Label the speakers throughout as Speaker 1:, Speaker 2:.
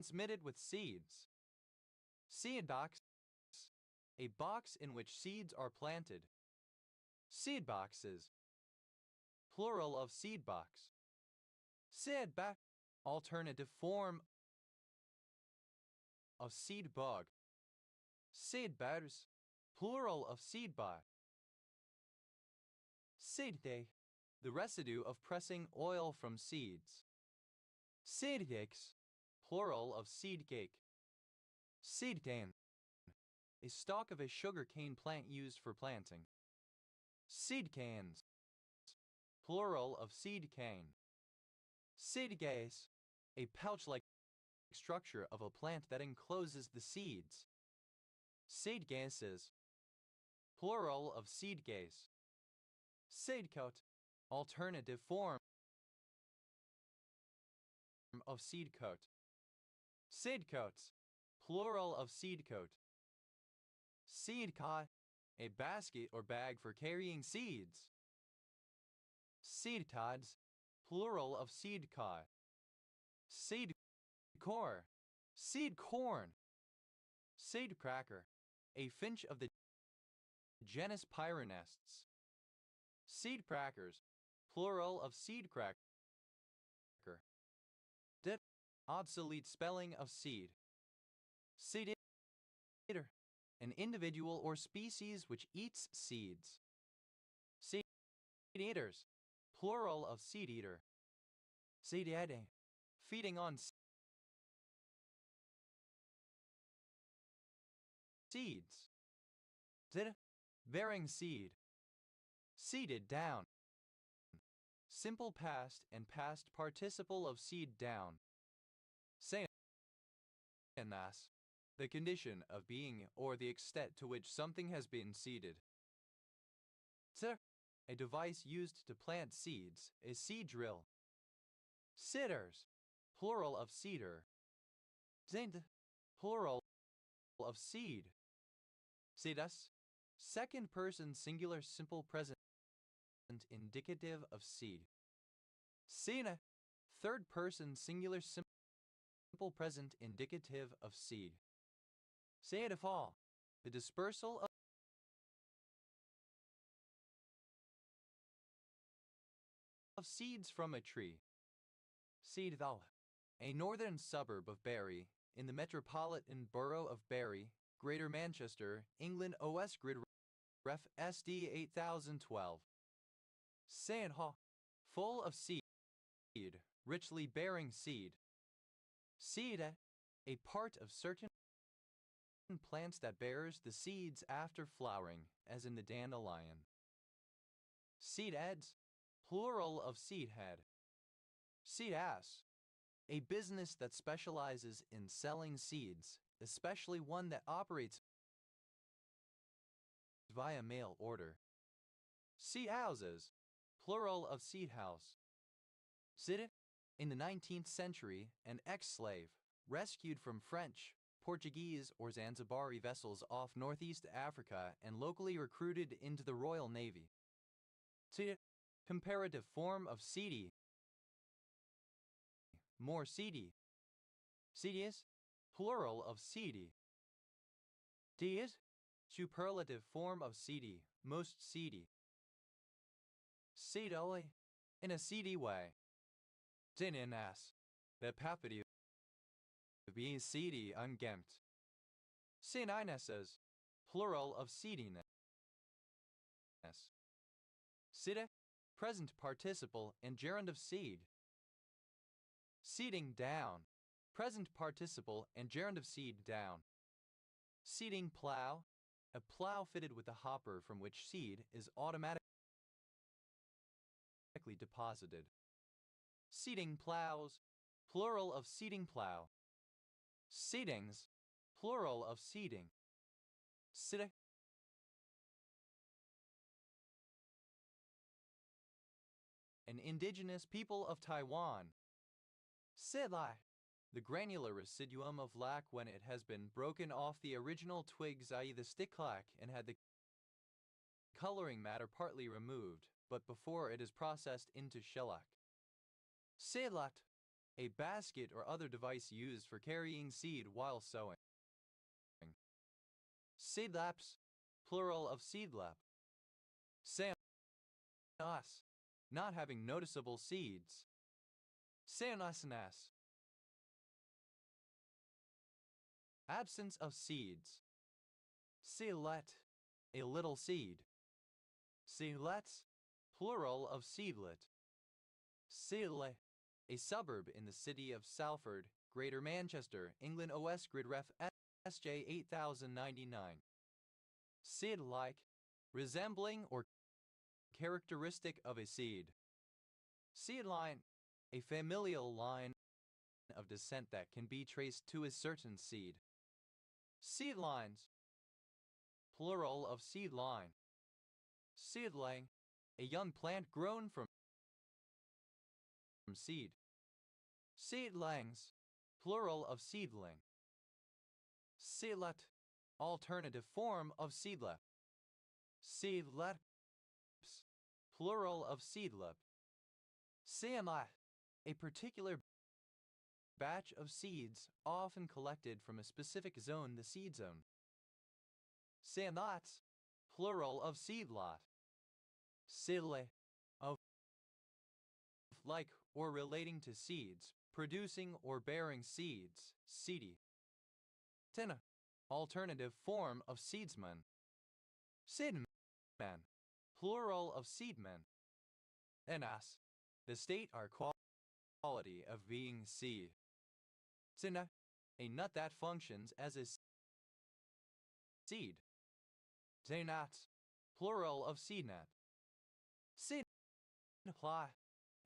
Speaker 1: transmitted with seeds. Seed box, a box in which seeds are planted. Seed boxes, plural of seed box. Seed bag, alternative form of seed bug. Seed bags, plural of seed bag. Seed day, the residue of pressing oil from seeds. Seed cakes, plural of seed cake. Seed cane, a stalk of a sugarcane plant used for planting. Seed cans, plural of seed cane. Seed case, a pouch-like structure of a plant that encloses the seeds. Seed cases, plural of seed case. Seed coat, alternative form of seed coat. Seed coats, plural of seed coat. Seed cot, a basket or bag for carrying seeds. Seed cods, plural of seed cod. Seed core, seed corn. Seed cracker, a finch of the genus Pyronests. Seed crackers, plural of seed cracker. Obsolete spelling of seed. Seed eater, an individual or species which eats seeds. Seed eaters, plural of seed eater. Seed eating, feeding on seeds. Seed, bearing seed. Seeded down. Simple past and past participle of seed down. Senas, the condition of being or the extent to which something has been seeded. Tser, a device used to plant seeds, a seed drill. Sitters, plural of cedar. Zend, plural of seed. Sedas, second person singular simple present indicative of seed. Sena, third person singular simple present indicative of seed. Say it fall, the dispersal of seeds from a tree. Seed thou, a northern suburb of Bury, in the metropolitan borough of Bury, Greater Manchester, England. OS Grid Ref SD 8012. Saint ha, full of seed, richly bearing seed. Seed, a part of certain plants that bears the seeds after flowering, as in the dandelion. Seed heads, plural of seed head. Seed ass, a business that specializes in selling seeds, especially one that operates via mail order. Seed houses, plural of seed house. Seed, in the 19th century, an ex-slave, rescued from French, Portuguese, or Zanzibari vessels off northeast Africa and locally recruited into the Royal Navy. Seed, comparative form of seedy, more seedy. Seedius, plural of seedy. Deis, superlative form of seedy, most seedy. Seedily, in a seedy way. Dininas, the papity be seedy ungempt. Sininesses, plural of seediness. Sida, present participle and gerund of seed. Seeding down, present participle and gerund of seed down. Seeding plow, a plow fitted with a hopper from which seed is automatically deposited. Seeding plows, plural of seeding plow. Seedings, plural of seeding. Sida, an indigenous people of Taiwan. Sidlai, the granular residuum of lac when it has been broken off the original twigs, i.e. the stick lac, and had the coloring matter partly removed, but before it is processed into shellac. Sidlat, a basket or other device used for carrying seed while sowing. Seedlaps, plural of seedlap. Seanas, not having noticeable seeds. Seanasanas, absence of seeds. Seedlet, a little seed. Seedlets, plural of seedlet. Seedle, a suburb in the city of Salford, Greater Manchester, England. OS Grid Ref SJ 8099. Seed-like, resembling or characteristic of a seed. Seed line, a familial line of descent that can be traced to a certain seed. Seed lines, plural of seed line. Seedling, a young plant grown from seed. Seedlings, plural of seedling. Seedlet, alternative form of seedlip. Seedlips, plural of seedlip. Seamai, a particular batch of seeds often collected from a specific zone, the seed zone. Seanots, plural of seedlot. Seedle, of like or relating to seeds, producing or bearing seeds, seedy. Tina, alternative form of seedsman. Seedman, plural of seedmen. Enas, the state or quality of being seed. Tina, a nut that functions as a seed. Tenats, plural of seednet. Seed plot,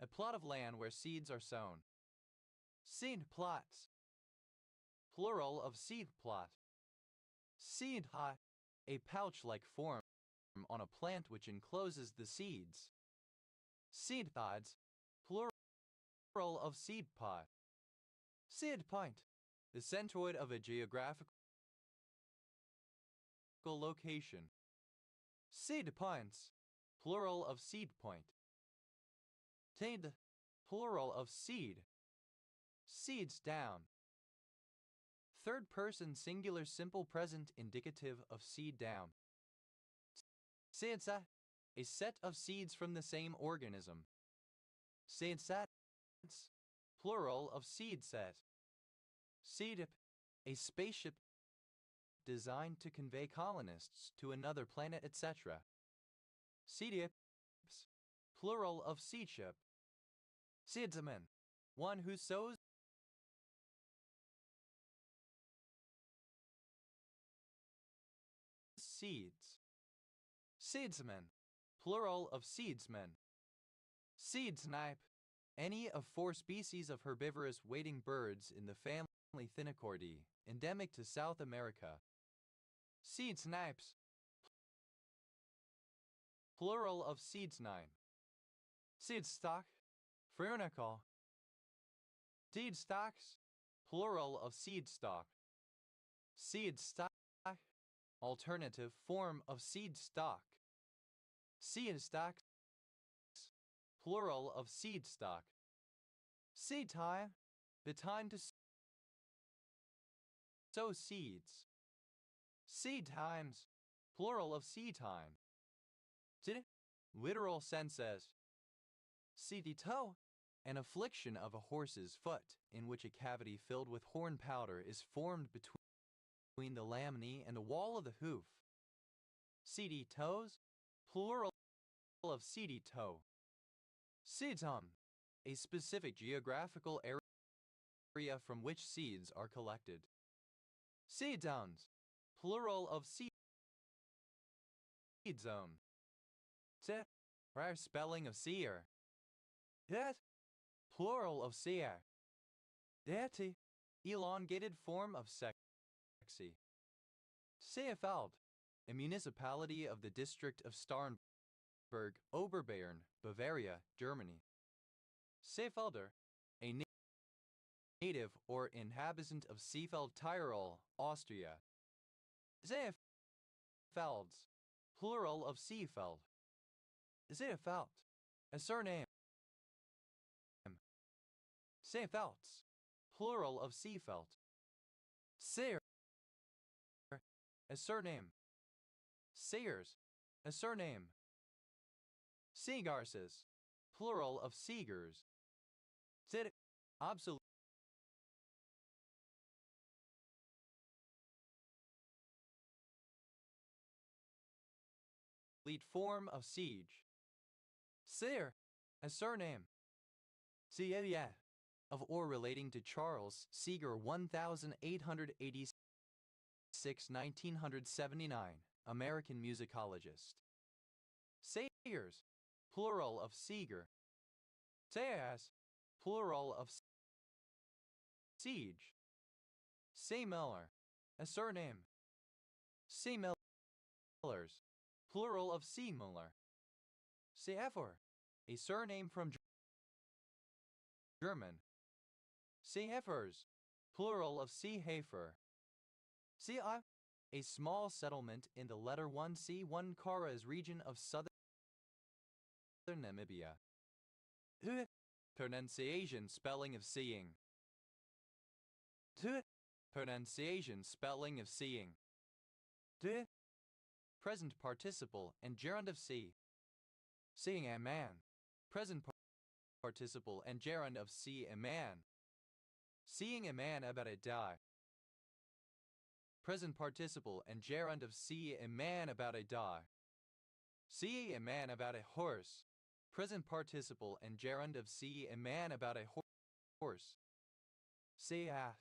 Speaker 1: a plot of land where seeds are sown. Seed plots, plural of seed plot. Seed hot, a pouch-like form on a plant which encloses the seeds. Seed pods, plural of seed pod. Seed point, the centroid of a geographical location. Seed points, plural of seed point. Taid, plural of seed. Seeds down. Third person singular simple present indicative of seed down. Seedsa, a set of seeds from the same organism. Seedsats, plural of seed set. Seedip, a spaceship designed to convey colonists to another planet, etc. Seedips, plural of seedship. Seedsman, one who sows seeds. Seedsman, plural of seedsmen. Seed snipe, any of 4 species of herbivorous wading birds in the family Thynochordae, endemic to South America. Seed snipes, plural of seed snipe. Seed stock, Frunical. Seed stocks, plural of seed stalk. Seed stock, alternative form of seed stalk. Seed stocks, plural of seed stock. Seed time, the time to sow seeds. Seed times, plural of seed time. Literal sense as seedy toe, an affliction of a horse's foot in which a cavity filled with horn powder is formed between the laminae and the wall of the hoof. Seedy toes, plural of seedy toe. Seedtum, a specific geographical area from which seeds are collected. Seed zones, plural of seed zone. Rare spelling of seer. Det, plural of seer. Deti, elongated form of sexy. Seefeld, a municipality of the district of Starnberg, Oberbayern, Bavaria, Germany. Seefelder, a native or inhabitant of Seefeld, Tyrol, Austria. Seefelds, plural of Seefeld. Seefeld, a surname. Seefelts, plural of seafelt. Seer, a surname. Seers, a surname. Seagarses, plural of seegers. Sid, obsolete form of siege. Seer, a surname. Sieyeh, of or relating to Charles Seeger 1886-1979, American musicologist. Sayers, plural of Seeger. Sayas, plural of siege. Seymiller, a surname. Seymillers, plural of Seemiller. Seefer, a surname from German. Seehefers, plural of Seehafer. Sea, a small settlement in the letter 1C1 Karas region of southern Namibia. Pronunciation spelling of seeing. Pronunciation spelling of seeing. Present participle and gerund of see. Seeing a man. Present participle and gerund of see a man. Seeing a man about to die. Present participle and gerund of see a man about to die. See a man about a horse. Present participle and gerund of see a man about a horse. Seath.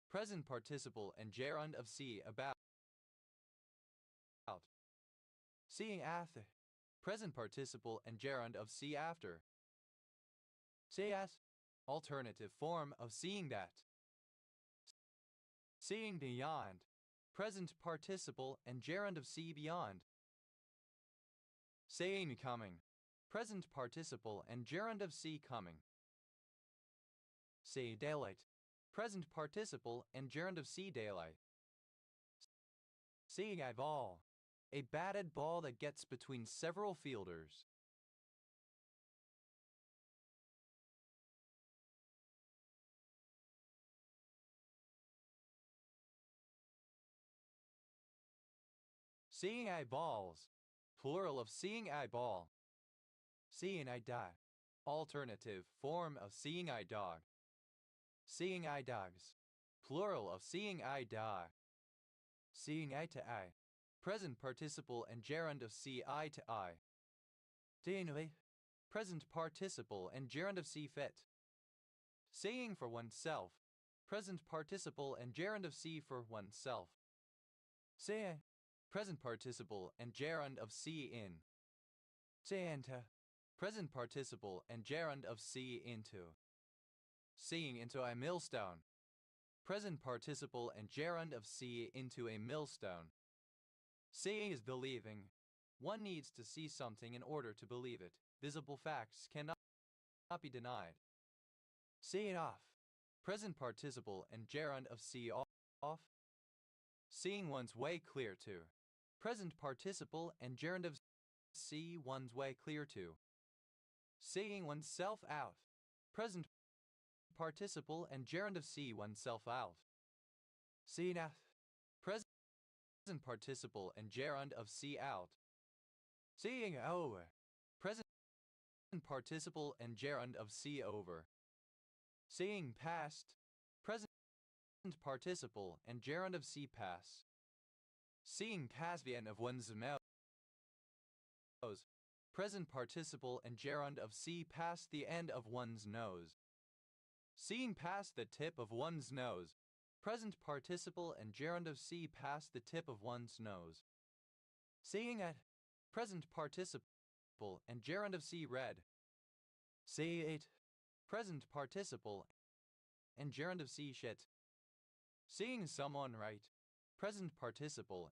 Speaker 1: Present participle and gerund of see about. Seeing after. Present participle and gerund of see after. Seeas. Alternative form of seeing that. Seeing beyond. Present participle and gerund of see beyond. Seeing coming. Present participle and gerund of see coming. See daylight. Present participle and gerund of see daylight. Seeing a ball. A batted ball that gets between several fielders. Seeing eye balls, plural of seeing eye ball. Seeing eye die, alternative form of seeing eye dog. Seeing eye dogs, plural of seeing eye die. Seeing eye to eye, present participle and gerund of see eye to eye. Denui, present participle and gerund of see fit. Seeing for oneself, present participle and gerund of see for oneself. Say, present participle and gerund of see in. Seenta, present participle and gerund of see into. Seeing into a millstone. Present participle and gerund of see into a millstone. Seeing is believing. One needs to see something in order to believe it. Visible facts cannot be denied. See it off. Present participle and gerund of see off. Seeing one's way clear to. Present participle and gerund of see one's way clear to. Seeing oneself out. Present participle and gerund of see oneself out. See nath. Present participle and gerund of see out. Seeing over. Present participle and gerund of see over. Seeing past. Present participle and gerund of see pass. Seeing past the end of one's nose. Present participle and gerund of see past the end of one's nose. Seeing past the tip of one's nose. Present participle and gerund of see past the tip of one's nose. Seeing at. Present participle and gerund of see red. See it. Present participle and gerund of see shit. Seeing someone right. Present participle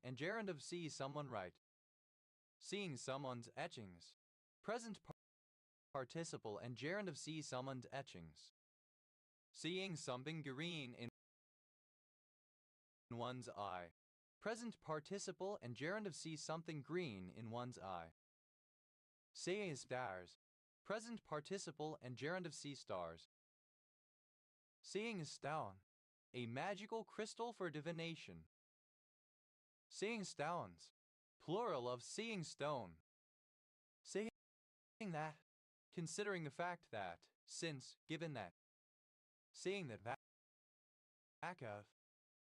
Speaker 1: and gerund of see someone right. Seeing someone's etchings. Present participle and gerund of see someone's etchings. Seeing something green in one's eye. Present participle and gerund of see something green in one's eye. Seeing stars. Present participle and gerund of see stars. Seeing stone, a magical crystal for divination. Seeing stones, plural of seeing stone. Saying that, considering the fact that, since, given that. Saying that back of,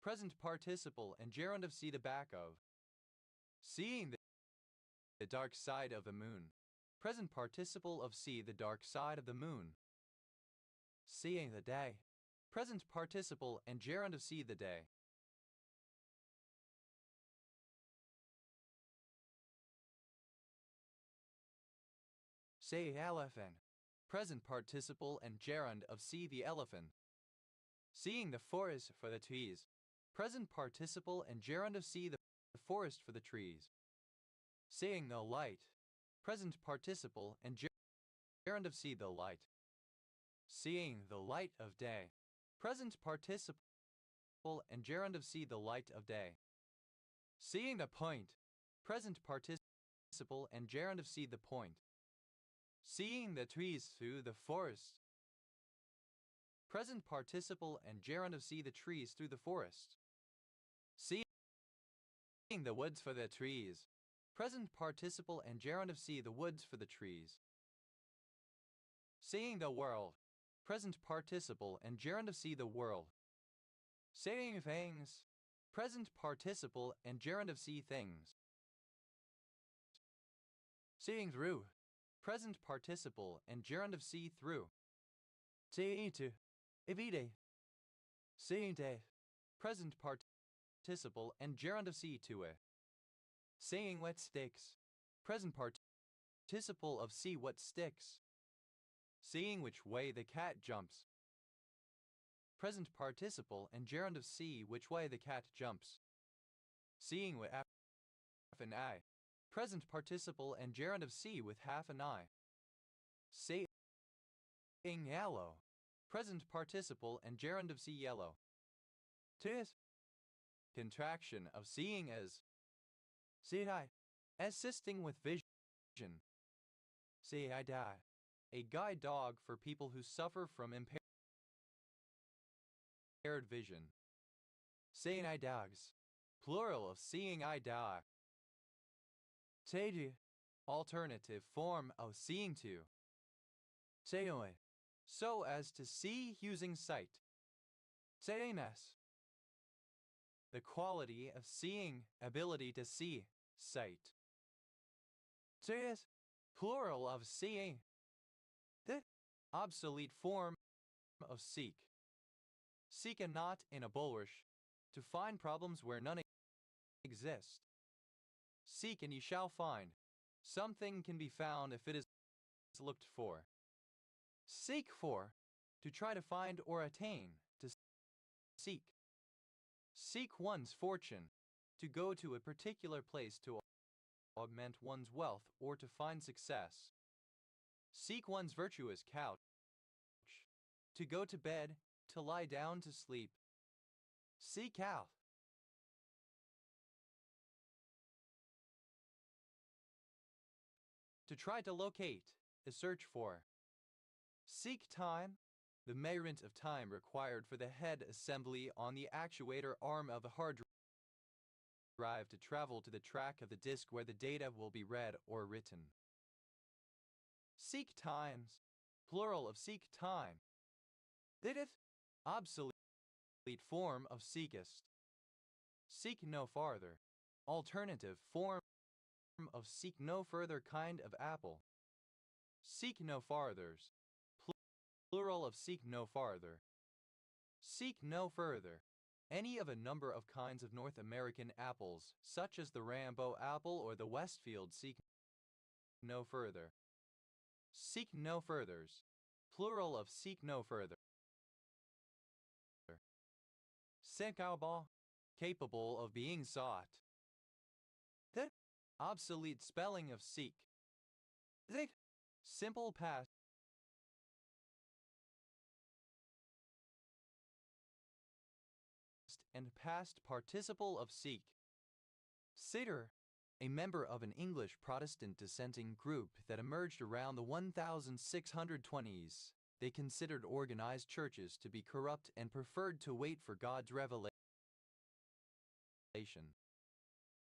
Speaker 1: present participle and gerund of see the back of. Seeing the dark side of the moon, present participle of see the dark side of the moon. Seeing the day, present participle and gerund of see the day. Say elephant, present participle and gerund of see the elephant. Seeing the forest for the trees, present participle and gerund of see the forest for the trees. Seeing the light, present participle and gerund of see the light. Seeing the light of day, present participle and gerund of see the light of day. Seeing the point, present participle and gerund of see the point. Seeing the trees through the forest, present participle and gerund of see the trees through the forest. Seeing the woods for the trees, present participle and gerund of see the woods for the trees. Seeing the world, present participle and gerund of see the world. Seeing things, present participle and gerund of see things. Seeing through, present participle and gerund of see through. Seeing to, evide. Seeing de, present participle and gerund of see to it. Seeing what sticks, present participle of see what sticks. Seeing which way the cat jumps, present participle and gerund of see which way the cat jumps. Seeing with half an eye, present participle and gerund of see with half an eye. Seeing yellow, present participle and gerund of see yellow. Tis, contraction of seeing as. See I, assisting with vision. See I die, a guide dog for people who suffer from impaired vision. Seeing eye dogs, plural of seeing eye dog. Teju, alternative form of seeing to. Seoi, so as to see using sight. Seines, the quality of seeing, ability to see, sight. Seis, plural of seeing. The obsolete form of seek. Seek a knot in a bulrush, to find problems where none exist. Seek and ye shall find. Something can be found if it is looked for. Seek for, to try to find or attain, to seek. Seek one's fortune, to go to a particular place to augment one's wealth or to find success. Seek one's virtuous couch, to go to bed, to lie down to sleep. Seek out. To try to locate, to search for. Seek time, the measurement of time required for the head assembly on the actuator arm of a hard drive to travel to the track of the disk where the data will be read or written. Seek times, plural of seek time. Didith, obsolete form of seekest. Seek no farther, alternative form of seek no further kind of apple. Seek no farthers, plural of seek no farther. Seek no further, any of a number of kinds of North American apples, such as the Rambo apple or the Westfield. Seek no further. Seek no furthers, plural of seek no further. Senkauba, capable of being sought. The obsolete spelling of seek. The simple past and past participle of seek. Sitter, a member of an English Protestant dissenting group that emerged around the 1620s, They considered organized churches to be corrupt and preferred to wait for God's revelation.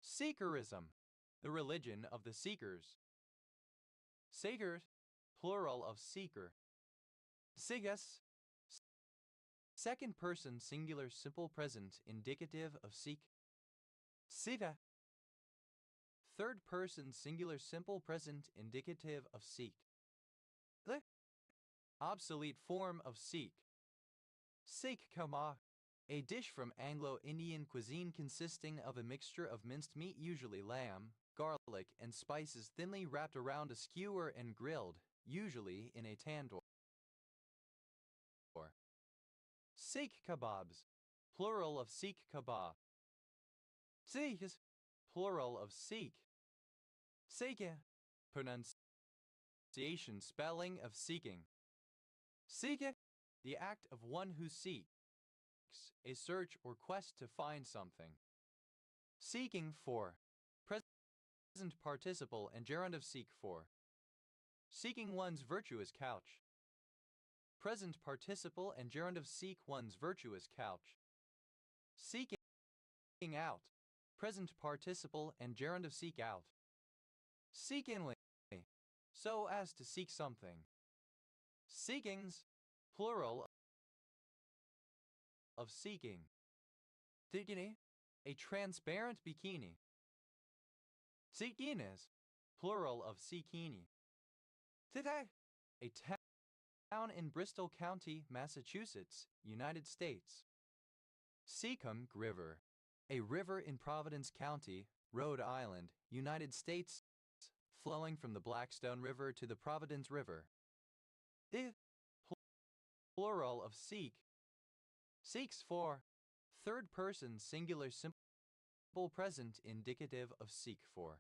Speaker 1: Sikhism, the religion of the Seekers. Seekers, plural of seeker. Sikhs, second person singular simple present indicative of Sikh. Siva, third person singular simple present indicative of Sikh. The obsolete form of Sikh. Sikh Kama, a dish from Anglo-Indian cuisine consisting of a mixture of minced meat, usually lamb, garlic, and spices thinly wrapped around a skewer and grilled, usually in a tandoor. Sikh kebabs, plural of Sikh kebab. Sikhs, plural of Sikh. Sikh, pronunciation spelling of seeking. Sikh, the act of one who seeks, a search or quest to find something. Seeking for, present participle and gerund of seek for. Seeking one's virtuous couch. Present participle and gerund of seek one's virtuous couch. Seeking out. Present participle and gerund of seek out. Seekingly, so as to seek something. Seekings, plural of seeking. Bikini, a transparent bikini. Sikinis, plural of sikini. Today, a town in Bristol County, Massachusetts, United States. Seekonk River, a river in Providence County, Rhode Island, United States, flowing from the Blackstone River to the Providence River. The plural of seek. Seeks for, third person singular simple present indicative of seek for.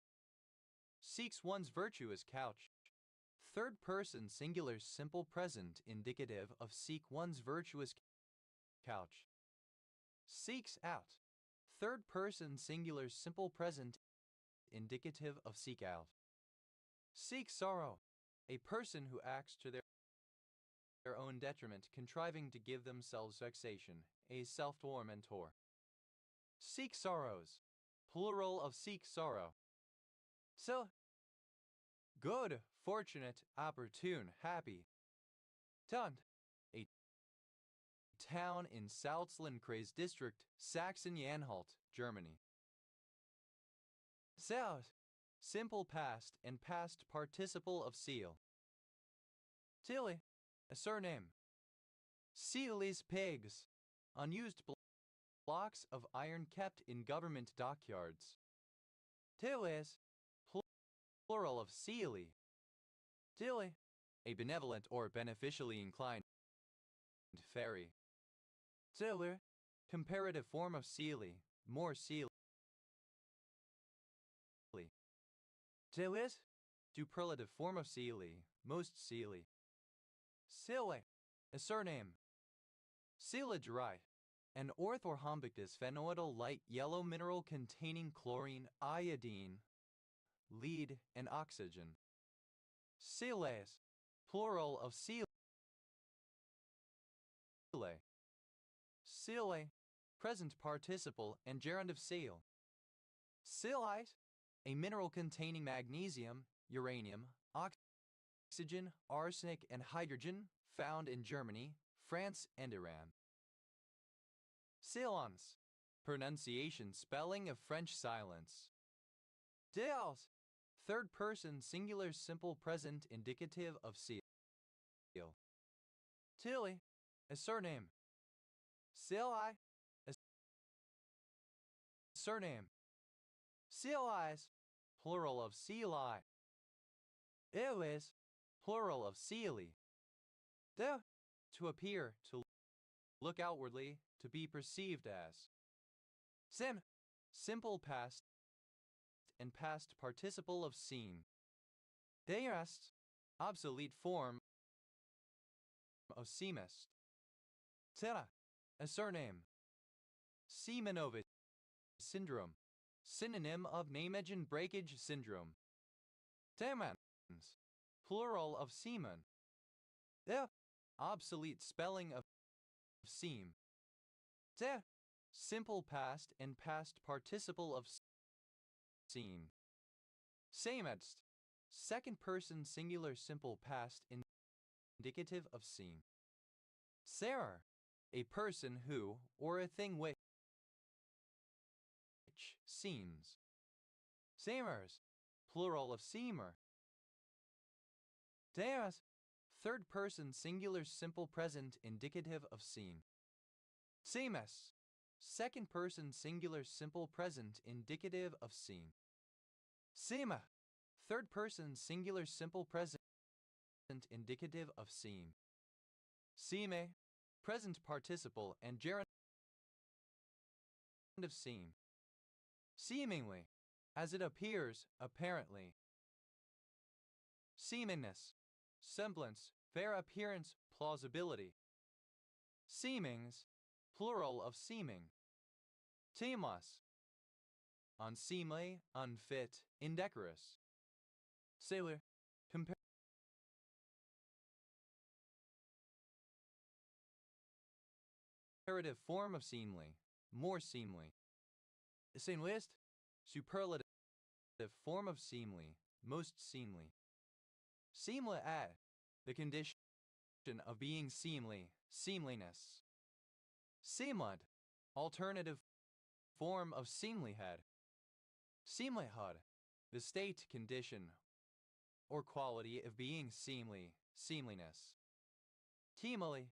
Speaker 1: Seeks one's virtuous couch. Third person singular simple present indicative of seek one's virtuous couch. Seeks out. Third person singular simple present indicative of seek out. Seek sorrow. A person who acts to their own detriment, contriving to give themselves vexation, a self-tormentor. Seek sorrows, plural of seek sorrow. So, good, fortunate, opportune, happy. Tund, a town in Salzlandkreis district, Saxony-Anhalt, Germany. South, simple past and past participle of seal. Tilly, a surname. Sealy's pigs, unused blocks of iron kept in government dockyards. Tillis, plural of Sealy. Tilly, a benevolent or beneficially inclined fairy. Tiller, comparative form of Sealy, more Sealy. Tillis, superlative form of Sealy, most Sealy. Silly, a surname. Silidrite, an orthorhombic phenol light yellow mineral containing chlorine, iodine, lead, and oxygen. Siles, plural of sile. Sile, present participle and gerund of seal. Silite, a mineral containing magnesium, uranium, oxygen, arsenic, and hydrogen, found in Germany, France, and Iran. Silence, pronunciation spelling of French silence. Dels, third person singular simple present indicative of seal. Tilly, a surname. Sili, a surname. Sealize, plural of seali. Elis, plural of sealy. De, to appear, to look outwardly, to be perceived as. Sim, simple past and past participle of seen. Deist, obsolete form of seamist. Tera, a surname. Semenovic syndrome, synonym of Nijmegen breakage syndrome. Temens, plural of semen. The, obsolete spelling of seem. De. Simple past and past participle of seem. Samest. Second person singular simple past indicative of seem. Serer. A person who, or a thing which seems. Semers. Plural of seemer. Deas. Third person singular simple present indicative of seem. Semes. Second person singular simple present indicative of seem. Sema. Third person singular simple present indicative of seem. Seme. Present participle and gerund of seem. Seemingly. As it appears, apparently. Seemingness. Semblance, fair appearance, plausibility. Seemings. Plural of seeming. Temas. Unseemly, unfit, indecorous. Sailor. Comparative form of seemly, more seemly. Seemliest. Superlative form of seemly, most seemly. Seemly at. The condition of being seemly, seemliness. Seemled. Alternative form of seemlyhead. Seemlyhood. The state, condition, or quality of being seemly, seemliness. Teemily.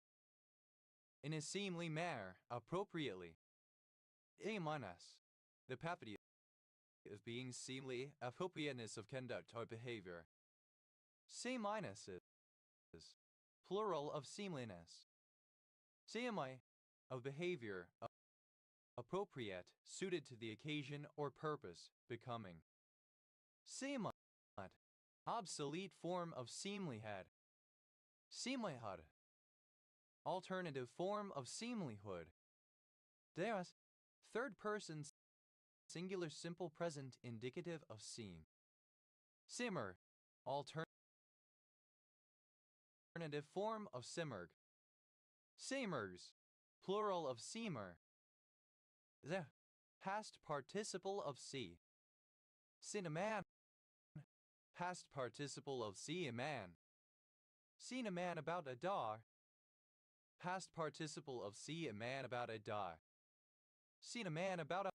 Speaker 1: In a seemly manner, appropriately. Emanas. The property of being seemly, appropriateness of conduct or behavior. C minus is plural of seemliness. Seemly, of behavior, appropriate, suited to the occasion or purpose, becoming. Seemly, obsolete form of seemlyhead. Seemlyhood, alternative form of seemlyhood. Deus, third person singular simple present indicative of seem. Simmer, alternative form of simmerg. Seemers, plural of seemer. The past participle of see. Cinnamon, past participle of see a man. Seen a man about a dog. Past participle of see a man about a dog. Seen a man about a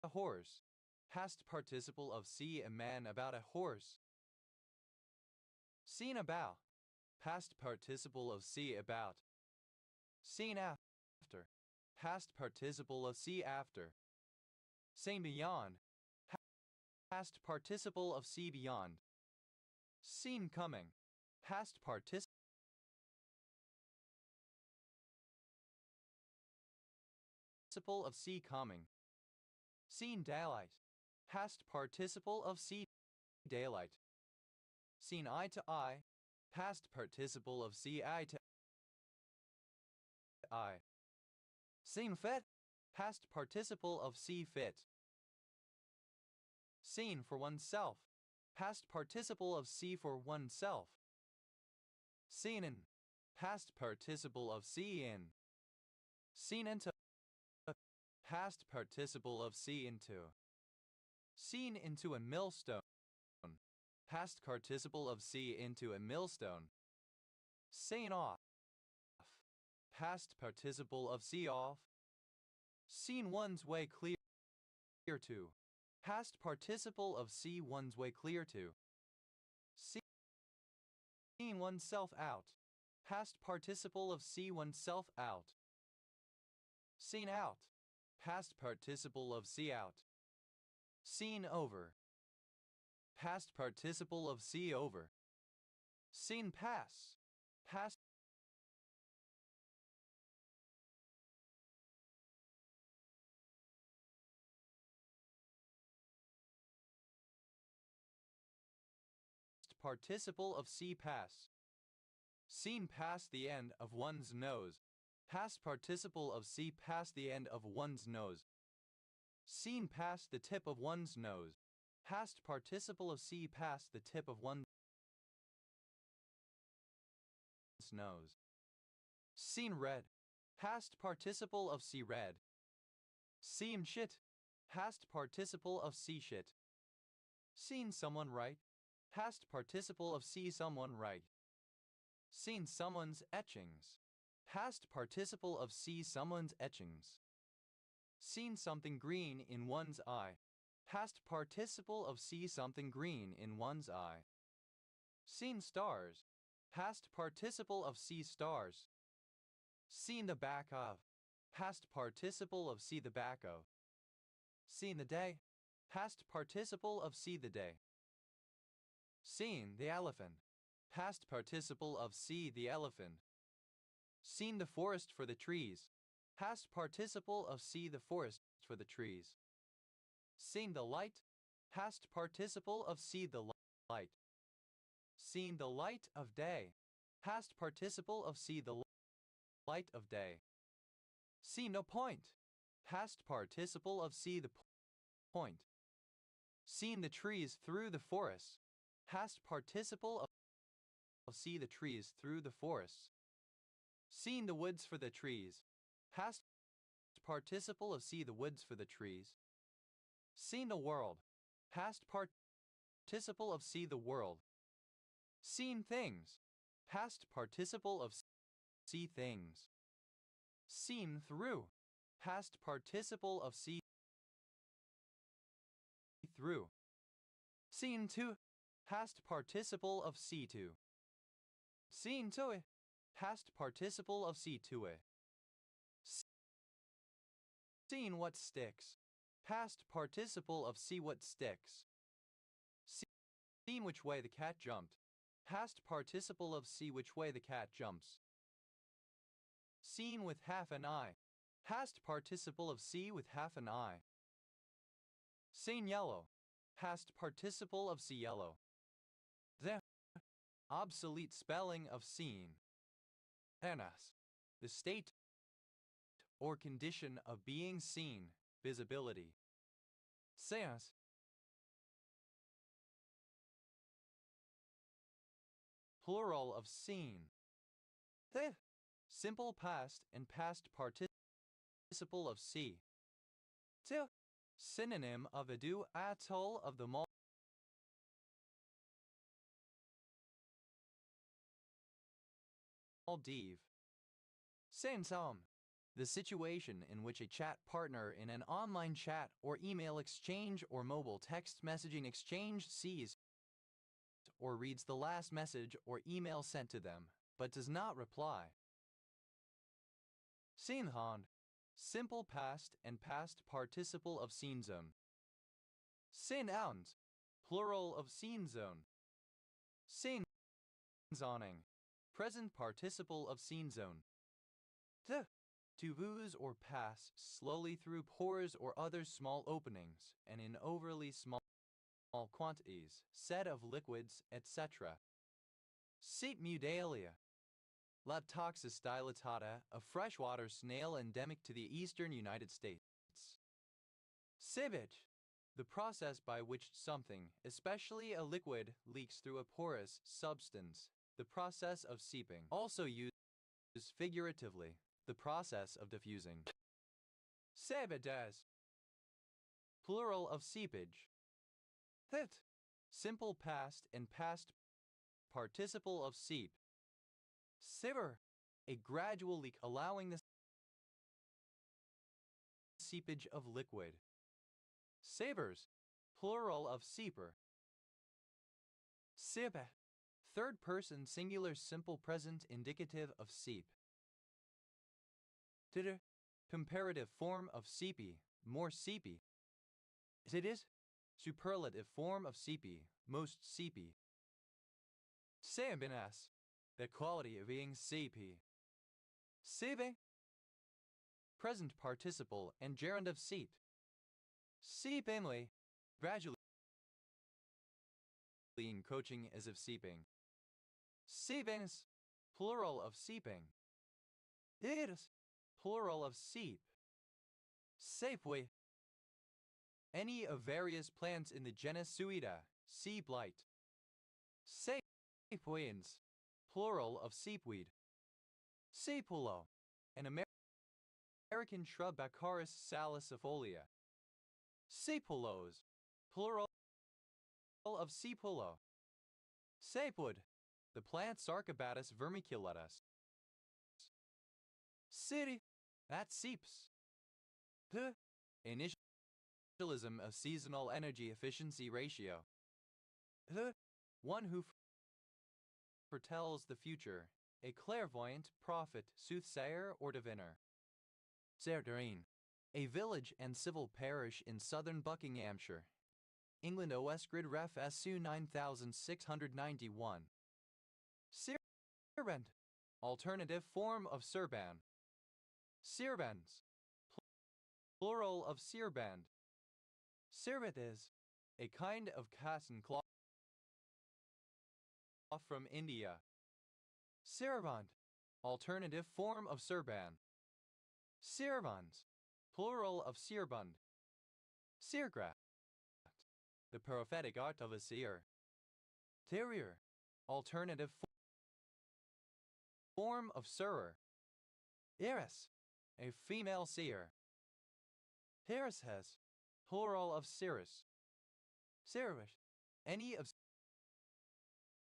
Speaker 1: horse. Past participle of see a man about a horse. Seen about. Past participle of see about. Seen after. Past participle of see after. Seen beyond. Past participle of see beyond. Seen coming. Past participle of see coming. Seen daylight. Past participle of see daylight. Seen eye to eye. Past participle of see eye to eye. Seen fit. Past participle of see fit. Seen for oneself. Past participle of see for oneself. Seen in. Past participle of see in. Seen into. Past participle of see into. Seen into a millstone. Past participle of see into a millstone. Seen off. Past participle of see off. Seen one's way clear to. Past participle of see one's way clear to. Seeing oneself out. Past participle of see oneself out. Seen out. Past participle of see out. Seen over. Past participle of see over. Seen pass. Past participle of see pass. Seen past the end of one's nose. Past participle of see past the end of one's nose. Seen past the tip of one's nose. Past participle of see past the tip of one's nose. Seen red, past participle of see red. Seen shit, past participle of see shit. Seen someone write, past participle of see someone write. Seen someone's etchings, past participle of see someone's etchings. Seen something green in one's eye, past participle of see something green in one's eye. Seen stars, past participle of see stars. Seen the back of, past participle of see the back of. Seen the day, past participle of see the day. Seen the elephant, past participle of see the elephant. Seen the forest for the trees, past participle of see the forest for the trees. Seen the light, past participle of see the light. Seen the light of day, past participle of see the light of day. See no point, past participle of see the point. Seen the trees through the forests, past participle of see the trees through the forests. Seen the woods for the trees, past participle of see the woods for the trees. Seen the world, past participle of see the world. Seen things, past participle of see things. Seen through, past participle of see through. Seen to, past participle of see to. Seen to it, past participle of see to it. Seen what sticks, past participle of see what sticks. Seen which way the cat jumped, past participle of see which way the cat jumps. Seen with half an eye, past participle of see with half an eye. Seen yellow, past participle of see yellow. The obsolete spelling of seen. Enas, the state or condition of being seen, visibility. Seance, plural of seen. The simple past and past participle of see. To synonym of Adu atoll of the Maldives. Sensam, the situation in which a chat partner in an online chat or email exchange or mobile text messaging exchange sees or reads the last message or email sent to them, but does not reply. Sinhan, simple past and past participle of scene zone. Sin-ound, plural of scene zone. Sin-zoning, present participle of scene zone. To ooze or pass slowly through pores or other small openings and in overly small quantities, said of liquids, etc. Seep Mudalia. Leptoxys dilatata, a freshwater snail endemic to the eastern United States. Sievage, the process by which something, especially a liquid, leaks through a porous substance, the process of seeping. Also used figuratively, the process of diffusing. Seepage, plural of seepage. That, simple past and past participle of seep. Siver, a gradual leak allowing the seepage of liquid. Sabers, plural of seeper. Sipe, third person singular simple present indicative of seep. Titter, comparative form of seepy, more seepy. It is, superlative form of seepy, most seepy. Seabinas, the quality of being seepy. Sebe, present participle and gerund of seep. Seepingly, gradually encroaching as if seeping. Seepings, plural of seeping. It is, plural of seep. Sapeway, any of various plants in the genus Suida, sea blight. Sapewins, plural of seepweed. Sapullo, an American shrub Baccharis salicifolia. Sapullos, plural of sapullo. Sapewood, the plant Sarcobatus vermiculatus. City, that seeps. P, initialism of seasonal energy efficiency ratio. The, one who foretells the future, a clairvoyant, prophet, soothsayer, or diviner. Cerdarin, a village and civil parish in southern Buckinghamshire, England. OS Grid Ref SU 9691. Sirband, alternative form of Serban. Sirbans, plural of Sirband. Sirbit is a kind of cotton cloth from India. Sirband, alternative form of Serban. Sirbans, plural of Sirbund. Sirgrat, the prophetic art of a seer. Terrier, alternative form of Surer. Eris, a female seer. Herishes, plural of Cirrus. Cervish, any of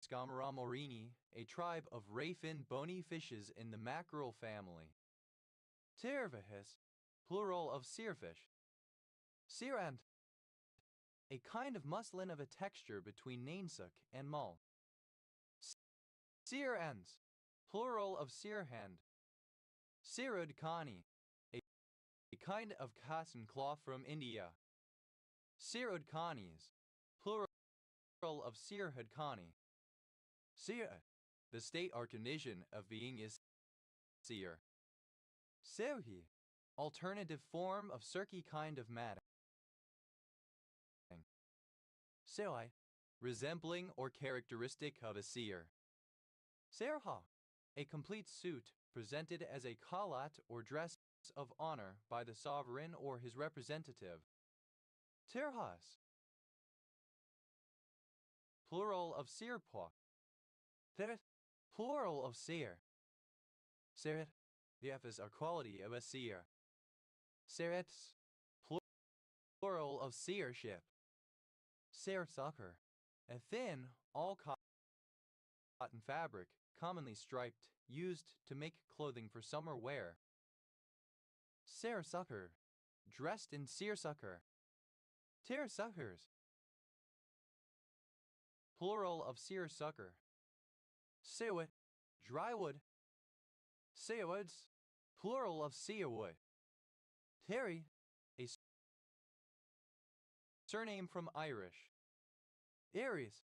Speaker 1: Scomaramorini, a tribe of ray-fin bony fishes in the mackerel family. Cervihis, plural of seerfish. Cerant, a kind of muslin of a texture between nainsook and mull. Cerans, plural of seerhand. Cerud Khani, a kind of cotton cloth from India. Cerud Khanis, plural of Sirhud Khani. Seer, the state or condition of being is seer. Serhi, alternative form of cirky kind of matting. Serai, resembling or characteristic of a seer. Serha, a complete suit presented as a khalat or dress of honor by the sovereign or his representative. Terhas, plural of seerpa. Teret, plural of seer. Seret, the F is a quality of a seer. Serets, plural of seership. Seersucker, a thin, all cotton fabric, commonly striped, used to make clothing for summer wear. Seersucker, dressed in seersucker. Seersuckers, plural of seersucker. Seerwood, drywood. Seerwoods, plural of seerwood. Terry, a surname from Irish. Aries,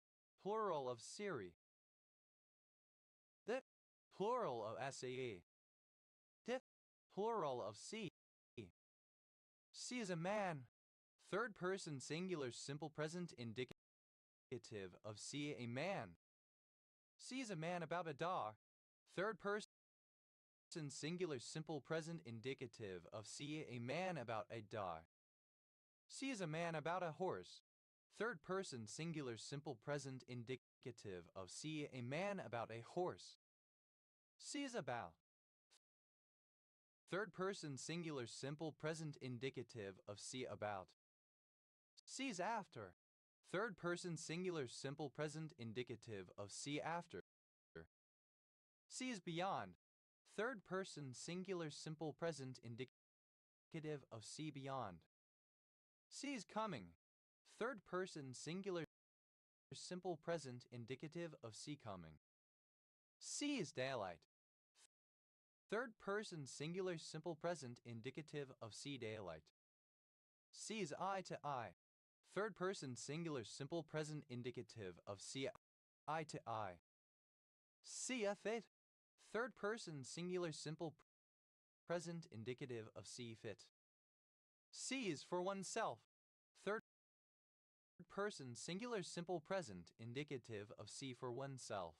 Speaker 1: plural of Siri. That, plural of SAE. Tith, plural of C. C is a man. Third person singular simple present indicative of C, a man. C is a man about a dog. Third person singular simple present indicative of C, a man about a dog. C is a man about a horse. Third person singular simple present indicative of C, a man about a horse. C is about. Third person singular simple present indicative of C, about. C is after. Third person singular simple present indicative of C, after. C is beyond. Third person singular simple present indicative of C, beyond. C is coming. Third person singular simple present indicative of C, coming. C is daylight. Third person singular simple present indicative of C, daylight. C is eye to eye. Third person singular simple present indicative of C, eye to eye. Seeth it. Third person singular simple present indicative of C, fit. C is for oneself. Third person singular simple present indicative of C, for oneself.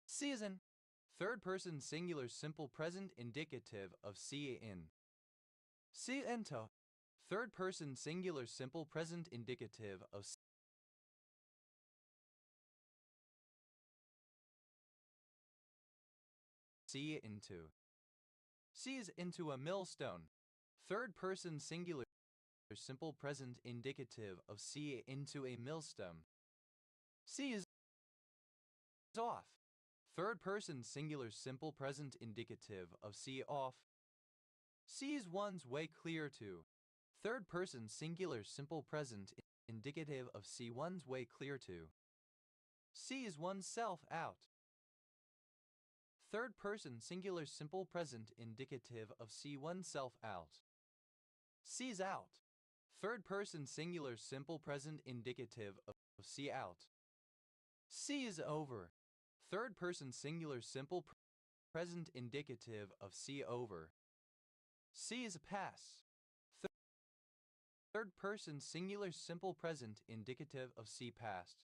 Speaker 1: Season. Third person singular simple present indicative of C, in. Siento. Third person singular simple present indicative of C, see into. Sees into a millstone. Third person singular simple present indicative of see into a millstone. Sees off. Third person singular simple present indicative of see off. Sees one's way clear to. Third person singular simple present indicative of see one's way clear to. Sees oneself out. Third person singular simple present indicative of see oneself out. Sees out. Third person singular simple present indicative of see out. Sees over. Third person singular simple present indicative of see over. Sees pass. Third person singular simple present indicative of see past.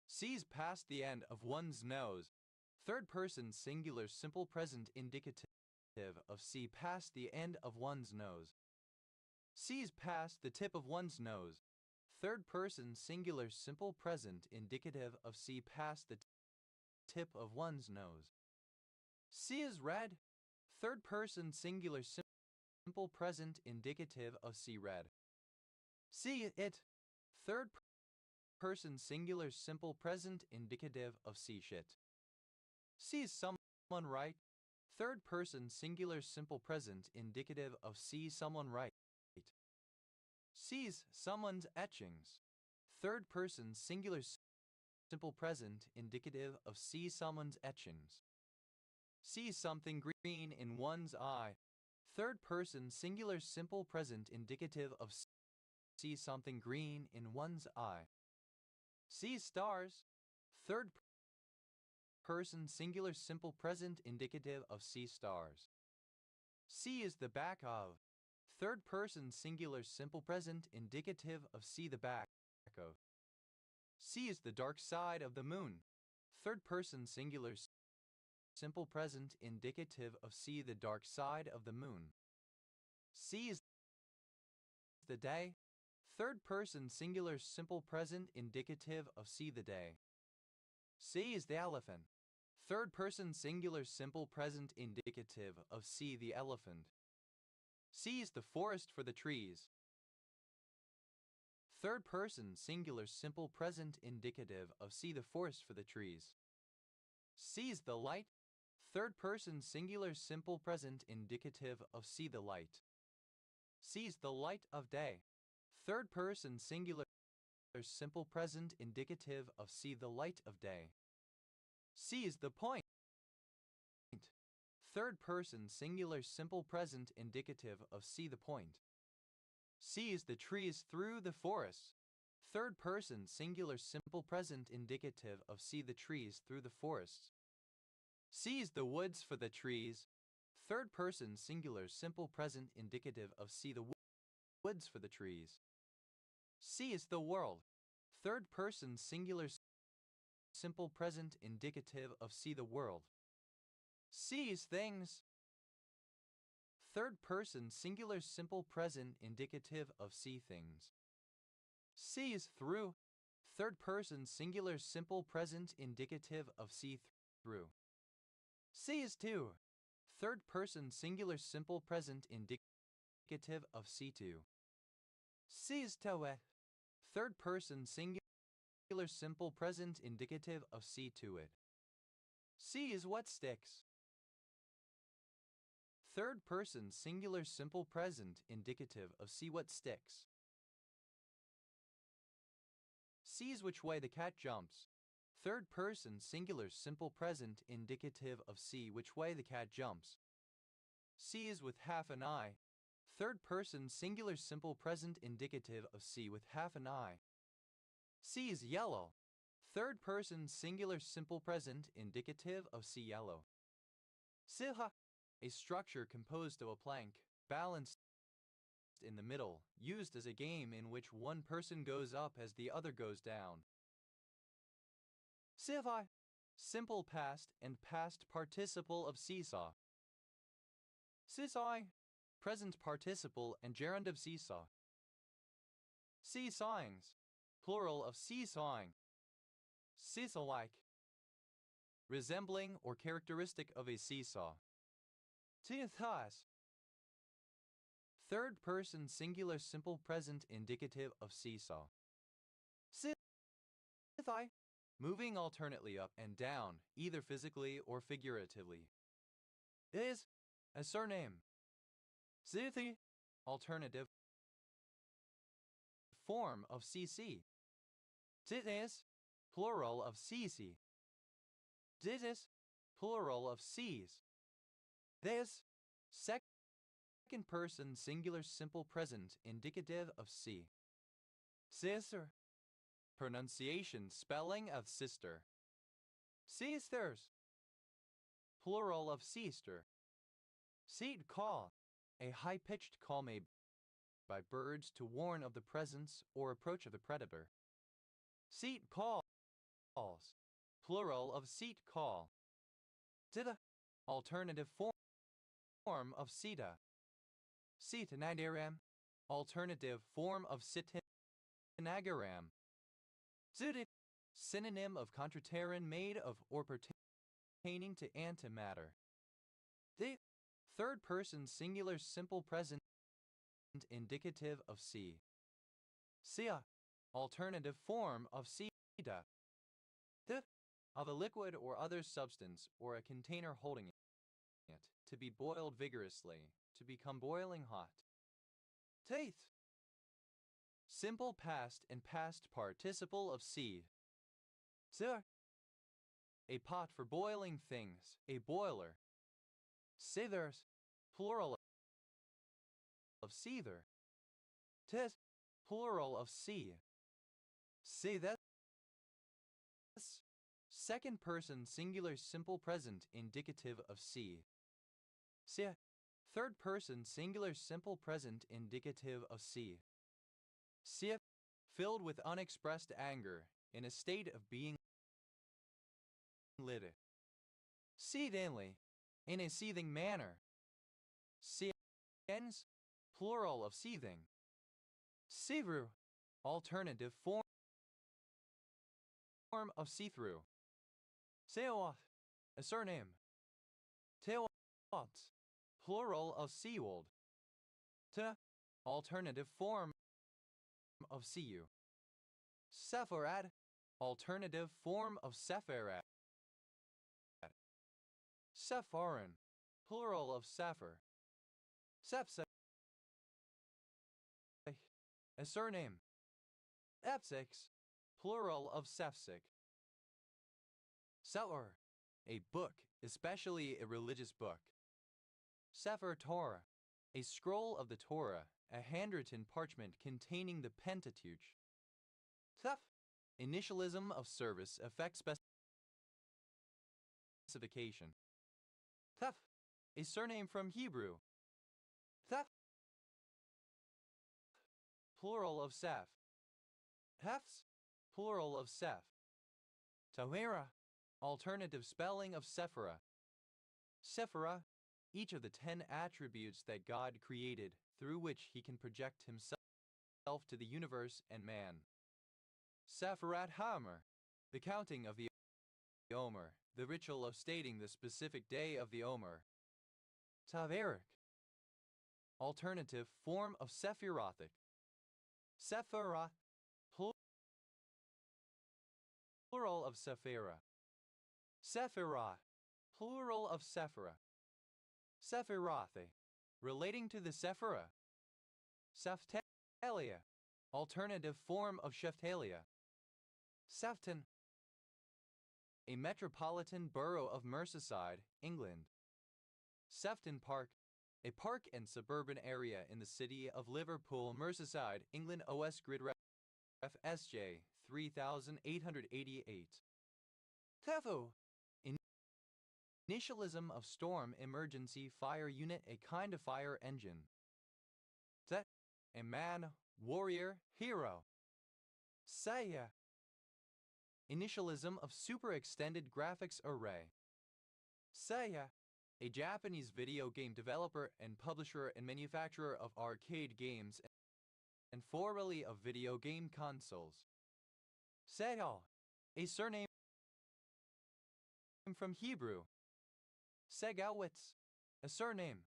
Speaker 1: Sees past the end of one's nose. Third person singular simple present indicative of see past the end of one's nose. Sees past the tip of one's nose. Third person singular simple present indicative of see past the tip of one's nose. Sees red. Third person singular simple present indicative of see red. See it. Third person singular simple present indicative of see shit. Sees someone right. Third person singular simple present indicative of see someone right. Sees someone's etchings. Third person singular simple present indicative of see someone's etchings. Sees something green in one's eye. Third person singular simple present indicative of see something green in one's eye. Sees stars. Third person singular simple present indicative of see stars. See is the back of. Third person singular simple present indicative of see the back of. See is the dark side of the moon. Third person singular simple present indicative of see the dark side of the moon. See is the day. Third person singular simple present indicative of see the day. See is the elephant. Third person singular simple present indicative of see the elephant. See is the forest for the trees. Third person singular simple present indicative of see the forest for the trees. Sees the light. Third person singular simple present indicative of see the light. Sees the light of day. Third person singular simple present indicative of see the light of day. Sees the point. Third person singular simple present indicative of see the point. Sees the trees through the forest. Third person singular simple present indicative of see the trees through the forests. Sees the woods for the trees. Third person singular simple present indicative of see the woods for the trees. Sees the world. Third person singular simple present indicative of see the world. Sees things. Third person singular simple present indicative of see things. Sees through. Third person singular simple present indicative of see through. Sees to. Third person singular simple present indicative of see to. Sees to it. Third person singular simple present indicative of see to it. See is what sticks. Third person singular simple present indicative of see what sticks. Sees which way the cat jumps. Third person singular simple present indicative of see which way the cat jumps. Sees with half an eye. Third person singular simple present indicative of see with half an eye. Sees yellow. Third person singular simple present indicative of see yellow. Siha, a structure composed of a plank, balanced in the middle, used as a game in which one person goes up as the other goes down. Sivai, simple past and past participle of seesaw. Sisai, present participle and gerund of seesaw. Seesawings, plural of seesawing. Seesaw-like, resembling or characteristic of a seesaw. Thus, third person singular simple present indicative of seesaw. Sithai, moving alternately up and down, either physically or figuratively. Is a surname. Sithi, alternative form of cc. Titis, plural of cc. Ditis, plural of cs. This, second person singular simple present indicative of c. Sister, pronunciation spelling of sister. Sisters, plural of sister. Seed call, a high-pitched call made by birds to warn of the presence or approach of the predator. Seat calls, plural of seat call. Sita, alternative form of sita. Sitanagaram, alternative form of sitanagaram. Zudit, synonym of contraterin made of or pertaining to antimatter. The third person singular simple present indicative of C. Sia, alternative form of Sita. The, of a liquid or other substance or a container holding it, to be boiled vigorously, to become boiling hot. Teeth, simple past and past participle of seed. Sir, a pot for boiling things, a boiler. Seethers, plural of seether. Tis, plural of sea. See this? Second person singular simple present indicative of see. See, third person singular simple present indicative of see. See, filled with unexpressed anger, in a state of being lit. Seethingly, in a seething manner. Seens, plural of seething. See-through, alternative form of see-through. Seoth, a surname. Teoth, plural of seawold. Te, alternative form of see-you. Sepharad, alternative form of Sepharad. Sepharin, plural of Sapphire. Sepse, a surname. Epsix, plural of Sepsic. Sefer, a book, especially a religious book. Sefer Torah, a scroll of the Torah, a handwritten parchment containing the Pentateuch. Thef, initialism of service effect specification. Thef, a surname from Hebrew. Thef, plural of Seth. Hefs, plural of Seth. Tawera, alternative spelling of Sephira. Sephira, each of the 10 attributes that God created through which he can project himself to the universe and man. Sephirat Hamer, the counting of the Omer, the ritual of stating the specific day of the Omer. Taverik, alternative form of Sephirothic. Sephirah, plural of Sephira. Sephirah, plural of Sephira. Sephirathe, relating to the Sephira. Sephtelia, alternative form of Shephtelia. Sefton, a metropolitan borough of Merseyside, England. Sefton Park, a park and suburban area in the city of Liverpool, Merseyside, England. OS Grid Ref SJ 3888. Tefo, initialism of storm emergency fire unit, a kind of fire engine. Set, a man, warrior, hero. Saya, initialism of super extended graphics array. Saya, a Japanese video game developer and publisher and manufacturer of arcade games and formerly of video game consoles. Seo, a surname from Hebrew. Segawitz, a surname.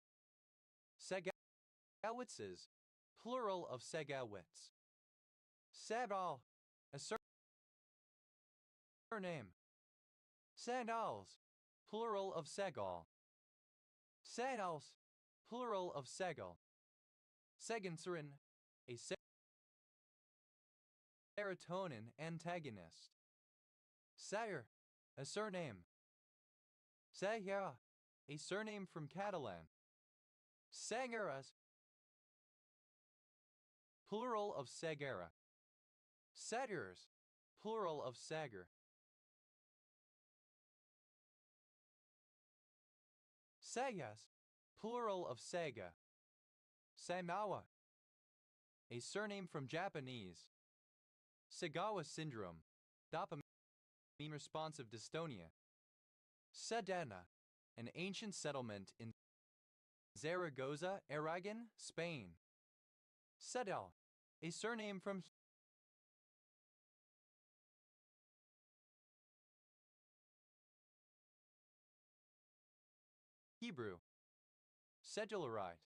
Speaker 1: Segawitzes, plural of Segawitz. Segal, a surname. Segals, plural of Segal. Segals, plural of Segal. Segenserin, a serotonin antagonist. Sayer, a surname. Sayera, a surname from Catalan. Segueras, plural of Segera. Satyrs, plural of Sager. Sagas, plural of Saga. Samawa, a surname from Japanese. Sagawa syndrome, dopamine responsive dystonia. Sedena, an ancient settlement in Zaragoza, Aragon, Spain. Sedel, a surname from Hebrew. Sedulurite,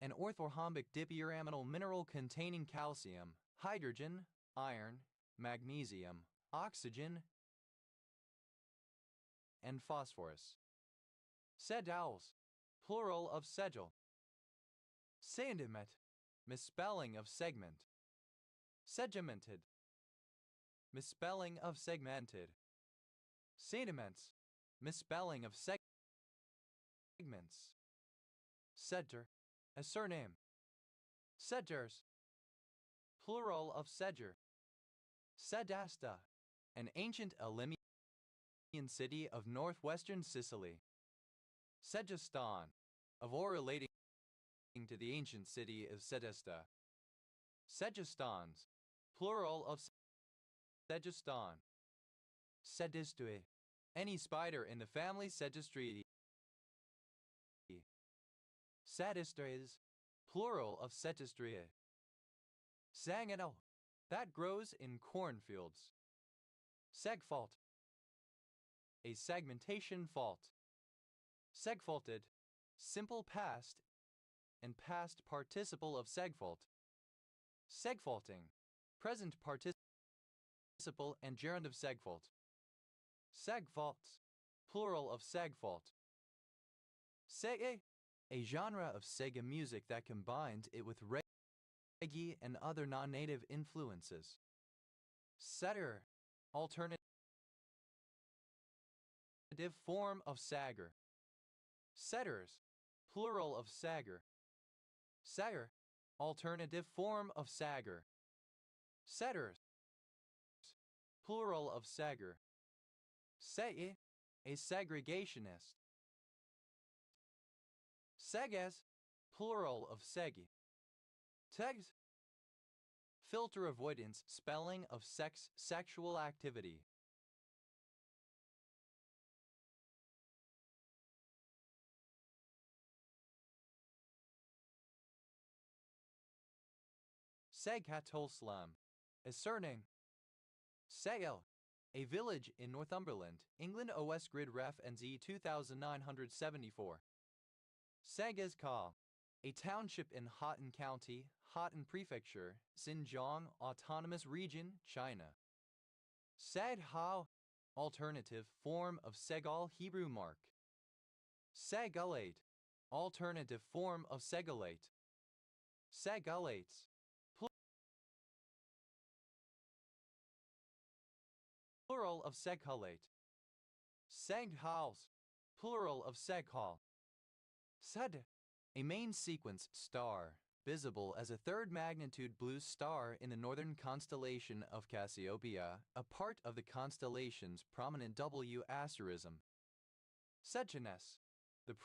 Speaker 1: an orthorhombic dipyramidal mineral containing calcium, hydrogen, iron, magnesium, oxygen, and phosphorus. Sedals, plural of segel. Sedimet, misspelling of segment. Segimented, misspelling of segmented. Sediments, misspelling of segments. Sedger, a surname. Sedgers, plural of Sedger. Sedasta, an ancient Elymian city of northwestern Sicily. Segistan, of or relating to the ancient city of Segesta. Segistans, plural of Segistan. Sedistue, any spider in the family Segistridae. Sadistres, plural of Setistriae. Sanganel, that grows in cornfields. Segfault, a segmentation fault. Segfaulted, simple past and past participle of segfault. Segfaulting, present participle and gerund of segfault. Segfaults, plural of segfault. Sege, a genre of Sega music that combined it with reggae and other non-native influences. Setter, alternative form of Sager. Setters, plural of Sager. Sager, alternative form of Sager. Setters, plural of Sager. Sege, a segregationist. Seges, plural of Segi. Tegs, filter avoidance spelling of sex, sexual activity. Seghatolslam, a surname. Segel, a village in Northumberland, England. OS Grid Ref NZ 2974. Segezkal, a township in Hotton County, Hotton Prefecture, Xinjiang Autonomous Region, China. Saghao, alternative form of Segal Hebrew mark. Segulate, alternative form of Segulate. Segulates, plural of Segulate. Seghaus, plural of Seghal. Sed, a main sequence star, visible as a third magnitude blue star in the northern constellation of Cassiopeia, a part of the constellation's prominent W asterism. Segenes, the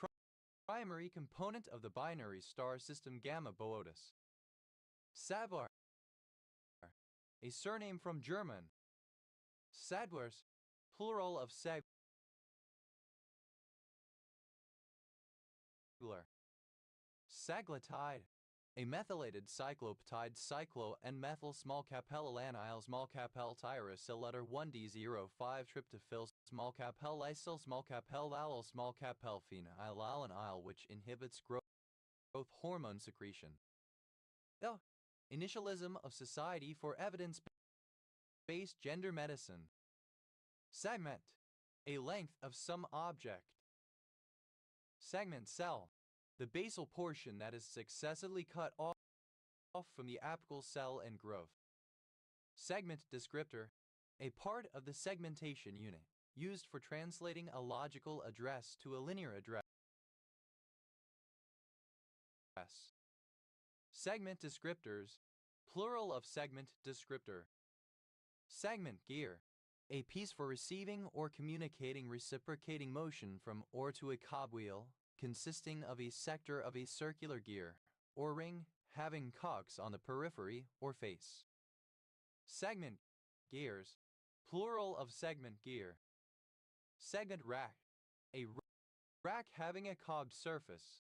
Speaker 1: primary component of the binary star system Gamma Boötis. Savar, a surname from German. Sadlers, plural of Sagler. Saglatide, A methylated cyclopeptide cyclo and methyl small capellylanyl small capel tyrosine letter 1D05 tryptophyl small capel lysyl small capel allyl small capel phenylalanine which inhibits growth hormone secretion. The initialism of Society for Evidence-Based Gender Medicine. Segment. A length of some object. Segment cell. The basal portion that is successively cut off from the apical cell and growth. Segment descriptor. A part of the segmentation unit, used for translating a logical address to a linear address. Segment descriptors. Plural of segment descriptor. Segment gear. A piece for receiving or communicating reciprocating motion from or to a cogwheel, consisting of a sector of a circular gear, or ring, having cogs on the periphery or face. Segment gears. Plural of segment gear. Segment rack. A rack having a cogged surface.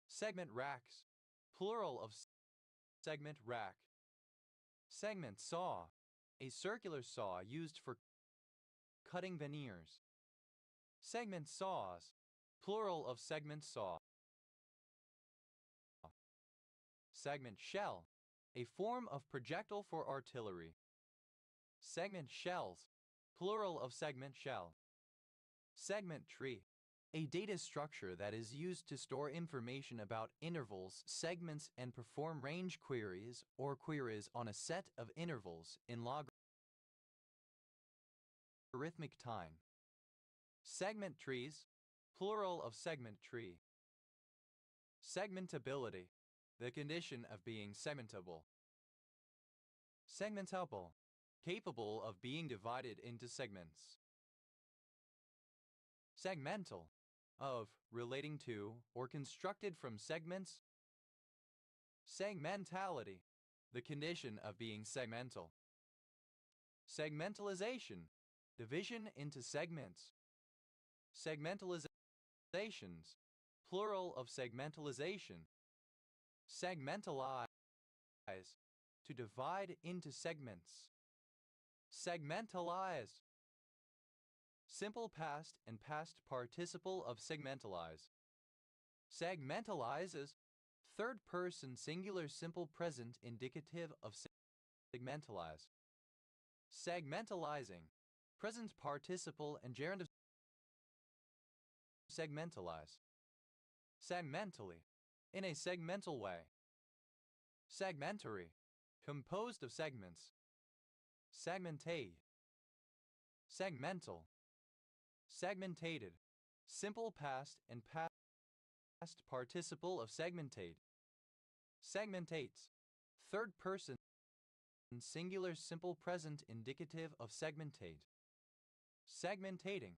Speaker 1: Segment racks. Plural of segment rack. Segment saw. A circular saw used for cutting veneers. Segment saws. Plural of segment saw. Segment shell. A form of projectile for artillery. Segment shells. Plural of segment shell. Segment tree. A data structure that is used to store information about intervals, segments, and perform range queries or queries on a set of intervals in logarithmic time. Segment trees. Plural of segment tree. Segmentability. The condition of being segmentable. Segmentable. Capable of being divided into segments. Segmental. Of, relating to, or constructed from segments. Segmentality. The condition of being segmental. Segmentalization. Division into segments. Segmentalizations. Plural of segmentalization. Segmentalize. To divide into segments. Segmentalize. Simple past and past participle of segmentalize. Segmentalizes. Third person singular simple present indicative of segmentalize. Segmentalizing. Present participle and gerund of segmentalize. Segmentally. In a segmental way. Segmentary. Composed of segments. Segmentate. Segmental. Segmentated. Simple past and past participle of segmentate. Segmentates. Third person singular simple present indicative of segmentate. Segmentating.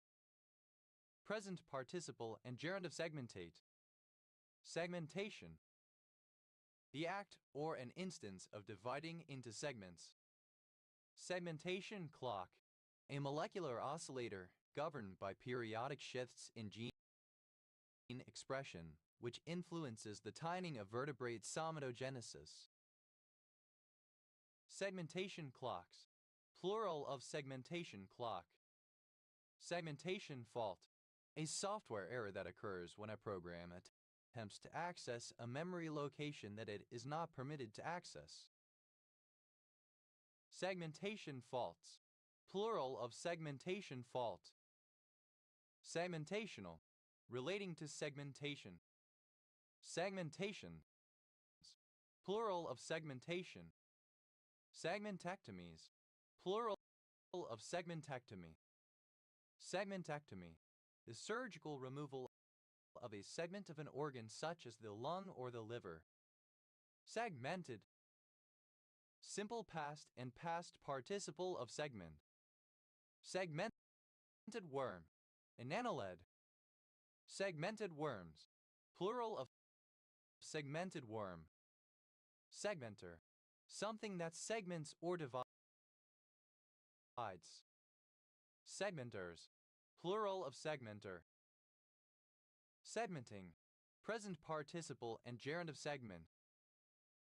Speaker 1: Present participle and gerund of segmentate. Segmentation. The act or an instance of dividing into segments. Segmentation clock. A molecular oscillator governed by periodic shifts in gene expression, which influences the timing of vertebrate somatogenesis. Segmentation clocks. Plural of segmentation clock. Segmentation fault. A software error that occurs when a program attempts to access a memory location that it is not permitted to access. Segmentation faults. Plural of segmentation fault. Segmentational. Relating to segmentation. Segmentations. Plural of segmentation. Segmentectomies. Plural of segmentectomy. Segmentectomy. The surgical removal of a segment of an organ such as the lung or the liver. Segmented. Simple past and past participle of segment. Segmented worm. An annelid. Segmented worms. Plural of segmented worm. Segmenter. Something that segments or divides. Segmenters. Plural of segmenter. Segmenting. Present participle and gerund of segment.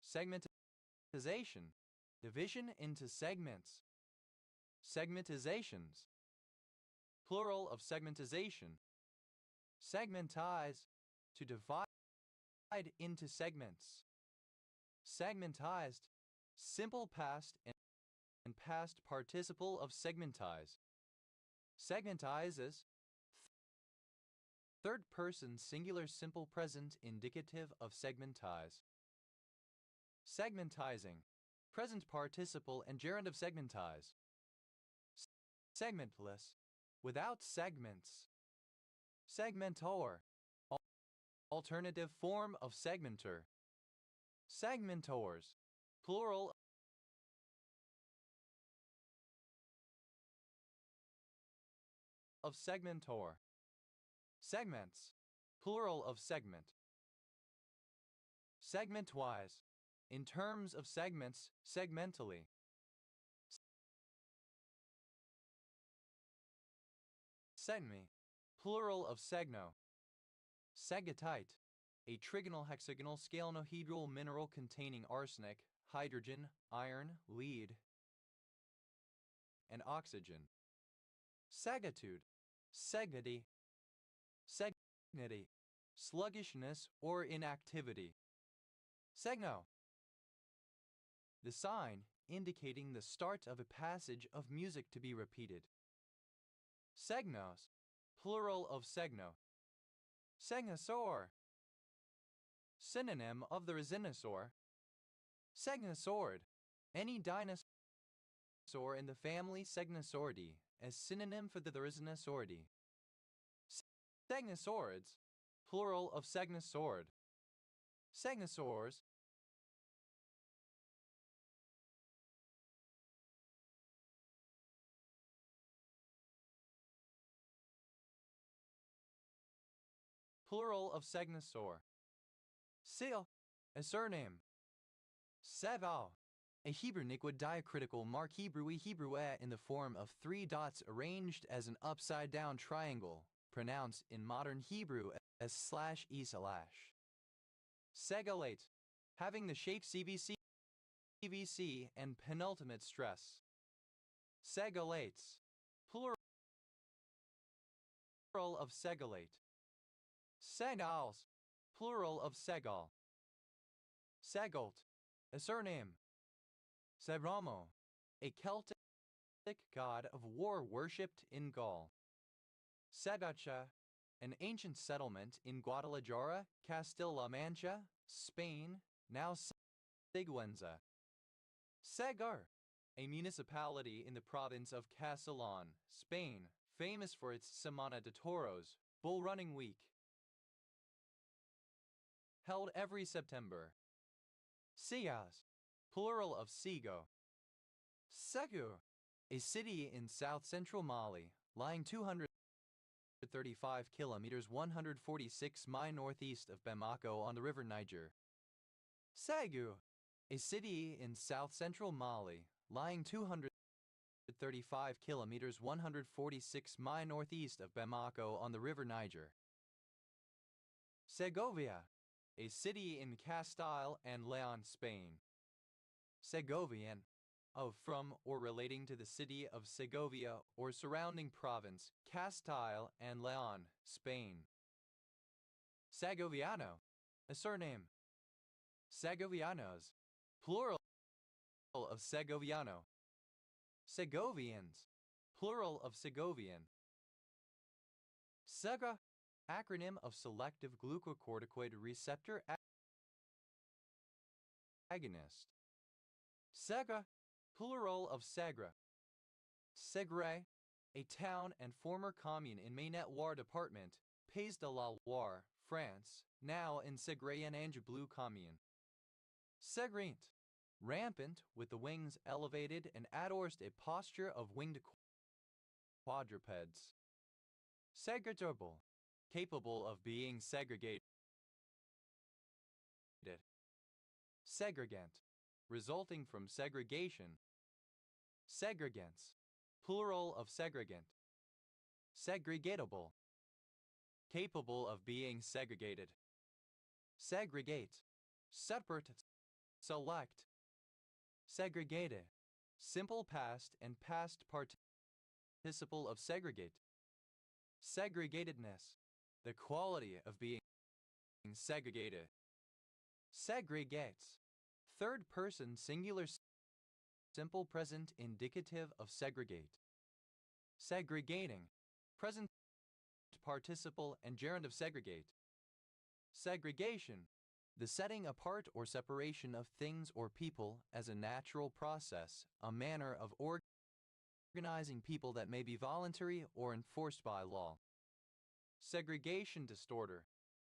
Speaker 1: Segmentization, division into segments. Segmentizations, plural of segmentization. Segmentize, to divide into segments. Segmentized, simple past and past participle of segmentize. Segmentizes, third person singular simple present indicative of segmentize. Segmentizing, present participle and gerund of segmentize. Segmentless, without segments. Segmentor, alternative form of segmenter. Segmentors, plural of segmentor. Segments, plural of segment. Segment-wise, in terms of segments, segmentally. Segme, plural of segno. Segatite, a trigonal hexagonal scalenohedral mineral containing arsenic, hydrogen, iron, lead, and oxygen. Sagitude, segnity, segnity, sluggishness or inactivity. Segno, the sign indicating the start of a passage of music to be repeated. Segnos, plural of segno. Segnosaur, synonym of the Resinosaur. Segnosaurid, any dinosaur in the family Segnosauridae, as synonym for the Resinosauridae. Segnosaurids, plural of segnosaurid. Segnosaurs, plural of segnosaur. Seal, a surname. Seval, a Hebrew nickwood diacritical mark Hebrew in the form of 3 dots arranged as an upside-down triangle, pronounced in modern Hebrew as /e/. Segolate, having the shape CVC and penultimate stress. Segolates, plural of segolate. Segals, plural of segal. Segalt, a surname. Sebramo, a Celtic god of war worshipped in Gaul. Segacha, an ancient settlement in Guadalajara, Castilla-La Mancha, Spain, now Sigüenza. Segar, a municipality in the province of Castellón, Spain, famous for its Semana de Toros, Bull Running Week, held every September. Sias, plural of Sigo. Segur, a city in south-central Mali, lying 235 kilometers 146 miles northeast of Bamako on the river Niger. Segu, a city in south-central Mali, lying 235 kilometers 146 miles northeast of Bamako on the river Niger. Segovia, a city in Castile and Leon, Spain. Segovian, of from or relating to the city of Segovia or surrounding province, Castile and Leon, Spain. Segoviano, a surname. Segovianos, plural of Segoviano. Segovians, plural of Segovian. Sega, acronym of selective glucocorticoid receptor agonist. Sega, plural of Segre. Segre, a town and former commune in Maine-et-Loire department, Pays de la Loire, France, now in Segre-en-Anjou commune. Segrint, rampant with the wings elevated and adorst a posture of winged quadrupeds. Segregable, capable of being segregated. Segregant, resulting from segregation. Segregants, plural of segregant. Segregatable, capable of being segregated. Segregate, separate select, segregated, simple past and past participle of segregate, segregatedness, the quality of being segregated, segregates, third person singular simple present indicative of segregate, segregating, present participle and gerund of segregate, segregation, the setting apart or separation of things or people as a natural process, a manner of organizing people that may be voluntary or enforced by law. Segregation distorter,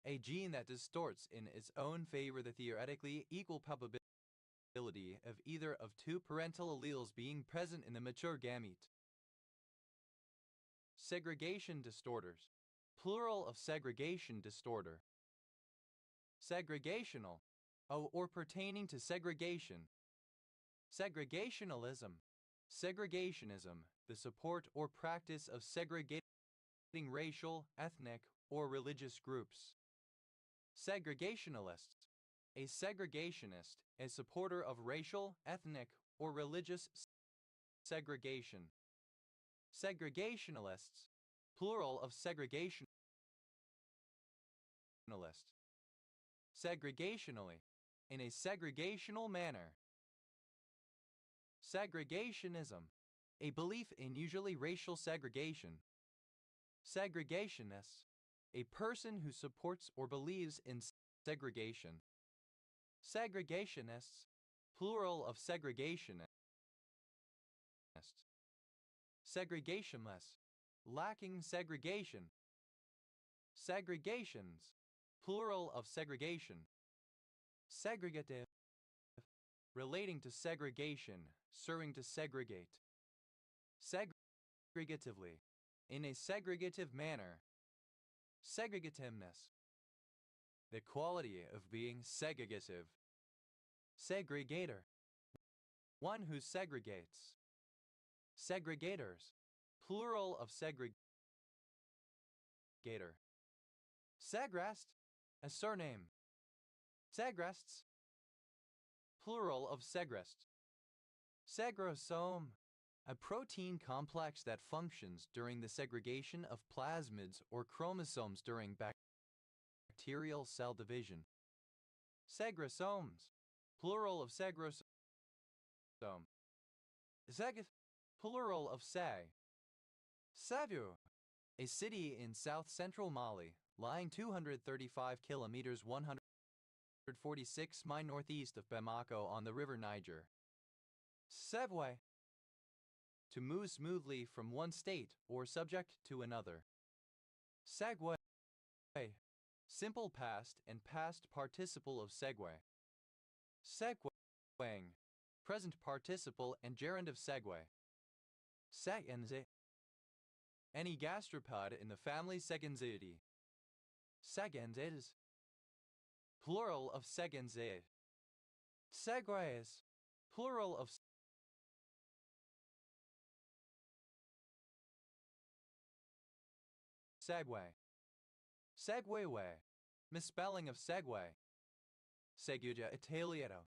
Speaker 1: a gene that distorts in its own favor the theoretically equal probability of either of two parental alleles being present in the mature gamete. Segregation distorters, plural of segregation distorter. Segregational, or pertaining to segregation. Segregationalism, segregationism, the support or practice of segregating racial, ethnic, or religious groups. Segregationalists, a segregationist, a supporter of racial, ethnic, or religious segregation. Segregationalists, plural of segregationalist. Segregationally, in a segregational manner. Segregationism, a belief in usually racial segregation. Segregationists, a person who supports or believes in segregation. Segregationists, plural of segregationists. Segregationless, lacking segregation. Segregations, plural of segregation. Segregative, relating to segregation, serving to segregate. Segregatively, in a segregative manner. Segregativeness, the quality of being segregative. Segregator, one who segregates. Segregators, plural of segregator. Segrest, a surname. Segrests, plural of segrest. Segrosome, a protein complex that functions during the segregation of plasmids or chromosomes during bacterial cell division. Segrosomes, plural of segrosome. Zeg, plural of se. Savu, a city in south-central Mali, lying 235 kilometers 146 miles northeast of Bamako on the river Niger. Sevwe, to move smoothly from one state or subject to another. Segue, simple past and past participle of segue. Segueing, present participle and gerund of segue. Segenze, any gastropod in the family Segenzidae. Segenzes, plural of segenze. Segues, plural of segue. Segway, misspelling of segue. Seguja Italiano,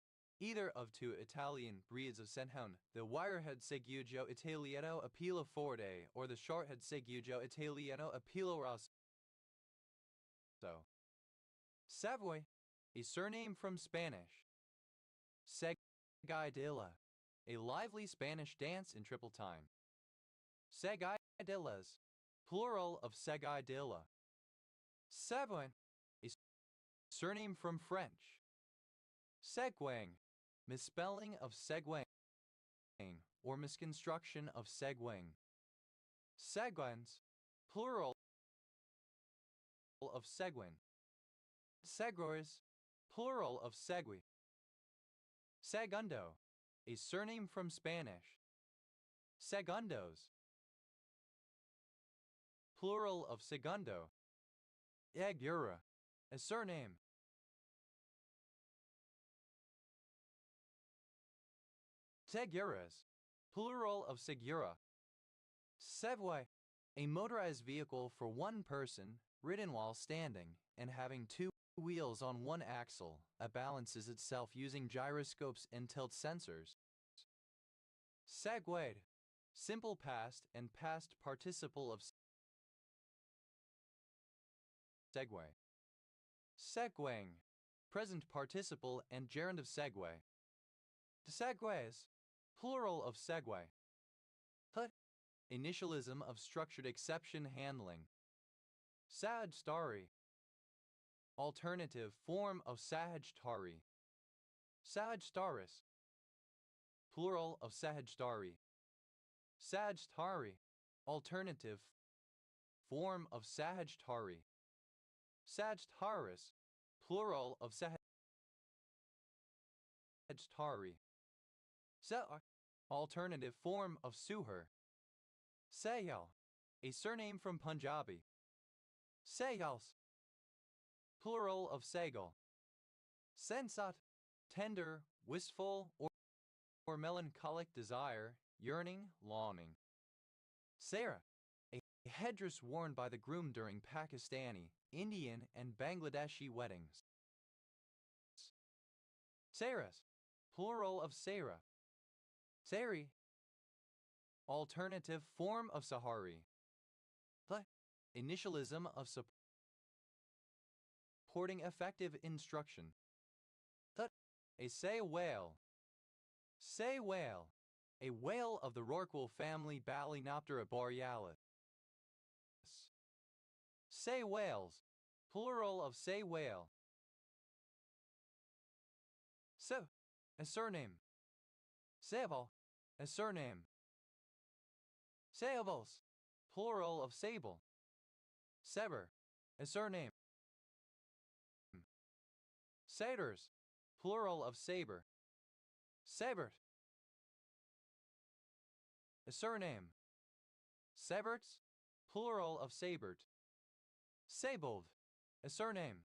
Speaker 1: either of two Italian breeds of Senhound, the wirehead Segujo Italiano Apilo Forte or the shorthead Segujo Italiano Apilo Rosso. Savoy, a surname from Spanish. Seguidilla, a lively Spanish dance in triple time. Seguidillas, plural of seguidilla. Savoy, a surname from French. Seguing, misspelling of seguing or misconstruction of seguing. Seguins, plural of seguin. Segors, plural of segui. Segundo, a surname from Spanish. Segundos, plural of segundo. Egura, a surname. Seguras, plural of segura. Sevoi, a motorized vehicle for one person, ridden while standing, and having two wheels on one axle, balances itself using gyroscopes and tilt sensors. Segued. Simple past and past participle of segue. Segueing. Present participle and gerund of segue. Segues. Plural of segue. Hut. Initialism of structured exception handling. Sahajdari. Alternative form of Sahajdari. Sahajdaris. Plural of Sahajdari. Sahajdari. Alternative form of Sahajdari. Sahajdharis. Plural of Sahajdari. Sa'ar. Alternative form of Suhar. Sayal. A surname from Punjabi. Sayals. Plural of Sagal. Sensat. Tender, wistful, or melancholic desire, yearning, longing. Sarah. A headdress worn by the groom during Pakistani, Indian, and Bangladeshi weddings. Saras. Plural of Sarah. Sari. Alternative form of Sahari. The initialism of supporting effective instruction. The a say whale. Say whale. A whale of the rorqual family Balænoptera borealis. Say whales. Plural of say whale. So, a surname. Sable. A surname. Sables. Plural of sable. Sever. A surname. Satyrs. Plural of saber. Sabert. A surname. Seberts. Plural of sabert. Sabold. A surname.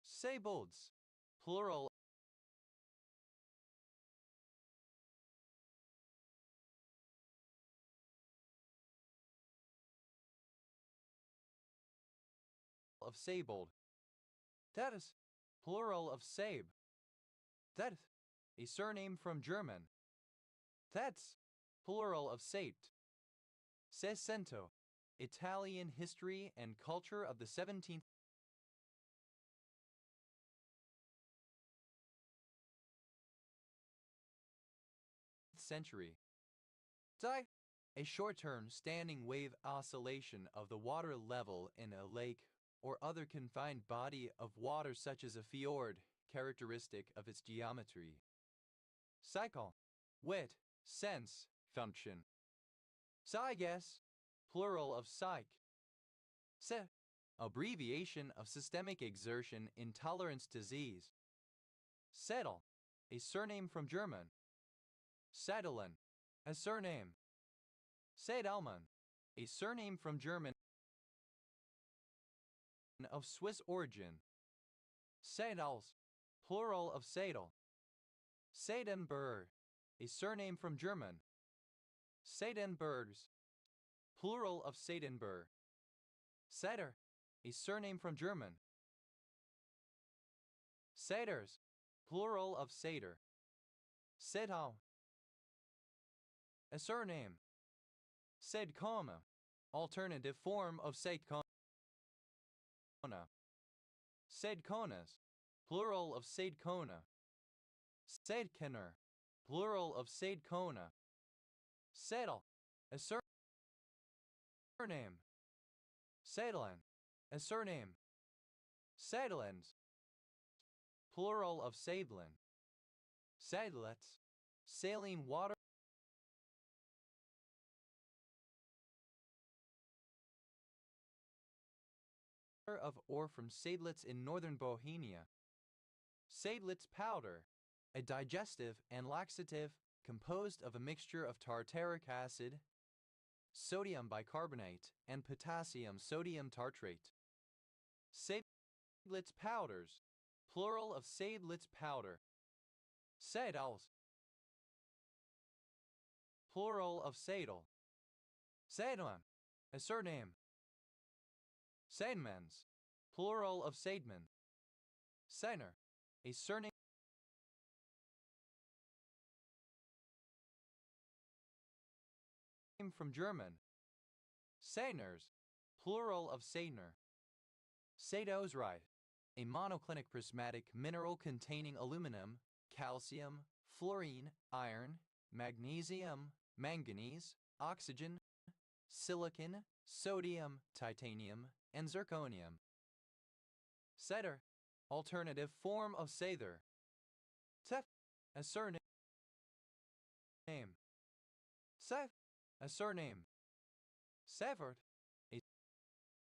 Speaker 1: Sabolds. Plural of Sabold. Tatus. Plural of Sabe. That. A surname from German. That's. Plural of Sate. Seicento. Italian history and culture of the 17th century. Di. A short-term standing wave oscillation of the water level in a lake or other confined body of water such as a fjord, characteristic of its geometry. Cycle. Wit. Sense. Function. Psygas. Plural of psych. Se. Abbreviation of systemic exertion intolerance disease. Settle. A surname from German. Sedelen. A surname. Sedelman. A surname from German of Swiss origin. Sedals. Plural of Sedel. Seidenberg. A surname from German. Seidenbergs. Plural of Seidenberg. Seder. A surname from German. Seders. Plural of Seder. Sedal. A surname. Sedkoma. Alternative form of Sedkona. Sedkonas. Plural of Sedkona. Sedkener. Plural of Sedkona. Sedel. A surname. Sedelen. A surname. Sedelens. Plural of Sadelin. Sadelets. Saline water of or from Seydlitz in northern Bohemia. Seydlitz powder. A digestive and laxative composed of a mixture of tartaric acid, sodium bicarbonate, and potassium sodium tartrate. Seydlitz powders. Plural of Seydlitz powder. Sedals. Plural of Sedel. Sedman. A surname. Seidmans. Plural of Seidman. Seiner, a surname from German. Seiners, plural of Seiner. Sadosrite, a monoclinic prismatic mineral containing aluminum, calcium, fluorine, iron, magnesium, manganese, oxygen, silicon, sodium, titanium, and zirconium. Setter, alternative form of Sather. Tef, a surname. Sef, a surname. Severt, a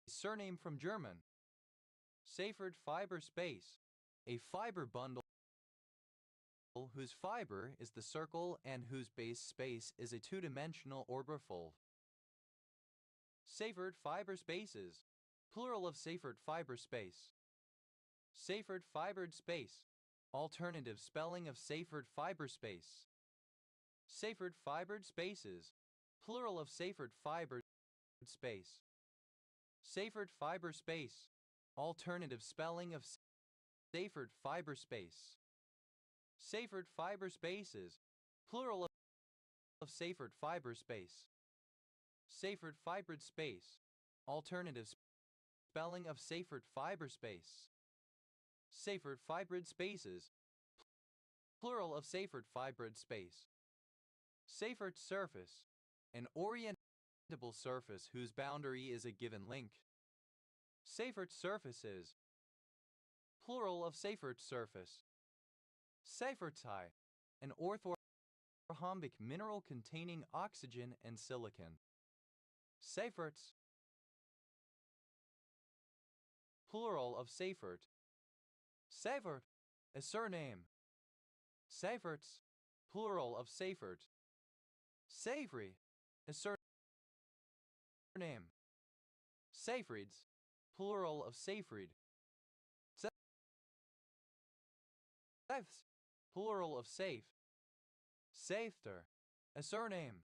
Speaker 1: surname from German. Seyfert fiber space, a fiber bundle whose fiber is the circle and whose base space is a two-dimensional orbifold. Seyfert fiber spaces, plural of Seyfert fiber space. Seyfert fibered space, alternative spelling of Seyfert fiber space. Seyfert fibered spaces, plural of Seyfert fibered space. Seyfert fiber space, alternative spelling of Seyfert fiber space. Seyfert fiber spaces, plural of Seyfert fiber space. Seyfert fibered space, alternative spelling of Seyfert fiber space. Seyfert fibered spaces, plural of Seyfert fibered space. Seyfert surface, an orientable surface whose boundary is a given length. Seyfert surfaces, plural of Seyfert surface. Seyfertite, an orthorhombic mineral containing oxygen and silicon. Seyferts, plural of Seyfert. Seyfert, a surname. Seyferts, plural of Seyfert. Seyfried, a surname. Seyfrieds, plural of Seyfried. Seyfs, plural of safe. Seyfter, a surname.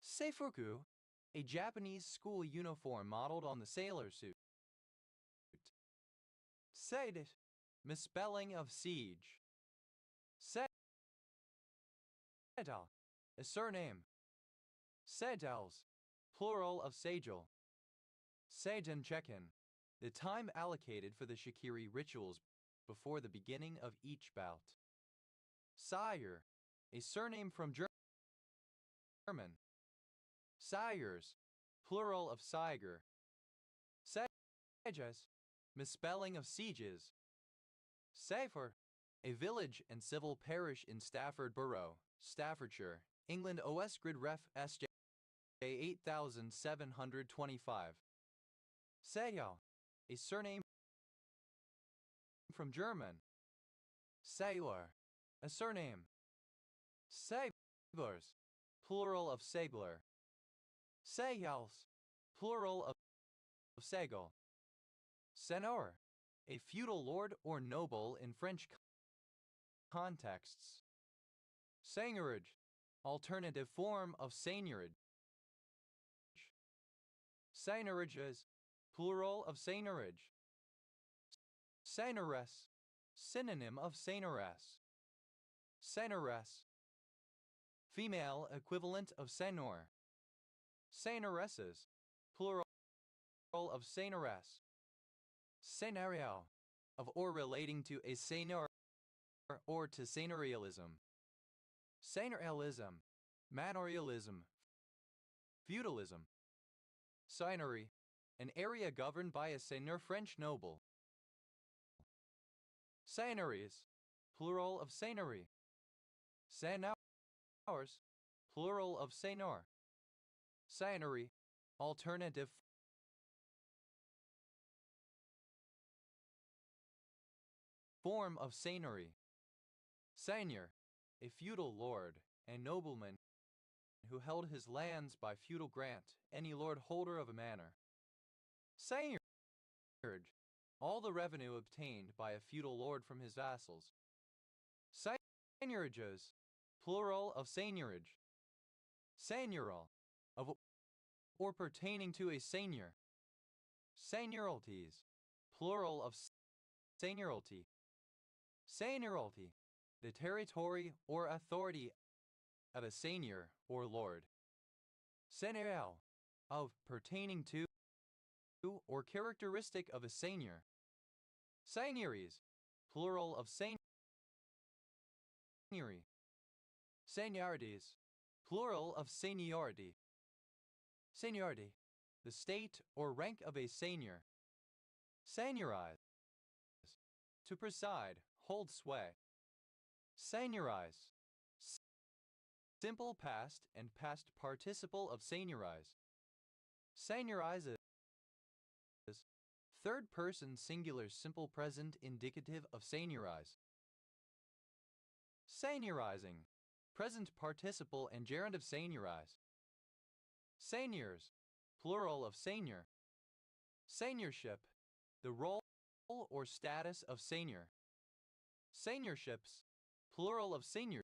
Speaker 1: Seifuku, a Japanese school uniform modeled on the sailor suit. Seidit, misspelling of siege. Sedal, a surname. Sedals, plural of Sajal. Seidenchekin, the time allocated for the Shikiri rituals before the beginning of each bout. Sire, a surname from German. Sires, plural of Siger. Seges, misspelling of sieges. Safer, a village and civil parish in Stafford Borough, Staffordshire, England. OS Grid Ref SJ 8725. Sayal, a surname from German. Saylor, a surname. Sablers, plural of Sabler. Sayals, plural of Segal. Senor, a feudal lord or noble in French contexts. Seigneurage, alternative form of seigneurage. Seigneurages, plural of seigneurage. Seigneuress, synonym of seigneuress. Seigneuress, female equivalent of seigneur. Seigneuresses, plural of seigneuress. Scenario, of or relating to a seigneur or to seigneurialism. Seigneurialism, manorialism, feudalism. Seigneury, an area governed by a seigneur French noble. Seigneuries, plural of seigneury. Seigneurs, plural of seigneur. Seigneury, alternative form of seigneury. Seigneur, a feudal lord and nobleman who held his lands by feudal grant, any lord holder of a manor. Seigneurage, all the revenue obtained by a feudal lord from his vassals. Seigneurages, plural of seigneurage. Seigneural, of or pertaining to a seigneur. Seigneuralties, plural of Seigneuralty. Seigneuralty, the territory or authority of a seigneur or lord. Seigneurial, of, pertaining to, or characteristic of a seigneur. Seigneuries, plural of seigneury. Seigneuries, plural of seniority. Seniority, the state or rank of a seigneur. Seigneurize, to preside, hold sway. Seigneurise, simple past and past participle of seigneurize. Seigneurizes, third person singular simple present indicative of seigneurise. Seigneurizing, present participle and gerund of seigneurise. Seigneurs, plural of seigneur. Seigneurship, the role or status of seigneur. Seigneurships, plural of seigneur.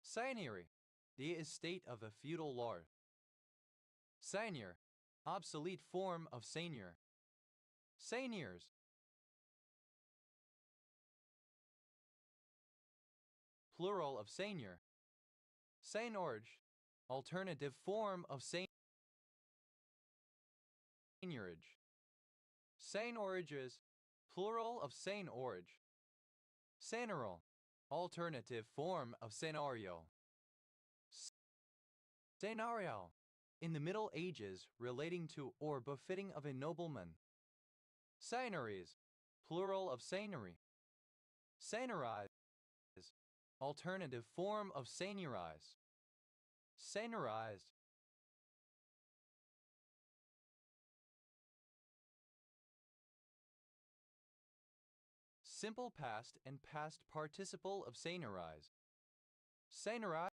Speaker 1: Seigneury, the estate of a feudal lord. Seigneur, obsolete form of seigneur. Seigneurs, plural of seigneur. Seigneurage, alternative form of seigneurage. Seigneurages, plural of seigneurage. Seigneurial, alternative form of scenario. Seigneurial, in the Middle Ages, relating to or befitting of a nobleman. Seigneuries, plural of seigneury. Seigneurise, alternative form of seigneurise. Seigneurized. Simple past and past participle of seigneurise. Seigneurizes,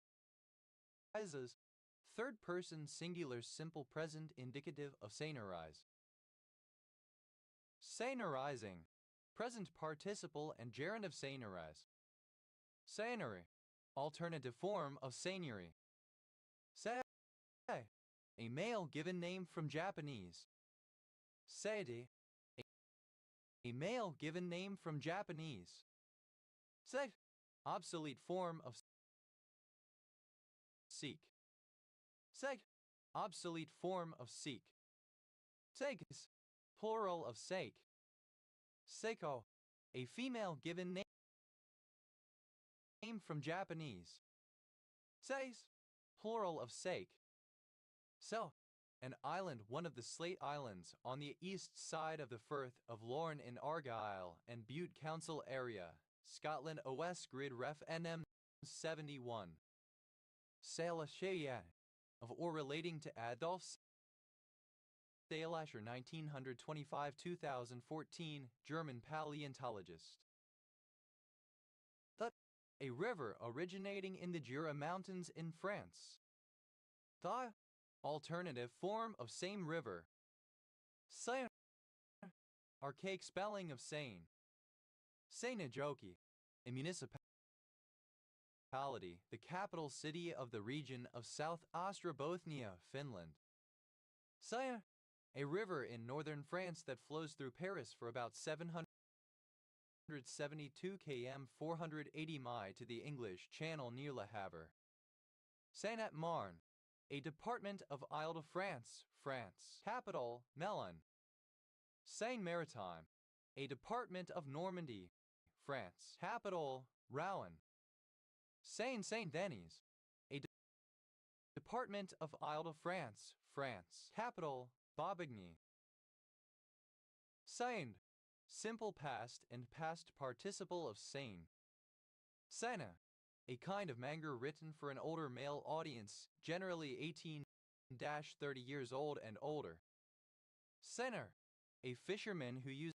Speaker 1: third person singular simple present indicative of seigneurise. Seigneurizing, present participle and gerund of seigneurise. Seigneury, alternative form of seigneury. Sei, a male given name from Japanese. Seidi, a male given name from Japanese. Sei, obsolete form of seek. Seg, obsolete form of seek. Seikis, plural of sake. Seiko, a female given name from Japanese. Seis, plural of sake. So, an island, one of the Slate Islands, on the east side of the Firth of Lorne in Argyll and Bute Council area, Scotland OS Grid Ref NM 71. Sela Cheyenne, of or relating to Adolf Salascher 1925-2014, German paleontologist. The, a river originating in the Jura Mountains in France. The, alternative form of same river. Seine, archaic spelling of Seine. Seinäjoki, a municipality, the capital city of the region of South Ostrobothnia, Finland. Seine, a river in northern France that flows through Paris for about 772 km 480 mi to the English Channel near Le Havre. Seine-et-Marne, a department of Isle-de-France, France. Capital, Melun. Seine-Maritime, a department of Normandy, France. Capital, Rouen. Seine-Saint-Denis, a department of Isle-de-France, France. Capital, Bobigny. Seine, simple past and past participle of Seine. Seine, a kind of manga written for an older male audience, generally 18-30 years old and older. Seiner, a fisherman who uses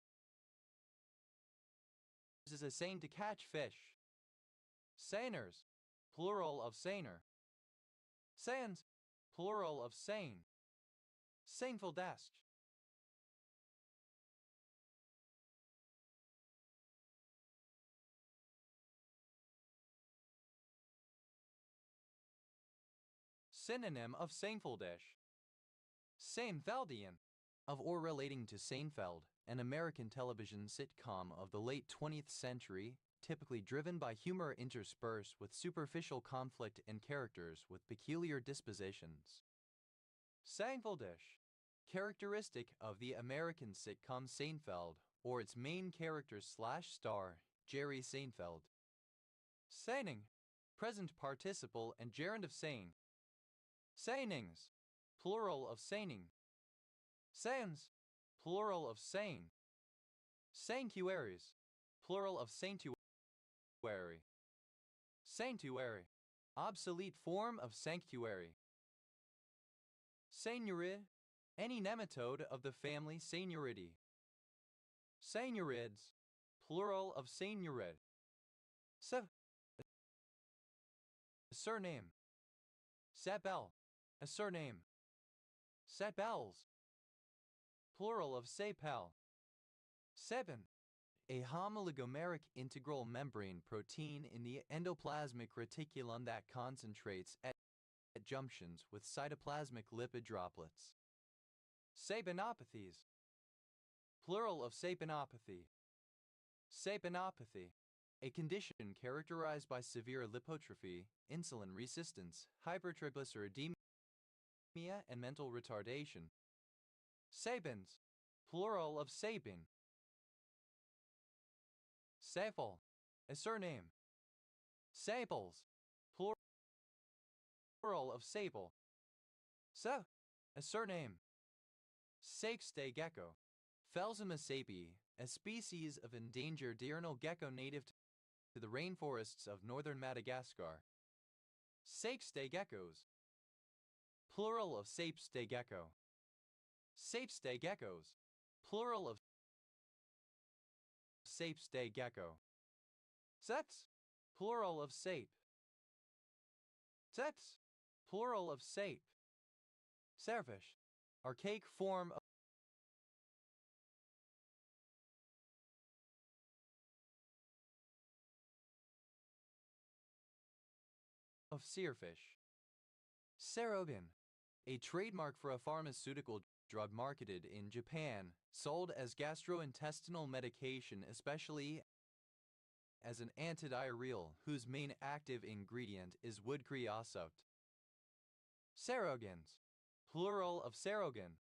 Speaker 1: a seine to catch fish. Seiners, plural of seiner. Seines, plural of seine. Seinful d'Asche. Synonym of Seinfeldish. Seinfeldian, of or relating to Seinfeld, an American television sitcom of the late 20th century, typically driven by humor interspersed with superficial conflict and characters with peculiar dispositions. Seinfeldish, characteristic of the American sitcom Seinfeld, or its main character slash star, Jerry Seinfeld. Seining, present participle and gerund of saying. Seinings, plural of seining. Sains, plural of sain. Sanctuaries, plural of sanctuary. Sanctuary, obsolete form of sanctuary. Seigneurid, any nematode of the family Seigneuridii. Seigneurids, plural of seigneurid. A surname. Sapel, a surname. Sapels, plural of sapel. Sebin, a homoligomeric integral membrane protein in the endoplasmic reticulum that concentrates at junctions with cytoplasmic lipid droplets. Sabinopathies, plural of sapinopathy. Sapinopathy, a condition characterized by severe lipotrophy, insulin resistance, hypertriglyceridemia, and mental retardation. Sabins, plural of sabin. Safel, a surname. Sables, plural of sable. A surname. Sakeday gecko. Phelsema sapi, a species of endangered diurnal gecko native to the rainforests of northern Madagascar. Sakeday geckos, plural of sapestay gecko. Sapestay geckos, plural of sapestay gecko. Seps, plural of sape. Seps, plural of sape. Sarfish, archaic form of seerfish. Serogen, a trademark for a pharmaceutical drug marketed in Japan, sold as gastrointestinal medication, especially as an antidiarrheal whose main active ingredient is wood creosote. Serogens, plural of serogen.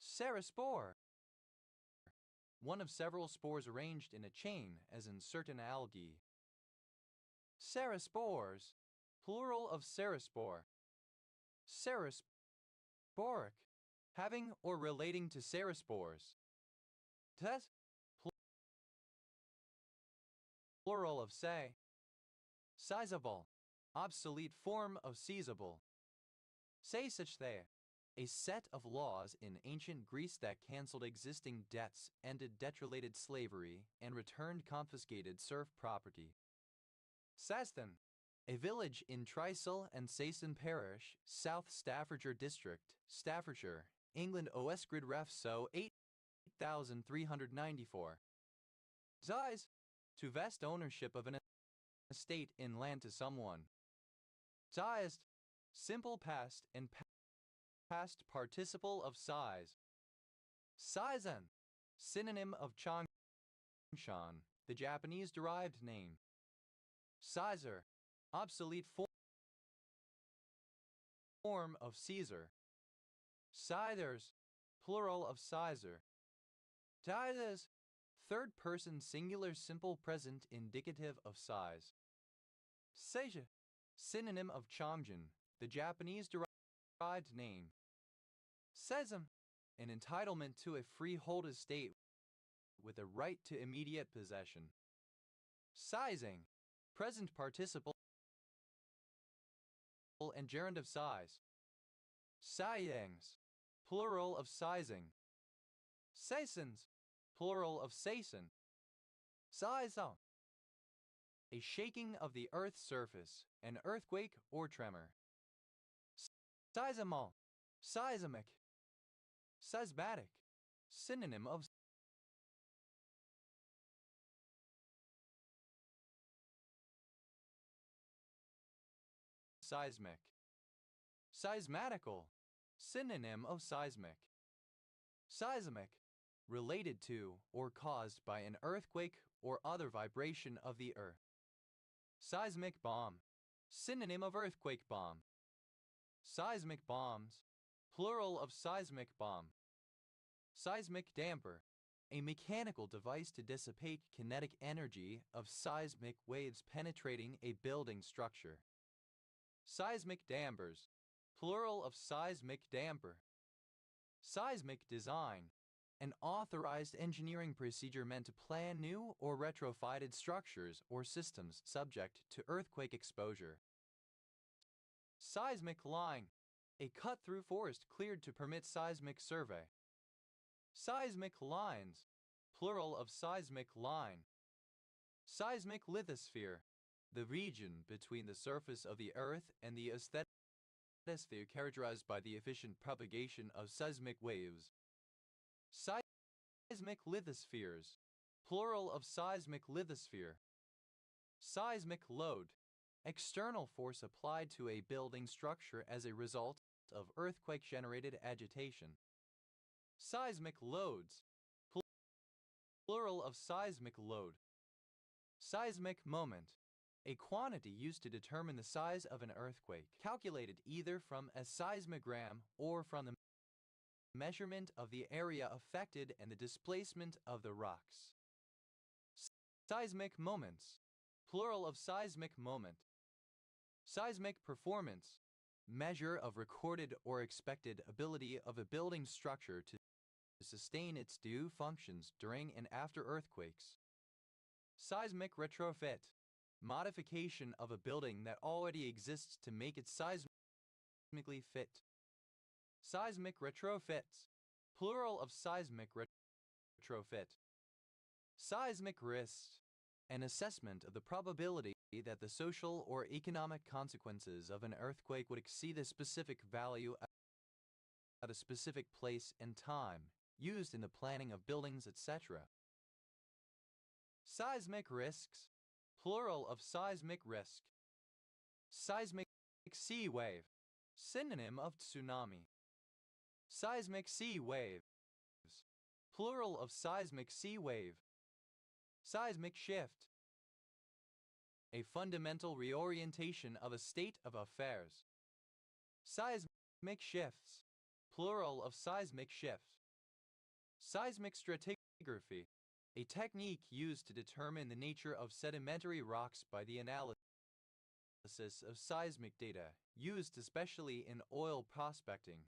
Speaker 1: Serospore, one of several spores arranged in a chain, as in certain algae. Serospores, plural of serospore. Serosporic, having or relating to serospores. Tes, plural of say. Sizable, obsolete form of seizable. Say such they, a set of laws in ancient Greece that canceled existing debts, ended debt-related slavery, and returned confiscated serf property. Saston, a village in Trysil and Sayston Parish, South Staffordshire District, Staffordshire, England. OS grid ref so 8394. Size, to vest ownership of an estate in land to someone. Sized, simple past and past participle of size. Sizen, synonym of Changshan, the Japanese-derived name. Sizer, obsolete form of Caesar. Scythers, plural of sizer. Tithers, third-person singular simple present indicative of size. Seija, synonym of Chongjin, the Japanese-derived name. Sesam, an entitlement to a freehold estate with a right to immediate possession. Sizing, present participle and gerund of size. Siyangs, plural of sizing. Saisons, plural of saison. Saison, a shaking of the earth's surface, an earthquake or tremor. Seismal, seismic. Seismatic, synonym of seismic. Seismatical, synonym of seismic. Seismic, related to or caused by an earthquake or other vibration of the earth. Seismic bomb, synonym of earthquake bomb. Seismic bombs, plural of seismic bomb. Seismic damper, a mechanical device to dissipate kinetic energy of seismic waves penetrating a building structure. Seismic dampers, plural of seismic damper. Seismic design, an authorized engineering procedure meant to plan new or retrofitted structures or systems subject to earthquake exposure. Seismic line, a cut-through forest cleared to permit seismic survey. Seismic lines, plural of seismic line. Seismic lithosphere, the region between the surface of the Earth and the asthenosphere characterized by the efficient propagation of seismic waves. Seismic lithospheres, plural of seismic lithosphere. Seismic load, external force applied to a building structure as a result of earthquake-generated agitation. Seismic loads, plural of seismic load. Seismic moment, a quantity used to determine the size of an earthquake, calculated either from a seismogram or from the measurement of the area affected and the displacement of the rocks. Seismic moments, plural of seismic moment. Seismic performance, measure of recorded or expected ability of a building structure to sustain its due functions during and after earthquakes. Seismic retrofit, modification of a building that already exists to make it seismically fit. Seismic retrofits, plural of seismic retrofit. Seismic risk, an assessment of the probability that the social or economic consequences of an earthquake would exceed a specific value at a specific place and time, used in the planning of buildings, etc. Seismic risks, plural of seismic risk. Seismic sea wave, synonym of tsunami. Seismic sea waves, plural of seismic sea wave. Seismic shift, a fundamental reorientation of a state of affairs. Seismic shifts, plural of seismic shift. Seismic stratigraphy, a technique used to determine the nature of sedimentary rocks by the analysis of seismic data, used especially in oil prospecting.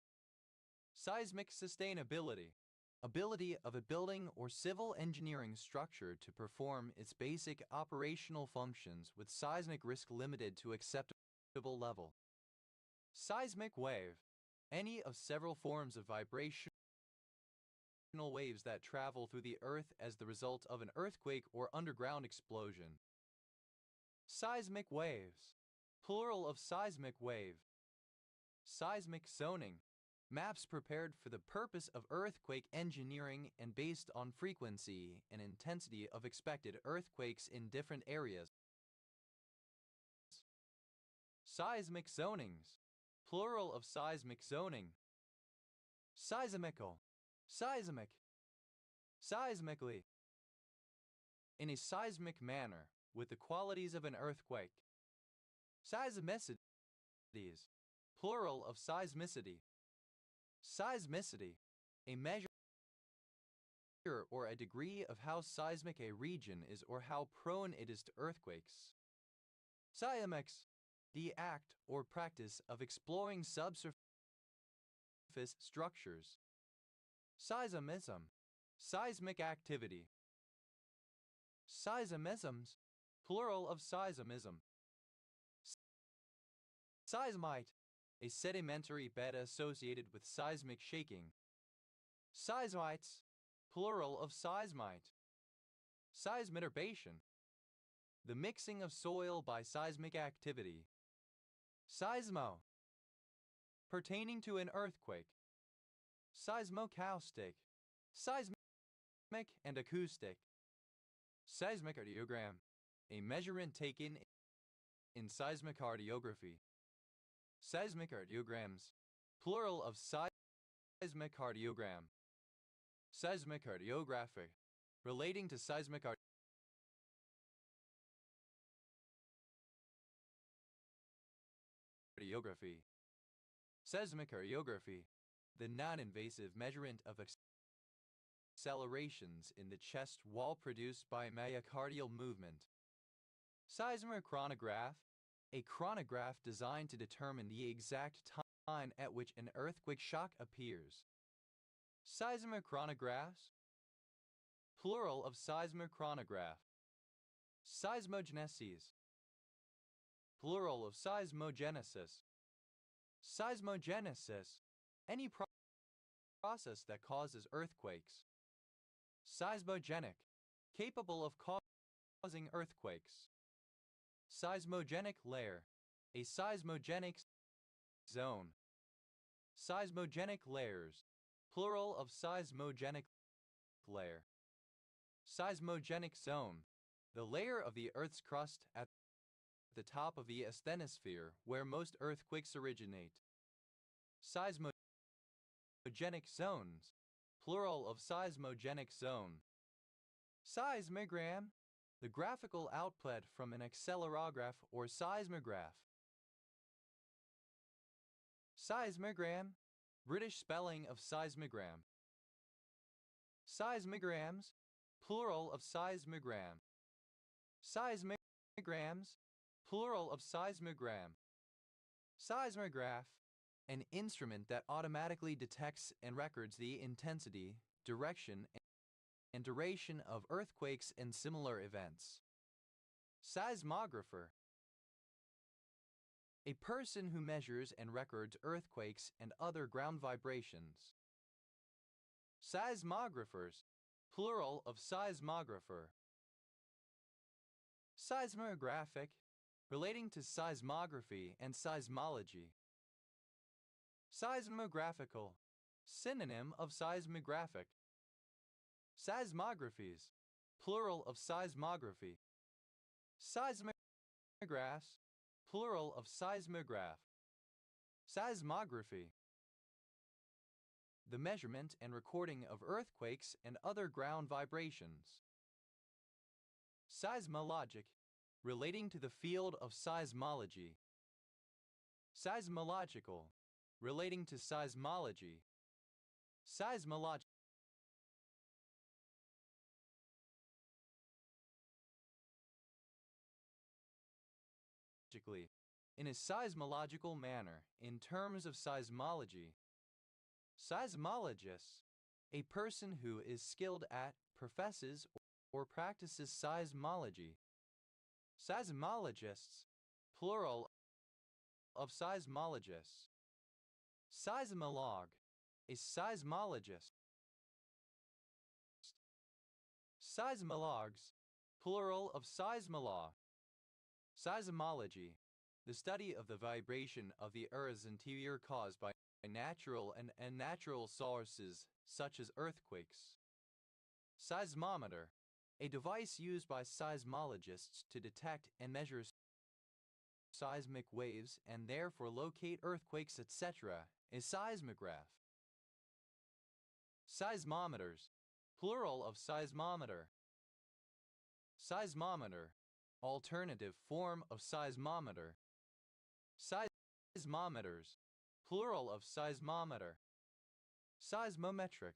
Speaker 1: Seismic sustainability, ability of a building or civil engineering structure to perform its basic operational functions with seismic risk limited to acceptable level. Seismic wave, any of several forms of vibrational waves that travel through the earth as the result of an earthquake or underground explosion. Seismic waves, plural of seismic wave. Seismic zoning, maps prepared for the purpose of earthquake engineering and based on frequency and intensity of expected earthquakes in different areas. Seismic zonings, plural of seismic zoning. Seismical, seismic, seismically, in a seismic manner, with the qualities of an earthquake. Seismicities, plural of seismicity. Seismicity, a measure or a degree of how seismic a region is or how prone it is to earthquakes. Seismics, the act or practice of exploring subsurface structures. Seismism, seismic activity. Seismisms, plural of seismism. Seismite, a sedimentary bed associated with seismic shaking. Seismites, plural of seismite. Seismiturbation, the mixing of soil by seismic activity. Seismo, pertaining to an earthquake. Seismocaustic, seismic and acoustic. Seismic ardiogram, a measurement taken in seismic ardiography. Seismic ardiograms, plural of seismic ardiogram. Seismic cartography. Relating to seismic cartography. Seismic cartography, the non-invasive measurement of accelerations in the chest wall produced by myocardial movement. Seismochronograph, a chronograph designed to determine the exact time at which an earthquake shock appears. Seismochronographs, plural of seismochronograph. Seismogenesis, plural of seismogenesis. Seismogenesis, any process that causes earthquakes. Seismogenic, capable of causing earthquakes. Seismogenic layer, a seismogenic zone. Seismogenic layers, plural of seismogenic layer. Seismogenic zone, the layer of the Earth's crust at the top of the asthenosphere where most earthquakes originate. Seismogenic zones, plural of seismogenic zone. Seismogram, the graphical output from an accelerogram or seismograph. Seismogram, British spelling of seismogram. Seismograms, plural of seismogram. Seismograms, plural of seismogram. Seismograph, an instrument that automatically detects and records the intensity, direction, and duration of earthquakes and similar events. Seismographer, a person who measures and records earthquakes and other ground vibrations. Seismographers, plural of seismographer. Seismographic, relating to seismography and seismology. Seismographical, synonym of seismographic. Seismographies, plural of seismography. Seismographs, plural of seismograph. Seismography, the measurement and recording of earthquakes and other ground vibrations. Seismologic, relating to the field of seismology. Seismological, relating to seismology. Seismologically, in a seismological manner, in terms of seismology. Seismologist, a person who is skilled at, professes, or practices seismology. Seismologists, plural of seismologists. Seismolog, a seismologist. Seismologs, plural of seismolog. Seismology, the study of the vibration of the Earth's interior caused by natural and unnatural sources such as earthquakes. Seismometer, a device used by seismologists to detect and measure seismic waves and therefore locate earthquakes, etc., a seismograph. Seismometers, plural of seismometer. Seismometer, alternative form of seismometer. Seismometers, plural of seismometer. Seismometric,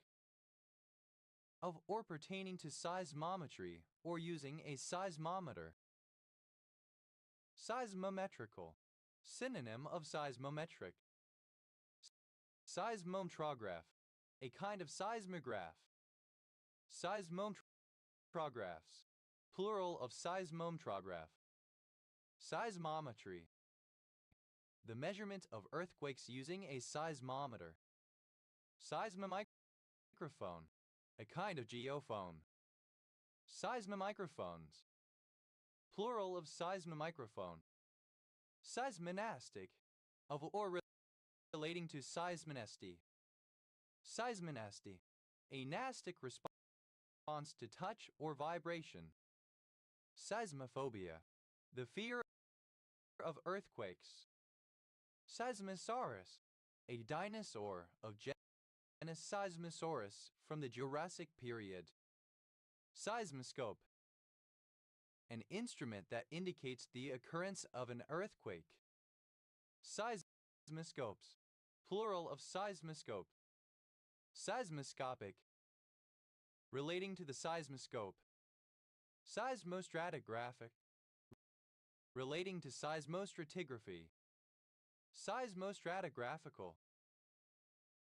Speaker 1: of or pertaining to seismometry or using a seismometer. Seismometrical, synonym of seismometric. Seismometrograph, a kind of seismograph. Seismometrographs, plural of seismometrograph. Seismometry, the measurement of earthquakes using a seismometer. Seismomicrophone, a kind of geophone. Seismomicrophones, plural of seismomicrophone. Seismonastic, of or relating to seismonesty. Seismonesty, a nastic response to touch or vibration. Seismophobia, the fear of earthquakes. Seismosaurus, a dinosaur of a seismosaurus from the Jurassic period. Seismoscope, an instrument that indicates the occurrence of an earthquake. Seismoscopes, plural of seismoscope. Seismoscopic, relating to the seismoscope. Seismostratigraphic, relating to seismostratigraphy. Seismostratigraphical,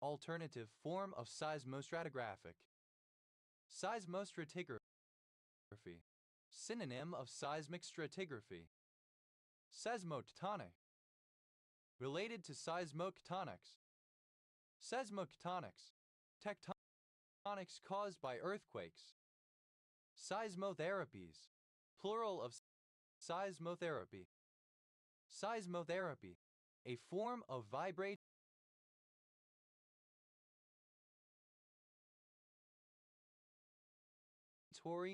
Speaker 1: alternative form of seismostratigraphic. Seismostratigraphy, synonym of seismic stratigraphy. Seismotectonic, related to seismotectonics. Seismotectonics, tectonics caused by earthquakes. Seismotherapies, plural of seismotherapy. Seismotherapy, a form of vibratory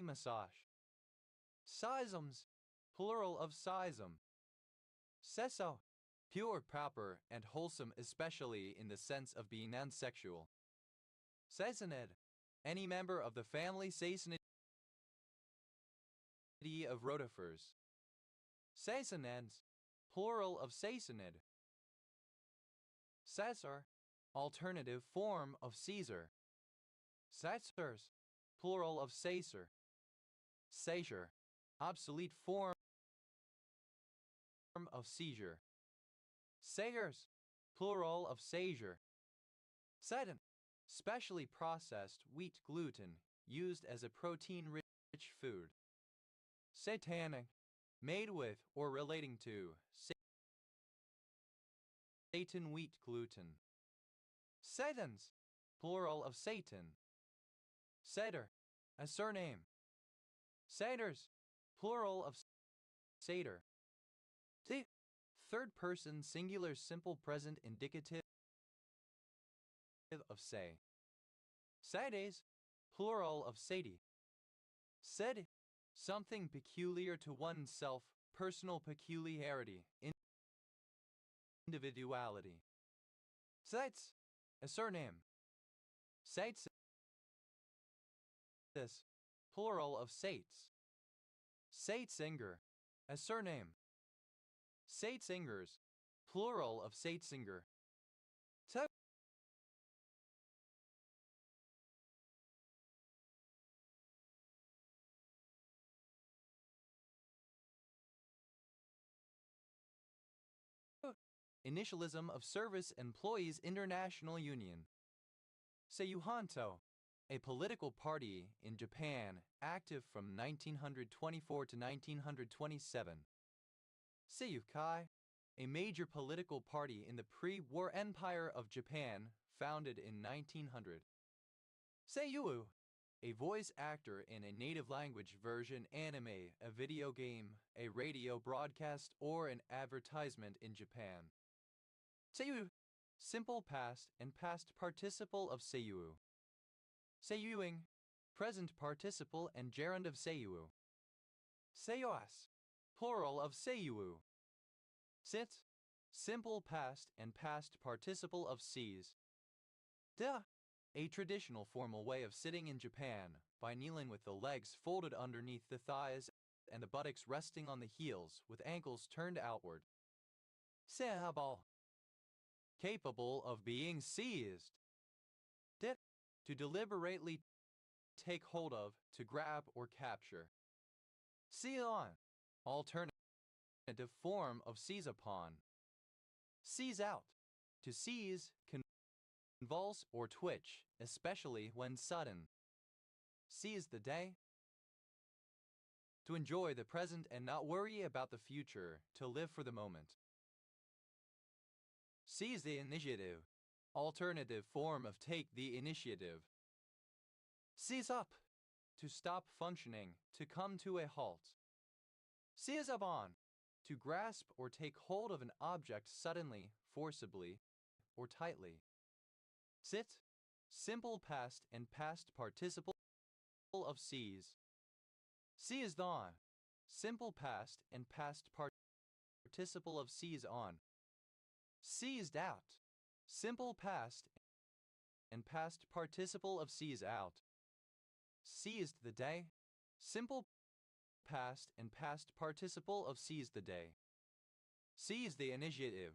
Speaker 1: massage. Seisms, plural of seism. Seso, pure, proper, and wholesome, especially in the sense of being non-sexual. Seisanid, any member of the family Seisonidae of rotifers. Seisonans, plural of Seisonid. Caesar, alternative form of Caesar. Caesars, plural of Caesar. Seizure, obsolete form of seizure. Sayers, plural of seizure. Sedent, specially processed wheat gluten used as a protein-rich food. Satanic, made with or relating to Satan wheat gluten. Satans, plural of Satan. Satyr, a surname. Satyrs, plural of satyr. Third person singular simple present indicative of say. Sades, plural of sati. Said, something peculiar to oneself, personal peculiarity, individuality. Sites, a surname. Sites, plural of sates. Satsinger, a surname. Satsingers, plural of Satsinger. Initialism of Service Employees International Union. Seiyuhanto, a political party in Japan active from 1924 to 1927. Seiyukai, a major political party in the pre-war empire of Japan founded in 1900. Seiyuu, a voice actor in a native language version anime, a video game, a radio broadcast, or an advertisement in Japan. Seiyu, simple past and past participle of seiyuu. Seiyuing, present participle and gerund of seiyuu. Seiyoas, plural of seiyuu. Sit, simple past and past participle of seize. Da, a traditional formal way of sitting in Japan by kneeling with the legs folded underneath the thighs and the buttocks resting on the heels with ankles turned outward. Sehabal, capable of being seized. Dit, to deliberately take hold of, to grab or capture. Seize on, alternative form of seize upon. Seize out, to seize, convulse or twitch, especially when sudden. Seize the day, to enjoy the present and not worry about the future, to live for the moment. Seize the initiative, alternative form of take the initiative. Seize up, to stop functioning, to come to a halt. Seize up on, to grasp or take hold of an object suddenly, forcibly, or tightly. Sit, simple past and past participle of seize. Seized on, simple past and past participle of seize on. Seized out, simple past and past participle of sees out. Seized the day. Simple past and past participle of seize the day. Seize the initiative.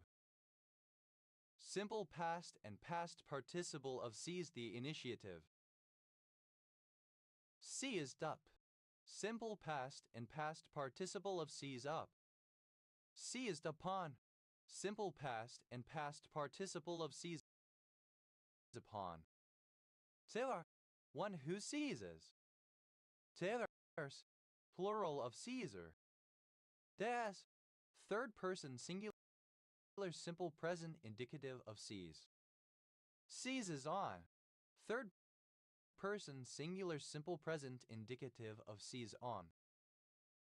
Speaker 1: Simple past and past participle of seize the initiative. Seized up. Simple past and past participle of seize up. Seized upon. Simple past and past participle of seize upon. Taylor, one who seizes. Taylors, plural of Caesar. Des, third person singular simple present indicative of seize. Seizes on, third person singular simple present indicative of seize on.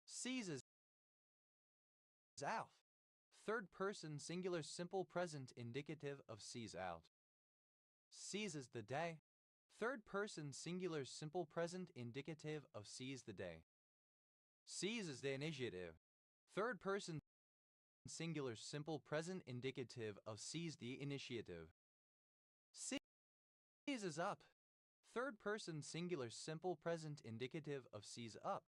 Speaker 1: Seizes out, third person singular simple present indicative of seize out. Seizes the day, third person singular simple present indicative of seize the day. Seizes the initiative, third person singular simple present indicative of seize the initiative. Seizes up, third person singular simple present indicative of seize up.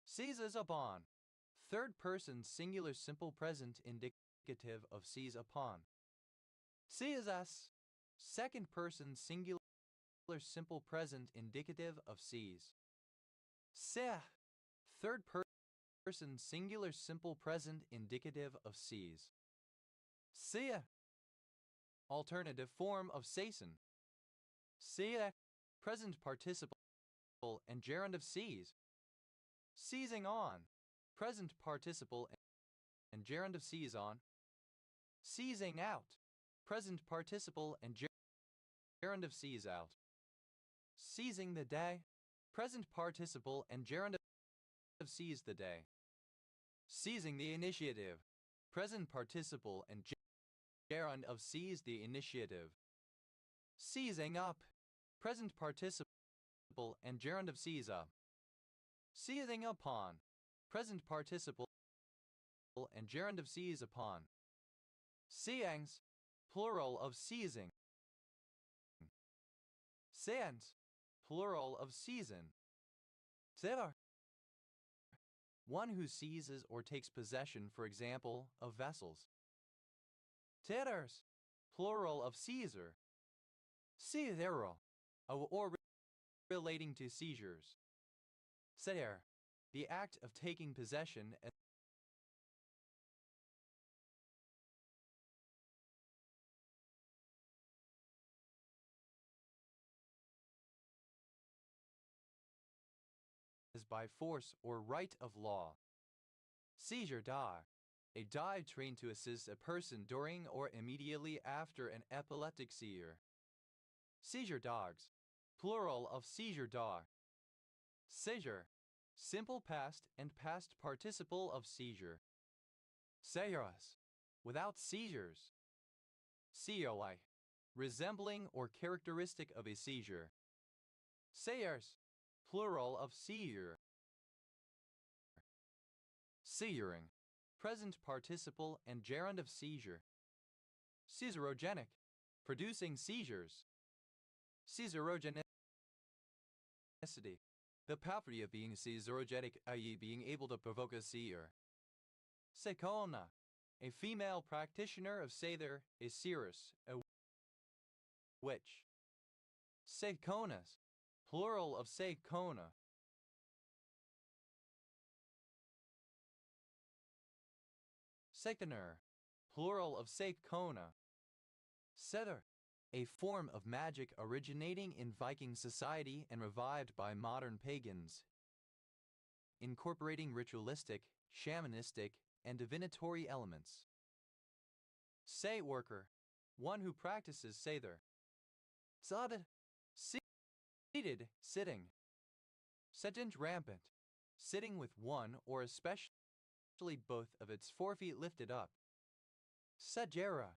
Speaker 1: Seizes upon, third person singular simple present indicative of seize upon. Seizes, second person singular simple present indicative of seize. Se, third person singular simple present indicative of seize. See, alternative form of seisen. See, present participle and gerund of seize. Seizing on, present participle and gerund of seize on. Seizing out, present participle and gerund of seize out. Seizing the day, present participle and gerund of seize the day. Seizing the initiative, present participle and gerund of seize the initiative. Seizing up, present participle and gerund of seize up. Seizing upon, present participle and gerund of seize upon. Seangs, plural of seizing. Seans, plural of season. Sever, one who seizes or takes possession, for example, of vessels. Terrors, plural of Caesar. Seizero, or relating to seizures. Seder, the act of taking possession as by force or right of law. Seizure dar, a dive trained to assist a person during or immediately after an epileptic seizure. Seizure dogs, plural of seizure dog. Seizure, simple past and past participle of seizure. Seizures, without seizures. Seizure, resembling or characteristic of a seizure. Seizures, plural of seizure. Seizuring, present participle and gerund of seizure. Seizurogenic, producing seizures. Seizurogenicity, the property of being seizurogenic, i.e. being able to provoke a seizure. Secona, a female practitioner of Seither, a seeress, a witch. Seconas, plural of secona. Sectioner, plural of secona. Setter, a form of magic originating in Viking society and revived by modern pagans, incorporating ritualistic, shamanistic, and divinatory elements. Say worker, one who practices Seither. Zaded, seated, sitting. Sedent rampant, sitting with one or especially both of its forefeet lifted up. Sedgera,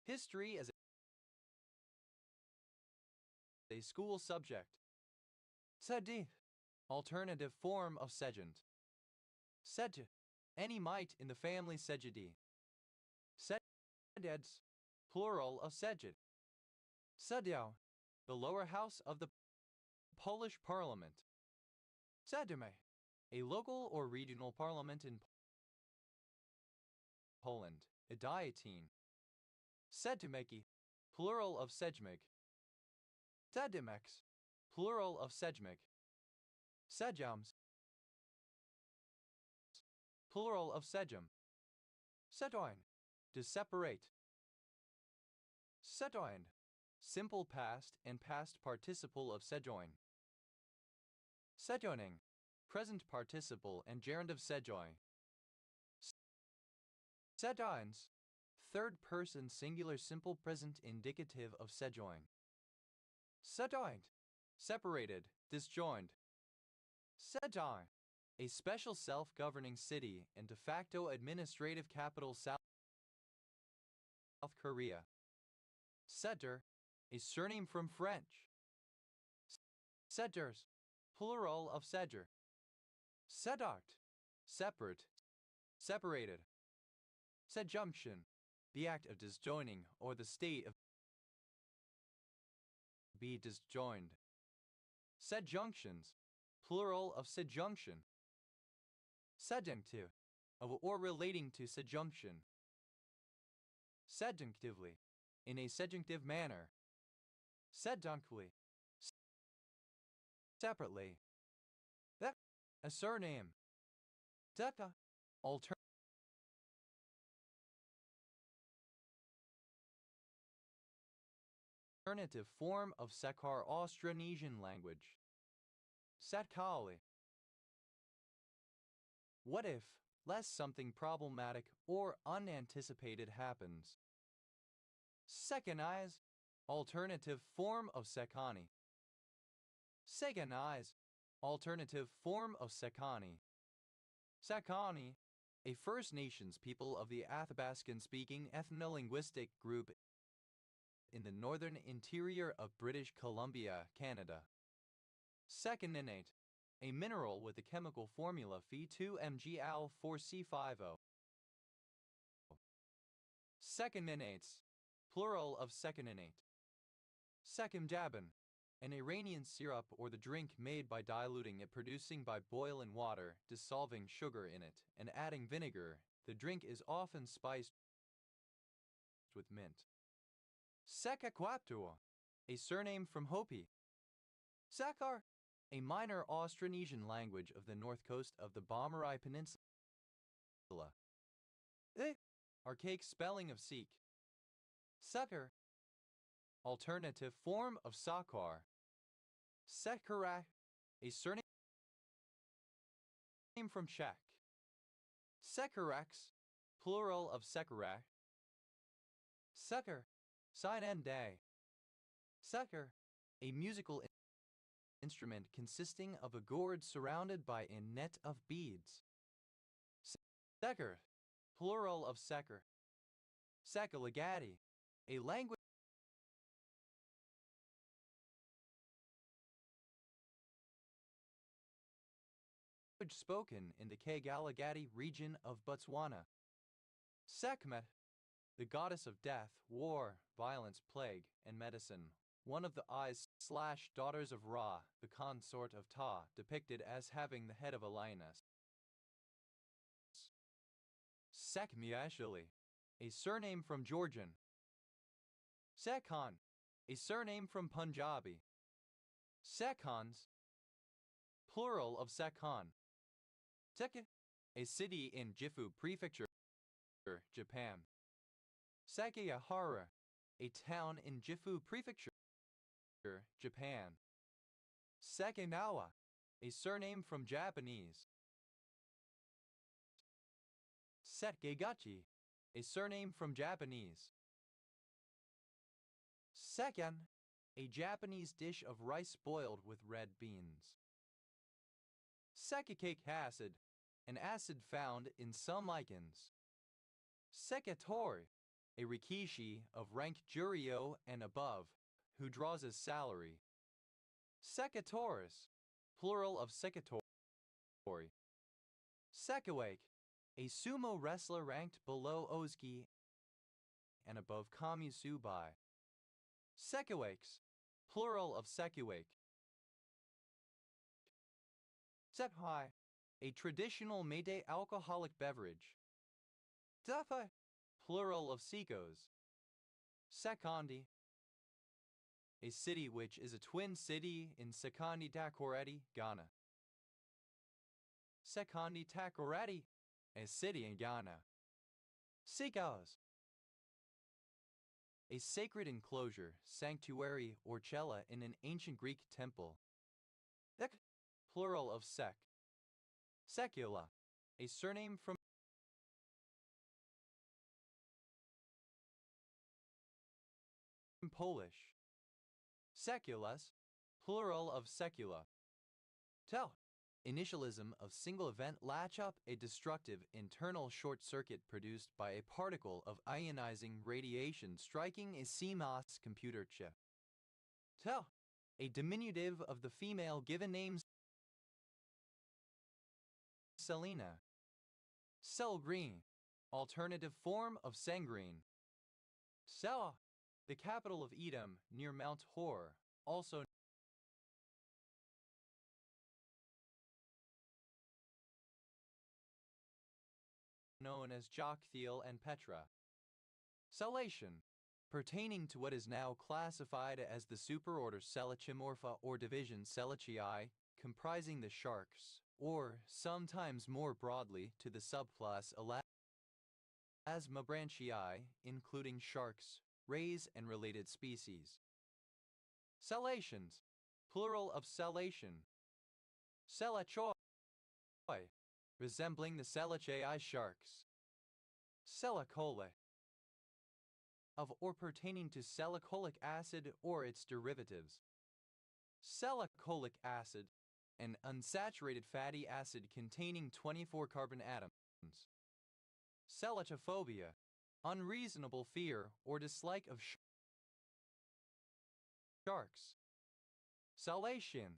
Speaker 1: history as a school subject. Sedith, alternative form of segent. Sedge, any mite in the family Segedi. Sededs, plural of Seged. Sedyao, the lower house of the Polish parliament. Sejm, a local or regional parliament in Poland. A dietine. Sejmeki, plural of Sejmik. Sejmex, plural of Sejmik. Sejams, plural of Sejm. Setoin, to separate. Setoin, simple past and past participle of sejoin. Sejoining, present participle and gerund of sejoin. Sejoins, third person singular simple present indicative of sejoin. Sejoined, separated, disjoined. Sejong, a special self-governing city and de facto administrative capital South Korea. Setter, a surname from French. Setters, plural of sedger. Sedart, separate, separated. Sejunction, the act of disjoining or the state of be disjoined. Sejjunctions, plural of sejunction. Sejjunctive, of or relating to sejunction. Sejjunctively, in a sejjunctive manner. Sejjunctly, separately. That, a surname. Deka, alternative form of Sekar Austronesian language. Satkali. What if, lest something problematic or unanticipated happens? Sekanize, alternative form of Sekani. Sekanize, alternative form of Sekani. Sakani, a First Nations people of the Athabaskan-speaking ethno-linguistic group in the northern interior of British Columbia, Canada. Secaninate, a mineral with the chemical formula Fe2MgAl4C50. Secaminates, plural of secaninate. Sekimjabin, an Iranian syrup or the drink made by diluting it, producing by boiling water, dissolving sugar in it, and adding vinegar. The drink is often spiced with mint. Sekakwaptua, a surname from Hopi. Sakar, a minor Austronesian language of the north coast of the Bomarai Peninsula. Archaic spelling of Sikh. Sucker, alternative form of Sakar. Sekarak, a surname from Czech. Sekarax, plural of Sekarak. Sucker, side and day. Sucker, a musical instrument consisting of a gourd surrounded by a net of beads. Seker, plural of seker. Sekalagati, a language spoken in the Kagalagati region of Botswana. Sekhmet, the goddess of death, war, violence, plague, and medicine. One of the eyes/daughters of Ra, the consort of Ta, depicted as having the head of a lioness. Sekmiashali, a surname from Georgian. Sekhan, a surname from Punjabi. Sekhans, plural of Sekhan. Teke, a city in Gifu Prefecture, Japan. Sekigahara, a town in Gifu Prefecture, Japan. Sekinawa, a surname from Japanese. Setgegachi, a surname from Japanese. Sekan, a Japanese dish of rice boiled with red beans. Sekikake acid, an acid found in some lichens. Sekatori, a rikishi of rank Juryo and above, who draws his salary. Sekatoris, plural of Sekatori. Sekawake, a sumo wrestler ranked below Ozki and above Kamisubai. Sekawakes, plural of secuake. Sephai, a traditional Mayday alcoholic beverage. Daphai, plural of Seacos. Sekondi, a city which is a twin city in Sekondi Takoradi, Ghana. Sekondi Takoradi, a city in Ghana. Seekos, a sacred enclosure, sanctuary, or cella in an ancient Greek temple. Ek, plural of sek. Secula, a surname from Polish. Seculas, plural of secula. Tau, initialism of single event latch up, a destructive internal short circuit produced by a particle of ionizing radiation striking a CMOS computer chip. Tau, a diminutive of the female given name Selena. Selgreen, alternative form of sangreen. Sela, the capital of Edom near Mount Hor, also known as Joktheel and Petra. Selation, pertaining to what is now classified as the superorder Selachimorpha or division Selachii, comprising the sharks, or, sometimes more broadly, to the subclass Elasmobranchii, including sharks, rays, and related species. Selations, plural of selation. Selachoi, resembling the Selachii sharks. Selachole, of or pertaining to salicylic acid or its derivatives. Salicylic acid, an unsaturated fatty acid containing 24 carbon atoms. Selatophobia, unreasonable fear or dislike of sharks. Salation,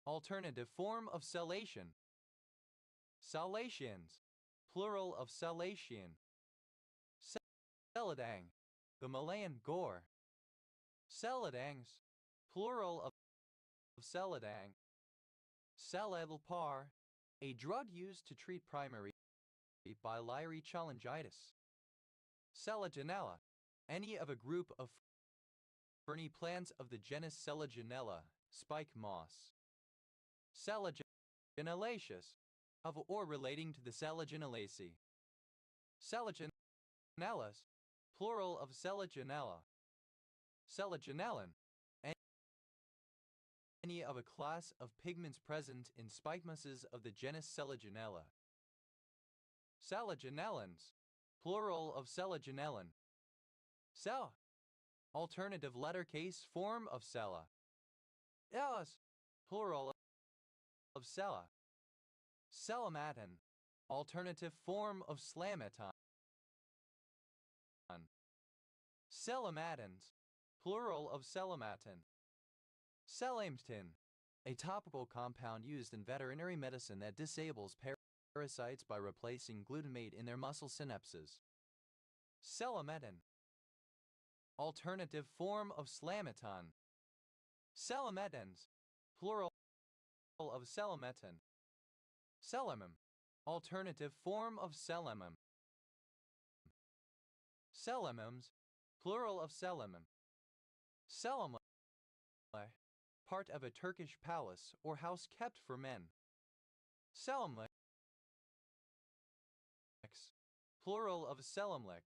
Speaker 1: alternative form of salation. Salations, plural of salation. Celadang, the Malayan gore. Celadangs, plural of celadang. Seladelpar, a drug used to treat primary biliary cholangitis. Selaginella, any of a group of ferny plants of the genus Selaginella, spike moss. Selaginellaceous, of or relating to the Selaginellacea. Selaginellus, plural of Selaginella. Selaginellin, any of a class of pigments present in spike mosses of the genus Selaginella. Selaginellins, plural of selaginellin. Sela, alternative lettercase form of sela. Elas, plural of sela. Selamatin, alternative form of slamaton. Selamatins, plural of selamatin. Selamtin, a topical compound used in veterinary medicine that disables parasites by replacing glutamate in their muscle synapses. Selametin, alternative form of slamaton. Selametins, plural of selametin. Selamum, alternative form of selamum. Selamums, plural of selamum. Selamle, part of a Turkish palace or house kept for men. Selamlik, plural of selamlik.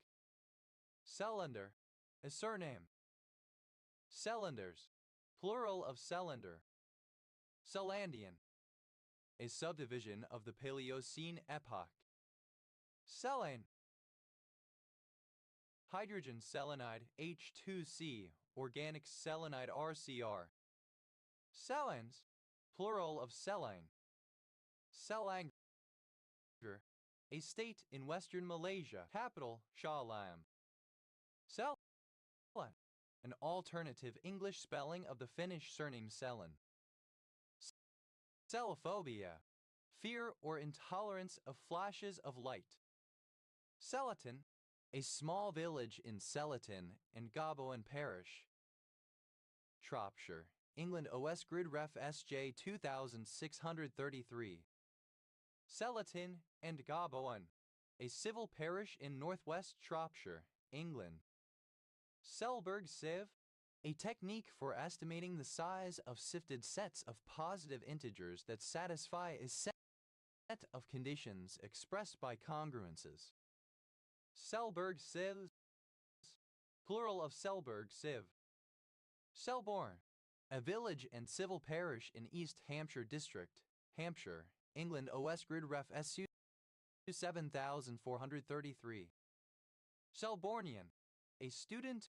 Speaker 1: Selander, a surname. Selenders, plural of selander. Selandian, a subdivision of the Paleocene epoch. Selene, hydrogen selenide H2C, organic selenide RCR. Selens, plural of Selang. Selangor, a state in western Malaysia, capital Shah Alam. Selen, an alternative English spelling of the Finnish surname Selen. Selophobia, fear or intolerance of flashes of light. Selaton, a small village in Selaton and Gaboan Parish, Shropshire, England OS Grid Ref SJ 2633. Selaton and Gaboan, a civil parish in northwest Shropshire, England. Selberg sieve, a technique for estimating the size of sifted sets of positive integers that satisfy a set of conditions expressed by congruences. Selberg sieves, plural of Selberg sieve. Selborne, a village and civil parish in East Hampshire District, Hampshire, England OS Grid Ref SU 7433. Selbornian, a student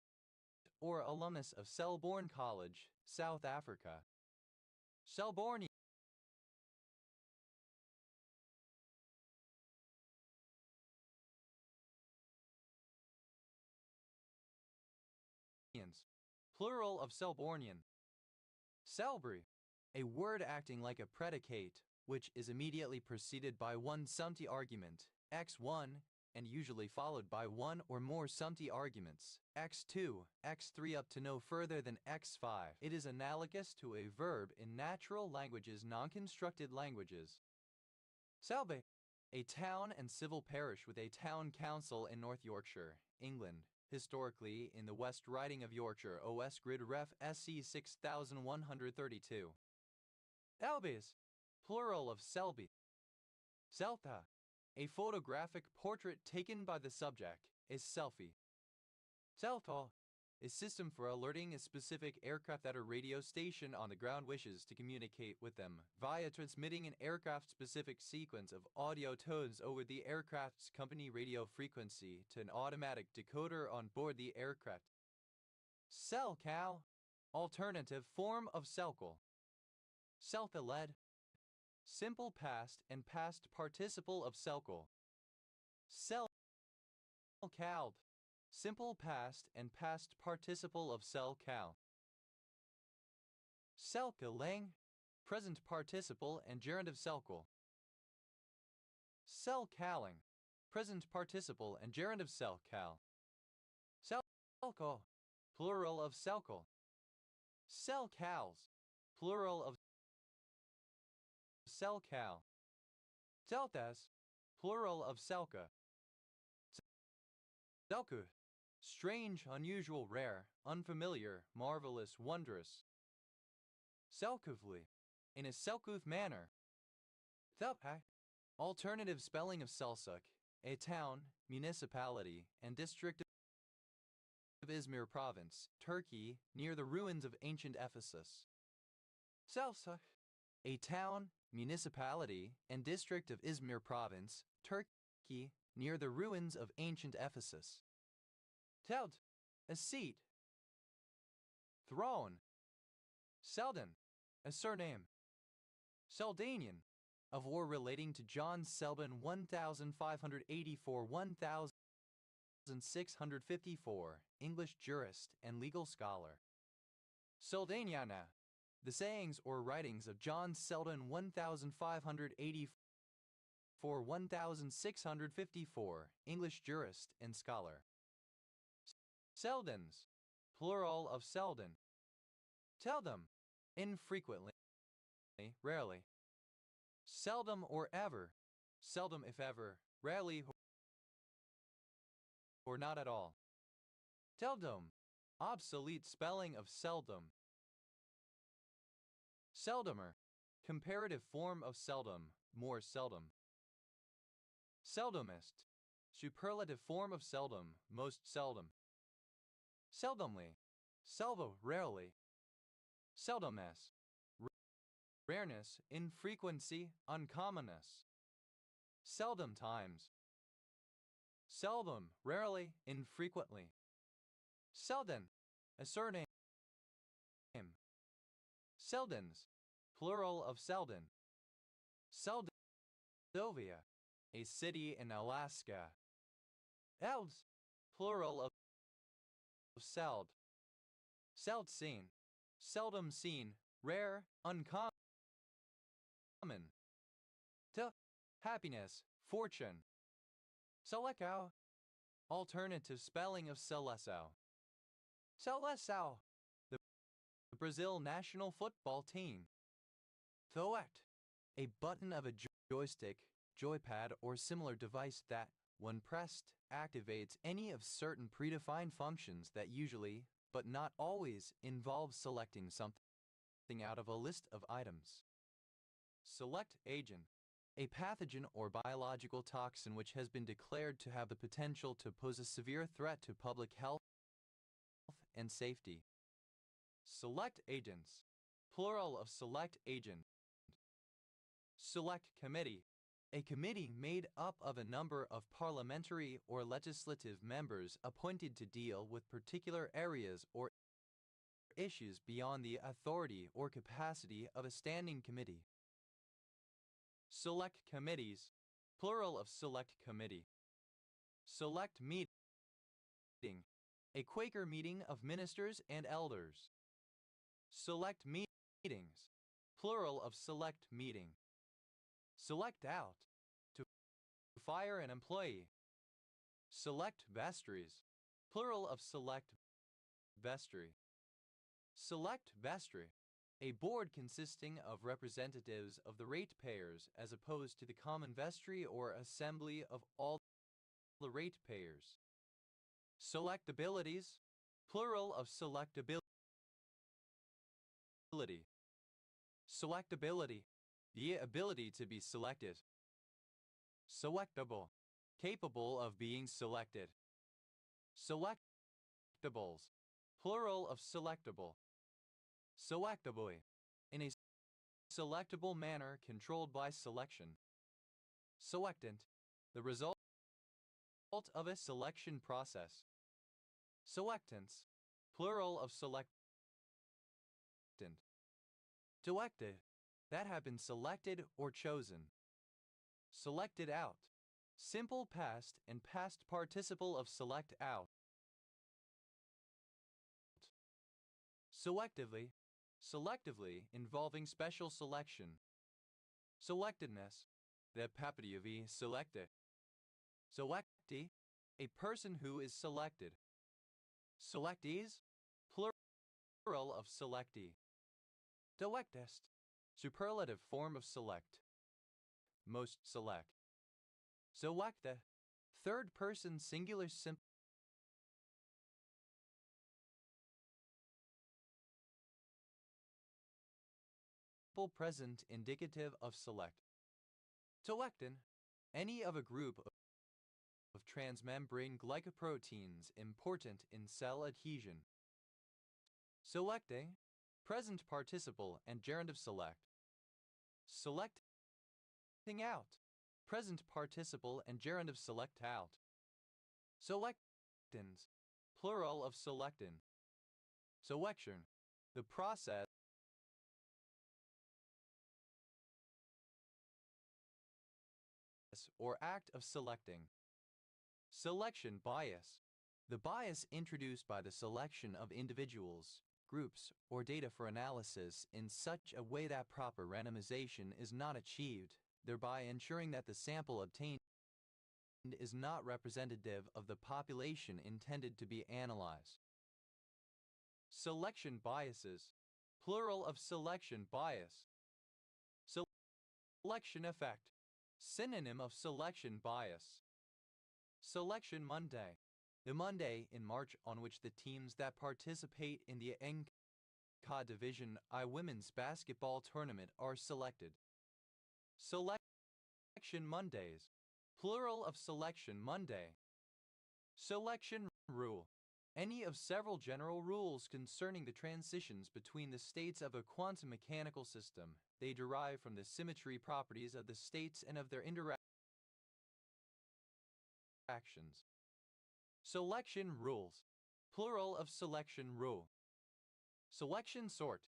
Speaker 1: or alumnus of Selborne College, South Africa. Selbornians, plural of Selbornian. Selbry, a word acting like a predicate, which is immediately preceded by one sumpty argument, x1, and usually followed by one or more sumpty arguments, x2, x3 up to no further than x5. It is analogous to a verb in natural languages, non-constructed languages. Selby, a town and civil parish with a town council in North Yorkshire, England, historically in the West Riding of Yorkshire, OS Grid Ref SC 6132. Elbys, plural of Selby. Selta, a photographic portrait taken by the subject, is selfie. Selto, a system for alerting a specific aircraft that a radio station on the ground wishes to communicate with them via transmitting an aircraft-specific sequence of audio tones over the aircraft's company radio frequency to an automatic decoder on board the aircraft. Selcal, alternative form of selcal. Self-led, simple past and past participle of selcal. Selcaled, simple past and past participle of selcal. Selkeling, present participle and gerund of selkel. Selcaling, present participle and gerund of selcal. Selco, plural of selkel. Selcals, plural of selcal. Seltas, plural of selka. Selku, strange, unusual, rare, unfamiliar, marvelous, wondrous. Selkuvly, in a Selkuth manner. Thelpak, alternative spelling of Selsuk, a town, municipality, and district of Izmir province, Turkey, near the ruins of ancient Ephesus. Selsuk, a town, municipality, and district of Izmir province, Turkey, near the ruins of ancient Ephesus. Telt, a seat. Throne. Selden, a surname. Seldanian, of war relating to John Selden 1584-1654, English jurist and legal scholar. Seldaniana, the sayings or writings of John Selden 1584-1654, English jurist and scholar. Seldens, plural of Selden. Seldom, infrequently, rarely. Seldom or ever, seldom if ever, rarely or not at all. Seldom, obsolete spelling of seldom. Seldomer, comparative form of seldom, more seldom. Seldomist, superlative form of seldom, most seldom. Seldomly, selvo, rarely. Seldomness, rareness, infrequency, uncommonness. Seldom times. Seldom, rarely, infrequently. Selden, a surname. Seldens, plural of Selden. Seldovia, a city in Alaska. Elds, plural of Seld. Seldseen, seldom seen, rare, uncommon. Happiness, fortune. Selekau, alternative spelling of Selesau. Selesau, the Brazil national football team. Thoect, a button of a joystick, joypad, or similar device that, when pressed, activates any of certain predefined functions that usually, but not always, involve selecting something out of a list of items. Select agent, a pathogen or biological toxin which has been declared to have the potential to pose a severe threat to public health and safety. Select agents, plural of select agent. Select committee, a committee made up of a number of parliamentary or legislative members appointed to deal with particular areas or issues beyond the authority or capacity of a standing committee. Select committees, plural of select committee. Select meeting, a Quaker meeting of ministers and elders. Select meetings, plural of select meeting. Select out, to fire an employee. Select vestries, plural of select vestry. Select vestry, a board consisting of representatives of the ratepayers as opposed to the common vestry or assembly of all the ratepayers. Select abilities, plural of selectability. Selectability, the ability to be selected. Selectable, capable of being selected. Selectables, plural of selectable. Selectably, in a selectable manner controlled by selection. Selectant, the result of a selection process. Selectants, plural of selectant. Selected, that have been selected or chosen. Selected out, simple past and past participle of select out. Selectively, selectively involving special selection. Selectedness, the property of be selected. Selectee, a person who is selected. Selectees, plural of selectee. Selectest, superlative form of select. Most select. Selecta, third person singular simple present indicative of select. Selectin, any of a group of transmembrane glycoproteins important in cell adhesion. Selecting, present participle and gerundive select. Selecting out, present participle and gerundive select out. Selectins, plural of selectin. Selection, the process or act of selecting. Selection bias, the bias introduced by the selection of individuals, groups, or data for analysis in such a way that proper randomization is not achieved, thereby ensuring that the sample obtained is not representative of the population intended to be analyzed. Selection biases, plural of selection bias. Selection effect, synonym of selection bias. Selection Monday, the Monday in March on which the teams that participate in the NK Division I Women's Basketball Tournament are selected. Selection Mondays, plural of selection Monday. Selection rule, any of several general rules concerning the transitions between the states of a quantum mechanical system. They derive from the symmetry properties of the states and of their interactions. Selection rules, plural of selection rule. Selection sort,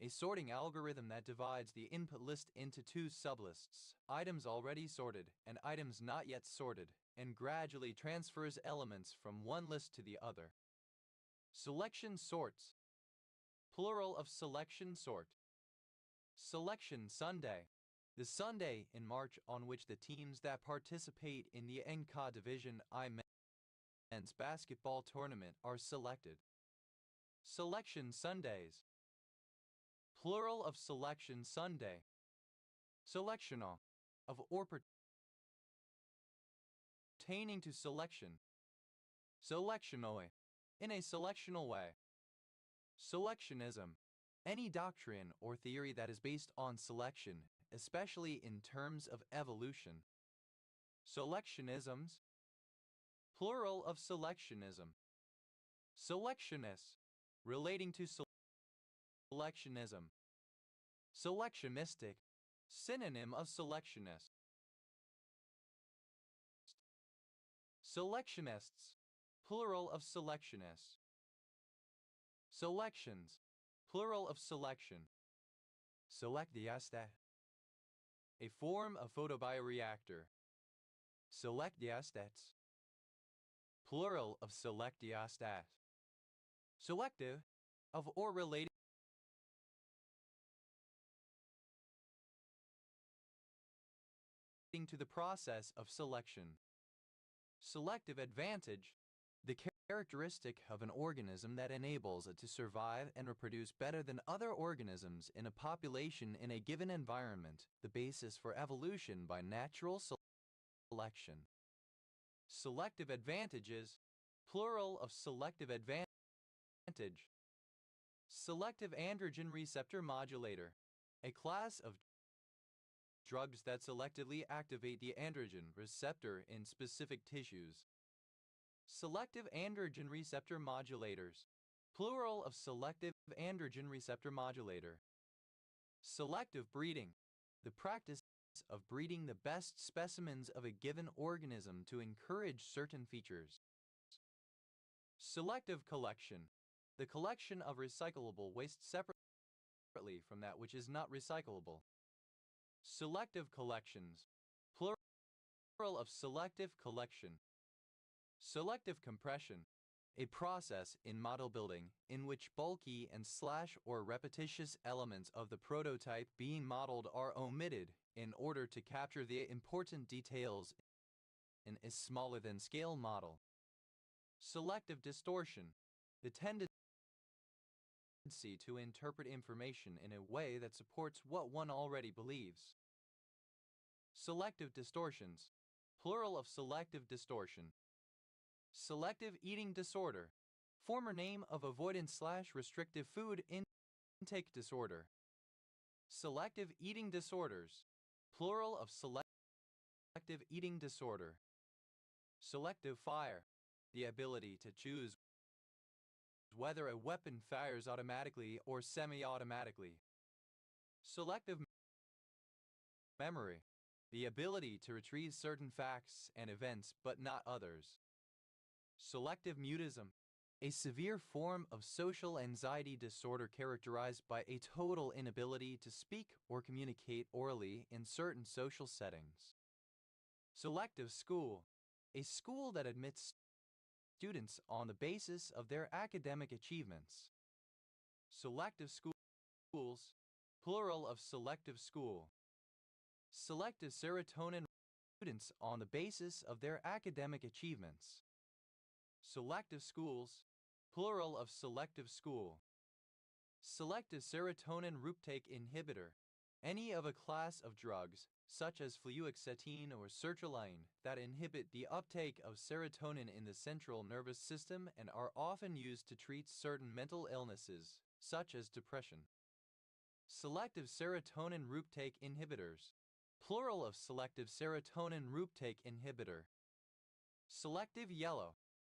Speaker 1: a sorting algorithm that divides the input list into two sublists, items already sorted and items not yet sorted, and gradually transfers elements from one list to the other. Selection sorts, plural of selection sort. Selection Sunday, the Sunday in March on which the teams that participate in the NK Division I Men's Basketball Tournament are selected. Selection Sundays, plural of selection Sunday. Selectional, of or pertaining to selection. Selectionally, in a selectional way. Selectionism, any doctrine or theory that is based on selection, especially in terms of evolution. Selectionisms, plural of selectionism. Selectionists, relating to selectionism. Selectionistic, synonym of selectionist. Selectionists, plural of selectionists. Selections, plural of selection. Selectiastat, a form of photobioreactor. Selectiastats, plural of selectiastat. Selective, of or relating to the process of selection. Selective advantage, the characteristic of an organism that enables it to survive and reproduce better than other organisms in a population in a given environment, the basis for evolution by natural selection. Selective advantages, plural of selective advantage. Selective androgen receptor modulator, a class of drugs that selectively activate the androgen receptor in specific tissues. Selective androgen receptor modulators, plural of selective androgen receptor modulator. Selective breeding, the practice of breeding the best specimens of a given organism to encourage certain features. Selective collection, the collection of recyclable waste separately from that which is not recyclable. Selective collections, plural of selective collection. Selective compression, a process in model building in which bulky and or repetitious elements of the prototype being modeled are omitted in order to capture the important details in a smaller than scale model. Selective distortion, the tendency to interpret information in a way that supports what one already believes. Selective distortions, plural of selective distortion. Selective eating disorder, former name of avoidance/restrictive food intake disorder. Selective eating disorders, plural of selective eating disorder. Selective fire, the ability to choose whether a weapon fires automatically or semi-automatically. Selective memory, the ability to retrieve certain facts and events but not others. Selective mutism, a severe form of social anxiety disorder characterized by a total inability to speak or communicate orally in certain social settings. Selective school, a school that admits students on the basis of their academic achievements. Selective schools, plural of selective school. Selective serotonin students on the basis of their academic achievements. Selective schools, plural of selective school. Selective serotonin reuptake inhibitor, any of a class of drugs, such as fluoxetine or sertraline, that inhibit the uptake of serotonin in the central nervous system and are often used to treat certain mental illnesses, such as depression. Selective serotonin reuptake inhibitors, plural of selective serotonin reuptake inhibitor. Selective yellow,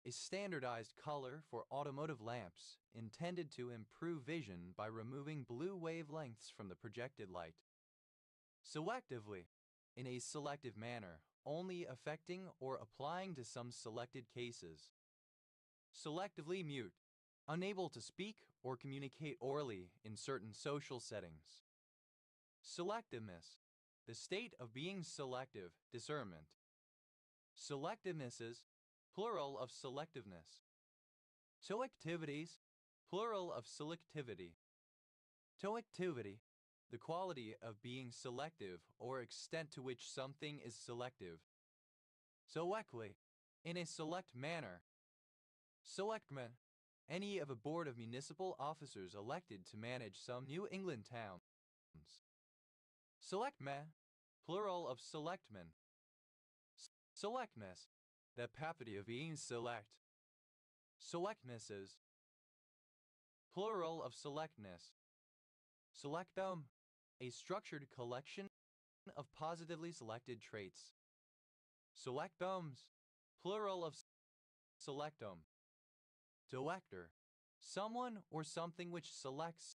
Speaker 1: a standardized color for automotive lamps intended to improve vision by removing blue wavelengths from the projected light. Selectively, in a selective manner, only affecting or applying to some selected cases. Selectively mute, unable to speak or communicate orally in certain social settings. Selectiveness, the state of being selective, discernment. Selectivenesses, plural of selectiveness. Selectivities, plural of selectivity. Selectivity, the quality of being selective or extent to which something is selective. Selectly, in a select manner. Selectmen, any of a board of municipal officers elected to manage some New England towns. Selectmen, plural of selectmen. Selectmess, the property of being select. Selectnesses, plural of selectness. Selectum, a structured collection of positively selected traits. Selectums, plural of selectum. Selector, someone or something which selects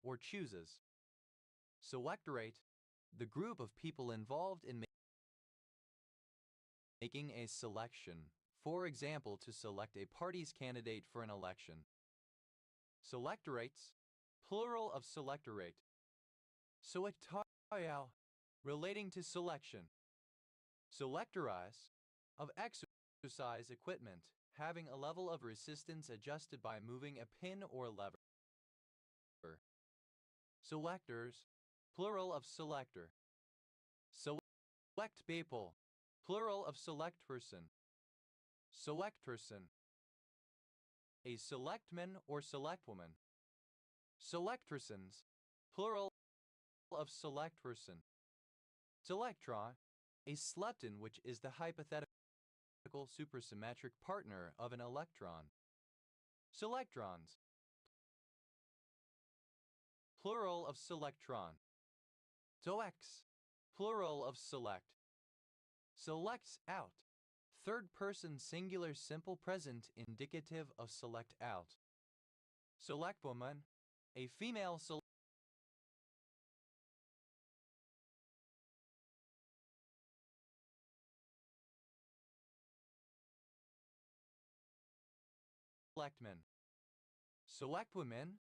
Speaker 1: or chooses. Selectorate, the group of people involved in making a selection, for example, to select a party's candidate for an election. Selectorates, plural of selectorate. Selectorial, relating to selection. Selectorize, of exercise equipment, having a level of resistance adjusted by moving a pin or lever. Selectors, plural of selector. Select people, plural of select person. Select person, a selectman or selectwoman. Selectpersons, plural of select person. Selectron, a lepton, which is the hypothetical supersymmetric partner of an electron. Selectrons, plural of selectron. Selects, plural of select. Selects out, third person singular simple present indicative of select out. Selectwoman, a female selectman. Selectwomen,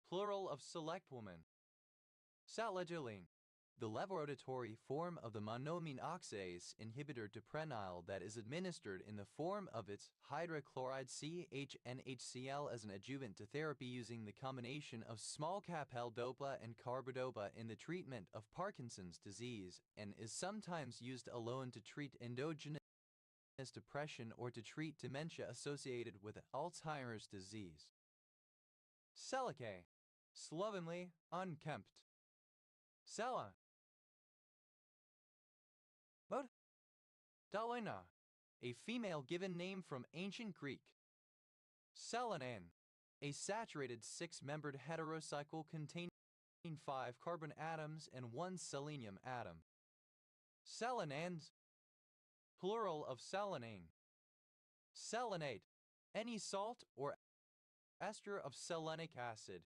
Speaker 1: plural of selectwoman. Salicyline, the levorotatory form of the monoamine oxidase inhibitor deprenyl that is administered in the form of its hydrochloride CHNHCl as an adjuvant to therapy using the combination of small-cap L-DOPA and carbidopa in the treatment of Parkinson's disease and is sometimes used alone to treat endogenous depression or to treat dementia associated with Alzheimer's disease. Selicae, slovenly, unkempt. Sela. Mode. Dalina, a female given name from ancient Greek. Selenan, a saturated six-membered heterocycle containing 5 carbon atoms and 1 selenium atom. Selenans, plural of selenane. Selenate, any salt or ester of selenic acid.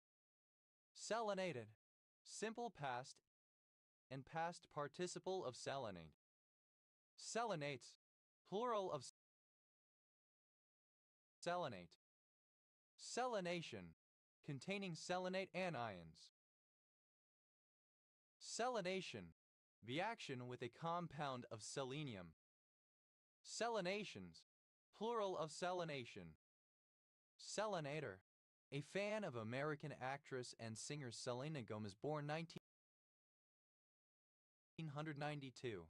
Speaker 1: Selenated, simple past and past participle of selenate. Selenates, plural of selenate. Selenation, containing selenate anions. Selenation, the action with a compound of selenium. Selenations, plural of selenation. Selenator, a fan of American actress and singer Selena Gomez, born 1992.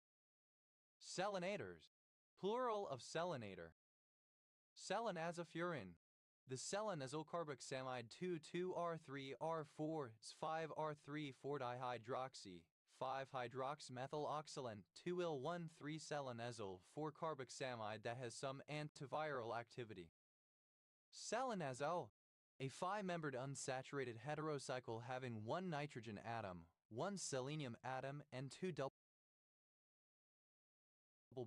Speaker 1: Selenators, plural of selenator. Selenazophurin, the selenazyl carboxamide 2,2-R3-R4 5-R3-4-dihydroxy 5-hydroxymethyloxylane 2-1,3-selenazyl 4-carboxamide that has some antiviral activity. Selenazole, a 5-membered unsaturated heterocycle having 1 nitrogen atom, 1 selenium atom, and 2 double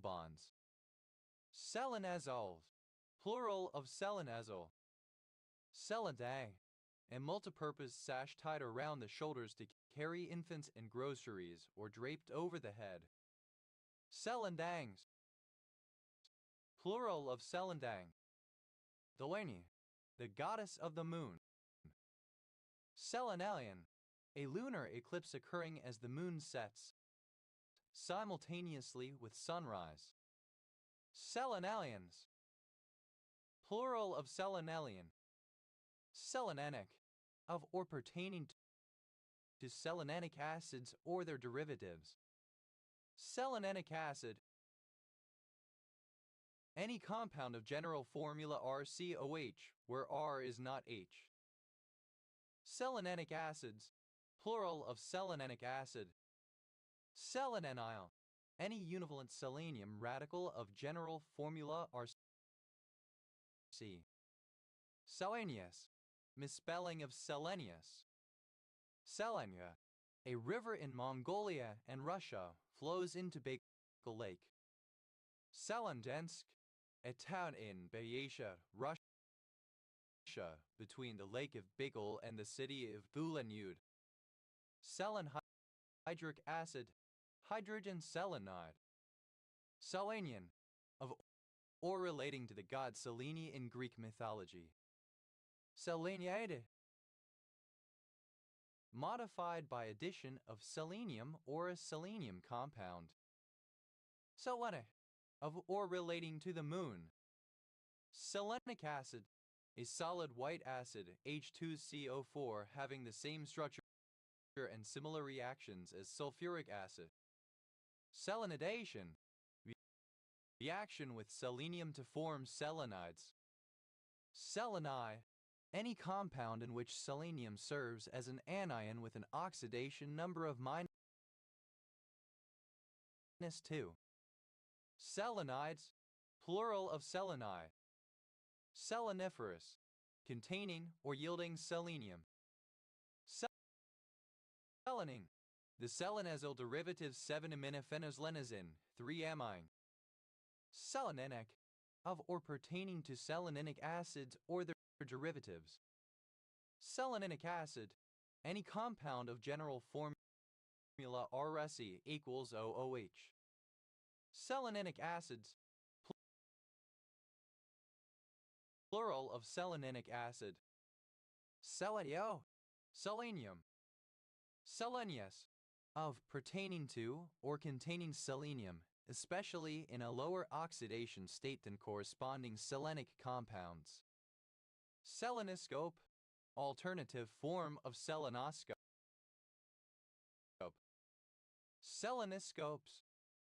Speaker 1: bonds. Selenazoles, plural of selenazole. Selenday, a multipurpose sash tied around the shoulders to carry infants and groceries or draped over the head. Selendangs, plural of selendang. Delaney, the goddess of the moon. Selenalian, a lunar eclipse occurring as the moon sets simultaneously with sunrise. Selenalians, plural of selenalian. Selenanic, of or pertaining to selenic acids or their derivatives. Selenic acid, Any compound of general formula RCOH, where R is not H. Selenic acids, plural of selenic acid. Selenenyl, any univalent selenium radical of general formula RC. Selenius, misspelling of Selenius. Selenia, a river in Mongolia and Russia, flows into Baikal Lake. Selendensk, a town in Buryatia, Russia, between the Lake of Baikal and the city of Bulenyud. Selenhydric acid, hydrogen selenide. Selenian, of or relating to the god Selene in Greek mythology. Seleniide, modified by addition of selenium or a selenium compound. Selene, of or relating to the moon. Selenic acid, a solid white acid H2CO4 having the same structure and similar reactions as sulfuric acid. Selenidation, reaction with selenium to form selenides. Seleni, any compound in which selenium serves as an anion with an oxidation number of -2. Selenides, plural of seleni. Seleniferous, containing or yielding selenium. Selening, the selenazyl derivative 7-aminophenoleslenosine, 3-amine. Seleninic, of or pertaining to seleninic acids or their derivatives. Seleninic acid, any compound of general formula RSE equals OOH. Seleninic acids, plural of seleninic acid. Selenio, selenium. Selenius, of pertaining to or containing selenium, especially in a lower oxidation state than corresponding selenic compounds. Selenoscope, alternative form of selenoscope. Selenoscopes,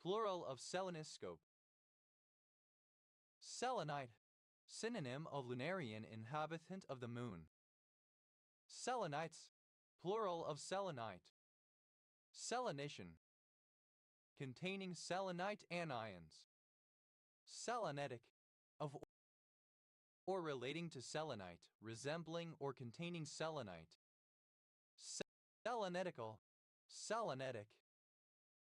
Speaker 1: plural of selenoscope. Selenite, synonym of lunarian inhabitant of the moon. Selenites, plural of selenite. Selenitian, containing selenite anions. Selenetic, of or relating to selenite, resembling or containing selenite. Selenetical, selenetic.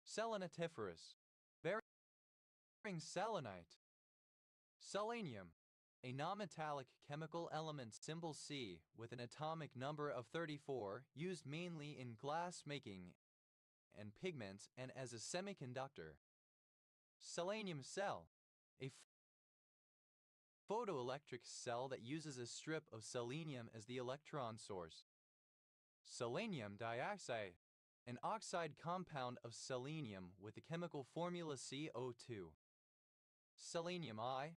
Speaker 1: Selenitiferous, bearing selenite. Selenium, a nonmetallic chemical element symbol C with an atomic number of 34, used mainly in glass making and pigments and as a semiconductor. Selenium cell, a photoelectric cell that uses a strip of selenium as the electron source. Selenium dioxide, an oxide compound of selenium with the chemical formula CO2. Selenium I,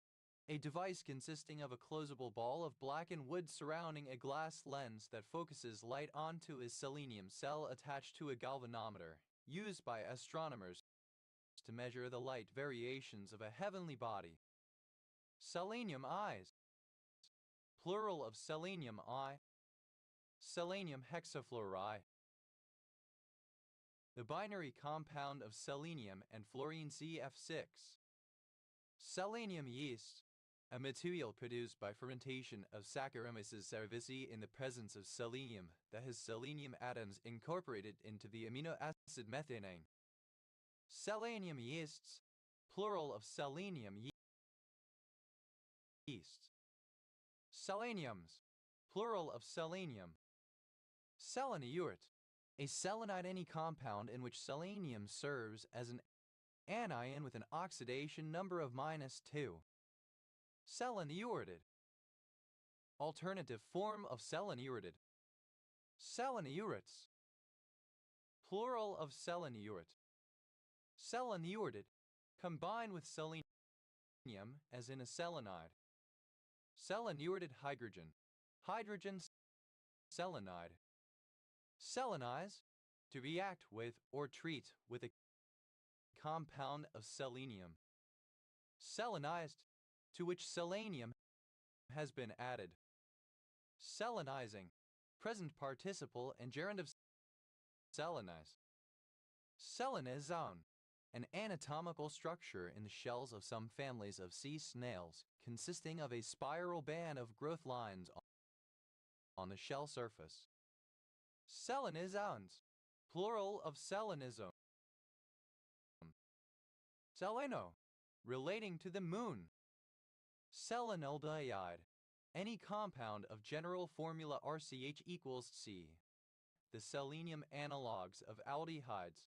Speaker 1: a device consisting of a closable ball of blackened wood surrounding a glass lens that focuses light onto a selenium cell attached to a galvanometer, used by astronomers to measure the light variations of a heavenly body. Selenium eyes, plural of selenium I. Selenium hexafluoride, the binary compound of selenium and fluorine CF6. Selenium yeast, a material produced by fermentation of Saccharomyces cerevisiae in the presence of selenium that has selenium atoms incorporated into the amino acid methionine. Selenium yeasts, plural of selenium yeasts. Seleniums, plural of selenium. Seleniurate, a selenide any compound in which selenium serves as an anion with an oxidation number of -2. Seleniuretted, alternative form of seleniuretted. Seleniurates, plural of seleniurate. Seleniuretted, combined with selenium as in a selenide. Seleniuretted hydrogen, hydrogen selenide. Selenize, to react with or treat with a compound of selenium. Selenized, to which selenium has been added. Selenizing, present participle and gerund of selenize. Selenizone, an anatomical structure in the shells of some families of sea snails, consisting of a spiral band of growth lines on the shell surface. Selenizones, plural of selenizome. Seleno, relating to the moon. Selenaldehyde, any compound of general formula RCH equals C. The selenium analogues of aldehydes.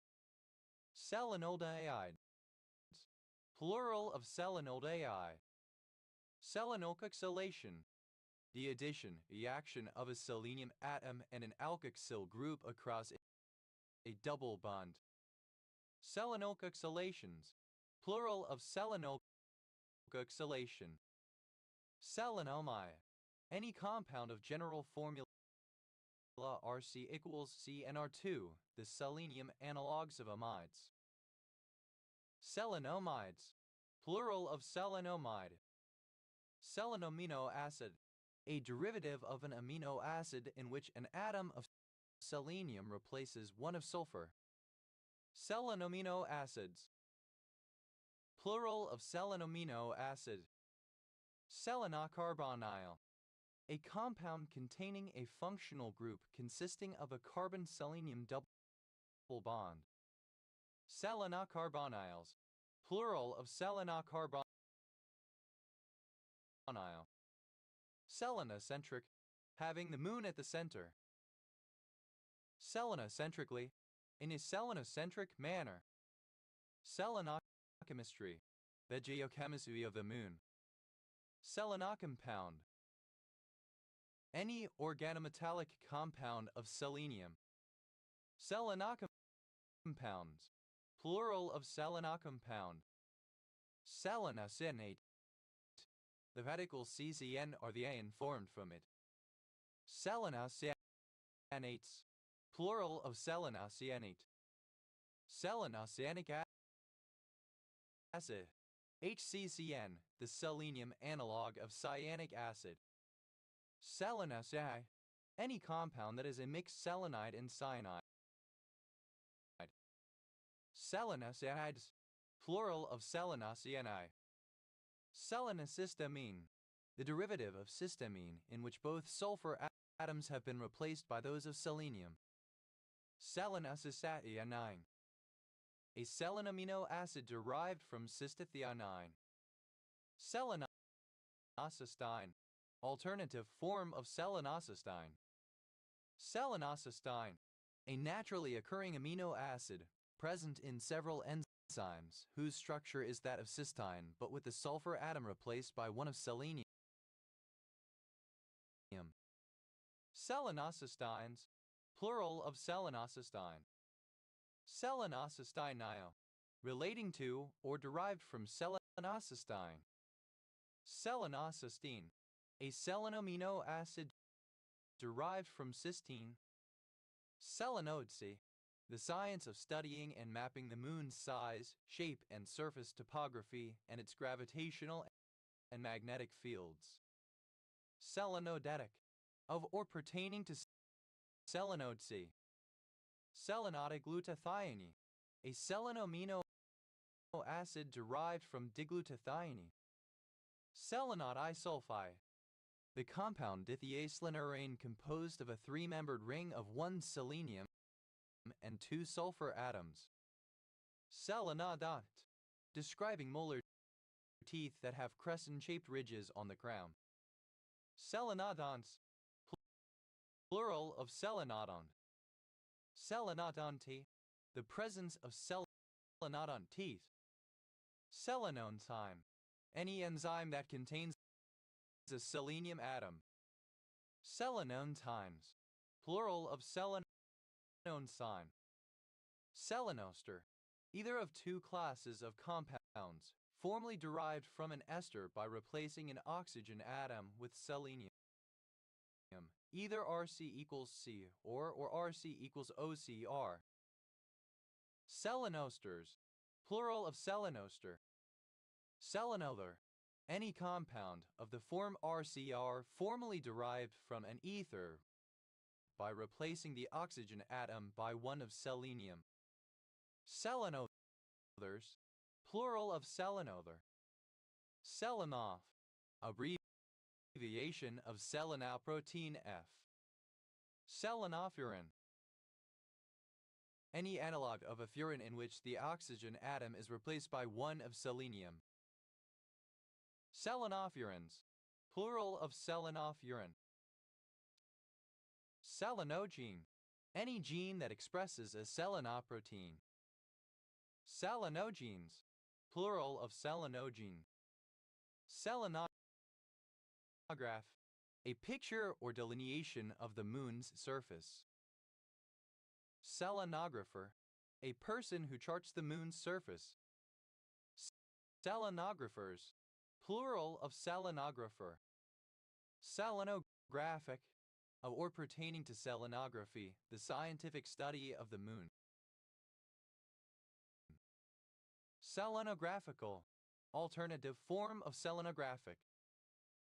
Speaker 1: Selenaldehydes, plural of selenaldehyde. Selenocarboxylation, the addition, reaction of a selenium atom and an alkoxyl group across a double bond. Selenocarboxylations, plural of selenocarboxylation. Selenomide, any compound of general formula RC equals CnR2, the selenium analogues of amides. Selenomides, plural of selenomide. Selenomino acid, a derivative of an amino acid in which an atom of selenium replaces one of sulfur. Selenomino acids, plural of selenomino acid. Selenocarbonyl, a compound containing a functional group consisting of a carbon-selenium double bond. Selenocarbonyls, plural of selenocarbonyl. Selenocentric, having the moon at the center. Selenocentrically, in a selenocentric manner. Selenochemistry, the geochemistry of the moon. Selenocompound, any organometallic compound of selenium. Selenocompounds, plural of selenocompound. Selenocinate, the radicals CCN are the AN formed from it. Selenocyanates, plural of selenocyanate. Selenocyanic acid, HCCN, the selenium analog of cyanic acid. Selenocyanide, any compound that is a mixed selenide and cyanide. Selenocyanides, plural of selenocyanide. Selenocystamine, the derivative of cysteamine in which both sulfur atoms have been replaced by those of selenium. Selenocystathionine, a selenomino acid derived from cystathionine. Selenocystine, alternative form of selenocystine. Selenocystine, a naturally occurring amino acid present in several enzymes whose structure is that of cysteine but with the sulfur atom replaced by one of selenium. Selenocystines, plural of selenocystine. Selenocystinio, relating to or derived from selenocystine. Selenocystine, a selenomino acid derived from cysteine. Selenodesy, the science of studying and mapping the moon's size, shape, and surface topography and its gravitational and magnetic fields. Selenodetic, of or pertaining to selenodesy. Selenodiglutathione, a selenomino acid derived from diglutathione. Selenodisulfide, the compound dithiacelenurane composed of a three-membered ring of one selenium and two sulfur atoms. Selenodont, describing molar teeth that have crescent-shaped ridges on the crown. Selenodonts, plural of selenodont. Selenodonty, the presence of selenodont teeth. Selenoenzyme, any enzyme that contains a selenium atom. Selenoenzymes, plural of selenoenzyme. Selenoester, either of two classes of compounds, formerly derived from an ester by replacing an oxygen atom with selenium. Either Rc equals C or Rc equals OCr. Selenosters, plural of selenoester. Selenoether, Any compound of the form RCr formally derived from an ether by replacing the oxygen atom by one of selenium. Selenothers, plural of selenother. Selenoth, abbreviation of selenoprotein F. Selenofuran, any analog of a furan in which the oxygen atom is replaced by one of selenium. Selenofurans, plural of selenofuran. Selenogene, any gene that expresses a selenoprotein. Selenogenes, plural of selenogene. Selenograph, a picture or delineation of the moon's surface. Selenographer, a person who charts the moon's surface. Selenographers, plural of selenographer. Selenographic, or pertaining to selenography, the scientific study of the moon. Selenographical, alternative form of selenographic.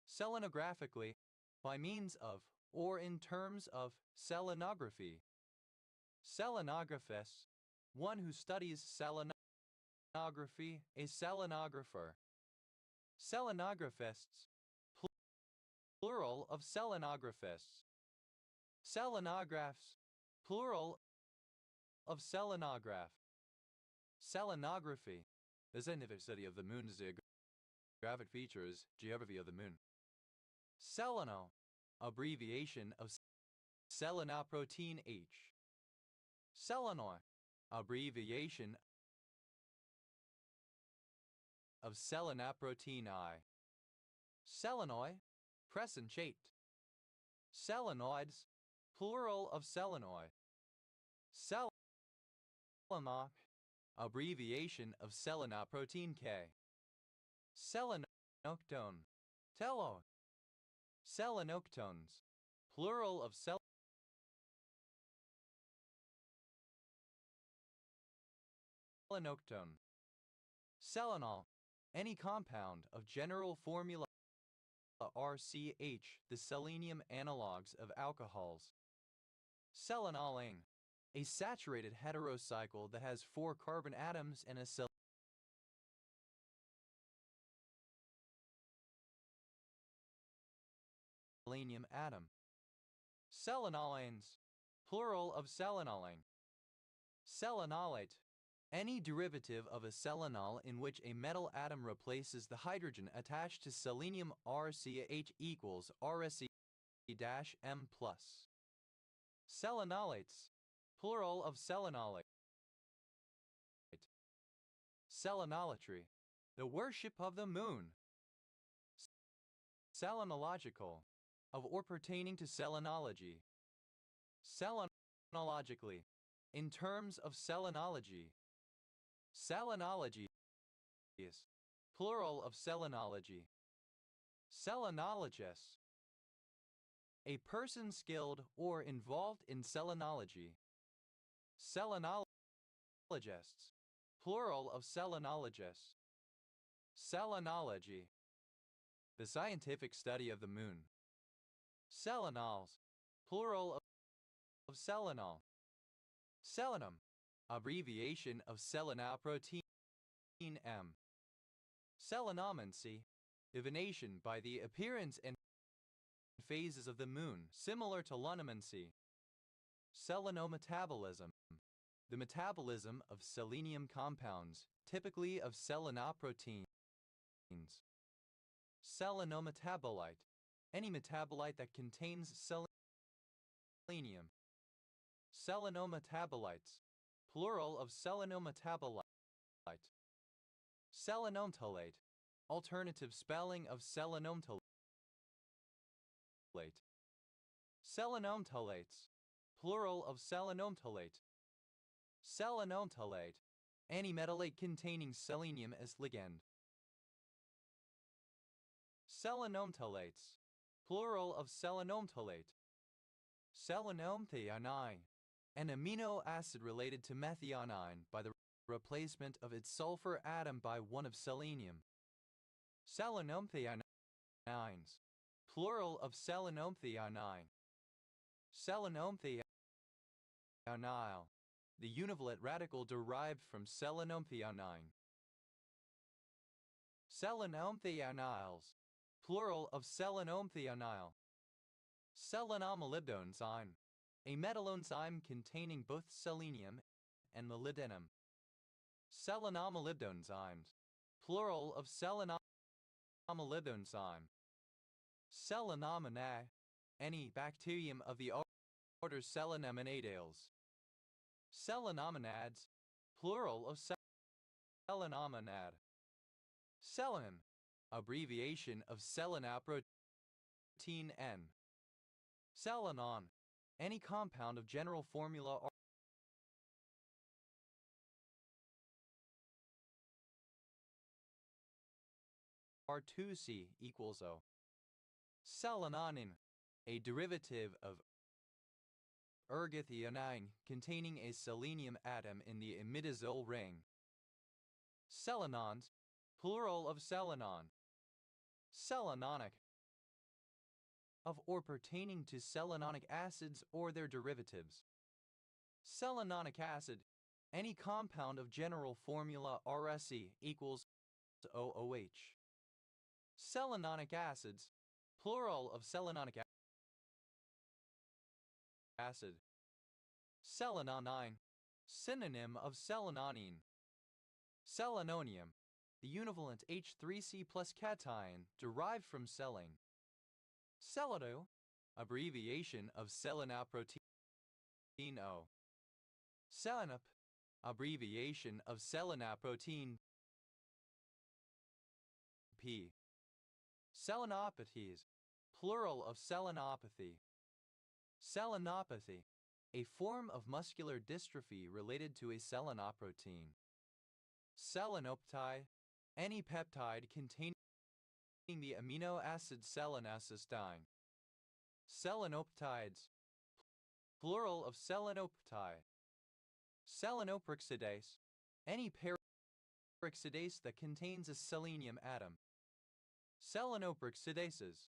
Speaker 1: Selenographically, by means of, or in terms of, selenography. Selenographist, one who studies selenography, a selenographer. Selenographists, plural of selenographists. Selenographs, plural of selenograph. Selenography, the scientific study of the moon's geographic features, geography of the moon. Seleno, abbreviation of selenoprotein H. Selenoi, abbreviation of selenoprotein I. Selenoi, presentiate. Selenoids, plural of selenoi. Selenoc, abbreviation of selenoprotein K. Selenoctone, telo. Selenoctones, plural of selenoctone. Selenol, any compound of general formula RCH, the selenium analogues of alcohols. Selenolane, a saturated heterocycle that has 4 carbon atoms and a selenium atom. Selenolanes, plural of selenolane. Selenolate, any derivative of a selenol in which a metal atom replaces the hydrogen attached to selenium RCH equals RSE-M+. Selenolates, plural of selenolate. Selenolatry, the worship of the moon. Selenological, of or pertaining to selenology. Selenologically, in terms of selenology. Selenology is, plural of selenology. Selenologist, a person skilled or involved in selenology. Selenologists, plural of selenologists. Selenology, the scientific study of the moon. Selenols, plural of selenol. Selenum, abbreviation of selenoprotein M. Selenomancy, divination by the appearance and phases of the moon, similar to lunamancy. Selenometabolism, the metabolism of selenium compounds, typically of selenoproteins. Selenometabolite, any metabolite that contains selenium. Selenometabolites, plural of selenometabolite. Selenomtalate, alternative spelling of selenomtalate. Selenomtalates, plural of selenomtalate. Selenomtalate, any metallate containing selenium as ligand. Selenomtalates, plural of selenomtalate. Selenomthionine, an amino acid related to methionine by the replacement of its sulfur atom by one of selenium. Selenomethionines, plural of selenomethionine. Selenomethionine, the univalent radical derived from selenomethionine. Selenomphionyls, plural of selenomphionyl. Selenomolybdenzyme, a metal enzyme containing both selenium and molybdenum. Selenomolybdenzymes, plural of selenomolybdenzyme. Selenomynae, any bacterium of the order Selenomynadales. Selenomonads, plural of selenomonad. Selenon, abbreviation of selenoprotein N. Selenon, any compound of general formula R2C equals O. Selenonin, a derivative of ergothionine containing a selenium atom in the imidazole ring. Selenons, plural of selenon. Selenonic, of or pertaining to selenonic acids or their derivatives. Selenonic acid, any compound of general formula RSE equals OOH. Selenonic acids, plural of selenonic acid. Selenonine, synonym of selenonine. Selenonium, the univalent H3C plus cation derived from selene. Seleno, abbreviation of selenoprotein O. Selenop, abbreviation of selenoprotein P. Selenopathies, plural of selenopathy. Selenopathy, a form of muscular dystrophy related to a selenoprotein. Selenopeptide, any peptide containing the amino acid selenacysteine. Selenopeptides, plural of selenopeptide. Selenoperoxidase, any peroxidase that contains a selenium atom. Selenoperoxidases,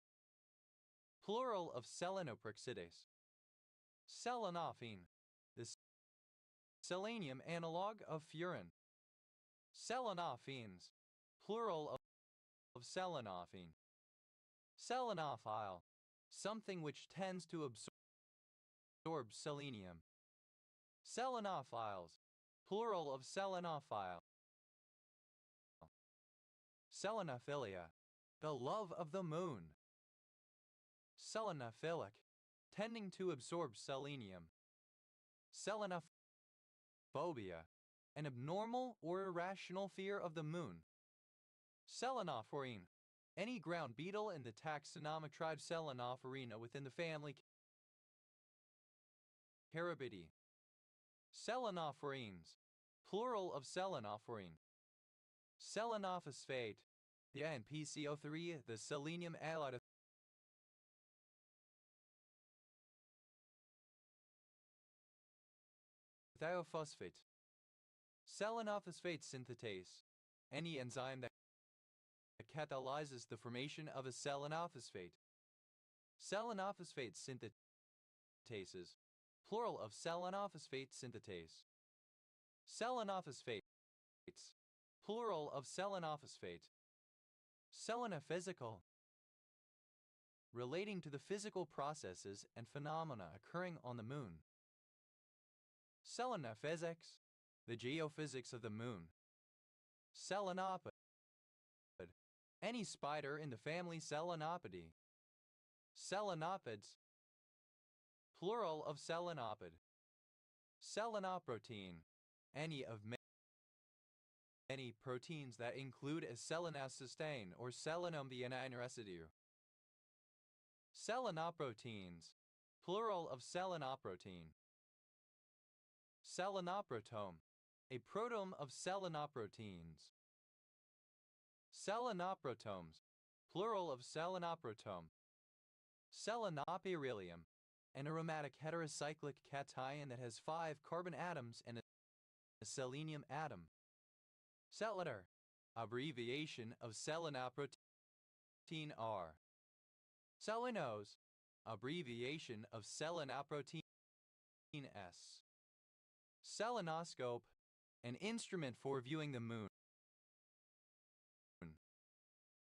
Speaker 1: plural of selenoperoxidase. Selenophene, the selenium analog of furan. Selenophenes, plural of selenophene. Selenophile, something which tends to absorb selenium. Selenophiles, plural of selenophile. Selenophilia, the love of the moon. Selenophilic, tending to absorb selenium. Selenophobia, an abnormal or irrational fear of the moon. Selenophorine, any ground beetle in the taxonomic tribe Selenophorina within the family Carabidae. Selenophorines, plural of selenophorine. Selenophosphate, the NPCO3, the selenium halide thiophosphate. Selenophosphate synthetase, any enzyme that catalyzes the formation of a selenophosphate. Selenophosphate synthetases, plural of selenophosphate synthetase. Selenophosphates, plural of selenophosphate. Selenophysical, relating to the physical processes and phenomena occurring on the moon. Selenophysics, the geophysics of the moon. Selenopod, any spider in the family Selenopidae. Selenopids, plural of selenopod. Selenoprotein, any of many proteins that include a selenacysteine or selenomethionine residue. Selenoproteins, plural of selenoprotein. Selenoprotome, a proteome of selenoproteins. Selenoprotomes, plural of selenoprotome. Selenopyrrhelium, an aromatic heterocyclic cation that has 5 carbon atoms and a selenium atom. Seleter, abbreviation of selenoprotein R. Selenose, abbreviation of selenoprotein S. Selenoscope, an instrument for viewing the moon.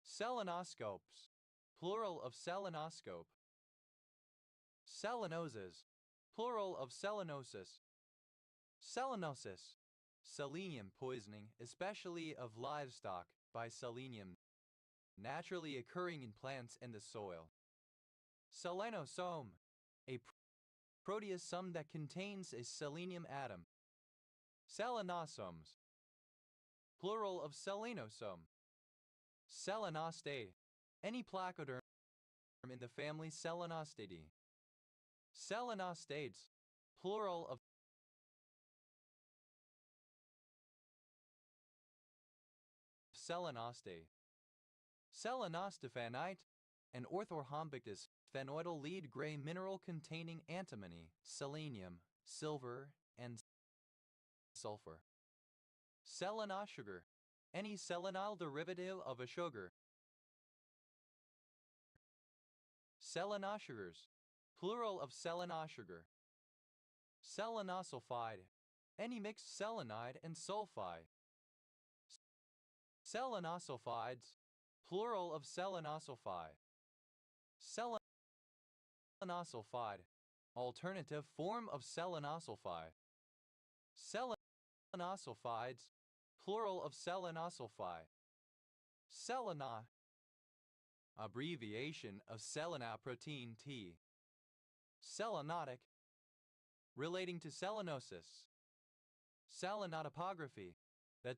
Speaker 1: Selenoscopes, plural of selenoscope. Selenoses, plural of selenosis. Selenosis, selenium poisoning, especially of livestock, by selenium naturally occurring in plants and the soil. Selenosome, a proteasome that contains a selenium atom. Selenosomes, plural of selenosome. Selenostae, any placoderm in the family Selenostidae. Selenostades, plural of Selenostae. Selenostephanite, an orthorhombic sphenoidal lead gray mineral containing antimony, selenium, silver, and sulfur. Selenosugar, any selenyl derivative of a sugar. Selenosugars, plural of selenosugar. Selenosulfide, any mixed selenide and sulfide. Selenosulfides, plural of selenosulfide. Selenosulfide, alternative form of selenosulfide. Selenosulfides, plural of selenosulfide. Selena, abbreviation of selenoprotein T. Selenotic, relating to selenosis. Selenotopography, the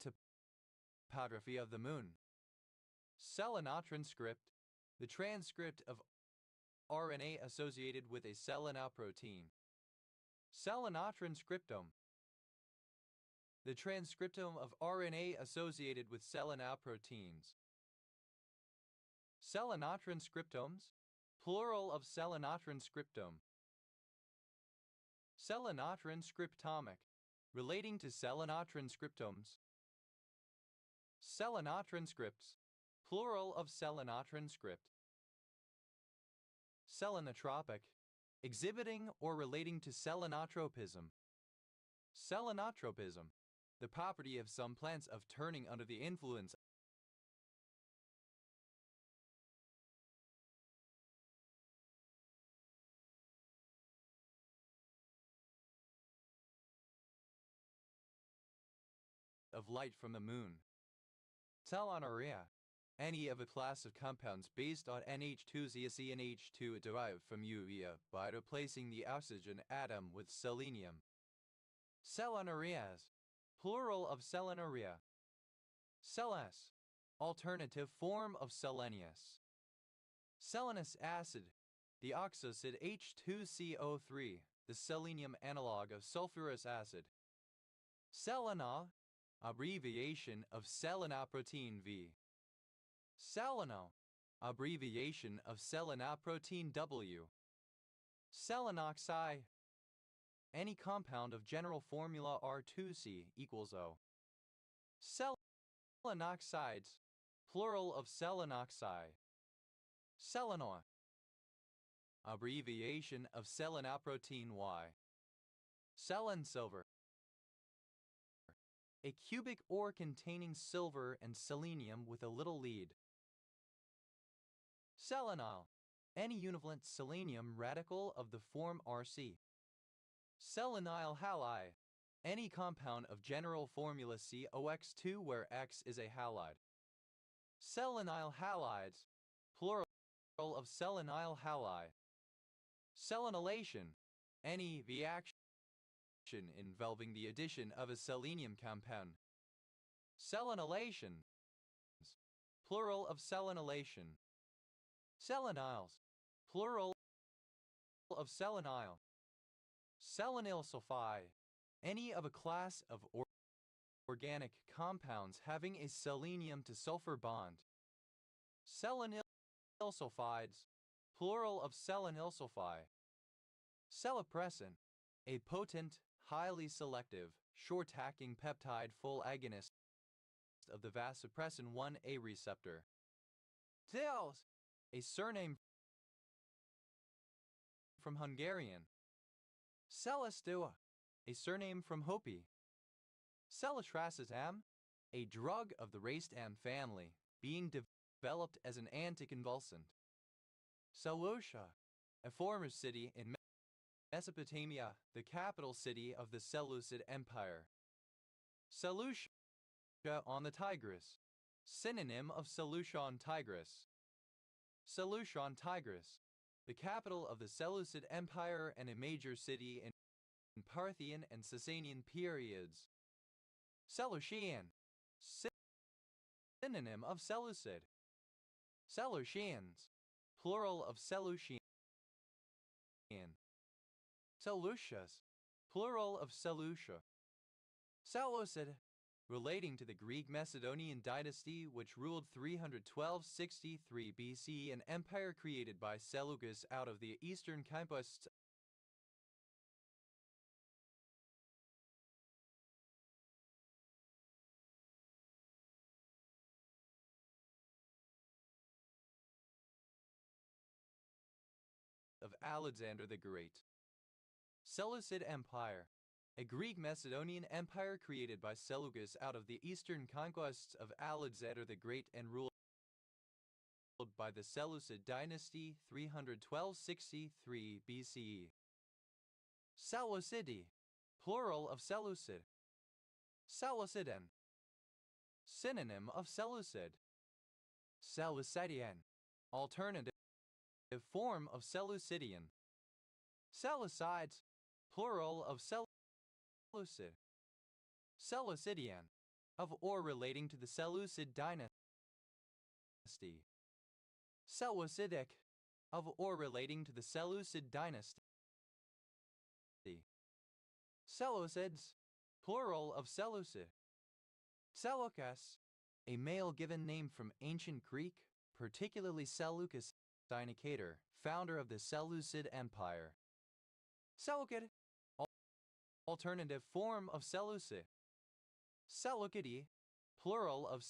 Speaker 1: topography of the moon. Selenotranscript, the transcript of RNA associated with a selenoprotein. Selenotranscriptome, the transcriptome of RNA associated with selenoproteins. Selenotranscriptomes, plural of selenotranscriptome. Selenotranscriptomic, relating to selenotranscriptomes. Selenotranscripts, plural of selenotranscript. Selenotropic, exhibiting or relating to selenotropism. Selenotropism, the property of some plants of turning under the influence of light from the moon. Telonuria, any of a class of compounds based on NH2-CNH2 derived from urea by replacing the oxygen atom with selenium. Selenurias, plural of selenuria. Seles, alternative form of selenius. Selenous acid, the oxocid H2CO3, the selenium analog of sulfurous acid. Selena, abbreviation of selenoprotein V. Seleno, abbreviation of selenoprotein W. Selenoxide, any compound of general formula R2C equals O. Selenoxides, plural of selenoxide. Selenoi, abbreviation of selenoprotein Y. Selensilver, a cubic ore containing silver and selenium with a little lead. Selenyl, any univalent selenium radical of the form Rc. Selenyl halide, any compound of general formula COX2 where X is a halide. Selenyl halides, plural of selenyl halide. Selenylation, any reaction involving the addition of a selenium compound. Selenylations, plural of selenylation. Selanyls, plural of selenyl. Selenyl sulfide, any of a class of organic compounds having a selenium to sulfur bond. Selenyl sulfides, plural of selenyl sulfide. Celepressin, a potent, highly selective, short-acting peptide full agonist of the vasopressin 1A receptor. Tels, a surname from Hungarian. Celestua, a surname from Hopi. Celatrasisam, a drug of the Racetam family, being developed as an anticonvulsant. Seleucia, a former city in Mesopotamia, the capital city of the Seleucid Empire. Seleucia on the Tigris, synonym of Seleucia on Tigris. Seleucia on Tigris, the capital of the Seleucid Empire and a major city in Parthian and Sasanian periods. Seleucian, synonym of Seleucid. Seleucians, plural of Seleucian. Seleucius, plural of Seleucia. Seleucid, relating to the Greek Macedonian dynasty which ruled 312-63 BC, an empire created by Seleucus out of the eastern conquests of Alexander the Great. Seleucid Empire, a Greek Macedonian empire created by Seleucus out of the eastern conquests of Alexander the Great and ruled by the Seleucid dynasty 312-63 BCE. Seleucidae, plural of Seleucid. Seleucidan, synonym of Seleucid. Seleucidian, alternative form of Seleucidian. Seleucides, plural of Seleucid. Seleucidian, of or relating to the Seleucid dynasty. Seleucidic, of or relating to the Seleucid dynasty. Seleucids, plural of Seleucid. Seleucus, a male given name from ancient Greek, particularly Seleucus Nicator, founder of the Seleucid Empire. Seleucid, alternative form of Seleucid. Seleucidae, plural of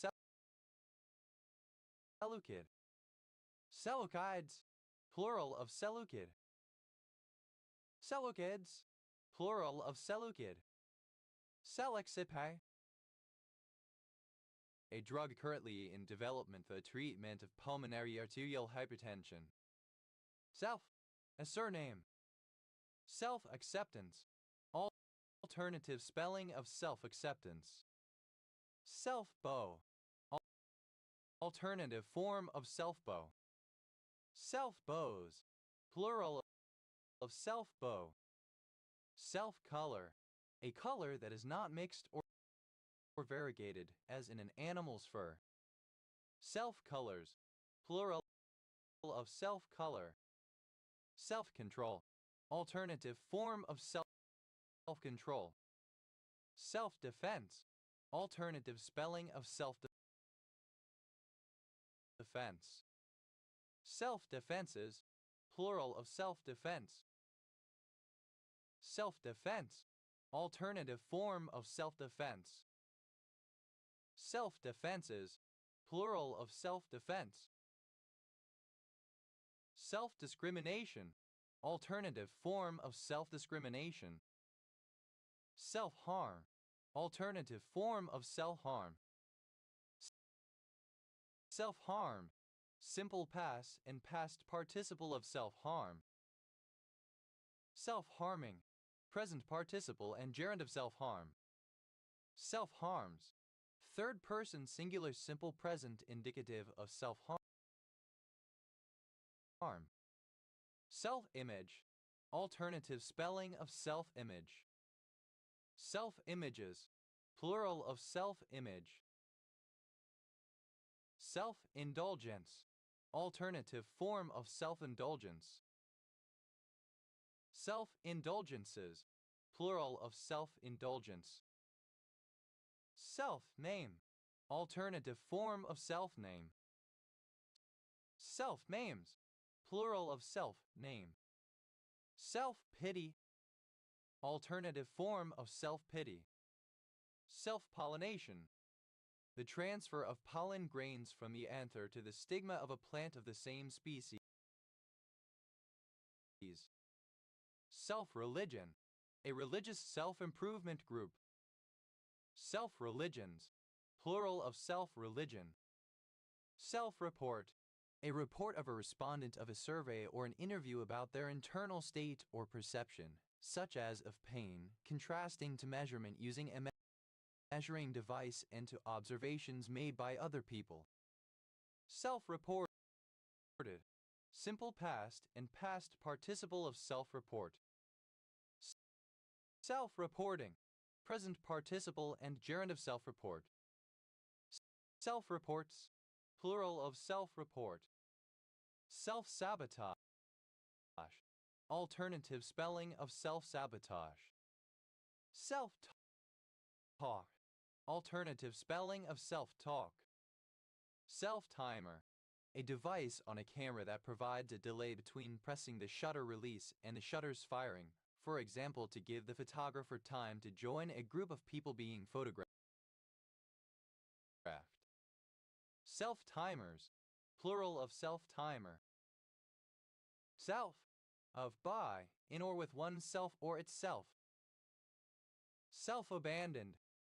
Speaker 1: Seleucid. Seleucides, plural of Seleucid. Seleucids, plural of Seleucid. Seleucipae, a drug currently in development for the treatment of pulmonary arterial hypertension. Self, a surname. Self-acceptance, alternative spelling of self-acceptance. Self-bow, alternative form of self-bow. Self-bows, plural of self-bow. Self-color, a color that is not mixed or variegated, as in an animal's fur. Self-colors, plural of self-color. Self-control, alternative form of self-control. Self-defense, alternative spelling of self-defense. Self-defenses, plural of self-defense. Self-defense, alternative form of self-defense. Self-defenses, plural of self-defense. Self-discrimination, alternative form of self-discrimination. Self-harm, alternative form of self-harm. Self-harm, simple past and past participle of self-harm. Self-harming, present participle and gerund of self-harm. Self-harms, third person singular simple present indicative of self-harm. Self-image, alternative spelling of self-image. Self-images, plural of self-image. Self-indulgence, alternative form of self-indulgence. Self-indulgences, plural of self-indulgence. Self-name, alternative form of self-name. Self-names, plural of self-name. Self-pity, alternative form of self-pity. Self-pollination, the transfer of pollen grains from the anther to the stigma of a plant of the same species. Self-religion, a religious self-improvement group. Self-religions, plural of self-religion. Self-report, a report of a respondent of a survey or an interview about their internal state or perception, such as of pain, contrasting to measurement using a measuring device and to observations made by other people. Self-reported, simple past and past participle of self-report. Self-reporting, present participle and gerund of self-report. Self-reports, plural of self-report. Self-sabotage, alternative spelling of self-sabotage. Self-talk, alternative spelling of self-talk. Self-timer, a device on a camera that provides a delay between pressing the shutter release and the shutters firing, for example, to give the photographer time to join a group of people being photographed. Self-timers, plural of self-timer. Self, of by, in or with oneself or itself. Self-abandoned,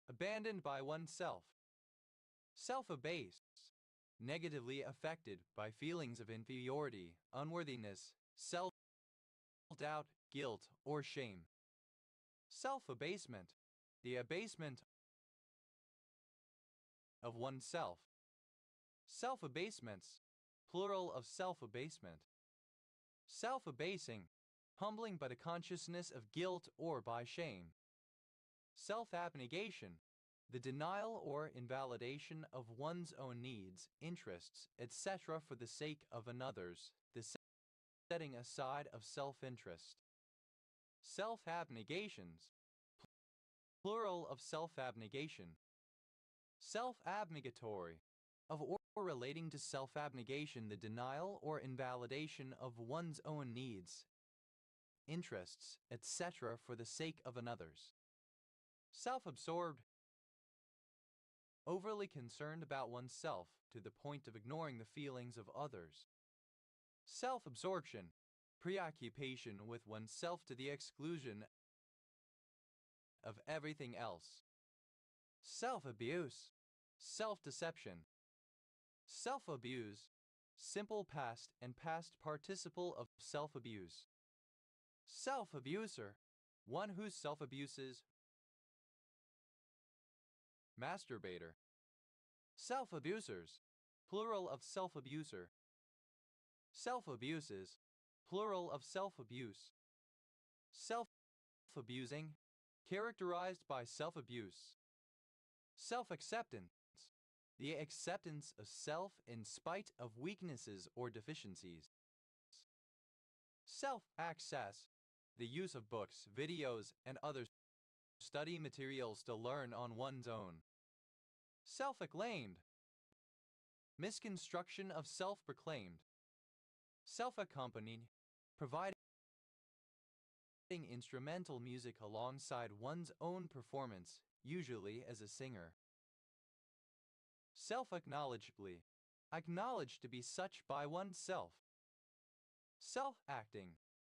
Speaker 1: abandoned by oneself. Self-abased, negatively affected by feelings of inferiority, unworthiness, self-doubt, guilt, or shame. Self-abasement, the abasement of oneself. Self-abasements, plural of self-abasement. Self-abasing, humbling by the consciousness of guilt or by shame. Self-abnegation, the denial or invalidation of one's own needs, interests, etc. for the sake of another's, the setting aside of self-interest. Self-abnegations, plural of self-abnegation. Self-abnegatory, of or relating to self-abnegation, the denial or invalidation of one's own needs, interests, etc. for the sake of another's. Self-absorbed, overly concerned about oneself to the point of ignoring the feelings of others. Self-absorption, preoccupation with oneself to the exclusion of everything else. Self-abuse, self-deception. Self-abuse, simple past and past participle of self-abuse. Self-abuser, one who self-abuses. Masturbator. Self-abusers, plural of self-abuser. Self-abuses, plural of self-abuse. Self-abusing, characterized by self-abuse. Self-acceptance, the acceptance of self in spite of weaknesses or deficiencies. Self-access, the use of books, videos, and other study materials to learn on one's own. Self-acclaimed, misconstruction of self-proclaimed. Self-accompanied, providing instrumental music alongside one's own performance, usually as a singer. Self-acknowledgedly, acknowledged to be such by oneself. Self-acting,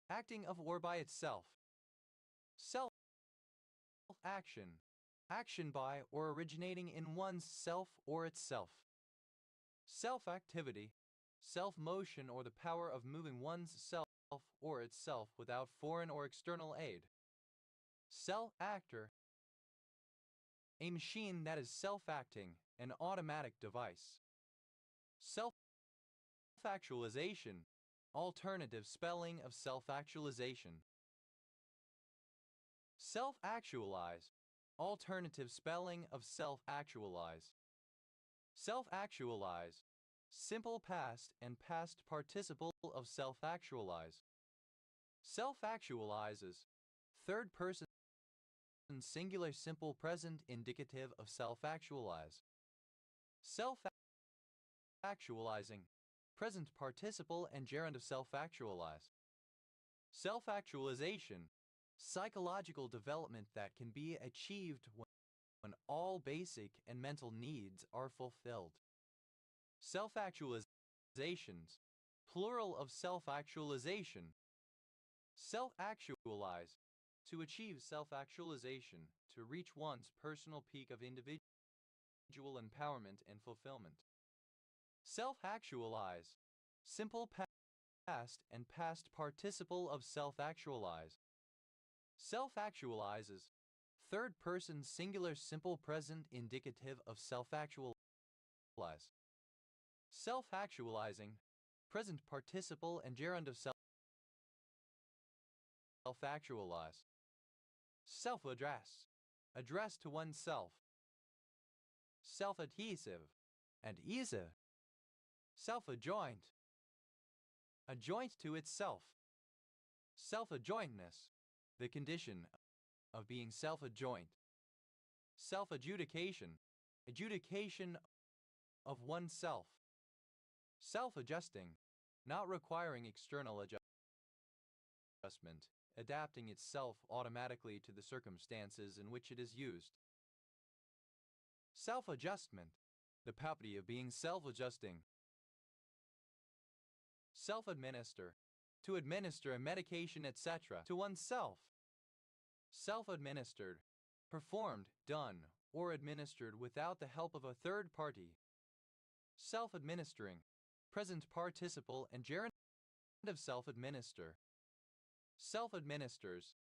Speaker 1: acting of or by itself. Self-action, action by or originating in one's self or itself. Self-activity, self-motion or the power of moving one's self or itself without foreign or external aid. Self-actor, a machine that is self-acting, an automatic device. Self-actualization, alternative spelling of self-actualization. Self-actualize, alternative spelling of self-actualize. Self-actualize, simple past and past participle of self-actualize. Self-actualizes, third person singular simple present indicative of self-actualize. Self-actualizing, present participle and gerund of self-actualize. Self-actualization, psychological development that can be achieved all basic and mental needs are fulfilled. Self-actualizations, plural of self-actualization. Self-actualize, to achieve self-actualization, to reach one's personal peak of individual empowerment and fulfillment. Self-actualize, simple past and past participle of self-actualize. Self-actualizes, third person singular simple present indicative of self-actualize. Self-actualizing, present participle and gerund of self-actualize. Self-address, address to oneself. Self-adhesive, adhesive. Self-adjoint, adjoint to itself. Self-adjointness, the condition of being self-adjoint. Self-adjudication, adjudication of oneself. Self-adjusting, not requiring external adjustment, adapting itself automatically to the circumstances in which it is used. Self-adjustment, the property of being self-adjusting. Self-administer, to administer a medication, etc., to oneself. Self-administered, performed, done, or administered without the help of a third party. Self-administering, present participle and gerund of self-administer. Self-administers,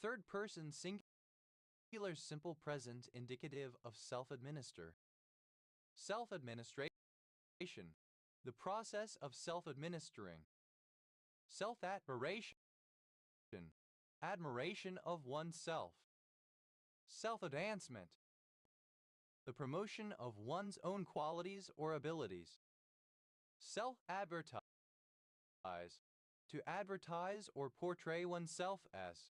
Speaker 1: third person singular simple present indicative of self-administer. Self-administration, the process of self-administering. Self-admiration, admiration of oneself. Self-advancement, the promotion of one's own qualities or abilities. Self-advertise, to advertise or portray oneself as.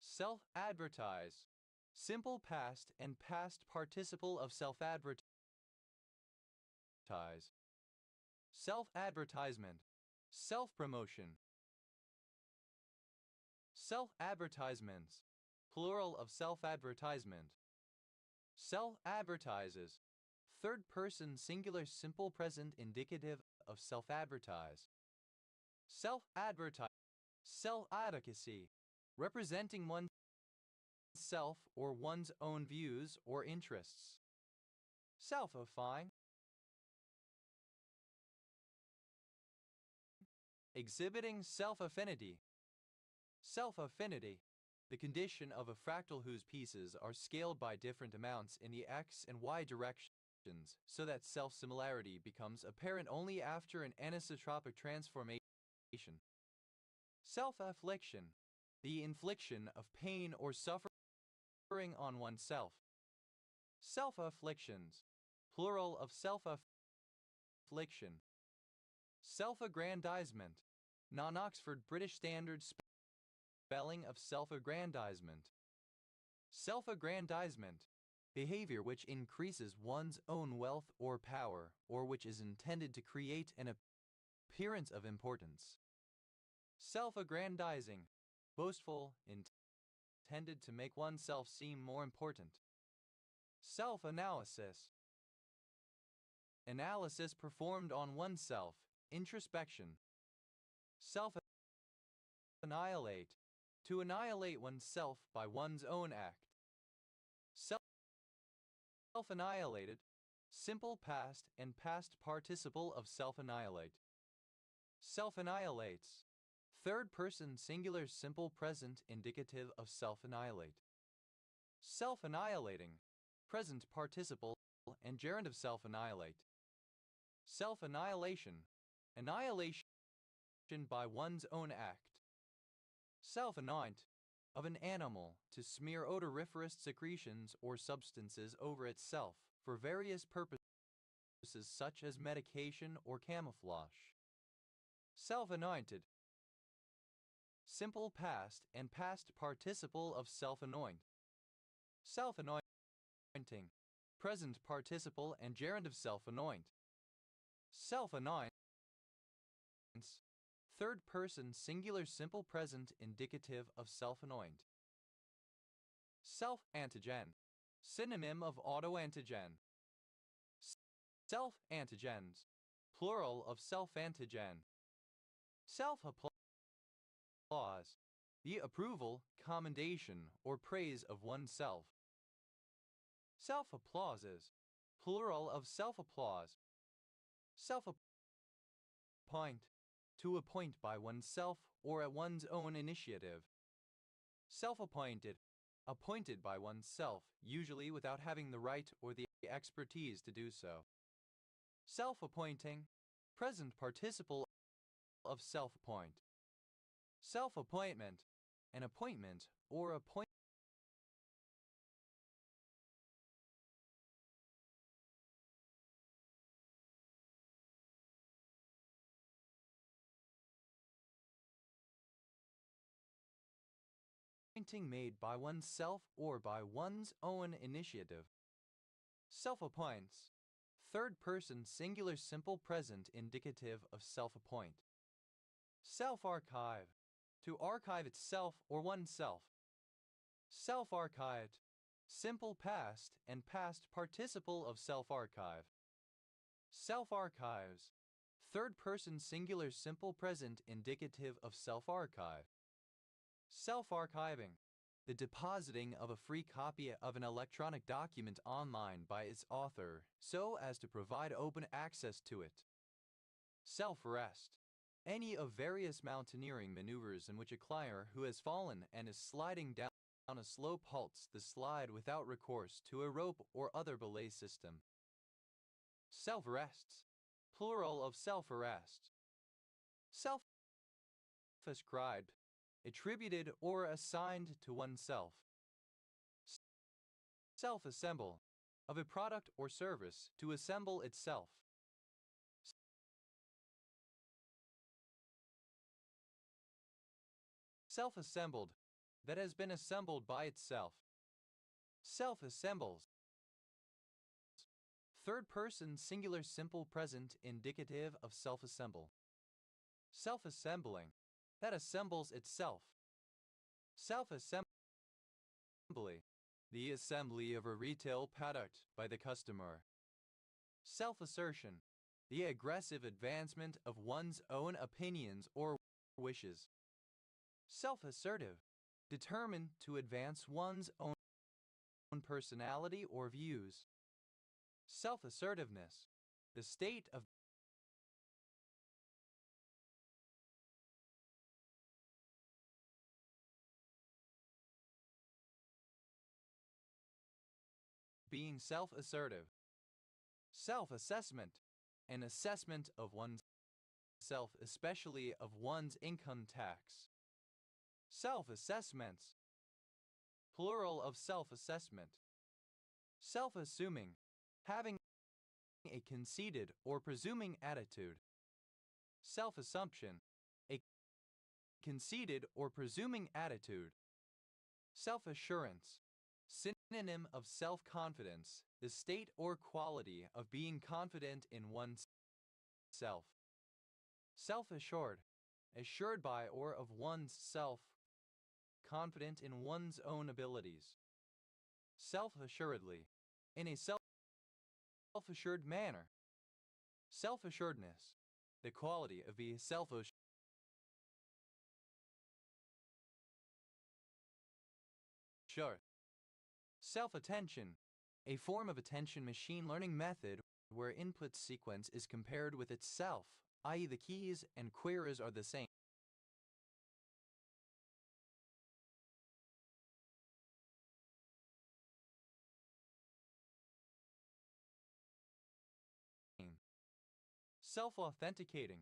Speaker 1: Self-advertise, simple past and past participle of self-advertise. Self-advertisement, self-promotion. Self-advertisements, plural of self-advertisement. Self-advertises, third person singular simple present indicative of self-advertise. Self-advertise, self-advocacy, representing oneself or one's own views or interests. Self-affying, exhibiting self-affinity. Self-affinity, the condition of a fractal whose pieces are scaled by different amounts in the x and y directions, so that self-similarity becomes apparent only after an anisotropic transformation. Self-affliction, the infliction of pain or suffering on oneself. Self-afflictions, plural of self-affliction. Self-aggrandizement, non-Oxford British Standard spelling of self-aggrandizement. Self-aggrandizement, behavior which increases one's own wealth or power, or which is intended to create an appearance of importance. Self-aggrandizing, boastful, intended to make oneself seem more important. Self-analysis, analysis performed on oneself, introspection. Self-annihilate, to annihilate oneself by one's own act. Self-annihilated, simple past and past participle of self-annihilate. Self-annihilates, third person singular simple present indicative of self-annihilate. Self-annihilating, present participle and gerund of self-annihilate. Self-annihilation, annihilation by one's own act. Self-anoint, of an animal, to smear odoriferous secretions or substances over itself for various purposes such as medication or camouflage. Self-anointed, simple past and past participle of self-anoint. Self-anointing, present participle and gerund of self-anoint. Self-anoints, third person singular simple present indicative of self-anoint. Self-antigen, Synonym of autoantigen. Self-antigens, plural of self-antigen. Self-applause, the approval, commendation, or praise of oneself. Self-applauses, plural of self-applause. Self-appoint, to appoint by oneself or at one's own initiative. Self-appointed, appointed by oneself, usually without having the right or the expertise to do so. Self-appointing, present participle of self-appoint. Self-appointment, an appointment or appointment made by oneself or by one's own initiative. Self-appoints, third person singular simple present indicative of self-appoint. Self-archive, to archive itself or oneself. Self-archived, simple past and past participle of self-archive. Self-archives, third person singular simple present indicative of self-archive. Self-archiving, the depositing of a free copy of an electronic document online by its author so as to provide open access to it. Self-arrest, any of various mountaineering maneuvers in which a climber who has fallen and is sliding down a slope halts the slide without recourse to a rope or other belay system. Self-arrests, plural of self-arrest. Self-ascribed, attributed or assigned to oneself. Self-assemble, of a product or service, to assemble itself. Self-assembled, that has been assembled by itself. Self-assembles, third person singular simple present indicative of self-assemble. Self-assembling, that assembles itself. Self-assembly, the assembly of a retail product by the customer. Self-assertion, the aggressive advancement of one's own opinions or wishes. Self-assertive, determined to advance one's own personality or views. Self-assertiveness, the state of being self-assertive. Self-assessment, an assessment of oneself, especially of one's income tax. Self-assessments, plural of self-assessment. Self-assuming, having a conceited or presuming attitude. Self-assumption, a conceited or presuming attitude. Self-assurance, synonym of self-confidence, the state or quality of being confident in oneself. Self-assured, assured by or of one's self, confident in one's own abilities. Self-assuredly, in a self-assured manner. Self-assuredness, the quality of being self-assured. Self-attention, a form of attention machine learning method where input sequence is compared with itself, i.e. the keys and queries are the same. Self-authenticating,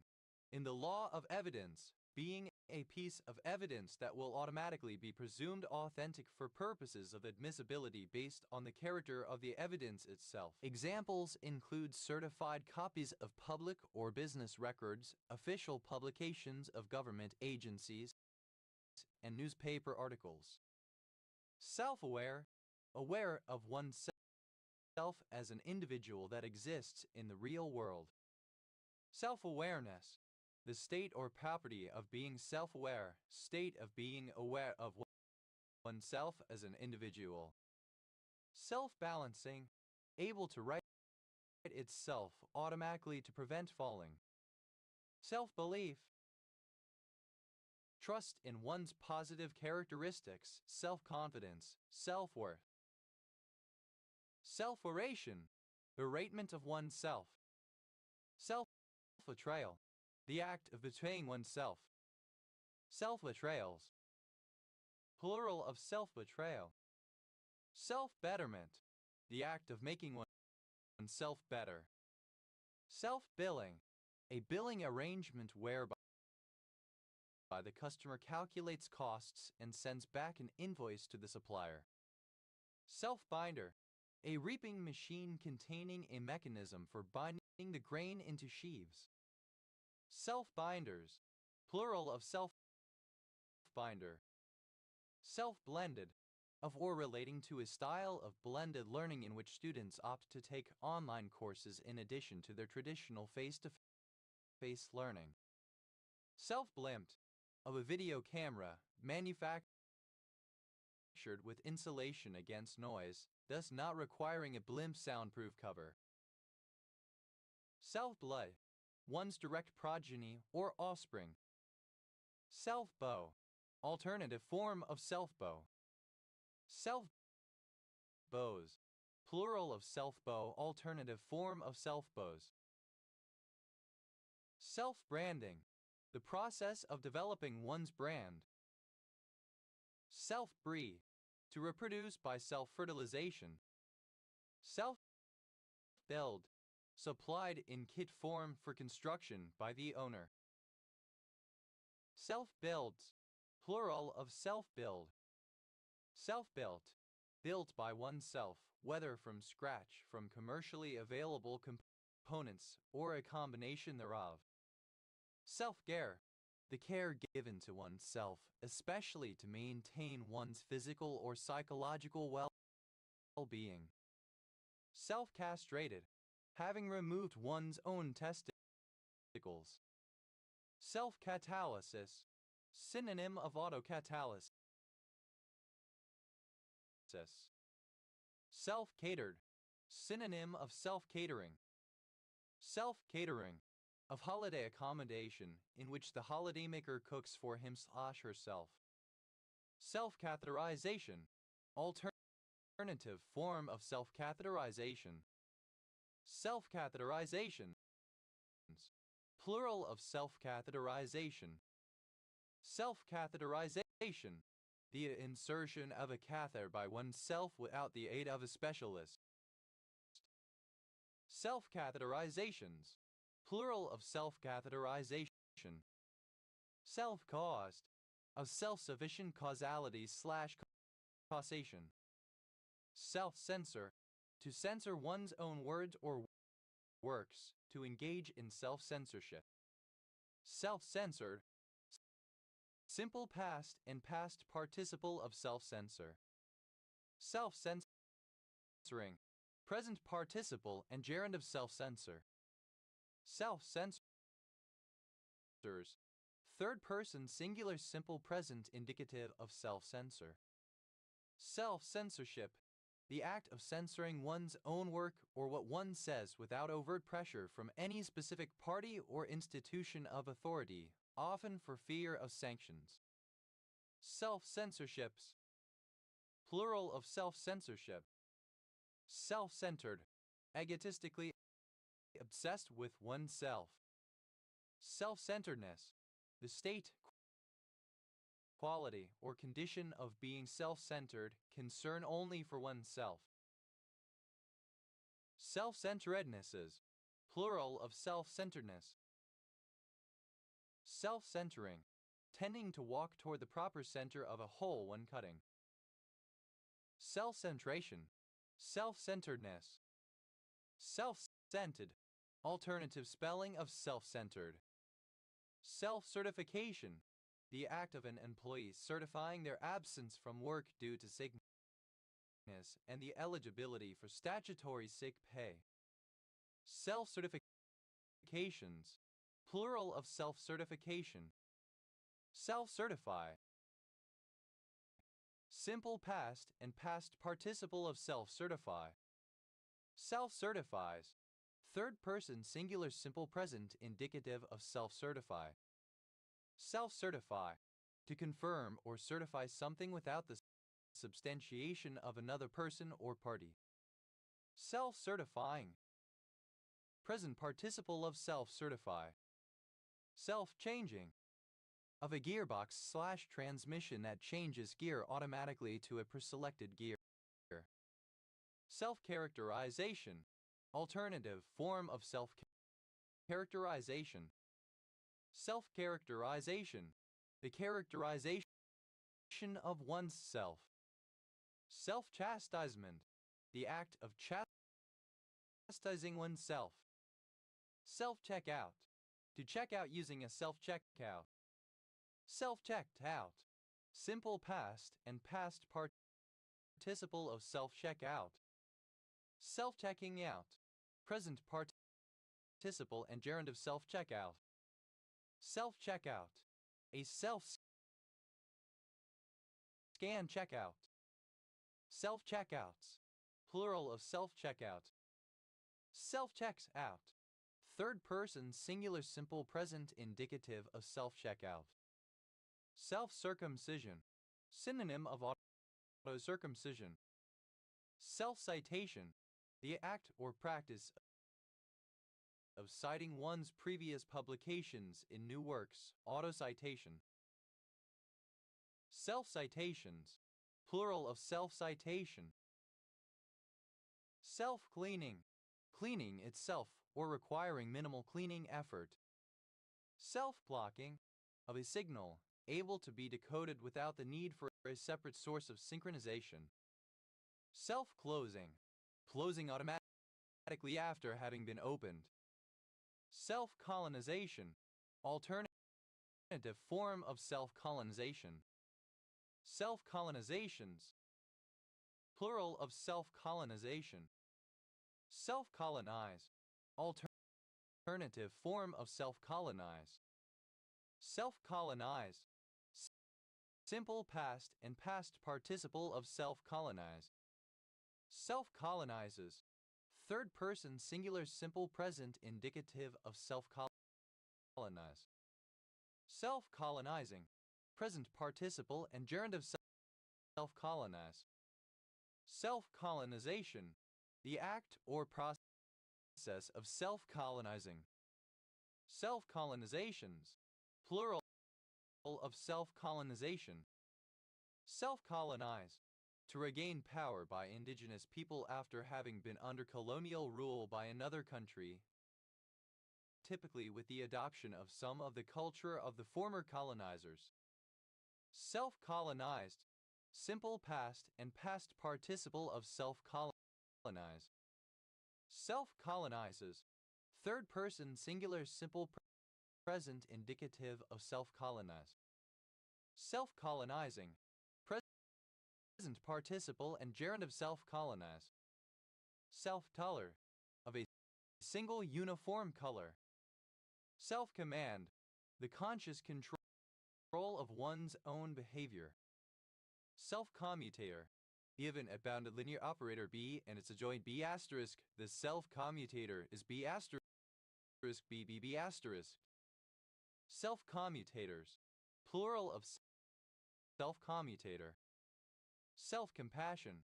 Speaker 1: in the law of evidence, being a piece of evidence that will automatically be presumed authentic for purposes of admissibility based on the character of the evidence itself. Examples include certified copies of public or business records, official publications of government agencies, and newspaper articles. Self-aware, aware of oneself as an individual that exists in the real world. Self-awareness, the state or property of being self-aware, state of being aware of oneself as an individual. Self-balancing, able to right itself automatically to prevent falling. Self-belief, trust in one's positive characteristics, self-confidence, self-worth. Self-oration, beratement of oneself. Self-betrayal, the act of betraying oneself. Self-betrayals, plural of self-betrayal. Self-betterment, the act of making oneself better. Self-billing, a billing arrangement whereby the customer calculates costs and sends back an invoice to the supplier. Self-binder, a reaping machine containing a mechanism for binding the grain into sheaves. Self-binders, plural of self-binder. Self-blended, of or relating to a style of blended learning in which students opt to take online courses in addition to their traditional face-to-face learning. Self-blimped, of a video camera manufactured with insulation against noise, thus not requiring a blimp soundproof cover. Self-blood, one's direct progeny or offspring. Self-bow, alternative form of self-bow. Self-bows, plural of self-bow, alternative form of self-bows. Self-branding, the process of developing one's brand. Self-breed, to reproduce by self-fertilization. Self-build, supplied in kit form for construction by the owner. Self-builds, plural of self-build. Self-built, built by oneself, whether from scratch from commercially available components or a combination thereof. Self-care, the care given to oneself, especially to maintain one's physical or psychological well-being. Self-castrated, having removed one's own testicles. Self-catalysis, synonym of autocatalysis. Self-catered, synonym of self-catering. Self-catering, of holiday accommodation in which the holidaymaker cooks for him/herself. Self-catheterization, alternative form of self-catheterization. Self-catheterizations, plural of self-catheterization. Self-catheterization, the insertion of a catheter by oneself without the aid of a specialist. Self-catheterizations, plural of self-catheterization. Self-caused, of self-sufficient causality/causation. Self-censor, to censor one's own words or works, to engage in self-censorship. Self-censored, simple past and past participle of self-censor. Self-censoring, present participle and gerund of self-censor. Self-censors, third person singular simple present indicative of self-censor. Self-censorship, the act of censoring one's own work or what one says without overt pressure from any specific party or institution of authority, often for fear of sanctions. Self-censorships, plural of self-censorship. Self-centered, egotistically obsessed with oneself. Self-centeredness, the state, quality, or condition of being self-centered, concern only for oneself. Self-centerednesses, plural of self-centeredness. Self-centering, tending to walk toward the proper center of a whole when cutting. Self-centration, self-centeredness. Self-centered, alternative spelling of self-centered. Self-certification, the act of an employee certifying their absence from work due to sickness and the eligibility for statutory sick pay. Self-certifications, plural of self-certification. Self-certify, Simple past and past participle of self-certify. Self-certifies. Third person singular simple present indicative of self-certify. Self-certify. To confirm or certify something without the substantiation of another person or party. Self-certifying. Present participle of self-certify. Self-changing. Of a gearbox/transmission that changes gear automatically to a preselected gear. Self-characterization. Alternative form of self-characterization. Self-characterization. The characterization of one's self. Self-chastisement. The act of chastising oneself. Self-checkout. To check out using a self-checkout. Self-checked out. Simple past and past participle of self-checkout. Self-checking out. Present participle and gerund of self-checkout. Self-checkout. A self-scan checkout. Self-checkouts. Plural of self-checkout. Self-checks out. Third person singular simple present indicative of self-checkout. Self-circumcision. Synonym of auto-circumcision. Self-citation. The act or practice of citing one's previous publications in new works, auto-citation. Self-citations. Plural of self-citation. Self-cleaning. Cleaning itself or requiring minimal cleaning effort. Self-blocking. Of a signal, able to be decoded without the need for a separate source of synchronization. Self-closing. Closing automatically after having been opened. Self-colonization. Alternative form of self-colonization. Self-colonizations. Plural of self-colonization. Self-colonize. Alternative form of self-colonize. Self-colonize. Simple past and past participle of self-colonize. Self-colonizes. Third person singular simple present indicative of self-colonize. Self-colonizing. Present participle and gerund of self-colonize. Self-colonization. The act or process of self-colonizing. Self-colonizations. Plural of self-colonization. Self-colonize. To regain power by indigenous people after having been under colonial rule by another country, typically with the adoption of some of the culture of the former colonizers. Self-colonized. Simple past and past participle of self-colonize. Self-colonizes. Third person singular simple present indicative of self-colonize. Self-colonizing. Present participle and gerund of self-colonize. Self-color. Of a single uniform color. Self-command. The conscious control of one's own behavior. Self-commutator. Given a bounded linear operator B and its adjoint B asterisk, the self-commutator is B asterisk B asterisk. Self-commutators. Plural of self-commutator. Self-compassion.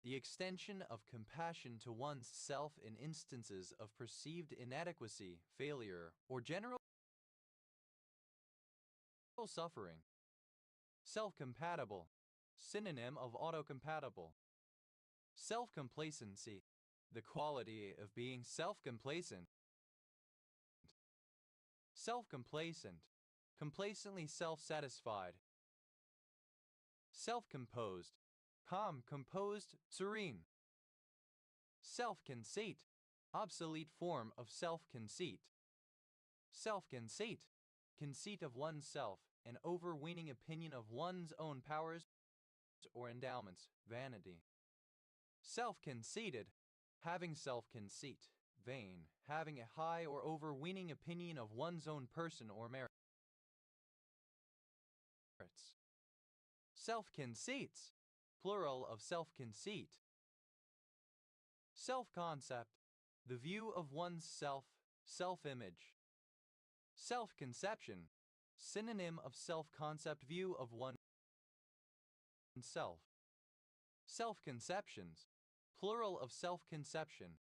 Speaker 1: The extension of compassion to one's self in instances of perceived inadequacy, failure, or general suffering. Self-compatible. Synonym of autocompatible. Self-complacency. The quality of being self-complacent. Self-complacent. Complacently self-satisfied. Self-composed. Calm, composed, serene. Self-conceit. Obsolete form of self-conceit. Self-conceit. Conceit of oneself, an overweening opinion of one's own powers or endowments, vanity. Self-conceited. Having self-conceit, vain, having a high or overweening opinion of one's own person or merits. Self-conceits. plural of self-conceit. Self-concept, the view of one's self, self-image. Self-conception, synonym of self-concept, view of oneself. Self-conceptions, plural of self-conception.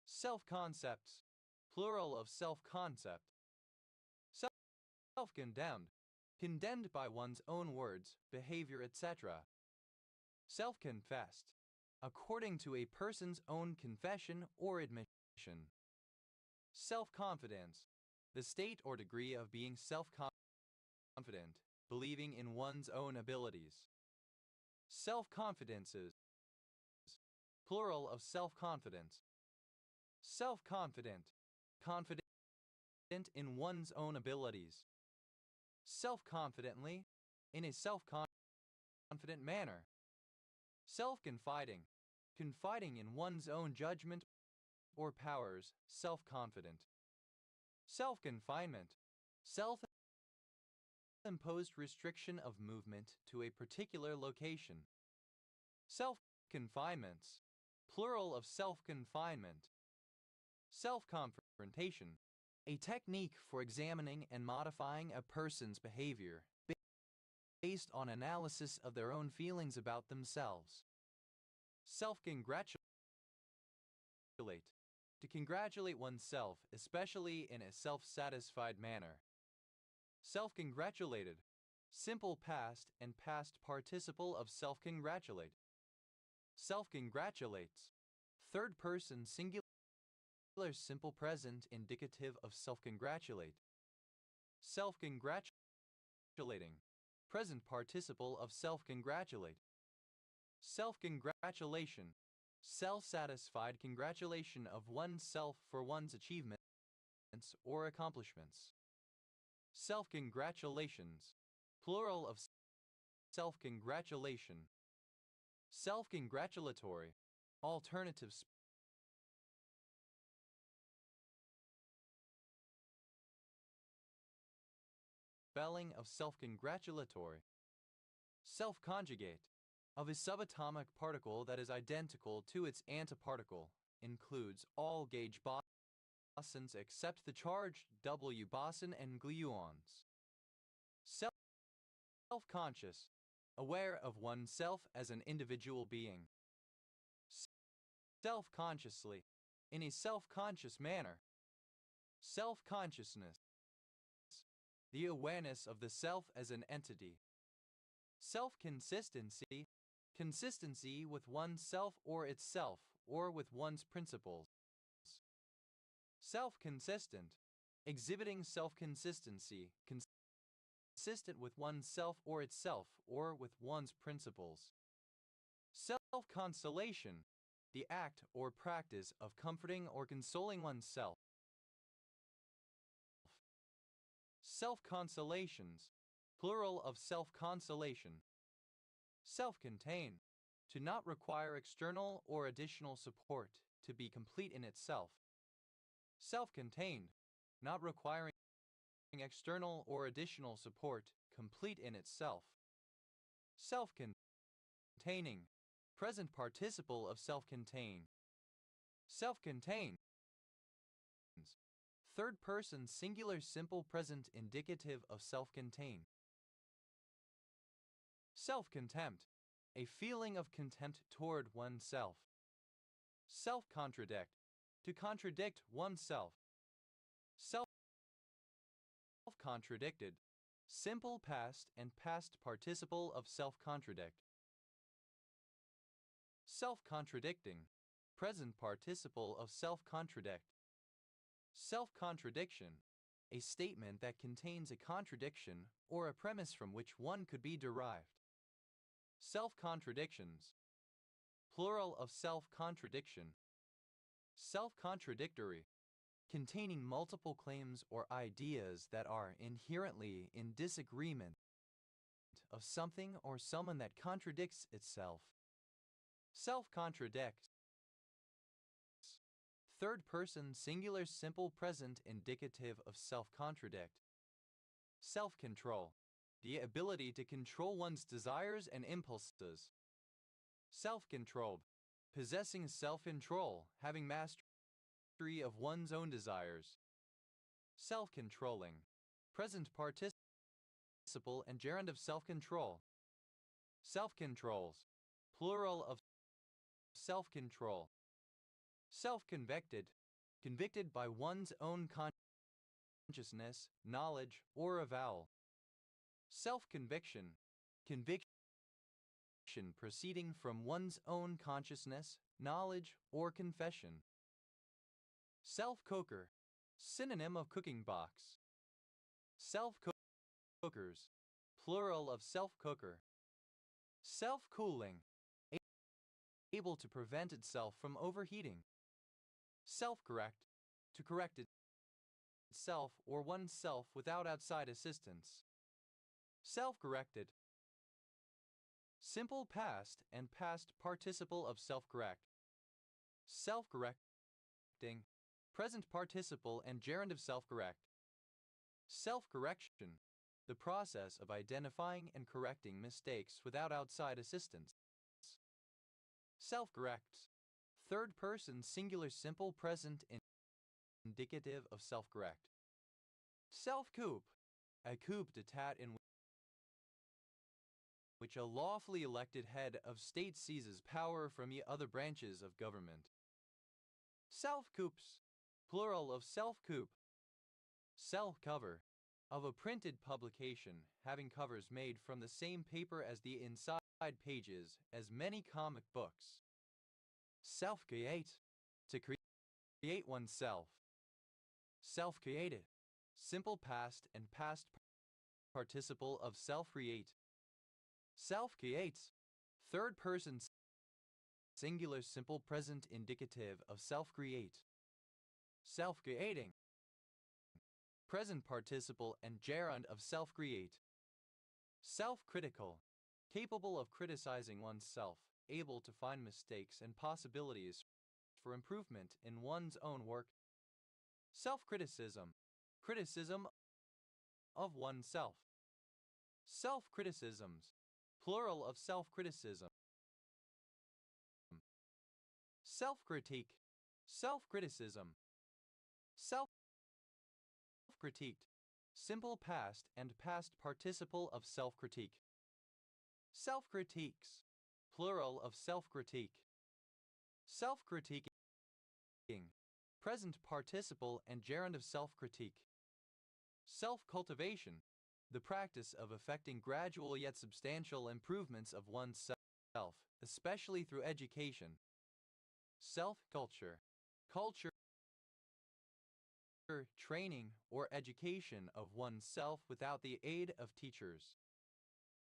Speaker 1: Self-concepts, plural of self-concept. Self-condemned, condemned by one's own words, behavior, etc. Self-confessed, according to a person's own confession or admission. Self-confidence, the state or degree of being self-confident, believing in one's own abilities. Self-confidences, plural of self-confidence. Self-confident, confident in one's own abilities. Self-confidently, in a self-confident manner. Self-confiding, confiding in one's own judgment or powers, self-confident. Self-confinement, self-imposed restriction of movement to a particular location. Self-confinements, plural of self-confinement. Self-confrontation, a technique for examining and modifying a person's behavior based on analysis of their own feelings about themselves. Self-congratulate, to congratulate oneself, especially in a self-satisfied manner. Self-congratulated, simple past and past participle of self-congratulate. Self-congratulates, third person singular simple present indicative of self-congratulate. Self-congratulating, present participle of self-congratulate. Self-congratulation, self-satisfied congratulation of oneself for one's achievements or accomplishments. Self-congratulations, plural of self-congratulation. Self-congratulatory, alternative spelling of self-congratulatory. Self-conjugate, of a subatomic particle that is identical to its antiparticle, includes all gauge bosons except the charged W boson and gluons. Self-conscious, aware of oneself as an individual being. Self-consciously, in a self-conscious manner. Self-consciousness, the awareness of the self as an entity. Self-consistency, consistency with oneself or itself, or with one's principles. Self-consistent, exhibiting self-consistency, consistent with oneself or itself, or with one's principles. Self-consolation, the act or practice of comforting or consoling oneself. Self-consolations, plural of self-consolation. Self-contained, to not require external or additional support, to be complete in itself. Self-contained, not requiring external or additional support, complete in itself. Self-containing, present participle of self-contain. Self-contained, third person singular simple present indicative of self-contain. Self-contempt, a feeling of contempt toward oneself. Self-contradict, to contradict oneself. Self-contradicted, simple past and past participle of self-contradict. Self-contradicting, present participle of self-contradict. Self-contradiction, a statement that contains a contradiction or a premise from which one could be derived. Self-contradictions, plural of self-contradiction. Self-contradictory, containing multiple claims or ideas that are inherently in disagreement of something or someone that contradicts itself. Self-contradicts, third person singular simple present indicative of self-contradict. Self-control, the ability to control one's desires and impulses. Self-control, possessing self-control, having mastery of one's own desires. Self-controlling, present participle and gerund of self-control. Self-controls, plural of self-control. Self-convicted, convicted by one's own consciousness, knowledge, or avowal. Self-conviction, conviction proceeding from one's own consciousness, knowledge, or confession. Self-cooker, synonym of cooking box. Self-cookers, plural of self-cooker. Self-cooling, able to prevent itself from overheating. Self-correct, to correct itself or oneself without outside assistance. Self-corrected, simple past and past participle of self-correct. Self-correcting, present participle and gerund of self-correct. Self-correction, the process of identifying and correcting mistakes without outside assistance. Self-corrects, third person singular simple present indicative of self-correct. Self-coup, a coup d'etat in which a lawfully elected head of state seizes power from the other branches of government. Self-coups, plural of self-coup. Self-cover, of a printed publication having covers made from the same paper as the inside pages as many comic books. Self-create, to create oneself. Self-created, simple past and past participle of self-create. Self-creates, third person singular simple present indicative of self-create. Self-creating, present participle and gerund of self-create. Self-critical, capable of criticizing oneself, able to find mistakes and possibilities for improvement in one's own work. Self-criticism, criticism of oneself. Self-criticisms, plural of self-criticism. Self-critique, self-criticism. Self-critiqued, simple past and past participle of self-critique. Self-critiques, plural of self-critique. Self-critiquing, present participle and gerund of self-critique. Self-cultivation, the practice of effecting gradual yet substantial improvements of oneself, especially through education. Self-culture, culture, training, or education of oneself without the aid of teachers.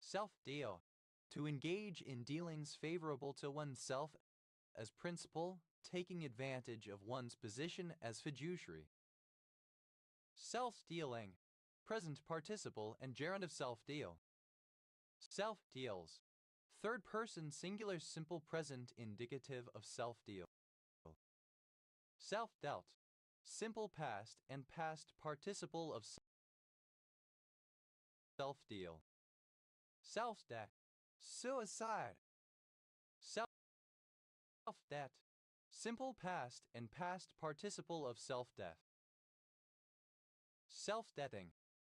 Speaker 1: Self-deal, to engage in dealings favorable to oneself as principal, taking advantage of one's position as fiduciary. Self-dealing, present participle and gerund of self-deal. Self-deals, third person singular simple present indicative of self-deal. Self-dealt, simple past and past participle of self-deal. Self-debt, suicide. Self-debt, simple past and past participle of self-death. Self-deathing,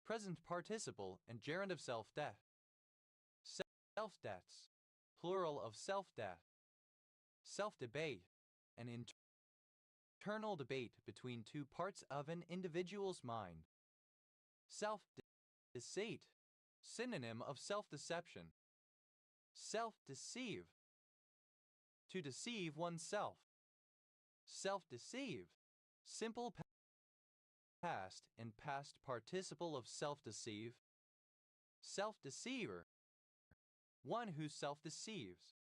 Speaker 1: present participle and gerund of self-death. Self-deaths, plural of self-death. Self-debate, an internal debate between two parts of an individual's mind. Self-deceit, synonym of self-deception. Self-deceive, to deceive oneself. Self-deceive, simple past and past participle of self-deceive. Self-deceiver, one who self-deceives.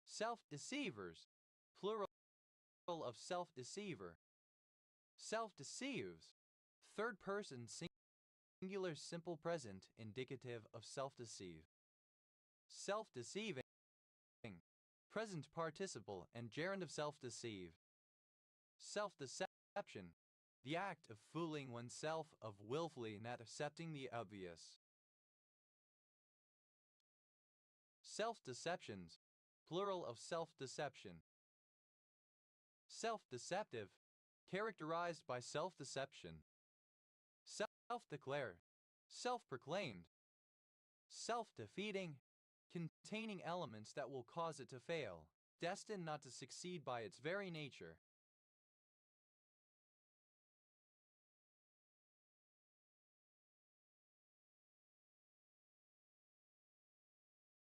Speaker 1: Self-deceivers, plural of self-deceiver. Self-deceives, third person singular simple present indicative of self-deceive. Self-deceiving, present participle and gerund of self-deceive. Self-deception, the act of fooling oneself, of willfully not accepting the obvious. Self-deceptions, plural of self-deception. Self-deceptive, characterized by self-deception. Self-declared, self-proclaimed. Self-defeating, containing elements that will cause it to fail, destined not to succeed by its very nature.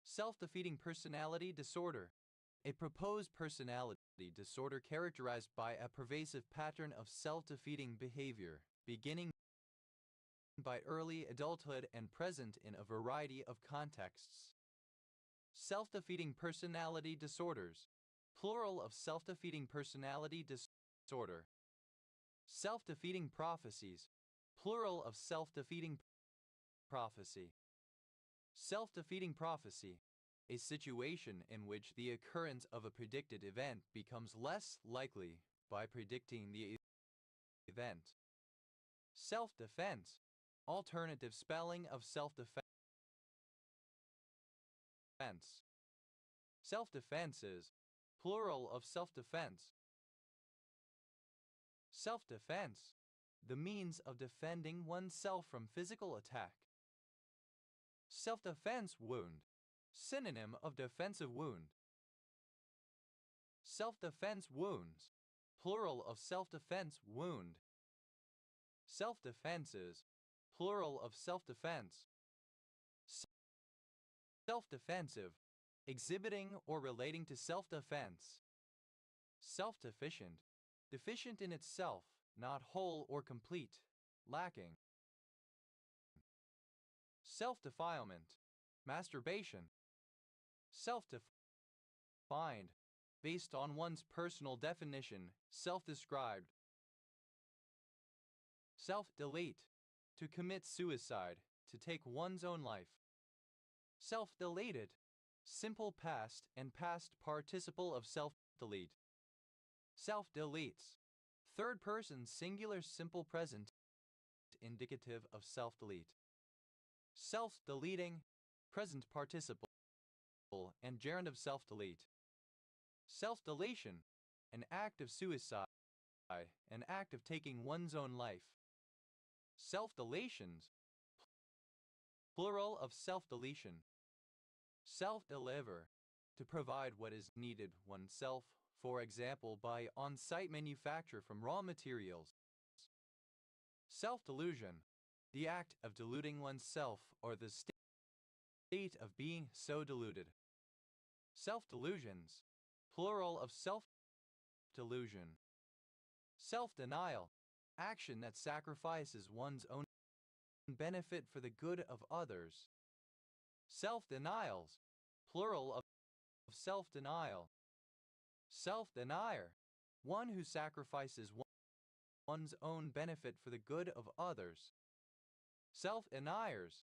Speaker 1: Self-defeating personality disorder, a proposed personality disorder characterized by a pervasive pattern of self-defeating behavior, beginning by early adulthood and present in a variety of contexts. Self-defeating personality disorders, plural of self-defeating personality disorder. Self-defeating prophecies, plural of self-defeating prophecy. Self-defeating prophecy, a situation in which the occurrence of a predicted event becomes less likely by predicting the event. Self-defense, alternative spelling of self-defense. Self-defenses, plural of self-defense. Self-defense, the means of defending oneself from physical attack. Self-defense wound, synonym of defensive wound. Self-defense wounds, plural of self-defense wound. Self-defenses, plural of self-defense. Self-defensive, exhibiting or relating to self-defense. Self-deficient, deficient in itself, not whole or complete, lacking. Self-defilement, masturbation. Self-defined, based on one's personal definition, self-described. Self-delete, to commit suicide, to take one's own life. Self-deleted, simple past and past participle of self-delete. Self-deletes, third person singular simple present indicative of self-delete. Self-deleting, present participle and gerund of self-delete. Self-deletion, an act of suicide, an act of taking one's own life. Self-deletions, plural of self-deletion. Self-deliver, to provide what is needed oneself, for example by on-site manufacture from raw materials. Self-delusion, the act of deluding oneself or the state of being so deluded. Self-delusions, plural of self-delusion. Self-denial, action that sacrifices one's own benefit for the good of others. Self-denials, plural of self-denial. Self-denier, one who sacrifices one's own benefit for the good of others. Self-deniers,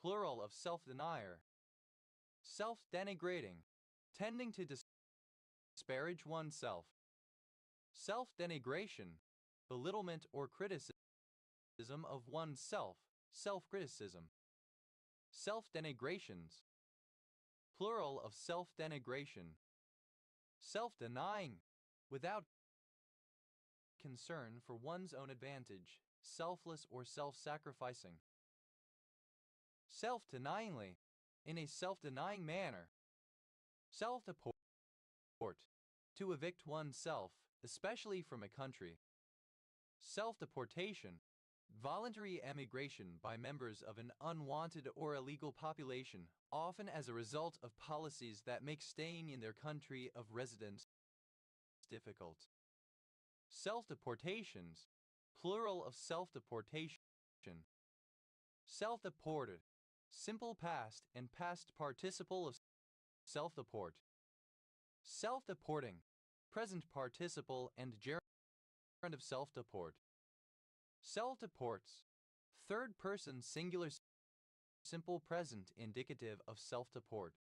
Speaker 1: plural of self-denier. Self-denigrating, tending to disparage oneself. Self-denigration, belittlement or criticism of oneself, self-criticism. Self-denigrations, plural of self-denigration. Self-denying, without concern for one's own advantage, selfless or self-sacrificing. Self-denyingly, in a self-denying manner. Self-deport, to evict oneself, especially from a country. Self-deportation, voluntary emigration by members of an unwanted or illegal population, often as a result of policies that make staying in their country of residence difficult. Self-deportations, plural of self-deportation. Self-deported, simple past and past participle of self-deport. Self-deporting, present participle and gerund of self-deport. Self-deports, third person singular simple present indicative of self-deport.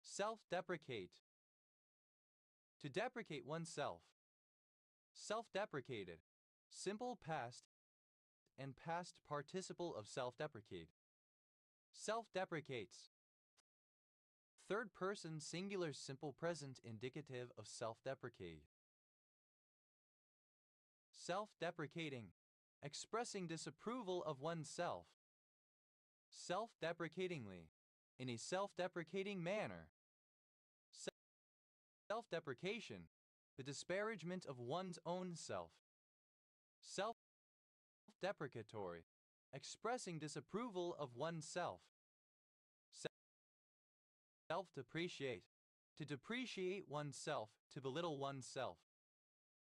Speaker 1: Self-deprecate, to deprecate oneself. Self-deprecated, simple past and past participle of self-deprecate. Self-deprecates, Third person singular simple present indicative of self-deprecate. Self-deprecating, expressing disapproval of oneself. Self-deprecatingly, in a self-deprecating manner. Self-deprecation, the disparagement of one's own self. Self-deprecatory, expressing disapproval of oneself. Self-depreciate, to depreciate oneself, to belittle oneself.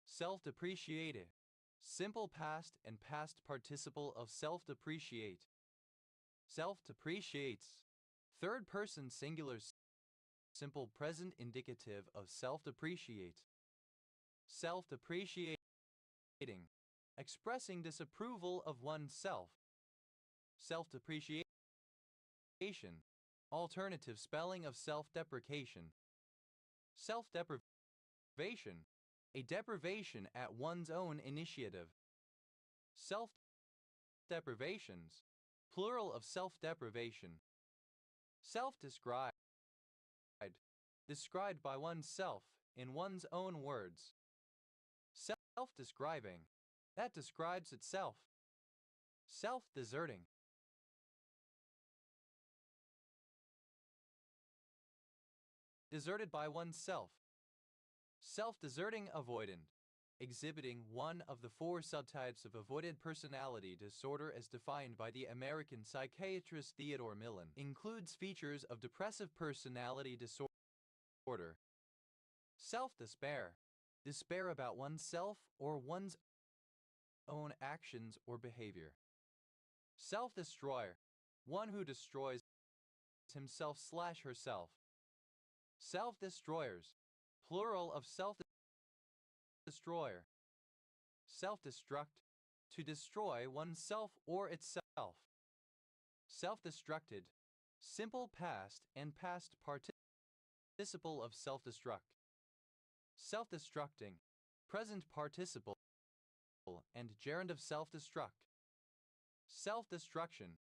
Speaker 1: Self-depreciated, simple past and past participle of self-depreciate. Self-depreciates, third person singular simple present indicative of self-depreciate. Self-depreciating, expressing disapproval of oneself. Self-depreciation, alternative spelling of self-deprecation. Self-deprivation, a deprivation at one's own initiative. Self-deprivations, plural of self-deprivation. Self-described, described by oneself in one's own words. Self-describing, that describes itself. Self-deserting, deserted by oneself. Self-deserting avoidant, exhibiting one of the four subtypes of avoidant personality disorder as defined by the American psychiatrist Theodore Millon, includes features of depressive personality disorder. Self-despair, despair about oneself or one's own actions or behavior. Self-destroyer, one who destroys himself/herself. Self-destroyers, plural of self-destroyer. Self-destruct, to destroy oneself or itself. Self-destructed, simple past and past participle of self-destruct. Self-destructing, present participle and gerund of self-destruct. Self-destruction,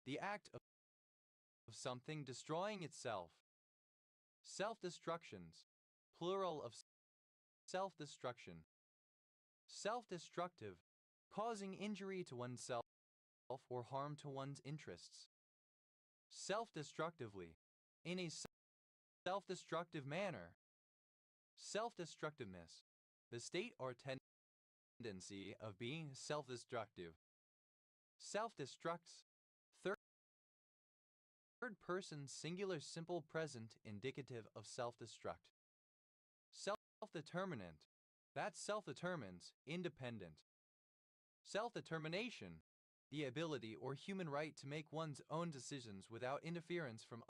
Speaker 1: the act of something destroying itself. Self-destructions, plural of self-destruction. Self-destructive, causing injury to oneself or harm to one's interests. Self-destructively, in a self-destructive manner. Self-destructiveness, the state or tendency of being self-destructive. Self-destructs, third person singular simple present indicative of self-destruct. Self-determinant, that self-determines, independent. Self-determination, the ability or human right to make one's own decisions without interference from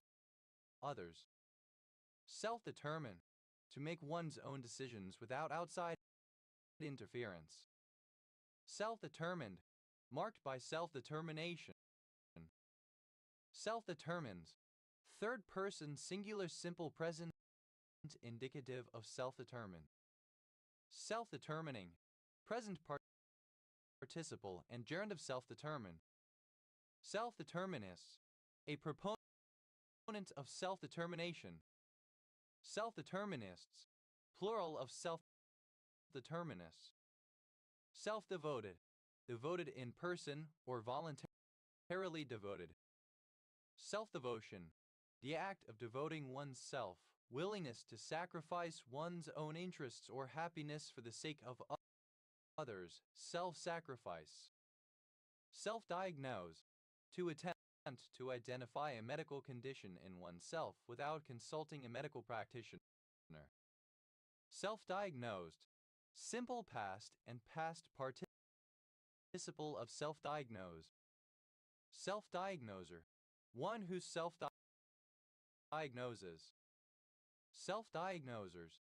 Speaker 1: others. Self-determine, to make one's own decisions without outside interference. Self-determined, marked by self-determination. Self-determines, third person singular simple present indicative of self-determined. Self-determining, present participle and gerund of self-determine. Self-determinists, a proponent of self-determination. Self-determinists, plural of self-determinists. Self-devoted, devoted in person or voluntarily devoted. Self-devotion, the act of devoting oneself, willingness to sacrifice one's own interests or happiness for the sake of others, self-sacrifice. Self-diagnose, to attempt to identify a medical condition in oneself without consulting a medical practitioner. Self-diagnosed, simple past and past participle of self-diagnose. Self-diagnoser, one who self-diagnoses. Self-diagnosers,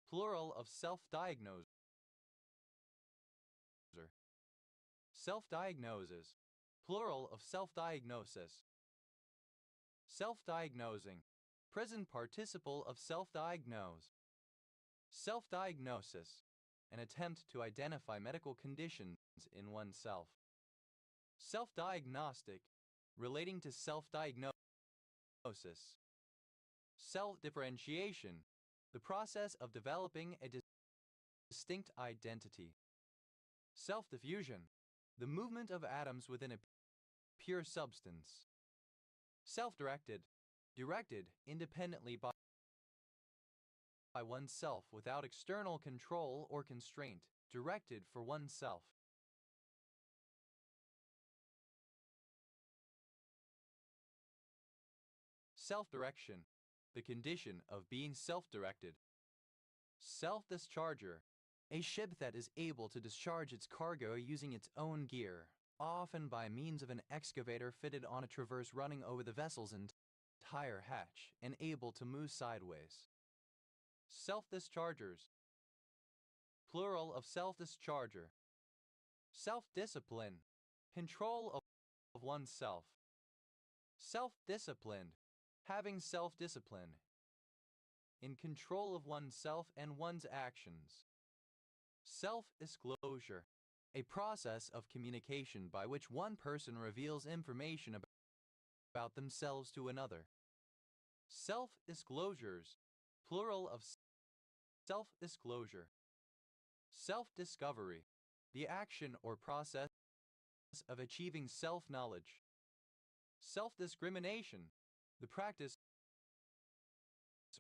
Speaker 1: plural of self-diagnoser. Self-diagnoses, plural of self-diagnosis. Self-diagnosing, present participle of self-diagnose. Self-diagnosis, an attempt to identify medical conditions in oneself. Self-diagnostic, relating to self-diagnosis. Self-differentiation, the process of developing a distinct identity. Self-diffusion, the movement of atoms within a pure substance. Self-directed, directed independently by oneself without external control or constraint, directed for oneself. Self-direction, the condition of being self-directed. Self-discharger, a ship that is able to discharge its cargo using its own gear, often by means of an excavator fitted on a traverse running over the vessel's entire hatch and able to move sideways. Self-dischargers, plural of self-discharger. Self-discipline, control of oneself. Self-disciplined, having self-discipline, in control of oneself and one's actions. Self-disclosure, a process of communication by which one person reveals information about themselves to another. Self-disclosures, plural of self-disclosure. Self-discovery, the action or process of achieving self-knowledge. Self-discrimination, the practice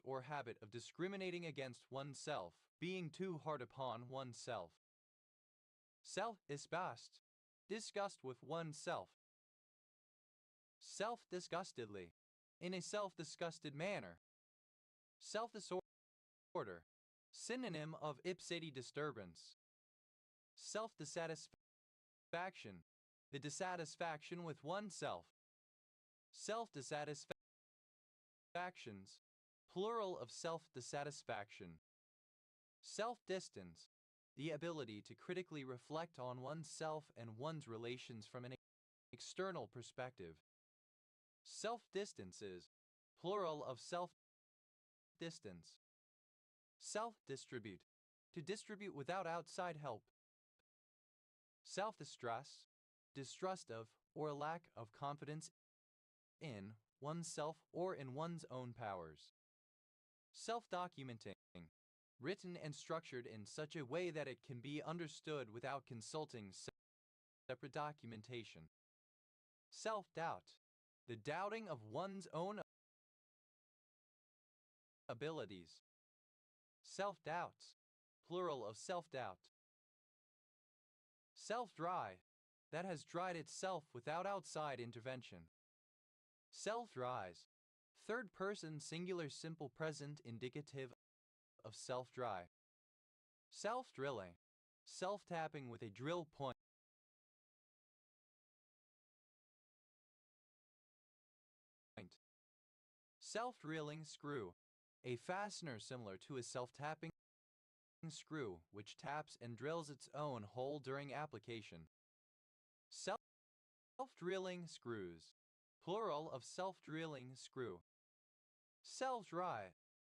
Speaker 1: or habit of discriminating against oneself, being too hard upon oneself. Self-espace, disgust with oneself. Self-disgustedly, in a self-disgusted manner. Self-disorder, synonym of ipsity disturbance. Self-dissatisfaction, the dissatisfaction with oneself. Self-dissatisfactions, plural of self-dissatisfaction. Self-distance, the ability to critically reflect on oneself and one's relations from an external perspective. Self-distances, plural of self-distance. Self-distribute, to distribute without outside help. Self-distrust, distrust of or lack of confidence in oneself or in one's own powers. Self-documenting, written and structured in such a way that it can be understood without consulting separate documentation. Self-doubt, the doubting of one's own abilities. Self-doubts, plural of self-doubt. Self-dry, that has dried itself without outside intervention. Self-dries, third person singular simple present indicative of self-dry. Self-drilling, self-tapping with a drill point. Self-drilling screw, a fastener similar to a self-tapping screw which taps and drills its own hole during application. Self-drilling screws, plural of self-drilling screw. Self-drive,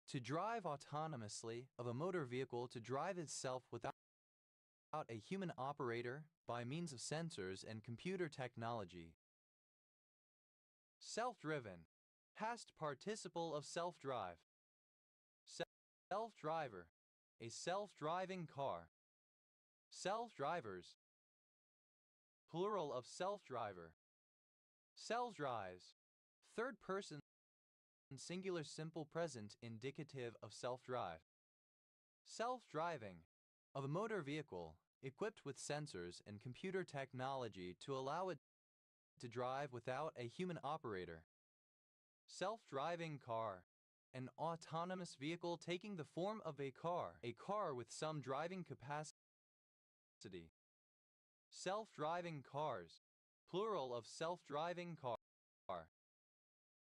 Speaker 1: to drive autonomously of a motor vehicle to drive itself without a human operator by means of sensors and computer technology. Self-driven, past participle of self-drive. Self-driver, a self-driving car. Self-drivers, plural of self-driver. Self-drives, third person singular simple present indicative of self-drive. Self-driving, of a motor vehicle equipped with sensors and computer technology to allow it to drive without a human operator. Self-driving car, an autonomous vehicle taking the form of a car with some driving capacity. Self-driving cars, plural of self-driving car.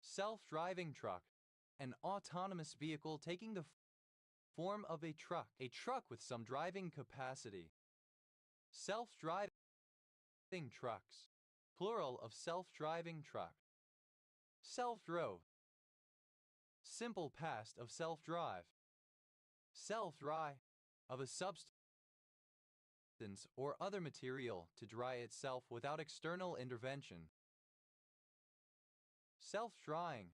Speaker 1: Self-driving truck, an autonomous vehicle taking the form of a truck with some driving capacity. Self-driving trucks, plural of self-driving truck. Self-drove, simple past of self-drive. Self-dry, of a substance or other material to dry itself without external intervention. Self-drying,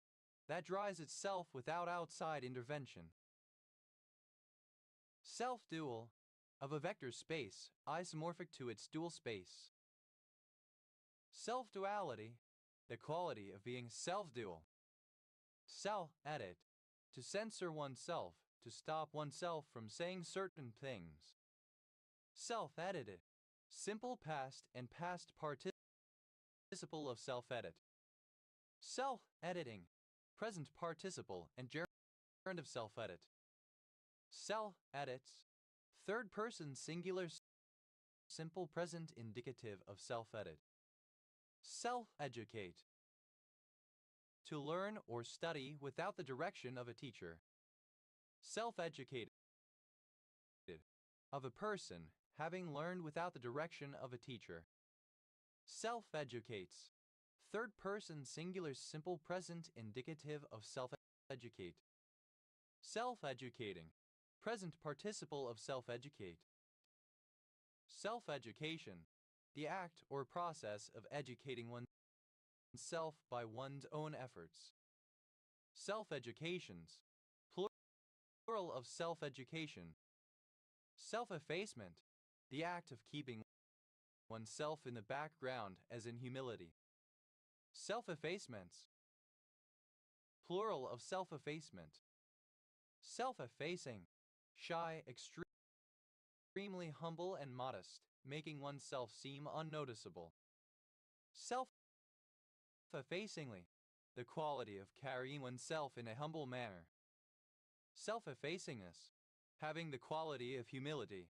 Speaker 1: that dries itself without outside intervention. Self-dual, of a vector space isomorphic to its dual space. Self-duality, the quality of being self-dual. Self-edit, to censor oneself, to stop oneself from saying certain things. Self-edited, simple past and past participle of self-edit. Self-editing, present participle and gerund of self-edit. Self-edits, third person singular simple present indicative of self-edit. Self-educate, to learn or study without the direction of a teacher. Self-educated, of a person having learned without the direction of a teacher. Self-educates, third person singular simple present indicative of self-educate. Self-educating, present participle of self-educate. Self-education, the act or process of educating oneself by one's own efforts. Self-educations, plural of self-education. Self-effacement, the act of keeping oneself in the background as in humility. Self-effacements, plural of self-effacement. Self-effacing, shy, extremely humble and modest, making oneself seem unnoticeable. Self-effacingly, the quality of carrying oneself in a humble manner. Self-effacingness, having the quality of humility.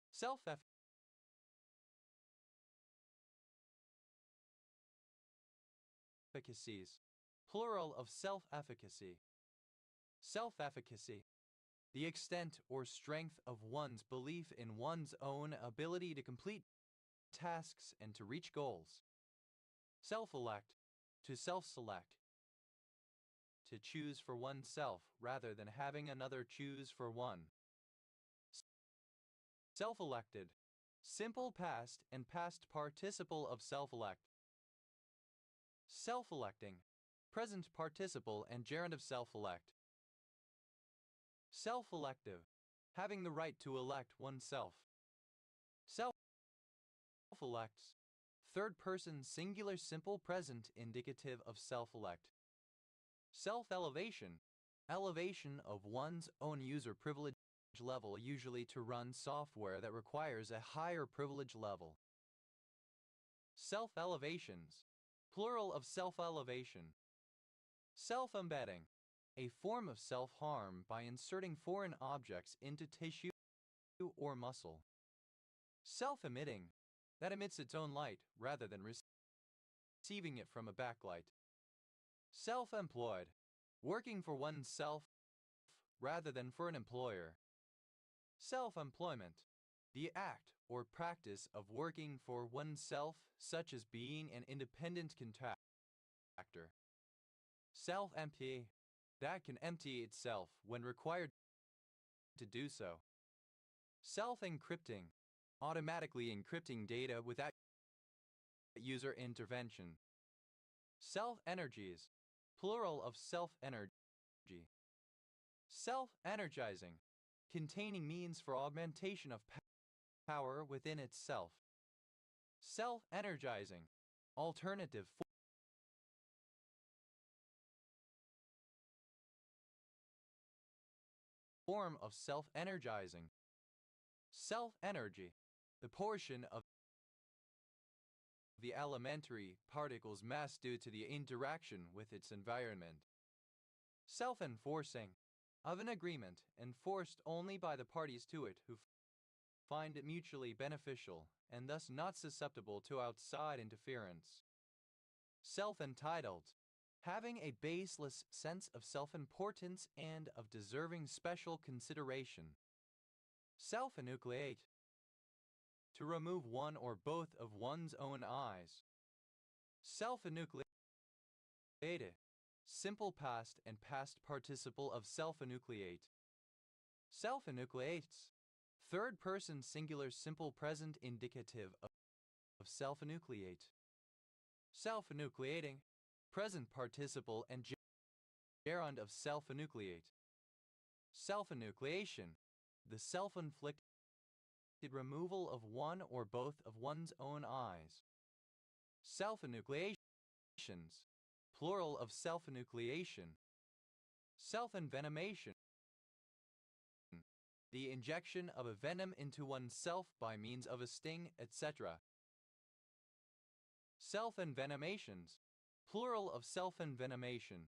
Speaker 1: Self-efficacies, plural of self-efficacy. Self-efficacy, the extent or strength of one's belief in one's own ability to complete tasks and to reach goals. Self-elect, to self-select, to choose for oneself rather than having another choose for one. Self-elected, simple past and past participle of self-elect. Self-electing, present participle and gerund of self-elect. Self-elective, having the right to elect oneself. Self-elects, third person singular simple present indicative of self-elect. Self-elevation, elevation of one's own user privilege level, usually to run software that requires a higher privilege level. Self-elevations, plural of self-elevation. Self-embedding, a form of self-harm by inserting foreign objects into tissue or muscle. Self-emitting, that emits its own light rather than receiving it from a backlight. Self-employed, working for oneself rather than for an employer. Self-employment, the act or practice of working for oneself, such as being an independent contractor. Self-empty, that can empty itself when required to do so. Self-encrypting, automatically encrypting data without user intervention. Self-energies, plural of self-energy. Self-energizing, containing means for augmentation of power within itself. Self-energizing, alternative form of self-energizing. Self-energy, the portion of the elementary particle's mass due to the interaction with its environment. Self-enforcing, of an agreement enforced only by the parties to it who find it mutually beneficial and thus not susceptible to outside interference. Self-entitled, having a baseless sense of self-importance and of deserving special consideration. Self-enucleate, to remove one or both of one's own eyes. Self-enucleated, simple past and past participle of self-enucleate. Self-enucleates, third person singular simple present indicative of self-enucleate. Self-enucleating, present participle and gerund of self-enucleate. Self-enucleation, the self-inflicted removal of one or both of one's own eyes. Self-enucleations, plural of self-enucleation. Self-envenomation, the injection of a venom into oneself by means of a sting, etc. Self-envenomations, plural of self-envenomation.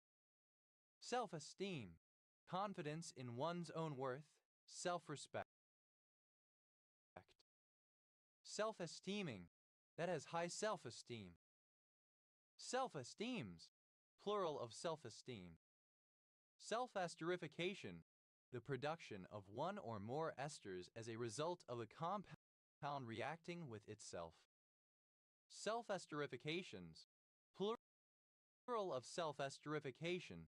Speaker 1: Self-esteem, confidence in one's own worth, self-respect. Self-esteeming, that has high self-esteem. Self-esteems, plural of self-esteem. Self-esterification, the production of one or more esters as a result of a compound reacting with itself. Self-esterifications, plural of self-esterification.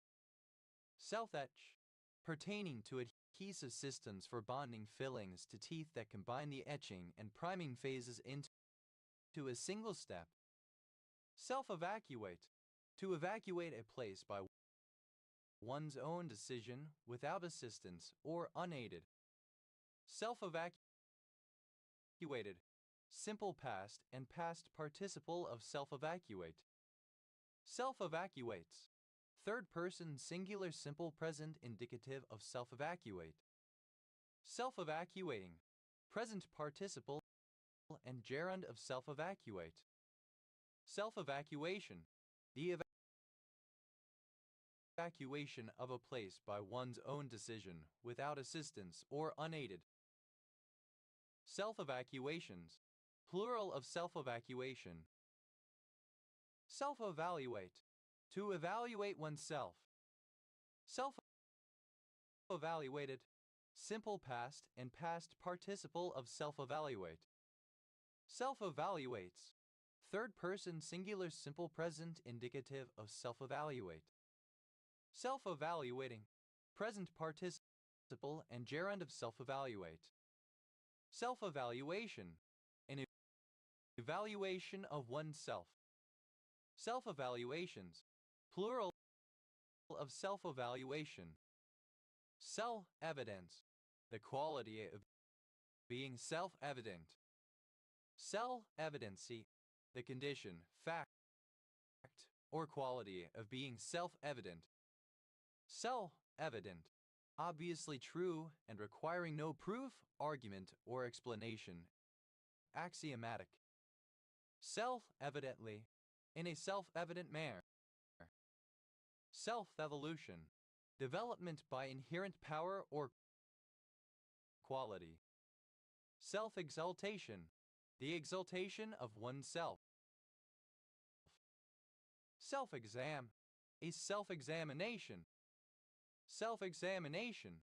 Speaker 1: Self-etch, pertaining to adhesive systems for bonding fillings to teeth that combine the etching and priming phases into a single step. Self-evacuate, to evacuate a place by one's own decision without assistance or unaided. Self-evacuated, simple past and past participle of self-evacuate. Self-evacuates, third person singular simple present indicative of self-evacuate. Self-evacuating, present participle and gerund of self-evacuate. Self-evacuation, the evacuation of a place by one's own decision without assistance or unaided. Self-evacuations, plural of self-evacuation. Self-evaluate, to evaluate oneself. Self-evaluated, simple past and past participle of self-evaluate. Self-evaluates, third person singular simple present indicative of self-evaluate. Self-evaluating, present participle and gerund of self-evaluate. Self-evaluation, an evaluation of oneself. Self-evaluations, plural of self-evaluation. Self-evidence, the quality of being self-evident. Self-evidency, the condition, fact, or quality of being self-evident. Self-evident, obviously true and requiring no proof, argument, or explanation. Axiomatic. Self-evidently, in a self-evident manner. Self-evolution, development by inherent power or quality. Self-exaltation, the exaltation of oneself. Self-exam, a self-examination. Self-examination,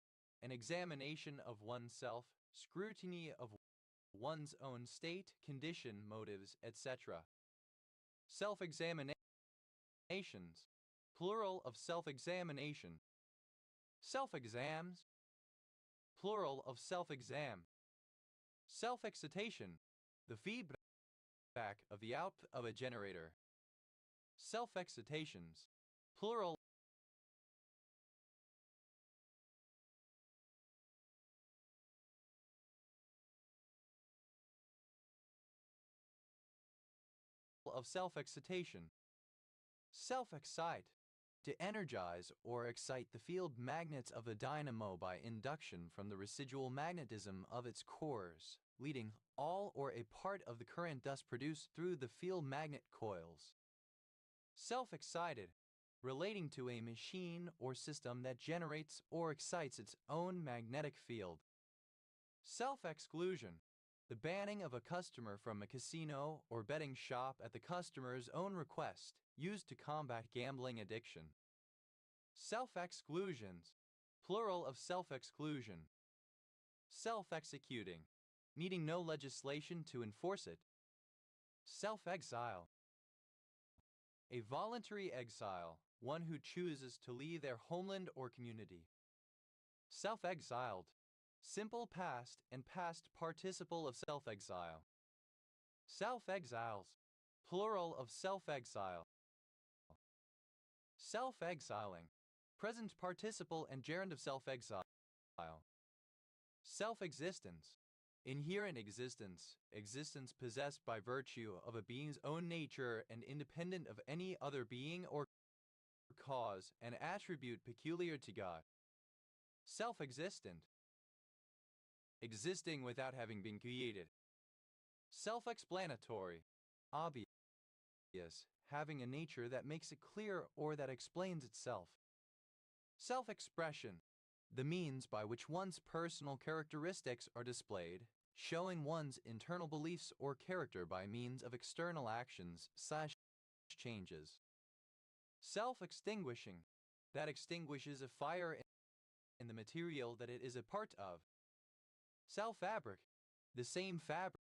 Speaker 1: an examination of oneself, scrutiny of one's own state, condition, motives, etc. Self-examinations, plural of self-examination. Self-exams, plural of self-exam. Self-excitation, the feedback of the output of a generator. Self-excitations, plural of self-excitation. Self-excite, to energize or excite the field magnets of a dynamo by induction from the residual magnetism of its cores, leading all or a part of the current thus produced through the field magnet coils. Self-excited, relating to a machine or system that generates or excites its own magnetic field. Self-exclusion, the banning of a customer from a casino or betting shop at the customer's own request, used to combat gambling addiction. Self-exclusions, plural of self-exclusion. Self-executing, needing no legislation to enforce it. Self-exile, a voluntary exile, one who chooses to leave their homeland or community. Self-exiled, simple past and past participle of self-exile. Self-exiles, plural of self-exile. Self-exiling, present participle and gerund of self-exile. Self-existence, inherent existence, existence possessed by virtue of a being's own nature and independent of any other being or cause, an attribute peculiar to God. Self-existent, existing without having been created. Self-explanatory, obvious, having a nature that makes it clear or that explains itself. Self-expression, the means by which one's personal characteristics are displayed, showing one's internal beliefs or character by means of external actions/changes. Self-extinguishing, that extinguishes a fire in the material that it is a part of. Self-fabric, the same fabric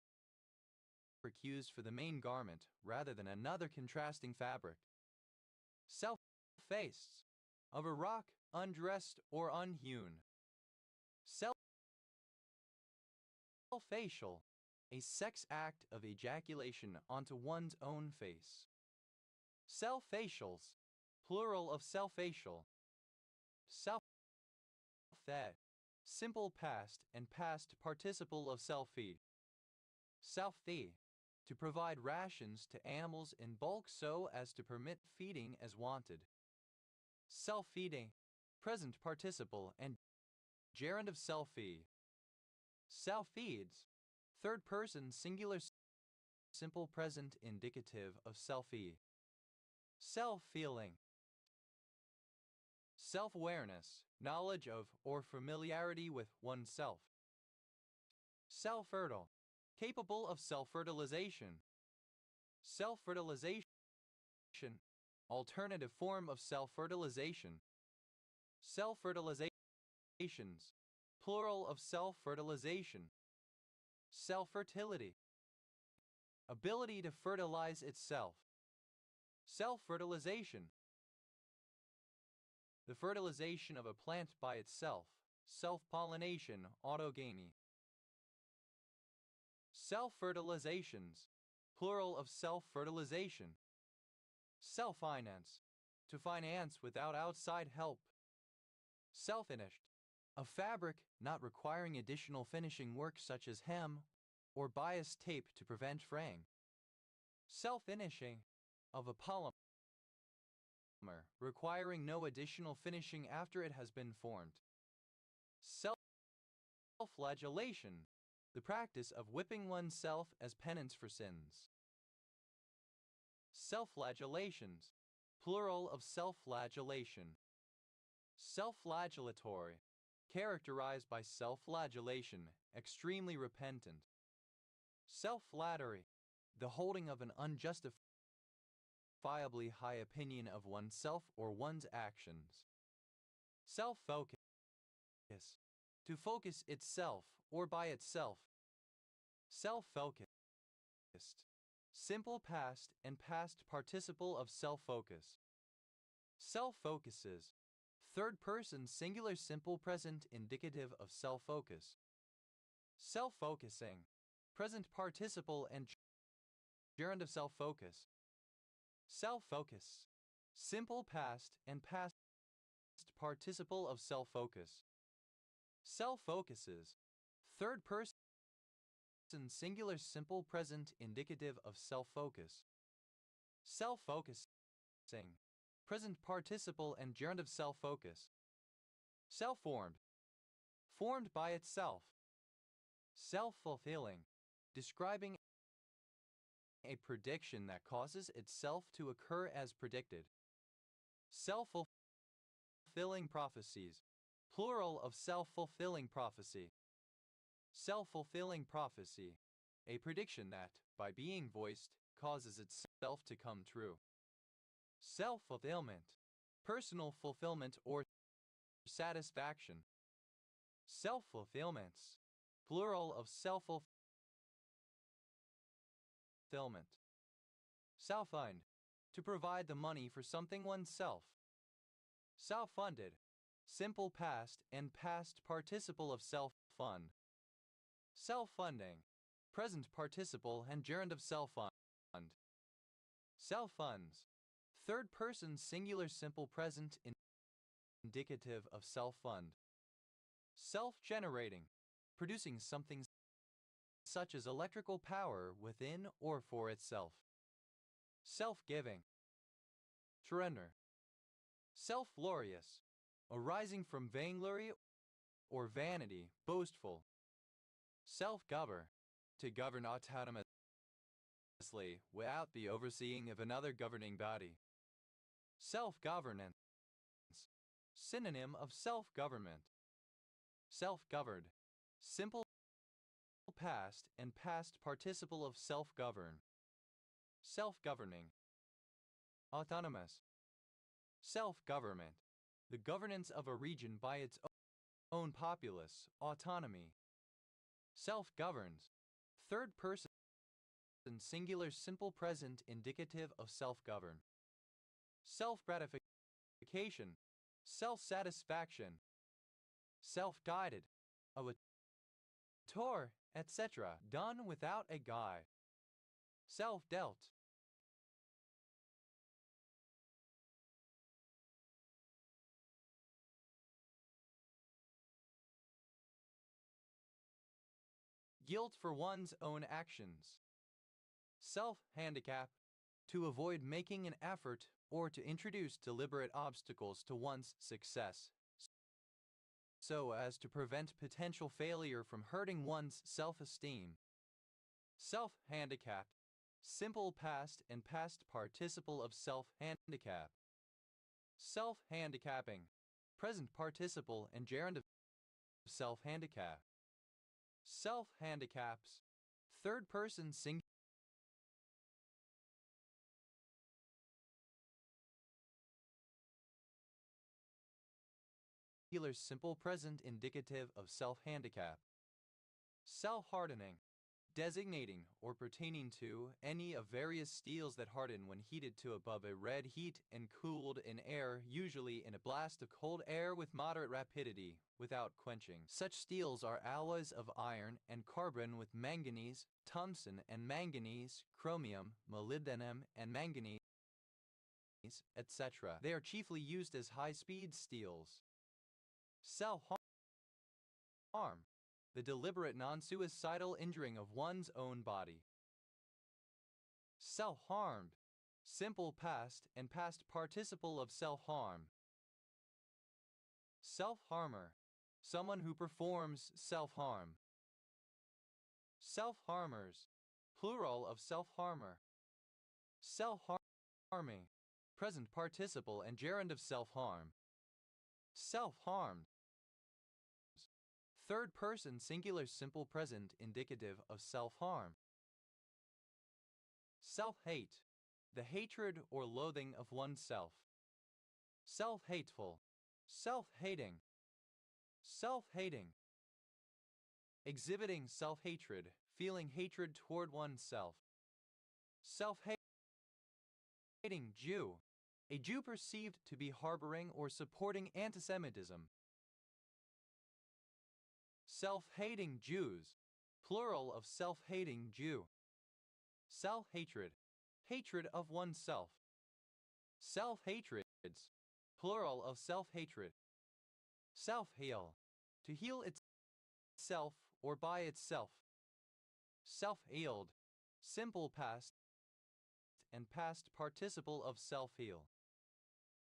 Speaker 1: used for the main garment rather than another contrasting fabric. Self-faced, of a rock, undressed or unhewn. Self-facial, a sex act of ejaculation onto one's own face. Self-facials, plural of self-facial. Self-fed, simple past and past participle of self-feed. Self-feed, to provide rations to animals in bulk so as to permit feeding as wanted. Self-feeding, present participle and gerund of self-feed. Self-feeds, third person singular simple present indicative of self-feed. Self-feeling, self-awareness, knowledge of or familiarity with oneself. Self-fertile, capable of self-fertilization. Self-fertilization, alternative form of self-fertilization. Self-fertilizations, plural of self-fertilization. Self-fertility, ability to fertilize itself. Self-fertilization, the fertilization of a plant by itself. Self-pollination, autogamy. Self-fertilizations, plural of self-fertilization. Self-finance, to finance without outside help. Self-finished, a fabric not requiring additional finishing work such as hem or bias tape to prevent fraying. Self-finishing, of a polymer, requiring no additional finishing after it has been formed. Self-flagellation, the practice of whipping oneself as penance for sins. Self-flagellations, plural of self-flagellation. Self-flagellatory, characterized by self-flagellation, extremely repentant. Self-flattery, the holding of an unjustifiably high opinion of oneself or one's actions. Self-focus, to focus itself or by itself. Self-focused, simple past and past participle of self-focus. Self-focuses, third person singular simple present indicative of self-focus. Self-focusing, present participle and gerund of self-focus. Self-focus, simple past and past participle of self-focus. Self-focuses, third person singular simple present indicative of self-focus. Self-focusing, present participle and gerund of self-focus. Self-formed, formed by itself. Self-fulfilling, describing a prediction that causes itself to occur as predicted. Self-fulfilling prophecies, plural of self-fulfilling prophecy. Self-fulfilling prophecy, a prediction that, by being voiced, causes itself to come true. Self-fulfillment, personal fulfillment or satisfaction. Self-fulfillments, plural of self-fulfillment. Self-fund, to provide the money for something oneself. Self-funded, simple past and past participle of self-fund. Self-funding, present participle and gerund of self-fund. Self-funds, third person singular simple present indicative of self-fund. Self-generating, producing something such as electrical power within or for itself. Self-giving. Surrender. Self-glorious, arising from vainglory or vanity, boastful. Self-govern, to govern autonomously without the overseeing of another governing body. Self-governance. Synonym of self-government. Self-governed. Simple past and past participle of self-govern. Self-governing. Autonomous. Self-government. The governance of a region by its own populace, autonomy. Self-governs. Third person singular simple present indicative of self-govern. Self-gratification. Self-satisfaction. Self-guided. A tour, etc. Done without a guide. Self-dealt. Guilt for one's own actions. Self-handicap, to avoid making an effort or to introduce deliberate obstacles to one's success, so as to prevent potential failure from hurting one's self-esteem. Self-handicap, simple past and past participle of self-handicap. Self-handicapping, present participle and gerund of self-handicap. Self-handicaps, third person singular simple present indicative of self-handicap. Self-hardening, designating or pertaining to any of various steels that harden when heated to above a red heat and cooled in air, usually in a blast of cold air with moderate rapidity, without quenching. Such steels are alloys of iron and carbon with manganese, tungsten and manganese, chromium, molybdenum and manganese, etc. They are chiefly used as high-speed steels. Self-harm, the deliberate non-suicidal injuring of one's own body. Self-harmed, simple past and past participle of self-harm. Self-harmer, someone who performs self-harm. Self-harmers, plural of self-harmer. Self-harming, present participle and gerund of self-harm. Self-harmed, third person singular simple present indicative of self-harm. Self-hate, the hatred or loathing of oneself. Self-hateful, self-hating. Self-hating, exhibiting self-hatred, feeling hatred toward oneself. Self-hating Jew, a Jew perceived to be harboring or supporting antisemitism. Self-hating Jews, plural of self-hating Jew. Self-hatred, hatred of oneself. Self-hatreds, plural of self-hatred. Self-heal, to heal itself or by itself. Self-healed, simple past and past participle of self-heal.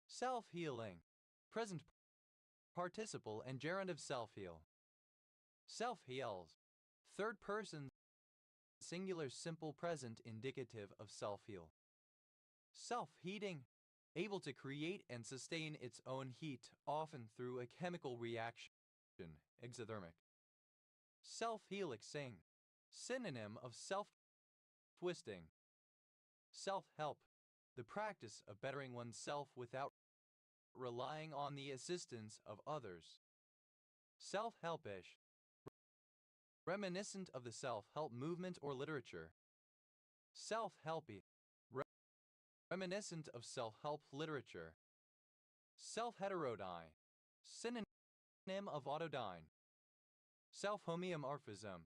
Speaker 1: Self-healing, present participle and gerund of self-heal. Self-heals, third person singular simple present indicative of self-heal. Self-heating, able to create and sustain its own heat, often through a chemical reaction, exothermic. Self-helixing, synonym of self-twisting. Self-help, the practice of bettering oneself without relying on the assistance of others. Self-helpish, reminiscent of the self-help movement or literature. Self-helpy, reminiscent of self-help literature. Self-heterodyne, synonym of autodyne. Self-homeomorphism,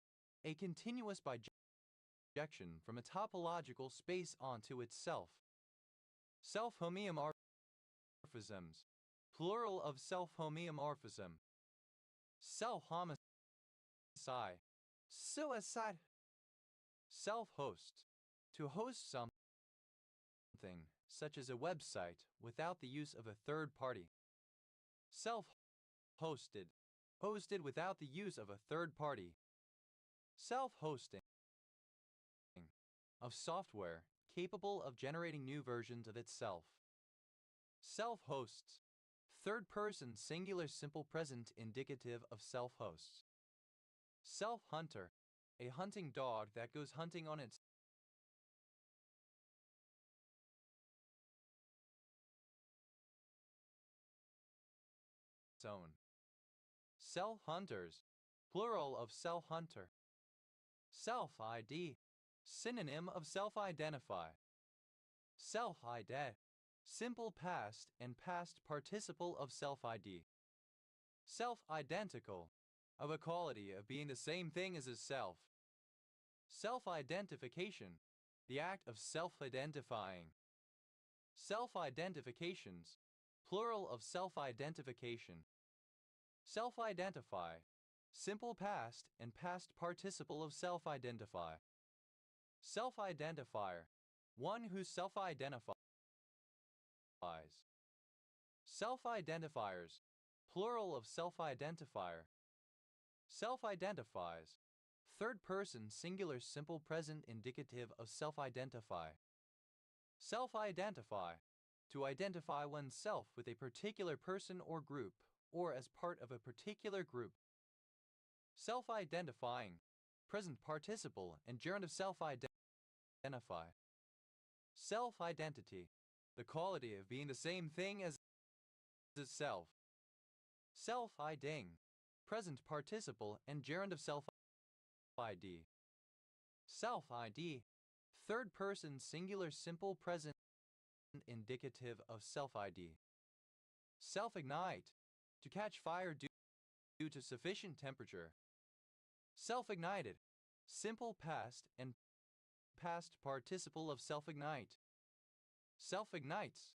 Speaker 1: a continuous bijection from a topological space onto itself. Self-homeomorphisms, plural of self-homeomorphism. Self-homicide, suicide. Self-host, to host something, such as a website, without the use of a third party. Self-hosted, hosted without the use of a third party. Self-hosting, of software capable of generating new versions of itself. Self-hosts, third-person singular simple present indicative of self-hosts. Self-hunter, a hunting dog that goes hunting on its own. Self-hunters, plural of self-hunter. Self-ID, synonym of self-identify. Self-ID, simple past and past participle of self-ID. Self-identical, of a quality of being the same thing as a self. Self-identification, the act of self-identifying. Self-identifications, plural of self-identification. Self-identify, simple past and past participle of self-identify. Self-identifier, one who self-identifies. Self-identifiers, plural of self-identifier. Self-identifies, third-person singular simple present indicative of self-identify. Self-identify, to identify oneself with a particular person or group, or as part of a particular group. Self-identifying, present participle and gerund of self-identify. Self-identity, the quality of being the same thing as itself. Self-IDing, present participle and gerund of self-ID. Self-ID, third-person singular simple present indicative of self-ID. Self-ignite, to catch fire due to sufficient temperature. Self-ignited, simple past and past participle of self-ignite. Self-ignites,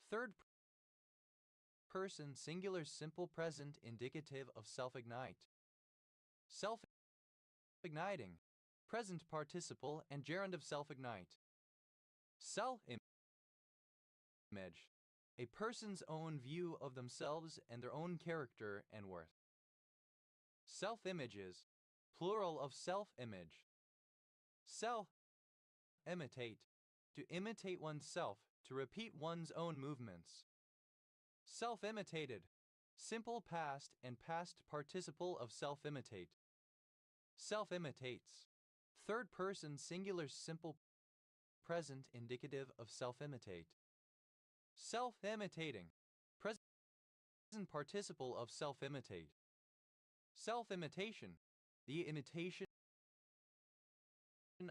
Speaker 1: third-person singular simple present indicative of self-ignite. Self-igniting, present participle and gerund of self-ignite. Self-image, a person's own view of themselves and their own character and worth. Self-images, plural of self-image. Self-imitate, to imitate oneself, to repeat one's own movements. Self-imitated, simple past and past participle of self-imitate. Self-imitates, third-person singular simple present indicative of self-imitate. Self-imitating, present participle of self-imitate. Self-imitation, the imitation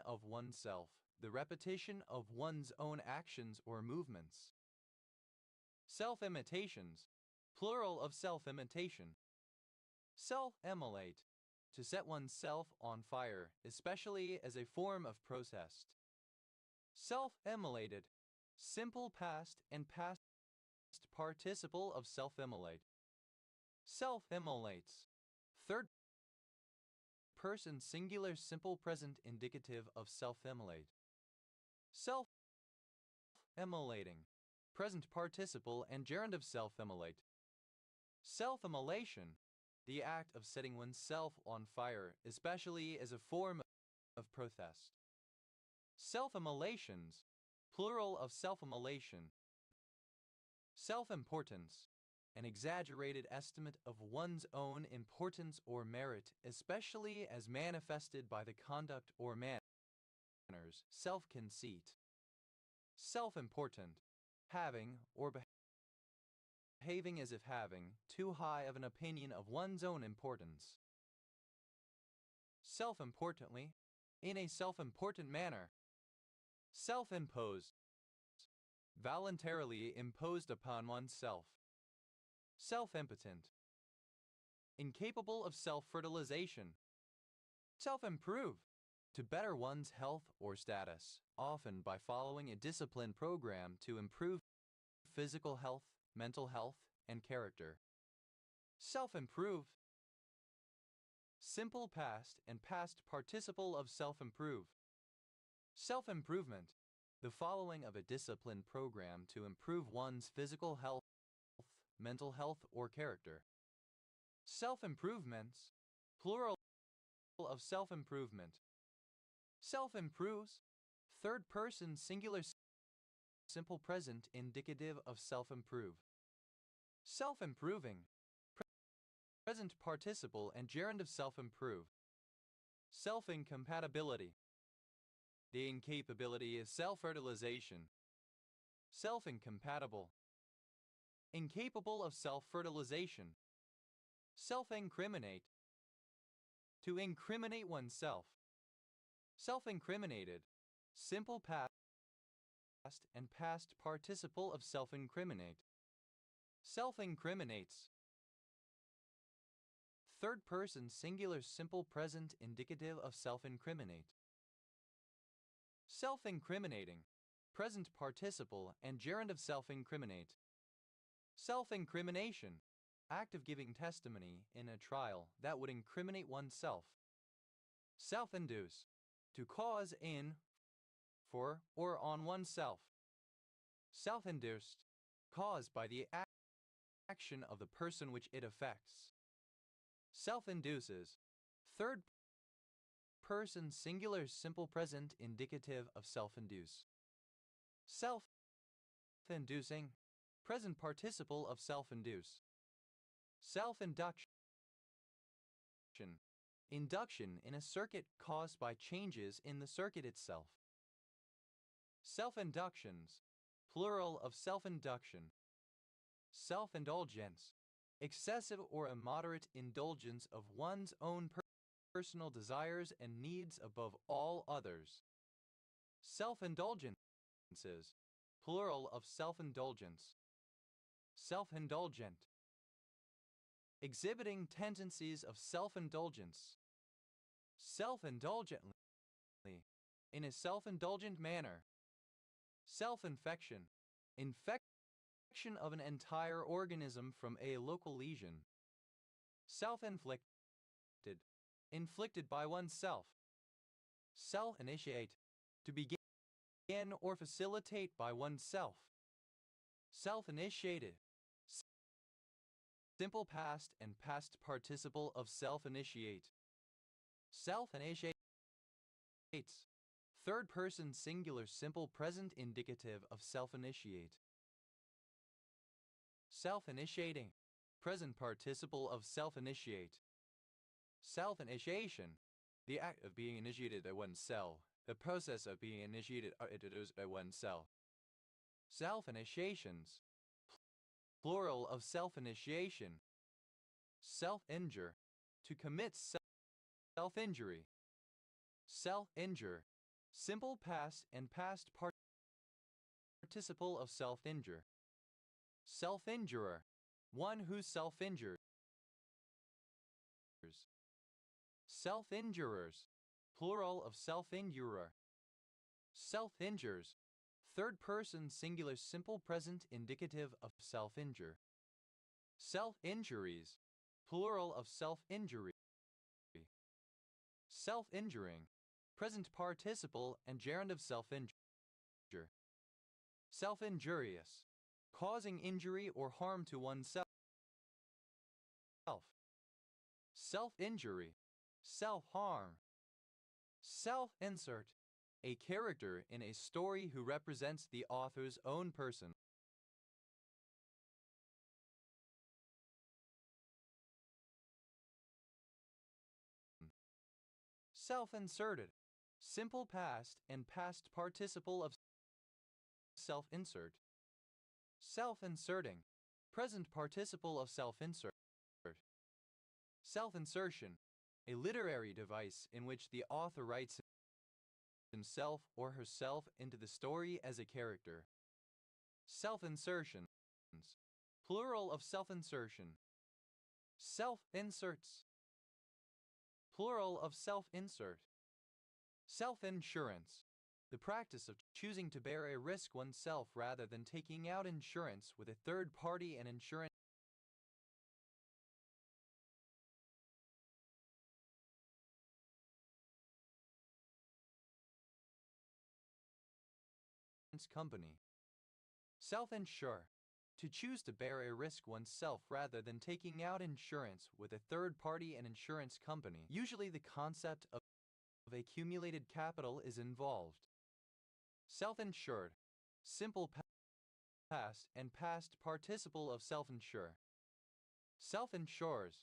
Speaker 1: of oneself, the repetition of one's own actions or movements. Self-imitations, plural of self-imitation. Self-immolate, to set oneself on fire, especially as a form of protest. Self-immolated, simple past and past participle of self-immolate. Self-immolates, third-person singular simple present indicative of self-immolate. Self-immolating, present participle and gerund of self-immolate. Self-immolation, the act of setting oneself on fire, especially as a form of protest. Self-immolations, plural of self-immolation. Self-importance, an exaggerated estimate of one's own importance or merit, especially as manifested by the conduct or manners. Self-conceit. Self-important, having or behaving as if having too high of an opinion of one's own importance. Self-importantly, in a self-important manner. Self-imposed, voluntarily imposed upon oneself. Self-impotent, incapable of self-fertilization. Self-improve, to better one's health or status, often by following a disciplined program to improve physical health, mental health, and character. Self-improve. Simple past and past participle of self-improve. Self-improvement. The following of a discipline program to improve one's physical health, mental health, or character. Self-improvements. Plural of self-improvement. Self-improves. Third person singular simple present indicative of self-improve. Self-improving. Present participle and gerund of self-improve. Self-incompatibility. The incapability is self-fertilization. Self-incompatible. Incapable of self-fertilization. Self-incriminate. To incriminate oneself. Self-incriminated. Simple past and past participle of self-incriminate. Self-incriminates. Third person singular simple present indicative of self-incriminate. Self-incriminating. Present participle and gerund of self-incriminate. Self-incrimination. Act of giving testimony in a trial that would incriminate oneself. Self-induce. To cause in, for, or on oneself. Self-induced. Caused by the action of the person which it affects. Self-induces. Third person singular simple present indicative of self-induce. Self-inducing. Present participle of self-induce. Self-induction. Induction in a circuit caused by changes in the circuit itself. Self-inductions. Plural of self-induction. Self-indulgence. Excessive or immoderate indulgence of one's own personal desires and needs above all others. Self-indulgences. Plural of self-indulgence. Self-indulgent. Exhibiting tendencies of self-indulgence. Self-indulgently. In a self-indulgent manner. Self-infection. Infection of an entire organism from a local lesion. Self-inflicted. Inflicted by oneself. Self-initiate. To begin or facilitate by oneself. Self-initiated. Simple past and past participle of self-initiate. Self-initiates. Third person singular simple present indicative of self-initiate. Self-initiating. Present participle of self-initiate. Self-initiation. The act of being initiated by oneself. The process of being initiated by oneself. Self-initiations. Plural of self-initiation. Self-injure. To commit self-injury. Self-injure. Simple past and past participle of self-injure. Self-injurer. One who self-injures. Self-injurers. Plural of self-injurer. Self-injures. Third person singular simple present indicative of self-injure. Self-injuries. Plural of self-injury. Self-injuring. Present participle and gerund of self-injure. Self-injurious. Causing injury or harm to oneself. Self-injury. Self-harm. Self-insert. A character in a story who represents the author's own person. Self-inserted. Simple past and past participle of self-insert. Self-inserting. Present participle of self-insert. Self-insertion. A literary device in which the author writes himself or herself into the story as a character. Self-insertions. Plural of self-insertion. Self-inserts. Plural of self-insert. Self-insurance. The practice of choosing to bear a risk oneself rather than taking out insurance with a third party and insurance company. Self-insure. To choose to bear a risk oneself rather than taking out insurance with a third party and insurance company. Usually the concept of accumulated capital is involved. Self-insured. Simple past and past participle of self-insure. Self-insures.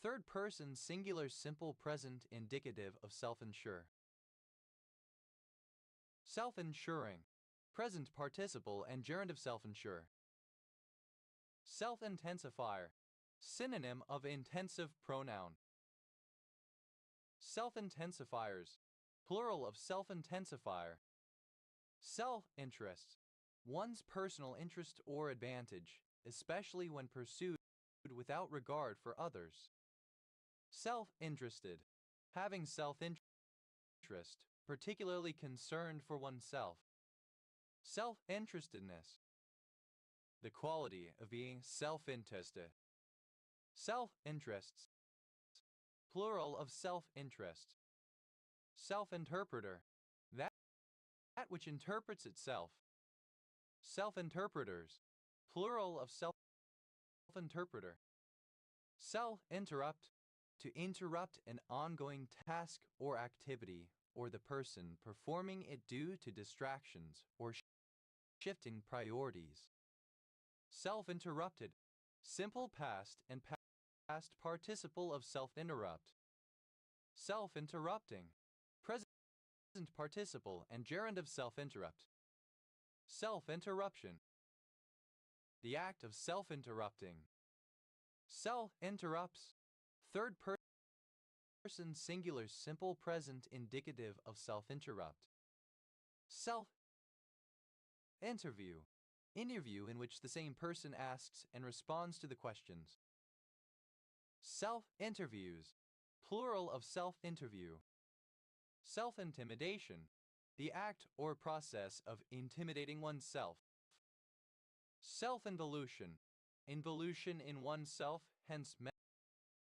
Speaker 1: Third person singular simple present indicative of self-insure. Self-insuring. Present participle and gerund of self-insure. Self-intensifier. Synonym of intensive pronoun. Self-intensifiers. Plural of self-intensifier. Self-interest. One's personal interest or advantage, especially when pursued without regard for others. Self-interested. Having self-interest, particularly concerned for oneself. Self-interestedness. The quality of being self-interested. Self-interests. Plural of self-interest. Self-interpreter. That which interprets itself. Self-interpreters. Plural of self-interpreter. Self-interrupt. To interrupt an ongoing task or activity, or the person performing it due to distractions or shifting priorities. Self-interrupted. Simple past and past participle of self-interrupt. Self-interrupting. Present participle and gerund of self-interrupt. Self-interruption. The act of self-interrupting. Self-interrupts. Third person singular simple present indicative of self-interrupt. Self-interview. Interview in which the same person asks and responds to the questions. Self-interviews. Plural of self-interview. Self-intimidation. The act or process of intimidating oneself. Self-involution. Involution in oneself, hence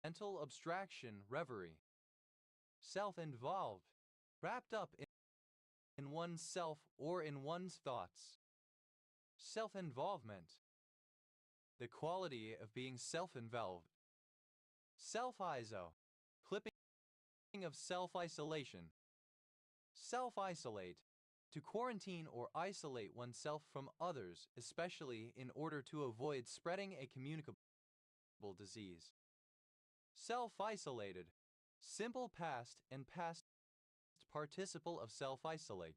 Speaker 1: mental abstraction, reverie. Self-involved. Wrapped up in oneself or in one's thoughts. Self-involvement. The quality of being self-involved. Self-iso. Clipping of self-isolation. Self-isolate. To quarantine or isolate oneself from others, especially in order to avoid spreading a communicable disease. Self-isolated. Simple past and past participle of self-isolate.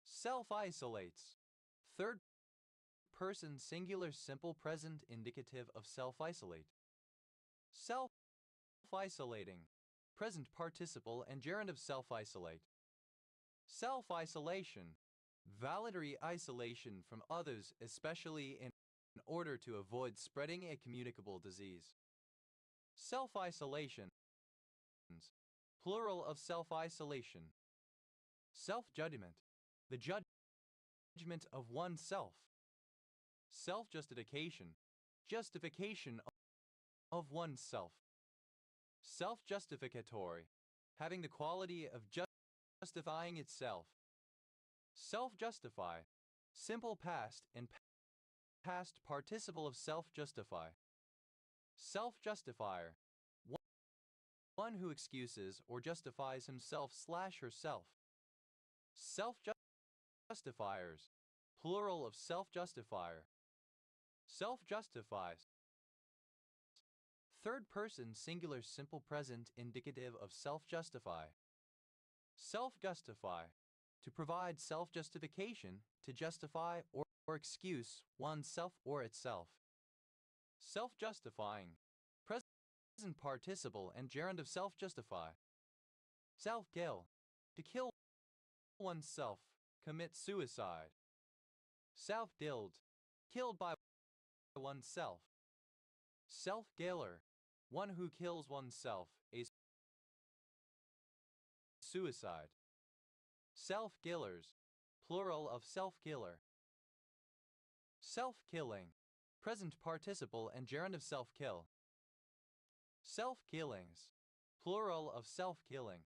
Speaker 1: Self-isolates. Third person singular simple present indicative of self-isolate. Self-isolating. Present participle and gerund of self-isolate. Self-isolation. Voluntary isolation from others, especially in order to avoid spreading a communicable disease. Self-isolations. Plural of self-isolation. Self-judgment. The judgment of oneself. Self-justification. Justification of oneself. Self-justificatory. Having the quality of justifying itself. Self-justify. Simple past and past participle of self-justify. Self-justifier. One who excuses or justifies himself/herself. Self-justifiers. Plural of self-justifier. Self-justifies. Third person singular simple present indicative of self-justify. Self-justify. To provide self-justification, to justify or excuse oneself or itself. Self-justifying. Present participle and gerund of self-justify. Self-kill. To kill oneself, commit suicide. Self-killed. Killed by oneself. Self-killer. One who kills oneself, a suicide. Self-killers. Plural of self-killer. Self-killing. Present participle and gerund of self-kill. Self-killings. Plural of self-killing.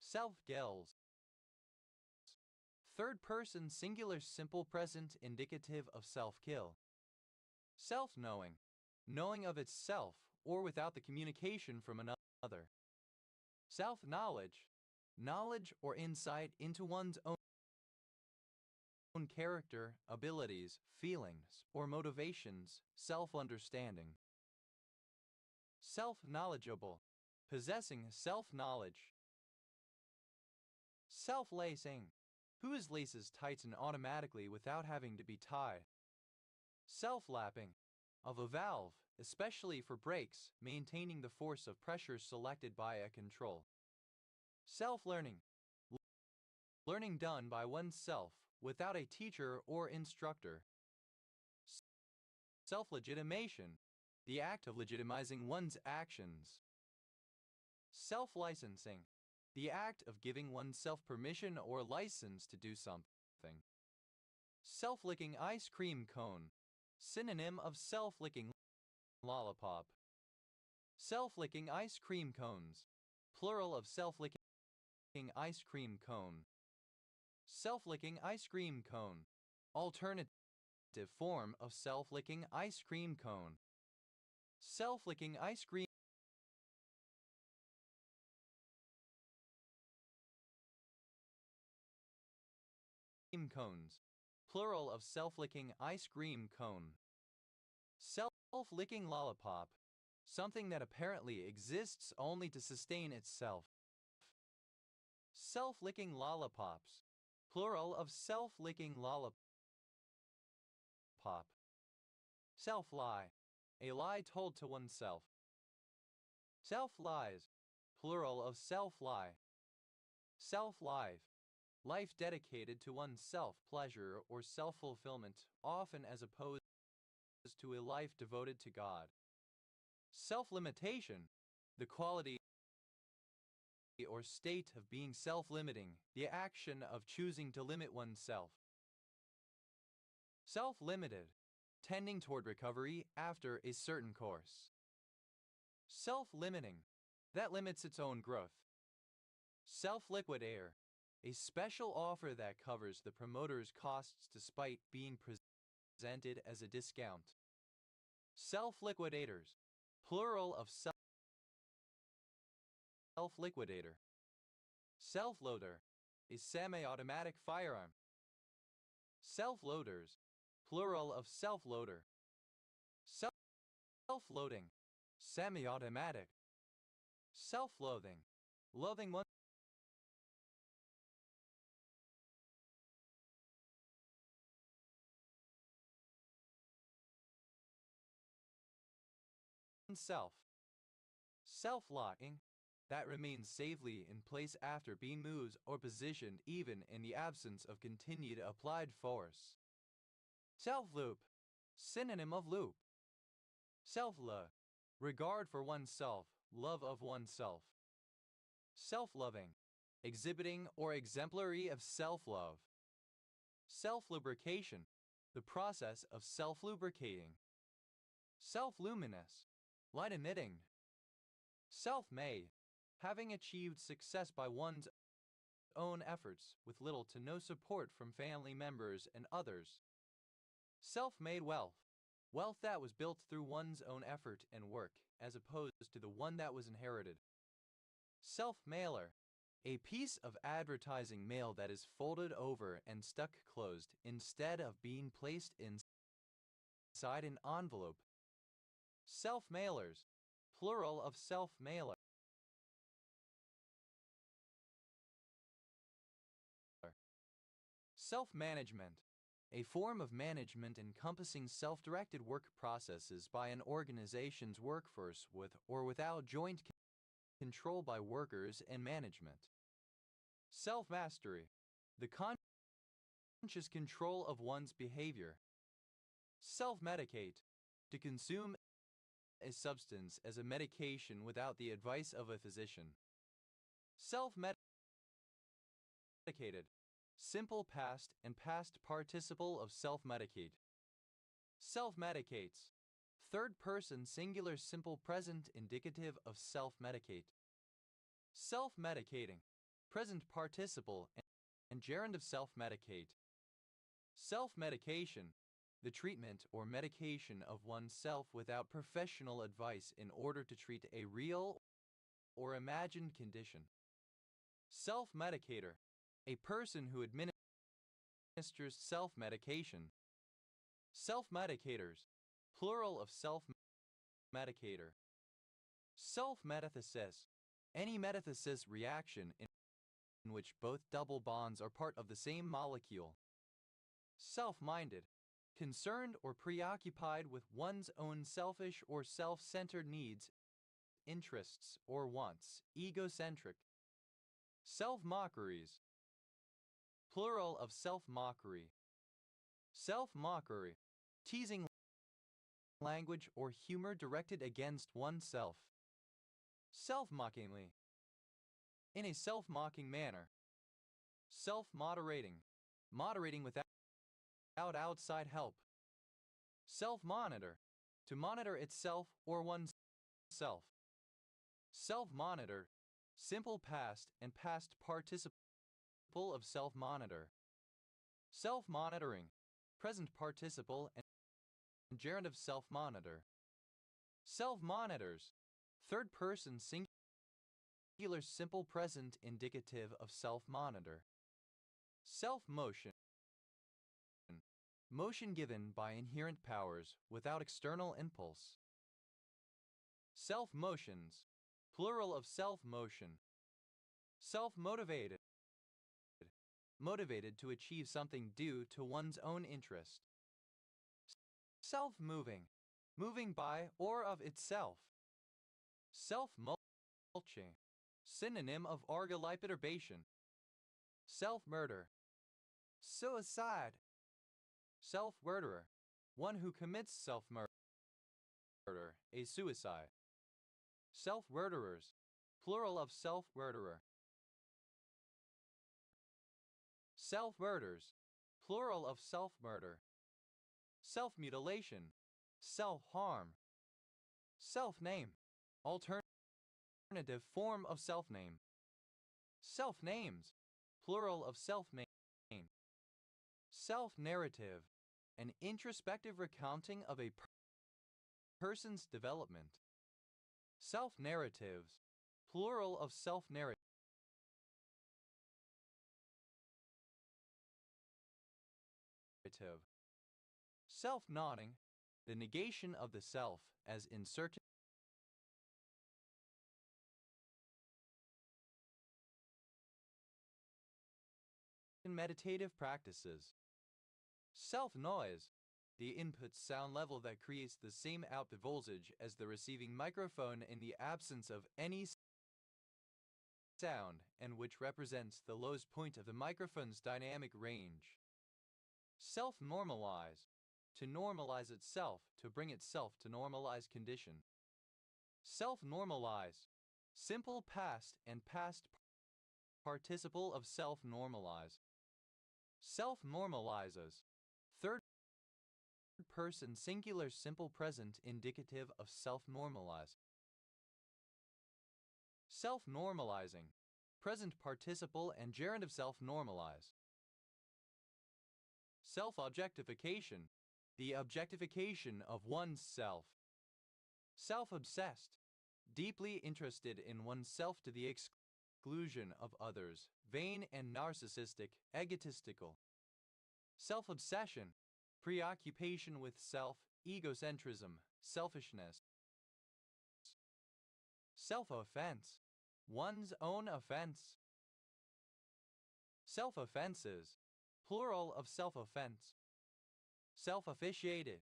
Speaker 1: Self-kills. Third person singular simple present indicative of self-kill. Self-knowing, knowing of itself or without the communication from another. Self-knowledge, knowledge or insight into one's own character, abilities, feelings, or motivations, self-understanding. Self-knowledgeable, possessing self-knowledge. Self-lacing, whose laces tighten automatically without having to be tied. Self-lapping, of a valve, especially for brakes, maintaining the force of pressure selected by a control. Self-learning, learning done by oneself without a teacher or instructor. Self-legitimation, the act of legitimizing one's actions. Self-licensing, the act of giving oneself permission or license to do something. Self-licking ice cream cone, synonym of self-licking lollipop. Self-licking ice cream cones, plural of self-licking ice cream cone. Self-licking ice cream cone, alternative form of self-licking ice cream cone. Self-licking ice cream cones, plural of self-licking ice cream cone. Self-licking lollipop, something that apparently exists only to sustain itself. Self-licking lollipops, plural of self-licking lollipop. Self-lie, a lie told to oneself. Self-lies, plural of self-lie. Self-life, life dedicated to one's self-pleasure or self-fulfillment, often as opposed to a life devoted to God. Self-limitation, the quality or state of being self-limiting, the action of choosing to limit oneself. Self-limited, tending toward recovery after a certain course. Self-limiting, that limits its own growth. Self-liquidator, a special offer that covers the promoter's costs despite being presented as a discount. Self-liquidators, plural of self-liquidator. Self-loader, a semi-automatic firearm. Self-loaders, plural of self-loader. Self-loading, semi-automatic. Self-loathing, loathing oneself. Self-locking, that remains safely in place after being moved or positioned even in the absence of continued applied force. Self-loop, synonym of loop. Self-love, regard for oneself, love of oneself. Self-loving, exhibiting or exemplary of self-love. Self-lubrication, the process of self-lubricating. Self-luminous, light-emitting. Self-made, having achieved success by one's own efforts with little to no support from family members and others. Self-made wealth, wealth that was built through one's own effort and work, as opposed to the one that was inherited. Self-mailer, a piece of advertising mail that is folded over and stuck closed instead of being placed inside an envelope. Self-mailers, plural of self-mailer. Self-management, a form of management encompassing self-directed work processes by an organization's workforce with or without joint control by workers and management. Self-mastery, the conscious control of one's behavior. Self-medicate, to consume a substance as a medication without the advice of a physician. Self-medicated, simple past and past participle of self-medicate. Self-medicates, third person singular simple present indicative of self-medicate. Self-medicating, present participle and gerund of self-medicate. Self-medication, the treatment or medication of oneself without professional advice in order to treat a real or imagined condition. Self-medicator, a person who administers self-medication. Self-medicators, plural of self-medicator. Self-metathesis, any metathesis reaction in which both double bonds are part of the same molecule. Self-minded, concerned or preoccupied with one's own selfish or self-centered needs, interests, or wants, egocentric. Self-mockeries, plural of self-mockery. Self-mockery, teasing language or humor directed against oneself. Self-mockingly, in a self-mocking manner. Self-moderating, moderating without outside help. Self-monitor, to monitor itself or oneself. Self-monitor, simple past and past participle of self-monitor. Self-monitoring, present participle and gerund of self-monitor. Self-monitors, third person singular simple present indicative of self-monitor. Self-motion, motion given by inherent powers without external impulse. Self-motions, plural of self-motion. Self-motivated, motivated to achieve something due to one's own interest. Self-moving, moving by or of itself. Self-mulching, synonym of argolliperturbation. Self-murder, suicide. Self-murderer, one who commits self-murder, a suicide. Self-murderers, plural of self-murderer. Self-murders, plural of self-murder. Self-mutilation, self-harm. Self-name, alternative form of self-name. Self-names, plural of self-name. Self-narrative, an introspective recounting of a person's development. Self-narratives, plural of self-narrative. Self-nodding, the negation of the self as in certain meditative practices. Self-noise, the input sound level that creates the same output voltage as the receiving microphone in the absence of any sound and which represents the lowest point of the microphone's dynamic range. Self-normalize, to normalize itself, to bring itself to normalized condition. Self-normalize, simple past and past participle of self-normalize. Self-normalizes, third person singular simple present indicative of self-normalize. Self-normalizing, present participle and gerund of self-normalize. Self-objectification, the objectification of one's self. Self-obsessed, deeply interested in oneself to the exclusion of others, vain and narcissistic, egotistical. Self-obsession, preoccupation with self, egocentrism, selfishness. Self-offense, one's own offense. Self-offenses, plural of self-offense. Self-officiated,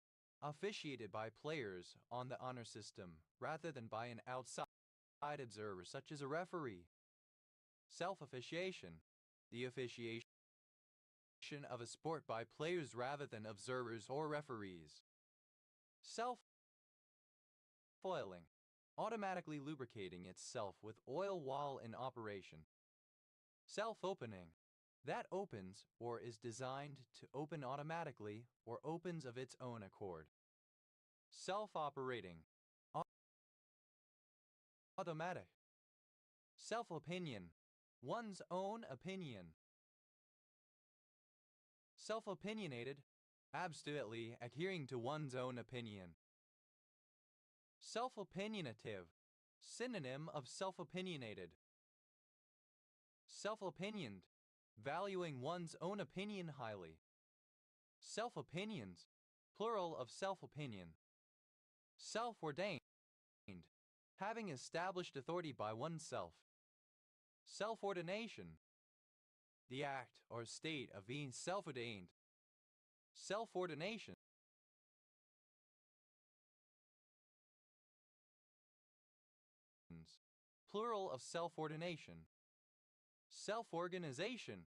Speaker 1: officiated by players on the honor system rather than by an outside observer such as a referee. Self-officiation, the officiation of a sport by players rather than observers or referees. Self-oiling, automatically lubricating itself with oil while in operation. Self-opening, that opens or is designed to open automatically or opens of its own accord. Self-operating, automatic. Self-opinion, one's own opinion. Self-opinionated, absolutely adhering to one's own opinion. Self-opinionative, synonym of self-opinionated. Self-opinioned, valuing one's own opinion highly. Self-opinions, plural of self-opinion. Self-ordained, having established authority by oneself. Self-ordination, the act or state of being self-ordained. Self-ordination, plural of self-ordination. Self-organization,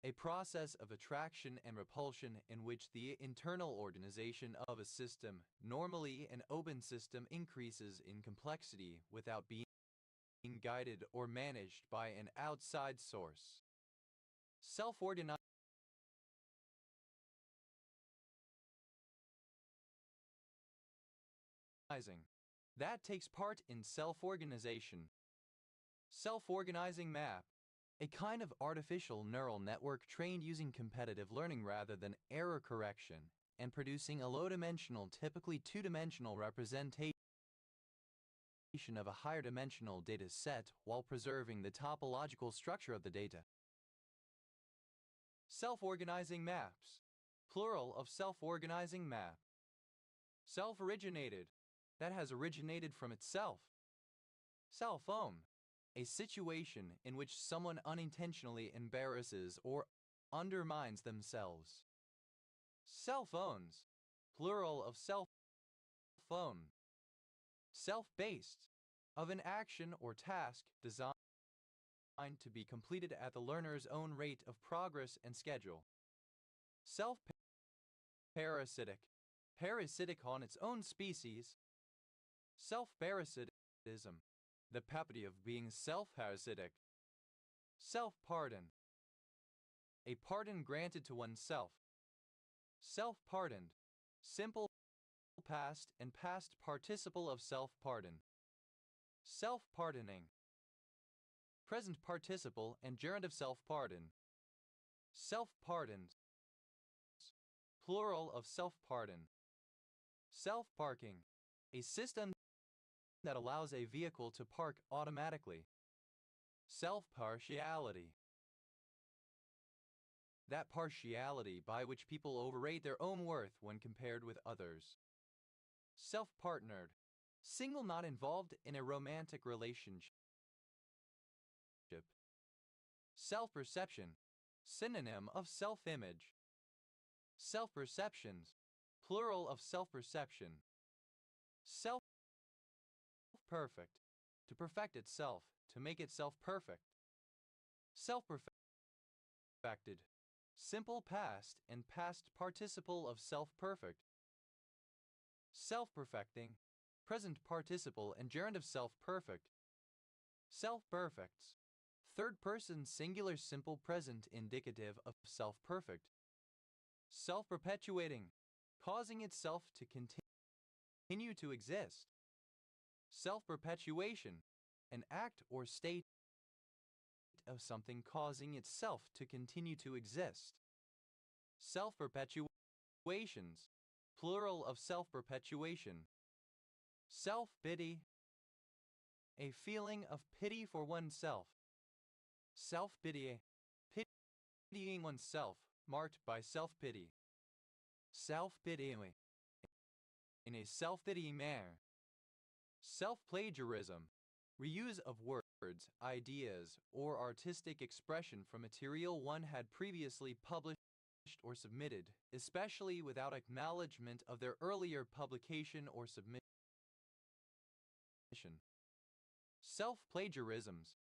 Speaker 1: a process of attraction and repulsion in which the internal organization of a system, normally an open system, increases in complexity without being guided or managed by an outside source. Self-organizing, that takes part in self-organization. Self-organizing map, a kind of artificial neural network trained using competitive learning rather than error correction, and producing a low-dimensional, typically two-dimensional representation of a higher dimensional data set while preserving the topological structure of the data. Self-organizing maps, plural of self-organizing map. Self-originated, that has originated from itself. Self-own, a situation in which someone unintentionally embarrasses or undermines themselves. Self-owns, plural of self-own. Self-based, of an action or task designed to be completed at the learner's own rate of progress and schedule. Self-parasitic, parasitic on its own species. Self-parasitism, the property of being self-parasitic. Self-pardon, a pardon granted to oneself. Self-pardoned, simple past and past participle of self-pardon. Self-pardoning, present participle and gerund of self-pardon. Self-pardons, plural of self-pardon. Self-parking, a system that allows a vehicle to park automatically. Self-partiality, that partiality by which people overrate their own worth when compared with others. Self-partnered, single not involved in a romantic relationship. Self-perception, synonym of self-image. Self-perceptions, plural of self-perception. Self-perfect, to perfect itself, to make itself perfect. Self-perfected, simple past and past participle of self-perfect. Self-perfecting, present participle and gerund of self-perfect. Self-perfects, third person singular simple present indicative of self-perfect. Self-perpetuating, causing itself to continue to exist. Self-perpetuation, an act or state of something causing itself to continue to exist. Self-perpetuations, plural of self-perpetuation. Self-pity, a feeling of pity for oneself. Self-pity, pitying oneself, marked by self-pity. Self-pitying, in a self-pitying manner. Self-plagiarism, reuse of words, ideas, or artistic expression from material one had previously published or submitted, especially without acknowledgement of their earlier publication or submission. Self-plagiarisms,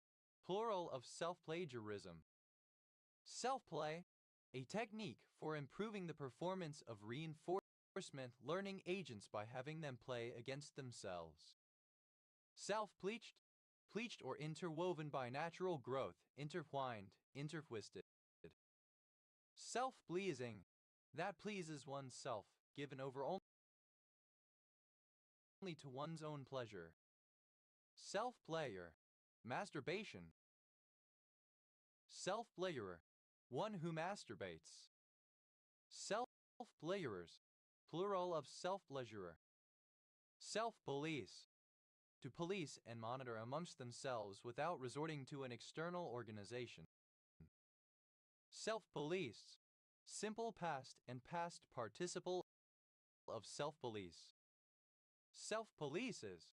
Speaker 1: plural of self-plagiarism. Self-play, a technique for improving the performance of reinforcement learning agents by having them play against themselves. Self-pleached, pleached or interwoven by natural growth, intertwined, intertwisted. Self-pleasing, that pleases oneself, given over only to one's own pleasure. Self-player, masturbation. Self-player, one who masturbates. Self-pleasurers, plural of self-pleasurer. Self-police, to police and monitor amongst themselves without resorting to an external organization. Self-police, simple past and past participle of self-police. Self-polices,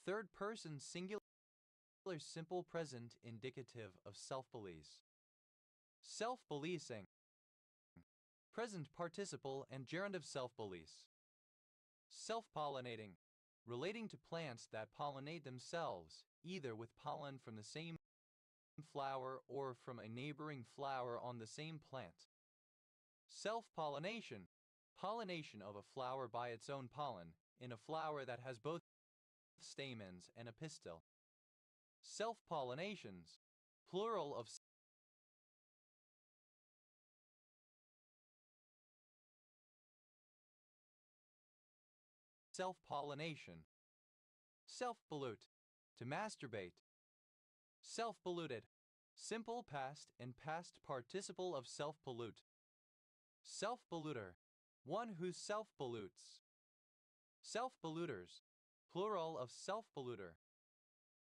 Speaker 1: third person singular simple present indicative of self-police. Self-policing, present participle and gerund of self-police. Self-pollinating, relating to plants that pollinate themselves, either with pollen from the same flower or from a neighboring flower on the same plant. Self-pollination, pollination of a flower by its own pollen, in a flower that has both stamens and a pistil. Self-pollinations, plural of self-pollination. Self-pollute, to masturbate. Self-polluted, simple past and past participle of self-pollute. Self-polluter, one who self-pollutes. Self-polluters, plural of self-polluter.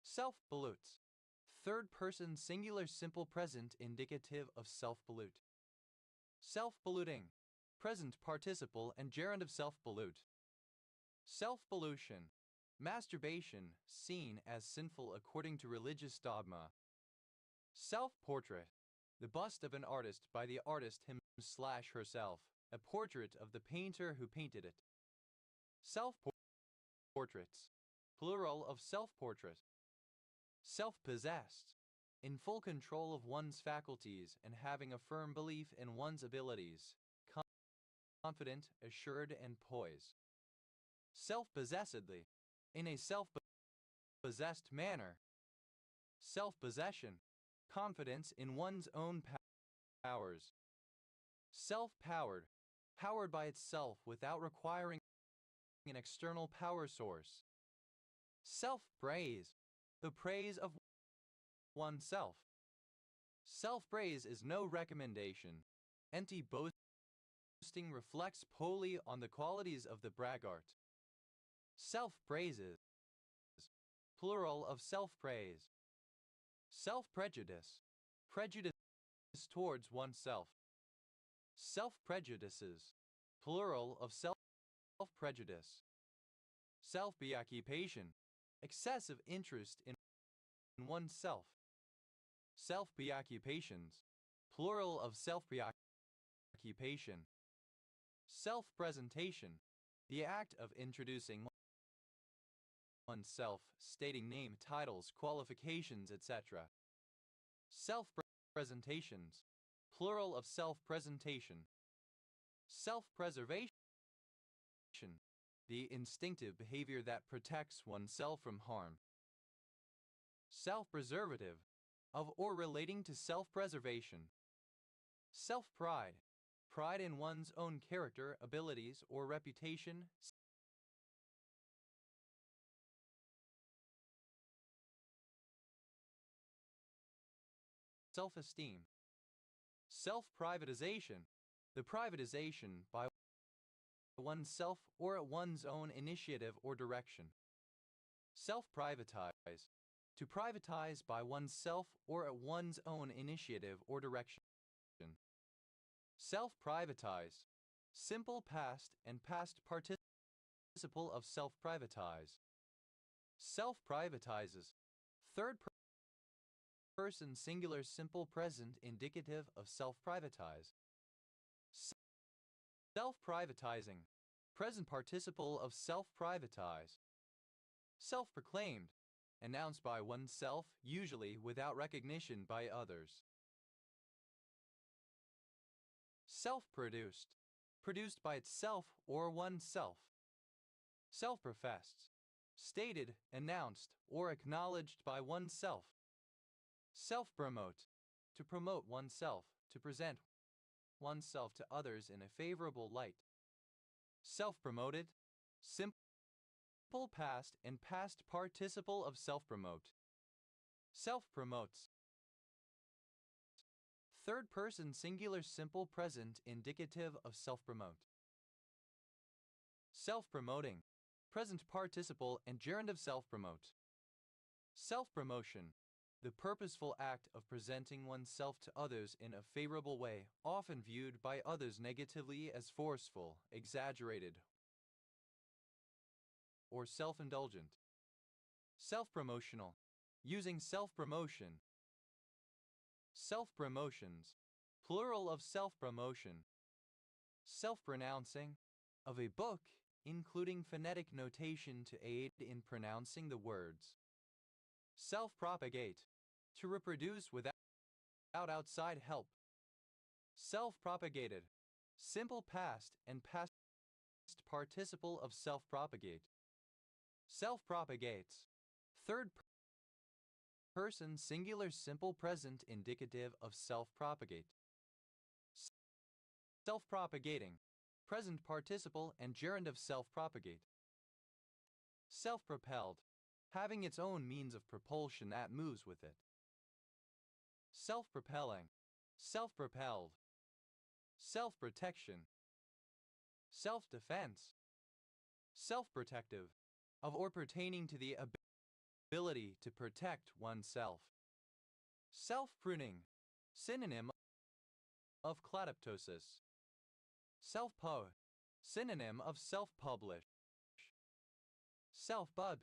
Speaker 1: Self-pollutes, third person singular simple present indicative of self-pollute. Self-polluting, present participle and gerund of self-pollute. Self-pollution, masturbation seen as sinful according to religious dogma. Self-portrait, the bust of an artist by the artist him/herself, a portrait of the painter who painted it. Self-portraits, plural of self-portrait. Self-possessed, in full control of one's faculties and having a firm belief in one's abilities, confident, assured, and poised. Self-possessedly, in a self-possessed manner. Self-possession, confidence in one's own powers. Self-powered, powered by itself without requiring an external power source. Self-praise, the praise of oneself. Self-praise is no recommendation. Empty boasting reflects poorly on the qualities of the braggart. Self-praises, plural of self-praise. Self-prejudice, prejudice towards oneself. Self-prejudices, plural of self-prejudice. Self-preoccupation, excessive interest in oneself. Self-preoccupations, plural of self-preoccupation. Self-presentation, the act of introducing oneself, stating name, titles, qualifications, etc. Self-presentations, plural of self-presentation. Self-preservation, the instinctive behavior that protects oneself from harm. Self-preservative, of or relating to self-preservation. Self-pride, pride in one's own character, abilities, or reputation. Self-esteem. Self-privatization, the privatization by oneself or at one's own initiative or direction. Self-privatize, to privatize by oneself or at one's own initiative or direction. Self-privatize, simple past and past participle of self-privatize. Self-privatizes, third person singular simple present indicative of self-privatize. Self-privatizing, present participle of self-privatize. Self-proclaimed, announced by oneself, usually without recognition by others. Self-produced, produced by itself or oneself. Self-professed, stated, announced, or acknowledged by oneself. Self-promote, to promote oneself, to present oneself to others in a favorable light. Self-promoted, simple past and past participle of self-promote. Self-promotes, Third person singular simple present indicative of self-promote. Self-promoting. Present participle and gerund of self-promote. Self-promotion. The purposeful act of presenting oneself to others in a favorable way, often viewed by others negatively as forceful, exaggerated, or self-indulgent. Self-promotional. Using self-promotion. Self-promotions. Plural of self-promotion. Self-pronouncing. Of a book, including phonetic notation to aid in pronouncing the words. Self-propagate. To reproduce without outside help. Self-propagated. Simple past and past participle of self-propagate. Self-propagates. Third person singular simple present indicative of self-propagate. Self-propagating. Present participle and gerund of self-propagate. Self-propelled. Having its own means of propulsion that moves with it. Self-propelling. Self-propelled. Self-protection. Self-defense. Self-protective. Of or pertaining to the ability to protect oneself. Self-pruning. Synonym of kleptosis. Self-pub. Synonym of self-publish. Self-pub.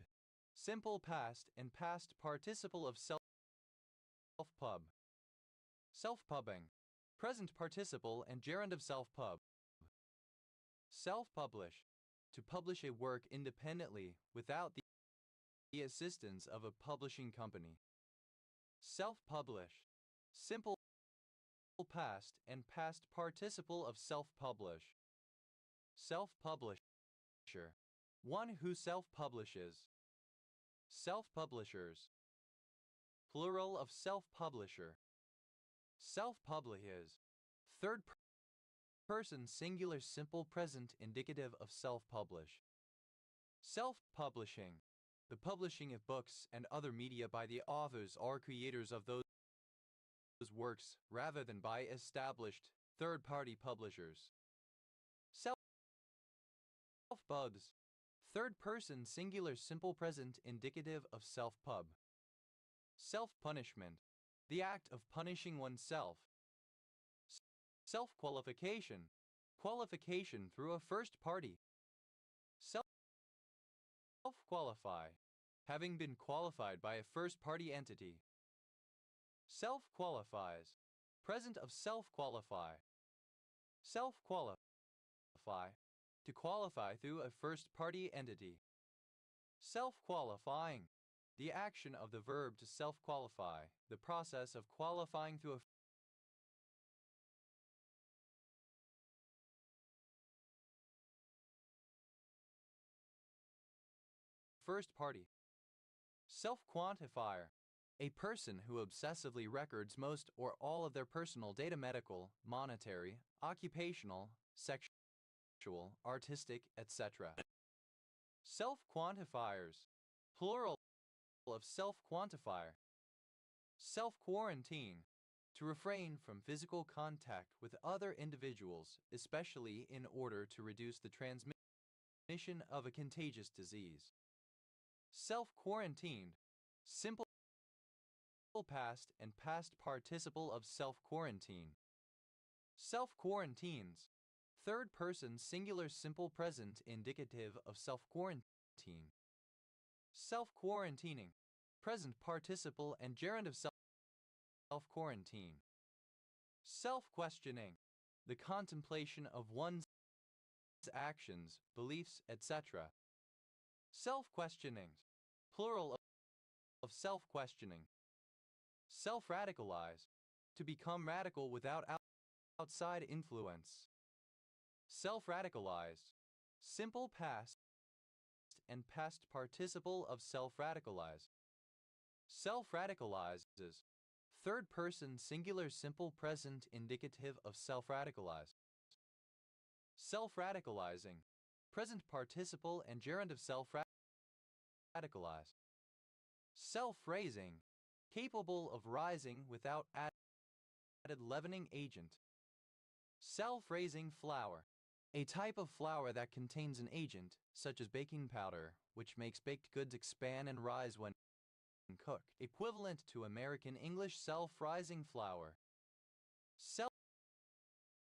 Speaker 1: Simple past and past participle of self-pub. Self-pubbing. Present participle and gerund of self-pub. Self-publish. To publish a work independently without the assistance of a publishing company. Self-publish. Simple past and past participle of self-publish. Self-publisher. One who self-publishes. Self-publishers. Plural of self-publisher. Self-publishes. Third person singular simple present indicative of self-publish. Self-publishing. The publishing of books and other media by the authors or creators of those works rather than by established third-party publishers. Self-pubs. Third person singular simple present indicative of self-pub. Self-punishment. The act of punishing oneself. Self-qualification. Qualification through a first party. Self-qualify. Having been qualified by a first-party entity. Self-qualifies. Present of self-qualify. Self-qualify. To qualify through a first-party entity. Self-qualifying. The action of the verb to self-qualify. The process of qualifying through a first party. Self-quantifier. A person who obsessively records most or all of their personal data medical, monetary, occupational, sexual, artistic, etc. Self-quantifiers. Plural of self-quantifier. Self-quarantine. To refrain from physical contact with other individuals, especially in order to reduce the transmission of a contagious disease. Self-quarantined. Simple past and past participle of self-quarantine. Self-quarantines. Third person singular simple present indicative of self-quarantine. Self-quarantining. Present participle and gerund of self-quarantine. Self-questioning. The contemplation of one's actions, beliefs, etc. Self-questionings. Plural of self-questioning. Self-radicalize. To become radical without outside influence. Self-radicalize. Simple past and past participle of self-radicalize. Self-radicalizes. Third person singular simple present indicative of self-radicalize. Self-radicalizing. Present participle and gerund of self-radicalize. Self-raising. Capable of rising without leavening agent. Self-raising flour. A type of flour that contains an agent, such as baking powder, which makes baked goods expand and rise when cooked, equivalent to American English self-rising flour.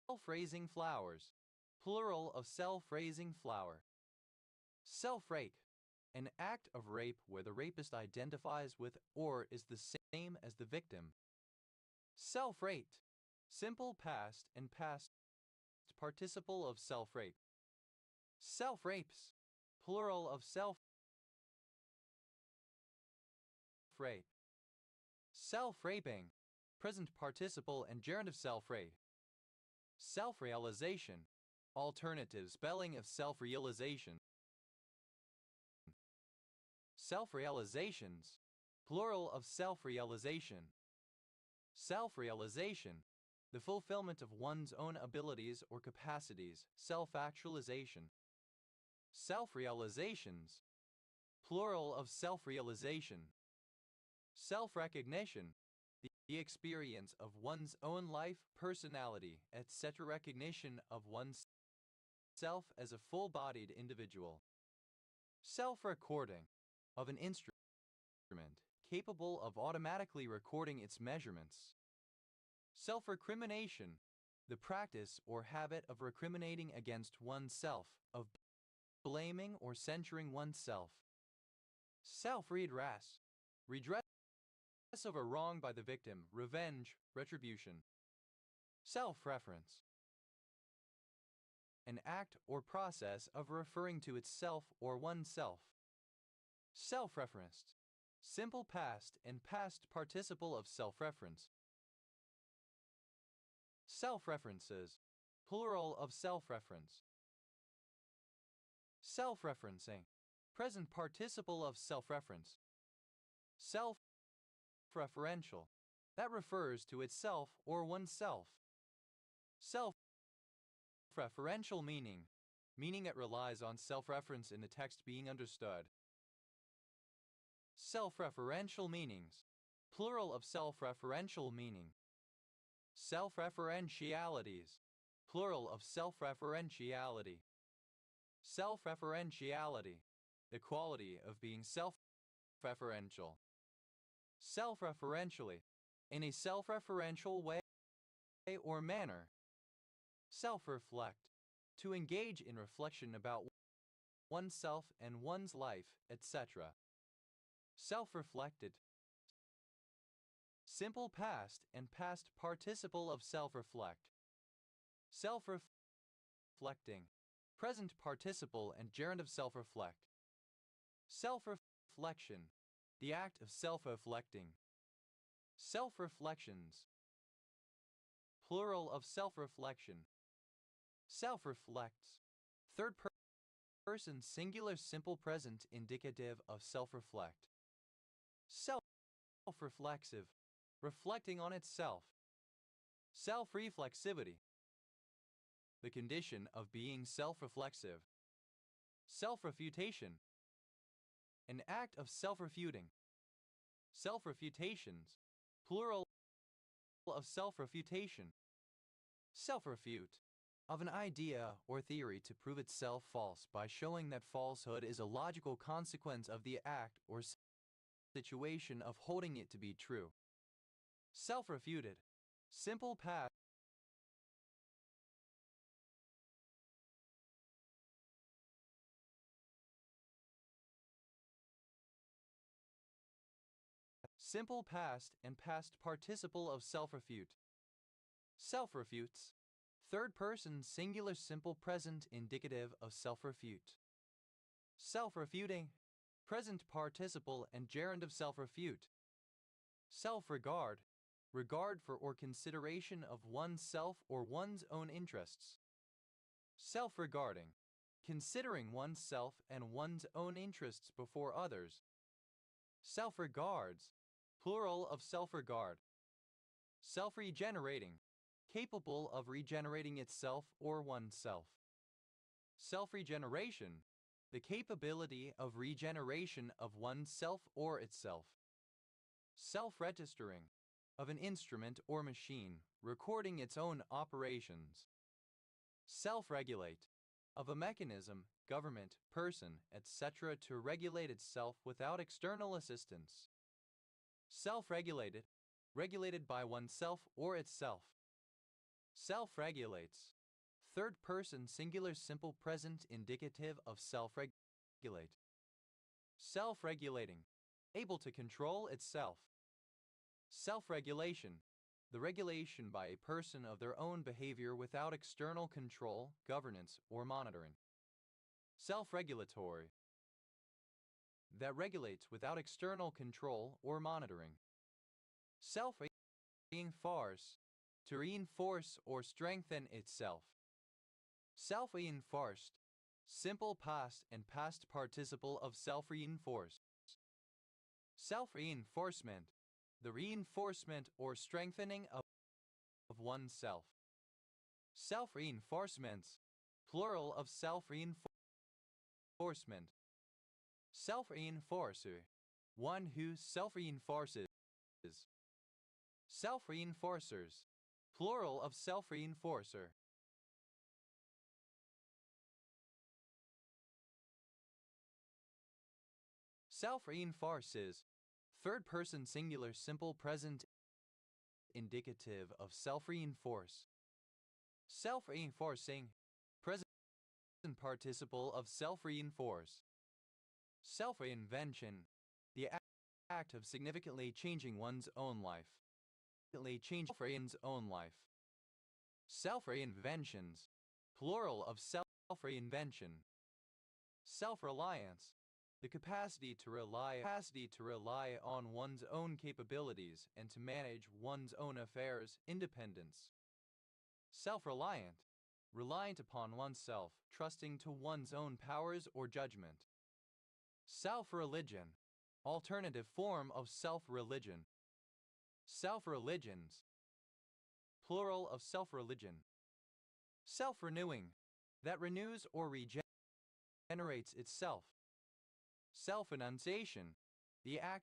Speaker 1: Self-raising flours. Plural of self-raising flour. Self-rape. An act of rape where the rapist identifies with or is the same as the victim. Self-raped. Simple past and past participle of self-rape. Self-rapes. Plural of self-rape. Self-raping. Present participle and gerund of self-rape. Self-realization. Alternative spelling of self-realization. Self-realizations. Plural of self-realization. Self-realization. The fulfillment of one's own abilities or capacities, self-actualization. Self-realizations. Plural of self-realization. Self-recognition. The experience of one's own life, personality, etc. Recognition of one's self as a full-bodied individual. Self-recording. Of an instrument capable of automatically recording its measurements. Self-recrimination. The practice or habit of recriminating against oneself, of blaming or censuring oneself. Self-redress. Redress of a wrong by the victim, revenge, retribution. Self-reference. An act or process of referring to itself or oneself. Self-referenced. Simple past and past participle of self-reference. Self-references. Plural of self-reference. Self-referencing. Present participle of self-reference. Self-referential. That refers to itself or oneself. Self-referential meaning. Meaning that relies on self-reference in the text being understood. Self-referential meanings. Plural of self-referential meaning. Self-referentialities. Plural of self-referentiality. Self-referentiality. The quality of being self-referential. Self-referentially. In a self-referential way or manner. Self-reflect. To engage in reflection about oneself and one's life, etc. Self-reflected. Simple past and past participle of self-reflect. Self-reflecting. Present participle and gerund of self-reflect. Self-reflection. The act of self-reflecting. Self-reflections. Plural of self-reflection. Self-reflects. Third person singular simple present indicative of self-reflect. Self-reflexive. Reflecting on itself. Self-reflexivity. The condition of being self-reflexive. Self-refutation. An act of self-refuting. Self-refutations. Plural of self-refutation. Self-refute. Of an idea or theory to prove itself false by showing that falsehood is a logical consequence of the act or situation of holding it to be true. Self-refuted. Simple past. Simple past and past participle of self-refute. Self-refutes. Third person singular simple present indicative of self-refute. Self-refuting. Present participle and gerund of self-refute. Self-regard. Regard for or consideration of oneself or one's own interests. Self-regarding. Considering oneself and one's own interests before others. Self-regards. Plural of self-regard. Self-regenerating. Capable of regenerating itself or oneself. Self-regeneration. The capability of regeneration of oneself or itself. Self-registering. of an instrument or machine, recording its own operations. Self-regulate, of a mechanism, government, person, etc. to regulate itself without external assistance. Self-regulated, regulated by oneself or itself. Self-regulates, third person singular simple present indicative of self-regulate. Self-regulating, able to control itself. Self-regulation, the regulation by a person of their own behavior without external control, governance, or monitoring. Self-regulatory, that regulates without external control or monitoring. Self-reinforce, to reinforce or strengthen itself. Self-reinforced, simple past and past participle of self-reinforce. Self-reinforcement, the reinforcement or strengthening of oneself. Self-reinforcements, plural of self-reinforcement. Self-reinforcer, one who self-reinforces. Self-reinforcers, plural of self-reinforcer. Self-reinforces, third person singular simple present indicative of self-reinforce. Self-reinforcing, present participle of self-reinforce. Self-reinvention, the act of significantly changing one's own life. One's own life. Self-reinventions, plural of self-reinvention. Self-reliance, the capacity to rely on one's own capabilities and to manage one's own affairs, independence. Self-reliant, reliant upon oneself, trusting to one's own powers or judgment. Self-religion, alternative form of self-religion. Self-religions, plural of self-religion. Self-renewing, that renews or regenerates itself. Self-enunciation, the act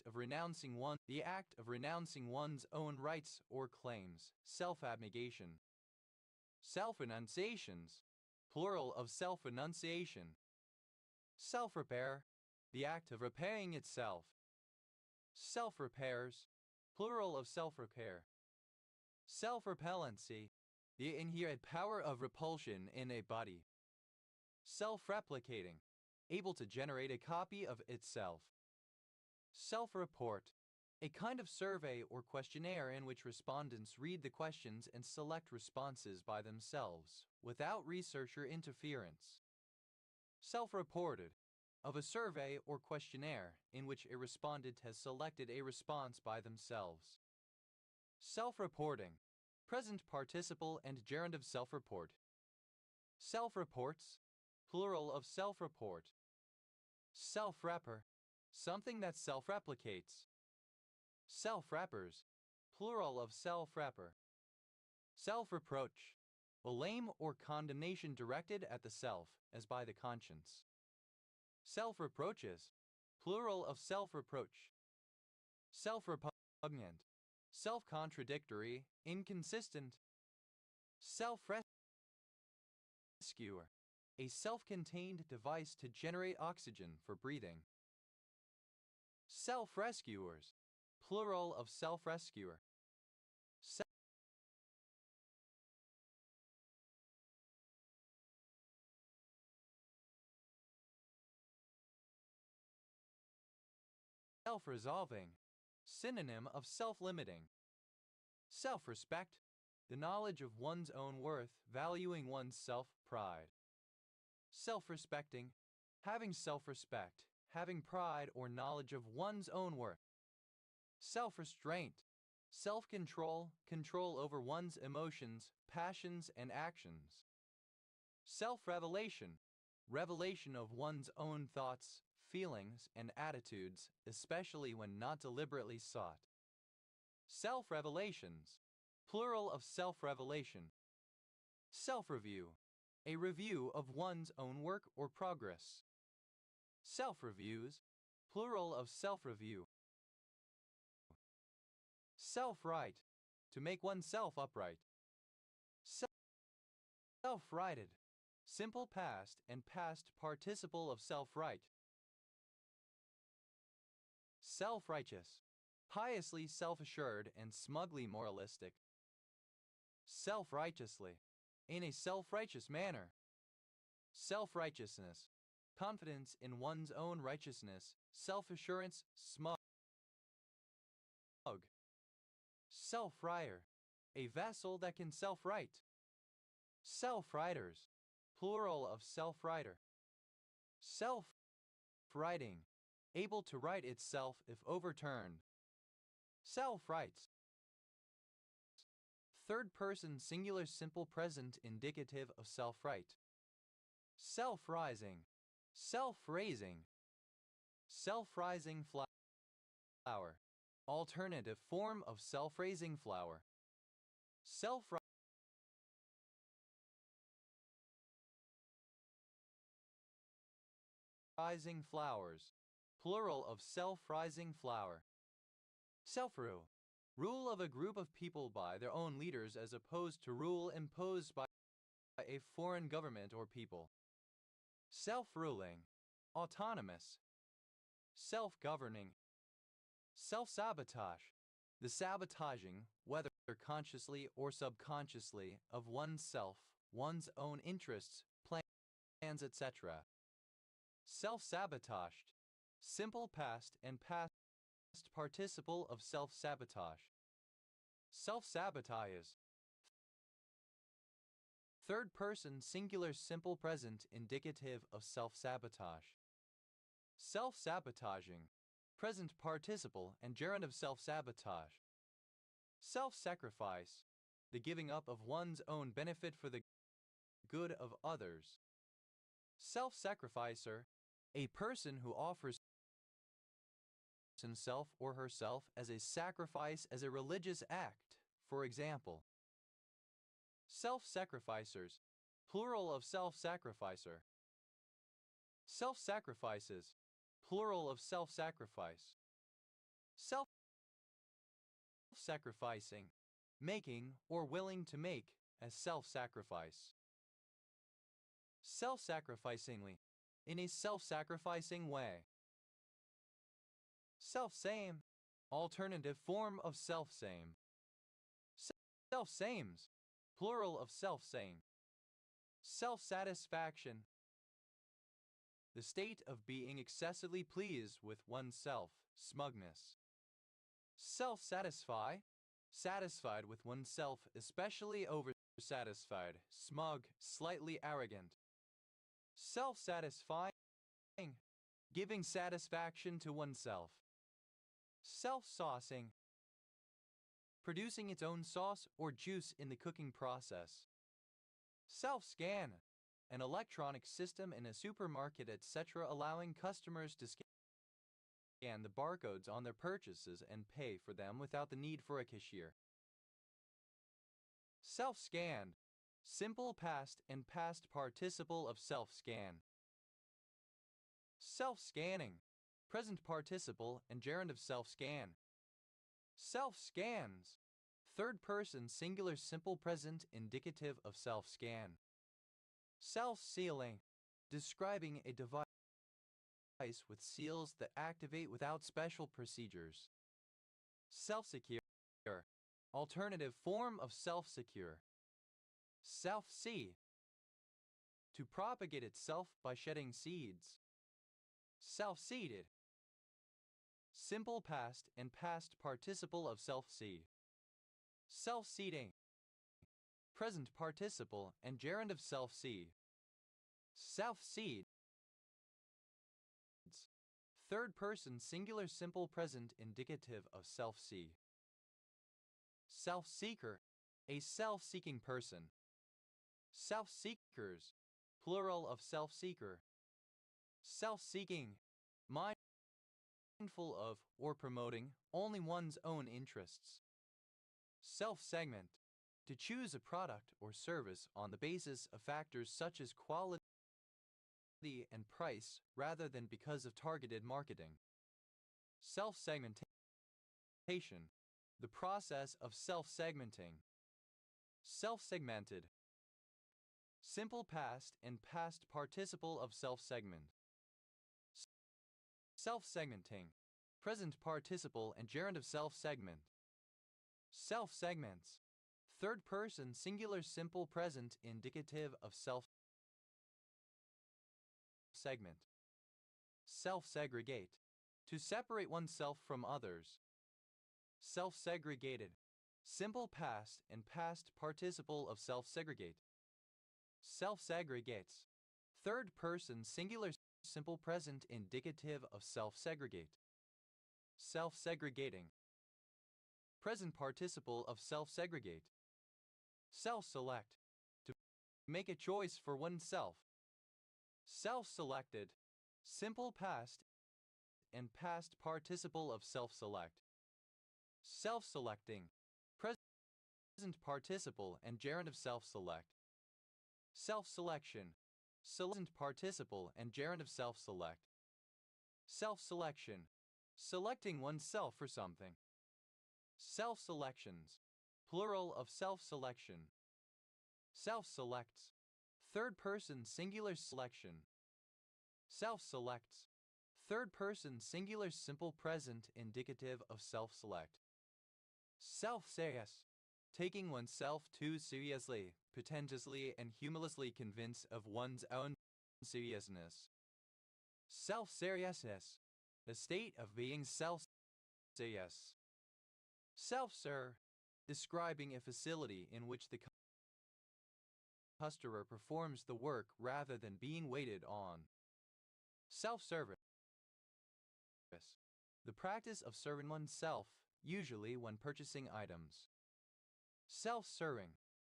Speaker 1: of renouncing one's own rights or claims. Self-abnegation. Self-enunciations, plural of self-enunciation. Self-repair, the act of repairing itself. Self-repairs, plural of self-repair. Self-repellency, the inherent power of repulsion in a body. Self-replicating, able to generate a copy of itself. Self-report, a kind of survey or questionnaire in which respondents read the questions and select responses by themselves, without researcher interference. Self-reported, of a survey or questionnaire in which a respondent has selected a response by themselves. Self-reporting, present participle and gerund of self-report. Self-reports, plural of self-report. Self-repper, something that self-replicates. Self-reppers, plural of self-repper. Self-reproach, blame or condemnation directed at the self, as by the conscience. Self-reproaches, plural of self-reproach. Self-repugnant, self-contradictory, inconsistent. Self-rescuer, a self-contained device to generate oxygen for breathing. Self-rescuers, plural of self-rescuer. Self-resolving, synonym of self-limiting. Self-respect, the knowledge of one's own worth, valuing one's self-pride. Self-respecting, having self-respect, having pride or knowledge of one's own worth. Self-restraint, self-control, control over one's emotions, passions, and actions. Self-revelation, revelation of one's own thoughts, feelings, and attitudes, especially when not deliberately sought. Self-revelations, plural of self-revelation. Self-review, a review of one's own work or progress. Self-reviews, plural of self-review. Self-right, to make oneself upright. Self-righted, simple past and past participle of self-right. Self-righteous, piously self-assured and smugly moralistic. Self-righteously, in a self-righteous manner. Self-righteousness, confidence in one's own righteousness, self-assurance, smug. Self-righter, a vessel that can self-right. Self-righters, plural of self-righter. Self-righting, able to right itself if overturned. Self-rights. Third person singular simple present indicative of self-right. Self-rising, self-raising. Self-rising flower, alternative form of self-raising flower. Self-rising flowers, plural of self-rising flower. Self-rule, rule of a group of people by their own leaders as opposed to rule imposed by a foreign government or people. Self-ruling, autonomous. Self-governing. Self-sabotage, the sabotaging, whether consciously or subconsciously, of oneself, one's own interests, plans, etc. Self-sabotaged, simple past and past participle of self-sabotage. Self-sabotage, third person singular simple present indicative of self-sabotage. Self-sabotaging, present participle and gerund of self-sabotage. Self-sacrifice, the giving up of one's own benefit for the good of others. Self-sacrificer, a person who offers himself or herself as a sacrifice as a religious act, for example. Self-sacrificers, plural of self-sacrificer. Self-sacrifices, plural of self-sacrifice. Self-sacrificing, making or willing to make as self-sacrifice. Self-sacrificingly, in a self-sacrificing way. Self-same, alternative form of self-same. Self-sames, plural of self-same. Self-satisfaction, the state of being excessively pleased with oneself, smugness. Self-satisfy, satisfied with oneself, especially over-satisfied, smug, slightly arrogant. Self-satisfying, giving satisfaction to oneself. Self-saucing, producing its own sauce or juice in the cooking process. Self-scan, an electronic system in a supermarket, etc., allowing customers to scan the barcodes on their purchases and pay for them without the need for a cashier. Self-scanned, simple past and past participle of self-scan. Self-scanning, present participle and gerund of self-scan. Self-scans, third person singular simple present indicative of self-scan. Self-sealing, describing a device with seals that activate without special procedures. Self-secure, alternative form of self-secure. Self-seed, to propagate itself by shedding seeds. Self-seeded, simple past and past participle of self-seed. Self-seeding, present participle and gerund of self-seed. Self-seed, third person singular simple present indicative of self-seed. Self-seeker, a self-seeking person. Self-seekers, plural of self-seeker. Self-seeking, mindful of or promoting only one's own interests. Self-segment, to choose a product or service on the basis of factors such as quality and price rather than because of targeted marketing. Self-segmentation. The process of self-segmenting. Self-segmented. Simple past and past participle of self-segment. Self-segmenting. Present participle and gerund of self-segment. Self-segments. Third person singular simple present indicative of self-segment. Self-segregate. To separate oneself from others. Self-segregated. Simple past and past participle of self-segregate. Self-segregates. Third person singular simple present indicative of self-segregate. Self-segregating. Present participle of self-segregate. Self-select. To make a choice for oneself. Self-selected. Simple past and past participle of self-select. Self-selecting. Present participle and gerund of self-select. Self-selection. Present participle and gerund of self-select. Self-selection. Selecting oneself for something. Self-selections. Plural of self-selection. Self-selects. Third person singular selection. Self-selects. Third person singular simple present indicative of self-select. Self-serious. Taking oneself too seriously, pretentiously and humorously convinced of one's own seriousness. Self-seriousness. The state of being self-serious. Self-ser. Describing a facility in which the customer performs the work rather than being waited on. Self-service. The practice of serving oneself, usually when purchasing items. Self-serving.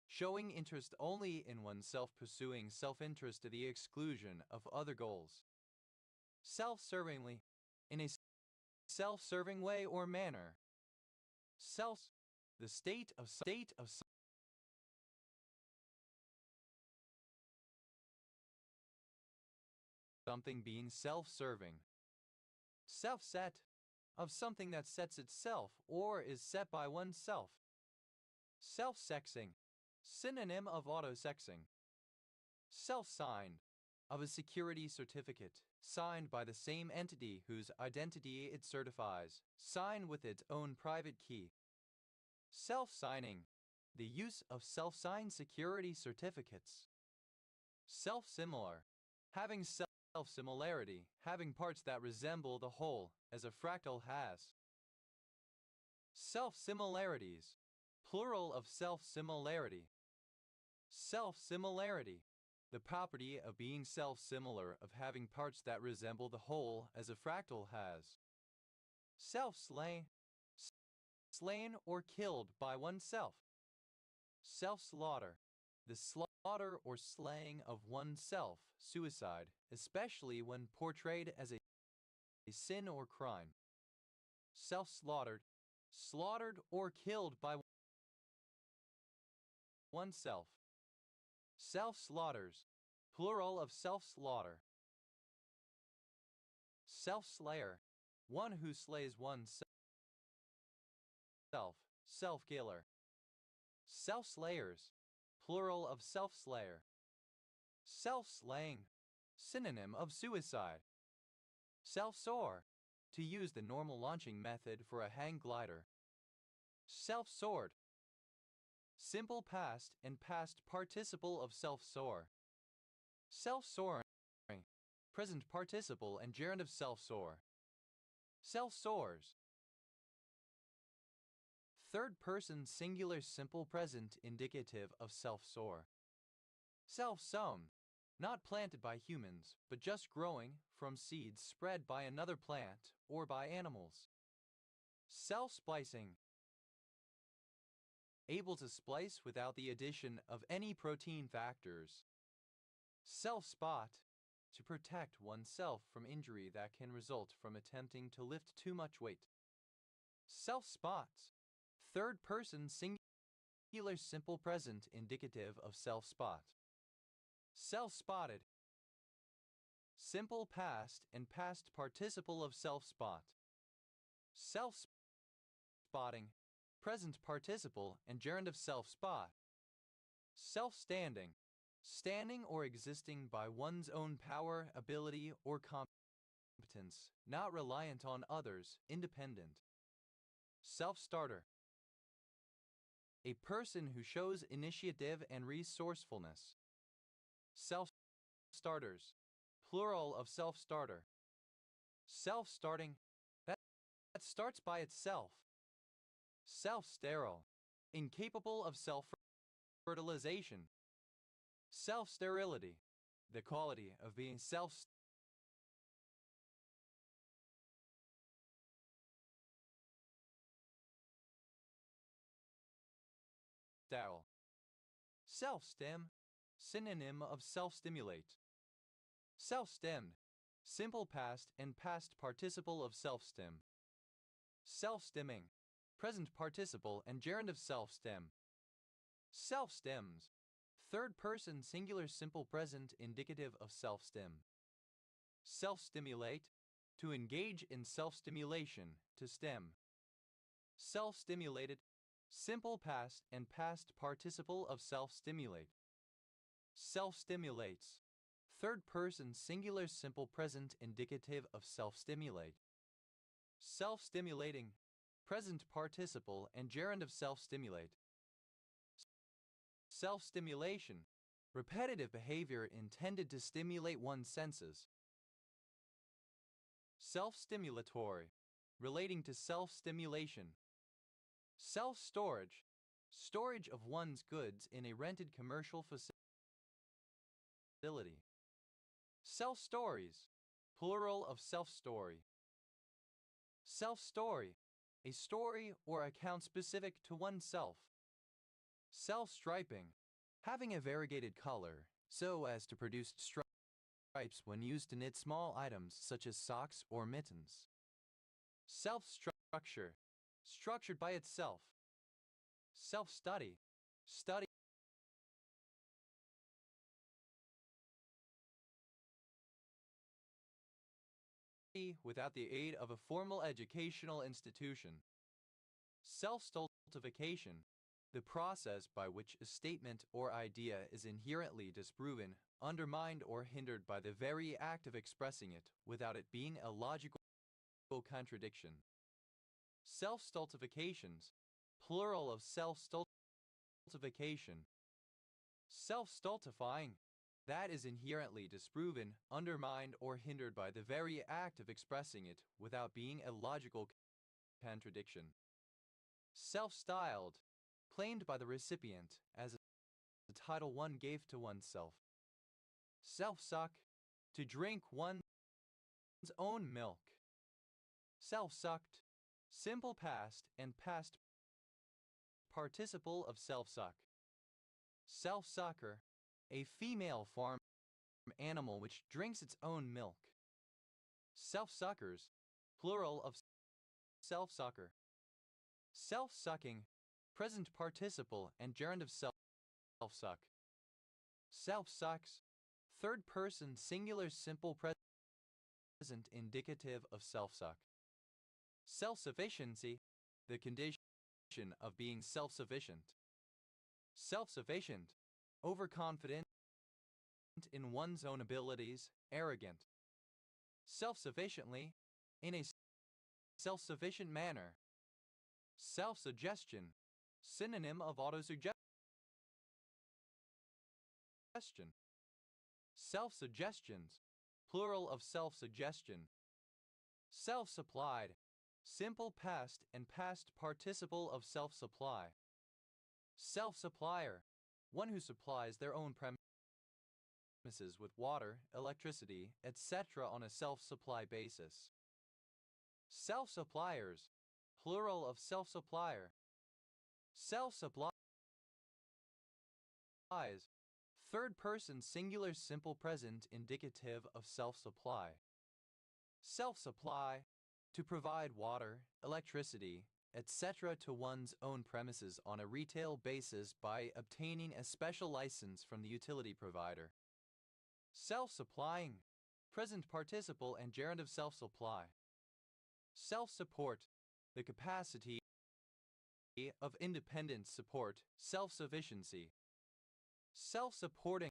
Speaker 1: Showing interest only in oneself, pursuing self-interest to the exclusion of other goals. Self-servingly. In a self-serving way or manner. The state of something being self-serving. Self-set. Of something that sets itself or is set by oneself. Self-sexing. Synonym of auto-sexing. Self-signed. Of a security certificate, signed by the same entity whose identity it certifies, signed with its own private key. Self-signing. The use of self-signed security certificates. Self-similar. Having self-similarity, having parts that resemble the whole, as a fractal has. Self-similarities. Plural of self-similarity. Self-similarity. The property of being self-similar, of having parts that resemble the whole, as a fractal has. Self-slain. Slain or killed by oneself. Self-slaughter. The slaughter or slaying of oneself, suicide, especially when portrayed as a sin or crime. Self-slaughtered. Slaughtered or killed by oneself. Self-slaughters. Plural of self-slaughter. Self-slayer. One who slays oneself. Self-killer. Self-slayers. Plural of self-slayer. Self-slaying. Synonym of suicide. Self-soar. To use the normal launching method for a hang glider. Self-soared. Simple past and past participle of self-soar. Self-soaring. Present participle and gerund of self-soar. Self-soars. Third person singular simple present indicative of self-soar. Self-sown. Not planted by humans, but just growing from seeds spread by another plant or by animals. Self-splicing. Able to splice without the addition of any protein factors. Self-spot. To protect oneself from injury that can result from attempting to lift too much weight. Self-spots. Third person singular simple present indicative of self-spot. Self-spotted. Simple past and past participle of self-spot. Self-spotting. Present participle and gerund of self-spot. Self-standing. Standing or existing by one's own power, ability, or competence, not reliant on others, independent. Self-starter. A person who shows initiative and resourcefulness. Self-starters. Plural of self-starter. Self-starting. That starts by itself. Self-sterile. Incapable of self-fertilization. Self-sterility. The quality of being self-sterile. Self-stem. Synonym of self-stimulate. Self-stemmed. Simple past and past participle of self-stem. Self-stimming. Present participle and gerund of self-stem. Self-stems. Third person singular simple present indicative of self-stem. Self-stimulate. To engage in self-stimulation, to stem. Self-stimulated. Simple past and past participle of self-stimulate. Self-stimulates. Third person singular simple present indicative of self-stimulate. Self-stimulating. Present participle and gerund of self-stimulate. Self-stimulation. Repetitive behavior intended to stimulate one's senses. Self-stimulatory. Relating to self-stimulation. Self-storage. Storage of one's goods in a rented commercial facility. Self-stories. Plural of self-story. Self-story. A story or account specific to oneself. Self-striping. Having a variegated color, so as to produce stripes when used to knit small items such as socks or mittens. Self-structure. Structured by itself. Self-study. Study without the aid of a formal educational institution. Self-stultification. The process by which a statement or idea is inherently disproven, undermined, or hindered by the very act of expressing it without it being a logical contradiction. Self-stultifications. Plural of self-stultification. Self-stultifying. That is inherently disproven, undermined, or hindered by the very act of expressing it without being a logical contradiction. Self-styled. Claimed by the recipient as a title one gave to oneself. Self-suck. To drink one's own milk. Self-sucked. Simple past and past participle of self-suck. Self-sucker. A female farm animal which drinks its own milk. Self-suckers. Plural of self-sucker. Self-sucking. Present participle and gerund of self-suck. Self-sucks. Third person singular simple present indicative of self-suck. Self-sufficiency. The condition of being self-sufficient. Self-sufficient. Overconfident in one's own abilities, arrogant. Self-sufficiently. In a self-sufficient manner. Self-suggestion. Synonym of autosuggestion. Self-suggestions. Plural of self-suggestion. Self-supplied. Simple past and past participle of self-supply. Self-supplier. One who supplies their own premises with water, electricity, etc. on a self-supply basis. Self-suppliers. Plural of self-supplier. Self-supplies. Third person singular simple present indicative of self-supply. Self-supply. To provide water, electricity, etc. to one's own premises on a retail basis by obtaining a special license from the utility provider. Self-supplying, present participle and gerund of self-supply. Self-support, the capacity of independent support, self-sufficiency. Self-supporting,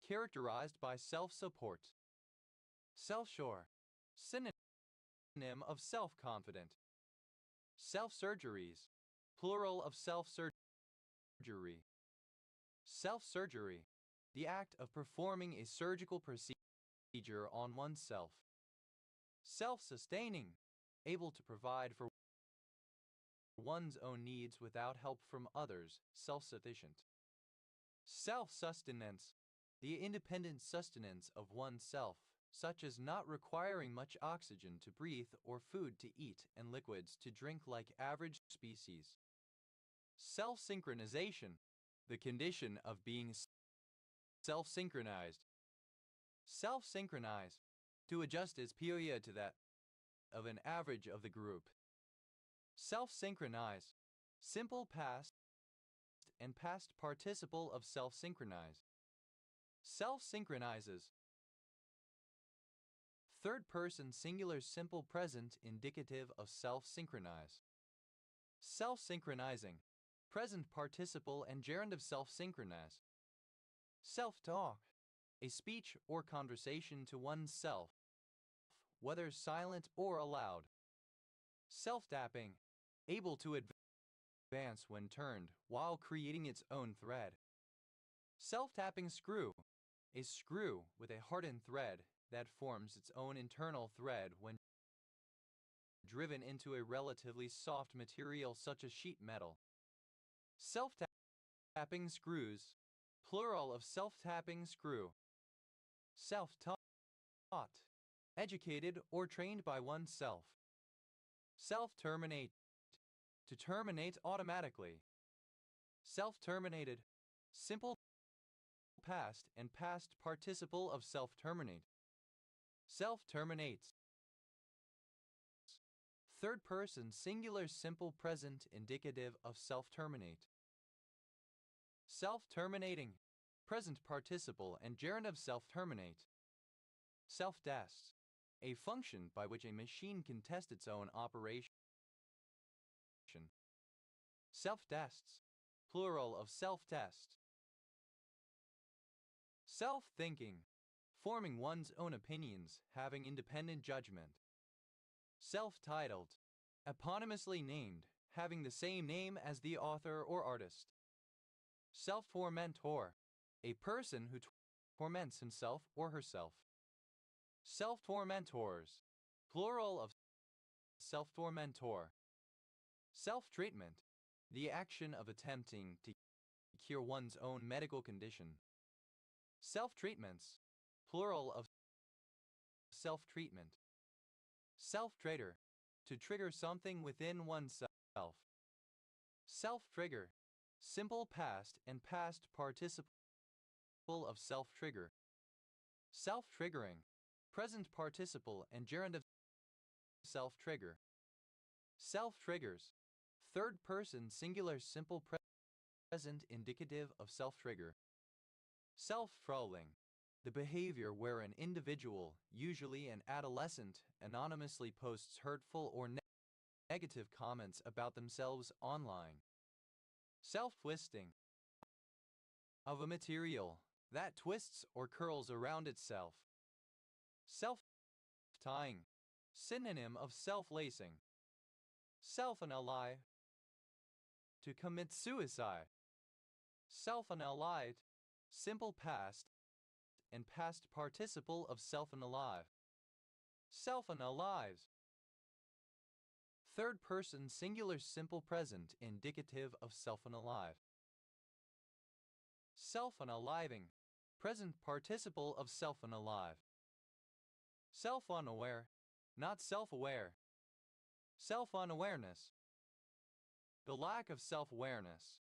Speaker 1: characterized by self-support. Self-sure, synonym of self-confident. Self-surgeries, plural of self-surgery. Self-surgery, the act of performing a surgical procedure on oneself. Self-sustaining, able to provide for one's own needs without help from others, self-sufficient. Self-sustenance, the independent sustenance of oneself, such as not requiring much oxygen to breathe or food to eat and liquids to drink like average species. Self-synchronization, the condition of being self-synchronized. Self-synchronize, to adjust its period to that of an average of the group. Self-synchronize, simple past and past participle of self-synchronize. Self-synchronizes. Third person singular simple present indicative of self-synchronize. Self-synchronizing, present participle and gerund of self-synchronize. Self-talk, a speech or conversation to oneself, whether silent or aloud. Self-tapping, able to advance when turned while creating its own thread. Self-tapping screw, a screw with a hardened thread that forms its own internal thread when driven into a relatively soft material such as sheet metal. Self-tapping screws, plural of self-tapping screw. Self-taught, educated or trained by oneself. Self-terminate, to terminate automatically. Self-terminated, simple past and past participle of self-terminate. Self-terminates. Third person singular simple present indicative of self-terminate. Self-terminating, present participle and gerund of self-terminate. Self-test, a function by which a machine can test its own operation. Self-tests, plural of self-test. Self-thinking, forming one's own opinions, having independent judgment. Self-titled, eponymously named, having the same name as the author or artist. Self-tormentor, a person who torments himself or herself. Self-tormentors, plural of self-tormentor. Self-treatment, the action of attempting to cure one's own medical condition. Self-treatments, plural of self-treatment. Self-trigger, to trigger something within oneself. Self-trigger, simple past and past participle of self-trigger. Self-triggering, present participle and gerund of self-trigger. Self-triggers, third person singular simple present indicative of self-trigger. Self-trolling, the behavior where an individual, usually an adolescent, anonymously posts hurtful or negative comments about themselves online. Self-twisting, of a material that twists or curls around itself. Self-tying, synonym of self-lacing. Self-unalive, to commit suicide. Self-unalived, simple past and past participle of self-unalive. Self-unalives, third person singular simple present indicative of self-unalive. Self-unaliving, present participle of self-unalive. Self-unaware, not self-aware. Self-unawareness, the lack of self-awareness.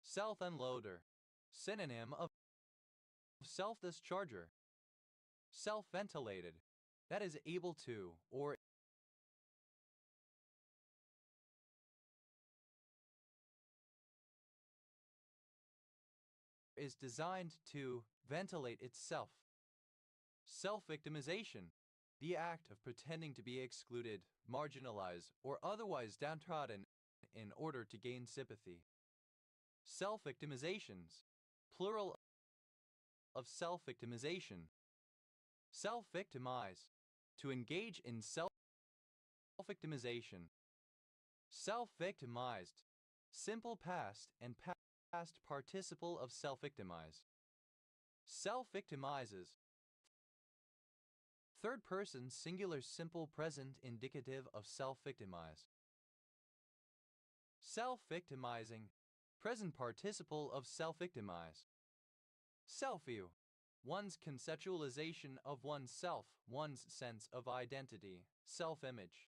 Speaker 1: Self-unloader, synonym of self-discharger. Self-ventilated, that is able to or is designed to ventilate itself. Self-victimization, the act of pretending to be excluded, marginalized, or otherwise downtrodden in order to gain sympathy. Self-victimizations, plural of self-victimization. Self-victimize, to engage in self-victimization. Self-victimized, simple past and past participle of self-victimize. Self-victimizes, third person singular simple present indicative of self-victimize. Self-victimizing, present participle of self-victimize. Self-view, one's conceptualization of oneself, one's sense of identity, self-image.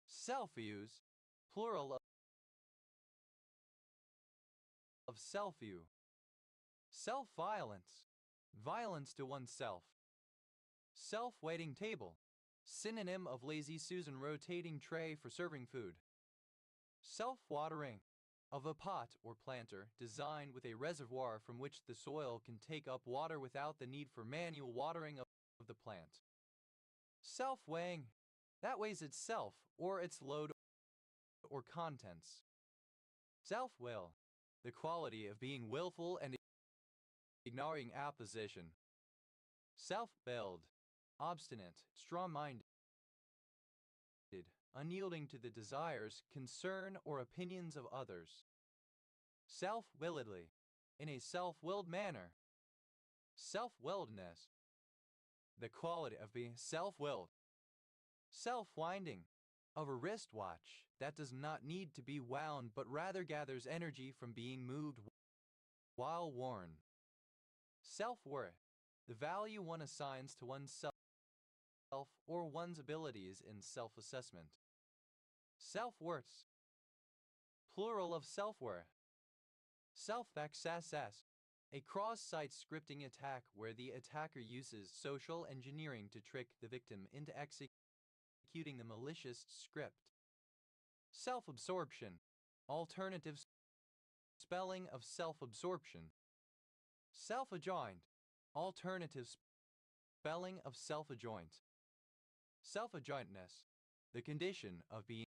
Speaker 1: Self-views, plural of self-view. Self-violence, violence to oneself. Self-waiting table, synonym of lazy Susan rotating tray for serving food. Self-watering, of a pot or planter designed with a reservoir from which the soil can take up water without the need for manual watering of the plant. Self-weighing, that weighs itself or its load or contents. Self-will, the quality of being willful and ignoring opposition. Self-willed, obstinate, strong-minded, unyielding to the desires, concern, or opinions of others. Self-willedly, in a self-willed manner. Self-willedness, the quality of being self-willed. Self-winding, of a wristwatch that does not need to be wound but rather gathers energy from being moved while worn. Self-worth, the value one assigns to oneself or one's abilities in self-assessment. Self-worth, plural of self-worth. Self-access, a cross-site scripting attack where the attacker uses social engineering to trick the victim into executing the malicious script. Self-absorption, alternative spelling of self-absorption. Self-adjoint, alternative spelling of self-adjoint. Self-adjointness, the condition of being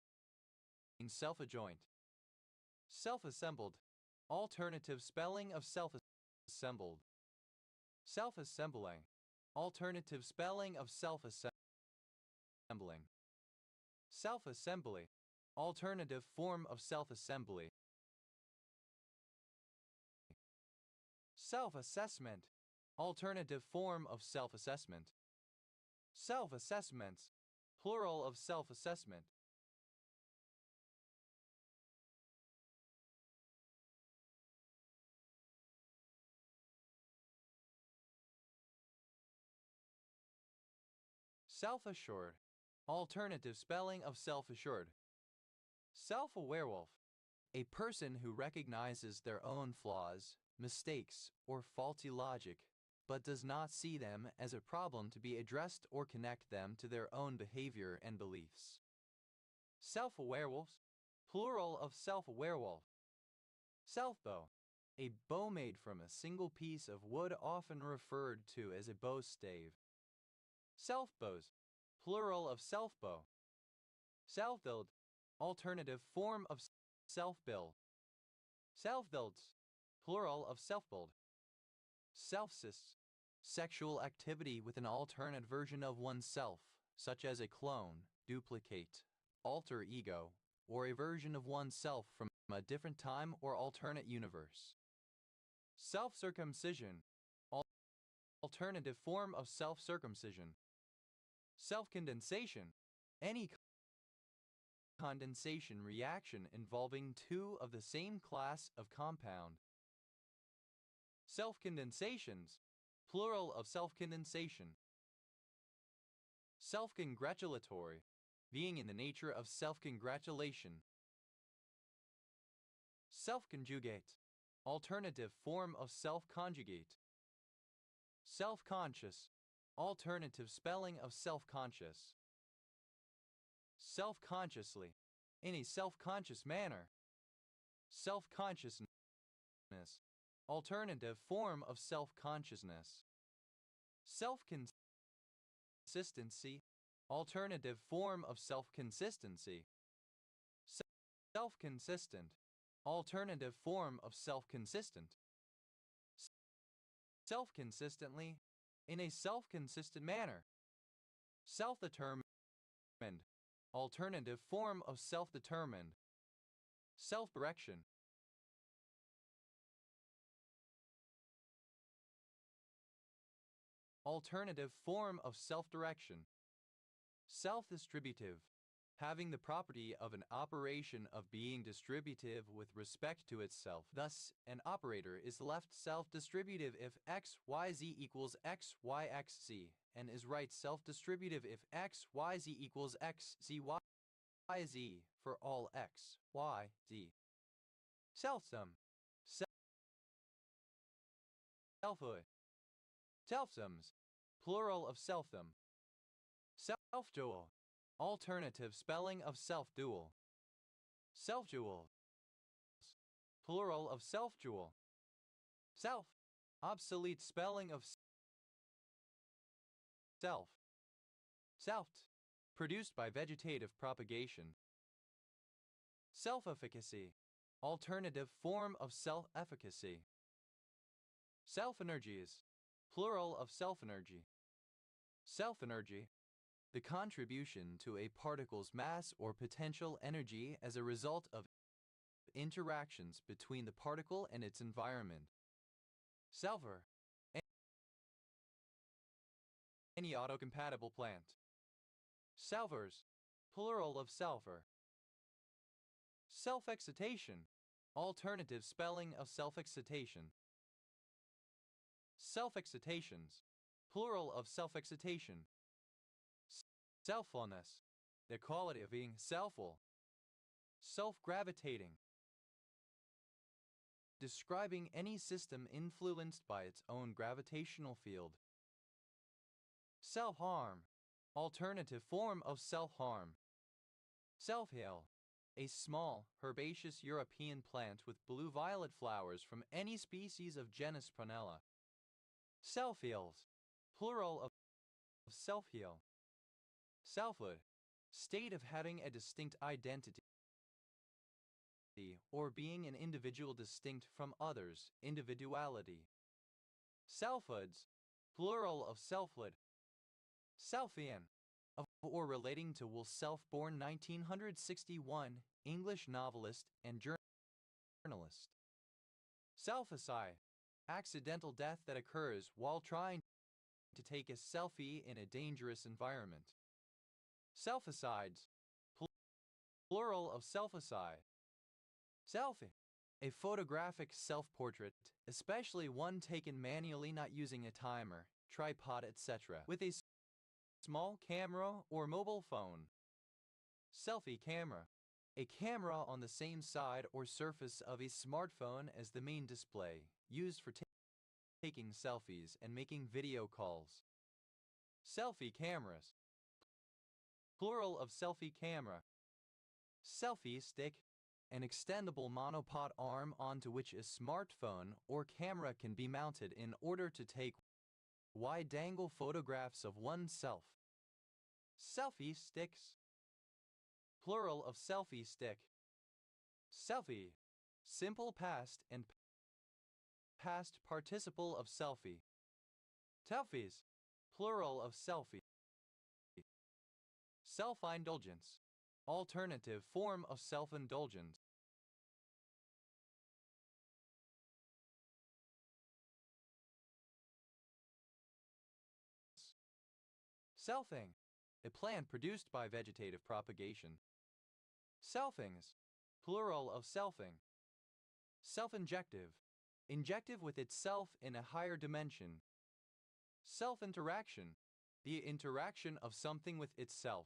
Speaker 1: self-adjoint. Self-assembled, alternative spelling of self-assembled. Self-assembling, alternative spelling of self-assembling. Self-assembly, alternative form of self-assembly. Self-assessment, alternative form of self-assessment. Self-assessments, plural of self-assessment. Self-assured, alternative spelling of self-assured. Self-werewolf, a person who recognizes their own flaws, mistakes, or faulty logic, but does not see them as a problem to be addressed or connect them to their own behavior and beliefs. Self-werewolves, plural of self-werewolf. Self-bow, a bow made from a single piece of wood often referred to as a bow stave. Self-bows, plural of self-bow. Self-build, alternative form of self-build. Self-builds, plural of self-build. Self-cysts, sexual activity with an alternate version of oneself, such as a clone, duplicate, alter ego, or a version of oneself from a different time or alternate universe. Self-circumcision, alternative form of self-circumcision. Self-condensation, any condensation reaction involving two of the same class of compound. Self-condensations, plural of self-condensation. Self-congratulatory, being in the nature of self-congratulation. Self-conjugate, alternative form of self-conjugate. Self-conscious, alternative spelling of self-conscious. Self-consciously, in a self-conscious manner. Self-consciousness, alternative form of self-consciousness. Self-consistency, alternative form of self-consistency. Self-consistent, alternative form of self-consistent. Self-consistently, in a self-consistent manner. Self-determined, alternative form of self-determined. Self-direction. Alternative form of self-direction. Self-distributive, having the property of an operation of being distributive with respect to itself. Thus, an operator is left self-distributive if x, y, z equals x, y, x, z, and is right self-distributive if x, y, z equals x, z, y, z for all x, y, z. Selfsum. Selfhood. Selfsums, plural of selfdom. Self-dual, alternative spelling of self-dual. Self-dual, plural of self-dual. Self, obsolete spelling of self. Selft, produced by vegetative propagation. Self-efficacy, alternative form of self-efficacy. Self-energies, plural of self-energy. Self-energy, the contribution to a particle's mass or potential energy as a result of interactions between the particle and its environment. Selver, any autocompatible plant. Salvers, plural of salver. Self-excitation, alternative spelling of self-excitation. Self-excitations, plural of self-excitation. Selffulness, the quality of being selfful. Self-gravitating, describing any system influenced by its own gravitational field. Self-harm, alternative form of self-harm. Self-heal, a small, herbaceous European plant with blue-violet flowers from any species of genus Prunella. Self-heals, plural of self-heal. Selfhood, state of having a distinct identity or being an individual distinct from others, individuality. Selfhoods, plural of selfhood. Selfian, of or relating to Will Self, born 1961, English novelist and journalist. Selficide, accidental death that occurs while trying to take a selfie in a dangerous environment. Selficides, plural of selficide. Selfie, a photographic self-portrait, especially one taken manually not using a timer, tripod, etc., with a small camera or mobile phone. Selfie camera, a camera on the same side or surface of a smartphone as the main display, used for taking selfies and making video calls. Selfie cameras, plural of selfie camera. Selfie stick, an extendable monopod arm onto which a smartphone or camera can be mounted in order to take wide-angle photographs of oneself. Selfie sticks, plural of selfie stick. Selfie, simple past and past participle of selfie. Selfies, plural of selfie. Self-indulgence, alternative form of self-indulgence. Selfing, a plant produced by vegetative propagation. Selfings, plural of selfing. Self-injective, injective with itself in a higher dimension. Self-interaction, the interaction of something with itself.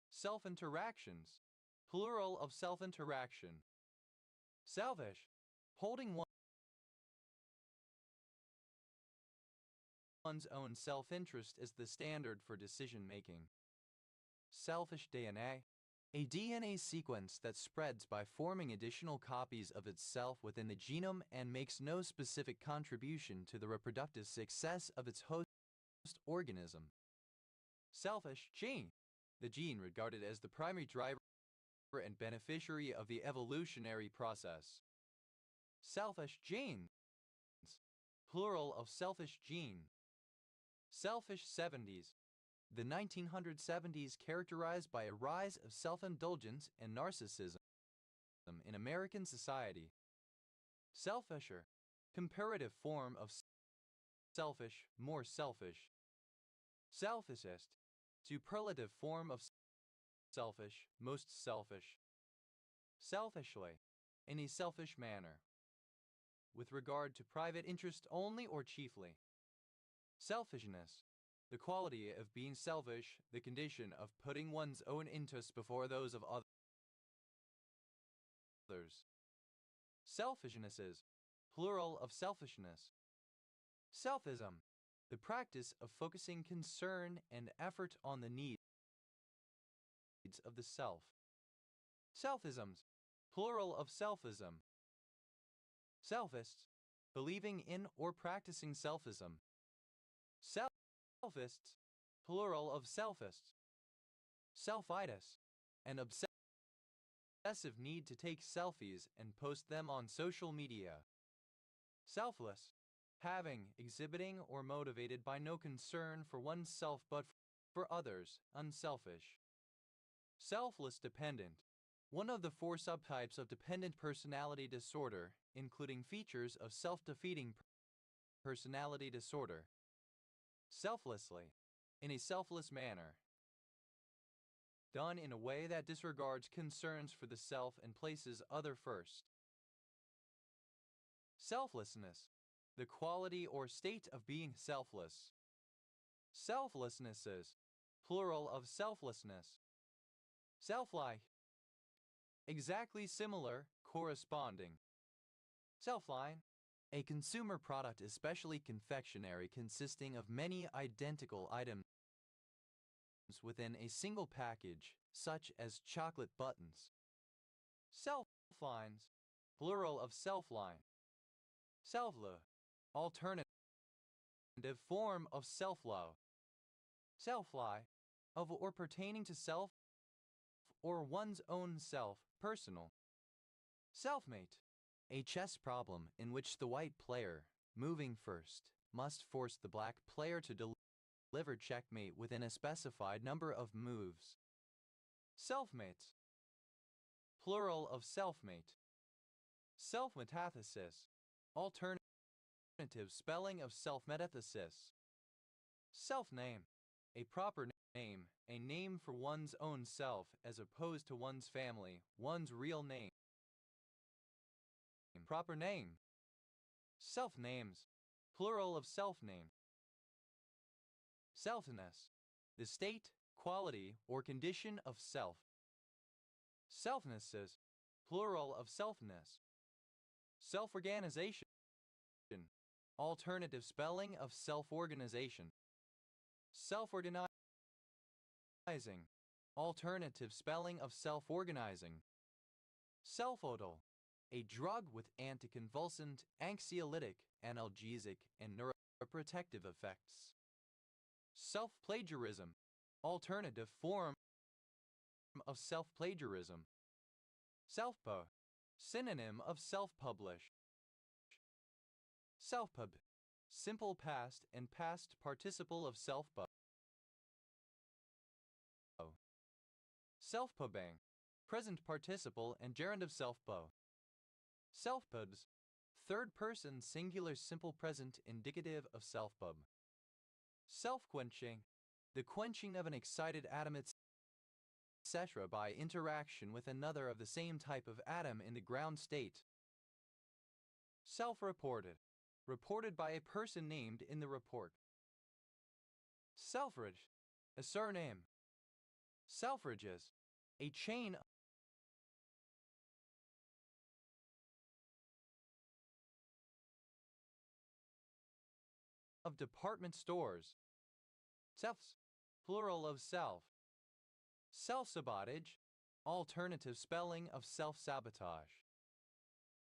Speaker 1: Self-interactions, plural of self-interaction. Selfish, holding one's own self-interest as the standard for decision-making. Selfish DNA, A DNA sequence that spreads by forming additional copies of itself within the genome and makes no specific contribution to the reproductive success of its host organism. Selfish gene. The gene regarded as the primary driver and beneficiary of the evolutionary process. Selfish genes. Plural of selfish gene. Selfish 70s. The 1970s characterized by a rise of self-indulgence and narcissism in American society. Selfisher. Comparative form of selfish, more selfish. Selfishest. Superlative form of selfish, most selfish. Selfishly. In a selfish manner. With regard to private interest only or chiefly. Selfishness. The quality of being selfish, the condition of putting one's own interests before those of others. Selfishnesses. Plural of selfishness. Selfism. The practice of focusing concern and effort on the needs of the self. Selfisms. Plural of selfism. Selfists. Believing in or practicing selfism. Selfists. Plural of selfists. Selfitis. An obsessive need to take selfies and post them on social media. Selfless. Having, exhibiting, or motivated by no concern for oneself but for others, unselfish. Selfless dependent. One of the 4 subtypes of dependent personality disorder, including features of self-defeating personality disorder. Selflessly. In a selfless manner. Done in a way that disregards concerns for the self and places other first. Selflessness. The quality or state of being selfless. Selflessnesses. Plural of selflessness. Self-like. Exactly similar, corresponding. Self-line. A consumer product, especially confectionery, consisting of many identical items within a single package, such as chocolate buttons. Self-lines. Plural of self-line. Self-love. Alternative form of self-love. Self-lie. Of or pertaining to self or one's own self, personal. Selfmate. A chess problem in which the white player, moving first, must force the black player to deliver checkmate within a specified number of moves. Selfmates. Plural of selfmate. Self-metathesis. Alternative spelling of self-metathesis. Self-name. A proper name, a name for one's own self as opposed to one's family, one's real name. Proper name. Self-names. Plural of self-name. Selfness. The state, quality, or condition of self. Selfnesses. Plural of selfness. Self-organization. Alternative spelling of self-organization. Self-organizing. Alternative spelling of self-organizing. Selfodal. A drug with anticonvulsant, anxiolytic, analgesic, and neuroprotective effects. Self-plagiarism. Alternative form of self-plagiarism. Self-pu. Synonym of self-publish. Self-pub. Simple past and past participle of self-pu. Self-pubbing. Present participle and gerund of self-pu. Self-pubs. Third person singular simple present indicative of self-pub. Self-quenching. The quenching of an excited atom etc. by interaction with another of the same type of atom in the ground state. Self-reported. Reported by a person named in the report. Selfridge. A surname. Selfridges. A chain of department stores. Selfs. Plural of self. Self-sabotage. Alternative spelling of self-sabotage.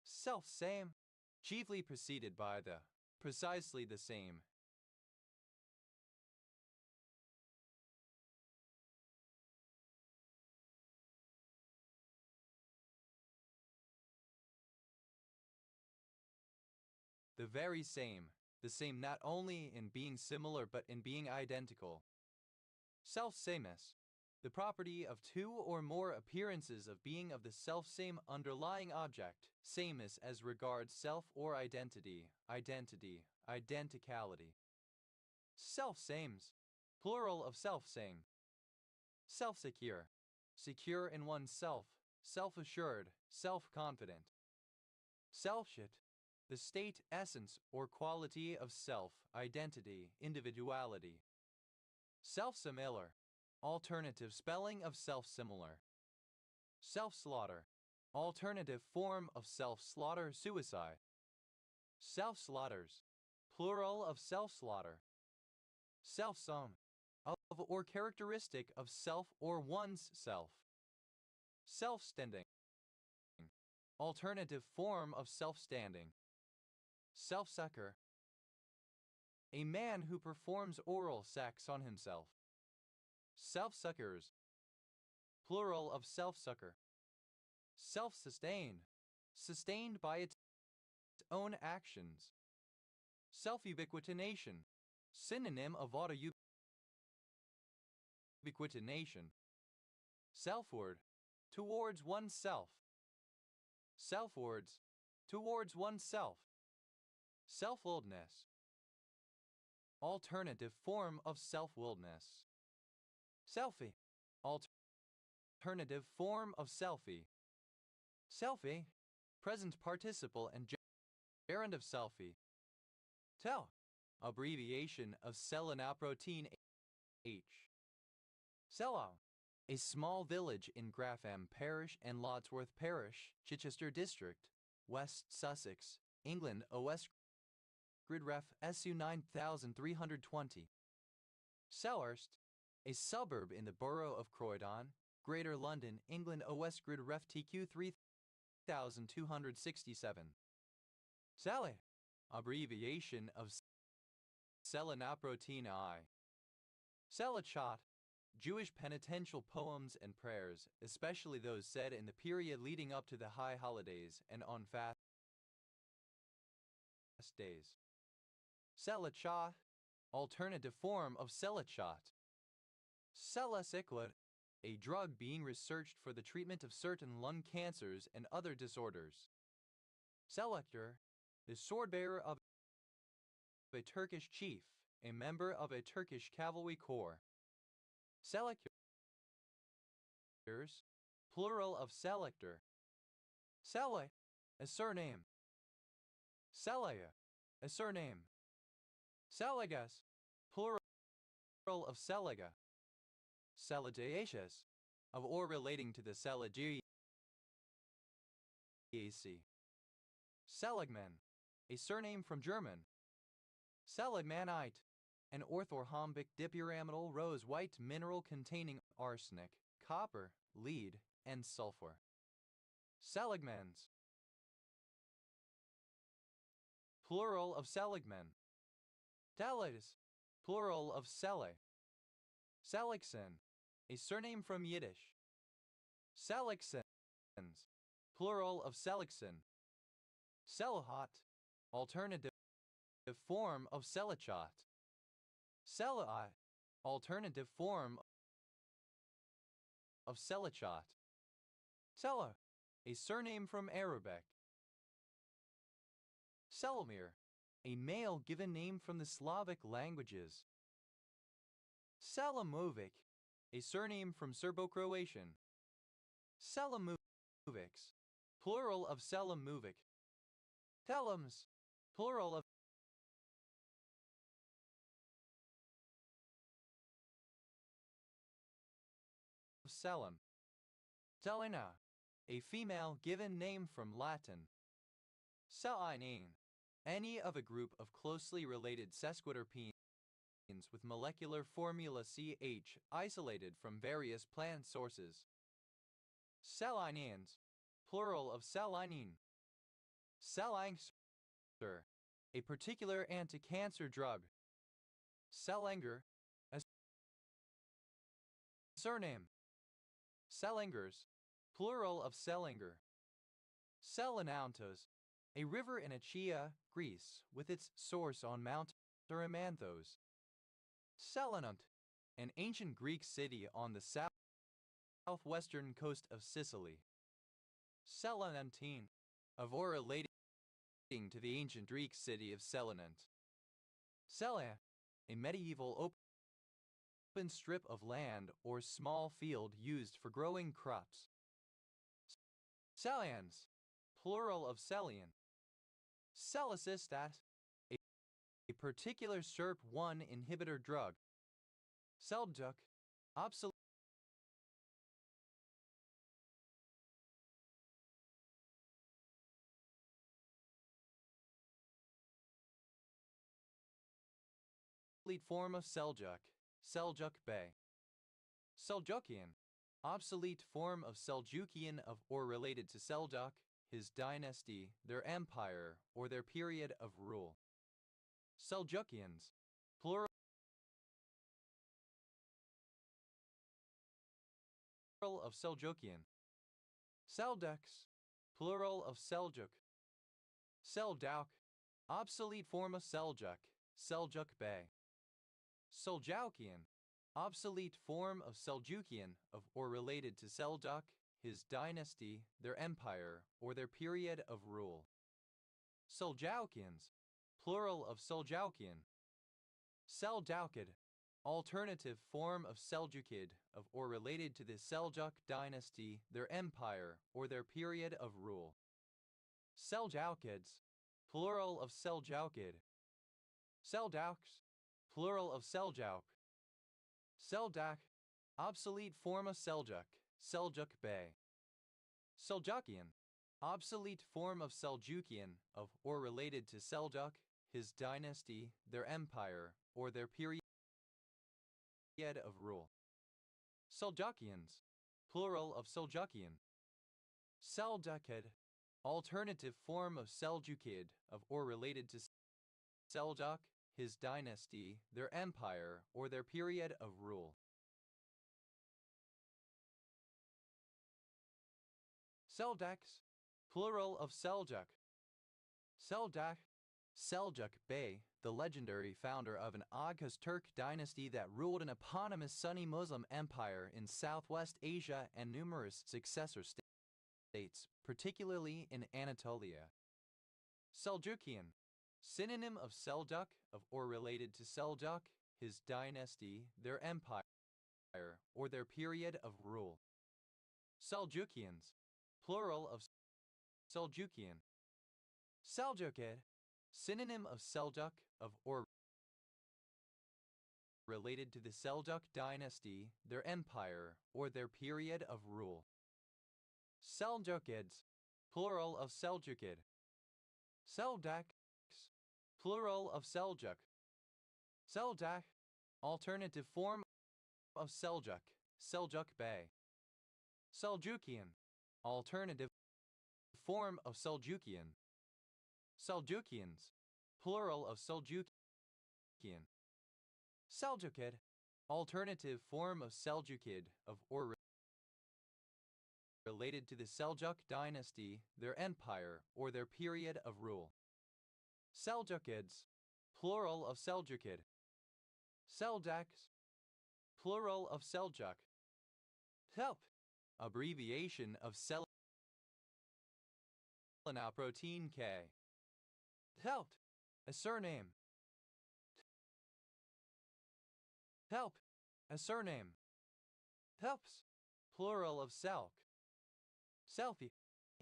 Speaker 1: Self-same, chiefly preceded by the precisely the same. The very same, the same not only in being similar but in being identical. Self-sameness, the property of two or more appearances of being of the self-same underlying object, sameness as regards self or identity, identicality. Self-sames, plural of self-same. Self-secure, secure in oneself, self-assured, self-confident. Selfshit, the state, essence, or quality of self, identity, individuality. Self-similar, alternative spelling of self-similar. Self-slaughter, alternative form of self-slaughter, suicide. Self-slaughters, plural of self-slaughter. Self-some, of or characteristic of self or one's self. Self-standing, alternative form of self-standing. Self-sucker, a man who performs oral sex on himself. Self-suckers, plural of self-sucker. Self-sustained, sustained by its own actions. Self-ubiquitination, synonym of auto-ubiquitination. Selfward, towards oneself. Selfwards, towards oneself. Self-willedness, alternative form of self-willedness. Selfie, alternative form of selfie. Selfie, present participle and gerund of selfie. Tell, abbreviation of selenoprotein H. Sellow, a small village in Graffham Parish and Lodsworth Parish, Chichester District, West Sussex, England. OS Grid Ref SU 9320. Selhurst, a suburb in the borough of Croydon, Greater London, England. OS Grid Ref TQ 3267. Sally, abbreviation of selenoprotein I. Selachot, Jewish penitential poems and prayers, especially those said in the period leading up to the high holidays and on fast days. Selachot, alternative form of selachot. Selaciclib, a drug being researched for the treatment of certain lung cancers and other disorders. Selector, the sword-bearer of a Turkish chief, a member of a Turkish cavalry corps. Selectors, plural of selector. Sele, a surname. Selaya, a surname. Selegas, plural of selega. Selegiaceous, of or relating to the Selegiaceae. Seligman, a surname from German. Seligmanite, an orthorhombic dipyramidal rose white mineral containing arsenic, copper, lead, and sulfur. Seligmans, plural of seligman. Talis, plural of sele. Selixen, a surname from Yiddish. Selixens, plural of selixen. Selahot, alternative form of selachot. Selai, alternative form of selachot. Sela, a surname from Arabic. Selomir, a male given name from the Slavic languages. Selamovic, a surname from Serbo-Croatian. Selamovics, plural of Selamovic. Telums, plural of Selim. Telena, a female given name from Latin. Selinine, any of a group of closely related sesquiterpenes with molecular formula CH isolated from various plant sources. Salinans, plural of salinin. Salangser, a particular anti-cancer drug. Salenger, a surname. Selengers, plural of Selenger. Selinanthos, a river in Achaea, Greece, with its source on Mount Erymanthos. Selinunt, an ancient Greek city on the southwestern coast of Sicily. Selinuntine, of or relating to the ancient Greek city of Selinunt. Selia, a medieval open strip of land or small field used for growing crops. Selians, plural of Selian. Selicystat, a particular SERP1 inhibitor drug. Seljuk, obsolete form of Seljuk, Seljuk Bey. Seljukian, obsolete form of Seljukian of or related to Seljuk, his dynasty, their empire, or their period of rule. Seljukians, plural of Seljukian. Selduks, plural of Seljuk. Seldauk, obsolete form of Seljuk, Seljuk Bey. Seljoukian, obsolete form of Seljukian of or related to Seljuk, his dynasty, their empire, or their period of rule. Seljoukians, plural of Seljoukian. Seljoukid, alternative form of Seljukid of or related to the Seljuk dynasty, their empire, or their period of rule. Seljoukids, plural of Seljoukid. Seldauks, plural of Seljouk. Seldak, obsolete form of Seljuk, Seljuk Bey. Seljukian, obsolete form of Seljukian of or related to Seljuk, his dynasty, their empire, or their period of rule. Seljukians, plural of Seljukian. Seldukid, alternative form of Seljukid of or related to Seljuk, his dynasty, their empire, or their period of rule. Seldaks, plural of Seljuk. Seldak, Seljuk Bey, the legendary founder of an Oghuz Turk dynasty that ruled an eponymous Sunni Muslim empire in Southwest Asia and numerous successor states, particularly in Anatolia. Seljukian, synonym of Seljuk of or related to Seljuk, his dynasty, their empire, or their period of rule. Seljukians, plural of Seljukian. Seljukid, synonym of Seljuk of or related to the Seljuk dynasty, their empire, or their period of rule. Seljukids, plural of Seljukid. Seldaks, plural of Seljuk. Seldak, alternative form of Seljuk, Seljuk Bey. Seljukian, alternative form of Seljukian. Seljukians, plural of Seljukian. Seljukid, alternative form of Seljukid of or related to the Seljuk dynasty, their empire, or their period of rule. Seljukids, plural of Seljukid. Seldaks, plural of Seljuk. Help, abbreviation of selenoprotein K. Help, a surname. Help, a surname. Helps, plural of Selk. Selfie,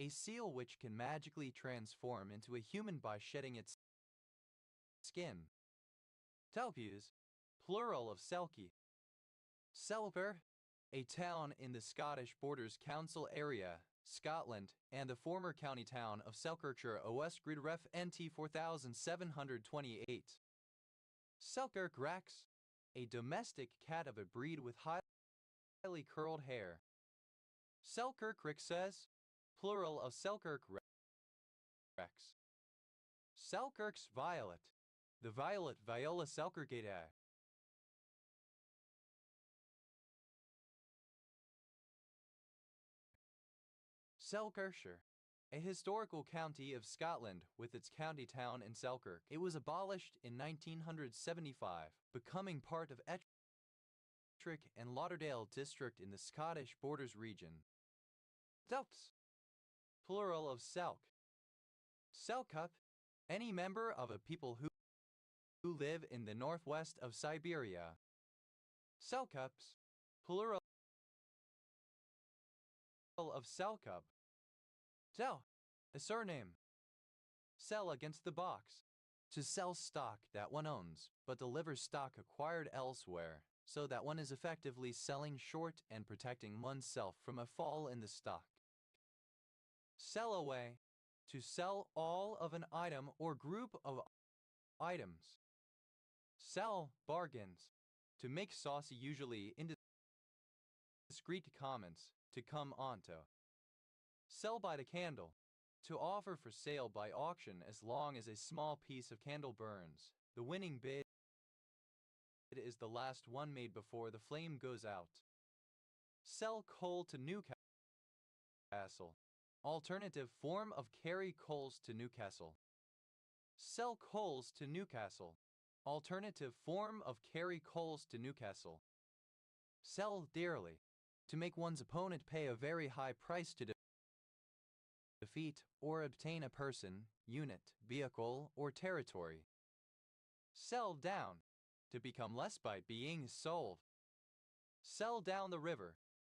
Speaker 1: a seal which can magically transform into a human by shedding its skin. Telpuse, plural of Selkie. Selper, a town in the Scottish Borders Council area, Scotland, and the former county town of Selkirkshire OS Grid Ref NT 4728. Selkirk Rax, a domestic cat of a breed with highly curled hair. Selkirk says, plural of Selkirk rex. Selkirk's violet. The violet Viola selkirkata. Selkirkshire, a historical county of Scotland with its county town in Selkirk. It was abolished in 1975, becoming part of Ettrick and Lauderdale district in the Scottish Borders region. Selks, plural of Selk. Selkup, any member of a people who live in the northwest of Siberia. Selkups, plural of Selkup. Sell, a surname. Sell against the box. To sell stock that one owns, but delivers stock acquired elsewhere, so that one is effectively selling short and protecting oneself from a fall in the stock. Sell away, to sell all of an item or group of items. Sell bargains, to make saucy usually indiscreet comments, to come onto. Sell by the candle, to offer for sale by auction as long as a small piece of candle burns. The winning bid is the last one made before the flame goes out. Sell coal to Newcastle. Alternative form of carry coals to Newcastle. Sell coals to Newcastle. Alternative form of carry coals to Newcastle. Sell dearly, to make one's opponent pay a very high price to defeat or obtain a person, unit, vehicle, or territory. Sell down, to become less by being sold. Sell down the river,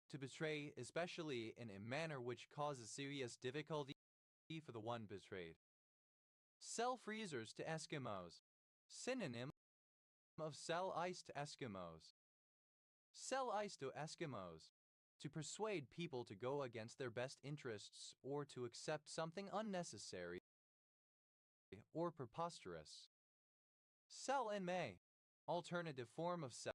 Speaker 1: to betray especially in a manner which causes serious difficulty for the one betrayed. Sell freezers to Eskimos. Synonym of sell ice to Eskimos. Sell ice to Eskimos, to persuade people to go against their best interests or to accept something unnecessary or preposterous. Sell in May, alternative form of sell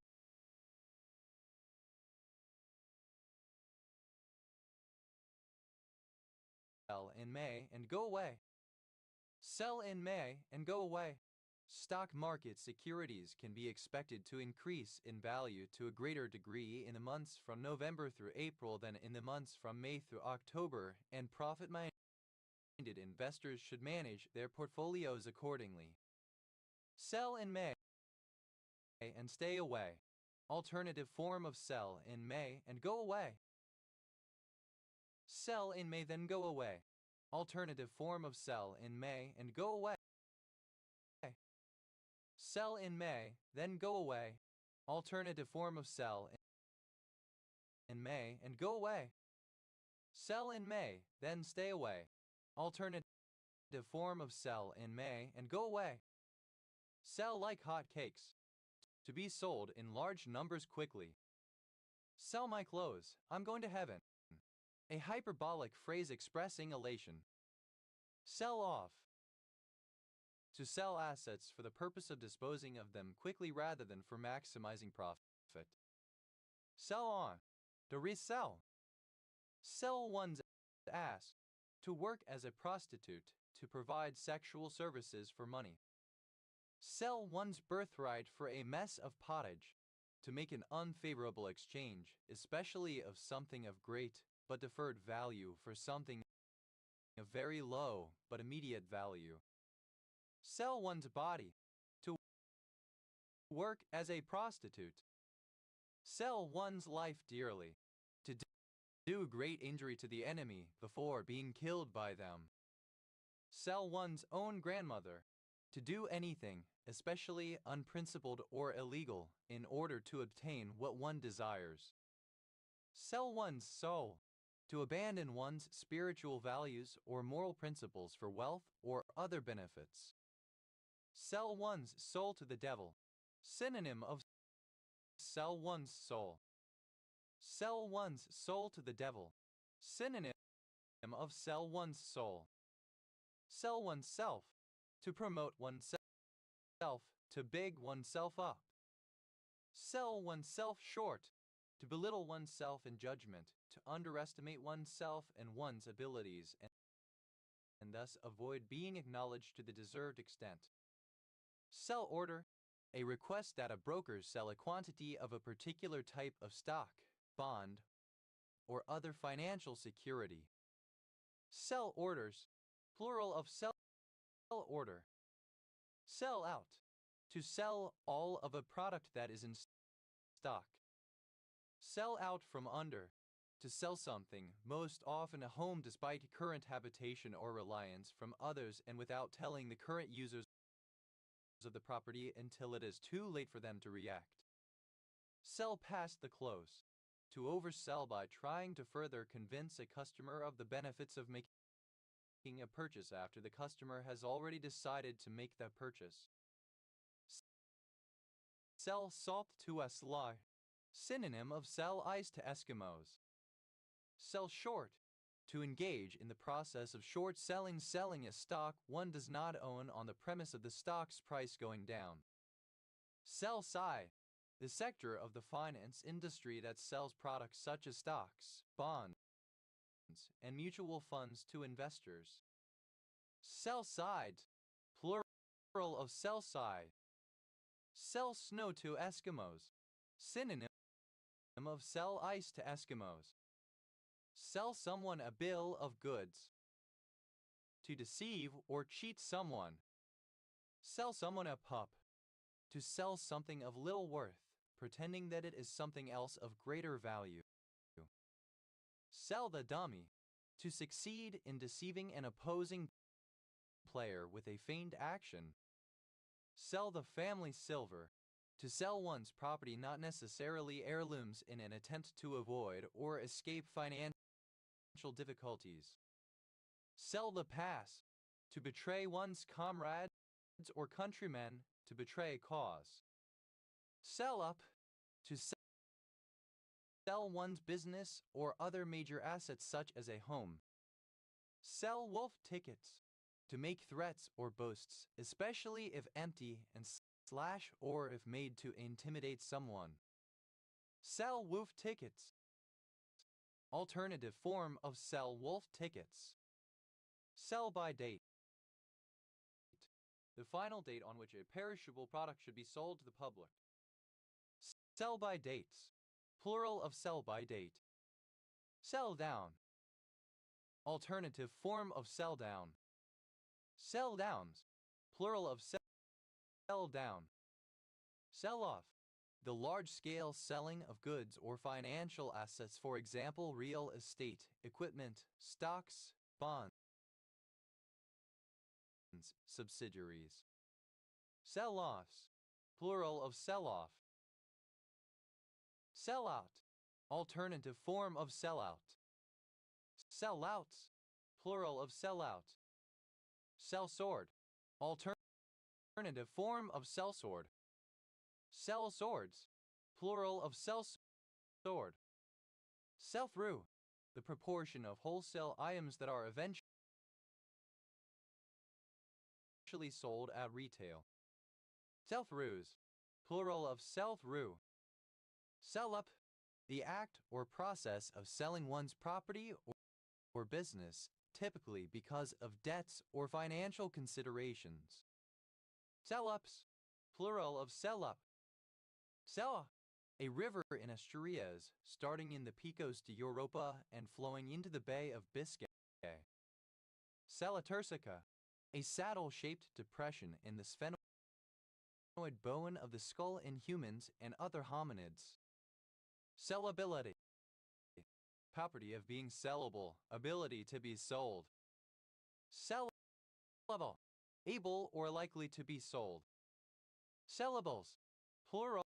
Speaker 1: in May and go away. Sell in May and go away. Stock market securities can be expected to increase in value to a greater degree in the months from November through April than in the months from May through October, and profit-minded investors should manage their portfolios accordingly. Sell in May and stay away. Alternative form of sell in May and go away. Sell in May then go away. Alternative form of sell in May and go away. Sell in May, then go away. Alternative form of sell in May and go away. Sell in May, then stay away. Alternative form of sell in May and go away. Sell like hot cakes. To be sold in large numbers quickly. Sell my clothes, I'm going to heaven. A hyperbolic phrase expressing elation. Sell off. To sell assets for the purpose of disposing of them quickly rather than for maximizing profit. Sell on. To resell. Sell one's ass. To work as a prostitute, to provide sexual services for money. Sell one's birthright for a mess of pottage. To make an unfavorable exchange, especially of something of great but deferred value for something of very low but immediate value. Sell one's body. To work as a prostitute. Sell one's life dearly. To do great injury to the enemy before being killed by them. Sell one's own grandmother. To do anything, especially unprincipled or illegal, in order to obtain what one desires. Sell one's soul. To abandon one's spiritual values or moral principles for wealth or other benefits. Sell one's soul to the devil. Synonym of sell one's soul. Sell one's soul to the devil. Synonym of sell one's soul. Sell oneself. To promote oneself, to big oneself up. Sell oneself short. To belittle oneself in judgment, to underestimate oneself and one's abilities and thus avoid being acknowledged to the deserved extent. Sell order, a request that a broker sell a quantity of a particular type of stock, bond, or other financial security. Sell orders, plural of sell order. Sell out, to sell all of a product that is in stock. Sell out from under, to sell something, most often a home despite current habitation or reliance from others and without telling the current users of the property until it is too late for them to react. Sell past the close, to oversell by trying to further convince a customer of the benefits of making a purchase after the customer has already decided to make that purchase. Sell salt to us lie, synonym of sell ice to Eskimos. Sell short, to engage in the process of short selling a stock one does not own on the premise of the stock's price going down. Sell side, the sector of the finance industry that sells products such as stocks, bonds, and mutual funds to investors. Sell side, plural of sell side. Sell snow to Eskimos, synonym of sell ice to Eskimos. Sell someone a bill of goods, to deceive or cheat someone. Sell someone a pup, to sell something of little worth, pretending that it is something else of greater value. Sell the dummy, to succeed in deceiving an opposing player with a feigned action. Sell the family silver, to sell one's property, not necessarily heirlooms, in an attempt to avoid or escape financial difficulties. Sell the pass, to betray one's comrades or countrymen, to betray a cause. Sell up, to sell one's business or other major assets such as a home. Sell wolf tickets, to make threats or boasts, especially if empty and slash or if made to intimidate someone. Sell wolf tickets. Alternative form of sell wolf tickets. Sell by date. The final date on which a perishable product should be sold to the public. Sell by dates, plural of sell by date. Sell down. Alternative form of sell down. Sell downs, plural of sell down. Sell off, the large-scale selling of goods or financial assets, for example, real estate, equipment, stocks, bonds, subsidiaries. Sell-offs, plural of sell-off. Sell-out, alternative form of sell-out. Sell-outs, plural of sell-out. Sell-sword, alternative form of sell-sword. Sell swords, plural of sell-sword. Sell-through, the proportion of wholesale items that are eventually sold at retail. Sell-throughs, plural of sell-through. Sell up, the act or process of selling one's property or business, typically because of debts or financial considerations. Sell-ups, plural of sell-up. Sella, a river in Asturias, starting in the Picos de Europa and flowing into the Bay of Biscay. Sella turcica, a saddle-shaped depression in the sphenoid bone of the skull in humans and other hominids. Sellability, property of being sellable, ability to be sold. Sellable, able or likely to be sold. Sellables, plural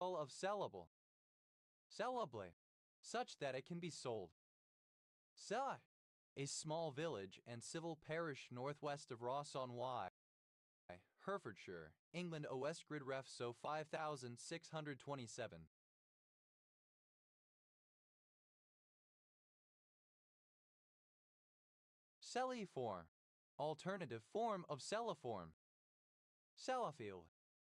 Speaker 1: of sellable. Sellably, such that it can be sold. Sella, a small village and civil parish northwest of Ross-on-Wye, Herefordshire, England. OS Grid Ref So 5627. Selliform, alternative form of Sellaform. Sellafield,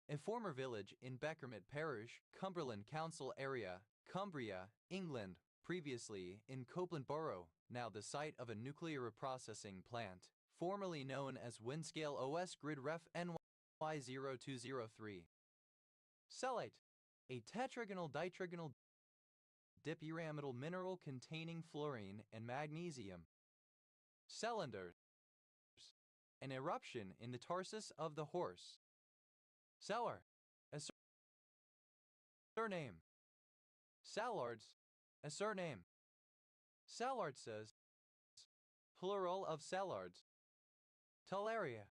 Speaker 1: a former village in Beckermott Parish, Cumberland Council area, Cumbria, England, previously in Copeland Borough, now the site of a nuclear reprocessing plant, formerly known as Windscale OS Grid Ref NY0203. Cellite, a tetragonal ditrigonal dipyramidal mineral containing fluorine and magnesium. Cylinders, an eruption in the tarsus of the horse. Cellar, a surname. Sallards, a surname. Sallard says, plural of Sallards. Talaria,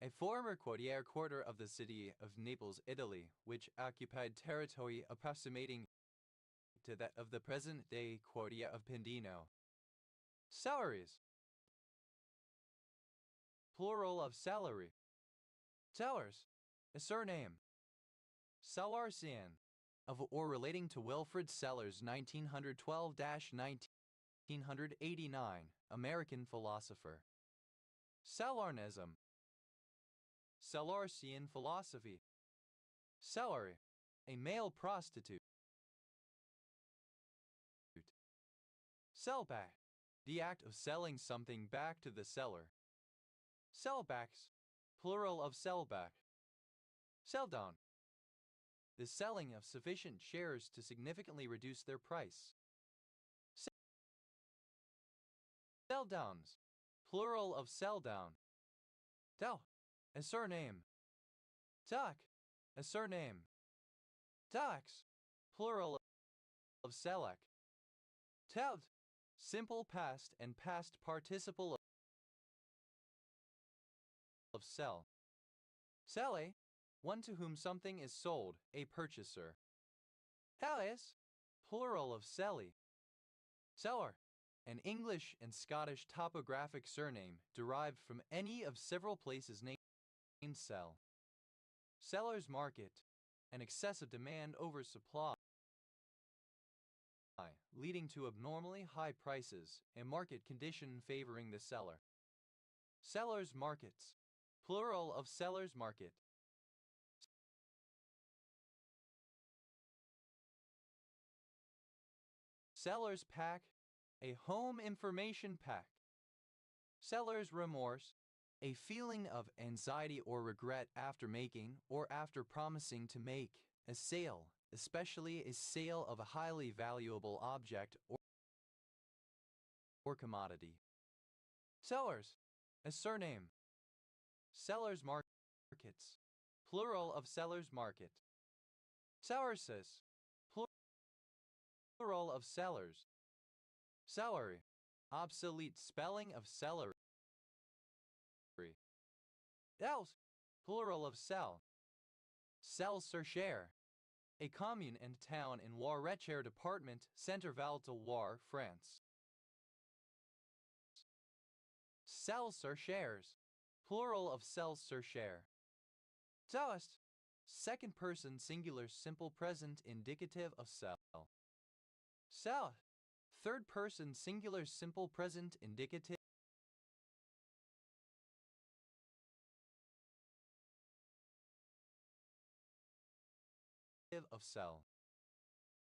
Speaker 1: a former quarter of the city of Naples, Italy, which occupied territory approximating to that of the present-day Quartier of Pindino. Salaries, plural of salary. Sellers, a surname. Sellarsian, of or relating to Wilfrid Sellars 1912-1989, American philosopher. Sellarnism, Sellarsian philosophy. Cellary, a male prostitute. Sellback, the act of selling something back to the seller. Sellbacks, plural of sellback. Selldown, the selling of sufficient shares to significantly reduce their price. Selldowns, plural of selldown. Dow, a surname. Tuck, a surname. Ducks, plural of select. Tout, simple past and past participle of sell. Selle, one to whom something is sold, a purchaser. Alice, plural of selly. Seller, an English and Scottish topographic surname derived from any of several places named sell. Seller's market, an excessive demand over supply, leading to abnormally high prices, a market condition favoring the seller. Sellers' markets, plural of seller's market. Seller's pack, a home information pack. Seller's remorse, a feeling of anxiety or regret after making or after promising to make a sale, especially a sale of a highly valuable object or commodity. Sellers, a surname. Sellers' markets, plural of seller's market. Sources, plural of sellers. Salary, obsolete spelling of celery. Else, plural of cell. Celles-sur-Cher, a commune and town in Loire-et-Cher department, Centre-Val de Loire, France. Celles-sur-Chers, plural of celles-sur-Cher. Soust, second person singular simple present indicative of cell. South, third person singular simple present indicative of cell.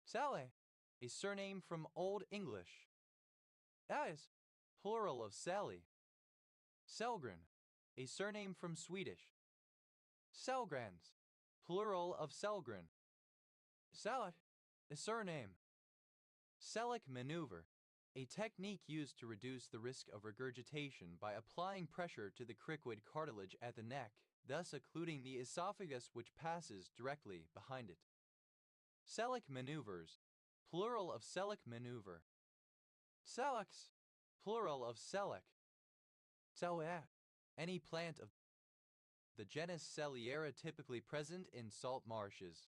Speaker 1: Sale, a surname from Old English. As, plural of Sally. Sellgren, a surname from Swedish. Sellgrans, plural of Sellgren. Selleck, a surname. Selleck maneuver, a technique used to reduce the risk of regurgitation by applying pressure to the cricoid cartilage at the neck, thus occluding the esophagus which passes directly behind it. Selleck maneuvers, plural of Selleck maneuver. Sellex, plural of Selleck. Selleck, any plant of the genus Celliera typically present in salt marshes.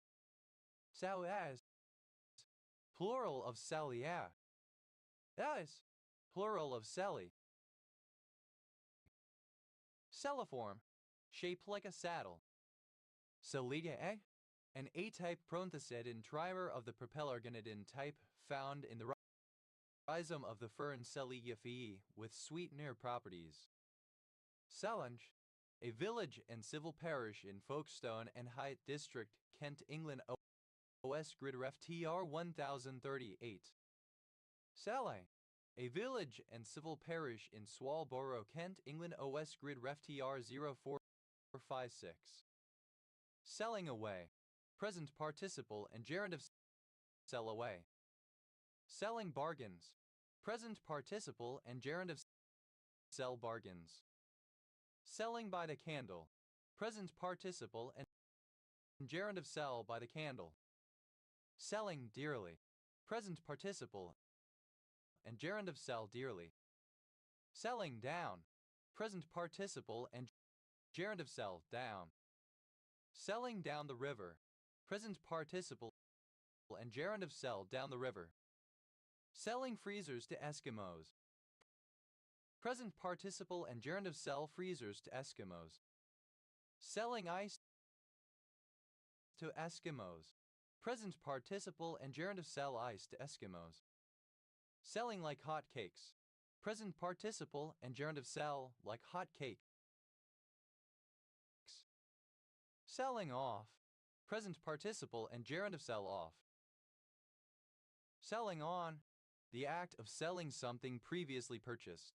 Speaker 1: Sellas, plural of Cellia. As, plural of Celli. Celliform, shaped like a saddle. Celidae, an A-type pronthocidin trimer of the Propellergonidin type found in the rhizome of the fern Celiaceae with sweetener properties. Sellange, a village and civil parish in Folkestone and Hythe District, Kent, England. OS Grid FTR 1038. Salay, a village and civil parish in Swall Borough, Kent, England. OS Grid FTR 0456. Selling away, present participle and gerund of sell away. Selling bargains, present participle and gerund of sell bargains. Selling by the candle, present participle and gerund of sell by the candle. Selling dearly, present participle and gerund of sell dearly. Selling down, present participle and gerund of sell down. Selling down the river, present participle and gerund of sell down the river. Selling freezers to Eskimos, present participle and gerund of sell freezers to Eskimos. Selling ice to Eskimos, present participle and gerund of sell ice to Eskimos. Selling like hot cakes, present participle and gerund of sell like hot cake. Selling off, present participle and gerund of sell off. Selling on, the act of selling something previously purchased.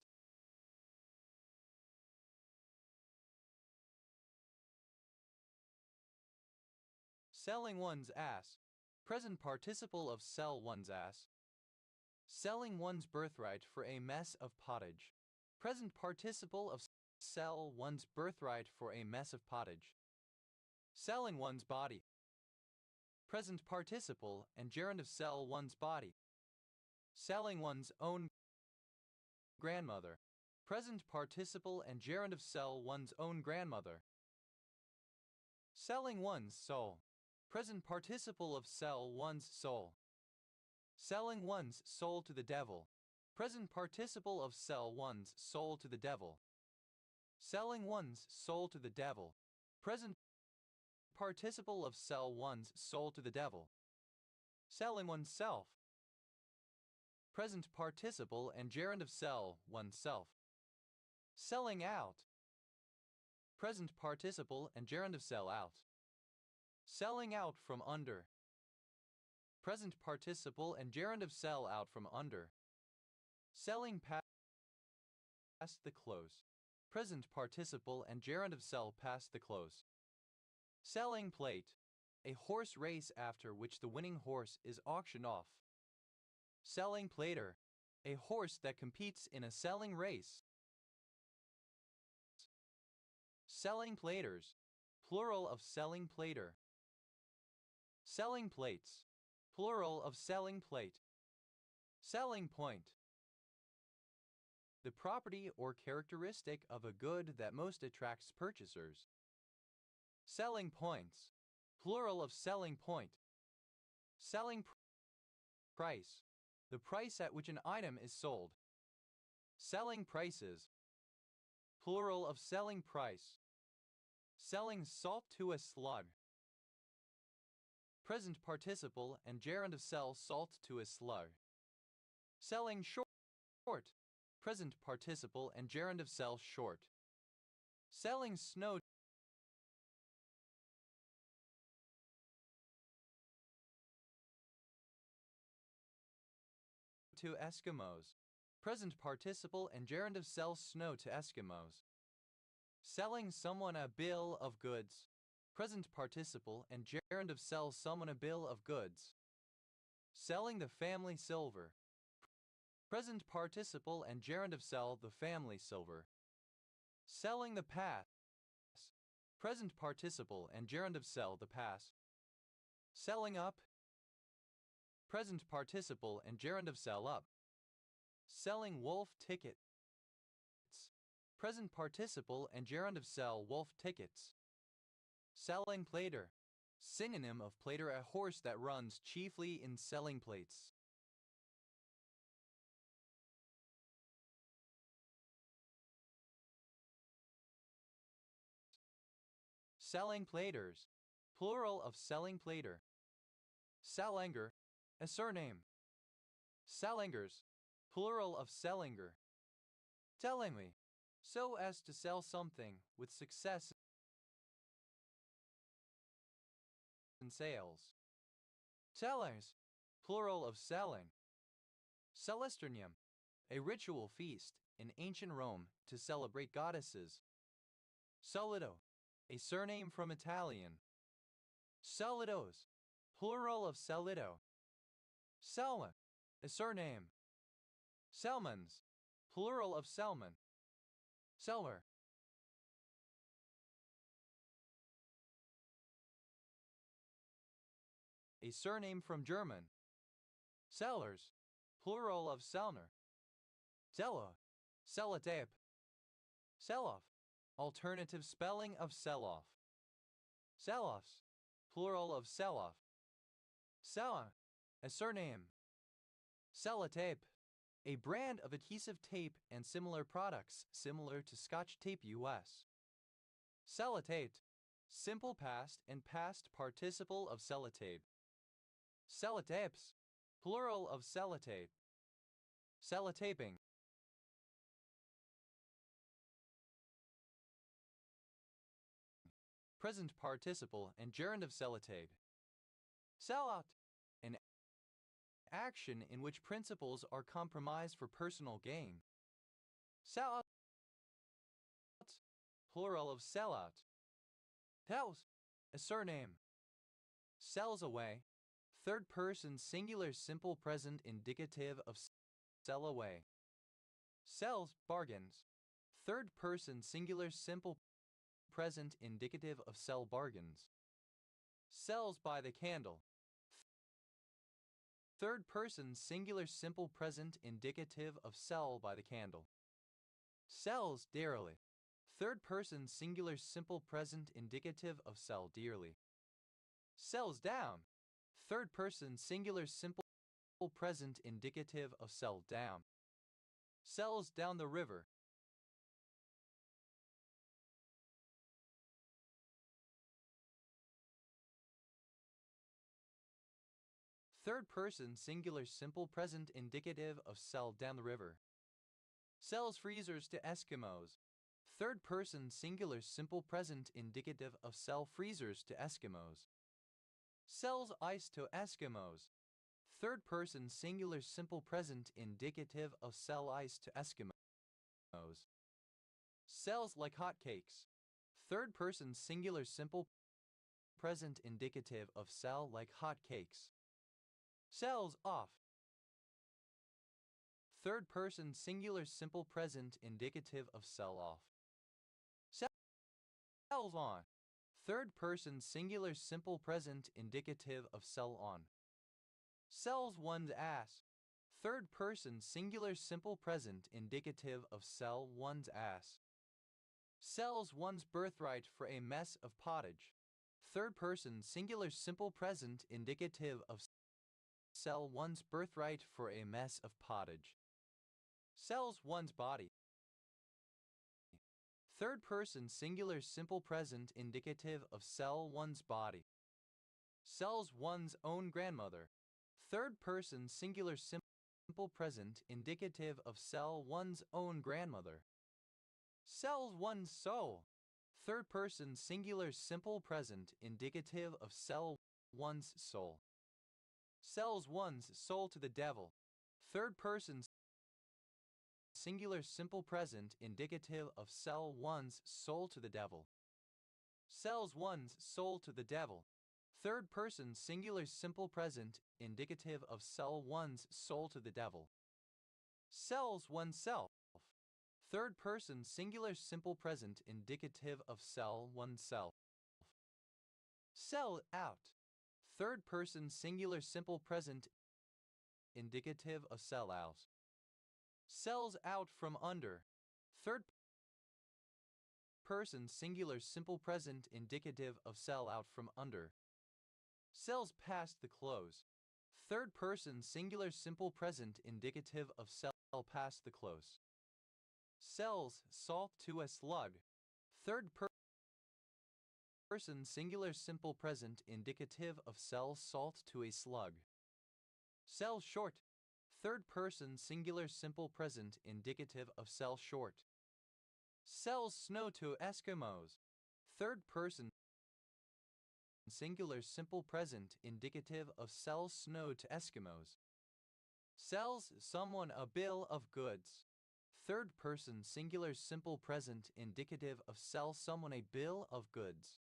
Speaker 1: Selling one's ass, present participle of sell one's ass. Selling one's birthright for a mess of pottage, present participle of sell one's birthright for a mess of pottage. Selling one's body, present participle and gerund of sell one's body. Selling one's own grandmother, present participle and gerund of sell one's own grandmother. Selling one's soul, present participle of sell one's soul. Selling one's soul to the devil, present participle of sell one's soul to the devil. Selling one's soul to the devil, present participle of sell one's soul to the devil. Selling oneself, present participle and gerund of sell oneself. Selling out, present participle and gerund of sell out. Selling out from under, present participle and gerund of sell out from under. Selling past the close, present participle and gerund of sell past the close. Selling plate, a horse race after which the winning horse is auctioned off. Selling plater, a horse that competes in a selling race. Selling platers, plural of selling plater. Selling plates, plural of selling plate. Selling point, the property or characteristic of a good that most attracts purchasers. Selling points, plural of selling point. Selling price, the price at which an item is sold. Selling prices, plural of selling price. Selling salt to a slug, present participle and gerund of sell salt to a slug. Selling short, present participle and gerund of sell short. Selling snow to Eskimos, present participle and gerund of sell snow to Eskimos. Selling someone a bill of goods, present participle and gerund of sell someone a bill of goods. Selling the family silver, present participle and gerund of sell the family silver. Selling the pass, present participle and gerund of sell the pass. Selling up, present participle and gerund of sell up. Selling wolf tickets, present participle and gerund of sell wolf tickets. Selling plater, synonym of plater, a horse that runs chiefly in selling plates. Selling platers, plural of selling plater. Salinger, a surname. Salingers, plural of sellinger. Tellingly, so as to sell something with success in sales. Sellers, plural of selling. Celesternium, a ritual feast in ancient Rome to celebrate goddesses. Solido, a surname from Italian. Solidos, plural of solido. Selma, a surname. Selmans, plural of Selman. Seller, a surname from German. Sellers, plural of Sellner. Zella, sellotape. Sell-off, alternative spelling of sell-off. Sell-offs, plural of sell-off. Sella, a surname. Sellotape, a brand of adhesive tape and similar products similar to Scotch Tape US. Sellotate, simple past and past participle of sellotape. Sellotapes, plural of sellotape. Sellotaping, present participle and gerund of sellotape. Sellout, an action in which principles are compromised for personal gain. Sellout, plural of sellout. Tells, a surname. Sells away, third person singular simple present indicative of sell away. Sells, bargains, third person singular simple present indicative of sell bargains. Sells by the candle, third person singular simple present indicative of sell by the candle. Sells dearly, third person singular simple present indicative of sell dearly. Sells down, third person singular simple present indicative of sell down. Sells down the river. Third person singular simple present indicative of sell down the river. Sells freezers to Eskimos. Third person singular simple present indicative of sell freezers to Eskimos. Sells ice to Eskimos. Third person singular simple present indicative of sell ice to Eskimos. Sells like hotcakes. Third person singular simple present indicative of sell like hotcakes. Sells off. Third person singular simple present indicative of sell off. Sells on. Third person singular simple present indicative of sell on. Sells one's ass. Third person singular simple present indicative of sell one's ass. Sells one's birthright for a mess of pottage. Third person singular simple present indicative of sell one's birthright for a mess of pottage. Sells one's body. Third person singular simple present indicative of sell one's body. Sells one's own grandmother. Third person singular simple present indicative of sell one's own grandmother. Sells one's soul. Third person singular simple present indicative of sell one's soul. Sells one's soul to the devil. Third person singular simple present indicative of sell one's soul to the devil. Sells one's soul to the devil. Third person singular simple present indicative of sell one's soul to the devil. Sells oneself. Third person singular simple present indicative of sell oneself. Sell out. Third person singular simple present indicative of sell out. Sells out from under. Third person singular simple present indicative of sell out from under. Sells past the close. Third person singular simple present indicative of sell past the close. Sells salt to a slug. Third person singular simple present indicative of sell salt to a slug. Sell short. Third person singular simple present indicative of sell short. Sells snow to Eskimos. Third person singular simple present indicative of sells snow to Eskimos. Sells someone a bill of goods. Third person singular simple present indicative of sell someone a bill of goods.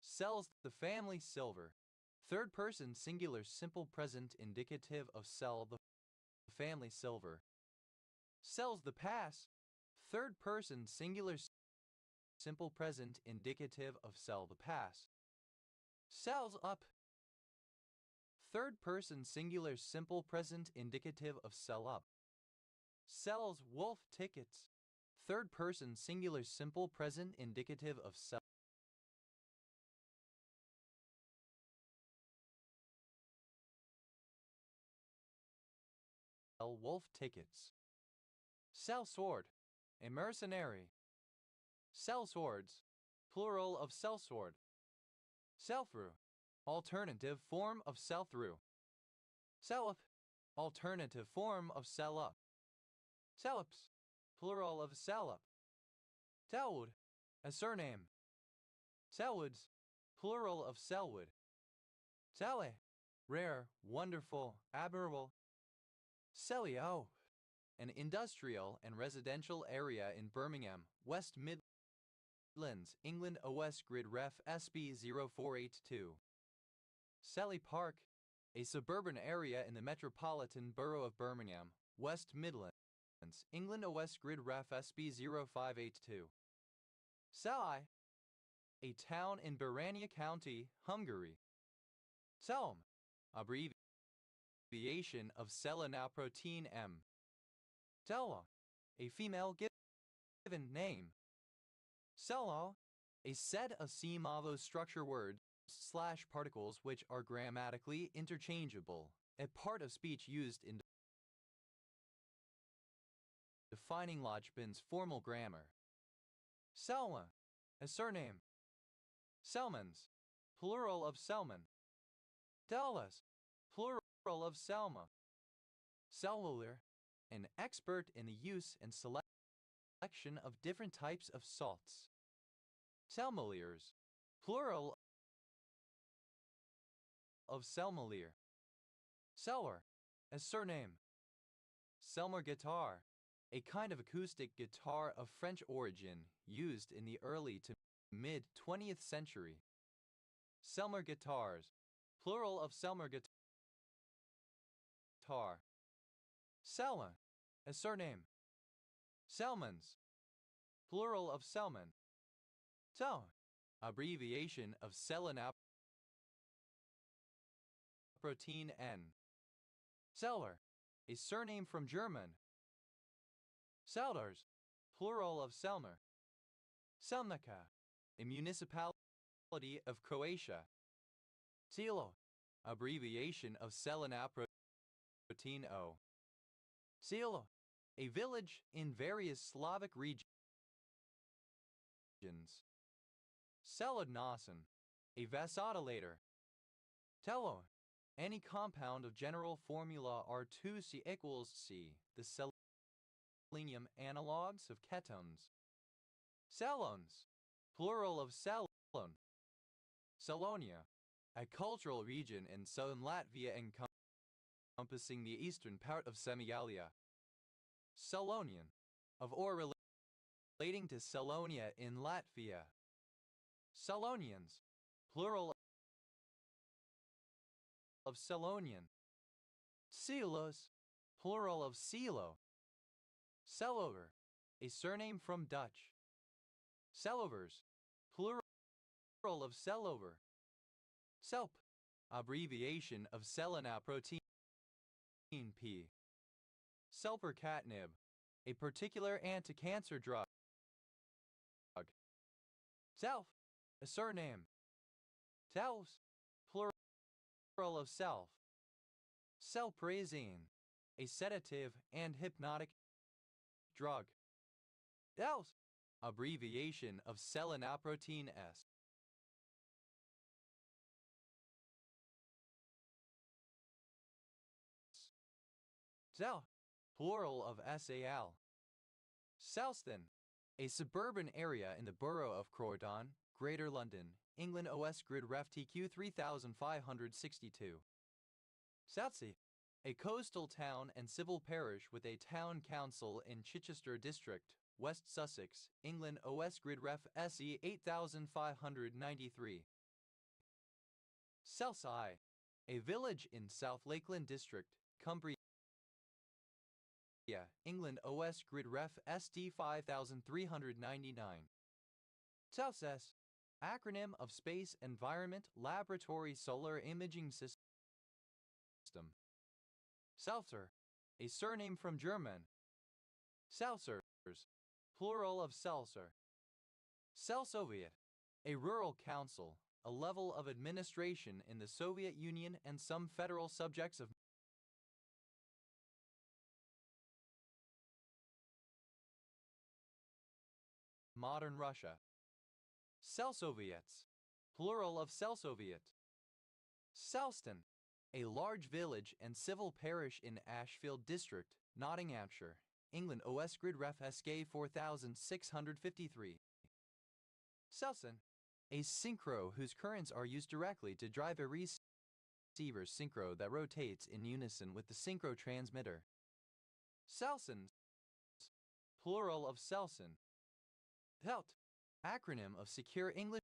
Speaker 1: Sells the family silver. Third person singular simple present indicative of sell the family silver. Sells the pass. Third person singular simple present indicative of sell the pass. Sells up. Third person singular simple present indicative of sell up. Sells wolf tickets. Third person singular simple present indicative of sell wolf tickets. Sell sword. A mercenary. Sell swords. Plural of sell sword. Sell through. Alternative form of sell through. Sell up. Alternative form of sell up. Sellops. Plural of sell up. Selwood. A surname. Selwoods. Plural of Selwood. Sally. Rare, wonderful, admirable. Sellio. An industrial and residential area in Birmingham, West Midlands, England. OS Grid Ref SB 0482. Selly Park. A suburban area in the Metropolitan Borough of Birmingham, West Midlands, England. OS Grid Ref SB 0582. Sally. A town in Baranya County, Hungary. Selm. Abbreviation of selenoprotein M. Selwa. A female given name. Sello. A set of Seamavo structure words / particles which are grammatically interchangeable, a part of speech used in defining Lojbin's formal grammar. Selma. A surname. Selmans. Plural of Selman. Dellas. Plural of Selma. Cellular. An expert in the use and selection of different types of salts. Selmaliers. Plural of Selmalier. Selwer. A surname. Selmer guitar. A kind of acoustic guitar of French origin used in the early to mid-20th century. Selmer guitars. Plural of Selmer guitar. Selma. A surname. Selmans. Plural of Selman. Sel. Abbreviation of selenoprotein N. Seller. A surname from German. Seldars. Plural of Selmer. Selnica. A municipality of Croatia. Selo. Abbreviation of selenoprotein O. Selo. A village in various Slavic regions. Selodnosin. A vasodilator. Telo. Any compound of general formula R2C equals C, the selenium analogues of ketones. Salones. Plural of Salon. Salonia. A cultural region in southern Latvia encompassing the eastern part of Semigalia. Salonian. Of or relating to Salonia in Latvia. Salonians. Plural of Salonian. Silos. Plural of Silo. Sellover. A surname from Dutch. Sellovers. Plural of Sellover. Selp. Abbreviation of selenoprotein P. Selpercatinib. A particular anti-cancer drug. Self. A surname. Selves. Plural of self. Selprazine. A sedative and hypnotic drug. Else. Abbreviation of selenoprotein S. Sel. Plural of SAL. Selston. A suburban area in the borough of Croydon, Greater London, England OS Grid Ref TQ 3562. Southsea, a coastal town and civil parish with a town council in Chichester District, West Sussex, England OS Grid Ref SE 8593. Southsea, a village in South Lakeland District, Cumbria, England OS Grid Ref SD 5399. SOUSES, acronym of Space Environment Laboratory Solar Imaging System. Seltzer, a surname from German. Seltzers, plural of Seltzer. Selsoviet, a rural council, a level of administration in the Soviet Union and some federal subjects of modern Russia. Selsoviets, plural of Selsoviet. Selston, a large village and civil parish in Ashfield District, Nottinghamshire, England OS Grid Ref SK 4653. Selson, a synchro whose currents are used directly to drive a receiver's synchro that rotates in unison with the synchro transmitter. Selsons, plural of Selson. TELT, acronym of Secure English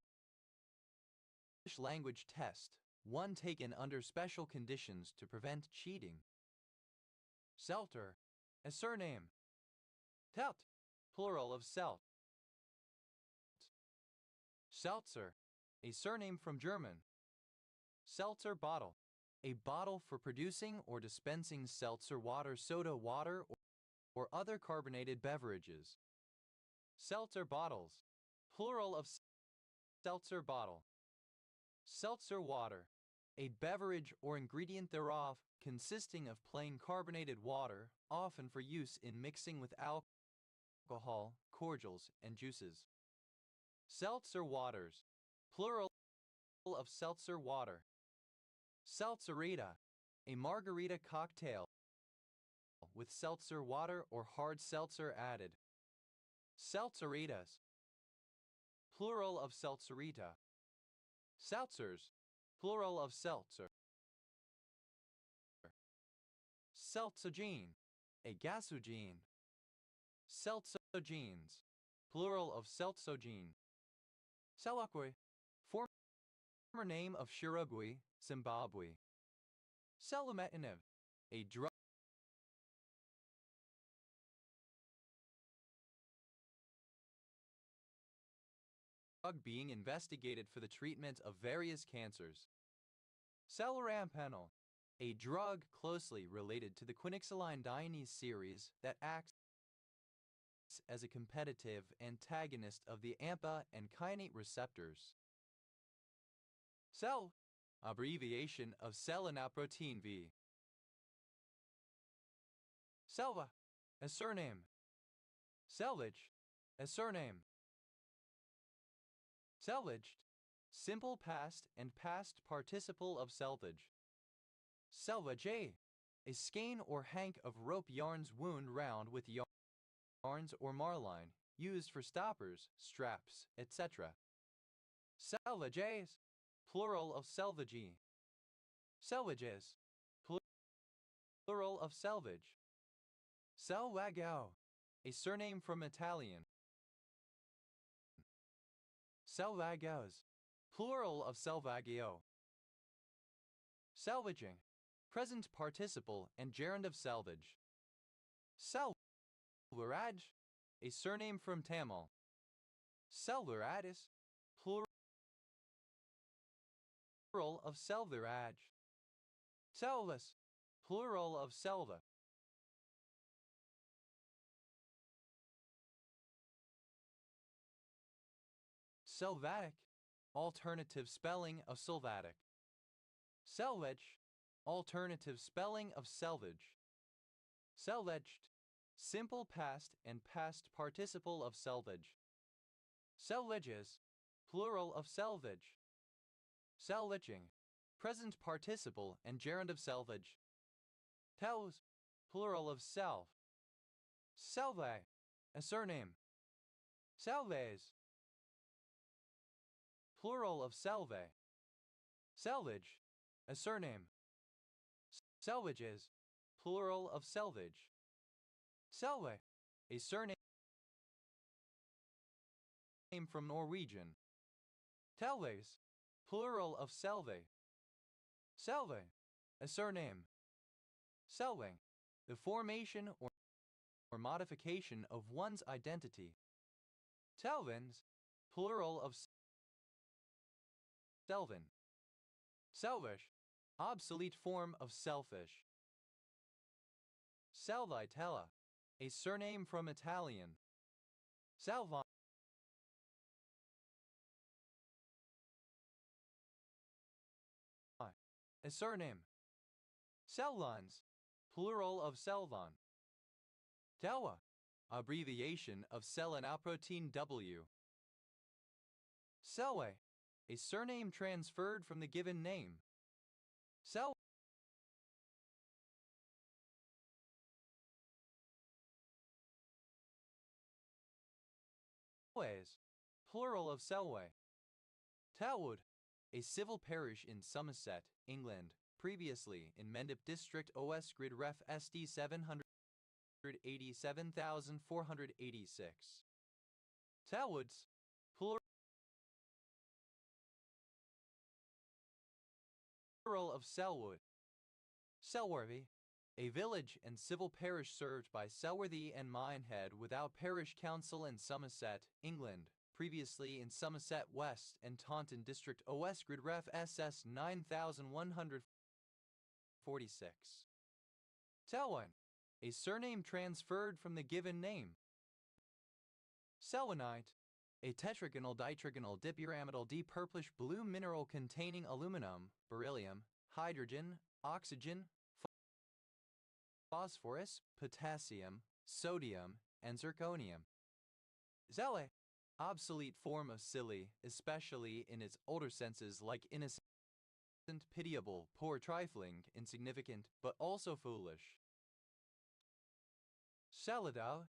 Speaker 1: Language Test, one taken under special conditions to prevent cheating. Selter, a surname. Telt, plural of Selt. Seltzer, a surname from German. Seltzer bottle, a bottle for producing or dispensing seltzer water, soda water, or other carbonated beverages. Seltzer bottles, plural of seltzer bottle. Seltzer water, a beverage or ingredient thereof consisting of plain carbonated water, often for use in mixing with alcohol, cordials, and juices. Seltzer waters, plural of seltzer water. Seltzerita, a margarita cocktail with seltzer water or hard seltzer added. Seltzeritas, plural of seltzerita. Seltzers, plural of seltzer. Seltzogene, a gasogene. Seltzogenes, plural of seltzogene. Selakwe, former name of Shirogwe, Zimbabwe. Selumetinib, a drug being investigated for the treatment of various cancers. Celorampanel, a drug closely related to the quinixyline Dionese series that acts as a competitive antagonist of the AMPA and kainate receptors. Cell, abbreviation of selenoprotein V. Selva, a surname. Selvage, a surname. Selvaged, simple past and past participle of selvage. Selvage, a skein or hank of rope yarns wound round with yarns or marline, used for stoppers, straps, etc. Selvages, plural of selvagee. Selvages, plural of selvage. Selvagao, a surname from Italian. Selvagos, plural of selvagio. Salvaging, present participle and gerund of salvage. Selvaraj, a surname from Tamil. Selvaradis, plural of selvaraj. Selvas, plural of selva. Selvatic, alternative spelling of Sylvatic. Selvage, alternative spelling of selvage. Selvaged, simple past and past participle of selvage. Selvages, plural of selvage. Selvaging, present participle and gerund of selvage. Tells, plural of self. Selvae, a surname. Selvaes, plural of selve. Selvage, a surname. Selvages, plural of selvage. Selve, a surname from Norwegian. Telves, plural of selve. Selve, a surname. Selving, the formation or modification of one's identity. Telvins, plural of selvin. Selvish, obsolete form of selfish. Salvitella, a surname from Italian. Salvine, a surname. Cell lines, plural of Selvon. Telwa, abbreviation of selenoprotein W. Selway, a surname transferred from the given name. Selways, plural of Selway. Talwood, a civil parish in Somerset, England, previously in Mendip District OS Grid Ref SD 787,486. Talwoods, plural of Selwood. Selworthy, a village and civil parish served by Selworthy and Minehead without parish council in Somerset, England, previously in Somerset West and Taunton District OS Grid Ref SS 9146. Selwyn, a surname transferred from the given name. Selwynite, a tetragonal ditrigonal dipyramidal D-purplish blue mineral containing aluminum, beryllium, hydrogen, oxygen, phosphorus, potassium, sodium, and zirconium. Zele, obsolete form of silly, especially in its older senses like innocent, pitiable, poor, trifling, insignificant, but also foolish. Saladau,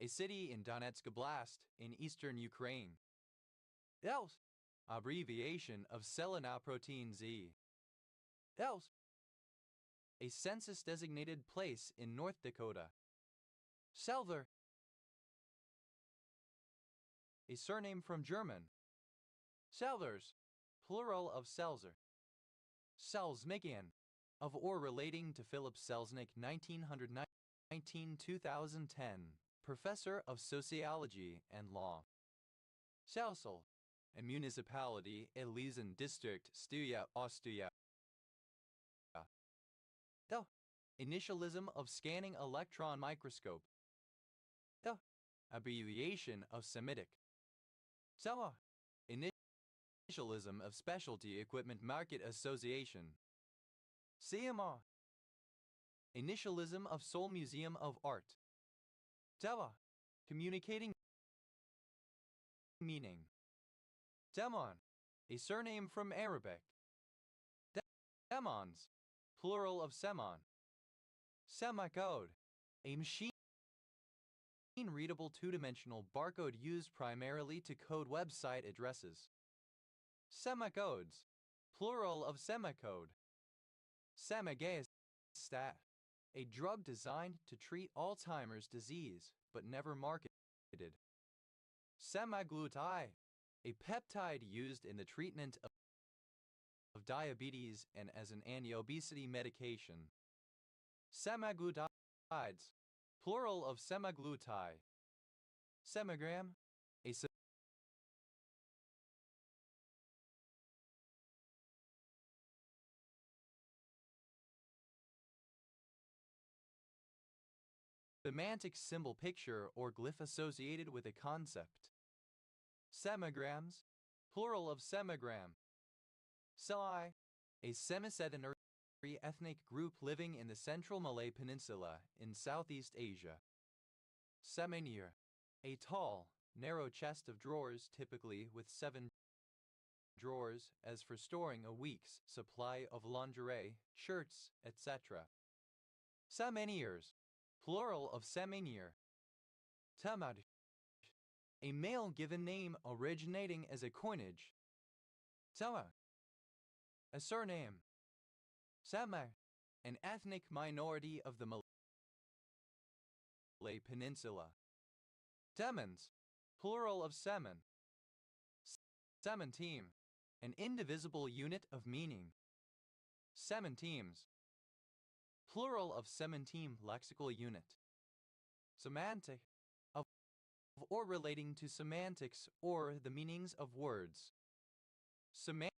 Speaker 1: a city in Donetsk Oblast in eastern Ukraine. Else, abbreviation of selenoprotein Z. Else, a census-designated place in North Dakota. Selver, a surname from German. Selvers, plural of Selzer. Selznikian, of or relating to Philip Selznick 1919-2010, professor of sociology and law. Selsel, a municipality, Elisen district, Stuya, Austria. The initialism of scanning electron microscope. The abbreviation of Semitic. Sama, initialism of Specialty Equipment Market Association. CMA, initialism of Seoul Museum of Art. Tewa, communicating meaning. Demon, a surname from Arabic. Demons, plural of Semon. Semicode, a machine-readable two-dimensional barcode used primarily to code website addresses. Semicodes, plural of semicode. Semagestat, a drug designed to treat Alzheimer's disease but never marketed. Semaglutide, a peptide used in the treatment of diabetes and as an anti-obesity medication. Semaglutides, plural of semaglutide. Semagram, a semantic symbol picture or glyph associated with a concept. Semagrams, plural of semagram. Selai, a Semisedinary ethnic group living in the central Malay Peninsula in Southeast Asia. Semenier, a tall, narrow chest of drawers typically with 7 drawers as for storing a week's supply of lingerie, shirts, etc. Semeniers, plural of semenier. Tamad, a male given name originating as a coinage. Sama, a surname. Sama, an ethnic minority of the Malay Peninsula. Semens, plural of semen. Sementeam, an indivisible unit of meaning. Sementemes, plural of sementeem lexical unit. Semantic, of or relating to semantics or the meanings of words. Semantic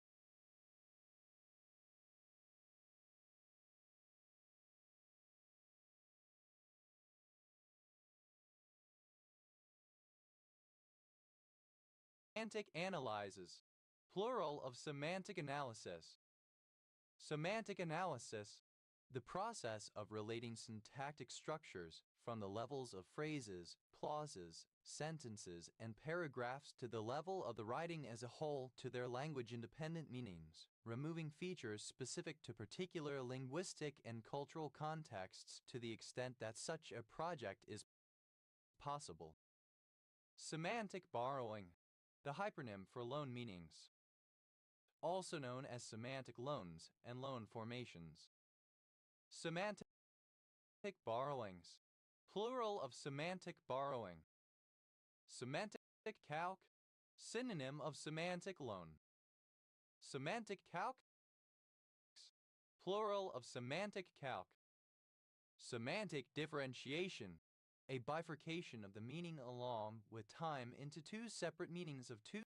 Speaker 1: analyzes, plural of semantic analysis. Semantic analysis, the process of relating syntactic structures from the levels of phrases, clauses, sentences, and paragraphs to the level of the writing as a whole to their language-independent meanings, removing features specific to particular linguistic and cultural contexts to the extent that such a project is possible. Semantic borrowing, the hypernym for loan meanings, also known as semantic loans and loan formations. Semantic borrowings, plural of semantic borrowing. Semantic calc, synonym of semantic loan. Semantic calc, plural of semantic calc. Semantic differentiation, a bifurcation of the meaning along with time into two separate meanings of two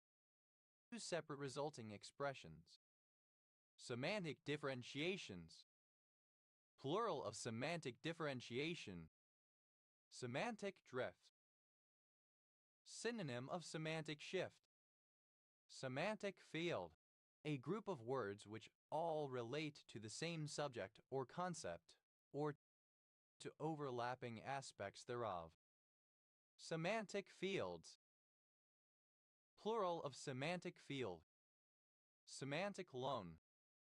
Speaker 1: separate resulting expressions. Semantic differentiations, plural of semantic differentiation. Semantic drift, synonym of semantic shift. Semantic field, a group of words which all relate to the same subject or concept, or to overlapping aspects thereof. Semantic fields, plural of semantic field. Semantic loan,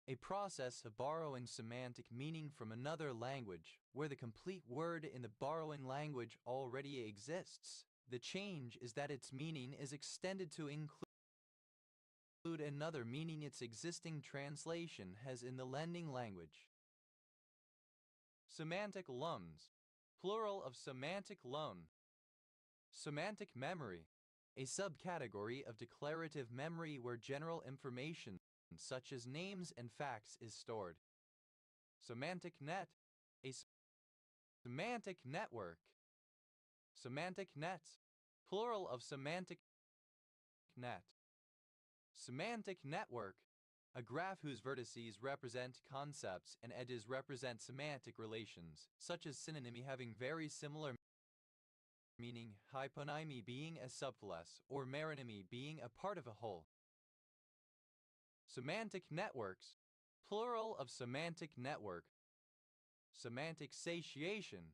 Speaker 1: a process of borrowing semantic meaning from another language where the complete word in the borrowing language already exists. The change is that its meaning is extended to include another meaning its existing translation has in the lending language. Semantic loans, plural of semantic loan. Semantic memory, a subcategory of declarative memory where general information such as names and facts is stored. Semantic net, a semantic network. Semantic nets, plural of semantic net. Semantic network, a graph whose vertices represent concepts and edges represent semantic relations, such as synonymy having very similar meaning, hyponymy being a subclass, or meronymy being a part of a whole. Semantic networks, plural of semantic network. Semantic satiation,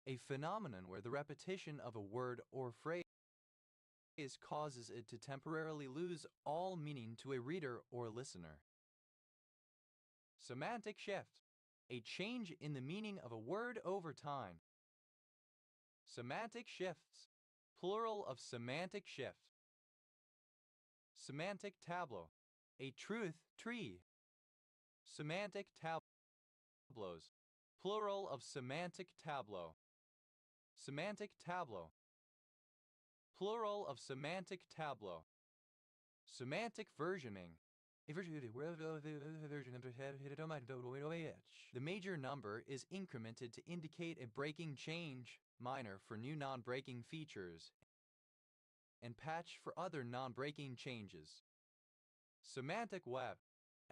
Speaker 1: a phenomenon where the repetition of a word or phrase causes it to temporarily lose all meaning to a reader or listener. Semantic shift, a change in the meaning of a word over time. Semantic shifts, plural of semantic shift. Semantic tableau, a truth tree. Semantic tableaus, plural of semantic tableau. Semantic tableau, plural of semantic tableau. Semantic versioning, the major number is incremented to indicate a breaking change, minor for new non-breaking features, and patch for other non-breaking changes. Semantic web,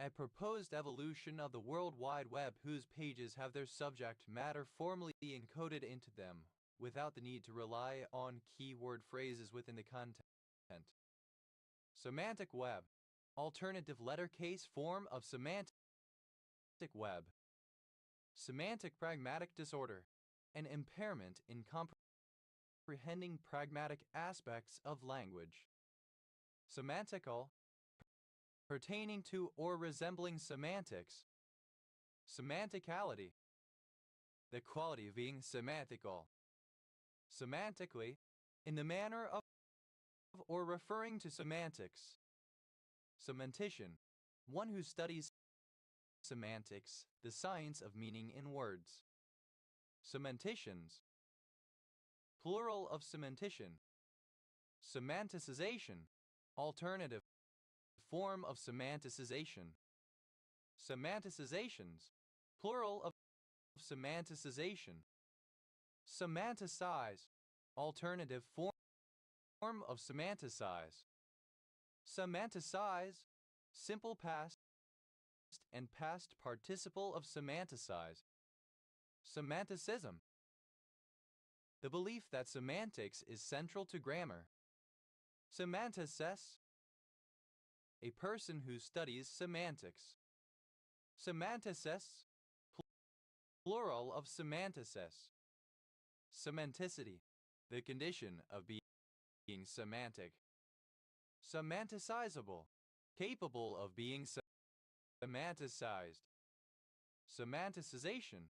Speaker 1: a proposed evolution of the World Wide Web whose pages have their subject matter formally encoded into them, without the need to rely on keyword phrases within the content. Semantic web, alternative letter case form of semantic web. Semantic pragmatic disorder, an impairment in comprehending pragmatic aspects of language. Semantical, pertaining to or resembling semantics. Semanticality, the quality of being semantical. Semantically, in the manner of or referring to semantics. Semantician, one who studies semantics, the science of meaning in words. Semanticians, plural of sementician. Semanticization, alternative form of semanticization. Semanticizations, plural of semanticization. Semanticize, alternative form of semanticize. Semanticize, simple past and past participle of semanticize. Semanticism, the belief that semantics is central to grammar. Semanticist, a person who studies semantics. Semanticists, plural of semanticists. Semanticity, the condition of being semantic. Semanticizable, capable of being semanticized. Semanticization,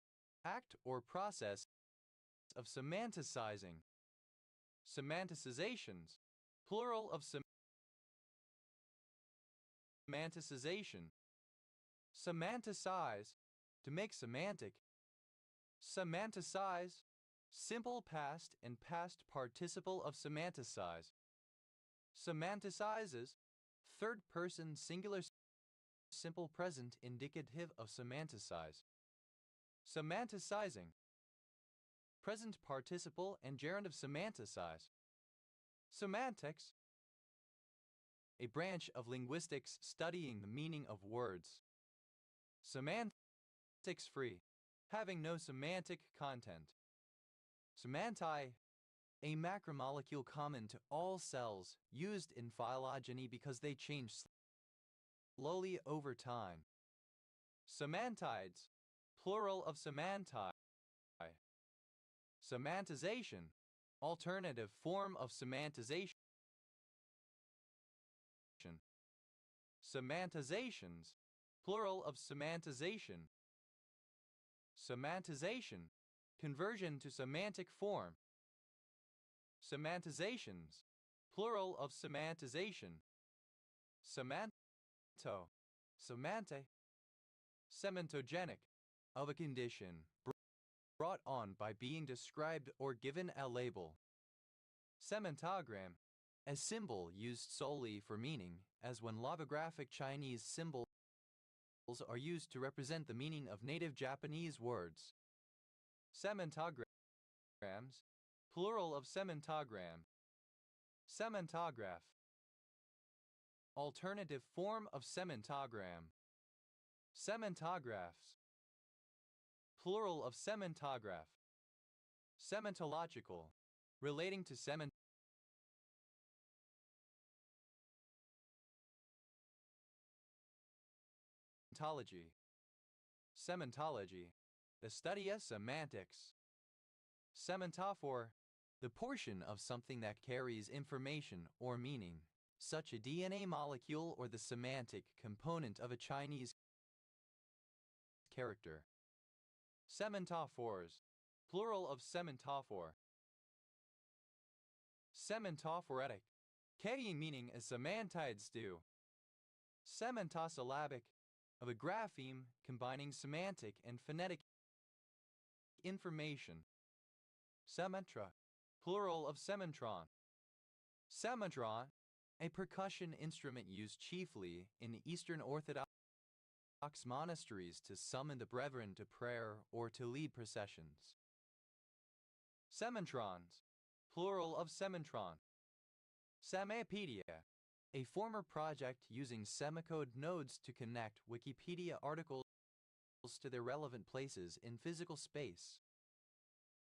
Speaker 1: act or process of semanticizing. Semanticizations, plural of semanticization. Semanticize, to make semantic. Semanticize, simple past and past participle of semanticize. Semanticizes, third person singular simple present indicative of semanticize. Semanticizing, present participle and gerund of semanticize. Semantics, a branch of linguistics studying the meaning of words. Semantics free, having no semantic content. Semanti, a macromolecule common to all cells, used in phylogeny because they change slowly over time. Semantides, plural of semanti. Semantization, alternative form of semantization. Semantizations, plural of semantization. Semantization, conversion to semantic form. Semantizations, plural of semantization. Semanto, semante. Semantogenic, of a condition brought on by being described or given a label. Semantogram, a symbol used solely for meaning, as when logographic Chinese symbols are used to represent the meaning of native Japanese words. Semantograms, plural of semantogram. Semantograph, alternative form of semantogram. Semantographs, plural of semantograph. Semantological, relating to semantology. Semantology, the study of semantics. Semantophore, the portion of something that carries information or meaning, such a DNA molecule or the semantic component of a Chinese character. Semantophores, plural of semantophore. Semantophoretic, carrying meaning as semantides do. Semantosyllabic, of a grapheme combining semantic and phonetic information. Sementra, plural of sementron. Sementron, a percussion instrument used chiefly in Eastern Orthodox monasteries to summon the brethren to prayer or to lead processions. Sementrons, plural of sementron. Semapedia, a former project using semicode nodes to connect Wikipedia articles to their relevant places in physical space.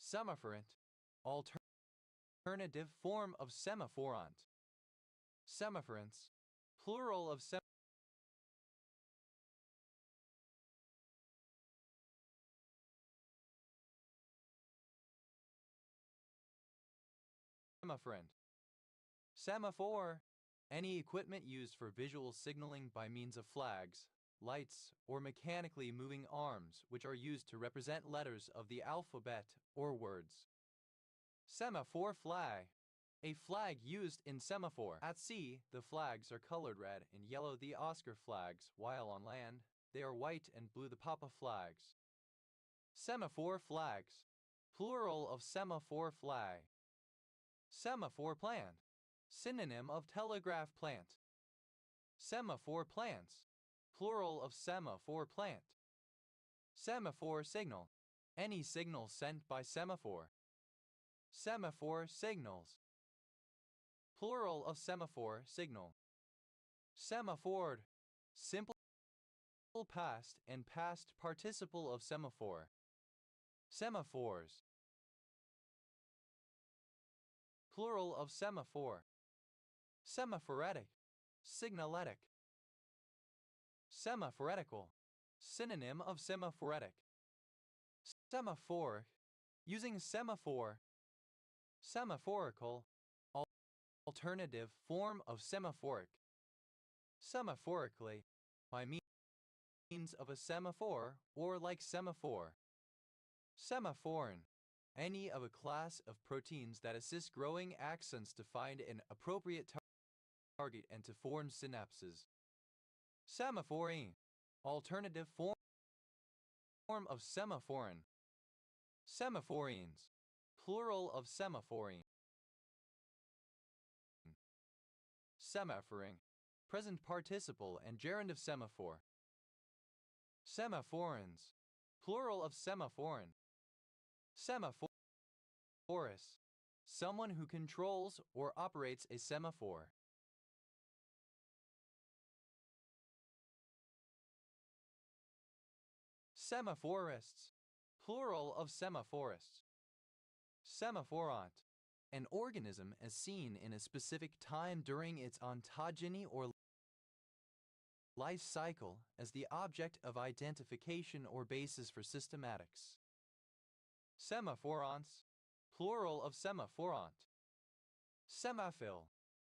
Speaker 1: Semaphoreant, alternative form of semaphorant. Semaphorants, plural of semaphorant. Semaphore, any equipment used for visual signaling by means of flags, lights, or mechanically moving arms which are used to represent letters of the alphabet or words. Semaphore flag, A flag used in semaphore. At sea, the flags are colored red and yellow, the Oscar flags, while on land, they are white and blue, the Papa flags. Semaphore flags. Plural of semaphore flag. Semaphore plant. Synonym of telegraph plant. Semaphore plants. Plural of semaphore plant. Semaphore signal. Any signal sent by semaphore. Semaphore signals. Plural of semaphore signal. Semaphored. Simple past and past participle of semaphore. Semaphores. Plural of semaphore. Semaphoretic. Signalétic. Semaphoretical. Synonym of semaphoretic. Semaphoric. Using semaphore. Semaphorical. Alternative form of semaphoric. Semaphorically. By means of a semaphore or like semaphore. Semaphorin. Any of a class of proteins that assist growing axons to find an appropriate target and to form synapses. Semaphorin. Alternative form of semaphorin. Semaphorines. Plural of semaphorin. Semaphoring. Present participle and gerund of semaphore. Semaphorins. Plural of semaphorin. Semaphorus. Someone who controls or operates a semaphore. Semaphorists. Plural of semaphorists. Semaphoront. An organism as seen in a specific time during its ontogeny or life cycle as the object of identification or basis for systematics. Semaphoronts. Plural of semaphoront. Semaphil.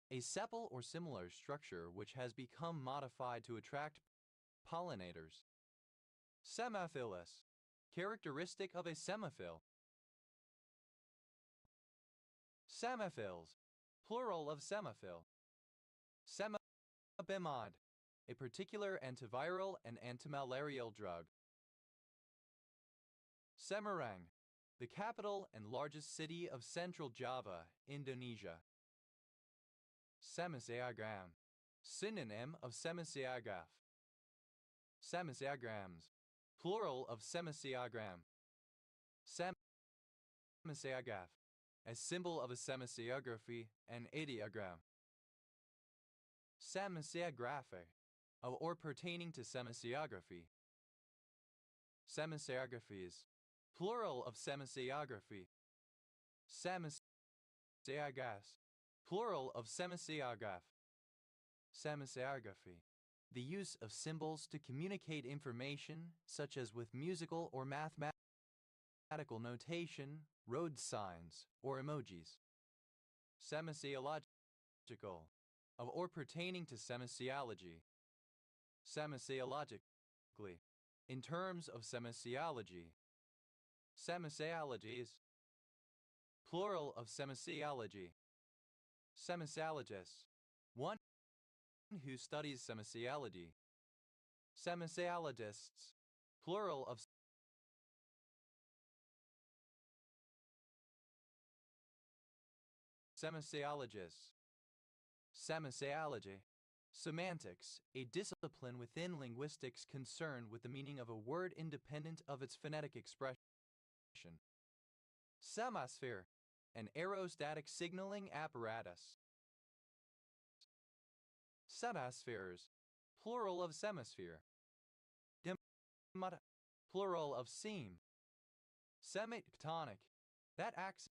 Speaker 1: A sepal or similar structure which has become modified to attract pollinators. Semaphilus. Characteristic of a semaphil. Semaphils. Plural of semaphil. Semabimod. A particular antiviral and antimalarial drug. Semarang. The capital and largest city of Central Java, Indonesia. Semasiagram. Synonym of semasiagraph. Semasiagrams. Plural of semasiagram. Semasiagraph. A symbol of a semasiography, an ideogram. Semasiography. Of or pertaining to semasiography. Semasiographies. Plural of semasiography. Semasiagas. Plural of semasiograph. Semasiography. The use of symbols to communicate information, such as with musical or mathematical notation, road signs, or emojis. Semasiological. Of or pertaining to semasiology. Semasiologically. In terms of semasiology. Semasiologies. Plural of semasiology. Semasiologists. One who studies semasiology. Semasiologists. Plural of semasiologists. Semasiology. Semantics, a discipline within linguistics concerned with the meaning of a word independent of its phonetic expression. Semasphere, an aerostatic signaling apparatus. Semaspheres, plural of semasphere. Demata, plural of seam. Semitectonic, that acts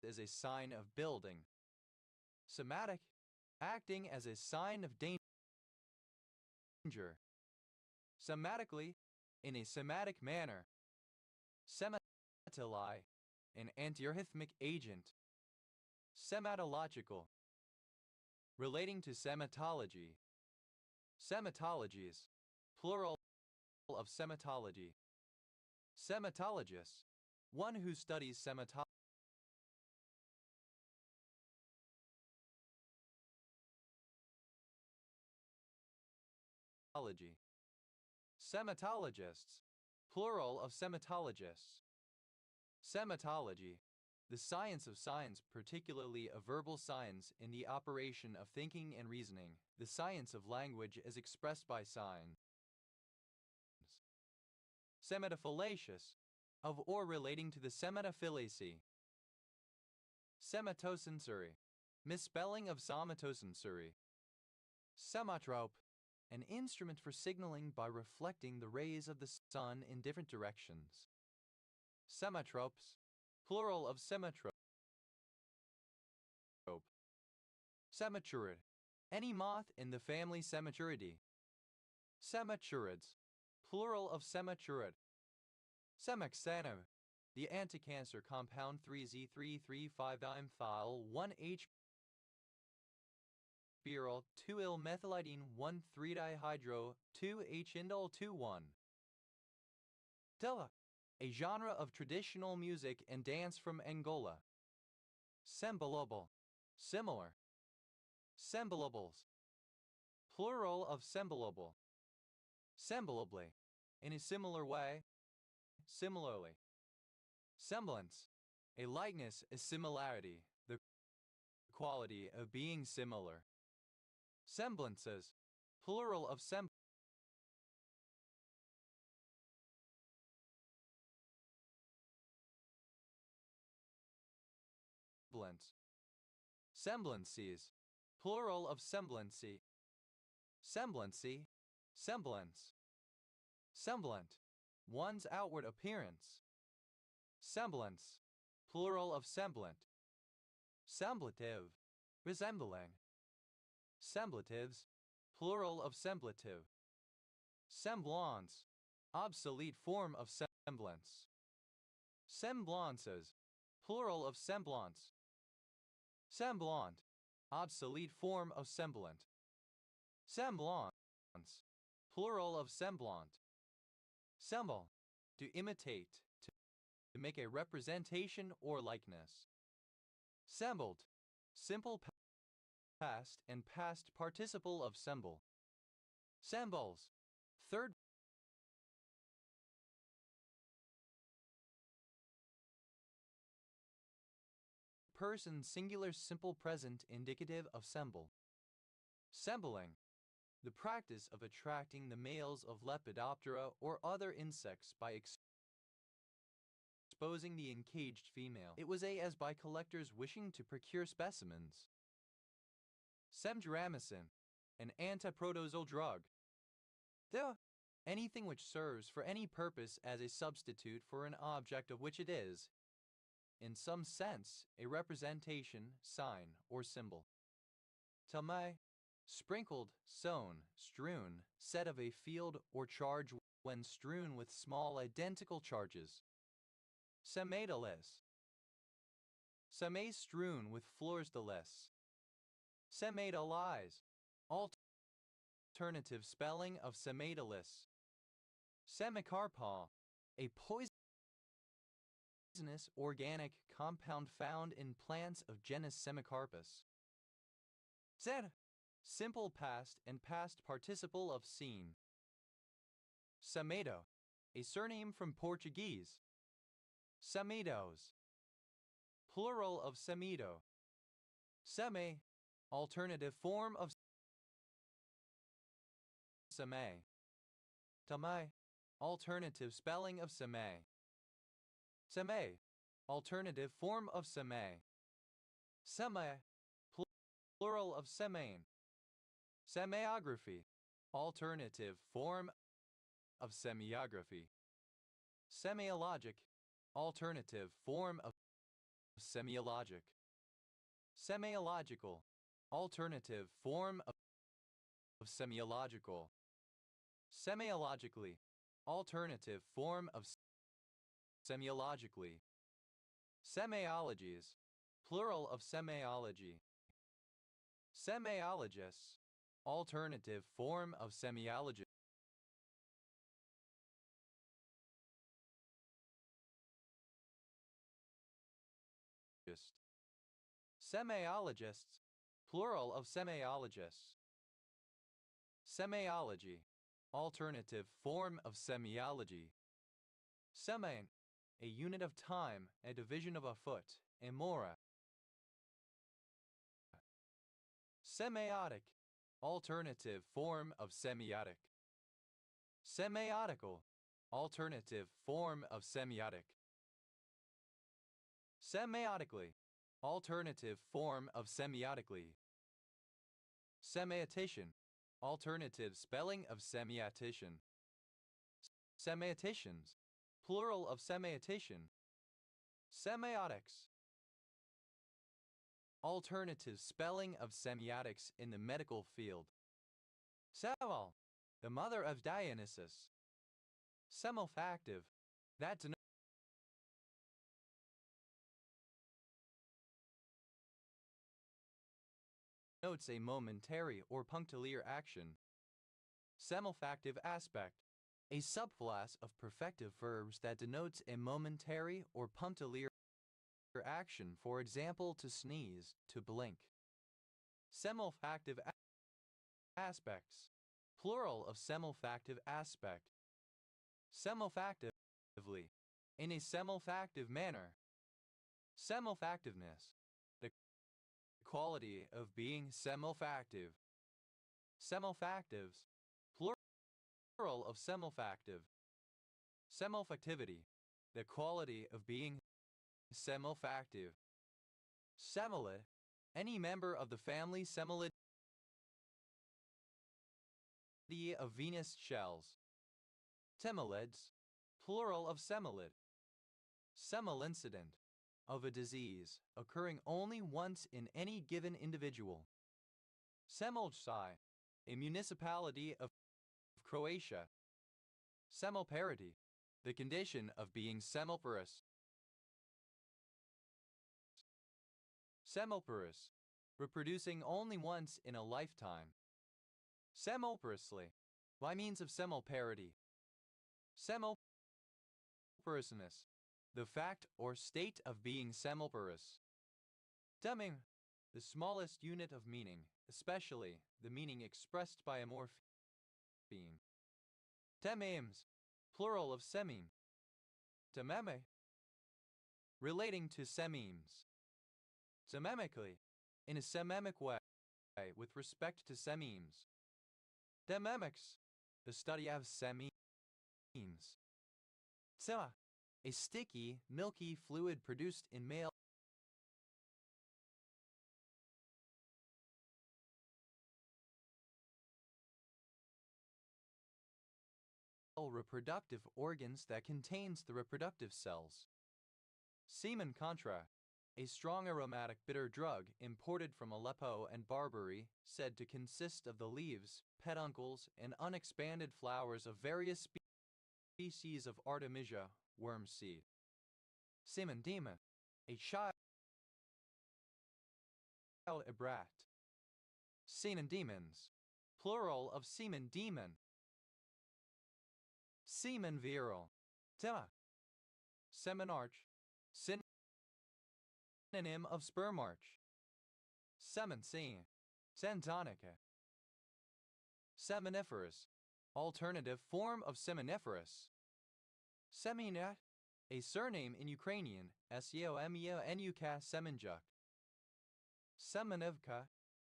Speaker 1: as a sign of building. Somatic, acting as a sign of danger. Somatically, in a somatic manner. Sematoli, an antiarrhythmic agent. Sematological, relating to sematology. Sematologies, plural of sematology. Sematologist, one who studies sematology. Semitologists, plural of semitologists. Semitology, the science of signs, particularly of verbal signs in the operation of thinking and reasoning, the science of language as expressed by signs. Semitophalaceous, of or relating to the semitophylaceae. Sematosensory, misspelling of somatosensory. Sematrope, an instrument for signaling by reflecting the rays of the sun in different directions. Semitropes, plural of sematrope. Sematurid, any moth in the family Sematuridae. Sematurids, plural of sematurid. Semaxano, the anticancer compound 3Z335-dimethyl 1H butyl 2-il-methylidene 1,3-dihydro 2H-indole 2,1. Dela, a genre of traditional music and dance from Angola. Semblable, similar. Semblables, plural of semblable. Semblably, in a similar way, similarly. Semblance, a likeness, a similarity, the quality of being similar. Semblances, plural of semblance. Semblances, plural of semblancy. Semblancy, semblance. Semblant, one's outward appearance. Semblance, plural of semblant. Semblative, resembling. Semblatives, plural of semblative. Semblance, obsolete form of semblance. Semblances, plural of semblance. Semblant, obsolete form of semblant. Semblance, plural of semblant. Semble, to imitate, to make a representation or likeness. Sembled, simple past and past participle of semble. Sembles, third person singular simple present indicative of semble. Sembling, the practice of attracting the males of Lepidoptera or other insects by exposing the encaged female. It was as by collectors wishing to procure specimens. Semduramycin, an antiprotozoal drug. Anything which serves for any purpose as a substitute for an object of which it is, in some sense, a representation, sign, or symbol. Tame, sprinkled, sown, strewn, set of a field or charge when strewn with small identical charges. Semadalis, seme strewn with floors de lis. Semadalize, alternative spelling of semadalis. Semicarpal, a poisonous organic compound found in plants of genus Semicarpus. Ser, simple past and past participle of seen. Semedo, a surname from Portuguese. Semedos, plural of semedo. Seme, alternative form of seme. Tame, alternative spelling of seme. Seme, alternative form of seme. Seme, plural of semain. Semiography, alternative form of semiography. Semiologic, alternative form of semiologic. Semiological, alternative form of semiological. Semiologically, alternative form of semiologically. Semiologies, plural of semiology. Semiologists, alternative form of semiologist. Semiologists, plural of semiologists. Semiology, alternative form of semiology. Semain, a unit of time, a division of a foot, a mora. Semiotic, alternative form of semiotic. Semiotical, alternative form of semiotic. Semiotically, alternative form of semiotically. Semiotician, alternative spelling of semiotician. Semioticians, plural of semiotician. Semiotics, alternative spelling of semiotics in the medical field. Semal, the mother of Dionysus. Semifactive, that denotes a momentary or punctiliar action. Semifactive aspect, a subclass of perfective verbs that denotes a momentary or punctiliar action, for example, to sneeze, to blink. Semifactive aspects, plural of semifactive aspect. Semifactively, in a semifactive manner. Semifactiveness, the quality of being semifactive. Semifactives, plural of semifactive. Semifactivity, the quality of being semifactive. Semillid, any member of the family Semillidae of Venus shells. Semillids, plural of semillid. Semilincident, of a disease occurring only once in any given individual. Semeljci, a municipality of Croatia. Semilparity, the condition of being semilparous. Semilparous, reproducing only once in a lifetime. Semilparously, by means of semilparity. Semilparousness, the fact or state of being semilparous. Deming, the smallest unit of meaning, especially the meaning expressed by a morpheme. Dememes, plural of sememe. Dememe, relating to sememes. Sememically, in a sememic way, with respect to sememes. Dememics, the study of sememes. Sema, a sticky, milky fluid produced in male reproductive organs that contains the reproductive cells. Semen contra, a strong aromatic bitter drug imported from Aleppo and Barbary, said to consist of the leaves, peduncles, and unexpanded flowers of various species of Artemisia, worm seed. Semen demon, a child ebrat. Semen demons, plural of semen demon. Semen virile, tema. Semenarch, synonym of spermarch. Semensine, Santonica. Seminiferous, alternative form of seminiferous. Seminat, a surname in Ukrainian, Seomeunuk Semenjuk. Semenivka,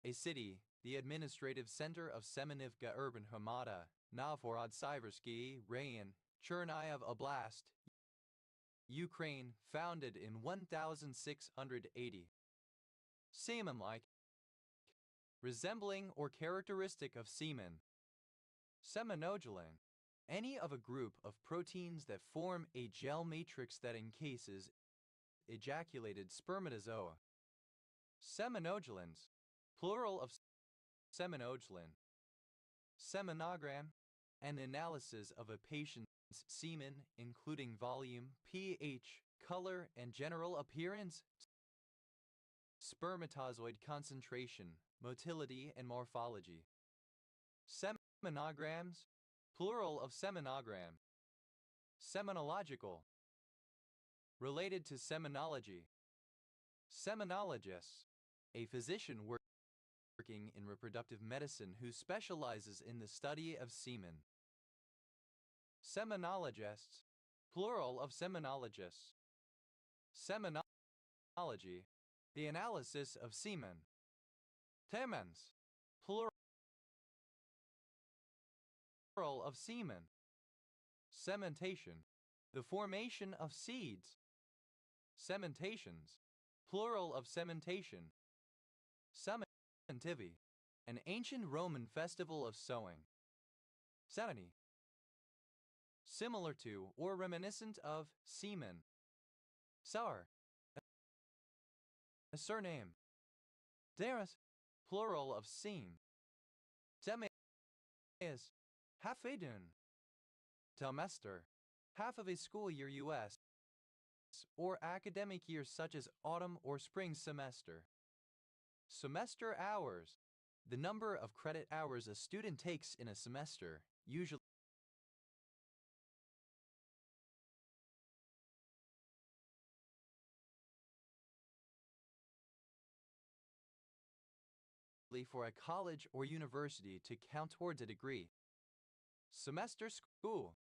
Speaker 1: a city, the administrative center of Semenivka urban Hamada, Novhorod-Siversky Rayon, Chernihiv Oblast, Ukraine, founded in 1680. Semen-like, resembling or characteristic of semen. Seminogelan, any of a group of proteins that form a gel matrix that encases ejaculated spermatozoa. Seminogelans, plural of seminogelin. Semenogram, an analysis of a patient's semen, including volume, pH, color, and general appearance, spermatozoid concentration, motility, and morphology. Seminograms, plural of seminogram. Seminological, related to seminology. Seminologist, a physician working in reproductive medicine who specializes in the study of semen. Seminologists, plural of seminologists. Seminology, the analysis of semen. Temens, plural of semen. Sementation, the formation of seeds. Sementations, plural of sementation. Sementivi, an ancient Roman festival of sowing. Semini, similar to or reminiscent of semen. Sour, a surname. Deras, plural of seam. Temes, half a dun. Trimester, half of a school year US, or academic year such as autumn or spring semester. Semester hours, the number of credit hours a student takes in a semester, usually for a college or university to count towards a degree. Semester school,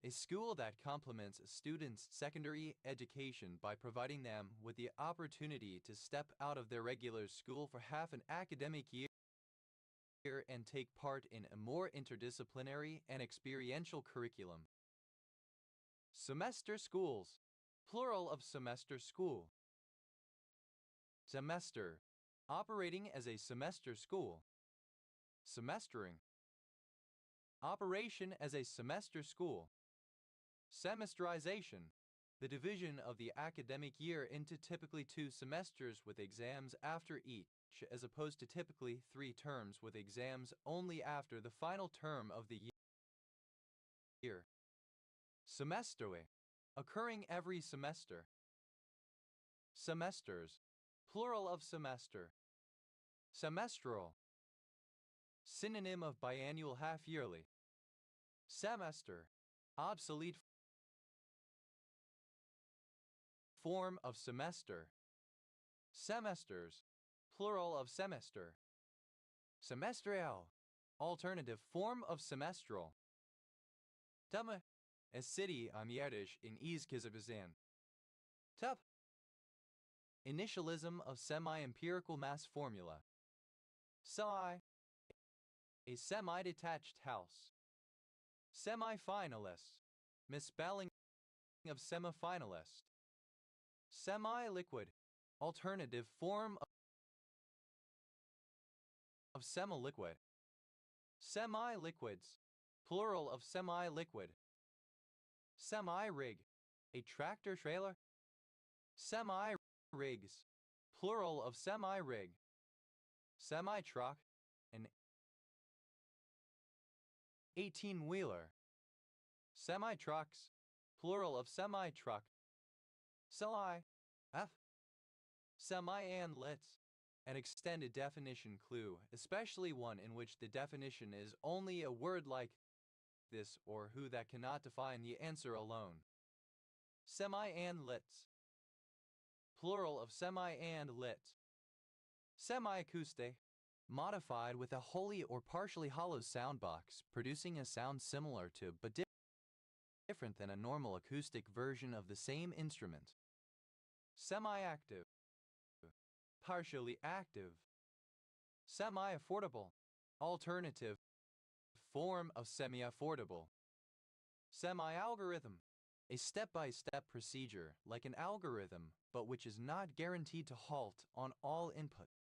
Speaker 1: a school that complements a student's secondary education by providing them with the opportunity to step out of their regular school for half an academic year and take part in a more interdisciplinary and experiential curriculum. Semester schools, plural of semester school. Semester, operating as a semester school. Semestering, operation as a semester school. Semesterization, the division of the academic year into typically 2 semesters with exams after each, as opposed to typically 3 terms with exams only after the final term of the year. Semestre, occurring every semester. Semesters, plural of semester. Semestral, synonym of biannual half-yearly. Semester, obsolete form of semester. Semesters, plural of semester. Semestrial, alternative form of semestral. Tama, a city on Yiddish in Kazakistan. Tup, initialism of semi-empirical mass formula. Semi, a semi-detached house. Semi-finalist, misspelling of semifinalist. Semi-liquid, alternative form of semi-liquid. Semi-liquids, plural of semi-liquid. Semi-rig, a tractor trailer. Semi-rigs, plural of semi-rig. Semi-truck, an 18-wheeler. Semi-trucks, plural of semi-truck. Semi, F. Semi-andlets, an extended definition clue, especially one in which the definition is only a word like this or who that cannot define the answer alone. Semi-andlets, plural of semi-and-lit. Semi-acoustic, modified with a wholly or partially hollow sound box, producing a sound similar to but different than a normal acoustic version of the same instrument. Semi-active, partially active. Semi-affordable, alternative form of semi-affordable. Semi-algorithm, a step-by-step procedure like an algorithm, but which is not guaranteed to halt on all inputs.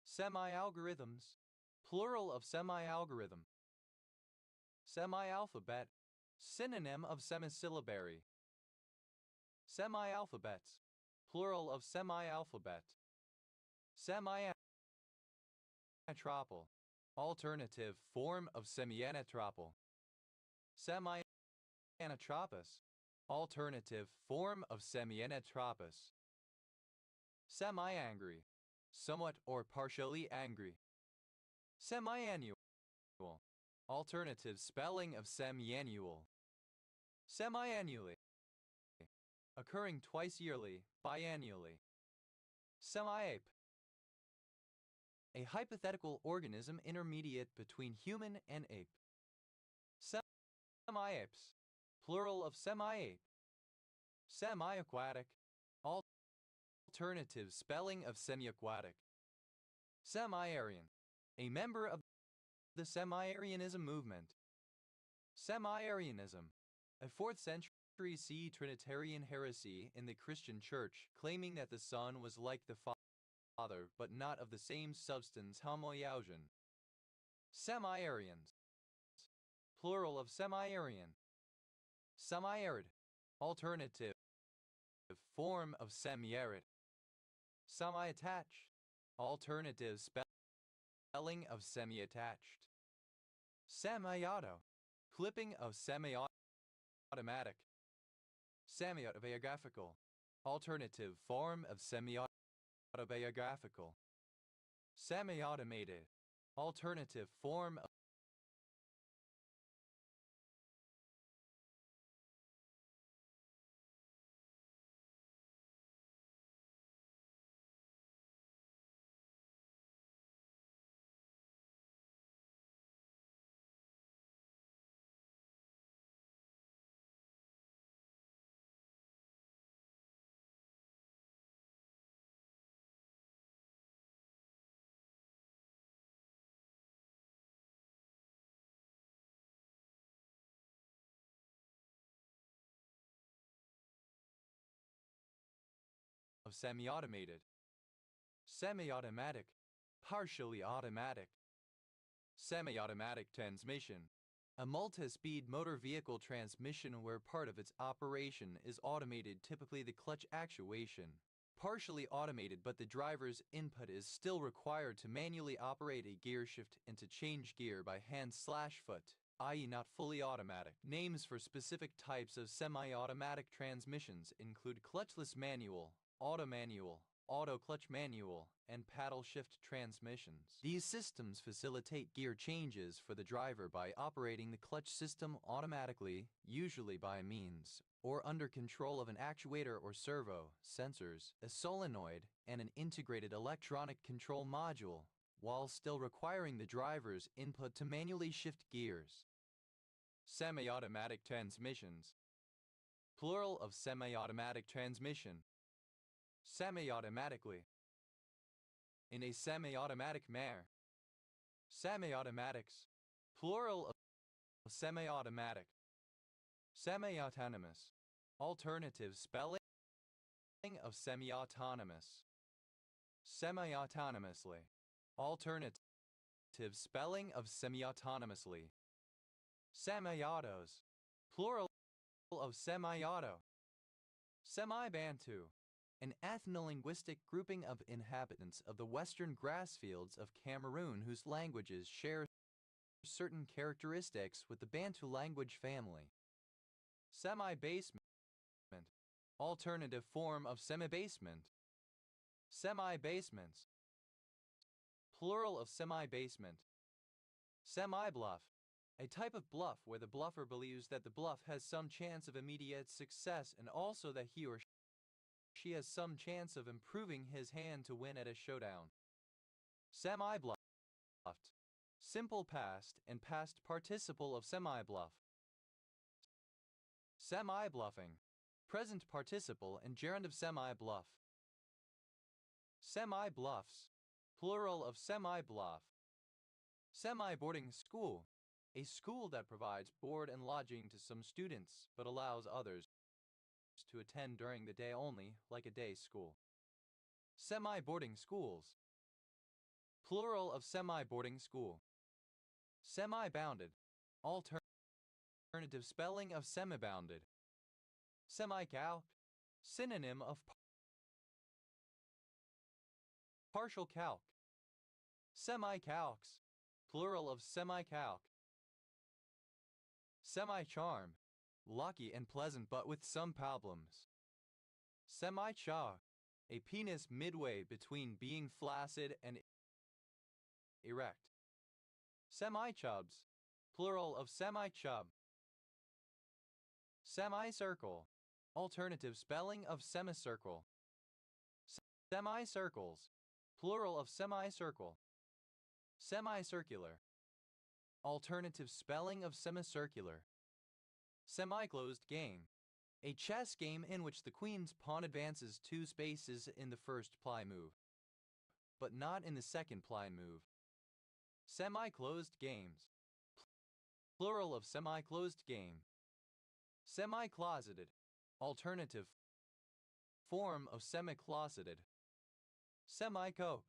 Speaker 1: Semi-algorithms, plural of semi-algorithm. Semi-alphabet, synonym of semisyllabary. Semi-alphabets, plural of semi-alphabet. Semi-anatropal, alternative form of semi-anatropal. Semi-anatropous, alternative form of semi-anatropous. Semi-angry, somewhat or partially angry. Semi-annual, alternative spelling of semi-annual. Semi-annually, occurring twice yearly, biannually. Semi-ape, a hypothetical organism intermediate between human and ape. Semi-apes, plural of semi-ape. Semi-aquatic, alternative spelling of semi-aquatic. Semi-Aryan, a member of the Semi-Arianism movement. Semi-Arianism, a 4th century CE Trinitarian heresy in the Christian Church, claiming that the Son was like the Father but not of the same substance. Homoiousian. Semi-Aryans, plural of semi-Aryan. Semi-arid, alternative form of semi-arid. Semi-attached, alternative spelling of semi-attached. Semi-auto, flipping of semi-automatic. Semi-autobiographical, alternative form of semi-autobiographical. Semi-automated, alternative form of semi-automated. Semi-automatic, partially automatic. Semi-automatic transmission, a multi-speed motor vehicle transmission where part of its operation is automated, typically the clutch actuation. Partially automated, but the driver's input is still required to manually operate a gear shift and to change gear by hand/foot, i.e. not fully automatic. Names for specific types of semi-automatic transmissions include clutchless manual, auto-manual, auto-clutch manual, and paddle shift transmissions. These systems facilitate gear changes for the driver by operating the clutch system automatically, usually by means or under control of an actuator or servo, sensors, a solenoid, and an integrated electronic control module, while still requiring the driver's input to manually shift gears. Semi-automatic transmissions, plural of semi-automatic transmission. Semi-automatically, in a semi-automatic manner. Semi-automatics, plural of semi-automatic. Semi-autonomous, alternative spelling of semi-autonomous. Semi-autonomously, alternative spelling of semi-autonomously. Semi-autos, plural of semi-auto. Semi-Bantu, an ethno-linguistic grouping of inhabitants of the western grassfields of Cameroon whose languages share certain characteristics with the Bantu language family. Semi-basement, alternative form of semi-basement. Semi-basements, plural of semi-basement. Semi-bluff, a type of bluff where the bluffer believes that the bluff has some chance of immediate success and also that he or she has some chance of improving his hand to win at a showdown. Semi-bluffed, simple past and past participle of semi-bluff. Semi-bluffing, present participle and gerund of semi-bluff. Semi-bluffs, plural of semi-bluff. Semi-boarding school, a school that provides board and lodging to some students but allows others to attend during the day only, like a day school. Semi-boarding schools, plural of semi-boarding school. Semi-bounded, alternative spelling of semi-bounded. Semi-calc, synonym of partial calc. Semi-calcs, plural of semi-calc. Semi-charm, lucky and pleasant but with some problems. Semi-cha, a penis midway between being flaccid and erect. Semi-chubs, plural of semi-chub. Semicircle, alternative spelling of semicircle. Semicircles, plural of semicircle. Semicircular. Alternative spelling of semicircular. Semi-closed game. A chess game in which the queen's pawn advances 2 spaces in the first ply move, but not in the second ply move. Semi-closed games. Plural of semi-closed game. Semi-closeted. Alternative form of semi-closeted. Semi-coke.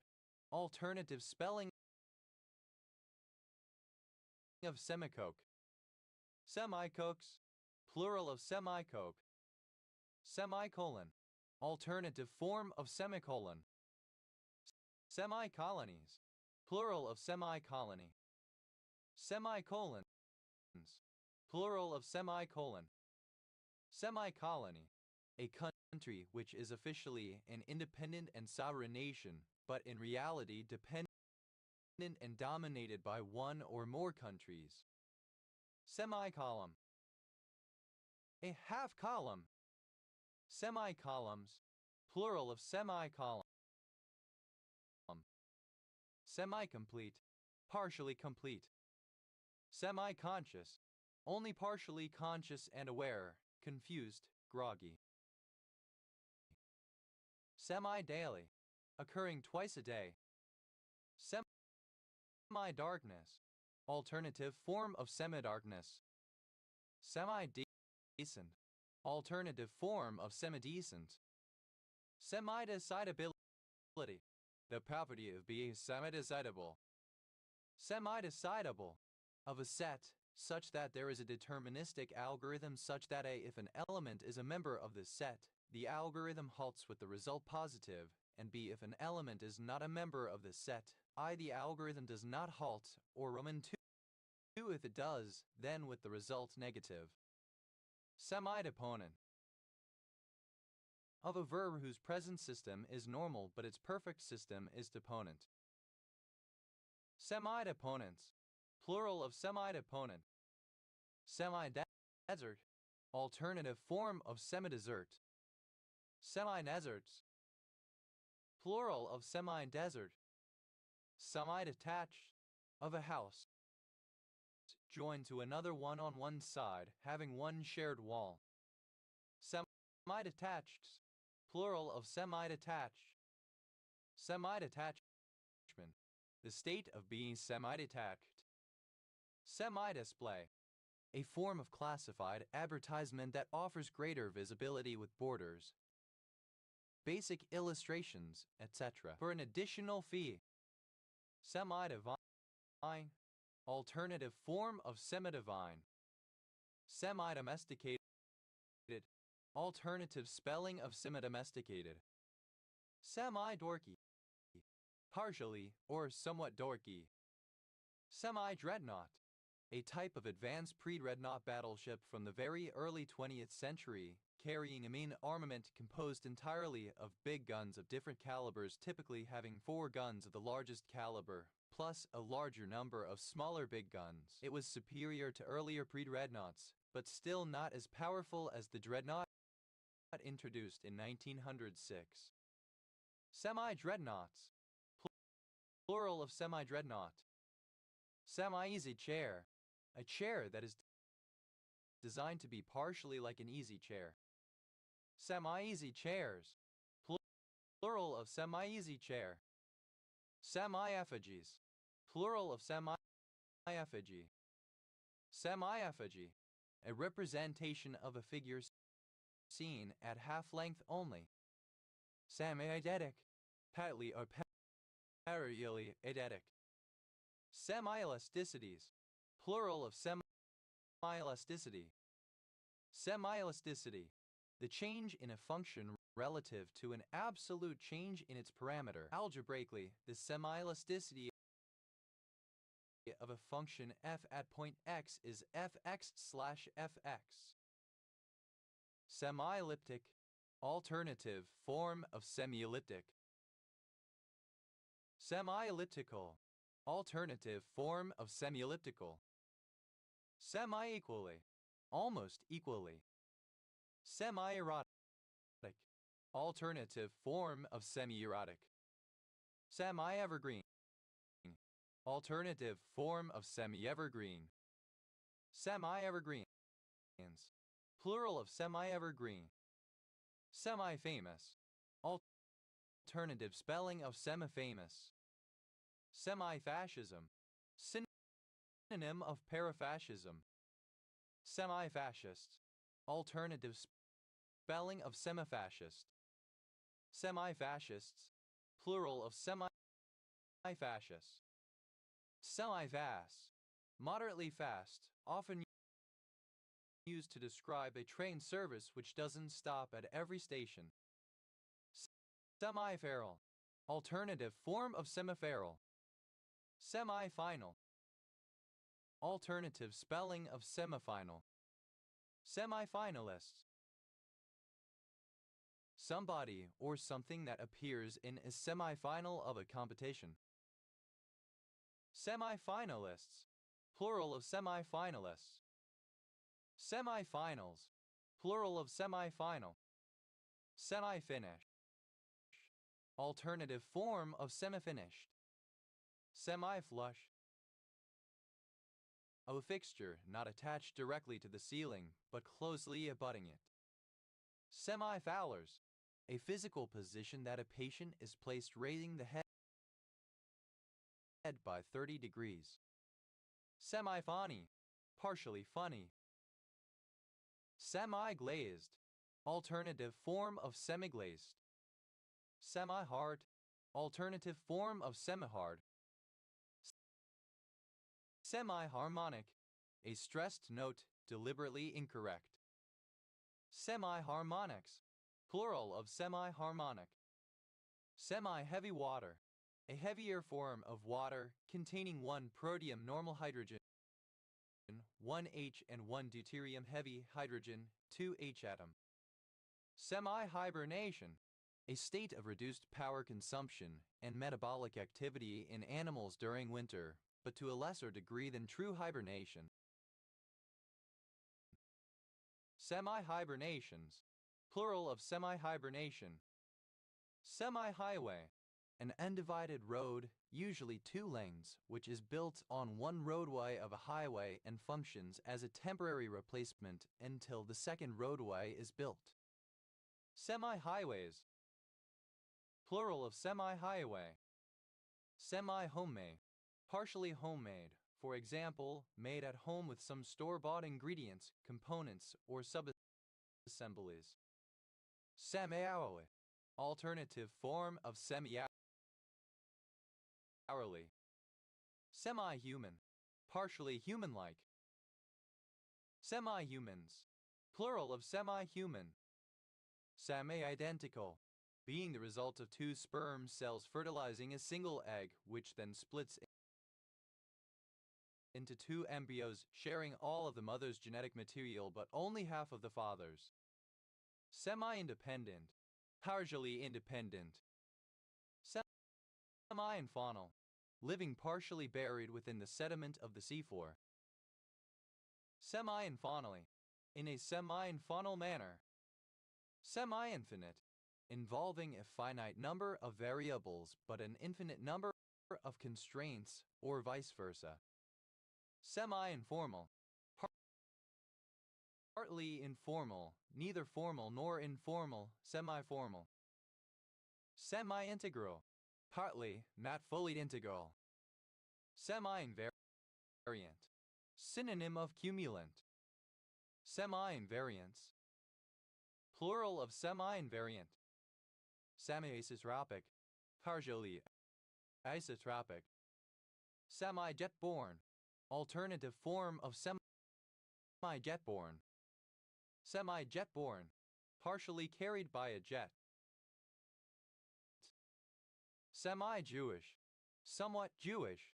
Speaker 1: Alternative spelling of semicoke. Semicokes. Plural of semicoke. Semicolon. Alternative form of semicolon. Semi-colonies. Plural of semi-colony. Semicolons. Plural of semicolon. Semi-colony. A country which is officially an independent and sovereign nation, but in reality dependent and dominated by one or more countries. Semicolumn. A half column. Semicolumns. Plural of semicolumn. Semi-complete. Partially complete. Semi-conscious. Only partially conscious and aware, confused, groggy. Semi-daily. Occurring twice a day. Semi-darkness. Alternative form of semi-darkness. Semi-decent. Alternative form of semi-decent. Semi-decidability. The property of being semi-decidable. Semi-decidable. Of a set, such that there is a deterministic algorithm such that if an element is a member of the set, the algorithm halts with the result positive, and b if an element is not a member of the set, the algorithm does not halt, or Roman 2 if it does, then with the result negative. Semi-deponent. Of a verb whose present system is normal but its perfect system is deponent. Semi-deponents. Plural of semi-deponent. Semi-desert. Alternative form of semi-desert. Semi-deserts. Plural of semi-desert. Semi-detached. Of a house joined to another one on one side, having one shared wall. Semi-detached. Plural of semi-detached. Semi-detachment. The state of being semi-detached. Semi-display. A form of classified advertisement that offers greater visibility with borders, basic illustrations, etc. for an additional fee. Semi-divine. Alternative form of semi-divine. Semi-domesticated. Alternative spelling of semi-domesticated. Semi-dorky. Partially or somewhat dorky. Semi-dreadnought. A type of advanced pre-dreadnought battleship from the very early 20th century, carrying a main armament composed entirely of big guns of different calibers, typically having 4 guns of the largest caliber, plus a larger number of smaller big guns. It was superior to earlier pre-dreadnoughts, but still not as powerful as the dreadnought introduced in 1906. Semi-dreadnoughts. Plural of semi-dreadnought. Semi-easy chair. A chair that is designed to be partially like an easy chair. Semi-easy chairs. Plural of semi-easy chair. Semi-effigies. Plural of semi-effigy. Semi-effigy. A representation of a figure seen at half-length only. Semi-eidetic. Partly or parallelly eidetic. Semi-elasticities. Plural of semi-elasticity. Semi-elasticity. The change in a function relative to an absolute change in its parameter. Algebraically, the semi-elasticity of a function f at point x is fx/fx. Semi-elliptic. Alternative form of semi-elliptic. Semi-elliptical. Alternative form of semi-elliptical. Semi-equally. Almost equally. Semi-erotic. Alternative form of semi-erotic. Semi-evergreen. Alternative form of semi-evergreen. Semi-evergreens. Plural of semi-evergreen. Semi-famous. Alternative spelling of semi-famous. Semi-fascism. Synonym of parafascism. Semi-fascist. Alternative spelling of semi-fascist. Semi-fascists. Plural of semi-fascist. Semi-fast. Moderately fast, often used to describe a train service which doesn't stop at every station. Semi-feral. Alternative form of semi-feral. Semi-final. Alternative spelling of semifinal. Semi-finalists. Somebody or something that appears in a semi-final of a competition. Semi-finalists. Plural of semi-finalists. Semi-finals. Plural of semi-final. Semi-finish. Alternative form of semi-finished. Semi-flush. A fixture not attached directly to the ceiling, but closely abutting it. Semi-fowlers. A physical position that a patient is placed raising the head by 30 degrees. Semi-funny. Partially funny. Semi-glazed. Alternative form of semi-glazed. Semi-hard. Alternative form of semi-hard. Semi-harmonic. A stressed note, deliberately incorrect. Semi-harmonics. Plural of semi-harmonic. Semi-heavy water. A heavier form of water containing one protium normal hydrogen, 1 H and 1 deuterium heavy hydrogen, 2 H atom. Semi-hibernation. A state of reduced power consumption and metabolic activity in animals during winter, but to a lesser degree than true hibernation. Semi-hibernations. Plural of semi-hibernation. Semi-highway. An undivided road, usually 2 lanes, which is built on one roadway of a highway and functions as a temporary replacement until the second roadway is built. Semi-highways. Plural of semi-highway. Semi-homemade. Partially homemade. For example, made at home with some store-bought ingredients, components, or sub-assemblies. Semi-hourly. Alternative form of semi-hourly. Semi-human. Partially human-like. Semi-humans. Plural of semi-human. Semi-identical. Being the result of 2 sperm cells fertilizing a single egg, which then splits into 2 embryos, sharing all of the mother's genetic material but only half of the father's. Semi-independent. Partially independent. Semi-infaunal. Living partially buried within the sediment of the seafloor. Semi-infaunally. In a semi-infaunal manner. Semi-infinite. Involving a finite number of variables but an infinite number of constraints, or vice versa. Semi-informal. Partly informal, neither formal nor informal, semi-formal. Semi-integral. Partly, not fully integral. Semi-invariant. Synonym of cumulant. Semi-invariance. Plural of semi-invariant. Semi-isotropic. Partially isotropic. Semi-jet-borne. Alternative form of semi-jet-borne. Semi-jet-borne. Partially carried by a jet. Semi-Jewish. Somewhat Jewish.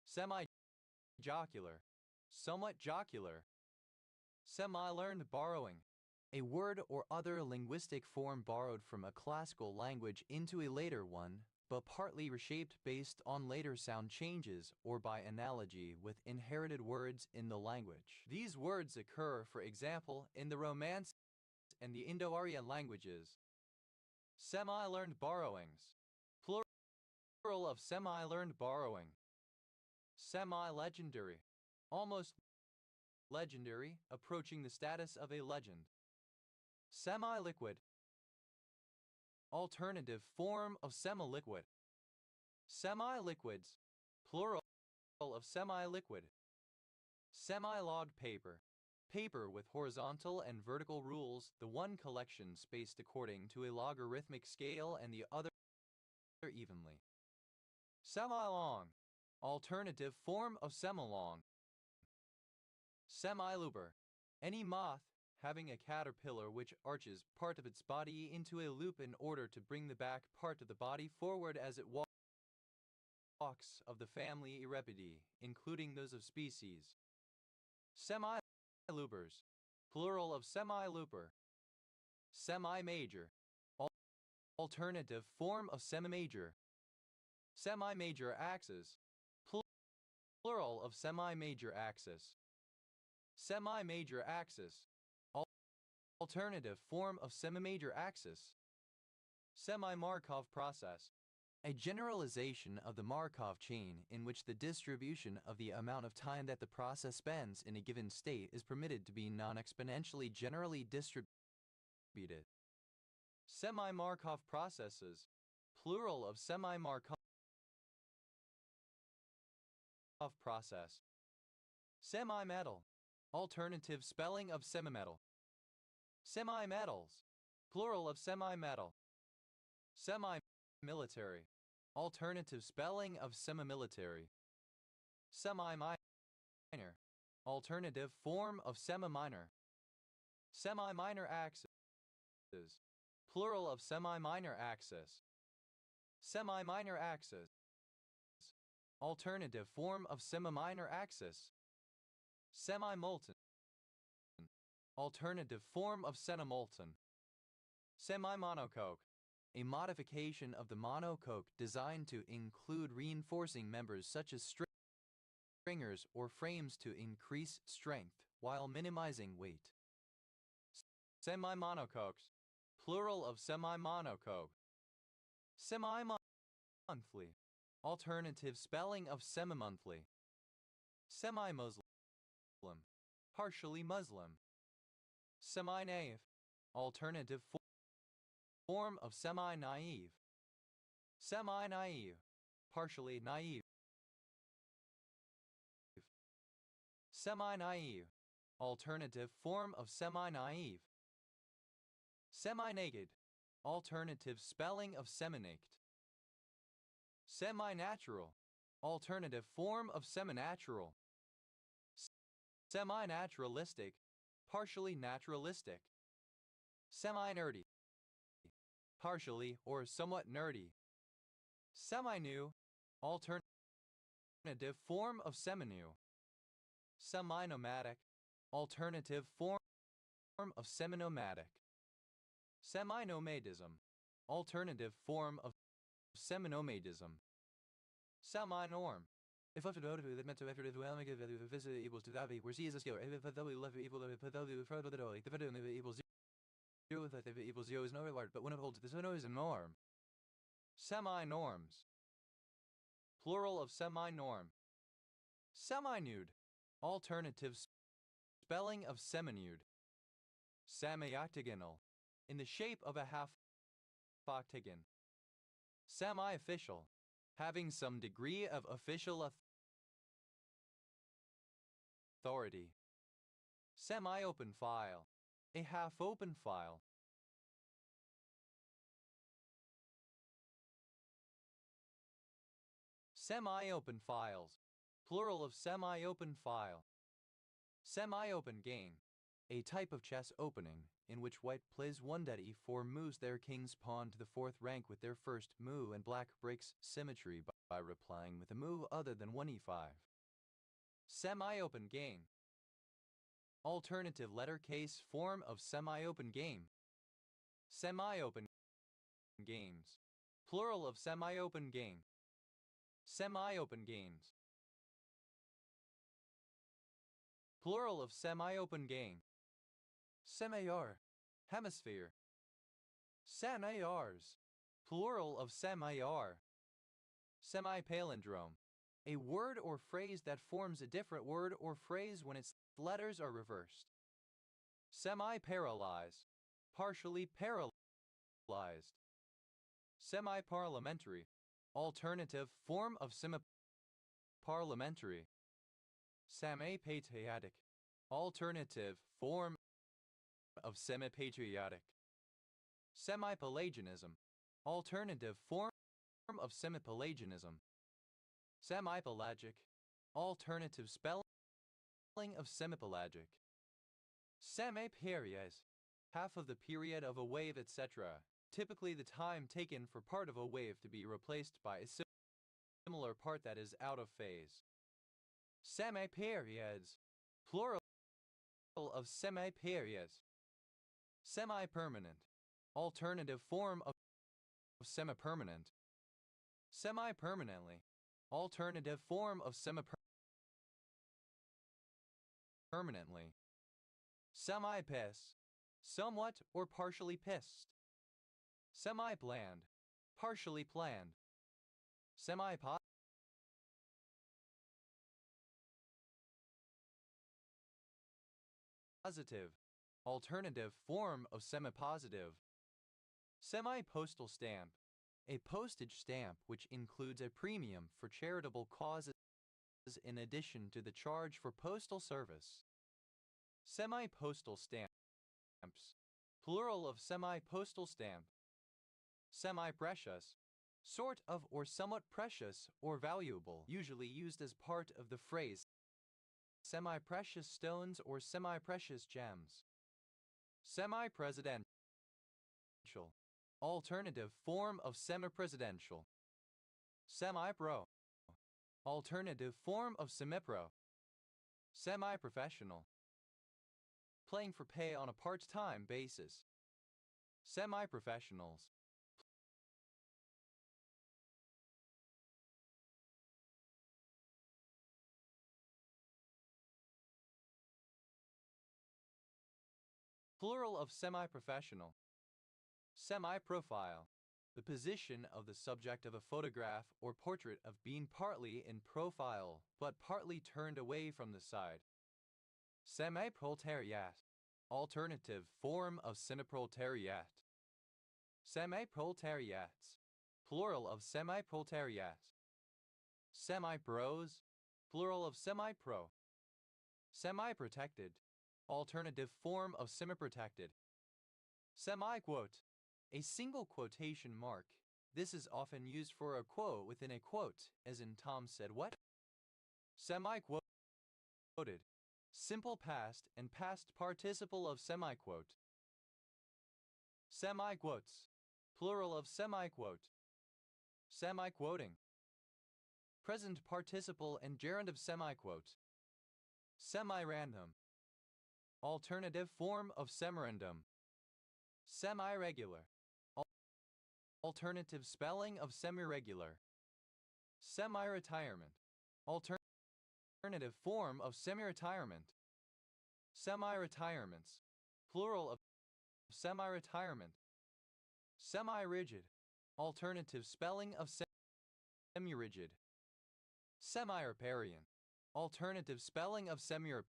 Speaker 1: Semi-jocular. Somewhat jocular. Semi-learned borrowing. A word or other linguistic form borrowed from a classical language into a later one, but partly reshaped based on later sound changes or by analogy with inherited words in the language. These words occur, for example, in the Romance and the Indo-Aryan languages. Semi-learned borrowings. Plural of semi-learned borrowing. Semi-legendary. Almost legendary, approaching the status of a legend. Semi-liquid. Alternative form of semi-liquid. Semi-liquids. Plural of semi-liquid. Semi-log paper. Paper with horizontal and vertical rules, the one collection spaced according to a logarithmic scale and the other evenly. Semi-long. Alternative form of semi-long. Semi-looper. Any moth having a caterpillar which arches part of its body into a loop in order to bring the back part of the body forward as it walks, of the family Erepidae, including those of species. Semi-loopers. Plural of semi-looper. Semi-major. Alternative form of semi-major. Semi-major axis. Plural of semi-major axis. Semi-major axis. Alternative form of semi-major axis. Semi-Markov process. A generalization of the Markov chain in which the distribution of the amount of time that the process spends in a given state is permitted to be non-exponentially generally distributed. Semi-Markov processes. Plural of semi-Markov process. Semi-metal. Alternative spelling of semi-metal. Semi-metals. Plural of semi-metal. Semi-military. Alternative spelling of semi-military. Semi-minor. Alternative form of semi-minor. Semi-minor axis. Plural of semi-minor axis. Semi-minor axis. Alternative form of semi-minor axis. Semi-molten. Alternative form of semi-molten. Semi-monocoque. A modification of the monocoque designed to include reinforcing members such as stringers or frames to increase strength while minimizing weight. Semi-monocoques. Plural of semi-monocoque. Semi-monthly. Alternative spelling of semi-monthly. Semi-Muslim. Partially Muslim. Semi-naive. Alternative form of semi-naive. Semi-naive. Partially naive. Semi-naive. Alternative form of semi-naive. Semi-naked. Alternative spelling of semi-naked. Semi-natural. Alternative form of semi-natural. Semi-naturalistic. Partially naturalistic. Semi-nerdy. Partially or somewhat nerdy. Semi-new. Alternative form of semi-new. Semi-nomadic. Alternative form of semi-nomadic. Semi-nomadism. Alternative form of semi-nomadism. Semi-norm. If left to that meant to after the well, if visit equals to that, where C is a scale, if the left equal to further the dolly, the federal equals 0, that if equals 0 is no reward, but when it holds this is a norm. Semi-norms. Plural of semi-norm. Semi-nude. Alternative spelling of semi-nude. Semi-octagonal. In the shape of a half-octagon. Semi-official. Having some degree of official authority. Semi-open file. A half-open file. Semi-open files. Plural of semi-open file. Semi-open game. A type of chess opening, in which white plays one that e4 moves their king's pawn to the 4th rank with their first move and black breaks symmetry by replying with a move other than one e5. Semi-open game. Alternative letter case form of semi-open game. Semi-open games. Plural of semi-open game. Semi-open games. Plural of semi-open game. Semi-ar. Hemisphere. Semi-ars. Plural of semi-ar. Semi-palindrome. A word or phrase that forms a different word or phrase when its letters are reversed. Semi-paralyzed, partially paralyzed. Semi-parliamentary, alternative form of semi-parliamentary. Semi-patriotic, alternative form of semi-patriotic. Semi-Pelagianism, alternative form of semi-Pelagianism. Semi-pelagic, alternative spelling of semi-pelagic. Semi-period, half of the period of a wave, etc. Typically the time taken for part of a wave to be replaced by a similar part that is out of phase. Semi-periods, plural of semi-periods. Semi-permanent, alternative form of semi-permanent. Semi-permanently, alternative form of semi-permanently. Semi-piss, somewhat or partially pissed. Semi-bland, partially planned. Semi-positive, alternative form of semi-positive. Semi-postal stamp, a postage stamp which includes a premium for charitable causes in addition to the charge for postal service. Semi-postal stamps, plural of semi-postal stamp. Semi-precious, sort of or somewhat precious or valuable, usually used as part of the phrase semi-precious stones or semi-precious gems. Semi-presidential, alternative form of semi-presidential. Semi-pro, alternative form of semi-pro. Semi-professional, playing for pay on a part-time basis. Semi-professionals, plural of semi-professional. Semi-profile, the position of the subject of a photograph or portrait of being partly in profile but partly turned away from the side. Semi-proletariat, alternative form of semi-proletariat. Semi-proletariats, plural of semi-proletariat. Semi-pros, plural of semi-pro. Semi-protected, alternative form of semi-protected. Semi-quote, a single quotation mark. This is often used for a quote within a quote, as in Tom said what? Semi-quoted, simple past and past participle of semi-quote. Semi-quotes, plural of semi-quote. Semi-quoting, present participle and gerund of semi-quote. Semi-random, alternative form of semi-random. Semi-regular, alternative spelling of semi-regular. Semi-retirement, alternative form of semi-retirement. Semi-retirements, plural of semi-retirement. Semi-rigid, alternative spelling of semi-rigid. Semi-riparian, alternative spelling of semi-riparian.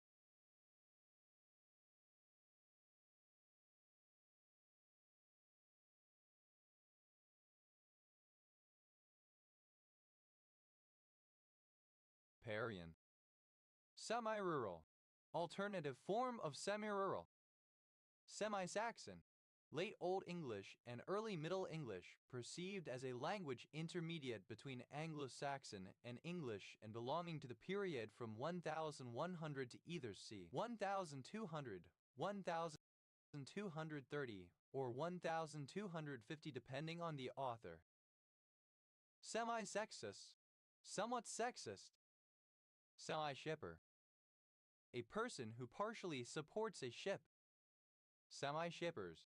Speaker 1: Semi-rural, alternative form of semi-rural. Semi-Saxon, late Old English and early Middle English, perceived as a language intermediate between Anglo-Saxon and English and belonging to the period from 1100 to either c. 1200, 1230, or 1250 depending on the author. Semi-sexist, somewhat sexist. Semi-shipper, a person who partially supports a ship. Semi-shippers,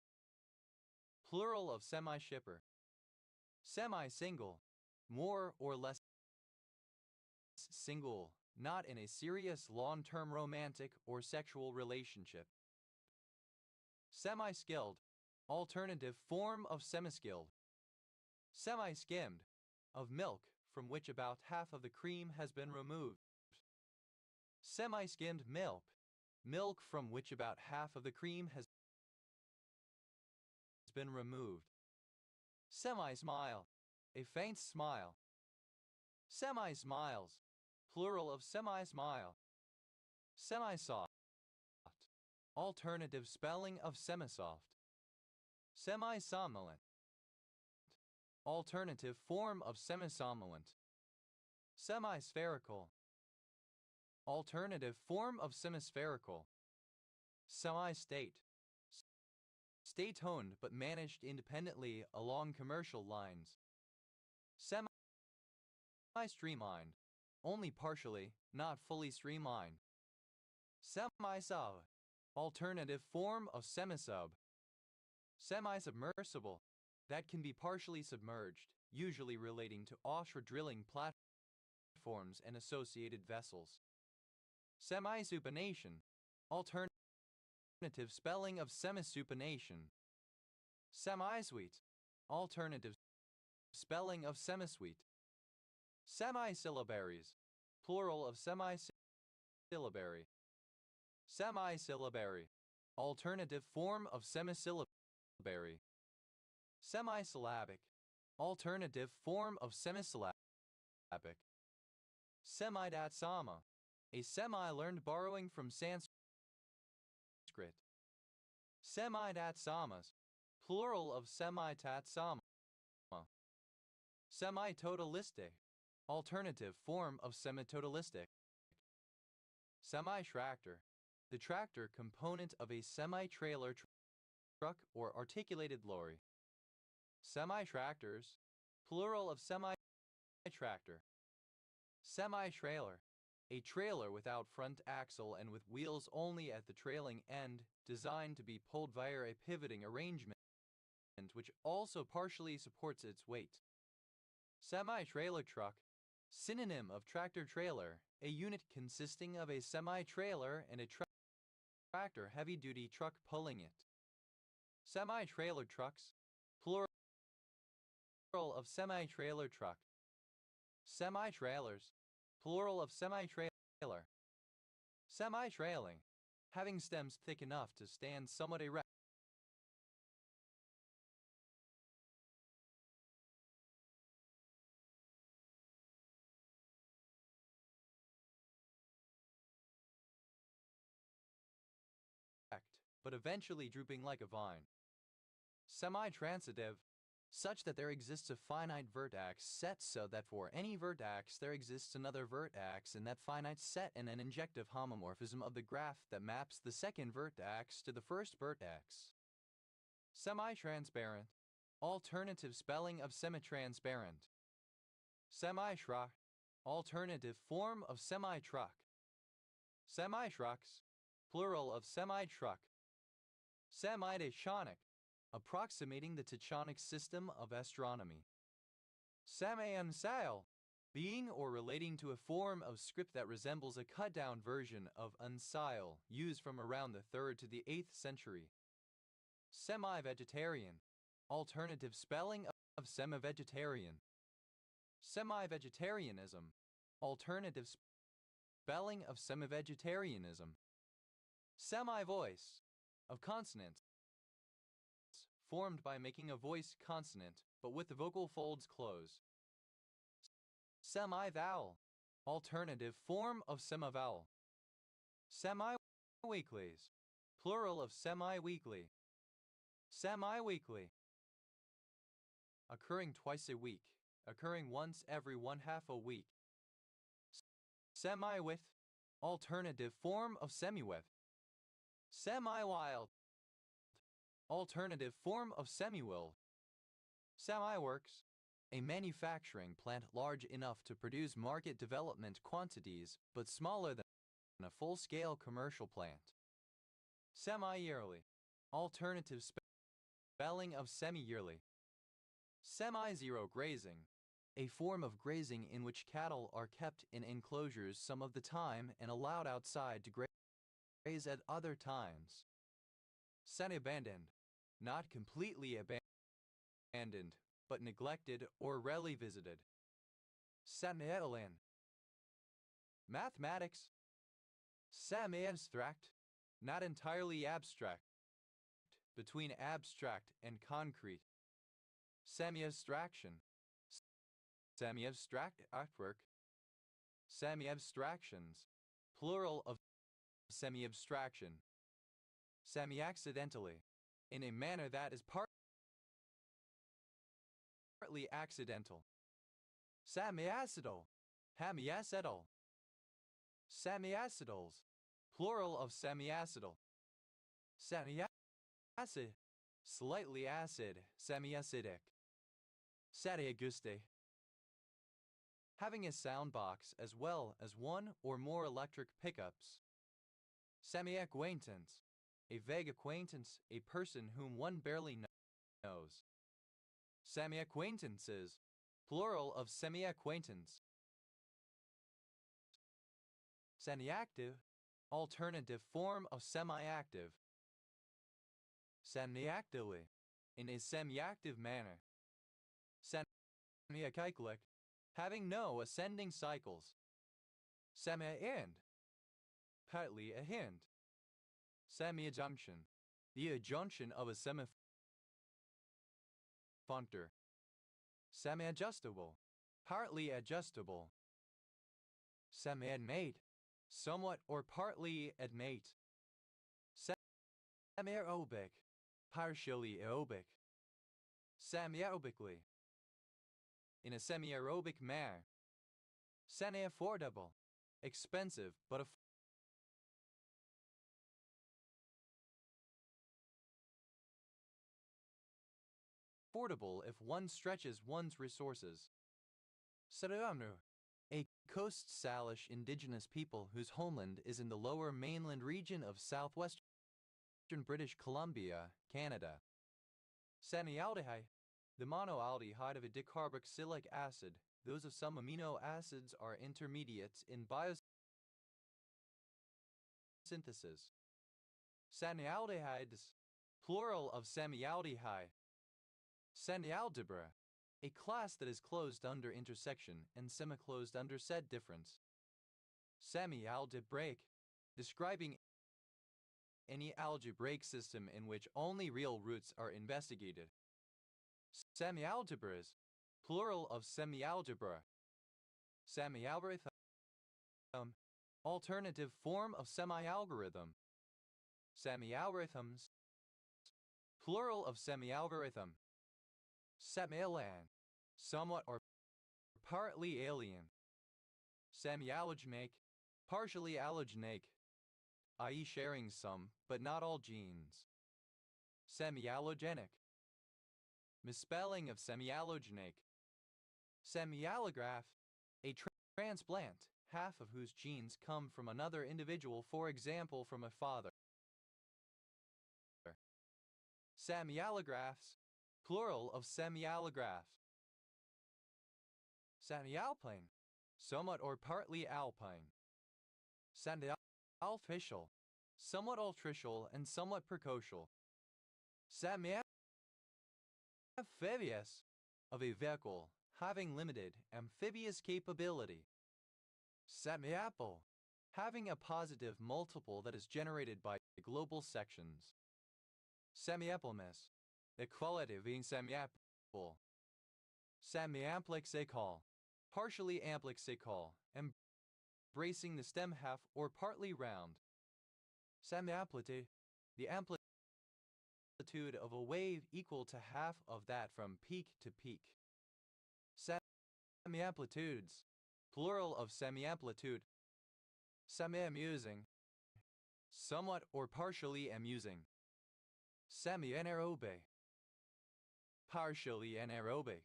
Speaker 1: plural of semi-shipper. Semi-single, more or less single, not in a serious long-term romantic or sexual relationship. Semi-skilled, alternative form of semi-skilled. Semi-skimmed, of milk from which about half of the cream has been removed. Semi-skimmed milk, milk from which about half of the cream has been removed. Semi-smile, a faint smile. Semi-smiles, plural of semi-smile. Semi-soft, alternative spelling of semi-soft. Semi-somnolent, alternative form of semi-somnolent. Semi-spherical, alternative form of semi-spherical. Semi-state, state-owned but managed independently along commercial lines. Semi-streamlined, only partially, not fully streamlined. Semi-sub, alternative form of semi-sub. Semi-submersible, that can be partially submerged, usually relating to offshore drilling platforms and associated vessels. Semi-supination, alternative spelling of semi-supination. Semi-sweet, alternative spelling of semi-sweet. Semi-syllabaries, plural of semi-syllabary. Semi-syllabary, alternative form of semi-syllabary. Semi-syllabic, alternative form of semi-syllabic. Semi-datsama, a semi-learned borrowing from Sanskrit. Semi-datsamas, plural of semi-tatsama. Semi-totalistic, alternative form of semi-totalistic. Semi-tractor, the tractor component of a semi-trailer truck or articulated lorry. Semi-tractors, plural of semi-tractor. Semi-trailer, a trailer without front axle and with wheels only at the trailing end, designed to be pulled via a pivoting arrangement, which also partially supports its weight. Semi-trailer truck, synonym of tractor-trailer, a unit consisting of a semi-trailer and a tractor heavy-duty truck pulling it. Semi-trailer trucks, plural of semi-trailer truck. Semi-trailers, plural of semi-trailer. Semi-trailing, having stems thick enough to stand somewhat erect. But eventually drooping like a vine. Semi-transitive, such that there exists a finite vertex set so that for any vertex there exists another vertex in that finite set and an injective homomorphism of the graph that maps the second vertex to the first vertex. Semi-transparent, alternative spelling of semi-transparent. Semi-truck, alternative form of semi-truck. Semi-trucks, plural of semi-truck. Semi-tachonic, approximating the tachonic system of astronomy. Semi-uncial, being or relating to a form of script that resembles a cut-down version of uncial used from around the 3rd to the 8th century. Semi-vegetarian, alternative spelling of semi-vegetarian. Semi-vegetarianism, alternative spelling of semi-vegetarianism. Semi-voice, of consonants, formed by making a voice consonant, but with the vocal folds closed. Semi-vowel, alternative form of semivowel. Semi-weeklies, plural of semi-weekly. Semi-weekly, occurring twice a week, occurring once every 1/2 a week. Semi-with, alternative form of semi-with. Semi-wild, alternative form of semi-wild. Semi-works, a manufacturing plant large enough to produce market development quantities but smaller than a full-scale commercial plant. Semi-yearly, alternative spelling of semi-yearly. Semi-zero grazing, a form of grazing in which cattle are kept in enclosures some of the time and allowed outside to graze at other times. Semi-abandoned, not completely abandoned, but neglected or rarely visited. Semi-Catalan. Mathematics. Semi-abstract, not entirely abstract, between abstract and concrete. Semi-abstraction. Semi-abstract artwork. Semi-abstractions, plural of semi-abstraction. Semi-accidentally, in a manner that is partly accidental. Semi-acetal, hemiacetal. Semi-acetals, plural of semi-acetal. Semi-acid, slightly acid, semi-acidic. Semi-aguste. Having a sound box as well as one or more electric pickups. Semi-acquaintance, a vague acquaintance, a person whom one barely knows. Semi-acquaintances, plural of semi-acquaintance. Semi-active, alternative form of semi-active. Semi-actively, in a semi-active manner. Semi-acyclic, having no ascending cycles. Semi-end, partly a hint. Semi-adjunction, the adjunction of a semifunctor. Semi-adjustable, partly adjustable. Semi-admate, somewhat or partly admate. Semi-aerobic, partially aerobic. Semi-aerobically, in a semi-aerobic manner. Semi-affordable, expensive but affordable if one stretches one's resources. Saraamnu, a Coast Salish indigenous people whose homeland is in the lower mainland region of southwestern British Columbia, Canada. Semi-aldehyde, the monoaldehyde of a dicarboxylic acid. Those of some amino acids are intermediates in biosynthesis. Semialdehydes, plural of semialdehyde. Semialgebra, a class that is closed under intersection and semiclosed under set difference. Semi-algebraic, describing any algebraic system in which only real roots are investigated. Semi-algebras, plural of semi-algebra. Semi-algorithm, alternative form of semi-algorithm. Semi-algorithms, plural of semi-algorithm. Semi-alien, somewhat or partly alien. Semi-allogeneic, partially allogeneic, i.e. sharing some, but not all genes. Semi-allogenic, misspelling of semi-allogeneic. Semi-allograft, a transplant, half of whose genes come from another individual, for example from a father. Semi-allographs, plural of semi-allographs. Semi-alpine, somewhat or partly alpine. Semi-altricial, somewhat altricial and somewhat precocial. Semi-amphibious, of a vehicle having limited amphibious capability. Semi-apple, having a positive multiple that is generated by global sections. Semi-appleness, the quality of being semi-apple. Semi-amplexicol, partially amplexicol, embracing the stem half or partly round. Semi-amplitude, the amplitude of a wave equal to half of that from peak to peak. Semi-amplitudes, plural of semi-amplitude. Semi-amusing, somewhat or partially amusing. Semi-anaerobic, partially anaerobic.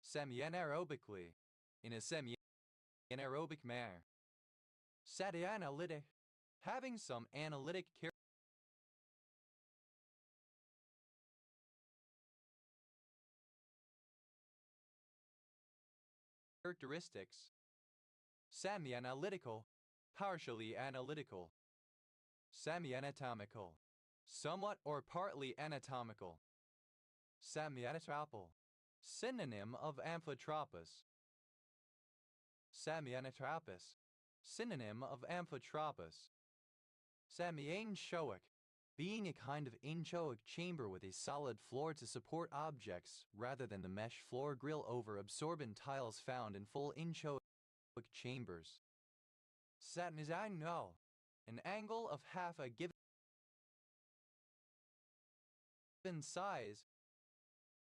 Speaker 1: Semi-anaerobically, in a semi-anaerobic manner. Semi-analytic, having some analytic characteristics. Semi-analytical, partially analytical. Semi-anatomical, somewhat or partly anatomical. Semi-anatropal, synonym of amphitropous. Samianatropous, synonym of Amphitropous. Samianchoic, being a kind of inchoic chamber with a solid floor to support objects rather than the mesh floor grill over absorbent tiles found in full inchoic chambers. Satnizango, an angle of half a given size.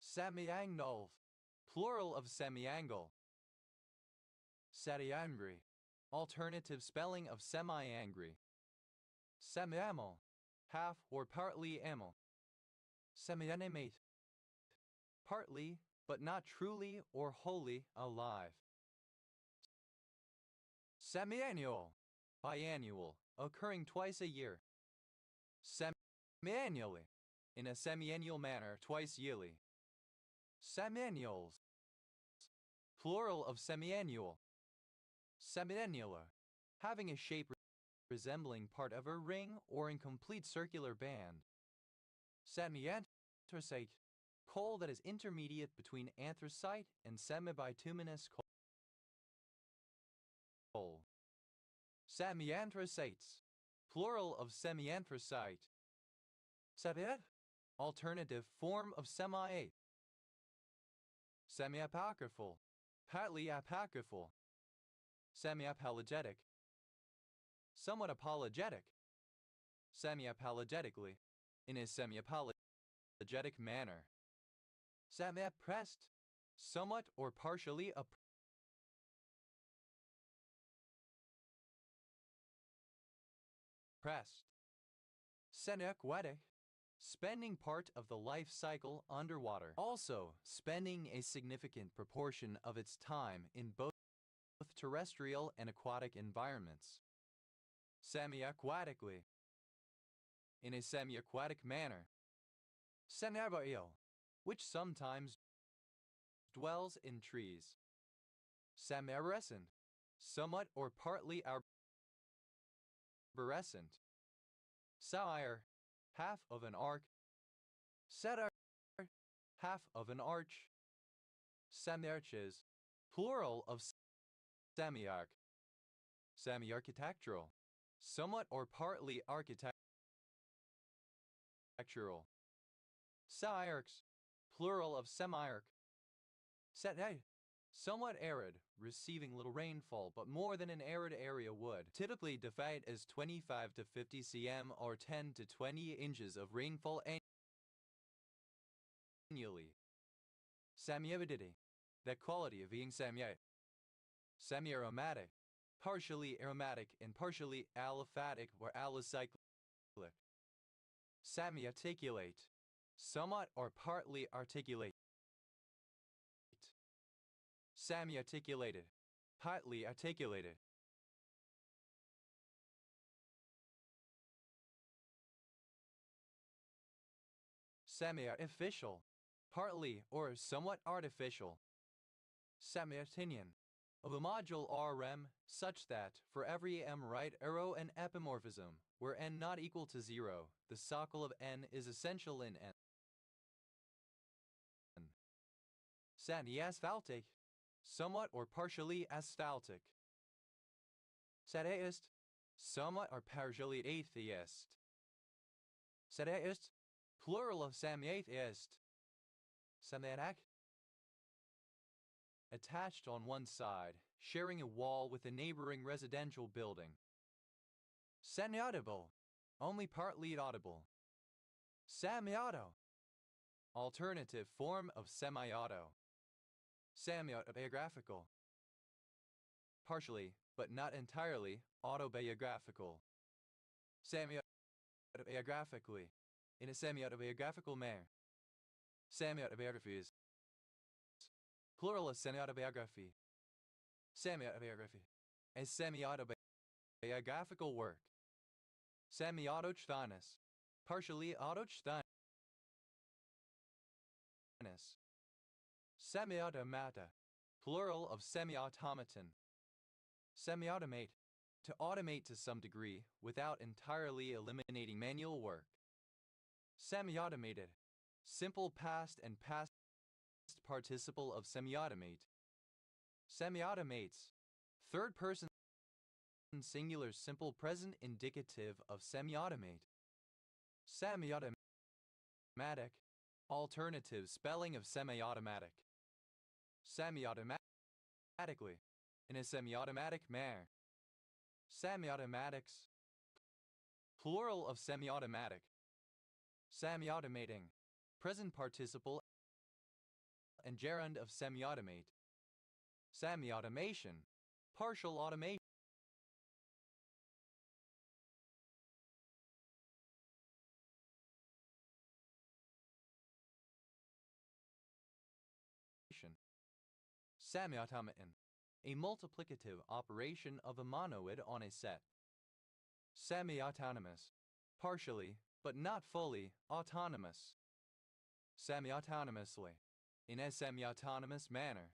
Speaker 1: Semiangle, plural of semiangle. Satiangry, alternative spelling of semi-angry. Semiamel, half or partly amel. Semianimate, partly, but not truly or wholly alive. Semiannual, biannual, occurring twice a year. Semiannually, in a semiannual manner twice yearly. Semiannuals, plural of semiannual. Semiannular, having a shape resembling part of a ring or incomplete circular band. Semianthracite, coal that is intermediate between anthracite and semibituminous coal. Semianthracites, plural of semianthracite. Semiat, alternative form of semi-8. Semi-apocryphal, partly apocryphal. Semi-apologetic, somewhat apologetic. Semi-apologetically, in a semi-apologetic manner. Semi-oppressed, somewhat or partially oppressed. Semi-aquatic, spending part of the life cycle underwater. Also, spending a significant proportion of its time in both terrestrial and aquatic environments. Semi-aquatically, in a semi-aquatic manner. Semi-arboreal, which sometimes dwells in trees. Semi-arborescent, somewhat or partly arborescent. Sire, half of an arc. Setar, half of an arch. Semi-arches, plural of semi-arch. Semi-architectural, somewhat or partly architectural. Semi-arcs, plural of semi-arc. Setay, somewhat arid, receiving little rainfall but more than an arid area would. Typically defined as 25 to 50 cm or 10 to 20 inches of rainfall annually. Semi-aridity, the quality of being semi-aromatic, partially aromatic and partially aliphatic or alicyclic. Semi-articulate, somewhat or partly articulate. Semi-articulated, partly articulated. Semi-artificial, partly or somewhat artificial. Semi-Artinian, of a module Rm such that for every m right arrow an epimorphism, where n not equal to 0, the socle of n is essential in n. Semi-asphaltic, somewhat or partially asphaltic. Sataist, somewhat or partially atheist. Sataist, plural of semi-atheist. Semianac, attached on one side, sharing a wall with a neighboring residential building. Semi-audible, only partly audible. Semi-auto, alternative form of semi-auto. Semi-autobiographical, partially, but not entirely, autobiographical. Semi-autobiographically, in a semi-autobiographical manner. Semi-autobiographies, plural of semi-autobiography. Semi-autobiography, a semi-autobiographical work. Semi-autochthonis, partially autochthonous. Semi-automata, plural of semi-automaton. Semi-automate, to automate to some degree without entirely eliminating manual work. Semi-automated, simple past and past participle of semi-automate. Semi-automates, Third person singular simple present indicative of semi-automate. Semi-automatic. Alternative spelling of semi-automatic. Semi-automatically. In a semi-automatic manner. Semi-automatics. Plural of semi-automatic. Semi-automating. Present participle and gerund of semi-automate. Semi-automation. Partial automation. Semi-automaton. A multiplicative operation of a monoid on a set. Semi-autonomous. Partially, but not fully, autonomous. Semi-autonomously. In a semi-autonomous manner.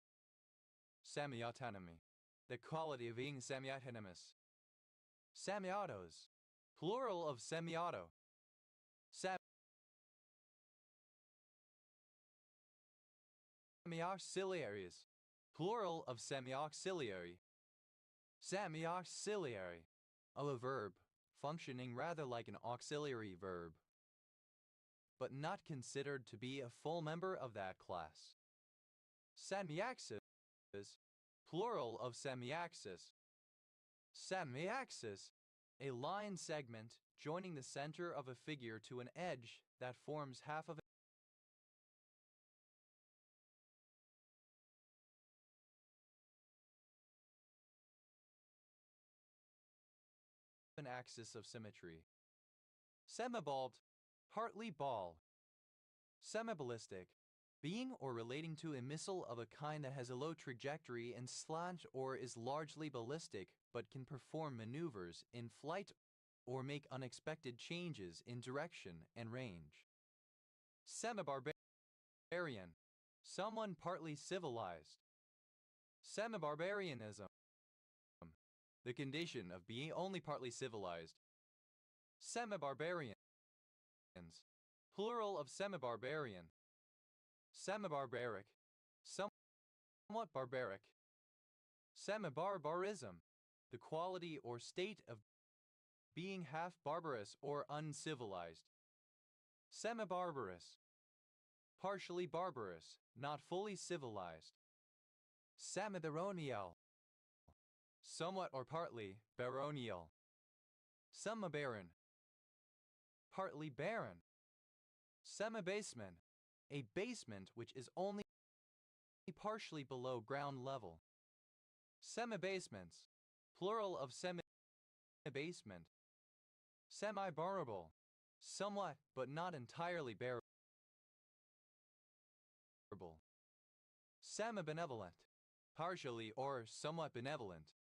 Speaker 1: Semi-autonomy. The quality of being semi-autonomous. Semi-autos. Plural of semi-auto. Semi-auxiliaries. Plural of semi-auxiliary. Semi-auxiliary. Of a verb, functioning rather like an auxiliary verb, but not considered to be a full member of that class. Semi-axis. Plural of semi-axis. Semi-axis. A line segment joining the center of a figure to an edge that forms half of an axis of symmetry. Semiballed. Partly ball. Semiballistic. Being or relating to a missile of a kind that has a low trajectory and slant or is largely ballistic but can perform maneuvers in flight or make unexpected changes in direction and range. Semi-barbarian. Someone partly civilized. Semi-barbarianism. The condition of being only partly civilized. Semi-barbarians. Plural of semi-barbarian. Semi-barbaric. Somewhat barbaric. Semi-barbarism. The quality or state of being half barbarous or uncivilized. Semi-barbarous. Partially barbarous, not fully civilized. Semi-baronial. Somewhat or partly baronial. Semi-barren. Partly barren. Semi-basement. A basement which is only partially below ground level. Semi-basements. Plural of semi-basement. Semi-bearable. Somewhat, but not entirely bearable. Semi-benevolent. Partially or somewhat benevolent.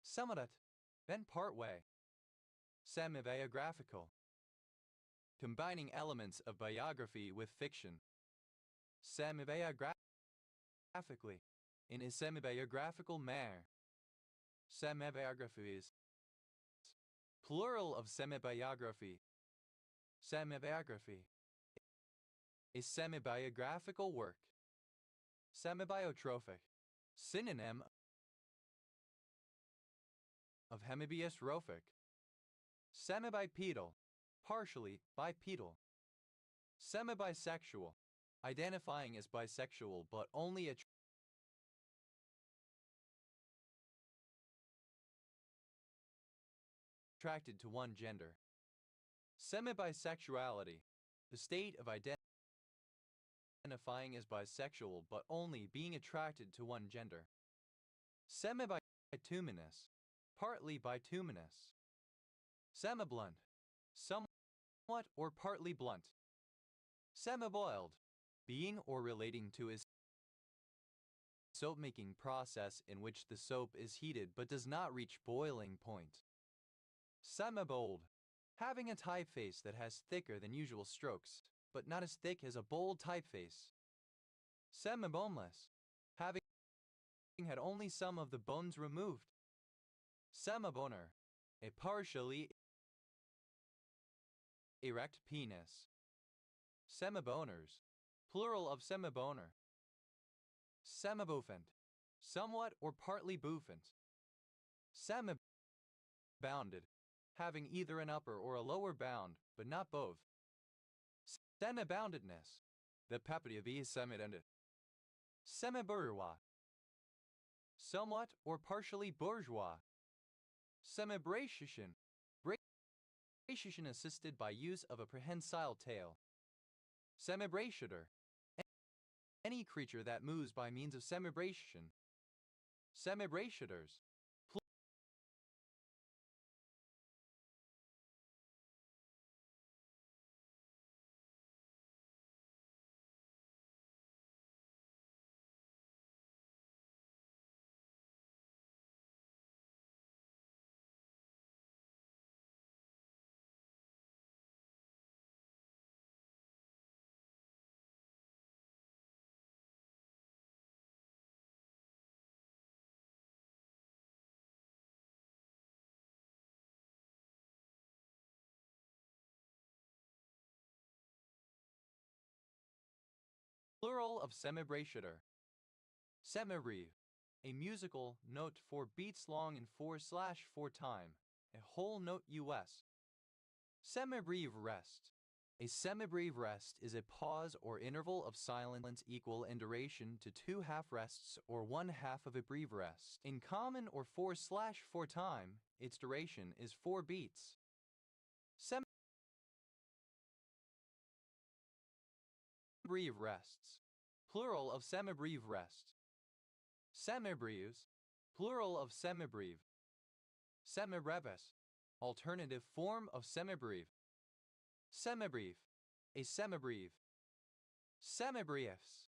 Speaker 1: Somewhat. Bent part way. Semi-biographical. Combining elements of biography with fiction. Semi-biographically. In a semi-biographical manner. Semi-biographies. Plural of semi-biography. Semi-biography. A semi-biographical work. Semi-biotrophic. Synonym of hemibiostrophic. Semi-bipedal. Partially bipedal. Semi-bisexual. Identifying as bisexual but only attracted to one gender. Semi-bisexuality. The state of identifying as bisexual but only being attracted to one gender. Semi-bituminous. Partly bituminous. Semi-blunt. Somewhat or partly blunt. Semi-boiled. Being or relating to a soap-making process in which the soap is heated but does not reach boiling point. Semi-bold. Having a typeface that has thicker than usual strokes, but not as thick as a bold typeface. Semi-boneless. Having had only some of the bones removed. Semi-boner. A partially erect penis. Semi-boners. Plural of semi-boner. Semiboofant, somewhat or partly boofant. Semi-bounded, having either an upper or a lower bound, but not both. Semi-boundedness, the property of being semi-bounded. Semi-bourgeois, somewhat or partially bourgeois. Semi-braciation, braciation assisted by use of a prehensile tail. Semi-brachiator, any creature that moves by means of semi-brachiation. Semi-brachiators, plural of semi-brachiator. Semi-breve, a musical note 4 beats long in 4/4 time, a whole note US. Semi-breve rest. A semi-breve rest is a pause or interval of silence equal in duration to 2 half rests or 1/2 of a breve rest. In common or 4/4 time, its duration is 4 beats. Semi-breve rests. Plural of semi-breve rest. Semibreves, plural of semibreve. Semibreves, alternative form of semibreve. Semibreve, a semibreve. Semibriefs,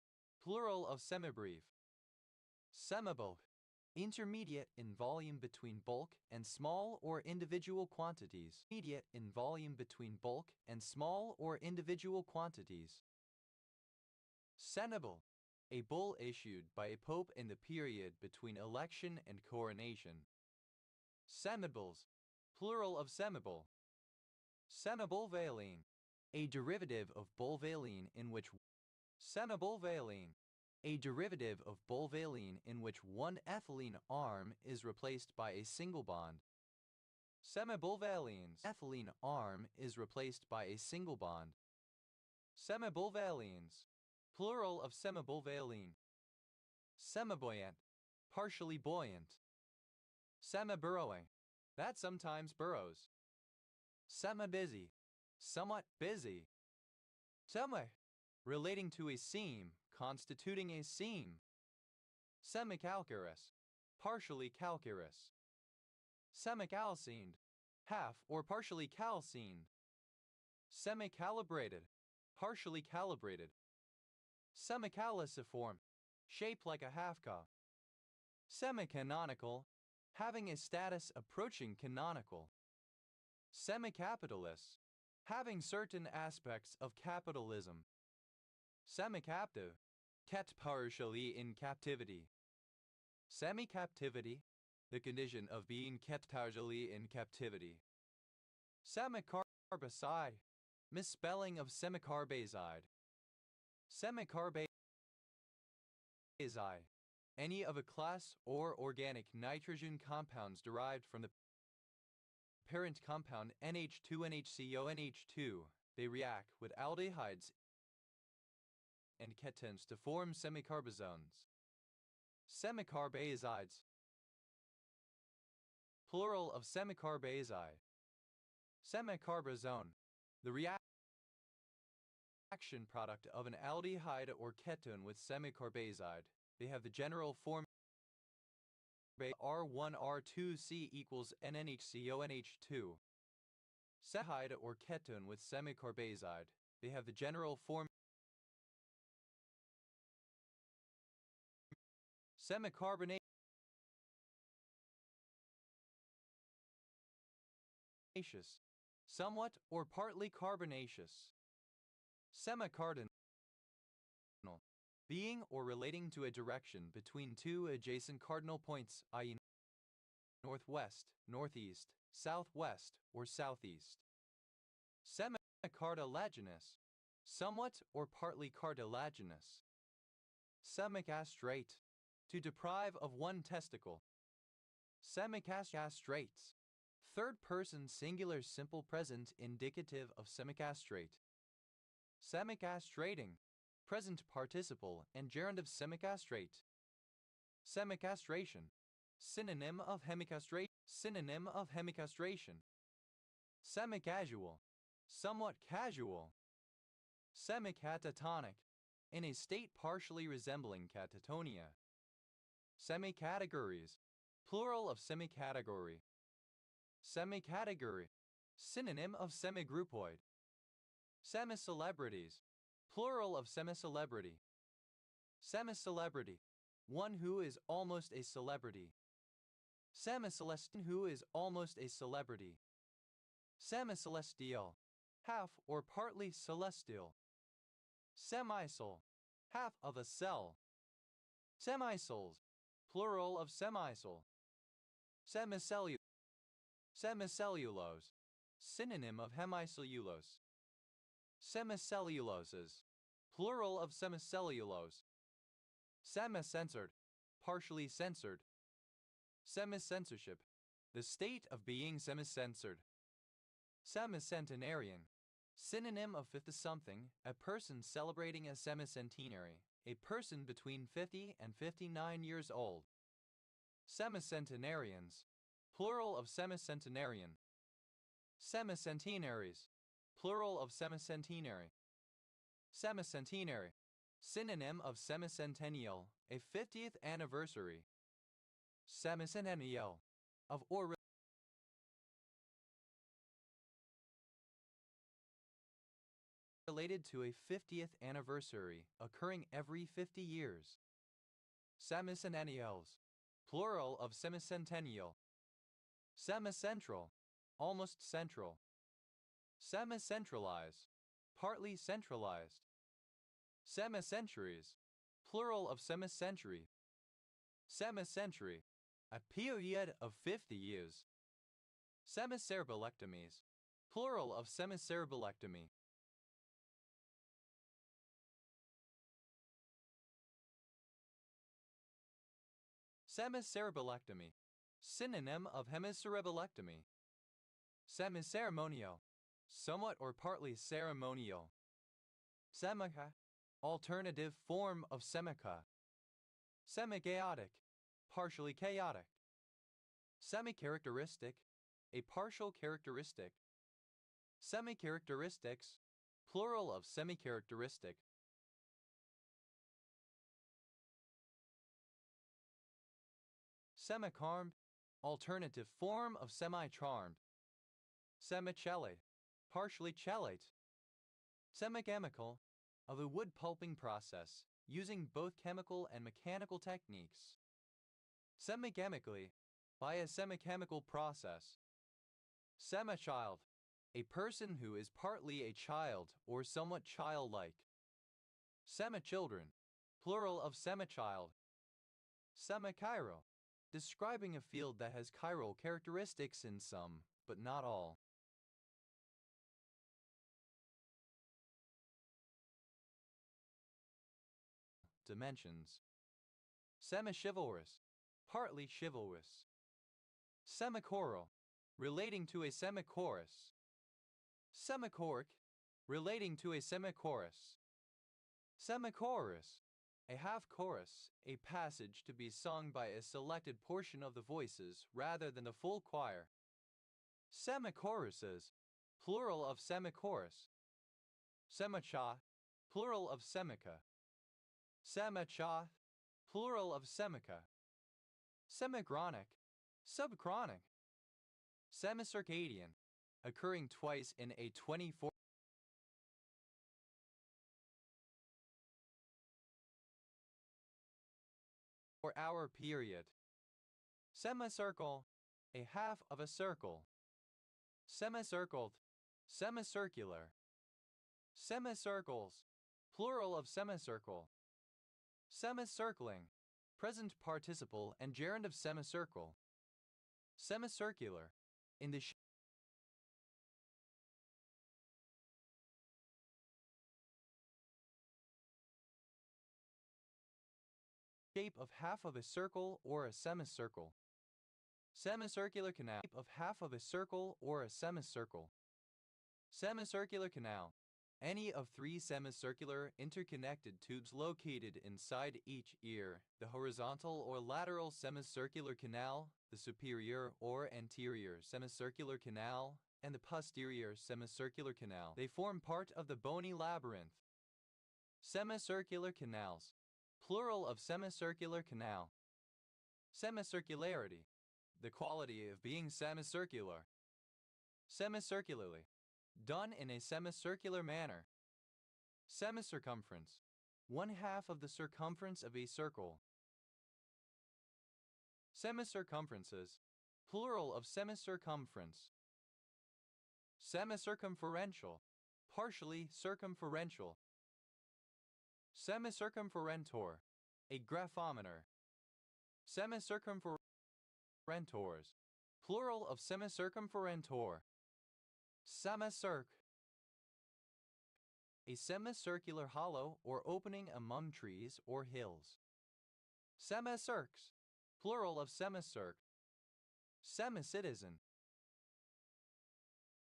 Speaker 1: plural of semibreve. Semibulk, intermediate in volume between bulk and small or individual quantities. Intermediate in volume between bulk and small or individual quantities. Senibal, a bull issued by a pope in the period between election and coronation. Semibols, plural of semibol. Semibulvaline, a derivative of bulvaline in which semibulvaline, a derivative of bulvaline in which one ethylene arm is replaced by a single bond. Semibulvalines, ethylene arm is replaced by a single bond. Semibulvalines, plural of semibulvaline. Semibuoyant, partially buoyant. Semi-burrowing, that sometimes burrows. Semi-busy, somewhat busy. Semi, relating to a seam, constituting a seam. Semicalcareous, partially calcareous. Semicalcined, half or partially calcined. Semicalibrated, partially calibrated. Semicaliciform, shaped like a half-cup. Semi-canonical, having a status approaching canonical. Semi-capitalist, having certain aspects of capitalism. Semi-captive, kept partially in captivity. Semi-captivity, the condition of being kept partially in captivity. Semicarbazide, misspelling of semicarbazide. Semicarbazide, any of a class or organic nitrogen compounds derived from the parent compound NH2NHCONH2. They react with aldehydes and ketones to form semicarbazones. Semicarbazides, plural of semicarbazide. Semicarbazone, the reaction product of an aldehyde or ketone with semicarbazide. They have the general form R1R2C equals NNHCONH2. Semihide or ketone with semicarbazide. They have the general form semicarbonate. Somewhat or partly carbonaceous. Semicardinal, being or relating to a direction between two adjacent cardinal points, i.e. northwest, northeast, southwest, or southeast. Semicartilaginous, somewhat or partly cartilaginous. Semicastrate. To deprive of one testicle. Semicastrates. Third person singular simple present indicative of semicastrate. Semicastrating. Present participle and gerund of semicastrate. Semicastration. Synonym of hemicastration. Synonym of hemicastration. Semicasual. Somewhat casual. Semicatatonic. In a state partially resembling catatonia. Semicategories. Plural of semicategory. Semicategory. Synonym of semigroupoid. Semicelebrities. Plural of semicelebrity. Semicelebrity. One who is almost a celebrity. Semicelestial. Who is almost a celebrity. Semicelestial. Half or partly celestial. Semisol. Half of a cell. Semisols. Plural of semisol. Semicellulose. Synonym of hemicellulose. Semicelluloses. Plural of semicellulose. Semi-censored. Partially censored. Semi-censorship. The state of being semi-censored. Semicentenarian. Synonym of 50-something, a person celebrating a semicentenary, a person between 50 and 59 years old. Semicentenarians. Plural of semicentenarian. Semicentenaries. Plural of semicentenary. Semicentenary. Synonym of semicentennial, a 50th anniversary. Semicentennial. Of or related to a 50th anniversary, occurring every 50 years. Semicentennials. Plural of semicentennial. Semicentral. Almost central. Semicentralize. Partly centralized. Semicenturies. Plural of semicentury. Semicentury. A period of 50 years. Semicerebellectomies. Plural of semicerebellectomy. Semicerebellectomy. Synonym of hemicerebellectomy. Semiceremonial. Somewhat or partly ceremonial. Semica. Alternative form of semica. Semichaotic. Partially chaotic. Semicharacteristic. A partial characteristic. Semicharacteristics. Plural of semicharacteristic. Semicharmed. Alternative form of semi-charmed. Semicellate. Partially cellate. Semichemical. Of a wood pulping process, using both chemical and mechanical techniques. Semichemically. By a semichemical process. Semichild. A person who is partly a child or somewhat childlike. Semichildren. Plural of semichild. Semichiral. Describing a field that has chiral characteristics in some, but not all. Dimensions. Semi-chivalrous. Partly chivalrous. Semichoral. Relating to a semichorus. Semichoric. Relating to a semichorus. Semichorus. A half-chorus, a passage to be sung by a selected portion of the voices rather than the full choir. Semichoruses. Plural of semichorus. Semicha. Plural of semica. Semicha. Plural of semica. Semichronic. Subchronic. Semicircadian. Occurring twice in a 24-hour period. Semicircle. A half of a circle. Semicircled. Semicircular. Semicircles. Plural of semicircle. Semicircling. Present participle and gerund of semicircle. Semicircular. In the shape of half of a circle or a semicircle. Semicircular canal. Shape of half of a circle or a semicircle. Semicircular canal. Any of three semicircular interconnected tubes located inside each ear, the horizontal or lateral semicircular canal, the superior or anterior semicircular canal, and the posterior semicircular canal. They form part of the bony labyrinth. Semicircular canals. Plural of semicircular canal. Semicircularity. The quality of being semicircular. Semicircularly. Done in a semicircular manner. Semicircumference. One half of the circumference of a circle. Semicircumferences. Plural of semicircumference. Semicircumferential. Partially circumferential. Semicircumferentor. A graphometer. Semicircumferentors. Plural of semicircumferentor. Semicirc. A semicircular hollow or opening among trees or hills. Semicirques. Plural of semicirc. Semicitizen.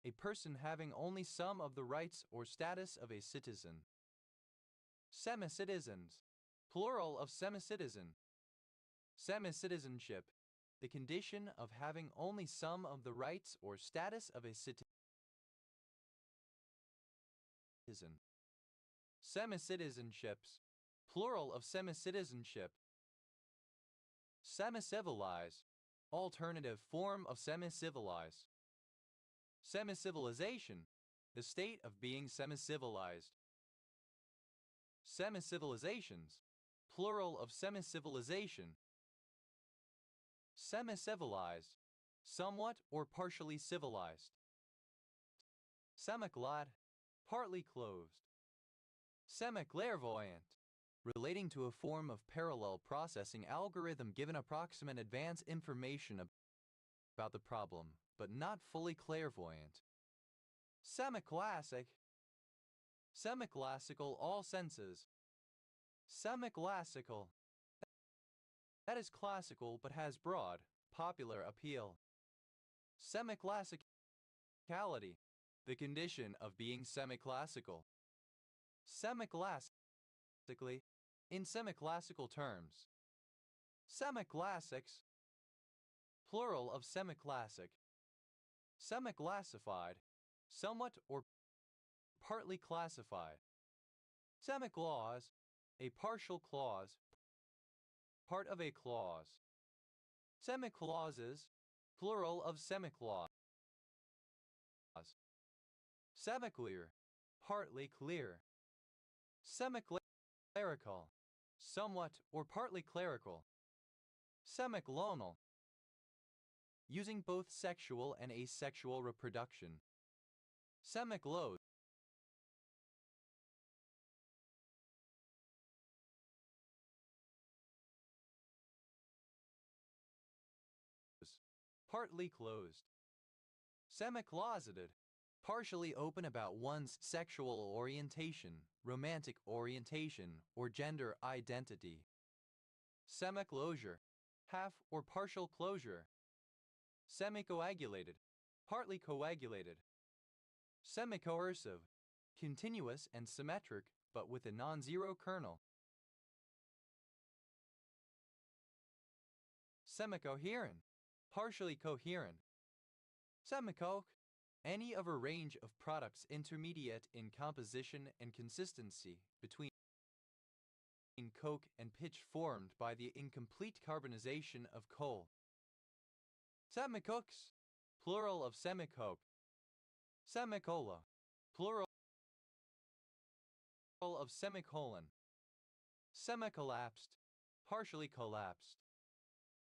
Speaker 1: A person having only some of the rights or status of a citizen. Semicitizens. Plural of semicitizen. Semicitizenship. The condition of having only some of the rights or status of a citizen. Semicitizenships. Plural of semicitizenship. Semicivilize. Alternative form of semicivilize. Semicivilization. The state of being semicivilized. Semicivilizations. Plural of semicivilization. Semicivilized. Somewhat or partially civilized. Semiclad. Partly closed. Semiclairvoyant. Relating to a form of parallel processing algorithm given approximate advance information about the problem, but not fully clairvoyant. Semiclassic. Semiclassical all senses. Semiclassical. That is classical but has broad, popular appeal. Semiclassicality. The condition of being semiclassical. Semiclassically. In semiclassical terms. Semiclassics. Plural of semiclassic. Semiclassified. Somewhat or partly classified. Semiclause. A partial clause. Part of a clause. Semiclauses. Plural of semiclause. Semiclear. Partly clear. Semiclerical. Somewhat or partly clerical. Semiclonal. Using both sexual and asexual reproduction. Semiclose. Partly closed. Semicloseted. Partially open about one's sexual orientation, romantic orientation, or gender identity. Semiclosure. Half or partial closure. Semicoagulated. Partly coagulated. Semicoercive. Continuous and symmetric, but with a non-zero kernel. Semicoherent. Partially coherent. Semicoque. Any of a range of products intermediate in composition and consistency between coke and pitch formed by the incomplete carbonization of coal. Semicooks. Plural of semicoke. Semicola. Plural of semicolon. Semicollapsed. Partially collapsed.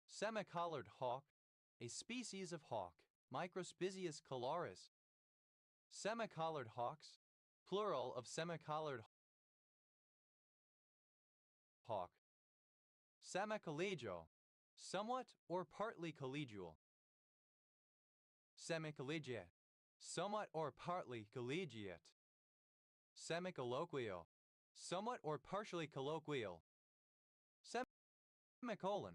Speaker 1: Semicollared hawk. A species of hawk. Microspicius collaris. Semicollared hawks. Plural of semicollared hawk. Semicollegial. Somewhat or partly collegial. Semicollegiate. Somewhat or partly collegiate. Semicolloquial. Somewhat or partially colloquial. Semicolon.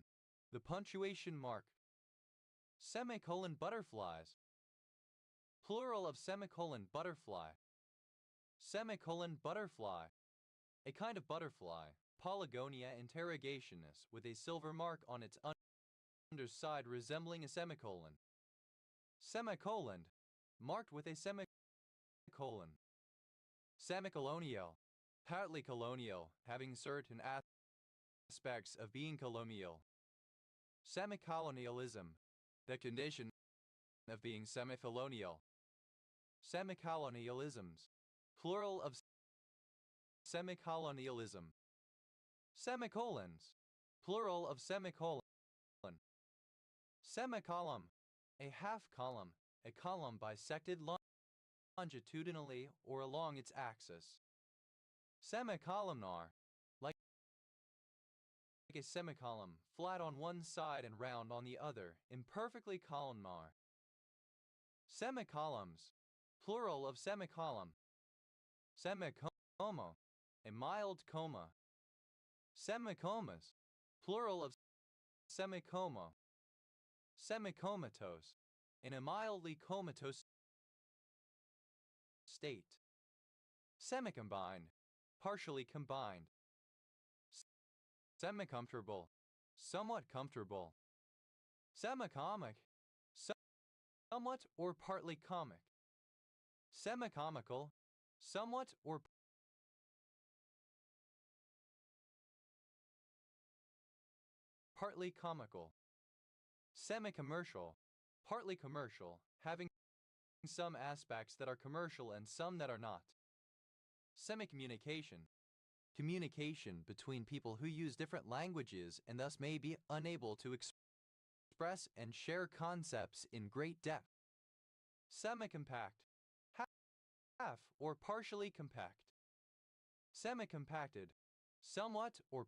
Speaker 1: The punctuation mark. Semicolon butterflies. Plural of semicolon butterfly. Semicolon butterfly. A kind of butterfly, Polygonia interrogationis, with a silver mark on its underside resembling a semicolon. Semicolon. Marked with a semicolon. Semicolonial. Partly colonial, having certain aspects of being colonial. Semicolonialism. The condition of being semicolonial. Semicolonialisms. Plural of semicolonialism. Semicolons. Plural of semicolon. Semicolumn. A half column. A column bisected longitudinally or along its axis. Semicolumnar. Like a semicolumn, flat on one side and round on the other, imperfectly columnar. Semicolumns. Plural of semicolumn. Semicoma. A mild coma. Semicomas. Plural of semicoma. Semicomatose. In a mildly comatose state. Semicombined. Partially combined. Semicomfortable. Somewhat comfortable. Semicomic. Somewhat or partly comic. Semicomical. Somewhat or partly comical. Semi-commercial. Partly commercial, having some aspects that are commercial and some that are not. Semi-communication. Communication between people who use different languages and thus may be unable to express and share concepts in great depth. Semi-compact. Half or partially compact. Semi-compacted. Somewhat or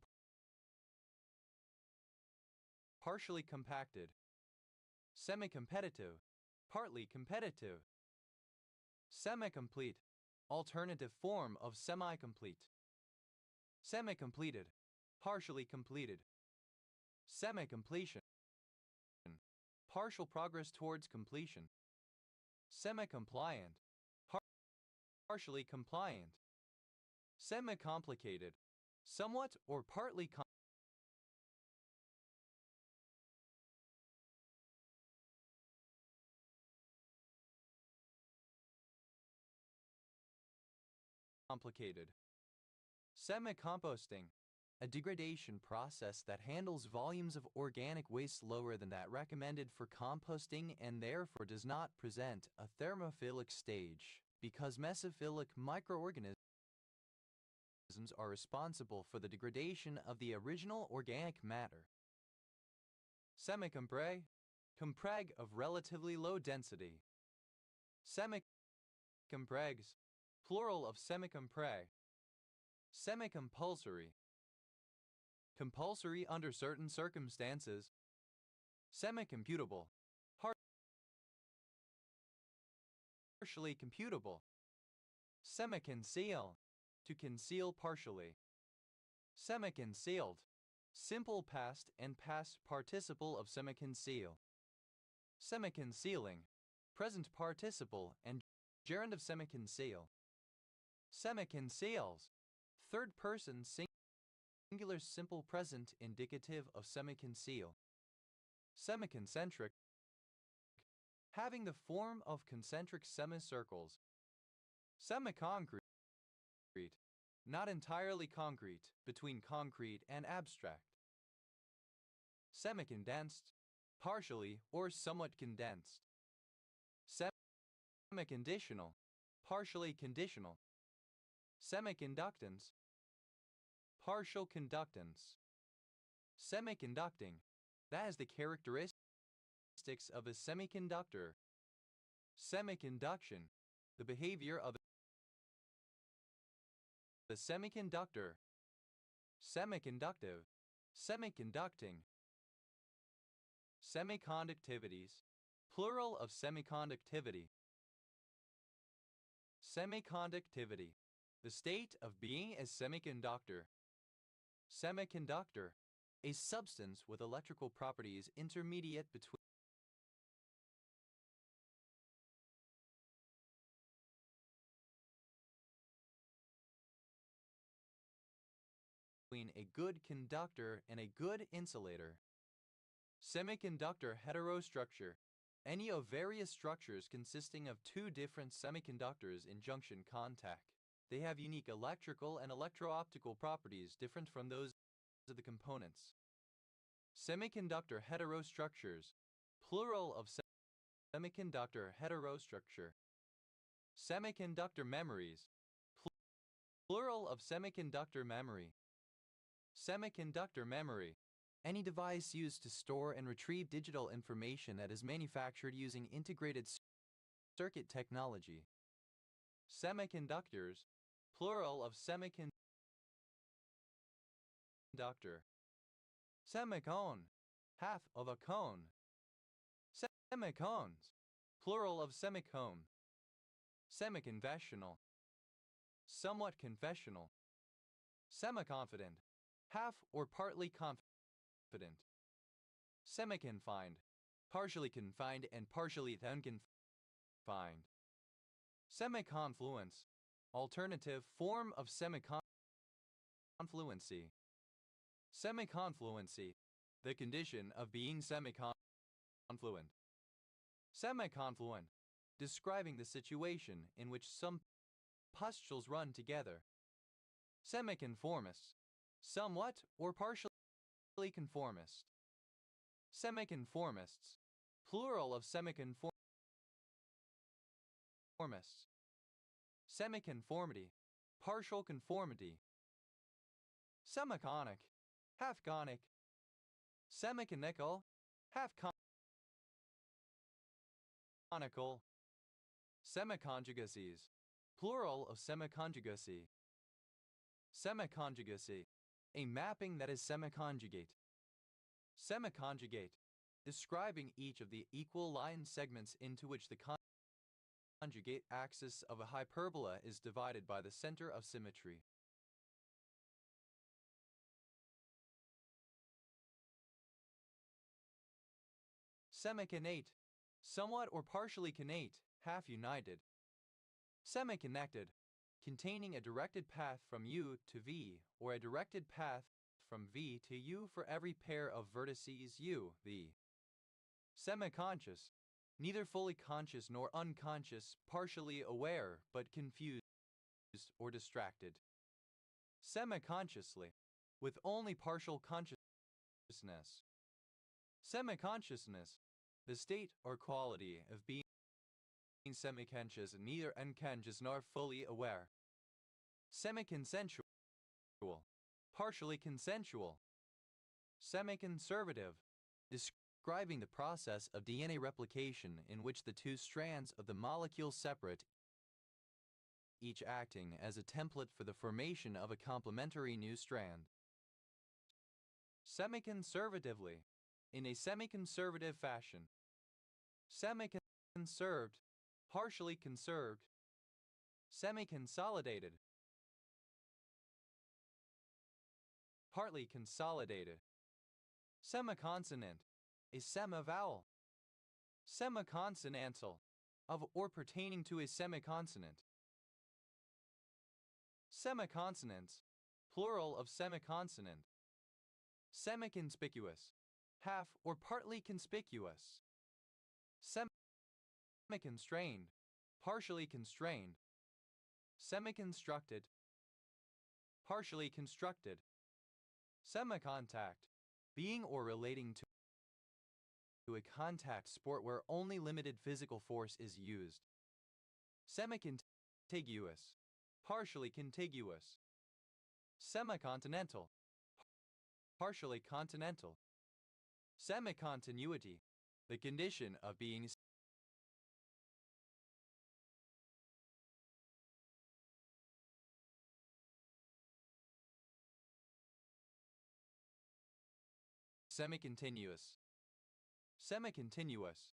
Speaker 1: partially compacted. Semi-competitive. Partly competitive. Semi-complete. Alternative form of semi-complete. Semi-completed. Partially completed. Semi-completion. Partial progress towards completion. Semi-compliant. Partially compliant. Semi-complicated. Somewhat or partly complicated. Semi-composting. A degradation process that handles volumes of organic waste lower than that recommended for composting and therefore does not present a thermophilic stage, because mesophilic microorganisms are responsible for the degradation of the original organic matter. Semi-compreg. Compreg of relatively low density. Semi-compregs. Plural of semi-compreg. Semi-compulsory. Compulsory under certain circumstances. Semi-computable. Partially computable. Semi-conceal. To conceal partially. Semi-concealed. Simple past and past participle of semi-conceal. Semi-concealing. Present participle and gerund of semi-conceal. Semi-conceals. Third person singular simple present indicative of semi-conceal. Semi-concentric. Having the form of concentric semicircles. Semi-concrete. Not entirely concrete, between concrete and abstract. Semi-condensed. Partially or somewhat condensed. Semi-conditional. Partially conditional. Semiconductance. Partial conductance. Semiconducting. That is the characteristics of a semiconductor. Semiconduction. The behavior of a semiconductor. Semiconductive. Semiconducting. Semiconductivities. Plural of semiconductivity. Semiconductivity. The state of being a semiconductor. Semiconductor. a substance with electrical properties intermediate between a good conductor and a good insulator. Semiconductor heterostructure. Any of various structures consisting of two different semiconductors in junction contact. They have unique electrical and electro-optical properties different from those of the components. Semiconductor heterostructures. Plural of semiconductor heterostructure. Semiconductor memories. Plural of semiconductor memory. Semiconductor memory. Any device used to store and retrieve digital information that is manufactured using integrated circuit technology. Semiconductors. Plural of semiconductor. Semicone. Half of a cone. Semicones. Plural of semicone. Semiconfessional. Somewhat confessional. Semi-confident. Half or partly confident. Semi-confined. Partially confined and partially unconfined. Semi-confluence. Alternative form of semi-confluency. Semi-confluency. The condition of being semi-confluent. Semi-confluent. Describing the situation in which some pustules run together. Semiconformist. Somewhat or partially conformist. Semiconformists. Plural of semiconformists. Semiconformity. Partial conformity. Semiconic. Half conic. Semiconical. Half conical. Semiconjugacies. Plural of semiconjugacy. Semiconjugacy. A mapping that is semiconjugate. Semiconjugate. Describing each of the equal line segments into which the conjugate axis of a hyperbola is divided by the center of symmetry. Semiconate. Somewhat or partially connate, half united. Semiconnected. Containing a directed path from U to V, or a directed path from V to U for every pair of vertices U, V. Semiconscious. Neither fully conscious nor unconscious, partially aware, but confused or distracted. Semiconsciously. With only partial consciousness. Semiconsciousness. The state or quality of being semiconscious, neither unconscious nor fully aware. Semiconsensual. Partially consensual. Semiconservative. Describing the process of DNA replication in which the two strands of the molecule separate, each acting as a template for the formation of a complementary new strand. Semiconservatively. In a semi-conservative fashion. Semi-conserved. Partially conserved. Semi-consolidated. Partly consolidated. Semiconsonant. A semivowel. Semiconsonantal. Of or pertaining to a semiconsonant. Semiconsonants. Plural of semiconsonant. Semiconspicuous. Half or partly conspicuous. Semi-constrained. Partially constrained. Semi-constructed. Partially constructed. Semicontact. Being or relating to a contact sport where only limited physical force is used. Semicontiguous. Partially contiguous. Semicontinental. Partially continental. Semicontinuity. The condition of being semicontinuous. Semicontinuous.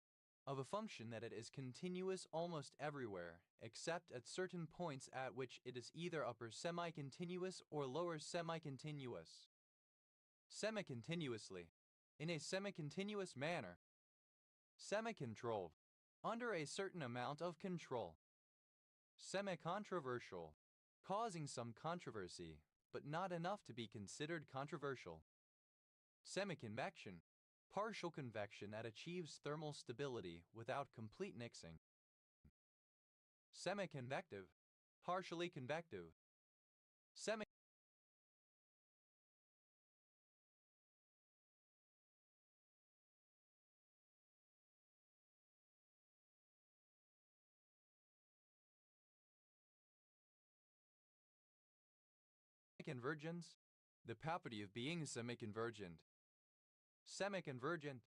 Speaker 1: Of a function that it is continuous almost everywhere, except at certain points at which it is either upper semi-continuous or lower semi-continuous. Semi-continuously, in a semi-continuous manner. Semi-controlled, under a certain amount of control. Semi-controversial, causing some controversy, but not enough to be considered controversial. Semiconvection, partial convection that achieves thermal stability without complete mixing. Semiconvective, partially convective. Semiconvergence, the property of being semiconvergent. Semiconvergent,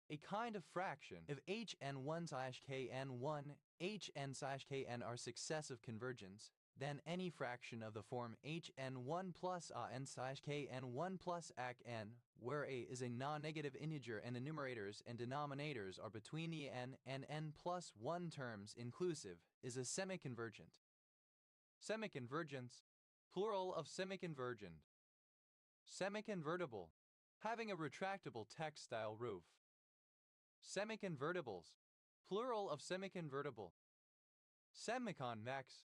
Speaker 1: a kind of fraction of hn1/kn1, hn/kn are successive convergence, then any fraction of the form hn1 plus n/kn1 plus n, where a is a non-negative integer and the numerators and denominators are between the n and n plus 1 terms inclusive, is a semiconvergent. Semiconvergence, plural of semiconvergent. Semiconvertible, having a retractable textile roof. Semiconvertibles, plural of semiconvertible. Semiconvex,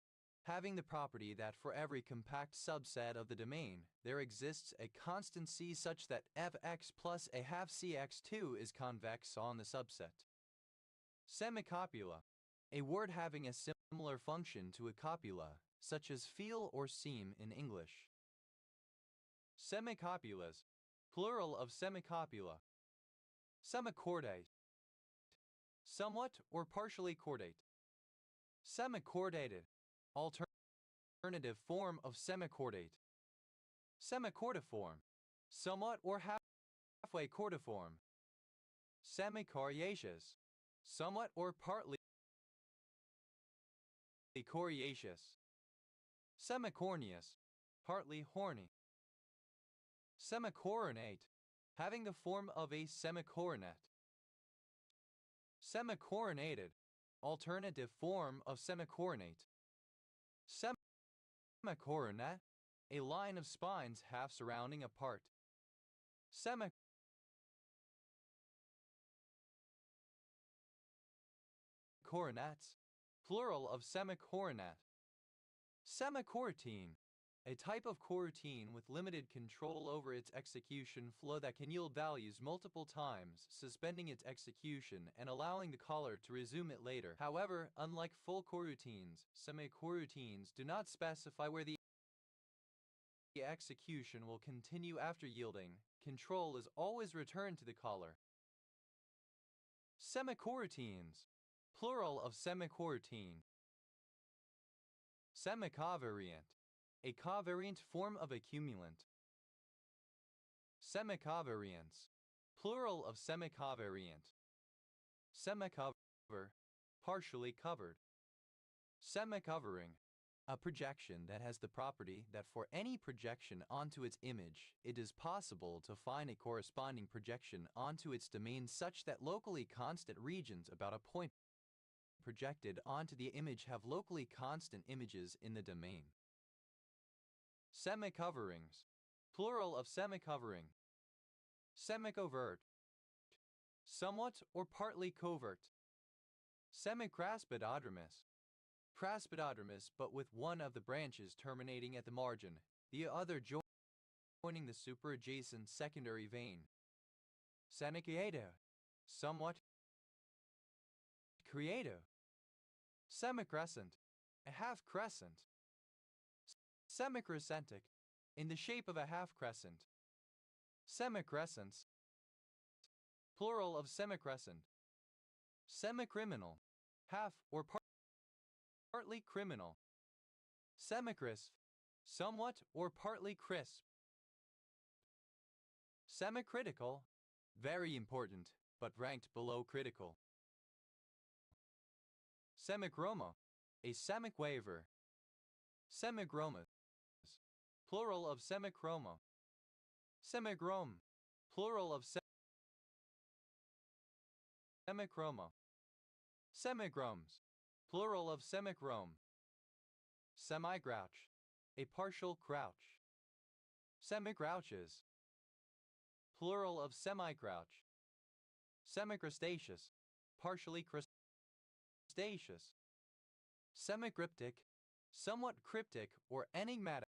Speaker 1: having the property that for every compact subset of the domain, there exists a constancy such that fx plus a half cx2 is convex on the subset. Semicopula, a word having a similar function to a copula, such as feel or seem in English. Semicopulas, plural of semicopula. Semicordate, somewhat or partially cordate. Semicordated, alternative form of semicordate. Semicordiform, somewhat or halfway cordiform. Semicoriaceous, somewhat or partly coriaceous. Semicorneous, partly horny. Semicoronate, having the form of a semicoronet. Semicoronated, alternative form of semicoronate. Semicoronet, a line of spines half surrounding a part. Semicoronets, plural of semicoronet. Semicoroutine, a type of coroutine with limited control over its execution flow that can yield values multiple times, suspending its execution and allowing the caller to resume it later. However, unlike full coroutines, semicoroutines do not specify where the execution will continue after yielding. Control is always returned to the caller. Semicoroutines, plural of semicoroutine. Semicovariant, a covariant form of a cumulant. Semicovariance, plural of semicovariant. Semicover, partially covered. Semicovering, a projection that has the property that for any projection onto its image, it is possible to find a corresponding projection onto its domain such that locally constant regions about a point projected onto the image have locally constant images in the domain. Semicoverings, plural of semicovering. Semicovert, somewhat or partly covert. Semicraspidodromous, craspidodromous but with one of the branches terminating at the margin, the other joining the superadjacent secondary vein. Semichiato, somewhat creative. Semicrescent, a half crescent. Semicrescentic, in the shape of a half crescent. Semicrescence, plural of semicrescent. Semicriminal, half or partly criminal. Semicrisp, somewhat or partly crisp. Semicritical, very important, but ranked below critical. Semichroma, a semic waver. Semichromas, plural of semichroma. Semichrome, plural of semichroma. Semichromes, plural of semichrome. Semigrouch, a partial crouch. Semigrouches, plural of semicrouch. Semicrustaceous, partially crustaceous. Semicryptic, somewhat cryptic or enigmatic.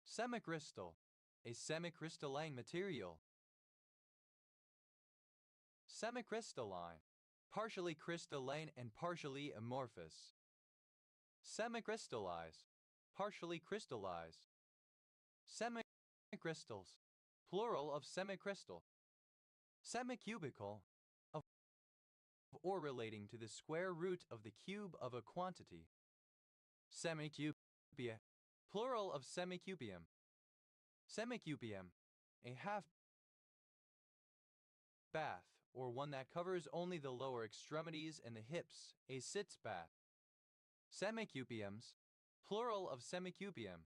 Speaker 1: Semicrystal, a semicrystalline material. Semicrystalline, partially crystalline and partially amorphous. Semicrystallize, partially crystallized. Semicrystals, plural of semicrystal. Semicubical, of or relating to the square root of the cube of a quantity. Semicubia, plural of semicubium. Semicubium, a half bath, or one that covers only the lower extremities and the hips, a sitz bath. Semicubiums, plural of semicubium.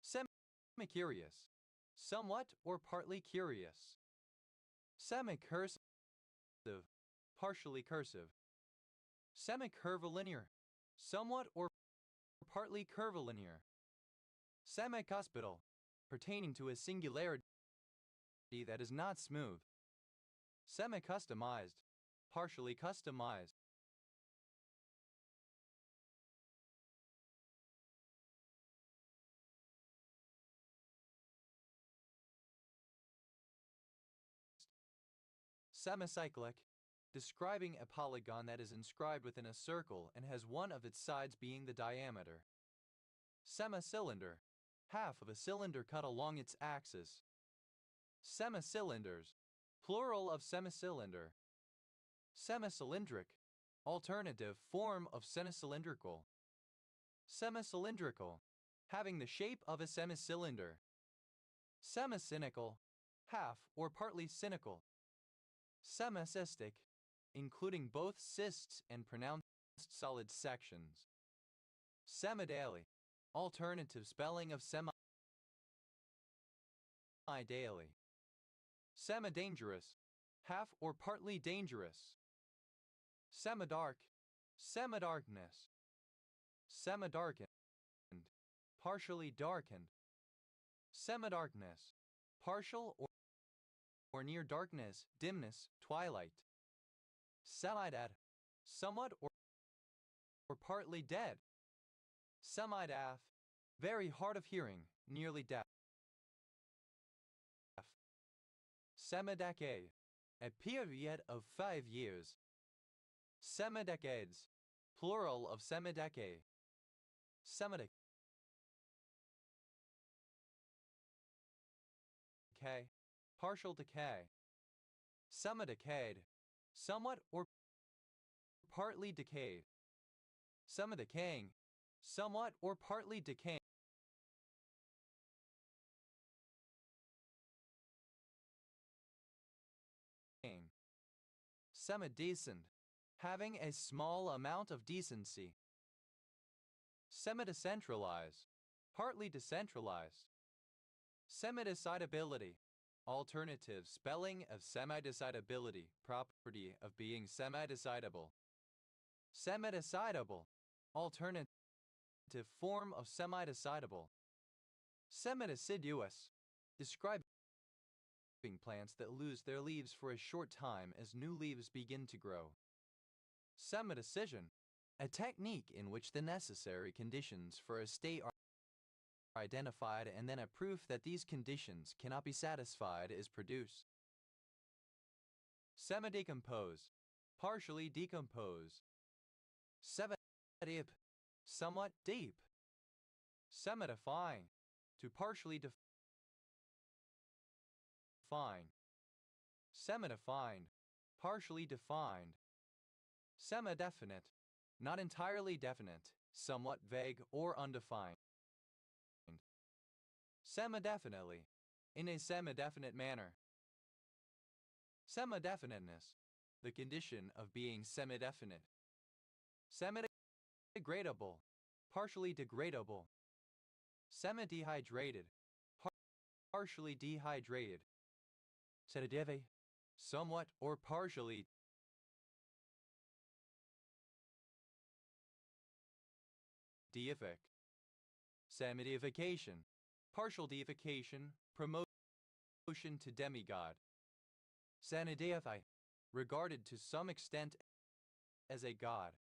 Speaker 1: Semicurious, somewhat or partly curious. Semicursive, partially cursive. Semicurvilinear, somewhat or partly curvilinear. Semicuspidal, pertaining to a singularity that is not smooth. Semi-customized, partially customized. Semicyclic, describing a polygon that is inscribed within a circle and has one of its sides being the diameter. Semicylinder, half of a cylinder cut along its axis. Semicylinders, plural of semicylinder. Semicylindric, alternative form of semicylindrical. Semicylindrical, having the shape of a semicylinder. Semicynical, half or partly cynical. Semicystic, including both cysts and pronounced solid sections. Semidaily, alternative spelling of semi-daily. Semi-dangerous, half or partly dangerous. Semidark, semidarkness. Semidarkened, partially darkened. Semidarkness, partial or near darkness, dimness, twilight. Semi-dead, somewhat or partly dead. Semi-deaf, very hard of hearing, nearly deaf. Semidecade, a period of 5 years. Semidecades, plural of semidecade. Semidecade, partial decay. Semidecade, somewhat or partly decayed. Semidecaying, somewhat or partly decaying. Semidecent, having a small amount of decency. Semi-decentralized, partly decentralized. Semi-decidability, alternative spelling of semi-decidability, property of being semi-decidable. Semi-decidable, alternative form of semi-decidable. Semi-deciduous, describing plants that lose their leaves for a short time as new leaves begin to grow. Semi-decision, a technique in which the necessary conditions for a state are identified and then a proof that these conditions cannot be satisfied is produced. Semi-decompose, partially decompose. Semi-deep, somewhat deep. Semi-define, to partially define. Semi-defined, partially defined. Semi-definite, not entirely definite, somewhat vague or undefined. Semi-definitely, in a semi-definite manner. Semi-definiteness, the condition of being semi-definite. Semi-degradable, partially degradable. Semi-dehydrated, partially dehydrated. Sedative, somewhat or partially. Deific, semideification, partial deification, promotion to demigod. Sanadeathai, regarded to some extent as a god.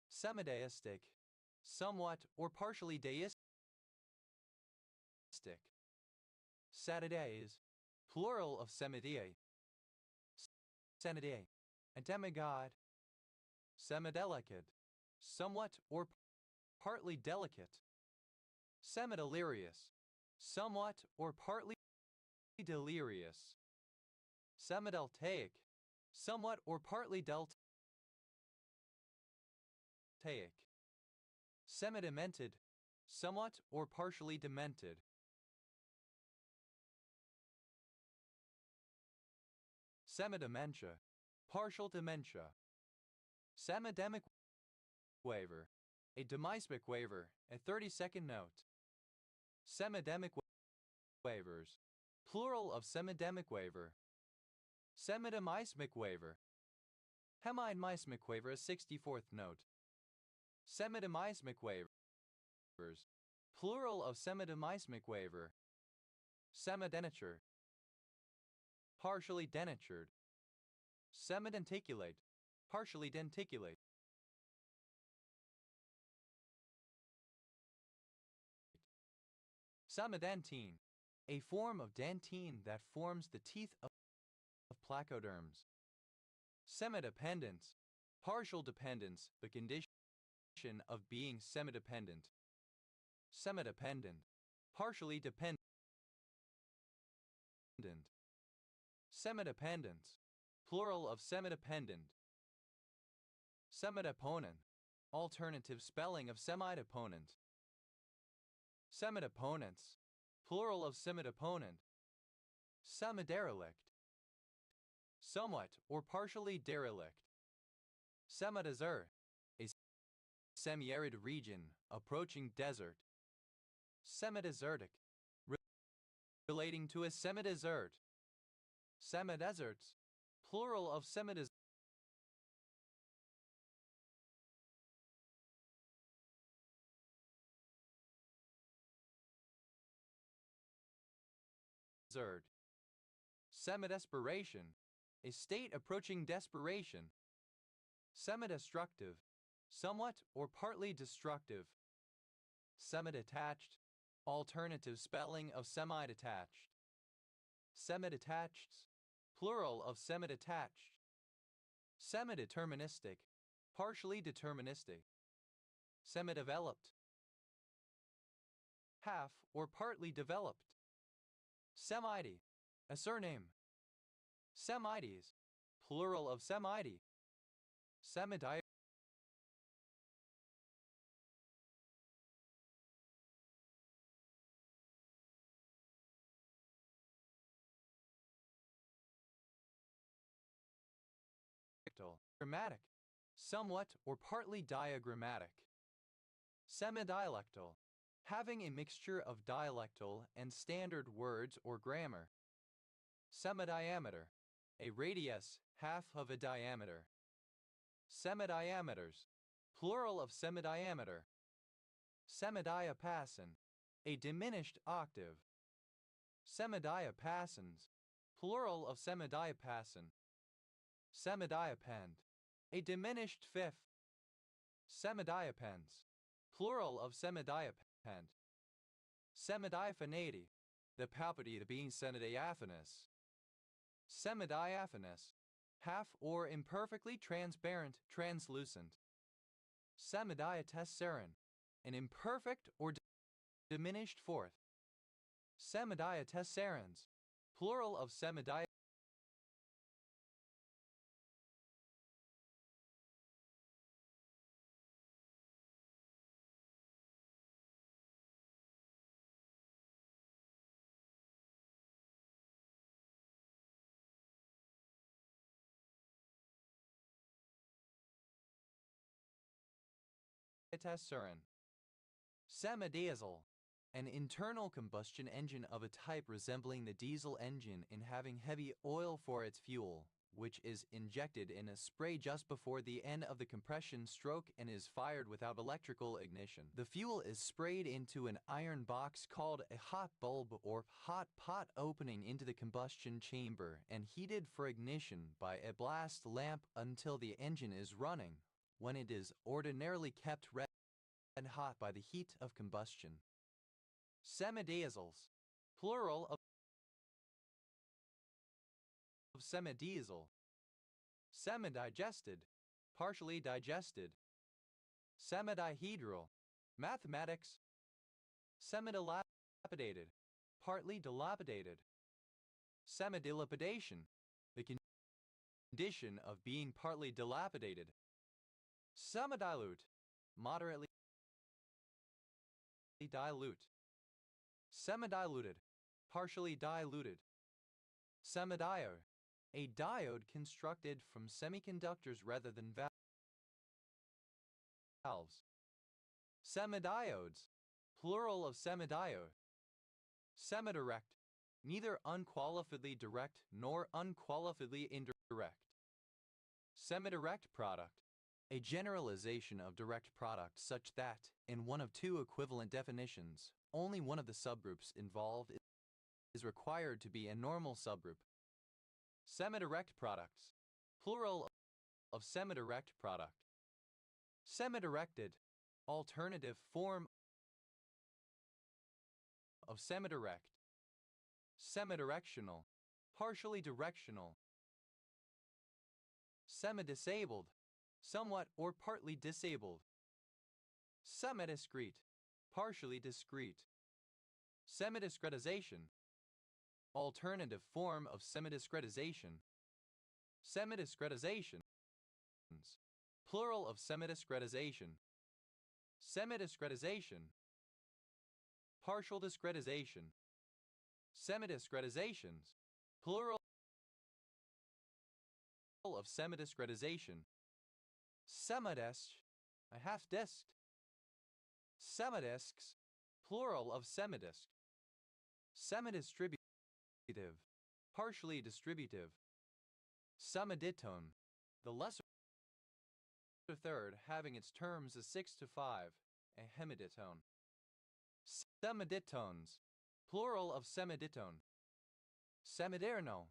Speaker 1: Semideistic, somewhat or partially deistic. Satidaes, plural of semidiae. Semidiae, a demigod. Semidelicate, somewhat or partly delicate. Semidelirious, somewhat or partly delirious. Semideltaic, somewhat or partly deltaic. Semidemented, somewhat or partially demented. Semidementia, partial dementia. Semidemic waver, a demismic waver, a 32nd note. Semidemic wavers, plural of semidemic waver. Semidemismic waver. Hemidemismic waver, a 64th note. Semidemismic wavers, plural of semidemismic waver. Semideniture, partially denatured. Semidenticulate, partially denticulate. Semidentine, a form of dentine that forms the teeth of placoderms. Semidependence, partial dependence, the condition of being semidependent. Semidependent, partially dependent. Semidependence, plural of semidependent. Semideponent, alternative spelling of semideponent. Semideponents, plural of semideponent. Semiderelict, somewhat or partially derelict. Semidesert, a semi-arid region approaching desert. Semidesertic, relating to a semidesert. Semideserts, plural of semidesert. Semidesperation, a state approaching desperation. Semidestructive, somewhat or partly destructive. Semidetached, alternative spelling of semidetached. Semidetached, plural of semidetached. Semideterministic, partially deterministic. Semideveloped, half or partly developed. Semide, a surname. Semides, plural of semide. Semidiaphragmatic, grammatic, somewhat or partly diagrammatic. Semidialectal, having a mixture of dialectal and standard words or grammar. Semidiameter, a radius, half of a diameter. Semidiameters, plural of semidiameter. Semidiapason, a diminished octave. Semidiapasons, plural of semidiapason. Semidiapend, a diminished fifth. Semidiapens, plural of semidiapend. Semidiaphanati, the property of being semidiaphanous. Semidiaphanous, half or imperfectly transparent, translucent. Semidiatessaron, an imperfect or diminished fourth. Semidiatessarons, plural of semidiaphanous. Tessurin. Semidiesel, an internal combustion engine of a type resembling the diesel engine in having heavy oil for its fuel, which is injected in a spray just before the end of the compression stroke and is fired without electrical ignition. The fuel is sprayed into an iron box called a hot bulb or hot pot opening into the combustion chamber and heated for ignition by a blast lamp until the engine is running, when it is ordinarily kept red hot by the heat of combustion. Semidiesels, plural of semidiesel. Semidigested, partially digested. Semidihedral, mathematics. Semidilapidated, partly dilapidated. Semidilapidation, the condition of being partly dilapidated. Semidilute, moderately dilute. Semidiluted, partially diluted. Semidiode, a diode constructed from semiconductors rather than valves. Semidiodes, plural of semidiode. Semidirect, neither unqualifiedly direct nor unqualifiedly indirect. Semidirect product, a generalization of direct product such that, in one of two equivalent definitions, only one of the subgroups involved is required to be a normal subgroup. Semidirect products, plural of semidirect product. Semidirected, alternative form of semidirect. Semidirectional, partially directional. Semidisabled, somewhat or partly disabled. Semidiscrete, partially discrete. Semidiscretization, alternative form of semidiscretization. Semidiscretizations, plural of semidiscretization. Semidiscretization, partial discretization. Semidiscretizations, plural of semidiscretization. Semidisc, a half-disked. Semidiscs, plural of semidisc. Semidistributive, partially distributive. Semiditone, the lesser third having its terms as 6 to 5, a hemiditone. Semiditones, plural of semiditone. Semidirno,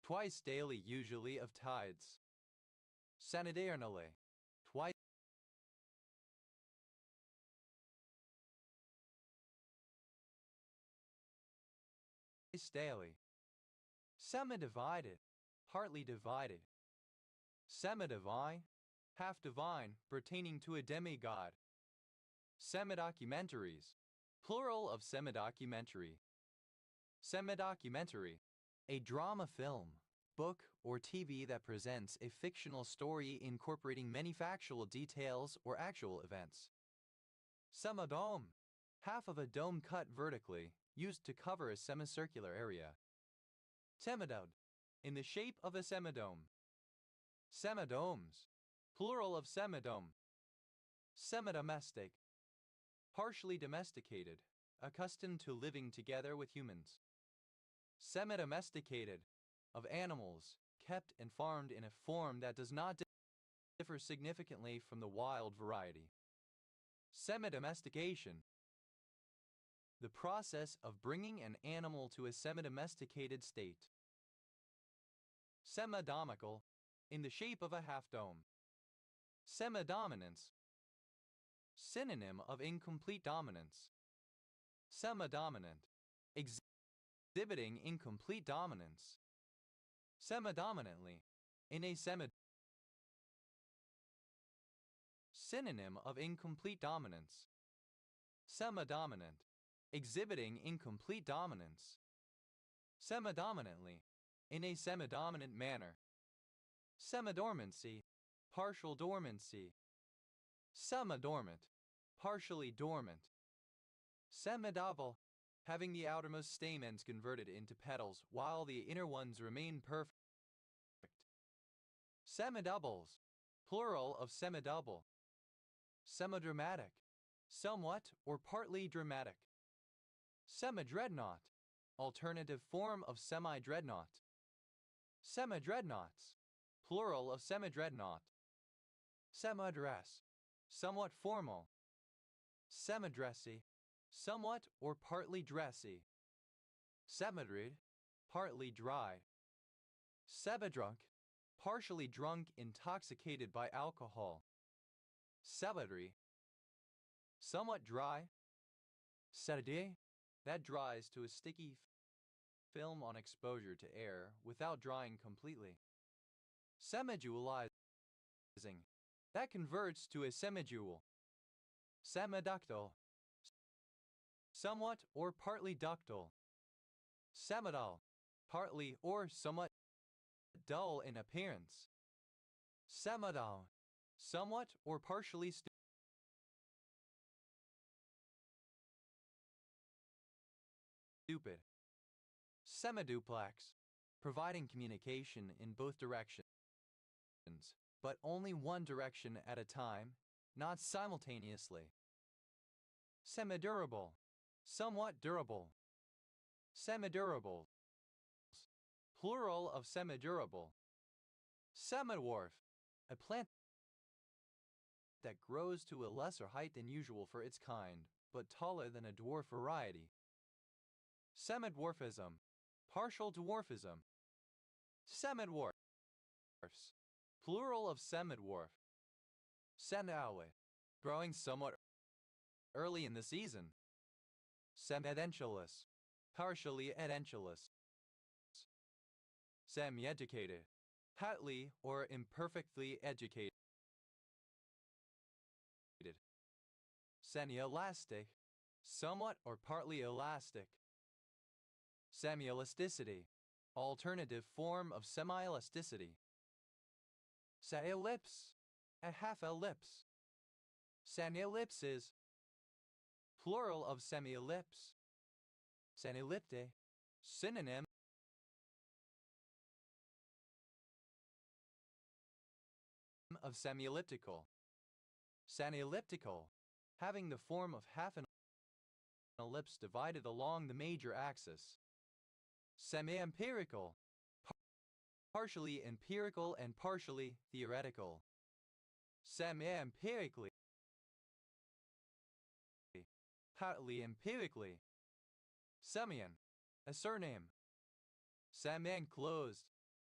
Speaker 1: twice daily usually of tides. Sanidirnale, twice daily. Semidivided, partly divided. Semidivine, half divine, pertaining to a demigod. Semidocumentaries, plural of semidocumentary. Semidocumentary, a drama film, book, or TV that presents a fictional story incorporating many factual details or actual events. Semidome, half of a dome cut vertically, used to cover a semicircular area. Semidode, in the shape of a semidome. Semidomes, plural of semidome. Semidomestic, partially domesticated, accustomed to living together with humans. Semidomesticated, of animals, kept and farmed in a form that does not differ significantly from the wild variety. Semidomestication, the process of bringing an animal to a semidomesticated state. Semidomical, in the shape of a half-dome. Semidominance, synonym of incomplete dominance. Semidominant, exhibiting incomplete dominance. Semidominantly, in a synonym of incomplete dominance. Semidominant, exhibiting incomplete dominance. Semidominantly, in a semidominant manner. Semidormancy, partial dormancy. Semidormant, partially dormant. Semidouble, having the outermost stamens converted into petals while the inner ones remain perfect. Semidoubles, plural of semidouble. Semidramatic, somewhat or partly dramatic. Semidreadnought, alternative form of semi-dreadnought. Semi-dreadnoughts, plural of semi-dreadnought. Semi-dress, somewhat formal. Semi-dressy, somewhat or partly dressy. Semidrid, partly dry. Sebadrunk, partially drunk, intoxicated by alcohol. Sebadry, somewhat dry. Sedade, that dries to a sticky film on exposure to air without drying completely. Semijewelizing, that converts to a semijewel. Semiductal, somewhat or partly ductile. Semidal, partly or somewhat dull in appearance. Semidal, somewhat or partially stupid. Semiduplex, providing communication in both directions, but only one direction at a time, not simultaneously. Semidurable, somewhat durable. Semidurables, plural of semidurable. Semidwarf, a plant that grows to a lesser height than usual for its kind, but taller than a dwarf variety. Semidwarfism, partial dwarfism. Semidwarfs, plural of semidwarf. Senawe, growing somewhat early in the season. Semidentialus, partially edentulous. Semi-educated, partly or imperfectly educated. Semi-elastic, somewhat or partly elastic. Semi-elasticity, alternative form of semi-elasticity. Semi-ellipse, a half-ellipse. Semi-ellipses, plural of semi-ellipse. Semi-ellipte, synonym of semi-elliptical. Semi-elliptical, having the form of half an ellipse divided along the major axis. Semi-empirical, partially empirical and partially theoretical. Semi-empirically, partly empirically. Semian, a surname. Semi-enclosed,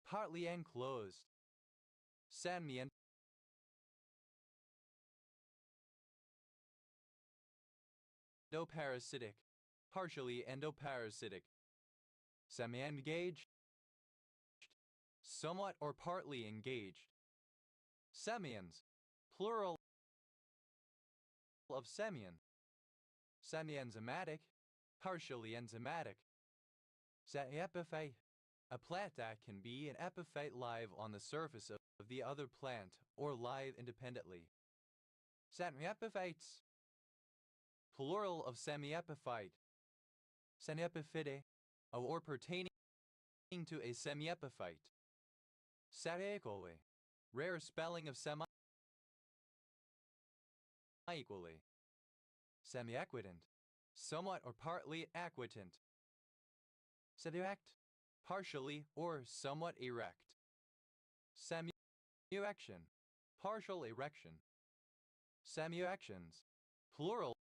Speaker 1: partly enclosed. Semi-endoparasitic, partially endoparasitic. Semi-engaged, somewhat or partly engaged. Semians, plural of semian. Semi-enzymatic, partially enzymatic. Semi-epiphyte, a plant that can be an epiphyte live on the surface of the other plant or live independently. Semi-epiphytes, plural of semi-epiphyte. Semi-epiphyte, or pertaining to a semi-epiphyte. Semi-equally, rare spelling of semi-equally. Semi-equitant, somewhat or partly equitant. Semi-erect, partially or somewhat erect. Semi-erection, partial erection. Semi-erections, plural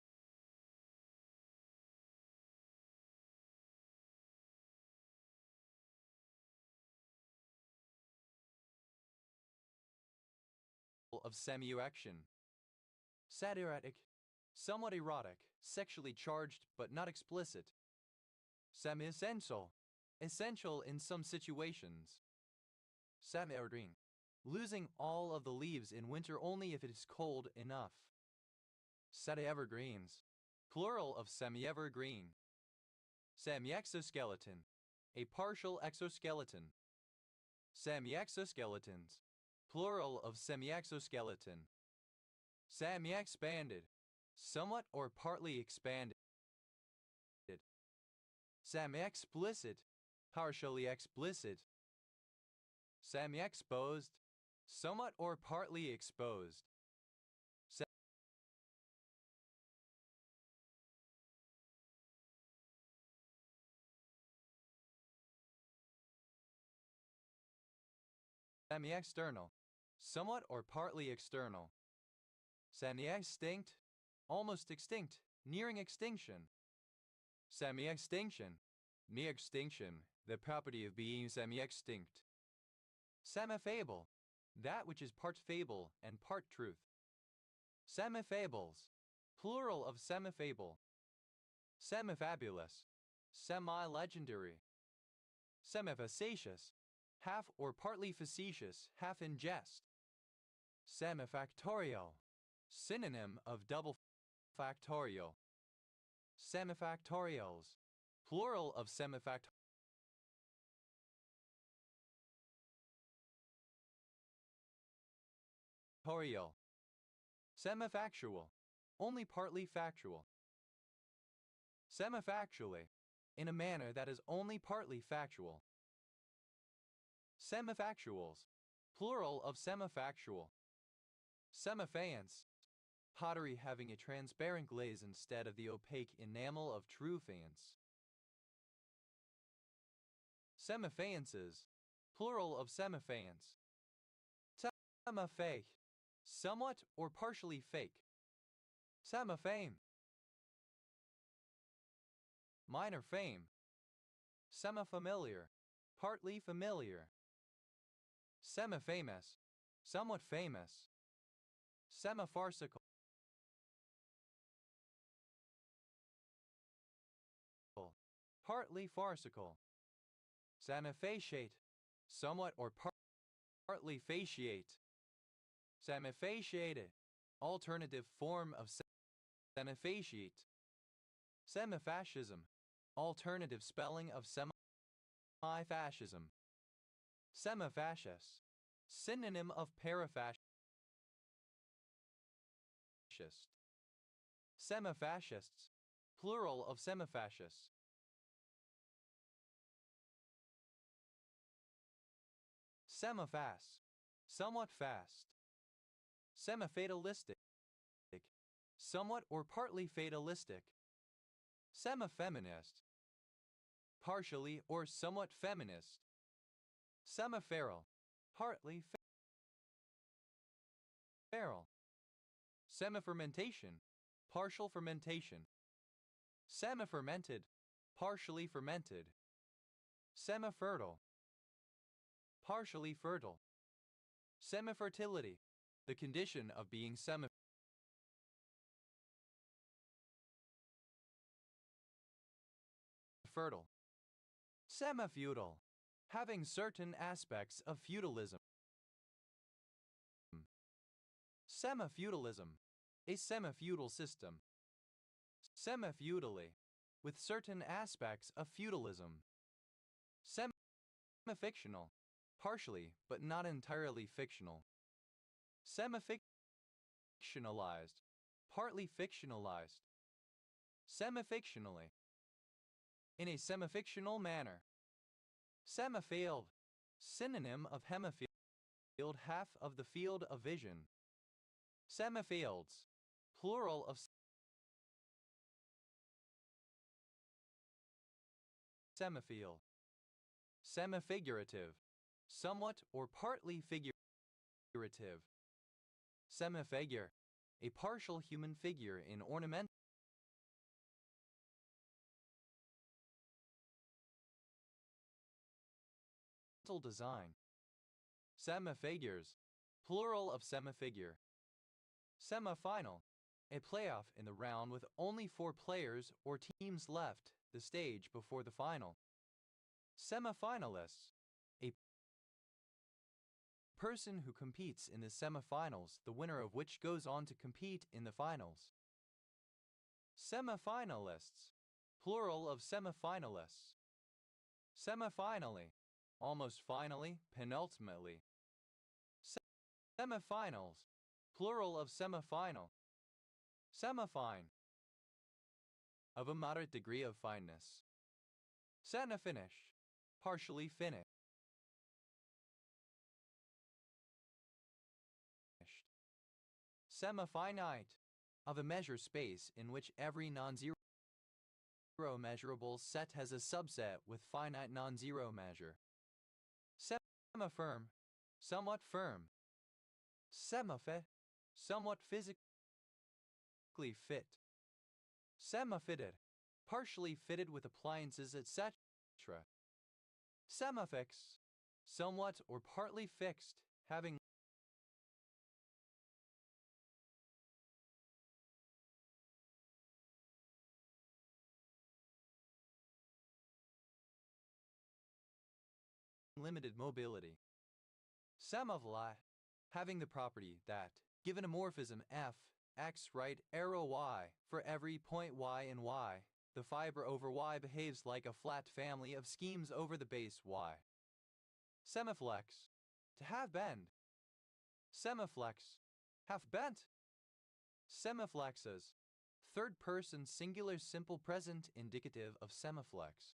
Speaker 1: of semi-erection. Satiretic, somewhat erotic, sexually charged but not explicit. Semi-essential, essential in some situations. Semi-evergreen, losing all of the leaves in winter only if it is cold enough. Semi-evergreens, plural of semi-evergreen. Semi-exoskeleton, a partial exoskeleton. Semi-exoskeletons, plural of semi-exoskeleton. Semi-expanded, somewhat or partly expanded. Semi-explicit, partially explicit. Semi-exposed, somewhat or partly exposed. Semi-external, somewhat or partly external. Semi-extinct, almost extinct, nearing extinction. Semi-extinction, near extinction, the property of being semi-extinct. Semifable, that which is part fable and part truth. Semifables, plural of semifable. Semifabulous, semi-legendary. Semifacetious, half or partly facetious, half in jest. Semifactorial, synonym of double factorial. Semifactorials, plural of semifactorial. Semifactual, only partly factual. Semifactually, in a manner that is only partly factual. Semifactuals, plural of semifactual. Semifaience, pottery having a transparent glaze instead of the opaque enamel of true faience. Semifaiences, plural of semifaience. Semifake, somewhat or partially fake. Semifame, minor fame. Semifamiliar, partly familiar. Semifamous, somewhat famous. Semifarcical, partly farcical. Semifaciate, somewhat or partly faciate. Semifaciated, alternative form of semifaciate. Semifascism, alternative spelling of semi-fascism. Semifascist, synonym of parafascist. Semifascists, plural of semifascists. Semifast, somewhat fast. Semifatalistic, somewhat or partly fatalistic. Semifeminist, partially or somewhat feminist. Semiferal, partly feral. Semifermentation, partial fermentation. Semifermented, partially fermented. Semifertile, partially fertile. Semifertility, the condition of being semifertile. Semifeudal, having certain aspects of feudalism. Semifeudalism, a semifeudal system. Semifeudally, with certain aspects of feudalism. Semifictional, partially but not entirely fictional. Semifictionalized, partly fictionalized. Semifictionally, in a semifictional manner. Semifield, synonym of hemifield, half of the field of vision. Semifields, plural of semifield. Semifigurative, somewhat or partly figurative. Semifigure, a partial human figure in ornamental design. Semifigures, plural of semifigure. Semifinal, a playoff in the round with only 4 players or teams left the stage before the final. Semifinalists, a person who competes in the semifinals, the winner of which goes on to compete in the finals. Semifinalists, plural of semifinalists. Semifinally, almost finally, penultimately. Semifinals, plural of semifinal. Semifine, of a moderate degree of fineness. Semifinish, partially finished. Semifinite, of a measure space in which every non-zero measurable set has a subset with finite non-zero measure. Semifirm, somewhat firm. Semifit, somewhat physically fit. Semifitted, partially fitted with appliances, etc. Semifix, somewhat or partly fixed, having limited mobility. Semifly, having the property that, given a morphism f, x right arrow y, for every point y in y, the fiber over y behaves like a flat family of schemes over the base y. Semiflex, to have bend. Semiflex, half bent. Semiflexes, third person singular simple present indicative of semiflex.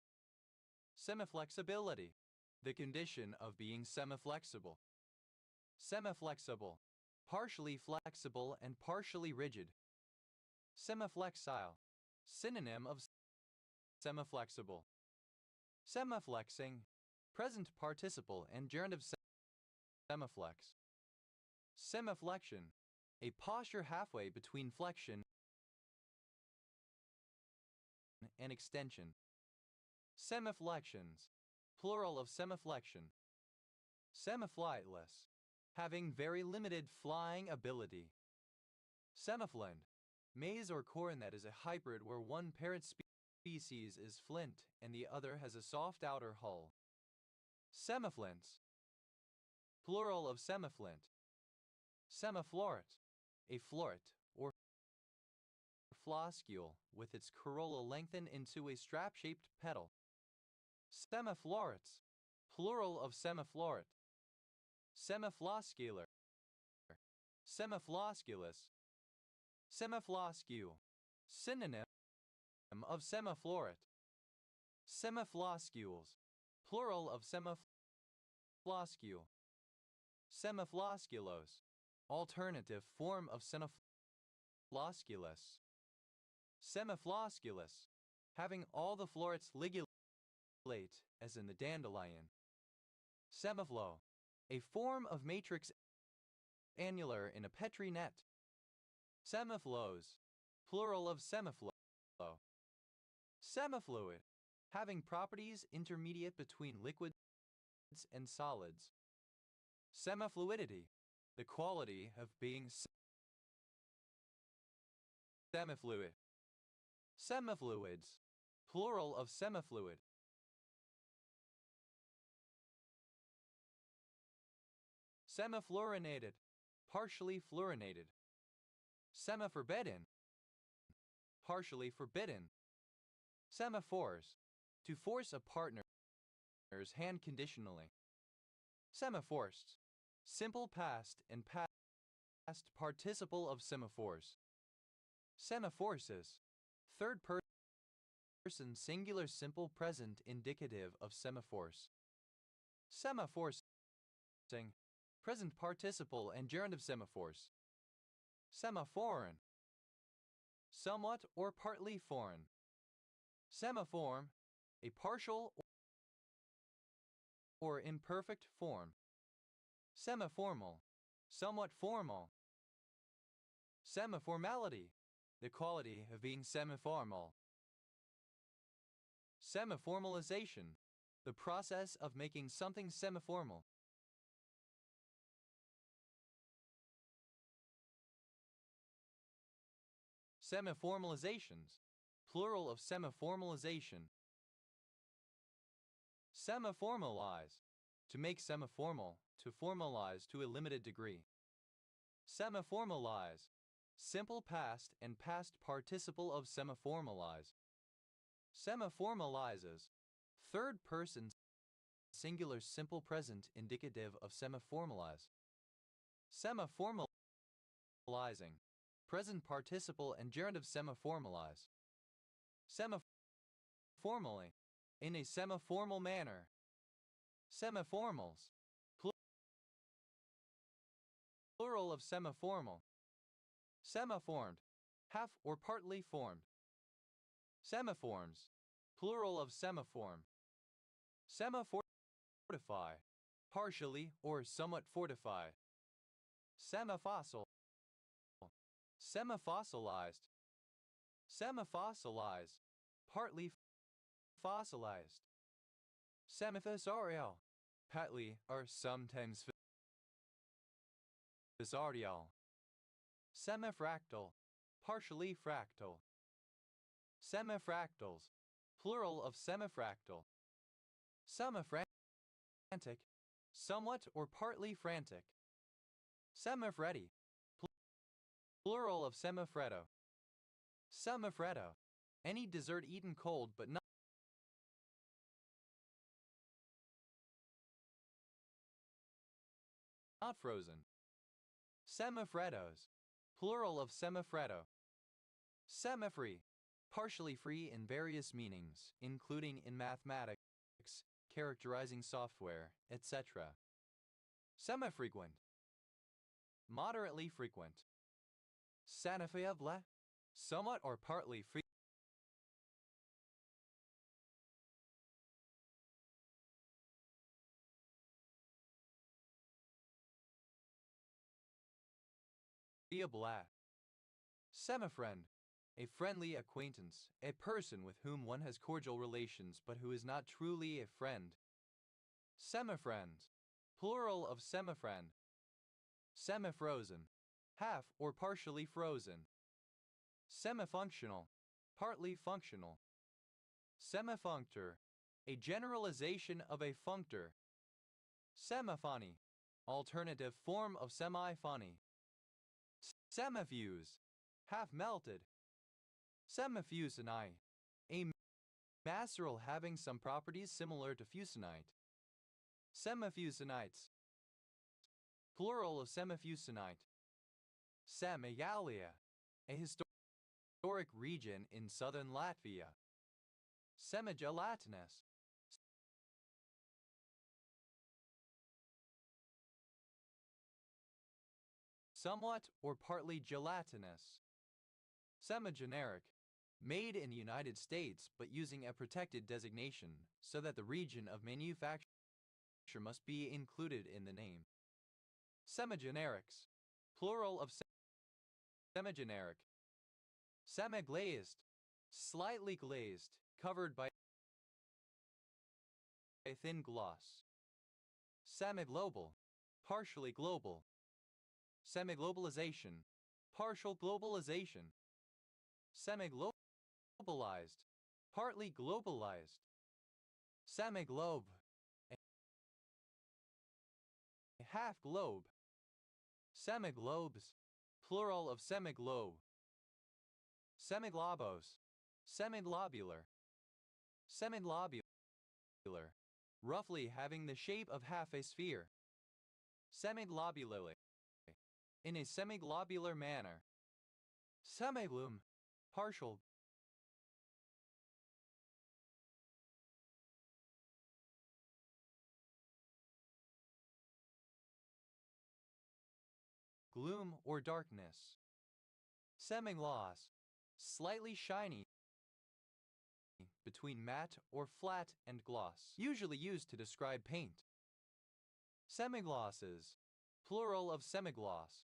Speaker 1: Semiflexibility, the condition of being semiflexible. Semiflexible, partially flexible and partially rigid. Semiflexile, synonym of semiflexible. Semiflexing, present participle and gerundive semiflex. Semiflexion, a posture halfway between flexion and extension. Semiflexions, plural of semiflexion. Semiflightless, having very limited flying ability. Semiflint, maize or corn that is a hybrid where one parent species is flint and the other has a soft outer hull. Semiflints, plural of semiflint. Semifloret, a floret or floscule with its corolla lengthened into a strap-shaped petal. Semiflorets, plural of semifloret. Semifloscular, semiflosculus. Semifloscule, synonym of semifloret. Semifloscules, plural of semifloscule. Semiflosculose, alternative form of semiflosculus. Semiflosculus, having all the florets ligulate, as in the dandelion. Semiflow, a form of matrix annular in a Petri net. Semiflows, plural of semiflow. Semifluid, having properties intermediate between liquids and solids. Semifluidity, the quality of being semifluid. Semifluids, plural of semifluid. Semifluorinated, partially fluorinated. Semiforbidden, partially forbidden. Semaphores, to force a partner's hand conditionally. Semaphorced, simple past and past participle of semaphores. Semaphoresis, third person singular simple present indicative of semaphores. Semaphorsing, present participle and gerund of semaphores. Semaphoreign, somewhat or partly foreign. Semaform, a partial or imperfect form. Semiformal, somewhat formal. Semiformality, the quality of being semiformal. Semiformalization, the process of making something semiformal. Semiformalizations, plural of semiformalization. Semiformalize, to make semiformal, to formalize to a limited degree. Semiformalize, simple past and past participle of semiformalize. Semiformalizes, third person singular simple present indicative of semiformalize. Semiformalizing, present participle and gerund of semiformalize. Semiformally, in a semiformal manner. Semiformals, plural of semiformal. Semiformed, half or partly formed. Semiforms, plural of semiform. Semifortify, partially or somewhat fortified. Semifossil, semifossilized, semifossilized, partly fossilized. Semifissarial, partly or sometimes fissarial. Semifractal, partially fractal. Semifractals, plural of semifractal. Semifrantic, somewhat or partly frantic. Semifreddy, plural of semifreddo. Semifreddo, any dessert eaten cold but not frozen. Semifreddos, plural of semifreddo. Semifree, partially free in various meanings, including in mathematics, characterizing software, etc. Semifrequent, moderately frequent. Sanifiable, somewhat or partly freeable. Semifriend, a friendly acquaintance, a person with whom one has cordial relations but who is not truly a friend. Semifriends, plural of semifriend. Semifrozen, half or partially frozen. Semifunctional, partly functional. Semifunctor, a generalization of a functor. Semiphony, alternative form of semiphony. Semifuse, half melted. Semifusinite, a maceral having some properties similar to fusinite. Semifusinites, plural of semifusinite. Semigalia, a historic region in southern Latvia. Semigelatinous, somewhat or partly gelatinous. Semigeneric, made in the United States but using a protected designation so that the region of manufacture must be included in the name. Semigenerics, plural of semigeneric. Semiglazed, slightly glazed, covered by a thin gloss. Semiglobal, partially global. Semiglobalization, partial globalization. Semiglobalized, partly globalized. Semiglobe, a half globe. Semiglobes, plural of semiglobe. Semiglobose, semiglobular. Semiglobular, roughly having the shape of half a sphere. Semiglobularly, in a semiglobular manner. Semigloom, partial. Gloom or darkness. Semigloss, slightly shiny, between matte or flat and gloss, usually used to describe paint. Semiglosses, plural of semigloss.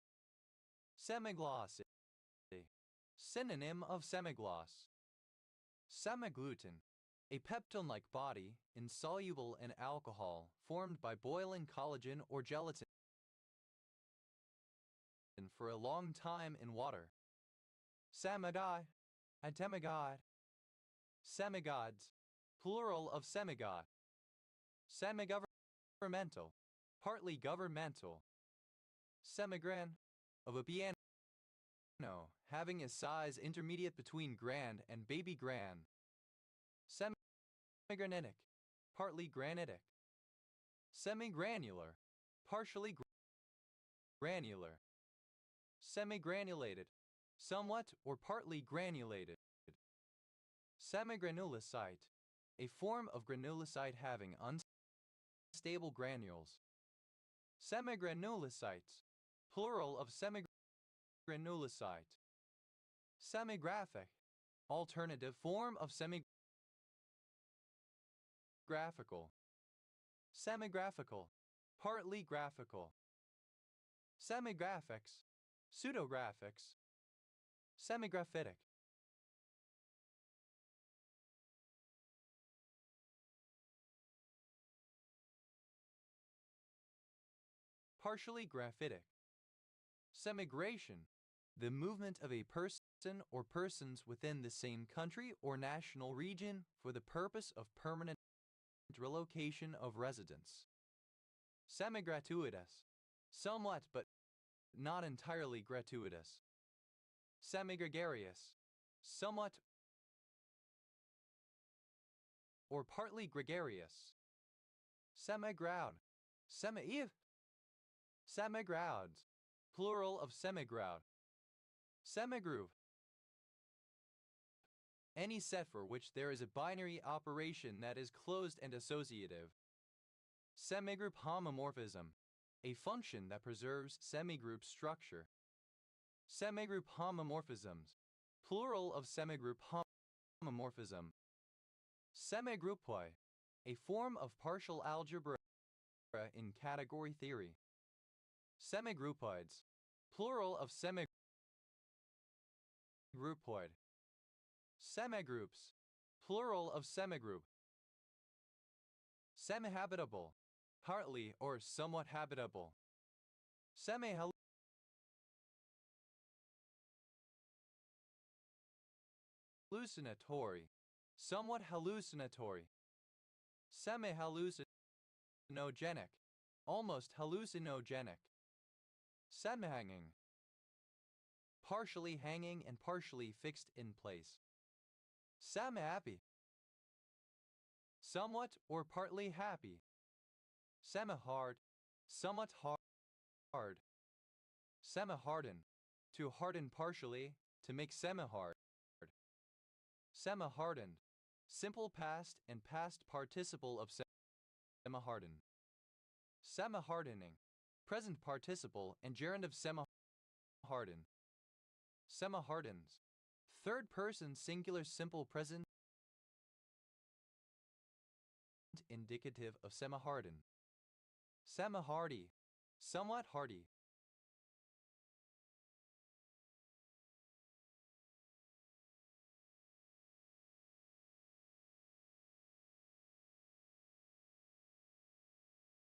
Speaker 1: Semigloss, synonym of semigloss. Semigluten, a peptone-like body, insoluble in alcohol, formed by boiling collagen or gelatin for a long time in water. Samadi, a demigod. Semigods, plural of semigod. Semigovernmental, partly governmental. Semigran, of a piano, having a size intermediate between grand and baby grand. Semigranitic, partly granitic. Semigranular, partially granular. Semigranulated, somewhat or partly granulated. Semigranulocyte, a form of granulocyte having unstable granules. Semigranulocytes, plural of semigranulocyte. Semigraphic, alternative form of semigraphical. Semigraphical, partly graphical. Semigraphics, pseudographics, semigraphitic. Partially graphitic. Semigration, the movement of a person or persons within the same country or national region for the purpose of permanent relocation of residence. Semigratuitous, somewhat but not entirely gratuitous. Semigregarious, somewhat or partly gregarious. Semigroud, semi-eve, semigrouds, plural of semigroud. Semigroove, any set for which there is a binary operation that is closed and associative. Semigroup homomorphism, a function that preserves semigroup structure. Semigroup homomorphisms, plural of semigroup homomorphism. Semigroupoi, a form of partial algebra in category theory. Semigroupoids, plural of semigroupoid. Semigroups, plural of semigroup. Semihabitable, partly or somewhat habitable. Hallucinatory, somewhat hallucinatory. Semi-hallucinogenic, almost hallucinogenic. Semi-hanging, partially hanging and partially fixed in place. Semi-happy, somewhat or partly happy. Semi-hard, somewhat hard. Semi-harden, to harden partially, to make semi-hard. Semi-hardened, simple past and past participle of semi-harden. Semi-hardening, present participle and gerund of semi-harden. Semi-hardens, third person singular simple present indicative of semi-harden. Semi-hardy, somewhat hardy.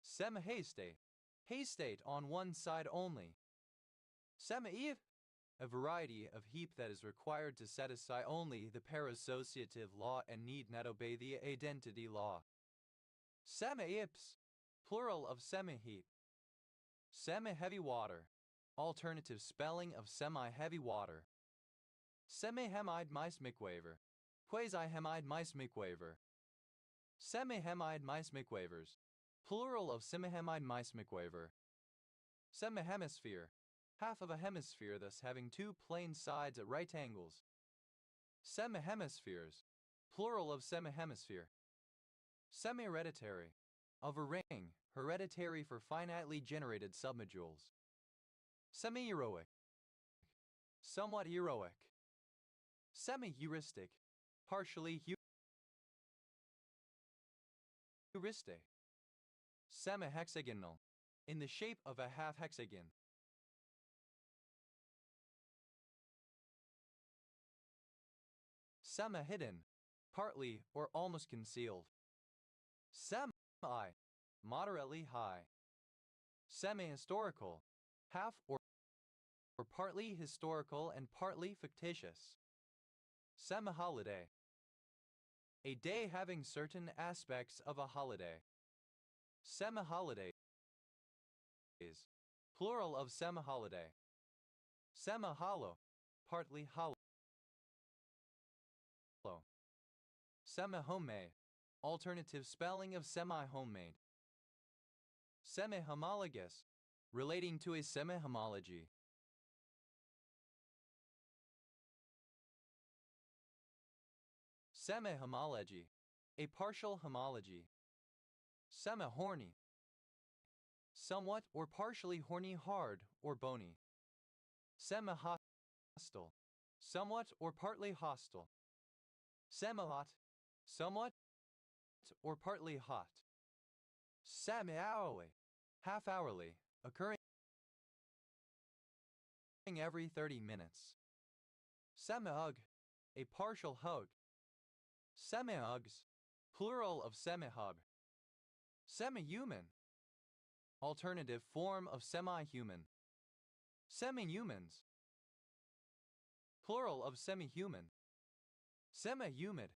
Speaker 1: Semi-hasty, hastate on one side only. Semi-eve, a variety of heap that is required to satisfy only the parassociative law and need not obey the identity law. Semi-ips, plural of semi-heap. Semi-heavy water, alternative spelling of semi-heavy water. Semi-hemide mice-micwaver, quasi-hemide mice-micwaver. Semi-hemide mice-micwavers, plural of semi-hemide mice-micwaver. Semi-hemisphere, half of a hemisphere thus having two plane sides at right angles. Semi-hemispheres, plural of semi-hemisphere. Semi-hereditary, of a ring, hereditary for finitely generated submodules. Semi-heroic, somewhat heroic. Semi-heuristic, partially heuristic. Semi-hexagonal, in the shape of a half hexagon. Semi-hidden, partly or almost concealed. Semi, moderately high. Semi-historical, half or partly historical and partly fictitious. Semi-holiday, a day having certain aspects of a holiday. Semi-holidays, plural of semi-holiday. Semi-hollow, partly hollow. Semi-homemade, alternative spelling of semi-homemade. Semi-homologous, relating to a semi-homology. Semi-homology, a partial homology. Semi-horny, somewhat or partially horny, hard or bony. Semi-hostile, somewhat or partly hostile. Semi-hot, somewhat or partly hot. Semi-hourly, half-hourly, occurring every 30 minutes. Semiug, a partial hug. Semiugs, plural of semihug. Semi-human, alternative form of semi-human. Semi-humans, plural of semi-human. Semi-humid,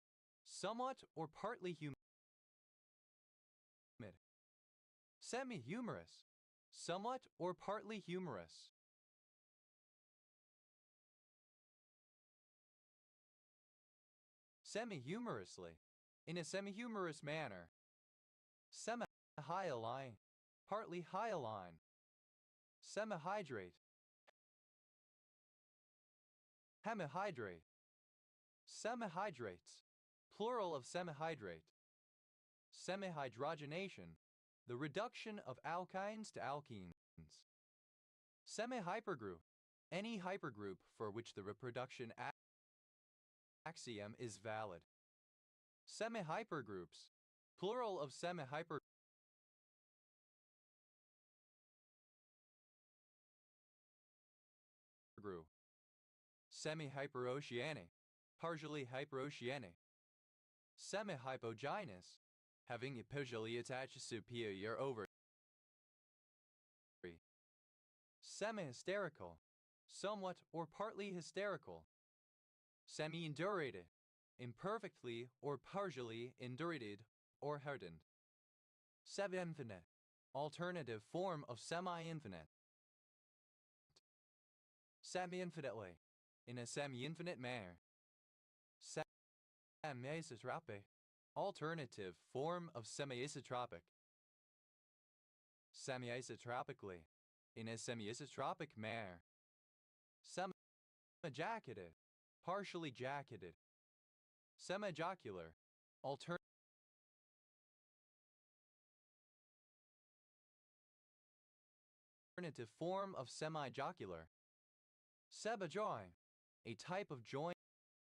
Speaker 1: somewhat or partly humid. Semi-humorous, somewhat or partly humorous. Semi-humorously, in a semi-humorous manner. Semi-hyaline, partly hyaline. Semihydrate, hemihydrate. Semihydrates, plural of semihydrate. Semihydrogenation, the reduction of alkynes to alkenes. Semihypergroup, any hypergroup for which the reproduction axiom is valid. Semihypergroups, plural of semihypergroup. Semi-hyperoceanic, partially hyperoceanic. Semi-hypogynous, having epigally attached superior ovary. Semi-hysterical, somewhat or partly hysterical. Semi-indurated, imperfectly or partially indurated or hardened. Semi-infinite, alternative form of semi-infinite. Semi-infinitely, in a semi-infinite manner. Semi-isotropic, alternative form of semi-isotropic. Semi-isotropically, in a semi-isotropic manner. Semi-jacketed, partially jacketed. Semi-jocular, alternative form of semi-jocular. Semi-join, a type of join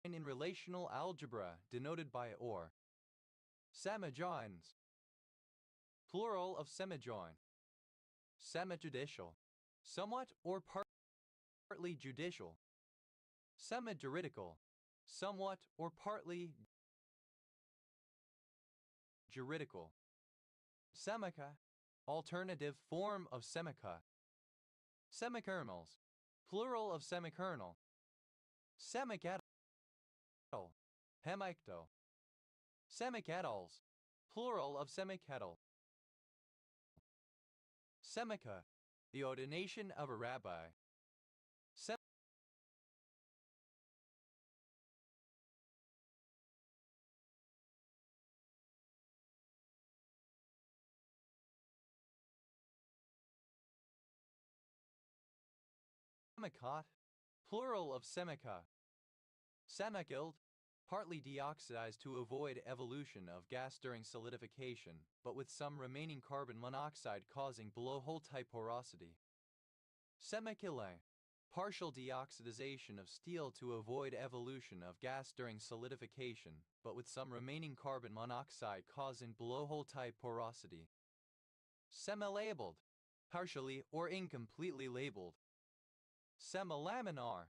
Speaker 1: in relational algebra denoted by or. Semi-joins, plural of semi-join. Semi-judicial, somewhat or partly judicial. Semi-juridical, somewhat or partly juridical. Semica, alternative form of semica. Semikernels, plural of semikernel. Semikettle, hemicto. Semikettles, plural of semikettle. Semica, the ordination of a rabbi. Semicot, plural of semica. Semichild, partly deoxidized to avoid evolution of gas during solidification, but with some remaining carbon monoxide causing blowhole type porosity. Semichile, partial deoxidization of steel to avoid evolution of gas during solidification, but with some remaining carbon monoxide causing blowhole type porosity. Semi-labeled, partially or incompletely labeled. Semilaminar,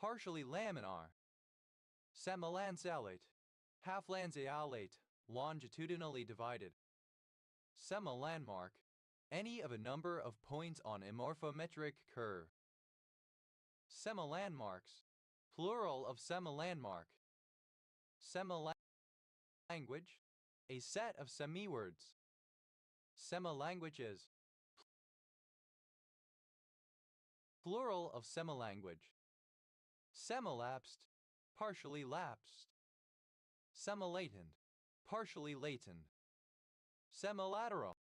Speaker 1: partially laminar. Semilanceolate, half lanceolate, longitudinally divided. Semilandmark, any of a number of points on a morphometric curve. Semilandmarks, plural of semilandmark. Semilanguage, a set of semi-words. Semilanguages, plural of semilanguage. Semilapsed, partially lapsed. Semilatent, partially latent. Semilateral,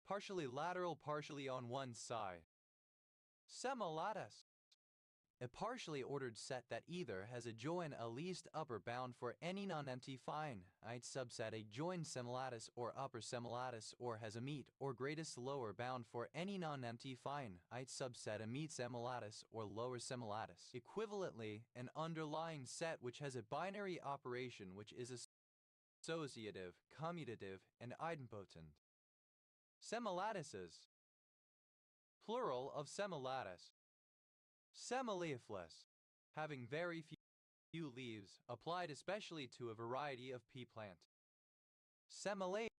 Speaker 1: partially lateral, partially on one side. Semilatus, A partially ordered set that either has a join a least upper bound for any non-empty finite subset a join semilattice or upper semilattice or has a meet or greatest lower bound for any non-empty finite subset a meet semilattice or lower semilattice. Equivalently, an underlying set which has a binary operation which is associative, commutative, and idempotent. Semilattices. Plural of semilattice. Semileafless, having very few leaves, applied especially to a variety of pea plant. Semilegal,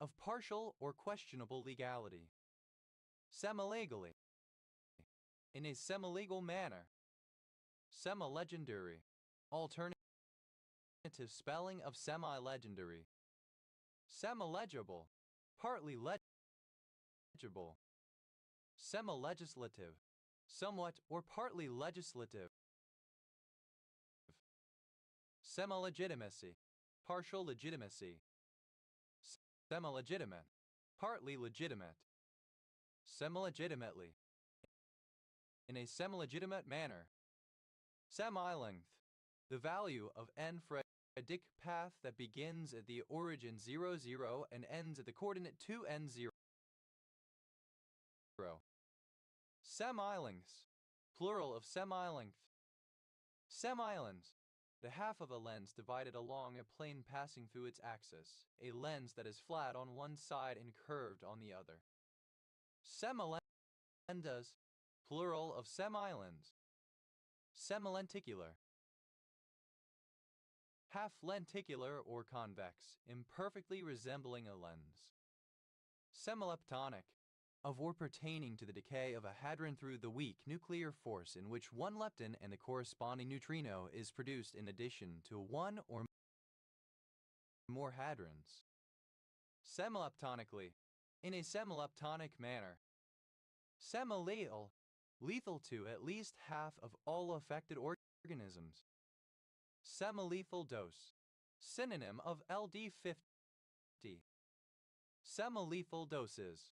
Speaker 1: of partial or questionable legality. Semilegally, in a semilegal manner. Semilegendary, alternative spelling of semi-legendary. Semilegible, partly legible. Semi-legislative, somewhat or partly legislative. Semi-legitimacy, partial legitimacy. Semi-legitimate, partly legitimate. Semi-legitimately, in a semi-legitimate manner. Semi-length, the value of n for a Dicke path that begins at the origin 0, 0 and ends at the coordinate 2, n, 0. Semilengths, plural of semilength. Semilens, the half of a lens divided along a plane passing through its axis, a lens that is flat on one side and curved on the other. Semilendas, plural of semilens. Semilenticular, half lenticular or convex, imperfectly resembling a lens. Semileptonic, of or pertaining to the decay of a hadron through the weak nuclear force in which one lepton and the corresponding neutrino is produced in addition to one or more hadrons. Semileptonically, in a semileptonic manner. Semilethal, lethal to at least half of all affected organisms. Semilethal dose, synonym of LD50. Semilethal doses,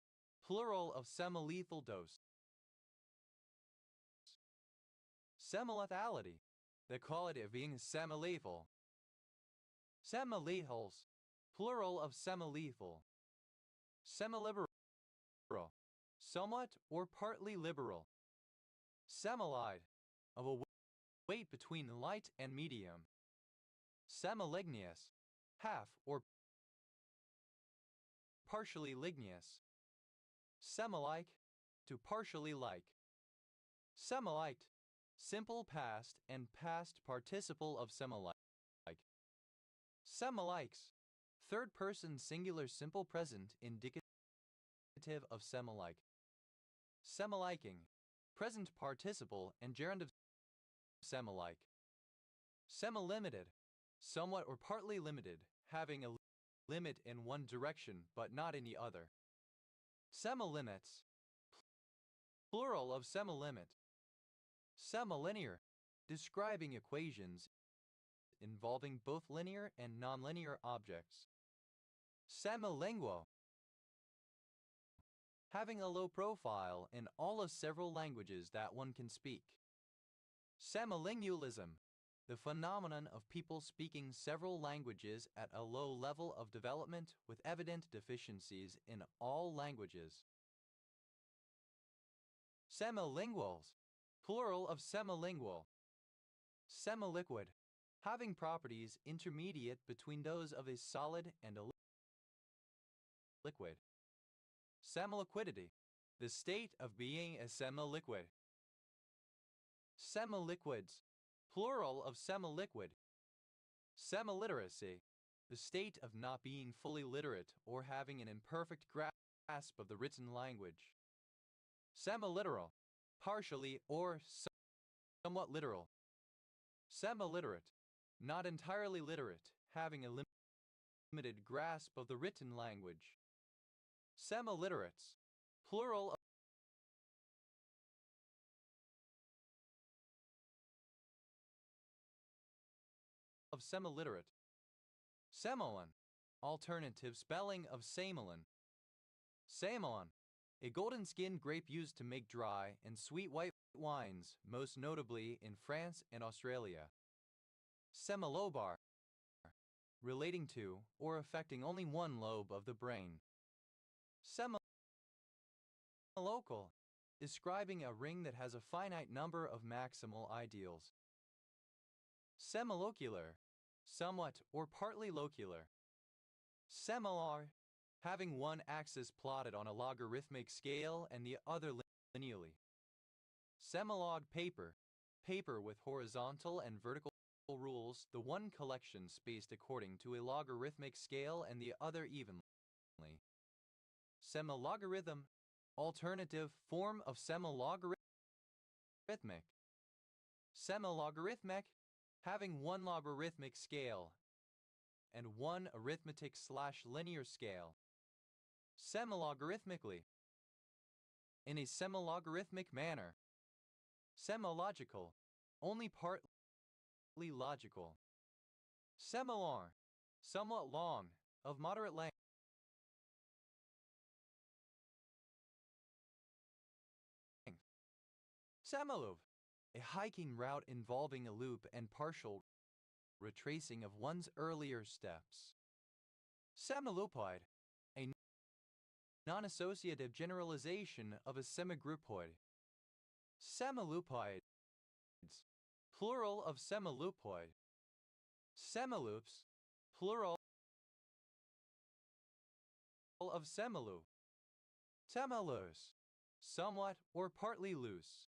Speaker 1: plural of semilethal dose. Semilethality, the quality of being semilethal. Semilethals, plural of semilethal. Semiliberal, somewhat or partly liberal. Semilide, of a weight between light and medium. Semiligneous, half or partially ligneous. Semilike, to partially like. Semilite, simple past and past participle of semilike. Semilikes, third person singular simple present indicative of semilike. Semiliking, present participle and gerund of semilike. Semilimited, somewhat or partly limited, having a limit in one direction but not in the other. Semilimits, plural of semilimit. Semilinear, describing equations involving both linear and nonlinear objects. Semilingual, having a low profile in all of several languages that one can speak. Semilingualism, the phenomenon of people speaking several languages at a low level of development with evident deficiencies in all languages. Semilinguals, plural of semilingual. Semiliquid, having properties intermediate between those of a solid and a liquid. Semiliquidity, the state of being a semiliquid. Semiliquids, plural of semiliquid. Semiliteracy, the state of not being fully literate or having an imperfect grasp of the written language. Semiliteral, partially or somewhat literal. Semiliterate, not entirely literate, having a limited grasp of the written language. Semiliterates, plural of semiliterate. Semolon, alternative spelling of samelon. Samelon, a golden-skinned grape used to make dry and sweet white wines, most notably in France and Australia. Semilobar, relating to or affecting only one lobe of the brain. Semilocal, describing a ring that has a finite number of maximal ideals. Semilocular, somewhat or partly locular. Semilar, having one axis plotted on a logarithmic scale and the other lineally. Semilog paper, paper with horizontal and vertical rules, the one collection spaced according to a logarithmic scale and the other evenly. Semilogarithm, alternative form of semilogarithmic. Semilogarithmic, having one logarithmic scale and one arithmetic/linear scale. Semilogarithmically, in a semilogarithmic manner. Semilogical, only partly logical. Semilar, somewhat long, of moderate length. Semiloop, a hiking route involving a loop and partial retracing of one's earlier steps. Semiloopoid, a non-associative generalization of a semigroupoid. Semiloopoids, plural of semiloopoid. Semiloops, plural of semiloop. Semilose, somewhat or partly loose.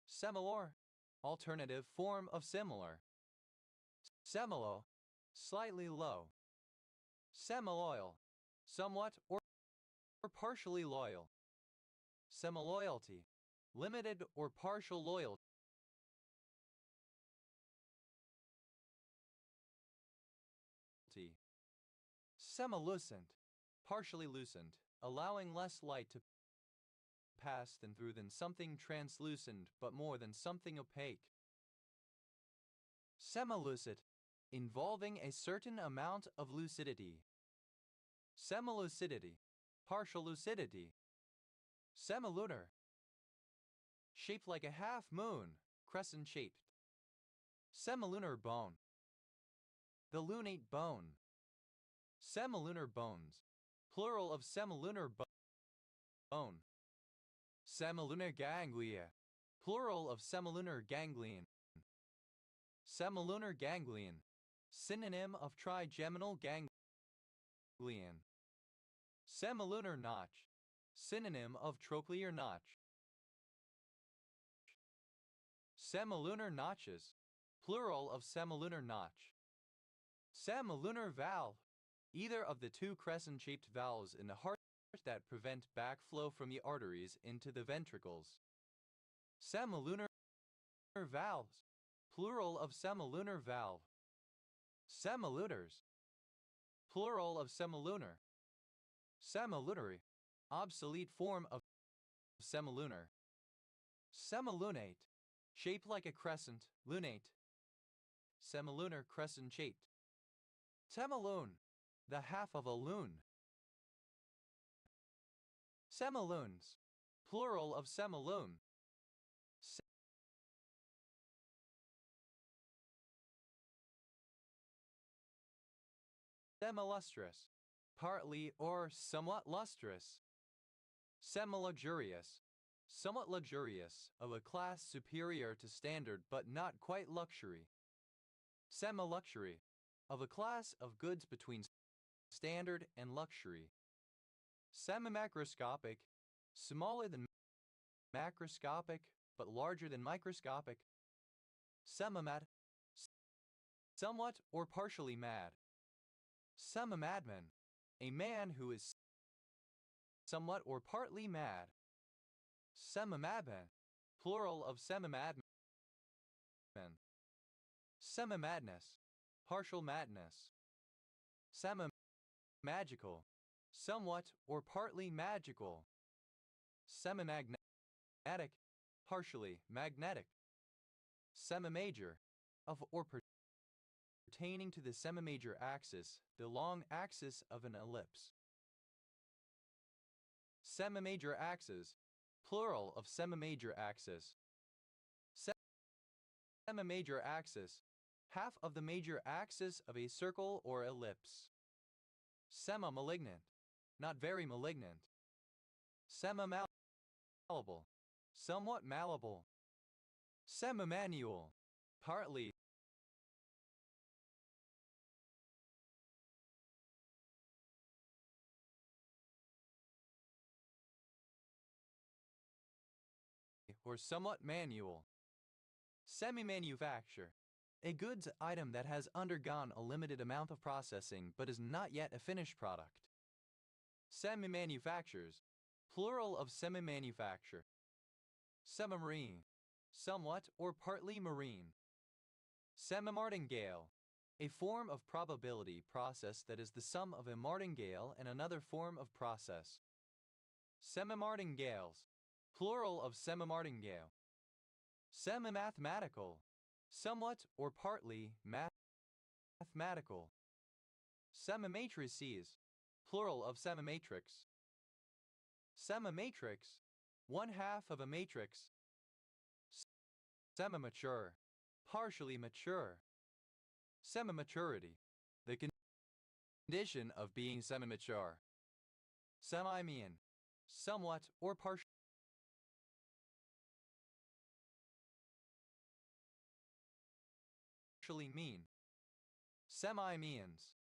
Speaker 1: Semilor, alternative form of similar. Semilo, slightly low. Semiloyal, somewhat or partially loyal. Semiloyalty, limited or partial loyalty. Semilucent, partially lucent, allowing less light to pass through than something translucent but more than something opaque. Semilucid, involving a certain amount of lucidity. Semilucidity, partial lucidity. Semilunar, shaped like a half moon, crescent-shaped. Semilunar bone, the lunate bone. Semilunar bones, plural of semilunar bone. Semilunar ganglia, plural of semilunar ganglion. Semilunar ganglion, synonym of trigeminal ganglion. Semilunar notch, synonym of trochlear notch. Semilunar notches, plural of semilunar notch. Semilunar valve, either of the two crescent-shaped valves in the heart that prevent backflow from the arteries into the ventricles. Semilunar valves, plural of semilunar valve. Semiluters, plural of semilunar. Semilunary, obsolete form of semilunar. Semilunate, shaped like a crescent, lunate. Semilunar crescent-shaped. Semilune, the half of a loon. Semilunes, plural of semiloon. Semilustrous, partly or somewhat lustrous. Semiluxurious, somewhat luxurious, of a class superior to standard but not quite luxury. Semiluxury, of a class of goods between standard and luxury. Semimacroscopic, smaller than macroscopic but larger than microscopic. Semimad, somewhat or partially mad. Semimadman, a man who is somewhat or partly mad. Semimadman, plural of semimadman. Semimadness, partial madness. Semimagical, somewhat or partly magical. Semimagnetic, partially magnetic. Semimajor, of or pertaining to the semimajor axis, the long axis of an ellipse. Semimajor axis, plural of semimajor axis. Semimajor axis, half of the major axis of a circle or ellipse. Semi-malignant, not very malignant. Semi-malleable, somewhat malleable. Semi-manual, partly. Or somewhat manual. Semi-manufacture, a goods item that has undergone a limited amount of processing but is not yet a finished product. Semi-manufactures, plural of semi-manufacture. Semi-marine, somewhat or partly marine. Semi-martingale, a form of probability process that is the sum of a martingale and another form of process. Semi-martingales, plural of semi-martingale. Semi-mathematical, somewhat or partly mathematical. Semi-matrices, plural of semi-matrix. Semi-matrix, one half of a matrix. Semi-mature, partially mature. Semi-maturity, the condition of being semi-mature. Semi-mean, somewhat or partially mean. Semi-means,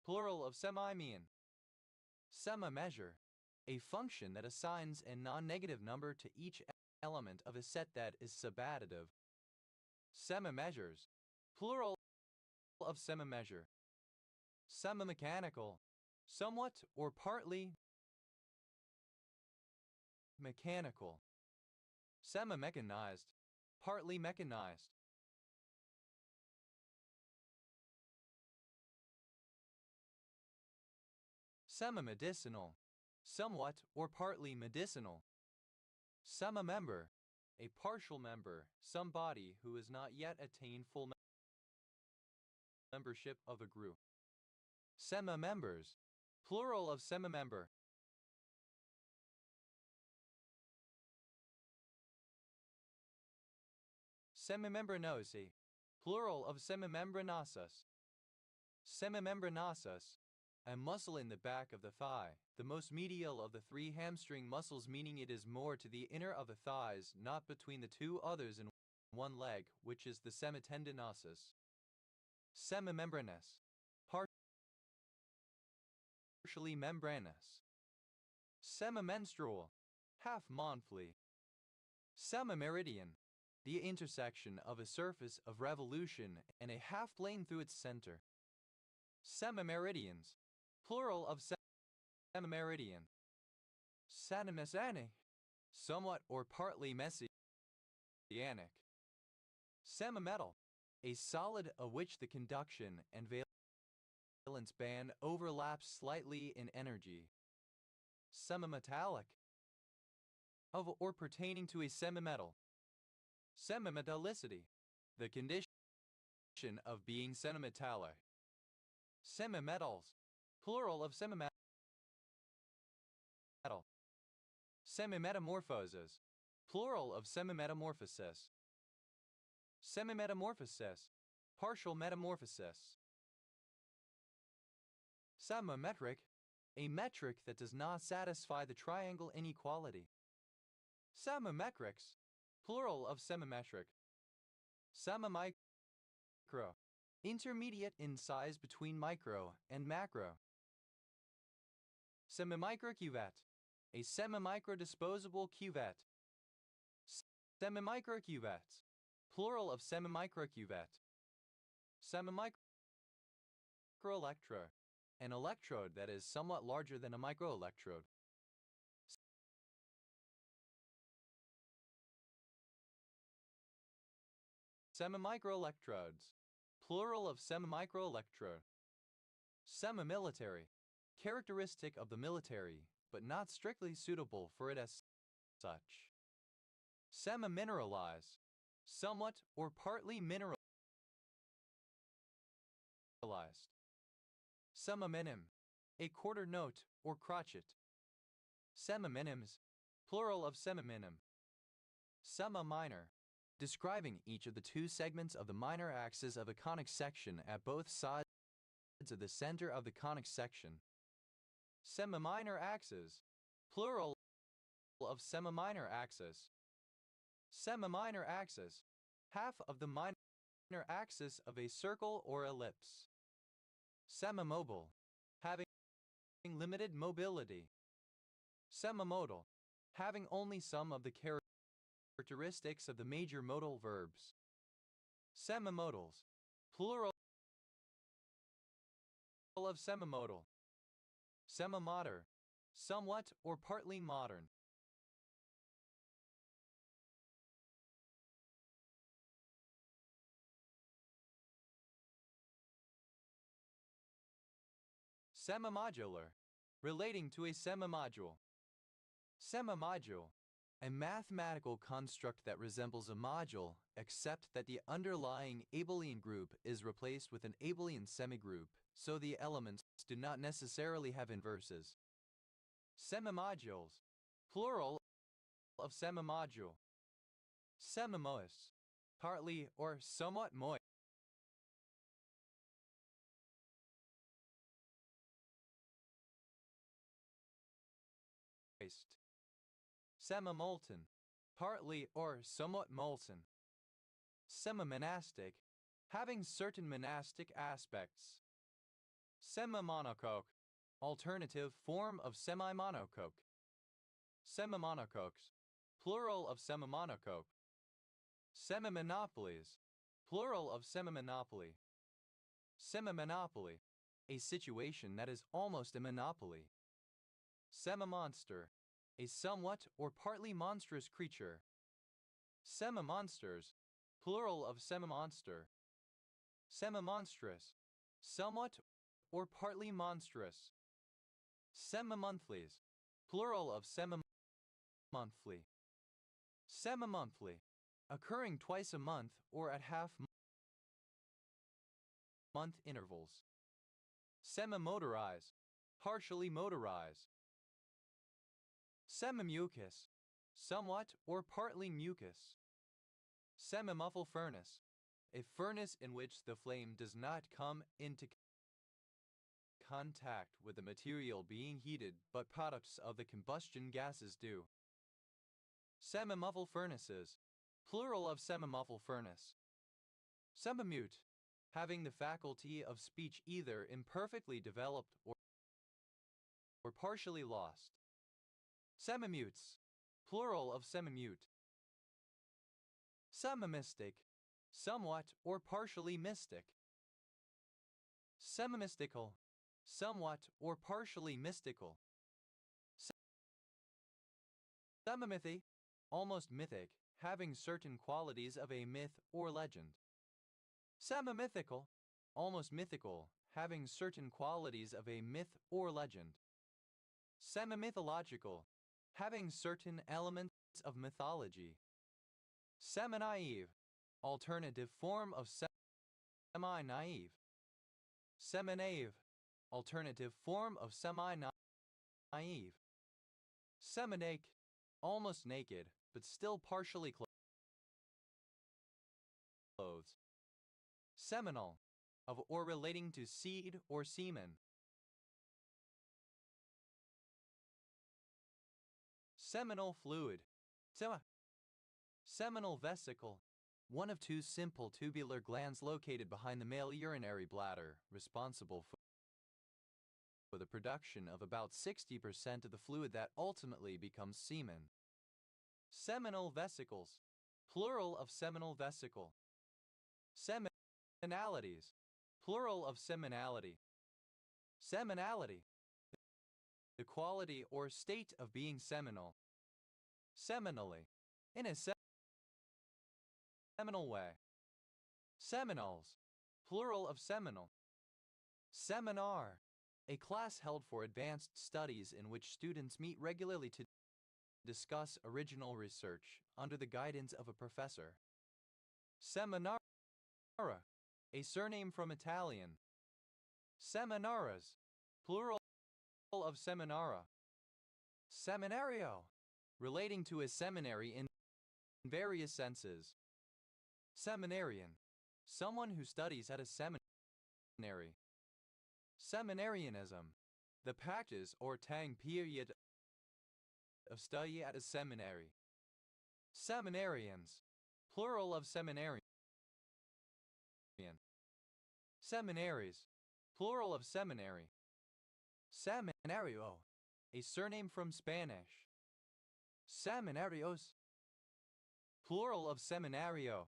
Speaker 1: plural of semi-mean. Semi-measure, a function that assigns a non-negative number to each element of a set that is subadditive. Semi-measures, plural of semi-measure. Semi-mechanical, somewhat or partly mechanical. Semi-mechanized, partly mechanized. Semi-medicinal, somewhat or partly medicinal. Semi-member, a partial member, somebody who has not yet attained full membership of a group. Semi-members, plural of semi-member. Semimembranosi, plural of semimembranosas. Semimembranosas, a muscle in the back of the thigh, the most medial of the three hamstring muscles, meaning it is more to the inner of the thighs, not between the two others in one leg, which is the semitendinosus. Semimembranous, partially membranous. Semimenstrual, half monthly. Semimeridian, the intersection of a surface of revolution and a half plane through its center. Semimeridians, plural of semimeridian. Sanimessianic, somewhat or partly messianic. Semimetal, a solid of which the conduction and valence band overlaps slightly in energy. Semimetallic, of or pertaining to a semimetal. Semimetallicity, the condition of being semimetallic. Semimetals, plural of semimetal. Semimetamorphoses, plural of semimetamorphosis. Semimetamorphosis, partial metamorphosis. Semimetric, a metric that does not satisfy the triangle inequality. Semimetrics, plural of semimetric. Semimicro, intermediate in size between micro and macro. Semimicro cuvette, a semimicro disposable cuvette. Semimicro cuvettes, plural of semimicro cuvette. Semimicro electrode, an electrode that is somewhat larger than a microelectrode. Semimicroelectrodes, plural of semimicroelectrode. Semimilitary, characteristic of the military, but not strictly suitable for it as such. Semimineralize, somewhat or partly mineralized. Semiminim, a quarter note or crotchet. Semiminims, plural of semiminimum. Summa minor, describing each of the two segments of the minor axis of a conic section at both sides of the center of the conic section. Semiminor axis, plural of semiminor axis. Semiminor axis, half of the minor axis of a circle or ellipse. Semimobile, having limited mobility. Semimodal, having only some of the characteristics of the major modal verbs. Semimodals, plural of semimodal. Semimoder, somewhat or partly modern. Semimodular, relating to a semimodule. Semimodule, a mathematical construct that resembles a module, except that the underlying abelian group is replaced with an abelian semigroup, so the elements do not necessarily have inverses. Semimodules, plural of semimodule. Semimoist, partly or somewhat moist. Semimolten, partly or somewhat molten. Semimonastic, having certain monastic aspects. Semimonocoque, alternative form of semimonocoque. Semimonocoques, plural of semimonocoque. Semimonopolies, plural of semimonopoly. Semimonopoly, a situation that is almost a monopoly. Semimonster, a somewhat or partly monstrous creature. Semimonsters, plural of semimonster. Semimonstrous, somewhat or partly monstrous. Semimonthlies, plural of semimonthly. Semimonthly, occurring twice a month or at half-month intervals. Semimotorize, partially motorize. Semimucus, somewhat or partly mucus. Semimuffle furnace, a furnace in which the flame does not come into contact with the material being heated but products of the combustion gases do. Semimuffle furnaces, plural of semimuffle furnace. Semimute, having the faculty of speech either imperfectly developed or partially lost. Semimutes, plural of semimute. Semimystic, somewhat or partially mystic. Semimystical, somewhat or partially mystical. Semimythy, almost mythic, having certain qualities of a myth or legend. Semimythical, almost mythical, having certain qualities of a myth or legend. Semimythological, having certain elements of mythology. Semi-naive, alternative form of semi-naive. Semi-naive, alternative form of semi-naive. Seminake, almost naked, but still partially clothed. Seminal, of or relating to seed or semen. Seminal fluid, seminal vesicle, one of two simple tubular glands located behind the male urinary bladder, responsible for the production of about 60% of the fluid that ultimately becomes semen. Seminal vesicles, plural of seminal vesicle. Seminalities, plural of seminality. Seminality, the quality or state of being seminal. Seminally, in a seminal way. Seminoles, plural of seminal. Seminar, a class held for advanced studies in which students meet regularly to discuss original research under the guidance of a professor. Seminara, a surname from Italian. Seminaras, plural of seminara. Seminario, relating to a seminary in various senses. Seminarian, someone who studies at a seminary. Seminarianism, the practice or time period of study at a seminary. Seminarians, plural of seminarian. Seminaries, plural of seminary. Seminario, a surname from Spanish. Seminarios, plural of seminario.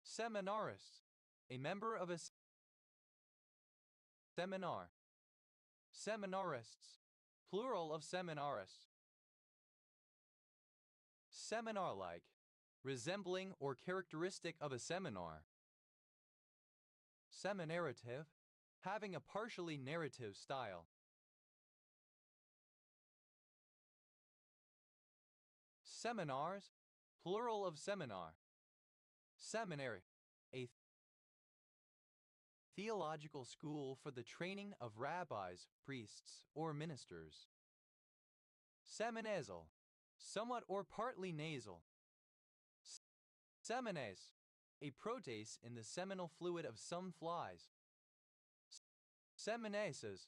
Speaker 1: Seminarist, a member of a seminar. Seminarists, plural of seminarists. Seminar-like, resembling or characteristic of a seminar. Seminarrative, having a partially narrative style. Seminars, plural of seminar. Seminary, a theological school for the training of rabbis, priests, or ministers. Seminasal, somewhat or partly nasal. Seminase, a protease in the seminal fluid of some flies. Seminases,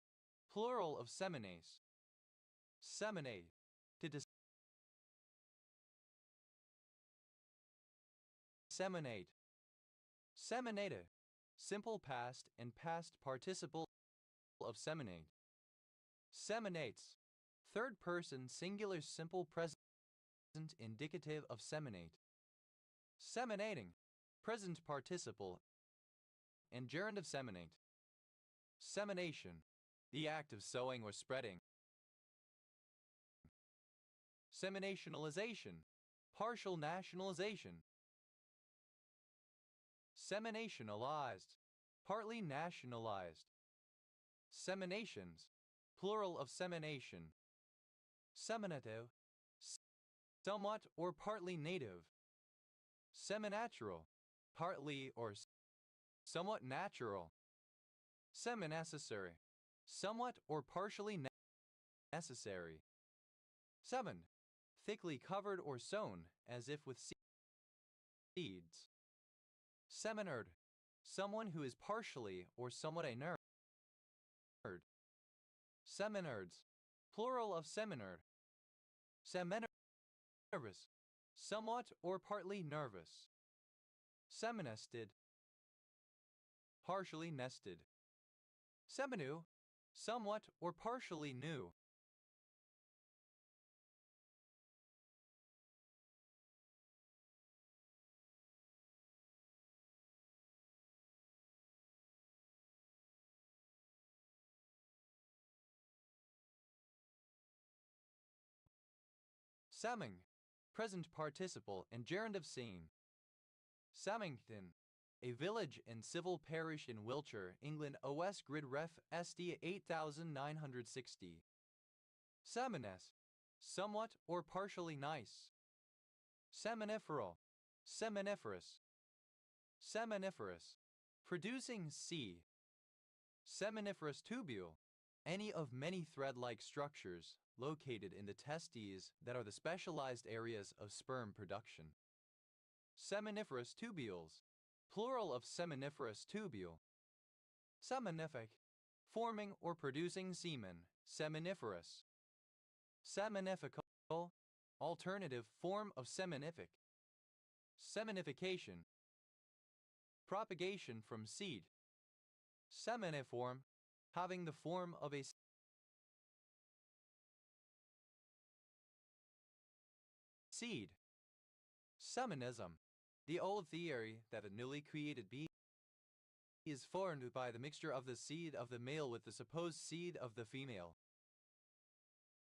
Speaker 1: plural of seminase. Seminate, to disseminate. Seminate, simple past and past participle of seminate. Seminates, third person singular simple present indicative of seminate. Seminating, present participle and gerund of seminate. Semination, the act of sowing or spreading. Seminationalization, partial nationalization. Seminationalized, partly nationalized. Seminations, plural of semination. Seminative, somewhat or partly native. Seminatural, partly or somewhat natural. Seminecessary, somewhat or partially necessary. 7. Thickly covered or sown, as if with seeds. Seminerd, someone who is partially or somewhat a nerd. Seminerds, plural of seminerd. Seminervous, somewhat or partly nervous. Seminested, partially nested. Seminu, somewhat or partially new. Saming, present participle and gerund of scene. Samington, a village and civil parish in Wiltshire, England. OS Grid Ref SD 8960. Semines, somewhat or partially nice. Seminiferal, seminiferous. Seminiferous, producing C. Seminiferous tubule, any of many thread-like structures located in the testes that are the specialized areas of sperm production. Seminiferous tubules, plural of seminiferous tubule. Seminific, forming or producing semen, seminiferous. Seminifical, alternative form of seminific. Seminification, propagation from seed. Seminiform, having the form of a seed. Seminism, the old theory that a newly created bee is formed by the mixture of the seed of the male with the supposed seed of the female.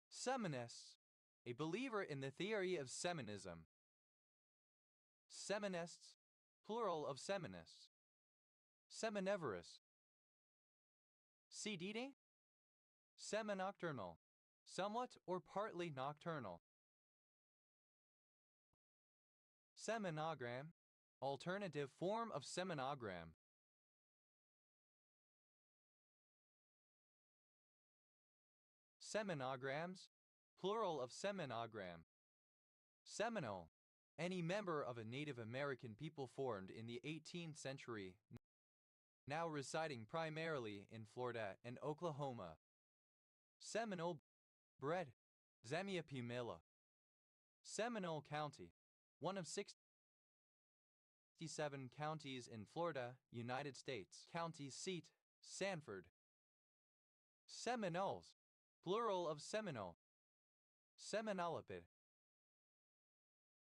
Speaker 1: Seminists, a believer in the theory of seminism. Seminists, plural of seminists. Seminivorous. Seed-eating? Seminocturnal, somewhat or partly nocturnal. Seminogram, alternative form of seminogram. Seminograms, plural of seminogram. Seminole. Any member of a Native American people formed in the 18th century, now residing primarily in Florida and Oklahoma. Seminole bread. Zamia Pumila. Seminole County, one of 67 counties in Florida, United States. County seat, Sanford. Seminoles, plural of Seminole. Seminolipid.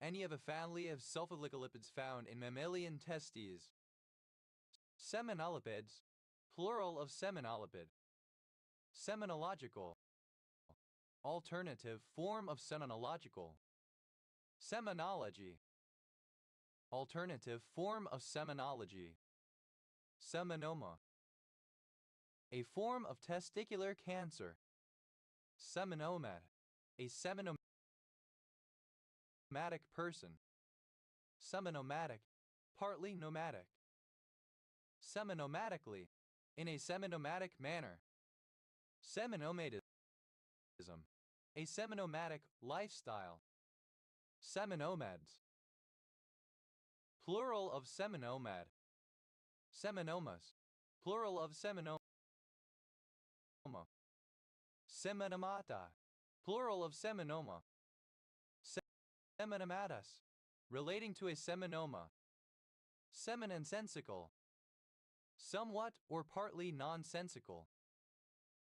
Speaker 1: Any of a family of sulfolipolipids found in mammalian testes. Seminolipids, plural of seminolipid. Seminological. Alternative form of seminological. Seminology. Alternative form of seminology. Seminoma. A form of testicular cancer. Seminomad. A seminomadic person. Seminomadic. Partly nomadic. Seminomatically. In a seminomadic manner. Seminomadism. A seminomadic lifestyle. Seminomads. Plural of seminomad. Seminomas. Plural of seminoma. Seminomata. Plural of seminoma. Seminomatus. Relating to a seminoma. Seminonsensical. Somewhat or partly nonsensical.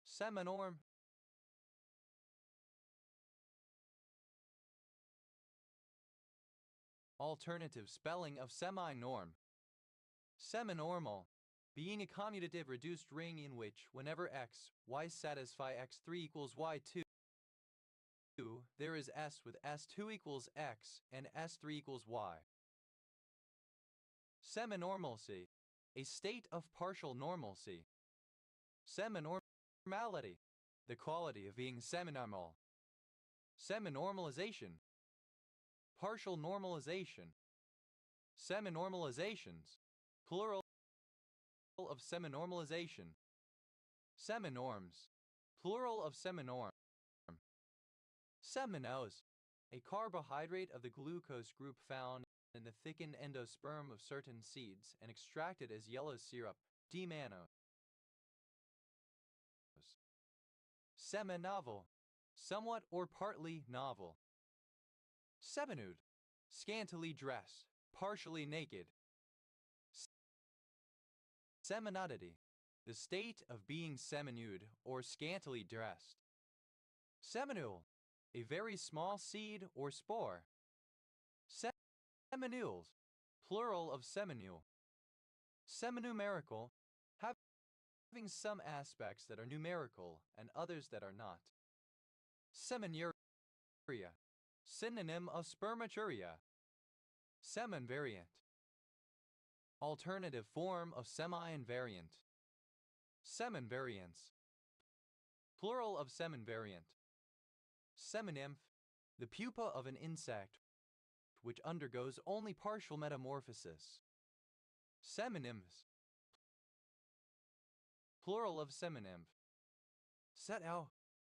Speaker 1: Seminorm. Alternative spelling of semi-norm. Seminormal. Being a commutative reduced ring in which, whenever x, y satisfy x3 equals y2, there is s with s2 equals x and s3 equals y. Seminormalcy. A state of partial normalcy. Seminormality. The quality of being seminormal. Seminormalization. Partial normalization. Seminormalizations. Plural of seminormalization. Seminorms. Plural of seminorm. Seminose. A carbohydrate of the glucose group found in the thickened endosperm of certain seeds and extracted as yellow syrup, D-mannose. Seminovel. Somewhat or partly novel. Seminude. Scantily dressed, partially naked. Seminudity. The state of being seminude or scantily dressed. Seminule. A very small seed or spore. Seminules. Plural of seminule. Seminumerical. Having some aspects that are numerical and others that are not. Seminuria. Synonym of spermaturia. Seminvariant. Alternative form of semi-invariant. Seminvariance. Plural of seminvariant. Seminymph. The pupa of an insect which undergoes only partial metamorphosis. Seminymphs. Plural of seminymph. Setao.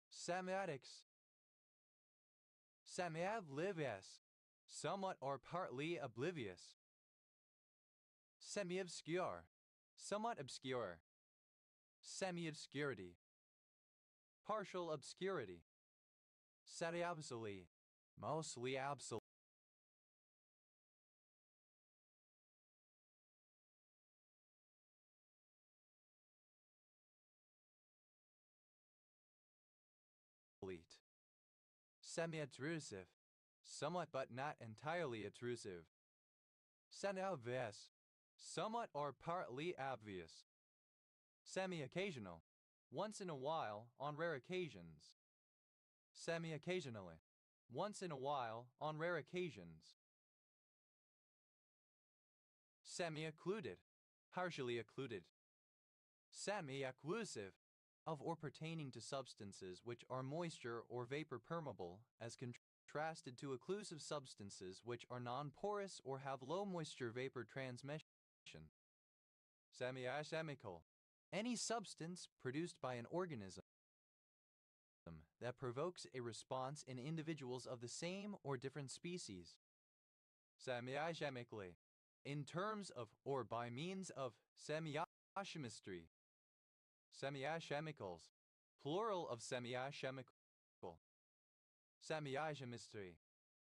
Speaker 1: Semiotics. Semi-oblivious. Somewhat or partly oblivious. Semi-obscure. Somewhat obscure. Semi-obscurity. Partial obscurity. Semi-obsolete. Mostly obsolete. Semi-obtrusive. Somewhat but not entirely obtrusive. Semi-obvious. Somewhat or partly obvious. Semi-occasional. Once in a while, on rare occasions. Semi-occasionally. Once in a while, on rare occasions. Semi-occluded. Partially occluded. Semi-occlusive. Of or pertaining to substances which are moisture or vapor permeable, as contrasted to occlusive substances which are non-porous or have low moisture vapor transmission. Semi-asemical. Any substance produced by an organism that provokes a response in individuals of the same or different species. Semiagemically, in terms of or by means of semiachemistry. Semiachemicals, plural of semiachemical. Semiachemistry,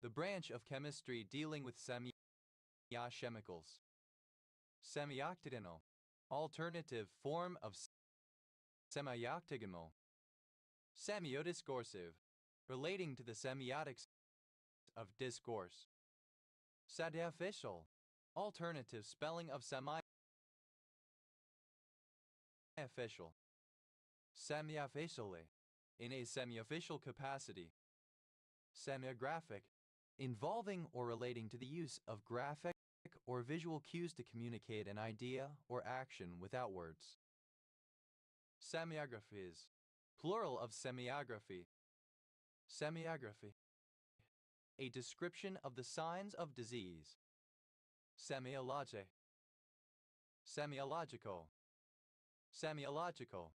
Speaker 1: the branch of chemistry dealing with semiachemicals. Semioctagonal, alternative form of semioctagonal. Semiodiscoursive, relating to the semiotics of discourse. Semiofficial, alternative spelling of semi-official. Semi-officially, in a semi-official capacity. Semiographic, involving or relating to the use of graphic or visual cues to communicate an idea or action without words. Semiographies, plural of semiography. Semiography, a description of the signs of disease. Semiologic, semiological, semiological,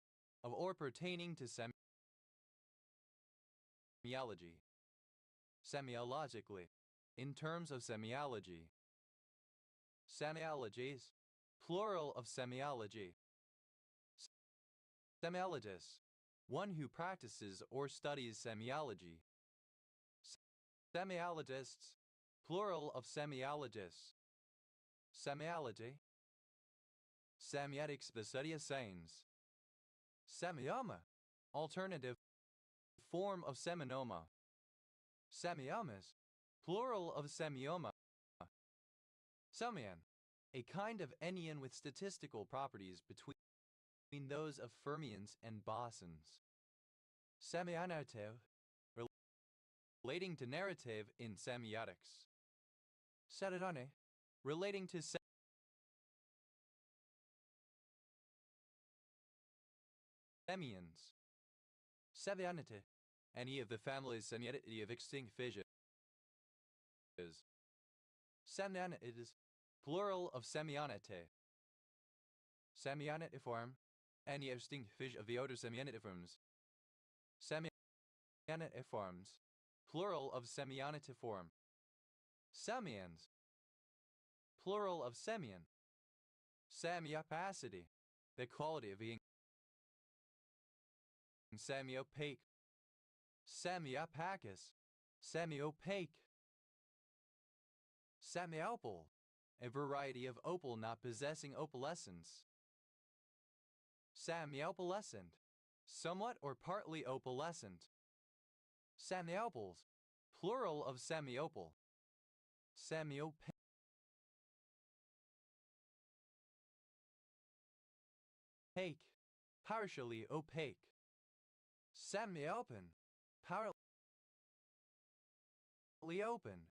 Speaker 1: of or pertaining to semiology. Semiologically, in terms of semiology. Semiologies, plural of semiology. Semiologist, one who practices or studies semiology. Semiologists, plural of semiologists. Semiology. Semiotics, the study of signs. Semioma, alternative form of seminoma. Semiomas, plural of semioma. Semion, a kind of enneon with statistical properties between those of fermions and bosons. Semionarrative, relating to narrative in semiotics. Serodone, relating to semions. Semionite, any of the families Semionity of extinct fishes. Semionites, plural of semionite. Semionitiform, any extinct fish of the order Semionitiforms. Semionitiforms, plural of semionitiform. Semions, plural of semion. Semiopacity, the quality of being semiopaque. Semiopacus, semiopaque. Semiopal, a variety of opal not possessing opalescence. Semiopalescent, somewhat or partly opalescent. Semiopals, plural of semiopal. Semiopaque, partially opaque. Semiopen, partly open.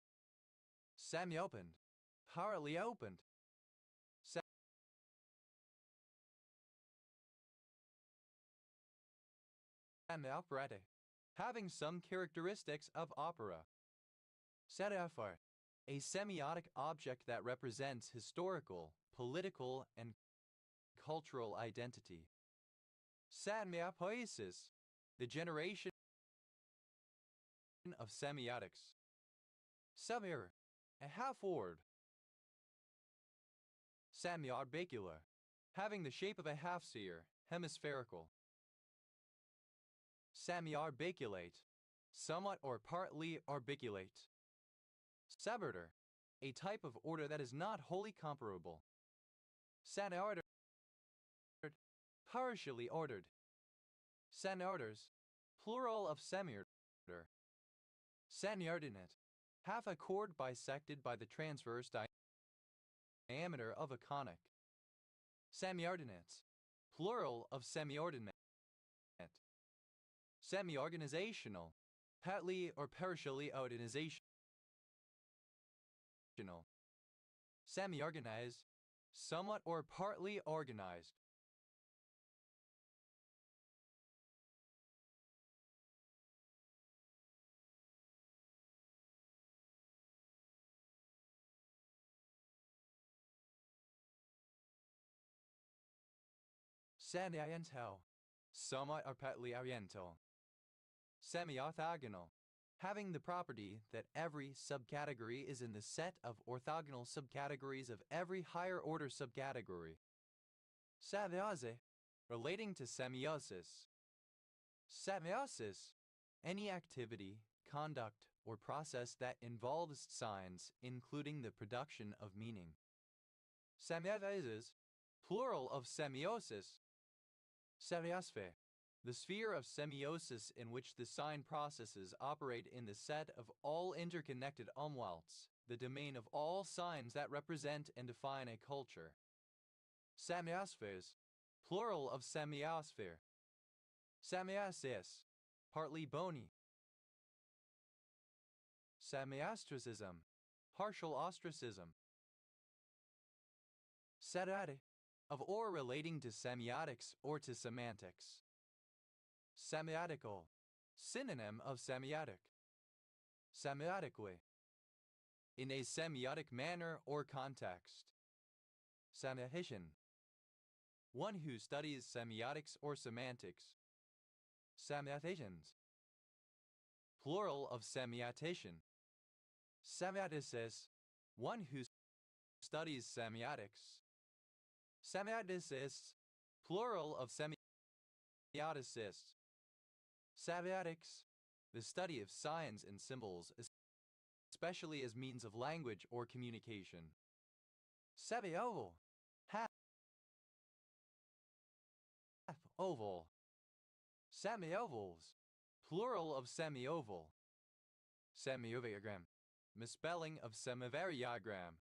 Speaker 1: Semiopened, partly opened. Semi-operatic, having some characteristics of opera. Semiphor, a semiotic object that represents historical, political, and cultural identity. Semiopoiesis, the generation of semiotics. Semir, a half-word. Semiorbicular, having the shape of a half-sphere, hemispherical. Semi-orbiculate, somewhat or partly orbiculate. Suborder, a type of order that is not wholly comparable. Semiordered, partially ordered. Semiorders, plural of semiorder. Semiordinate, half a chord bisected by the transverse diameter of a conic. Semiordinates, plural of semiordinate. Semi-organizational, partly or partially organizational. Semi-organized, somewhat or partly organized. Semi-oriental, somewhat or partly oriental. Semi-orthogonal, having the property that every subcategory is in the set of orthogonal subcategories of every higher order subcategory. Semiosis, relating to semiosis. Semiosis, any activity, conduct, or process that involves signs, including the production of meaning. Semiosis, plural of semiosis. Semiosphère, the sphere of semiosis in which the sign processes operate in the set of all interconnected umlauts, the domain of all signs that represent and define a culture. Semiosphères, plural of semiosphere. Semiosis, partly bony. Semiostracism, partial ostracism. Serrate, of or relating to semiotics or to semantics. Semiotical, synonym of semiotic. Semiotically, in a semiotic manner or context. Semiotician, one who studies semiotics or semantics. Semioticians, plural of semiotician. Semioticist, one who studies semiotics. Semioticists, plural of semioticists. Semiotics, the study of signs and symbols, especially as means of language or communication. Semioval, half oval. Semiovals, plural of semioval. Semiovariogram, misspelling of semivariogram.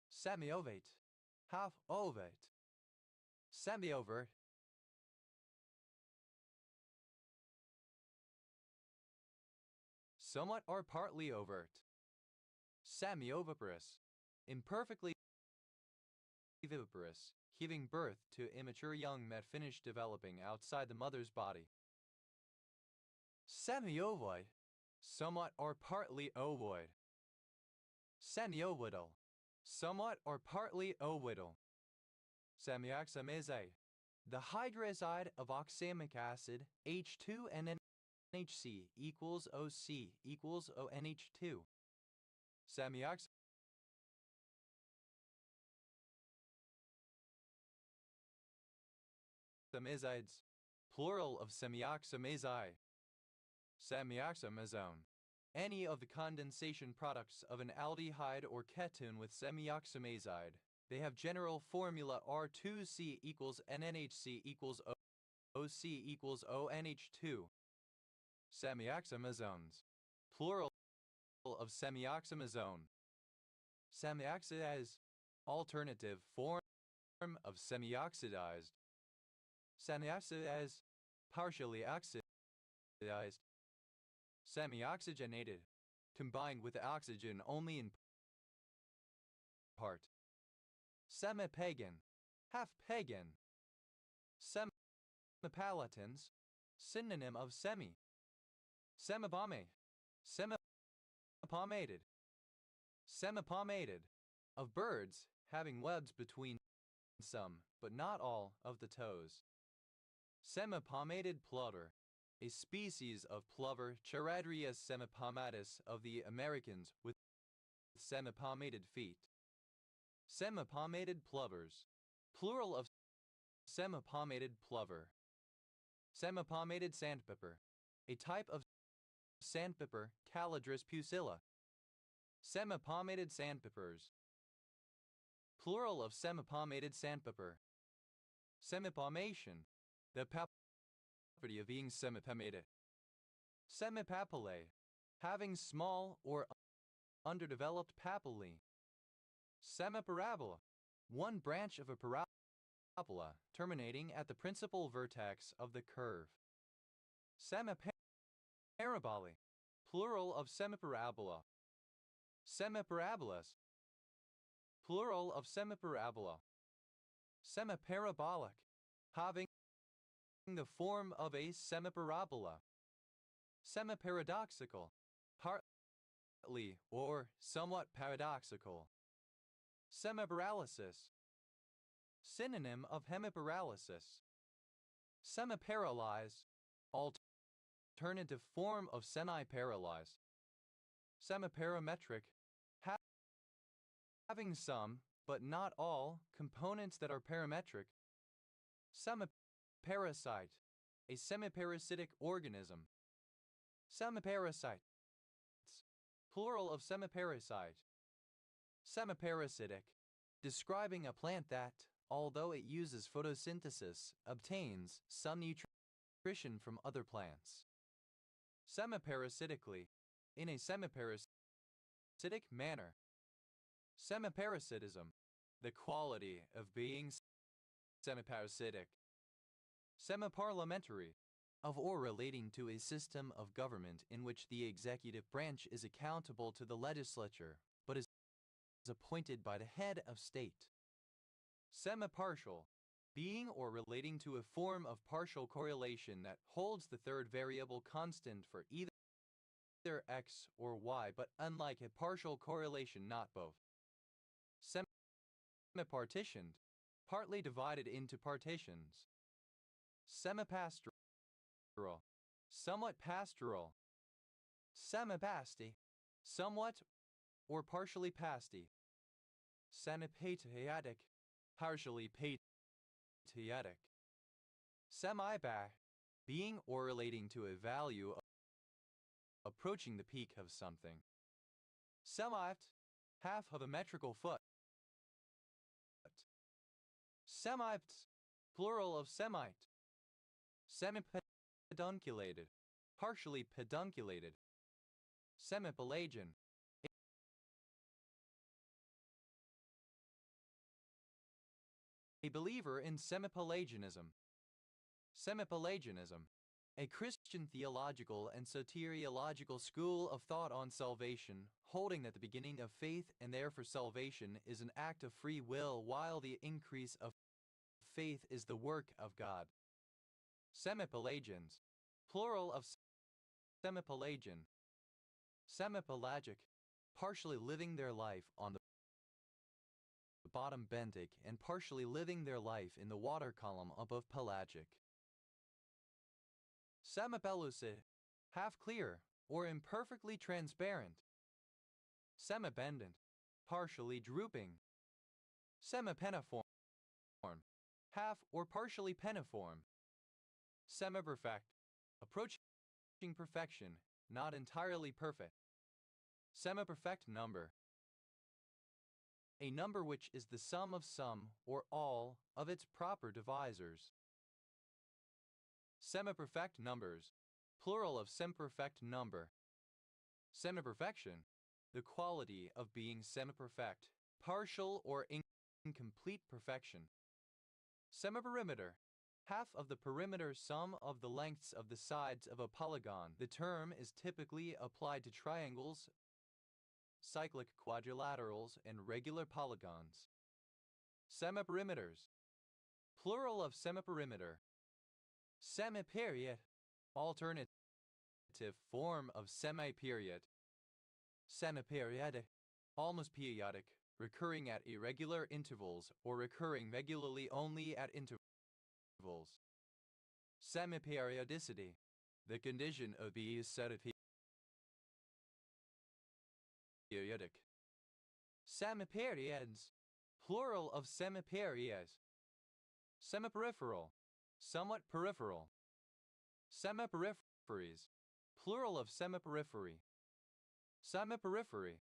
Speaker 1: Semiovate, half ovate. Semiovert, somewhat or partly overt. Semioviparous, imperfectly viviparous, giving birth to immature young not finished developing outside the mother's body. Semiovoid, somewhat or partly ovoid. Semiovidal, somewhat or partly ovidal. Semioxamazide, the hydrazide of oxamic acid, H2NNHC equals OC equals ONH2. Semioxamazide, plural of semioxamazide. Semioxamazone, any of the condensation products of an aldehyde or ketone with semioxamazide. They have general formula R2C equals NNHC equals OC equals ONH2. Semioxamazones, plural of semioxamazone. Semioxidase, alternative form of semioxidized. Semioxidase, partially oxidized. Semioxygenated, combined with oxygen only in part. Semipagan, half-pagan. Semipalatins, synonym of semi. Semipalmate, semipomated. Semipomated, of birds having webs between some, but not all, of the toes. Semipomated plover, a species of plover Charadrius semipomatus of the Americans with semipomated feet. Semipomated plovers, plural of semipomated plover. Semipomated sandpiper, a type of sandpiper Calidris pusilla. Semipomated sandpipers, plural of semipomated sandpiper. Semipalmation, the property of being semipomated. Semipapillae, having small or underdeveloped papillae. Semiparabola, one branch of a parabola terminating at the principal vertex of the curve. Semiparabolae, plural of semiparabola. Semiparabolas, plural of semiparabola. Semiparabolic, having the form of a semiparabola. Semiparadoxical, partly or somewhat paradoxical. Semiparalysis, synonym of hemiparalysis. Semiparalyze, alternative form of semi-parallelized. Semiparametric, having some, but not all, components that are parametric. Semiparasite, a semiparasitic organism. Semiparasites, plural of semiparasite. Semiparasitic, describing a plant that, although it uses photosynthesis, obtains some nutrition from other plants. Semiparasitically, in a semiparasitic manner. Semiparasitism, the quality of being semiparasitic. Semiparliamentary, of or relating to a system of government in which the executive branch is accountable to the legislature, but is appointed by the head of state. Semipartial, being or relating to a form of partial correlation that holds the third variable constant for either x or y, but unlike a partial correlation, not both. Semipartitioned, partly divided into partitions. Semipastoral, somewhat pastoral. Semipasty, somewhat or partially pasty. Semipatriotic, partially patriotic. Semi-back, being or relating to a value approaching the peak of something. Semite, half of a metrical foot. Semipt, plural of semite. Semipedunculated, partially pedunculated. Semipelagian, a believer in semipelagianism. Semipelagianism, a Christian theological and soteriological school of thought on salvation, holding that the beginning of faith and therefore salvation is an act of free will, while the increase of faith is the work of God. Semipelagians, plural of semipelagian. Semipelagic, partially living their life on the bottom bentic and partially living their life in the water column above pelagic. Semipellucid, half clear or imperfectly transparent. Semibendant, partially drooping. Semipeniform, half or partially peniform. Semiperfect, approaching perfection, not entirely perfect. Semiperfect number, a number which is the sum of some or all of its proper divisors. Semiperfect numbers, plural of semperfect number. Semiperfection, the quality of being semiperfect, partial or incomplete perfection. Semiperimeter, half of the perimeter sum of the lengths of the sides of a polygon. The term is typically applied to triangles, cyclic quadrilaterals, and regular polygons. Semiperimeters, plural of semiperimeter. Semiperiod, alternative form of semiperiod. Semiperiodic, almost periodic, recurring at irregular intervals or recurring regularly only at intervals. Semiperiodicity, the condition of being periodic. Semiperiods, plural of semiperiod. Semiperipheral, somewhat peripheral. Semiperipheries, plural of semiperiphery. Semiperiphery,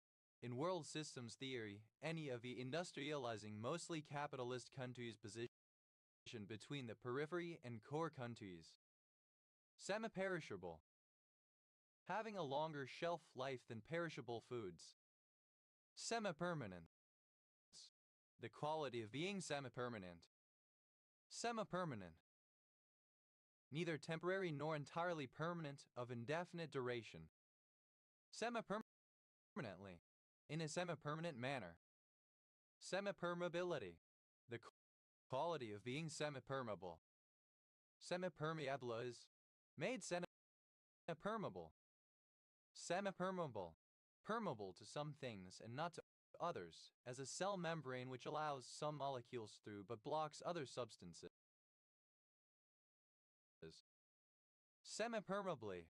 Speaker 1: in world systems theory, any of the industrializing, mostly capitalist countries' position between the periphery and core countries. Semiperishable, having a longer shelf life than perishable foods. Semipermanence, the quality of being semipermanent. Semipermanent, neither temporary nor entirely permanent, of indefinite duration. Semipermanently, in a semipermanent manner. Semipermeability, the quality of being semipermeable. Semipermeable is made semipermeable. Semipermeable, permeable to some things and not to others, as a cell membrane which allows some molecules through but blocks other substances. Semipermeably,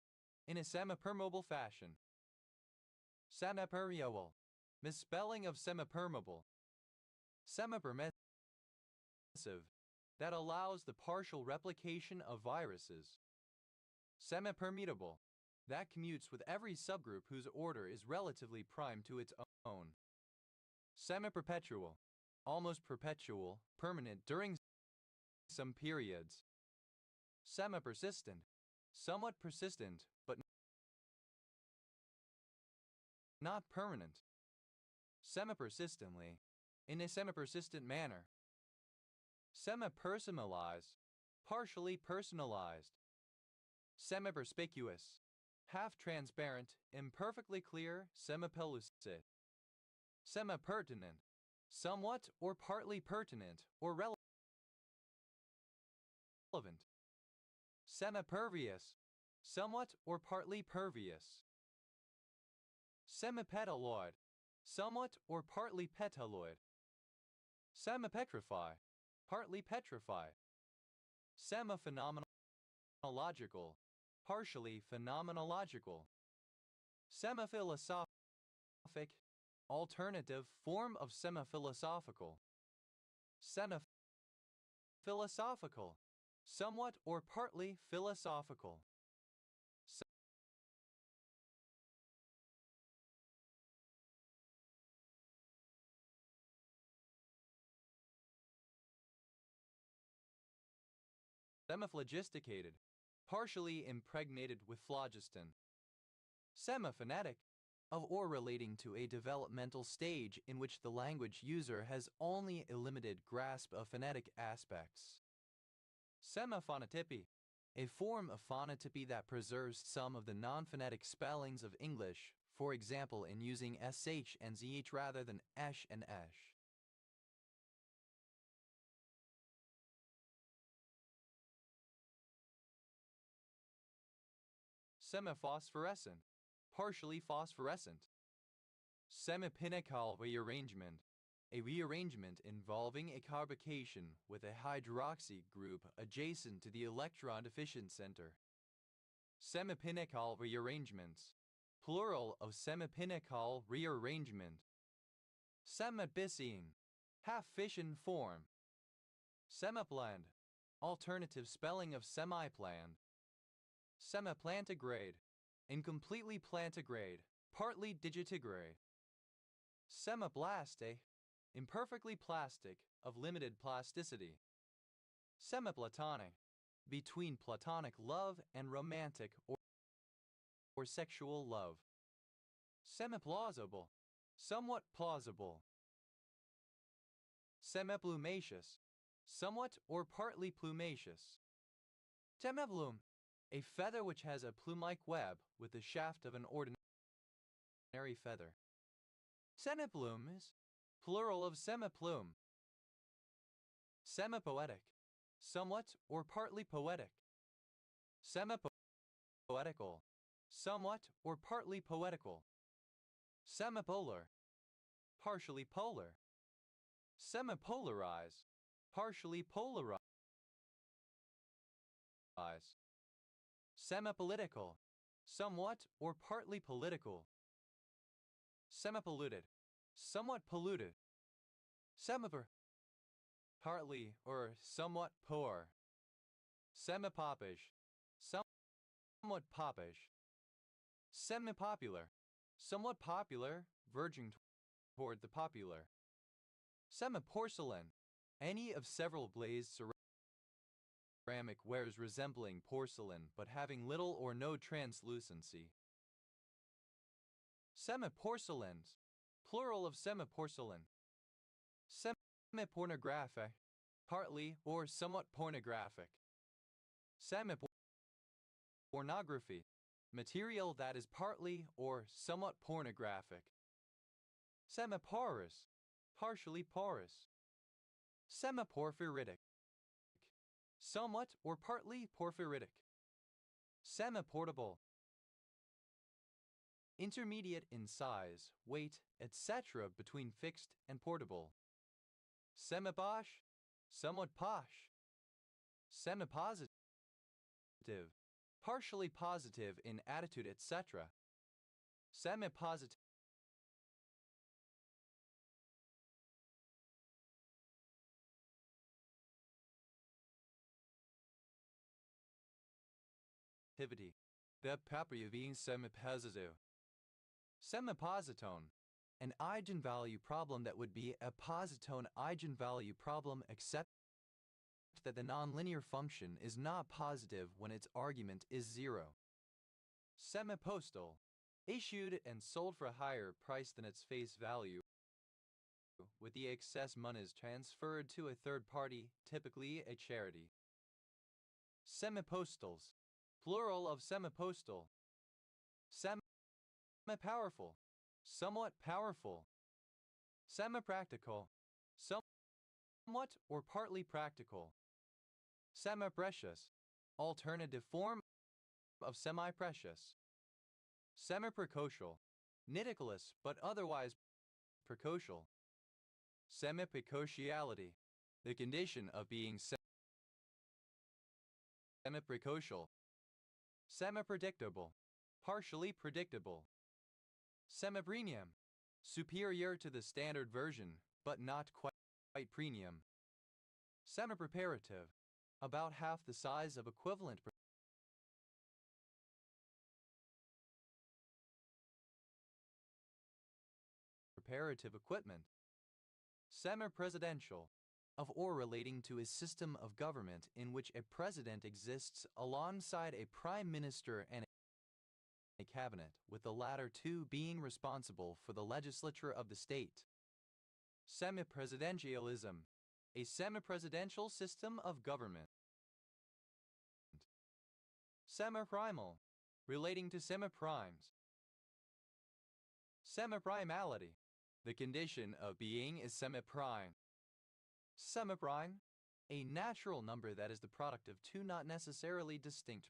Speaker 1: in a semipermeable fashion. Semipermeable, misspelling of semipermeable. Semipermissive, that allows the partial replication of viruses. Semipermutable, that commutes with every subgroup whose order is relatively prime to its own. Semiperpetual, almost perpetual, permanent during some periods. Semipersistent, somewhat persistent, but not permanent. Semipersistently, in a semipersistent manner. Semipersonalized, partially personalized. Semiperspicuous, half-transparent, imperfectly clear, semipellucid. Semipertinent, somewhat or partly pertinent or relevant. Semipervious, somewhat or partly pervious. Semipetaloid, somewhat or partly petaloid. Semipetrify, partly petrify. Semiphenomenological, partially phenomenological. Semiphilosophic, alternative form of semiphilosophical. Semiphilosophical, somewhat or partly philosophical. Semiphlogisticated, partially impregnated with phlogiston. Semiphonetic, of or relating to a developmental stage in which the language user has only a limited grasp of phonetic aspects. Semiphonotypy, a form of phonotypy that preserves some of the non-phonetic spellings of English, for example in using sh and zh rather than esh and esh. Semiphosphorescent, partially phosphorescent. Semipinical rearrangement, a rearrangement involving a carbocation with a hydroxy group adjacent to the electron deficient center. Semipinical rearrangements, plural of semipinical rearrangement. Semibissine, half-fission form. Semiplant, alternative spelling of semiplant. Semiplantigrade, incompletely plantigrade, partly digitigrade. Semiblaste, imperfectly plastic, of limited plasticity. Semiplatonic, between platonic love and romantic or sexual love. Semiplausible, somewhat plausible. Semiplumaceous, somewhat or partly plumaceous. Semiplume, a feather which has a plume-like web with the shaft of an ordinary feather. Semiplumes, plural of semiplume. Semipoetic, somewhat or partly poetic. Semipoetical, somewhat or partly poetical. Semipolar, partially polar. Semipolarize, partially polarized. Semipolitical, somewhat or partly political. Semipolluted, somewhat polluted. Semiper, partly or somewhat poor. Semipopish, somewhat popish. Semipopular, somewhat popular, verging toward the popular. Semiporcelain, any of several glazed ceramic wares resembling porcelain but having little or no translucency. Semiporcelains, plural of semiporcelain. Semipornographic, partly or somewhat pornographic. Semipornography, material that is partly or somewhat pornographic. Semiporous, partially porous. Semiporphyritic, somewhat or partly porphyritic. Semiportable, intermediate in size, weight, etc. between fixed and portable. Semiposh, somewhat posh. Semipositive, partially positive in attitude, etc. Semi-positivity the property being semi-positive. Semipositone, an eigenvalue problem that would be a positone eigenvalue problem except that the nonlinear function is not positive when its argument is 0. Semipostal, issued and sold for a higher price than its face value, with the excess monies transferred to a third party, typically a charity. Semipostals, plural of semipostal. Semi-powerful, somewhat powerful. Semi-practical, somewhat or partly practical. Semi-precious, alternative form of semi-precious. Semi-precocial, nidicalous but otherwise precocial. Semi-precociality, the condition of being semi-precocial. Semi-predictable, partially predictable. Semi-premium, superior to the standard version, but not quite premium. Semi-preparative, about half the size of equivalent preparative equipment. Semi-presidential, of or relating to a system of government in which a president exists alongside a prime minister and a cabinet, with the latter two being responsible for the legislature of the state. Semi-presidentialism, a semi-presidential system of government. Semi-primal, relating to semi-primes. Semi-primality, the condition of being is semi-prime. Semi-prime, a natural number that is the product of two not necessarily distinct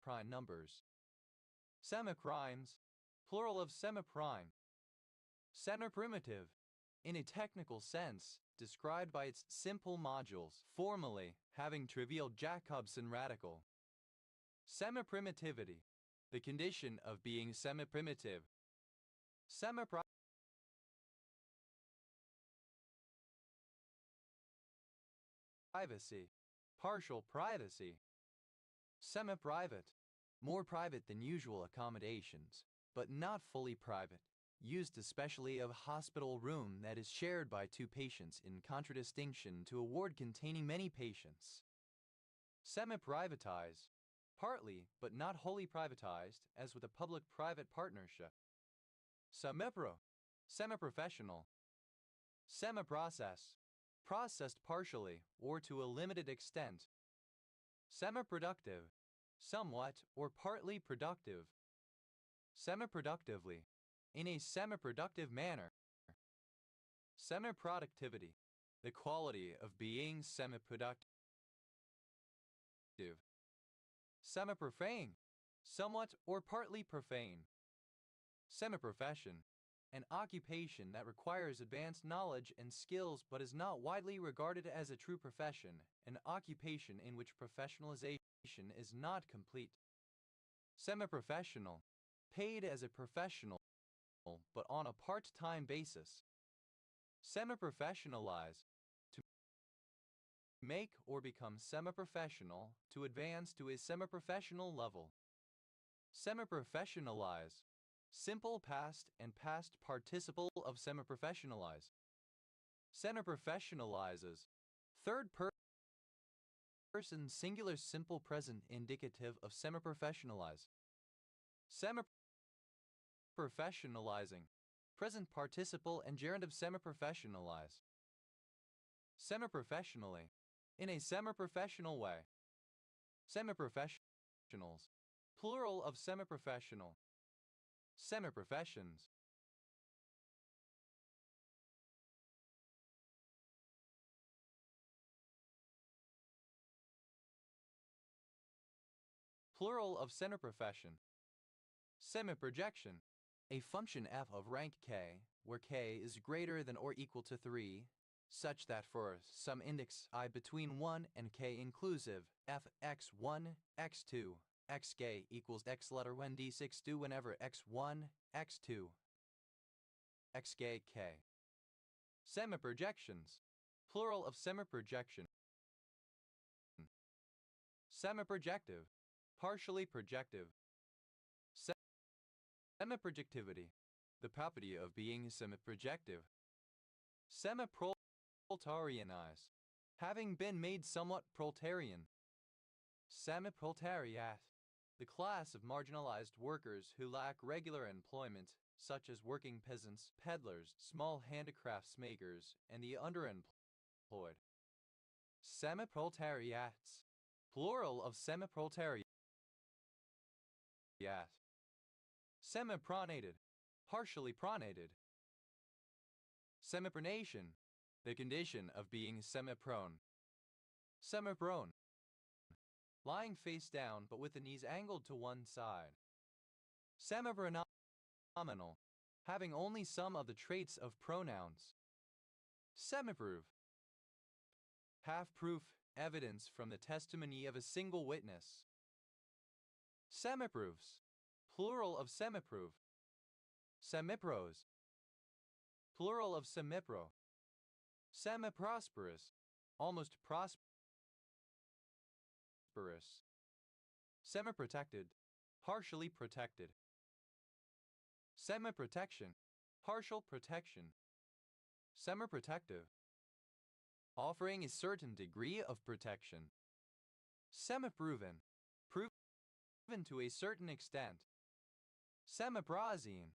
Speaker 1: prime numbers. Semi-primes, plural of semi-prime. Semi-primitive, in a technical sense, described by its simple modules, formally having trivial Jacobson radical. Semi-primitivity, the condition of being semi-primitive. Semi-privacy, partial privacy. Semi-private, more private than usual accommodations, but not fully private, used especially of hospital room that is shared by two patients in contradistinction to a ward containing many patients. Semi-privatize, partly but not wholly privatized, as with a public-private partnership. Semi-pro, semi-professional. Semi-process, processed partially or to a limited extent. Semi-productive, somewhat or partly productive. Semi-productively, in a semi-productive manner. Semi-productivity, the quality of being semi-productive. Semi-profane, somewhat or partly profane. Semi-profession, an occupation that requires advanced knowledge and skills but is not widely regarded as a true profession, an occupation in which professionalization is not complete. Semi-professional, paid as a professional but on a part-time basis. Semi-professionalize, to make or become semi-professional, to advance to a semi-professional level. Semi-professionalize, simple past and past participle of semi-professionalize. Semi-professionalizes, third person singular simple present indicative of semi-professionalize. Semi-professionalizing, present participle and gerund of semi-professionalize. Semi-professionally, in a semi-professional way. Semi-professionals, plural of semi-professional. Semi-professions. Plural of semi-profession. Semi-projection, a function f of rank k, where k is greater than or equal to 3, such that for some index I between 1 and k inclusive, f x1, x2, xk equals x letter when d6 do whenever x1, x2, xk k. Semiprojections. Plural of semiprojection. Semiprojective. Partially projective. Semiprojectivity. The property of being semiprojective. Semiproletarianize. Having been made somewhat proletarian. Semiproletariat. The class of marginalized workers who lack regular employment, such as working peasants, peddlers, small handicrafts makers, and the underemployed. Semiproletariats. Plural of semiproletariat. Semipronated. Partially pronated. Semipronation. The condition of being semiprone. Semiprone. Lying face down but with the knees angled to one side. Semipronominal. Having only some of the traits of pronouns. Semiproof. Half-proof evidence from the testimony of a single witness. Semiproofs. Plural of semiproof. Semipros. Plural of semipro. Semiprosperous. Almost prosperous. Semiprotected. Partially protected. Semiprotection. Partial protection. Semiprotective. Offering a certain degree of protection. Semiproven. Proven to a certain extent. Semiprazine.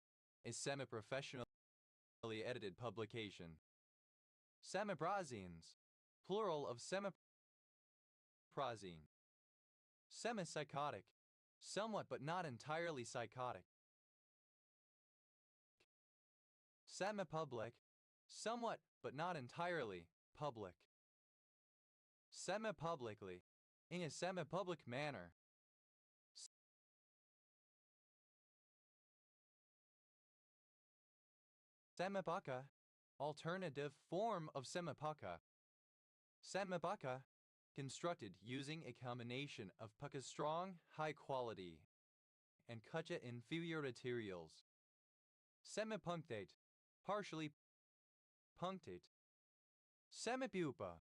Speaker 1: A semi-professionally edited publication. Semiprazines. Plural of semiprazine. Semipsychotic. Somewhat but not entirely psychotic. Semipublic. Somewhat but not entirely public. Semipublicly. In a semi-public manner. Semipucca. Alternative form of semipucca. Semipucca. Constructed using a combination of pucca strong, high quality, and cutcha inferior materials. Semipunctate. Partially punctate. Semipupa.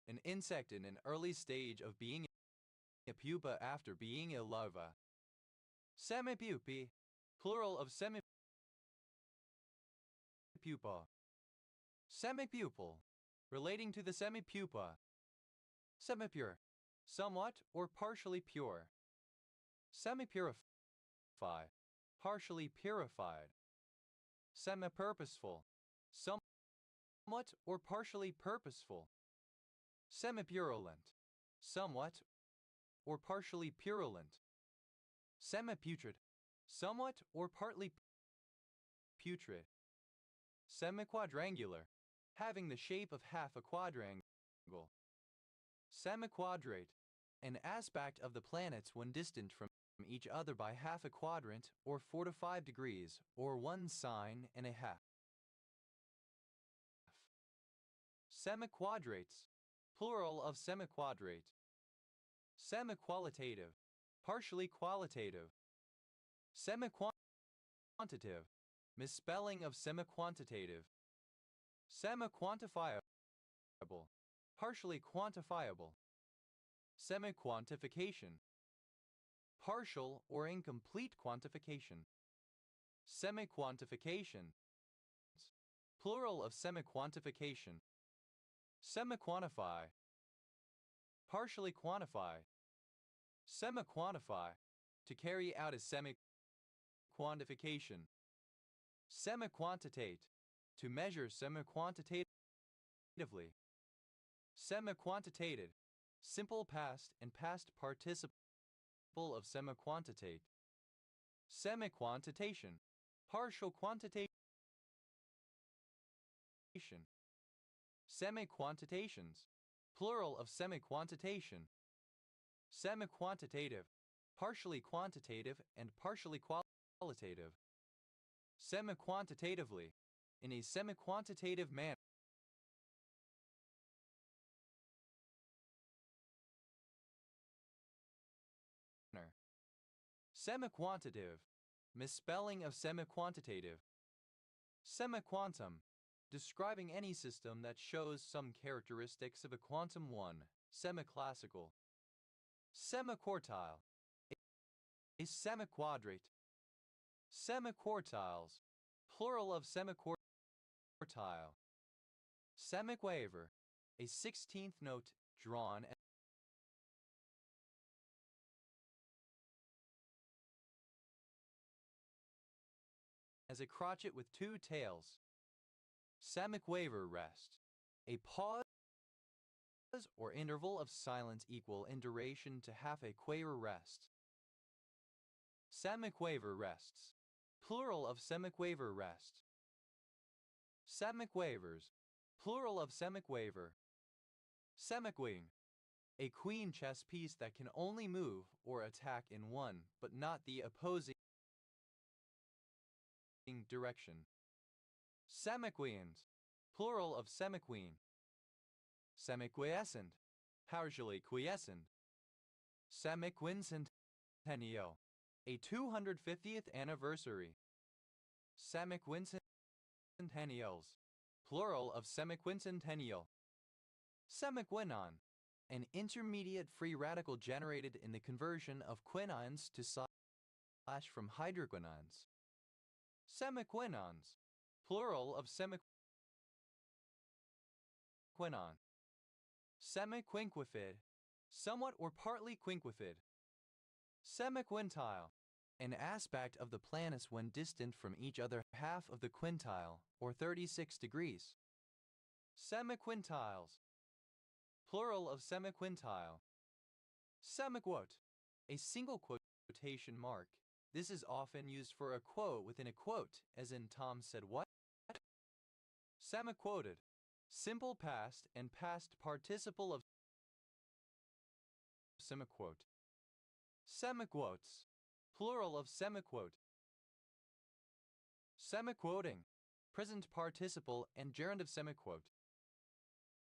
Speaker 1: An insect in an early stage of being a pupa after being a larva. Semipupae. Plural of semipupal. Semipupil. Relating to the semipupa. Semipure. Somewhat or partially pure. Semipurify. Partially purified. Semipurposeful. Somewhat or partially purposeful. Semipurulent. Somewhat or partially purulent. Semiputrid. Somewhat or partly putrid. Semiquadrangular. Having the shape of half a quadrangle. Semiquadrate. An aspect of the planets when distant from each other by half a quadrant or 4 to 5 degrees or 1 sign and a half. Semiquadrates. Plural of semiquadrate. Semiqualitative. Partially qualitative. Semiquantitative. Misspelling of semiquantitative. Semiquantifiable. Partially quantifiable. Semiquantification. Partial or incomplete quantification. Semiquantification. Plural of semiquantification. Semiquantify. Partially quantify. Semiquantify. To carry out a semi-quantification. Semiquantitate. To measure semi-quantitatively. Semi-quantitated. Simple past and past participle of semi-quantitate. Semi-quantitation. Partial quantitation. Semi-quantitations. Plural of semi-quantitation. Semi-quantitative. Partially quantitative and partially qualitative. Semi-quantitatively. In a semi-quantitative manner. Semiquantitative, misspelling of semiquantitative. Semiquantum, describing any system that shows some characteristics of a quantum one. Semiclassical. Semiquartile, a semiquadrate. Semiquartiles, plural of semiquartile. Semiquaver, a 16th note drawn as a crotchet with two tails. Semiquaver rest, a pause or interval of silence equal in duration to half a quaver rest. Semiquaver rests, plural of semiquaver rest. Semiquavers, plural of semiquaver. Semiqueen, a queen chess piece that can only move or attack in one but not the opposing direction. Semiqueans, plural of semiqueen. Semiquiescent, partially quiescent. Semiquincentennial, a 250th anniversary. Semiquincentennials, plural of semiquincentennial. Semiquinon, an intermediate free radical generated in the conversion of quinines to slash from hydroquinons. Semiquinons, plural of semiquinon. Semiquinquifid, somewhat or partly quinquifid. Semiquintile, an aspect of the planets when distant from each other half of the quintile, or 36 degrees. Semiquintiles, plural of semiquintile. Semiquote, a single quotation mark. This is often used for a quote within a quote, as in Tom said what? Semiquoted, simple past and past participle of semiquote. Semiquotes, plural of semiquote. Semiquoting, present participle and gerund of semiquote.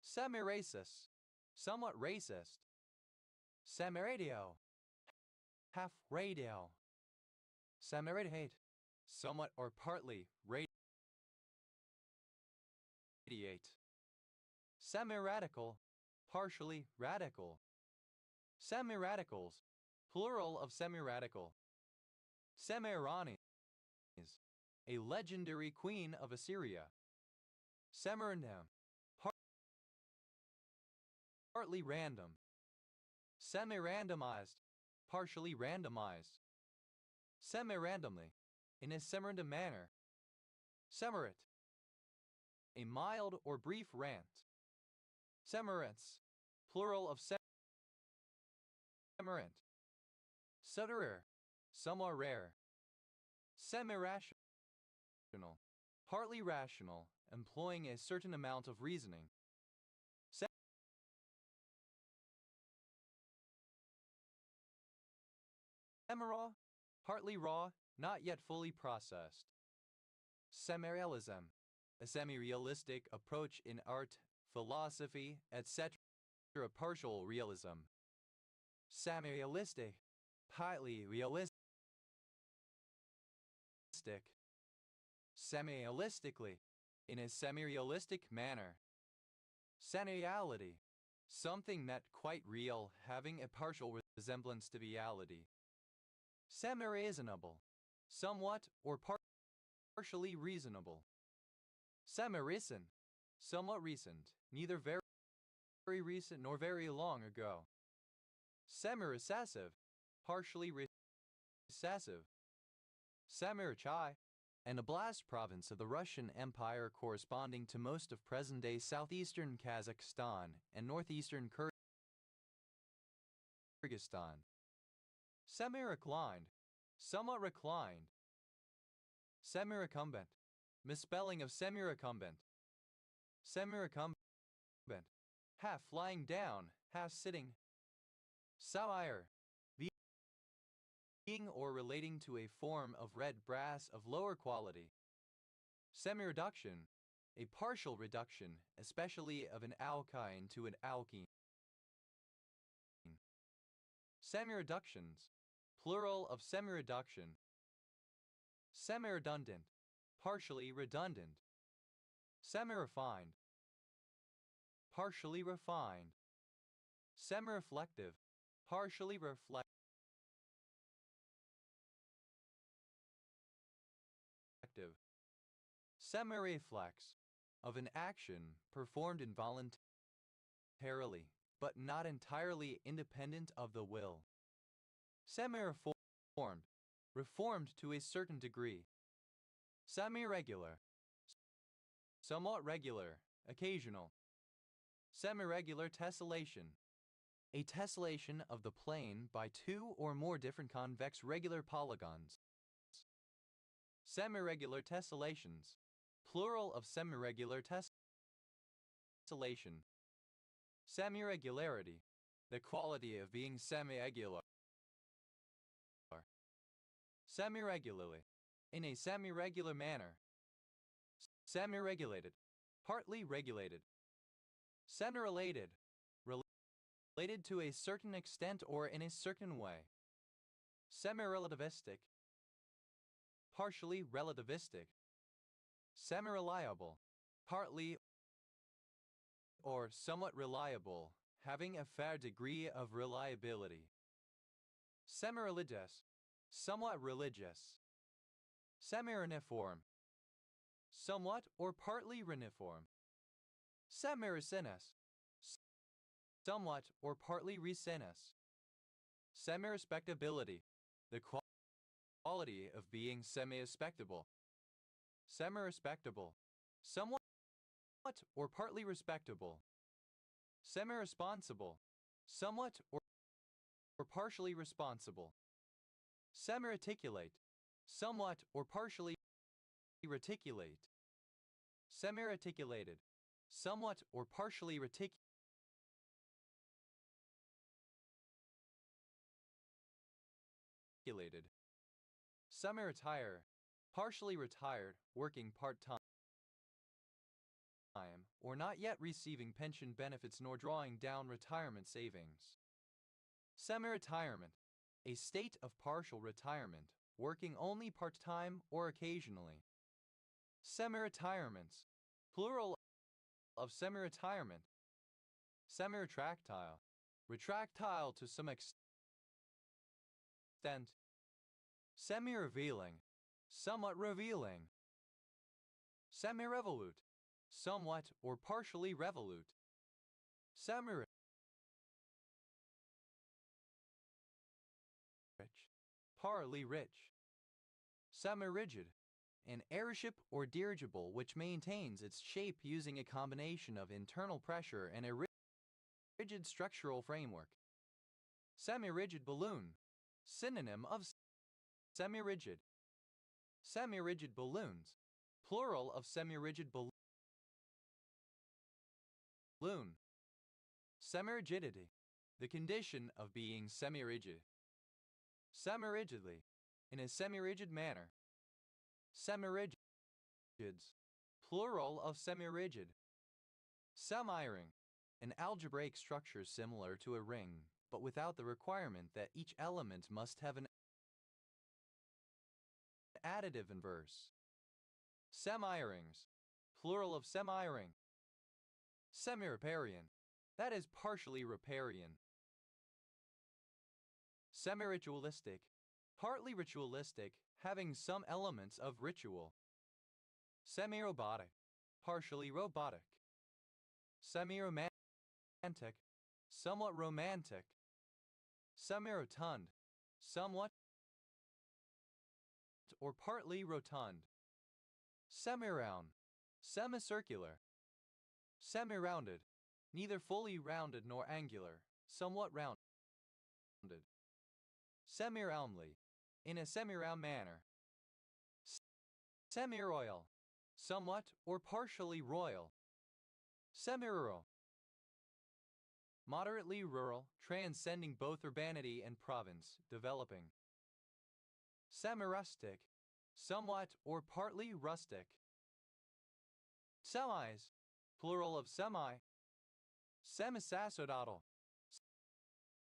Speaker 1: Semiracist, somewhat racist. Semiradio, half radio. Semiradiate, somewhat or partly radiate. Semiradical, partially radical. Semiradicals, plural of semiradical. Semiramis, a legendary queen of Assyria. Semirandom, partly random. Semi-randomized, partially randomized. Semi-randomly, in a semirandom manner. Semirit, a mild or brief rant. Semirants, plural of semirant. Sutterer, somewhat rare. Semi-rational, partly rational, employing a certain amount of reasoning. Semiraw, partly raw, not yet fully processed. Semirealism, a semi-realistic approach in art, philosophy, etc. Partial realism. Semi-realistic, partly realistic. Semi-realistically, in a semi-realistic manner. Semi-reality, something not quite real, having a partial resemblance to reality. Semi-reasonable, somewhat or partially reasonable. Semi-recent, somewhat recent, neither very recent nor very long ago. Semi-recessive, partially recessive. Semirichai, an oblast province of the Russian Empire corresponding to most of present-day southeastern Kazakhstan and northeastern Kyrgyzstan. Semi-reclined, somewhat reclined. Semi-recumbent, misspelling of semi-recumbent. Semi-recumbent, half lying down, half sitting. Sawire, being or relating to a form of red brass of lower quality. Semi-reduction, a partial reduction, especially of an alkyne to an alkene. Semi-reductions, plural of semi-reduction. Semi-redundant, partially redundant. Semi-refined, partially refined. Semi-reflective, partially reflective. Semi-reflex, of an action performed involuntarily, but not entirely independent of the will. Semi-reformed, reformed to a certain degree. Semi-regular, somewhat regular, occasional. Semi-regular tessellation, a tessellation of the plane by two or more different convex regular polygons. Semi-regular tessellations, plural of semi-regular tessellation. Semi-regularity, the quality of being semi-regular. Semi-regularly, in a semi-regular manner. Semi-regulated, partly regulated. Semi-related, related to a certain extent or in a certain way. Semi-relativistic, partially relativistic. Semi-reliable, partly or somewhat reliable, having a fair degree of reliability. Semi-religious, somewhat religious. Semi-reniform, somewhat or partly reniform. Semi-ricinus, somewhat or partly ricinus. Semi-respectability, the quality of being semi-respectable. Semi-respectable, somewhat or partly respectable. Semi-responsible, somewhat or partially responsible. Semi-reticulate, somewhat or partially reticulate. Semi-reticulated, somewhat or partially reticulated. Semi-retire, partially retired, working part-time, or not yet receiving pension benefits nor drawing down retirement savings. Semi-retirement, a state of partial retirement, working only part-time or occasionally. Semi-retirements, plural of semi-retirement. Semi-retractile, retractile to some extent. Semi-revealing, somewhat revealing. Semi-revolute, somewhat or partially revolute. Semi-rich, partly rich. Semi-rigid, an airship or dirigible which maintains its shape using a combination of internal pressure and a rigid structural framework. Semi-rigid balloon, synonym of semi-rigid. Semi-rigid balloons, plural of semi-rigid balloon. Semi-rigidity, the condition of being semi-rigid. Semi-rigidly, in a semi-rigid manner. Semi-rigids, plural of semi-rigid. Semi-ring, an algebraic structure similar to a ring, but without the requirement that each element must have an additive inverse. Semi-rings, plural of semi-ring. Semi-riparian, that is partially riparian. Semi-ritualistic, partly ritualistic, having some elements of ritual. Semi-robotic, partially robotic. Semi-romantic, somewhat romantic. Semi-rotund, somewhat or partly rotund. Semi-round, semicircular. Semi-rounded, neither fully rounded nor angular, somewhat rounded. Semi-roundly, in a semi-round manner. Semi-royal, somewhat or partially royal. Semi-rural, moderately rural, transcending both urbanity and province, developing. Semi-rustic, somewhat or partly rustic. Semis, plural of semi. Semi-sacerdotal,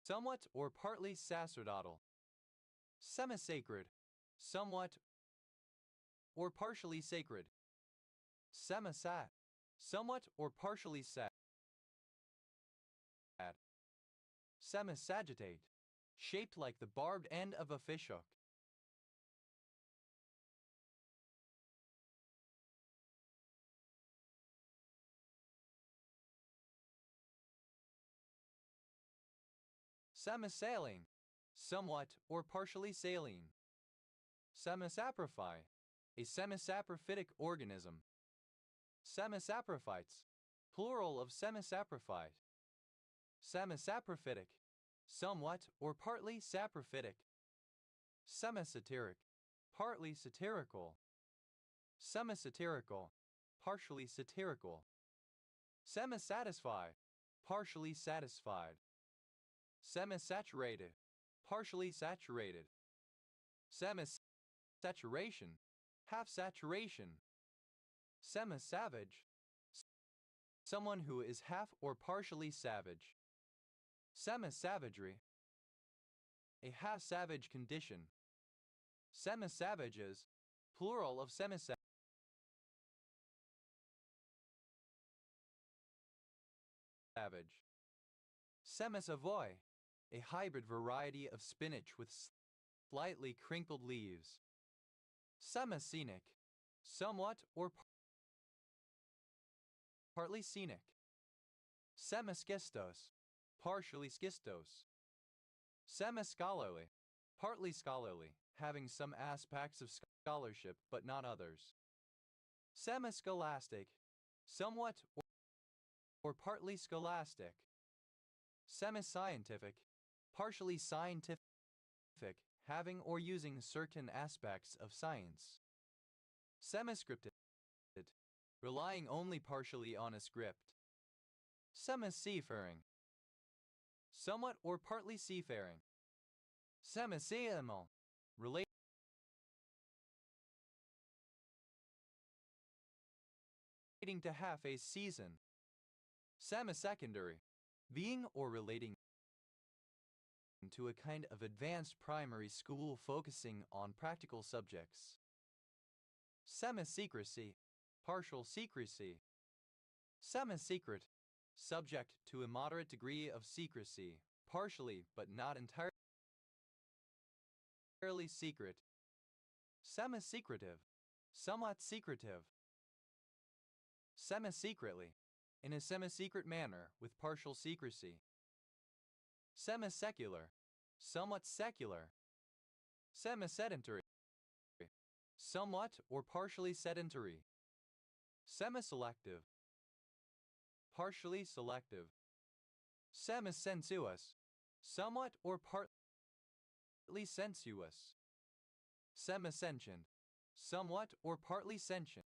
Speaker 1: somewhat or partly sacerdotal. Semisacred, somewhat or partially sacred. Semisat, somewhat or partially sad. Semisagittate, shaped like the barbed end of a fishhook. Semisaline, somewhat or partially saline. Semisaprophy, a semisaprophytic organism. Semisaprophytes, plural of semisaprophyte. Semisaprophytic, somewhat or partly saprophytic. Semisatiric, partly satirical. Semisatirical, partially satirical. Semisatisfy, partially satisfied. Semisaturated, partially saturated. Semisaturation, half saturation. Semisavage, someone who is half or partially savage. Semisavagery, a half-savage condition. Semisavages, plural of semisavage. Semisavoy, a hybrid variety of spinach with slightly crinkled leaves. Semiscenic, somewhat or partly scenic. Semischistos, partially schistose. Semischolarly, partly scholarly, having some aspects of scholarship but not others. Semischolastic, somewhat or partly scholastic. Semiscientific, partially scientific, having or using certain aspects of science. Semiscripted, relying only partially on a script. Semiseafaring, somewhat or partly seafaring. Semiseamal, relating to half a season. Semisecondary, being or relating to a kind of advanced primary school focusing on practical subjects. Semisecrecy, partial secrecy. Semisecret, subject to a moderate degree of secrecy, partially but not entirely secret. Semisecretive, somewhat secretive. Semisecretly, in a semi-secret manner with partial secrecy. Semisecular, somewhat secular. Semisedentary, somewhat or partially sedentary. Semiselective, partially selective. Semisensuous, somewhat or partly sensuous. Semisentient, somewhat or partly sentient.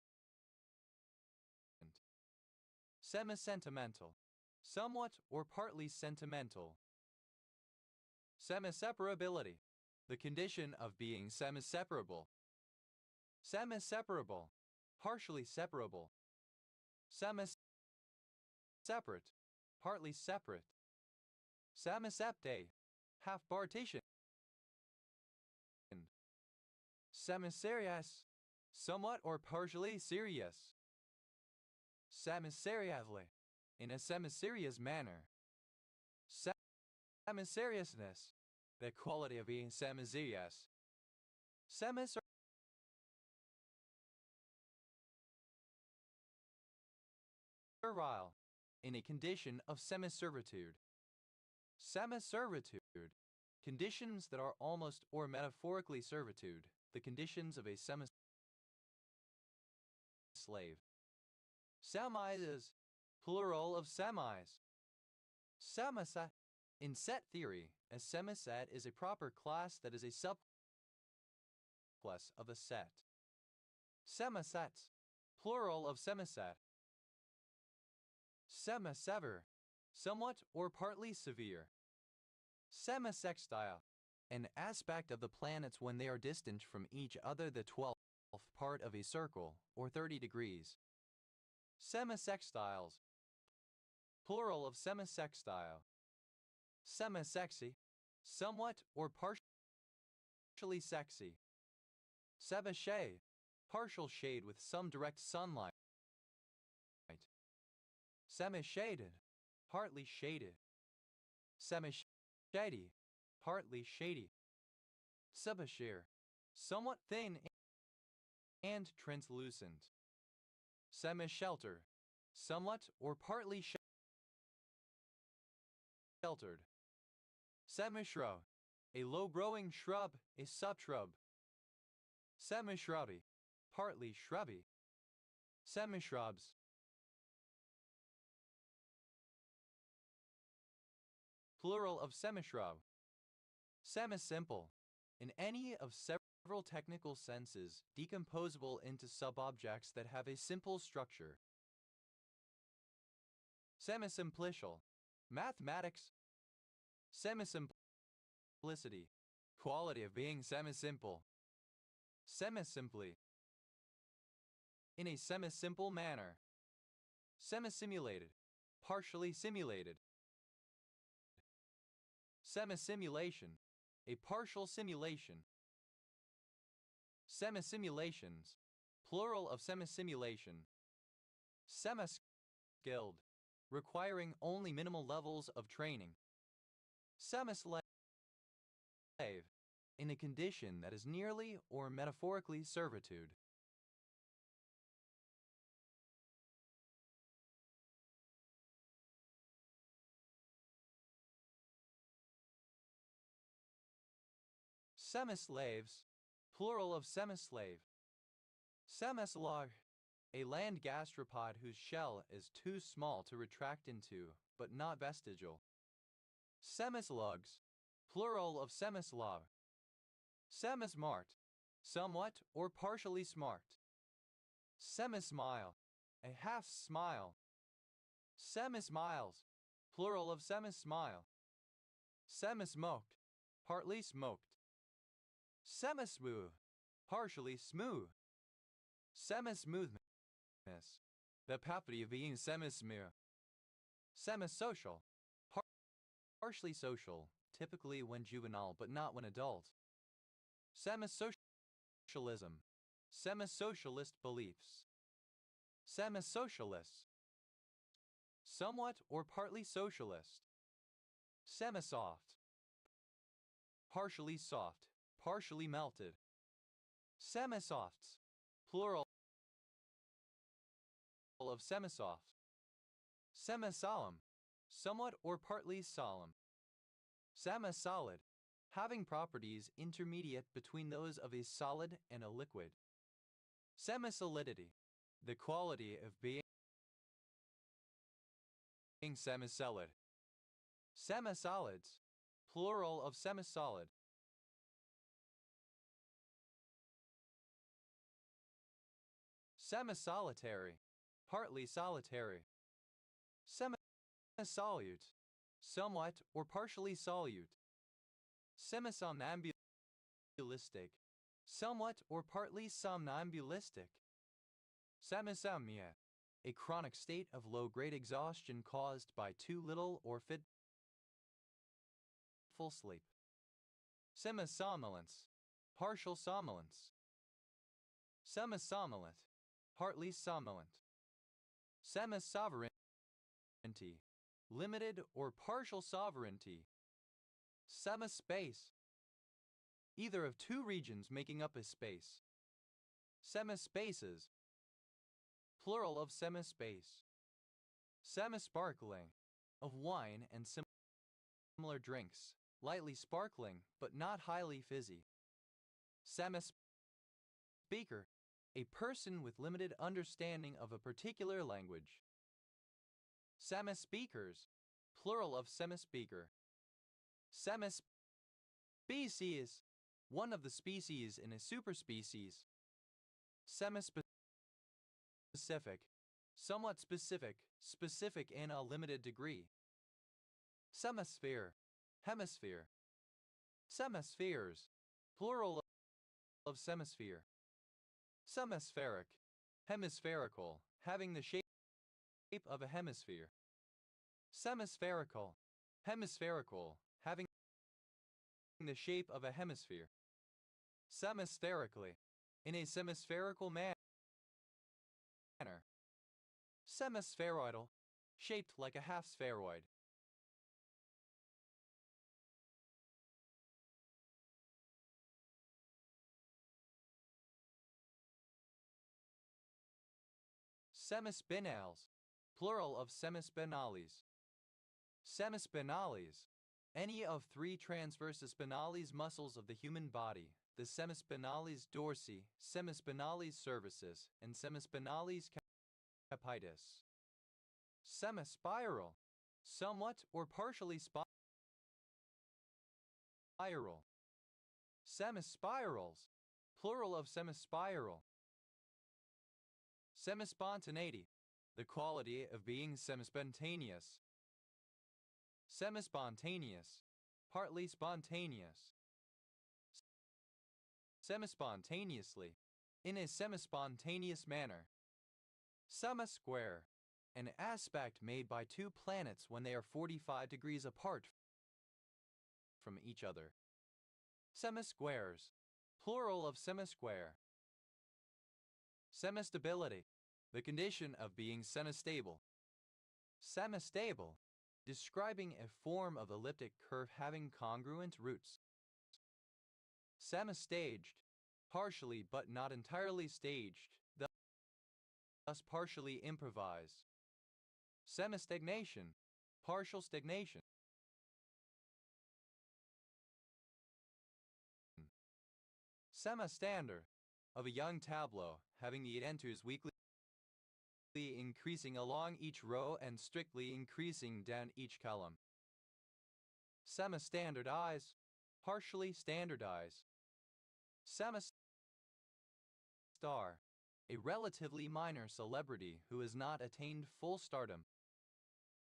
Speaker 1: Semisentimental, somewhat or partly sentimental. Semiseparability, the condition of being semiseparable. Semiseparable, partially separable. Semiseparate, partly separate. Semiseptate, half partition. Semiserious, somewhat or partially serious. Semiseriasly, in a semiserious manner. Semiseriousness, the quality of being semiserious. Semiservile, in a condition of semiservitude. Semiservitude, conditions that are almost or metaphorically servitude, the conditions of a semi-slave. Semis, plural of semis. Semiset, in set theory, a semiset is a proper class that is a subclass of a set. Semisets, plural of semiset. Semisever, somewhat or partly severe. Semisextile, an aspect of the planets when they are distant from each other, the 12th part of a circle, or 30 degrees. Semisextiles, plural of semisextile. Semisexy, somewhat or partially partially sexy. Semi-shade, partial shade with some direct sunlight. Semi-shaded, partly shaded. Semi-shady, partly shady. Subashir, somewhat thin and translucent. Semi-shelter, somewhat or partly sheltered. Semi-shrub, a low-growing shrub, a subshrub. Semi-shrubby, partly shrubby. Semi-shrubs. Plural of semi-shrub. Semi-simple, in any of several technical senses, decomposable into subobjects that have a simple structure. Semi-simplicial, mathematics. Semi-simplicity, quality of being semi-simple. Semi-simply, in a semi-simple manner. Semi-simulated, partially simulated. Semi-simulation, a partial simulation. Semi-simulations, plural of semi-simulation. Semi-skilled, requiring only minimal levels of training. Semi-slave, in a condition that is nearly or metaphorically servitude. Semi-slaves, plural of semi-slave. Semi-slug, a land gastropod whose shell is too small to retract into, but not vestigial. Semislugs, plural of semislug. Semismart, somewhat or partially smart. Semismile, a half smile. Semismiles, plural of semismile. Semismoked, partly smoked. Semismooth, partially smooth. Semismoothness, the property of being semismooth. Semisocial, partially social, typically when juvenile but not when adult. Semisocialism, semisocialist beliefs. Semisocialists, somewhat or partly socialist. Semisoft, partially soft, partially melted. Semisofts, plural of semisoft. Semisolemn, somewhat or partly solemn. Semi-solid, having properties intermediate between those of a solid and a liquid. Semi-solidity, the quality of being semi-solid. Semi-solids, plural of semi-solid. Semi-solitary, partly solitary. Semi-solute, somewhat or partially solute. Semisomnambulistic, somewhat or partly somnambulistic. Semisomnia, a chronic state of low-grade exhaustion caused by too little or fitful sleep. Semisomnolence, partial somnolence. Semisomnolent, partly somnolent. Semi-sovereignty, limited or partial sovereignty. Semi-space, either of two regions making up a space. Semi-spaces, plural of semi-space. Semi-sparkling, of wine and similar drinks, lightly sparkling but not highly fizzy. Semi-speaker, a person with limited understanding of a particular language. Semi-speakers, plural of semi-speaker. Semi-species, one of the species in a superspecies. Semi-specific, somewhat specific, specific in a limited degree. Semisphere, hemisphere. Semispheres, plural of semisphere. Semispheric, hemispherical, having the shape of a hemisphere. Semispherical, hemispherical, having the shape of a hemisphere. Semispherically, in a semispherical manner. Semispheroidal, shaped like a half spheroid. Semispinals, plural of semispinales. Semispinales, any of three transverse spinalis muscles of the human body, the semispinalis dorsi, semispinalis cervicis, and semispinalis capitis. Semispiral, somewhat or partially spiral. Semispirals, plural of semispiral. Semispontaneity, the quality of being semispontaneous. Semispontaneous, partly spontaneous. Semispontaneously, in a semispontaneous manner. Semisquare, an aspect made by two planets when they are 45 degrees apart from each other. Semisquares, plural of semisquare. Semistability, the condition of being semistable. Semistable, describing a form of elliptic curve having congruent roots. Semistaged, partially but not entirely staged, thus partially improvised. Semistagnation, partial stagnation. Semistandard, of a young tableau, having the enters weekly increasing along each row and strictly increasing down each column. Semistandardized, partially standardized. Semistar, a relatively minor celebrity who has not attained full stardom.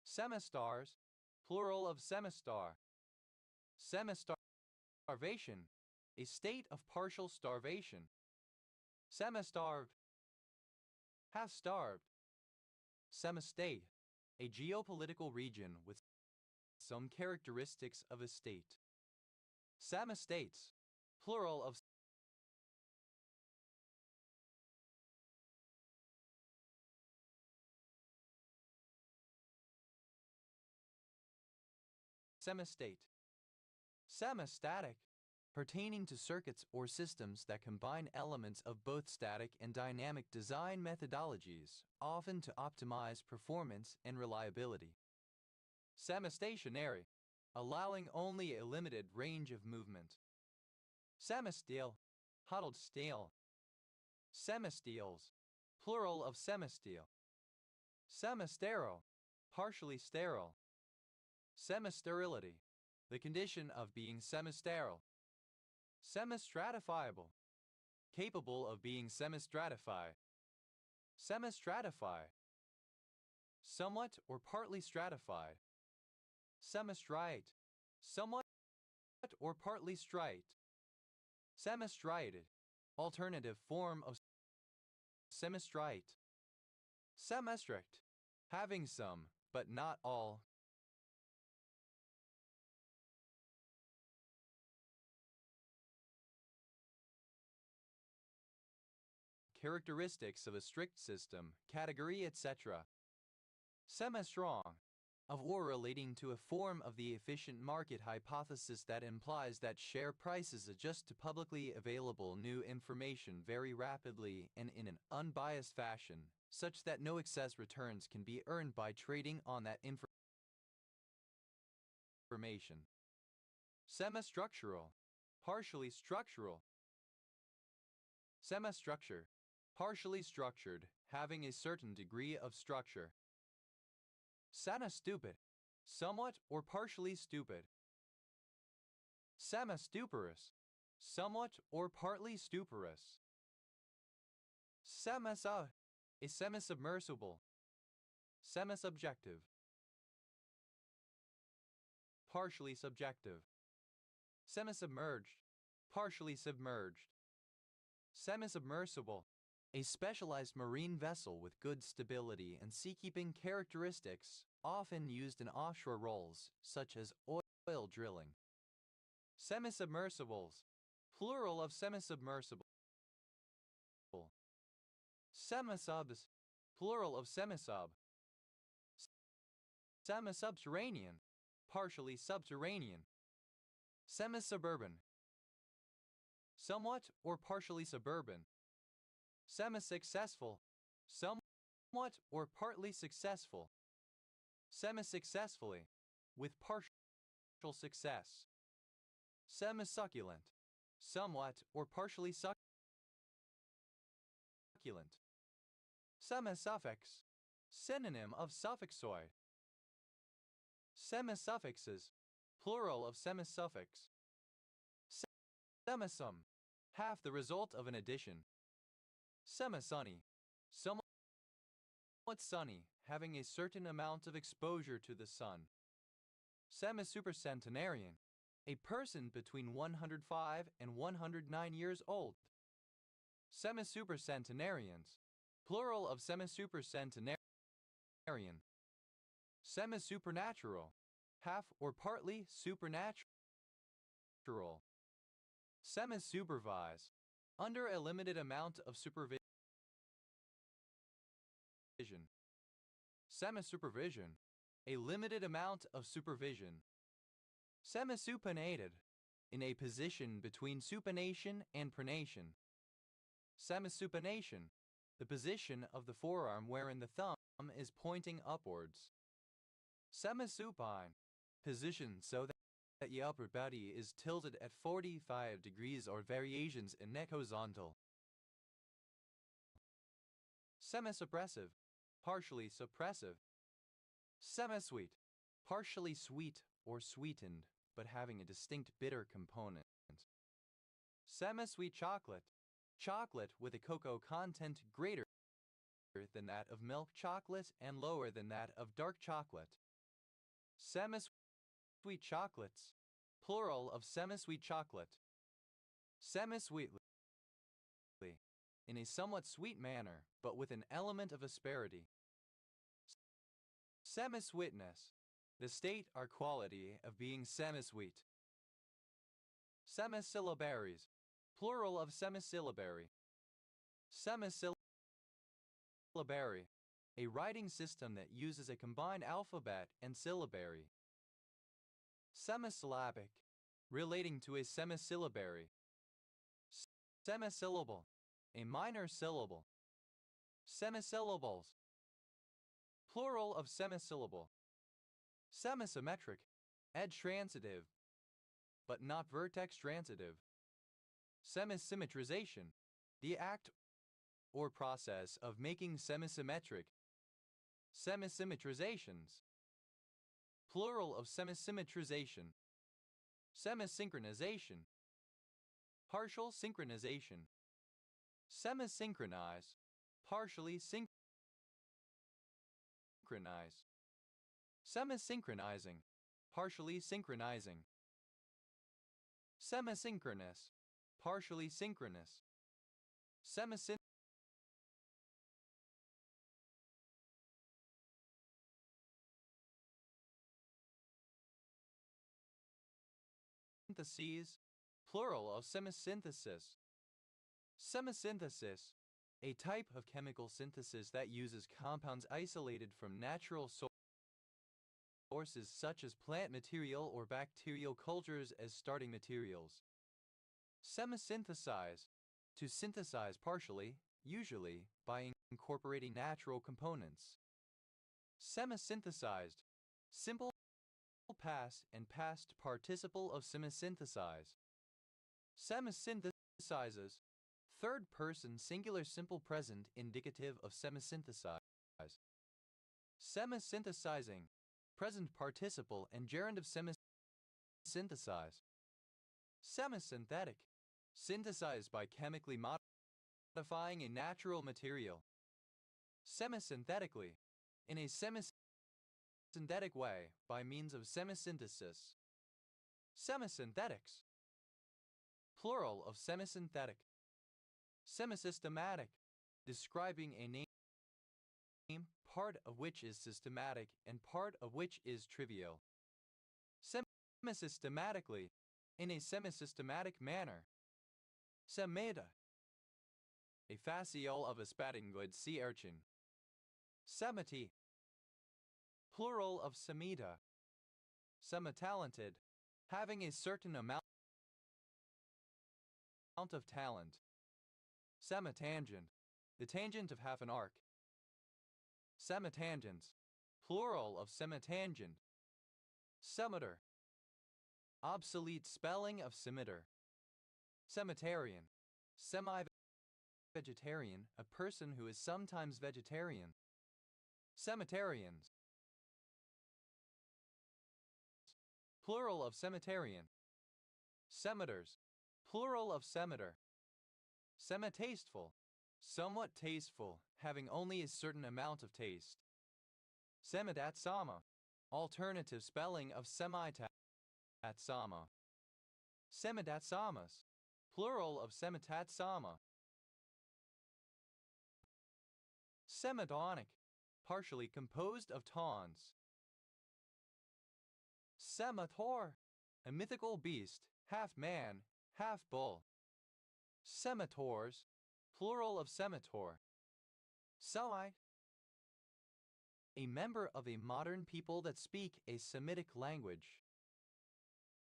Speaker 1: Semistars, plural of semistar. Semistarvation, a state of partial starvation. Semistarved, half-starved. Semistate, a geopolitical region with some characteristics of a state. Semistates, plural of semistate. Semistatic, pertaining to circuits or systems that combine elements of both static and dynamic design methodologies, often to optimize performance and reliability. Semistationary, allowing only a limited range of movement. Semisteel, huddled steel. Semisteels, plural of semisteel. Semisterile, partially sterile. Semisterility, the condition of being semisterile. Semistratifiable, capable of being semistratified. Semistratify, somewhat or partly stratified. Semistrite, somewhat or partly strite. Semistriated, alternative form of semistrite. Semestrict, having some, but not all. Characteristics of a strict system, category, etc. Semi-strong, of or relating to a form of the efficient market hypothesis that implies that share prices adjust to publicly available new information very rapidly and in an unbiased fashion, such that no excess returns can be earned by trading on that information. Semi-structural, partially structural. Semi-structure, partially structured, having a certain degree of structure. Semi-stupid, somewhat or partially stupid. Semi-stuporous, somewhat or partly stuporous. Semisa, a semi-submersible. Semi-subjective, partially subjective. Semi-submerged, partially submerged. Semi-submersible, a specialized marine vessel with good stability and seakeeping characteristics, often used in offshore roles, such as oil drilling. Semi-submersibles, Plural of semisubmersible. Semisubs. Plural of semisub. Semisubterranean. Partially subterranean. Semisuburban. Somewhat or partially suburban. Semi-successful. Somewhat or partly successful. Semi-successfully. With partial success. Semi-succulent. Somewhat or partially succulent. Semisuffix. Synonym of suffixoid. Semisuffixes. Plural of semisuffix. Semisum. Half the result of an addition. Semi-sunny. Somewhat sunny, having a certain amount of exposure to the sun. Semisupercentenarian. A person between 105 and 109 years old. Semisupercentenarians. Plural of semisupercentenarian. Semisupernatural. Half or partly supernatural. Semi-supervise. Under a limited amount of supervision. Semi-supervision. A limited amount of supervision. Semisupinated. In a position between supination and pronation. Semisupination. The position of the forearm wherein the thumb is pointing upwards. Semisupine. Position so that the upper body is tilted at 45 degrees or variations in neck horizontal. Semisuppressive. Partially suppressive. Semisweet. Partially sweet or sweetened, but having a distinct bitter component. Semisweet chocolate. Chocolate with a cocoa content greater than that of milk chocolate and lower than that of dark chocolate. Semisweet chocolates. Plural of semisweet chocolate. Semisweetly. In a somewhat sweet manner, but with an element of asperity. Semisweetness. The state or quality of being semisweet. Semisyllabaries. Plural of semisyllabary. Semisyllabary. A writing system that uses a combined alphabet and syllabary. Semisyllabic. Relating to a semisyllabary. Semisyllable. A minor syllable. Semisyllables. Plural of semisyllable. Semisymmetric. Adtransitive, but not vertex transitive. Semisymmetrization. The act or process of making semisymmetric. Semisymmetrizations. Plural of semisymmetrization. Semisynchronization. Partial synchronization. Semisynchronize. Partially synchronize. Semisynchronizing. Partially synchronizing. Semisynchronous. Partially synchronous. Semisynthesis. Plural of semisynthesis. Semisynthesis. A type of chemical synthesis that uses compounds isolated from natural sources such as plant material or bacterial cultures as starting materials. Semisynthesize. To synthesize partially, usually by incorporating natural components. Semisynthesized. Simple past and past participle of semisynthesize. Semisynthesizes. Third person singular simple present indicative of semisynthesize. Semisynthesizing. Present participle and gerund of semisynthesize. Semisynthetic. Synthesized by chemically modifying a natural material. Semisynthetically. In a semisynthetic way by means of semisynthesis. Semisynthetics. Plural of semisynthetic. Semisystematic. Describing a name, part of which is systematic and part of which is trivial. Semisystematically. In a semisystematic manner. Semeta, a fasciole of a spatingwood sea urchin. Semity, plural of semita. Semitalented, having a certain amount of talent. Semitangent, the tangent of half an arc. Semitangents, plural of semitangent. Semeter, obsolete spelling of scimitar. Semitarian, semi-vegetarian, a person who is sometimes vegetarian. Cemitarians, plural of cemitarian. Semiters, plural of semiter. Semitasteful, somewhat tasteful, having only a certain amount of taste. Semitatsama, alternative spelling of semitatsama. Semitatsamas, plural of semitatsama. Semidonic, partially composed of tawns. Semator, a mythical beast, half man, half bull. Semitors, plural of semitor. Semite, a member of a modern people that speak a Semitic language.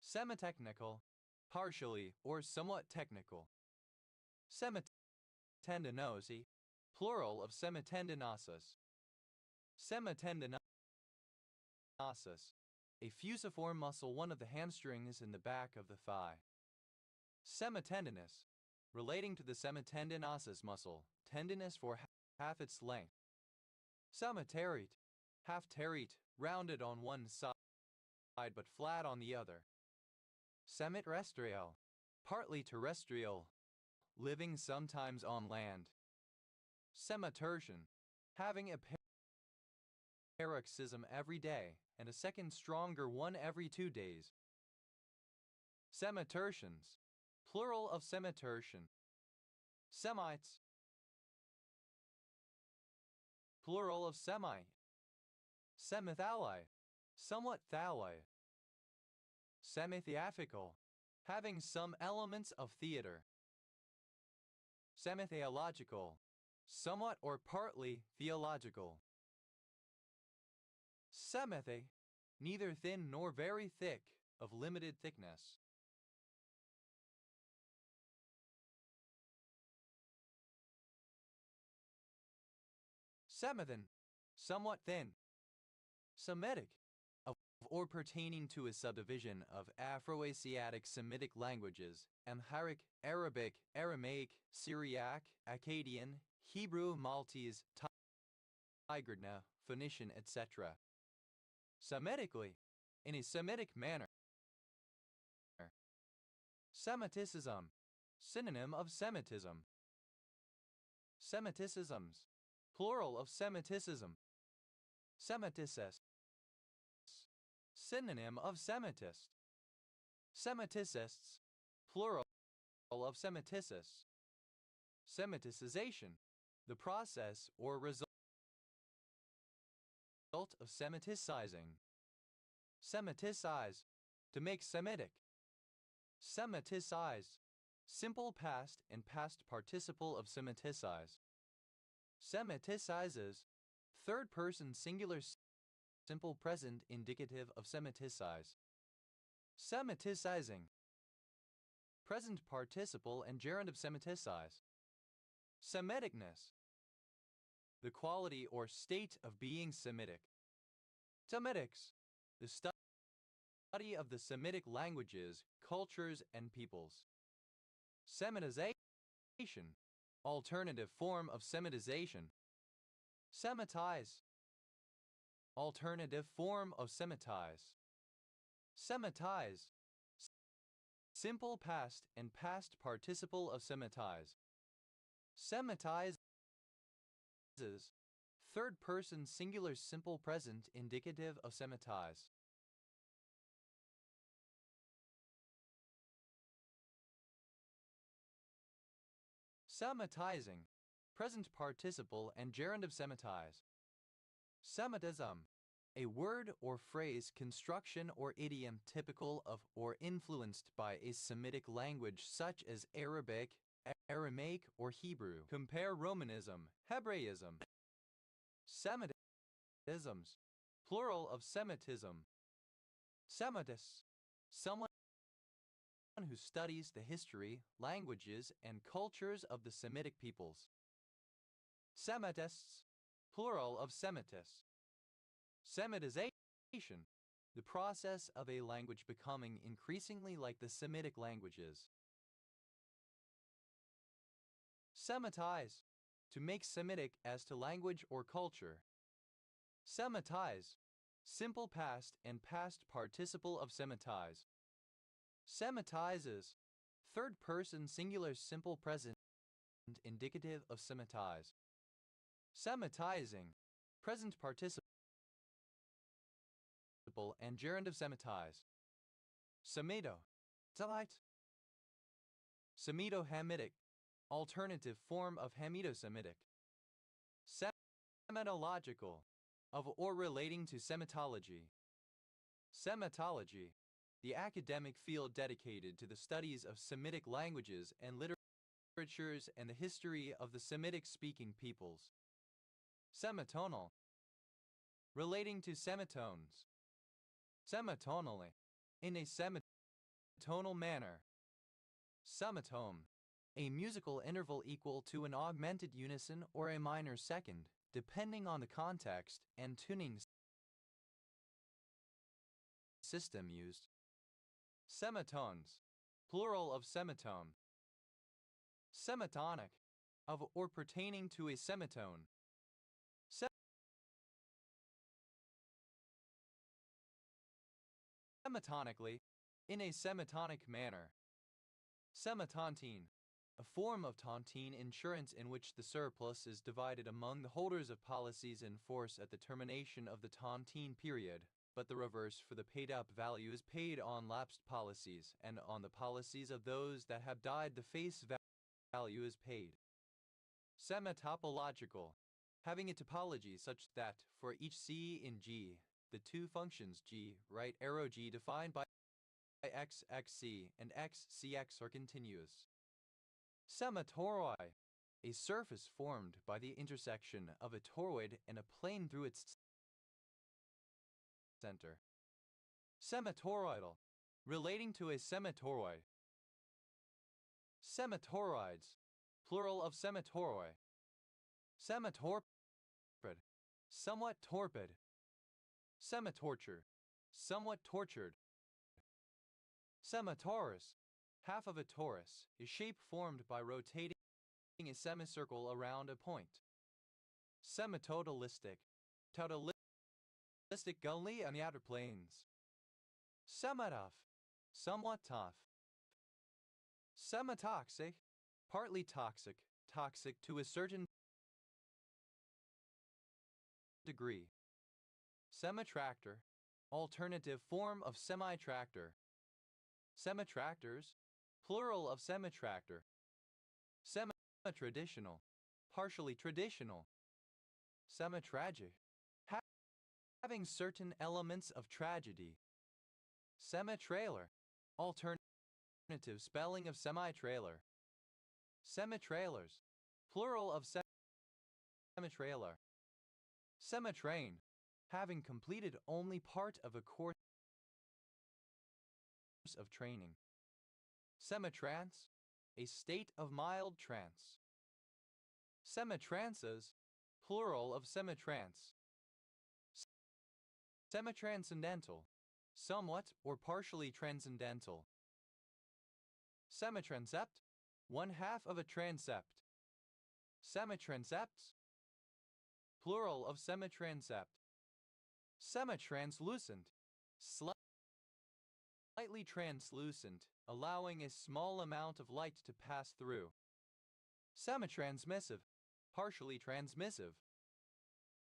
Speaker 1: Semitechnical, partially or somewhat technical. Semitendinosi, plural of semitendinosus. Semitendinosus, a fusiform muscle, one of the hamstrings in the back of the thigh. Semitendinous, relating to the semitendinosus muscle, tendinous for half its length. Semiterete, half terete, rounded on one side but flat on the other. Semiterrestrial, partly terrestrial, living sometimes on land. Semitertian, having a paroxysm every day and a second stronger one every 2 days. Semitertians, plural of semitertian. Semites, plural of semite. Semithali, somewhat thalli. Semitheatrical, having some elements of theater. Semitheological, somewhat or partly theological. Semithe, neither thin nor very thick, of limited thickness. Semithin, somewhat thin. Semitic, of or pertaining to a subdivision of Afro-Asiatic Semitic languages, Amharic, Arabic, Aramaic, Syriac, Akkadian, Hebrew, Maltese, Tigrinya, Phoenician, etc. Semitically, in a Semitic manner. Semiticism, synonym of Semitism. Semiticisms, plural of Semiticism. Semiticist, synonym of Semitist. Semiticists, plural of Semiticists. Semiticization, the process or result of Semiticizing. Semiticize, to make Semitic. Semiticize, simple past and past participle of semiticize. Semiticizes, third person singular simple present indicative of semiticize. Semiticizing, present participle and gerund of semiticize. Semiticness, the quality or state of being Semitic. Semitics, the study of the Semitic languages, cultures, and peoples. Semitization, alternative form of Semitization. Semitize, alternative form of semitize. Semitize, simple past and past participle of semitize. Semitizes, third person singular simple present indicative of semitize. Semitizing, present participle and gerund of semitize. Semitism, a word or phrase construction or idiom typical of or influenced by a Semitic language such as Arabic, Aramaic or Hebrew. Compare Romanism, Hebraism. Semitisms, plural of Semitism. Semitis, someone who studies the history, languages, and cultures of the Semitic peoples. Semitists, plural of Semitists. Semitization, the process of a language becoming increasingly like the Semitic languages. Semitize, to make Semitic as to language or culture. Semitize, simple past and past participle of semitize. Semitizes, third person singular simple present indicative of semitize. Semitizing, present participle and gerund of semitize. Semito, delight. Semito-Hamitic, alternative form of Hamito-Semitic. Semitological, of or relating to Semitology. Semitology, the academic field dedicated to the studies of Semitic languages and literatures and the history of the Semitic-speaking peoples. Semitonal, relating to semitones. Semitonally, in a semitonal manner. Semitone, a musical interval equal to an augmented unison or a minor second, depending on the context and tuning system used. Semitones, plural of semitone. Semitonic, of or pertaining to a semitone. Semitonically, in a semitonic manner. Semitontine, a form of tontine insurance in which the surplus is divided among the holders of policies in force at the termination of the tontine period, but the reverse for the paid-up value is paid on lapsed policies, and on the policies of those that have died the face value is paid. Semitopological, having a topology such that, for each C in G, the two functions G, right arrow G defined by x, xc, and x, cx are continuous. Semitoroi, a surface formed by the intersection of a toroid and a plane through its center. Semitoroidal, relating to a semitoroid. Semitoroids, plural of semitoroi. Semitorpid, somewhat torpid. Semitorture, somewhat tortured. Semitaurus, half of a torus, a shape formed by rotating a semicircle around a point. Semitotalistic, tautalistic only on the outer planes. Semitough, somewhat tough. Semitoxic, partly toxic, toxic to a certain degree. Semitractor, alternative form of semi-tractor. Semitractors, plural of semitractor. Semi-traditional, partially traditional. Semi-tragic, having certain elements of tragedy. Semi-trailer, alternative spelling of semi-trailer. Semi-trailers, plural of semi-trailer. Semi-train, having completed only part of a course of training. Semitrance, a state of mild trance. Semitrances, plural of semitrance. Semitranscendental, somewhat or partially transcendental. Semitransept, one half of a transept. Semitransepts, plural of semitransept. Semitranslucent, slightly translucent, allowing a small amount of light to pass through. Semitransmissive, partially transmissive.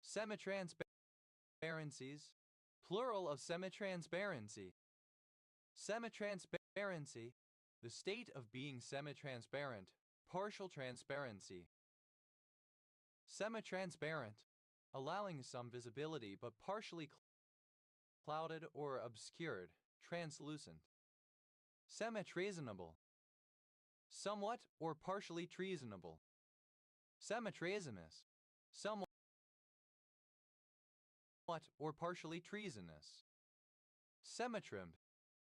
Speaker 1: Semitransparencies, plural of semitransparency. Semitransparency, the state of being semitransparent, partial transparency. Semitransparent, allowing some visibility but partially clouded or obscured, translucent. Semitransonable, somewhat or partially treasonable. Semi-treasonous, somewhat or partially treasonous. Semi-trimmed,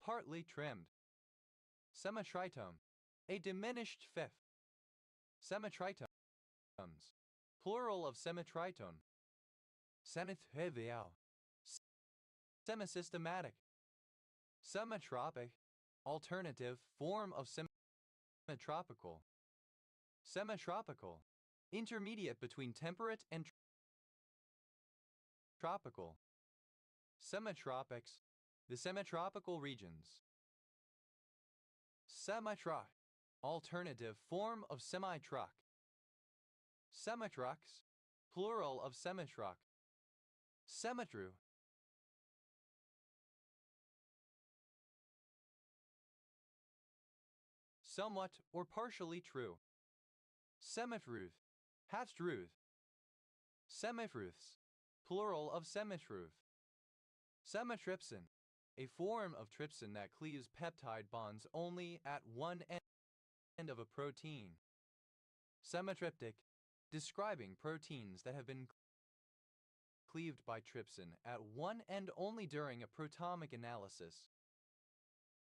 Speaker 1: partly trimmed. Semitritome, a diminished fifth. Semitritomes, plural of semitritone. Semitrivial, semisystematic. Semitropic, alternative form of semitropical. Semitropical, intermediate between temperate and tropical. Semitropics, the semitropical regions. Semitruck, alternative form of semitruck. Semitrucks, plural of semitruck. Semitru, somewhat or partially true. Semitruth, half-truth. Semitruths, plural of semitruth. Semitrypsin, a form of trypsin that cleaves peptide bonds only at one end of a protein. Semitryptic, describing proteins that have been cleaved by trypsin at one end only during a proteomic analysis.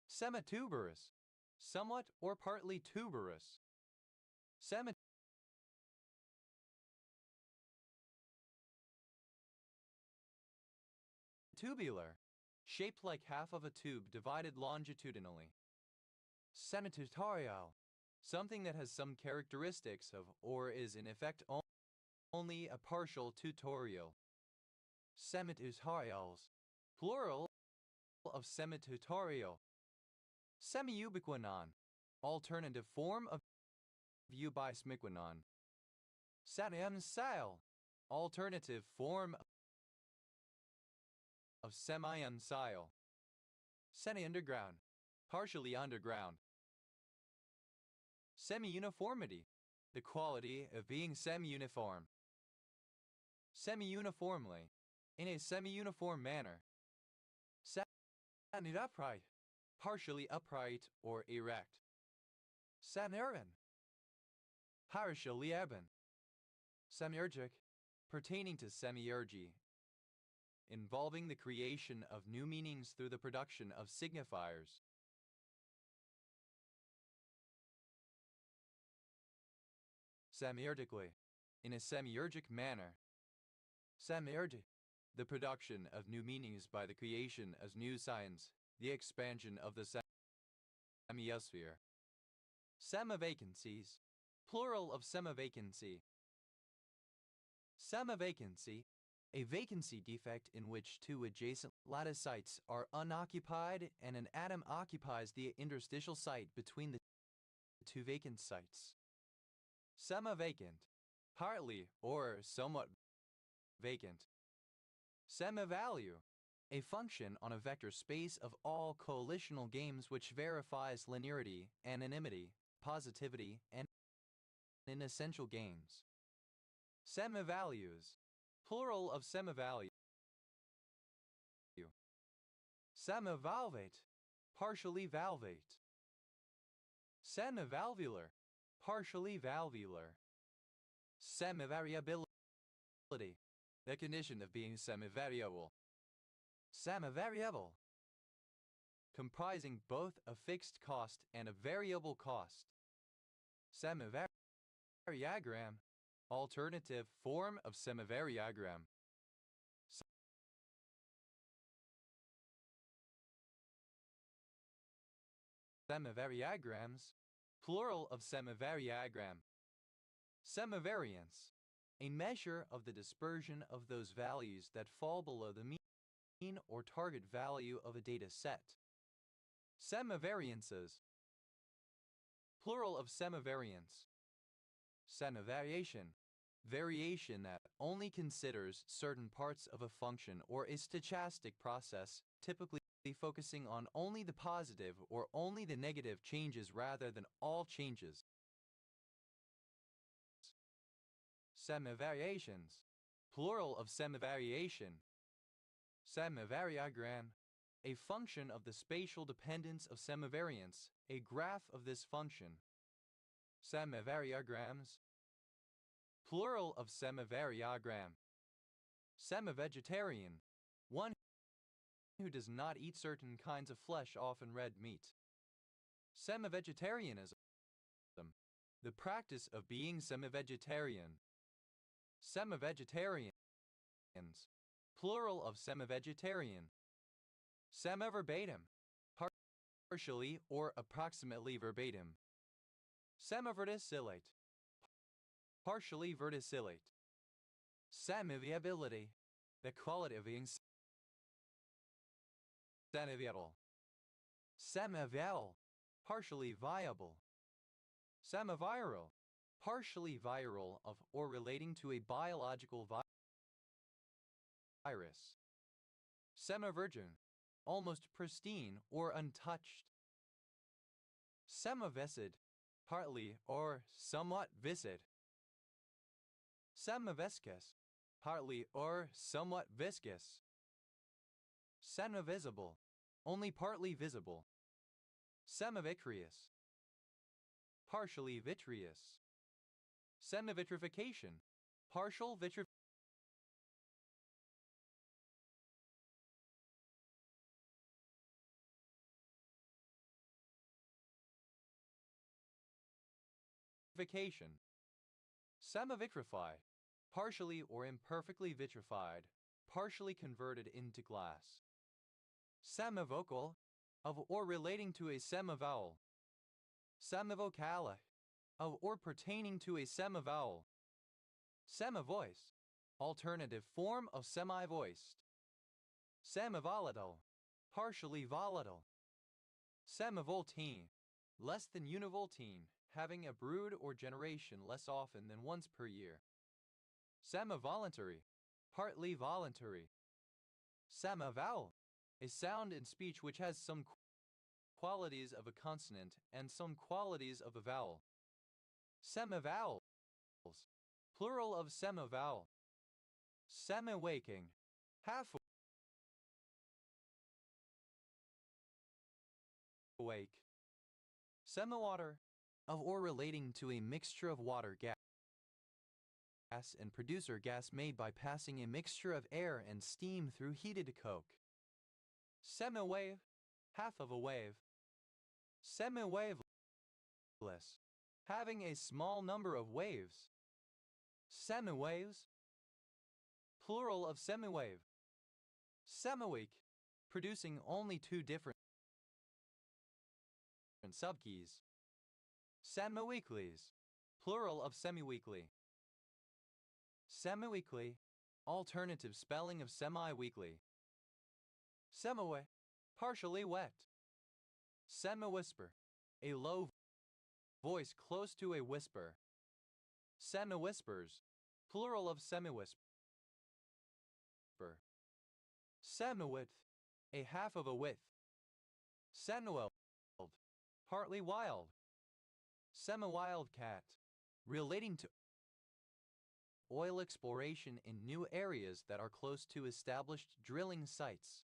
Speaker 1: Semituberous, somewhat or partly tuberous. Semitubular, shaped like half of a tube divided longitudinally. Semitutorial, something that has some characteristics of or is in effect only a partial tutorial. Semitutorials, plural of semitutorial. Semiubiquinon, alternative form of ubismiquinon. Semiunsile, alternative form of semi-unsile. Semi-underground, partially underground. Semi-uniformity, the quality of being semi-uniform. Semi-uniformly, in a semi-uniform manner. Semi-upright, partially upright or erect. Semi-urban, partially urban. Semiurgic, pertaining to semiurgy, involving the creation of new meanings through the production of signifiers. Semiurgically, in a semiurgic manner. Semiurgy, the production of new meanings by the creation of new signs, the expansion of the semiosphere. Semivacancies, plural of semivacancy. Semivacancy, a vacancy defect in which two adjacent lattice sites are unoccupied and an atom occupies the interstitial site between the two vacant sites. Semivacant, partly or somewhat vacant. Semivalue, a function on a vector space of all coalitional games which verifies linearity, anonymity, positivity, and in essential games. Semivalues, plural of semivalue. Semivalvate, partially valvate. Semivalvular, partially valvular. Semivariability, the condition of being semivariable. Semivariable, comprising both a fixed cost and a variable cost. Semivariogram, alternative form of semivariogram. Semivariograms, plural of semivariogram. Semivariance, a measure of the dispersion of those values that fall below the mean or target value of a data set. Semivariances, plural of semivariance. Semivariation, variation that only considers certain parts of a function or a stochastic process, typically focusing on only the positive or only the negative changes rather than all changes. Semivariations, plural of semivariation. Semivariogram, a function of the spatial dependence of semivariance, a graph of this function. Semivariograms. Plural of semivariogram. Semi-vegetarian. One who does not eat certain kinds of flesh, often red meat. Semi-vegetarianism. The practice of being semi-vegetarian. Semi-vegetarians. Plural of semi-vegetarian. Semi-verbatim. Partially or approximately verbatim. Semi-verticillate. Partially verticillate. Semi-viability. The quality of being semi-viable. Semi-viable. Partially viable. Semi-viral. Partially viral of or relating to a biological virus. Semi-virgin. Almost pristine or untouched. Semi-viscid. Partly or somewhat viscid. Semi-viscous. Partly or somewhat viscous. Semi-visible. Only partly visible. Semi-vitreous. Partially vitreous. Semi-vitrification. Partial vitrification. Semi-vitrify. Partially or imperfectly vitrified. Partially converted into glass. Semivocal. Of or relating to a semivowel. Semivocale. Of or pertaining to a semivowel. Semivoice. Alternative form of semi-voiced. Semivolatile. Partially volatile. Semivoltine. Less than univoltine, having a brood or generation less often than once per year. Semivoluntary. Partly voluntary. Semivowel. A sound in speech which has some qualities of a consonant and some qualities of a vowel. Semivowels. Plural of semivowel. Semi-waking. Half awake. Semi-water. Of or relating to a mixture of water, gas, and producer gas made by passing a mixture of air and steam through heated coke. Semi-wave. Half of a wave. Semi-waveless. Having a small number of waves. Semi-waves. Plural of semi-wave. Semi-week. Producing only two different subkeys. Semi-weeklies. Plural of semi-weekly. Semi-weekly. Alternative spelling of semi-weekly. Semi-wet. Partially wet. Semi-whisper. A low voice close to a whisper. Semi-whispers. Plural of semi-whisper. Semi-width. A half of a width. Semi-wild. Partly wild. Semi-wildcat. Relating to oil exploration in new areas that are close to established drilling sites.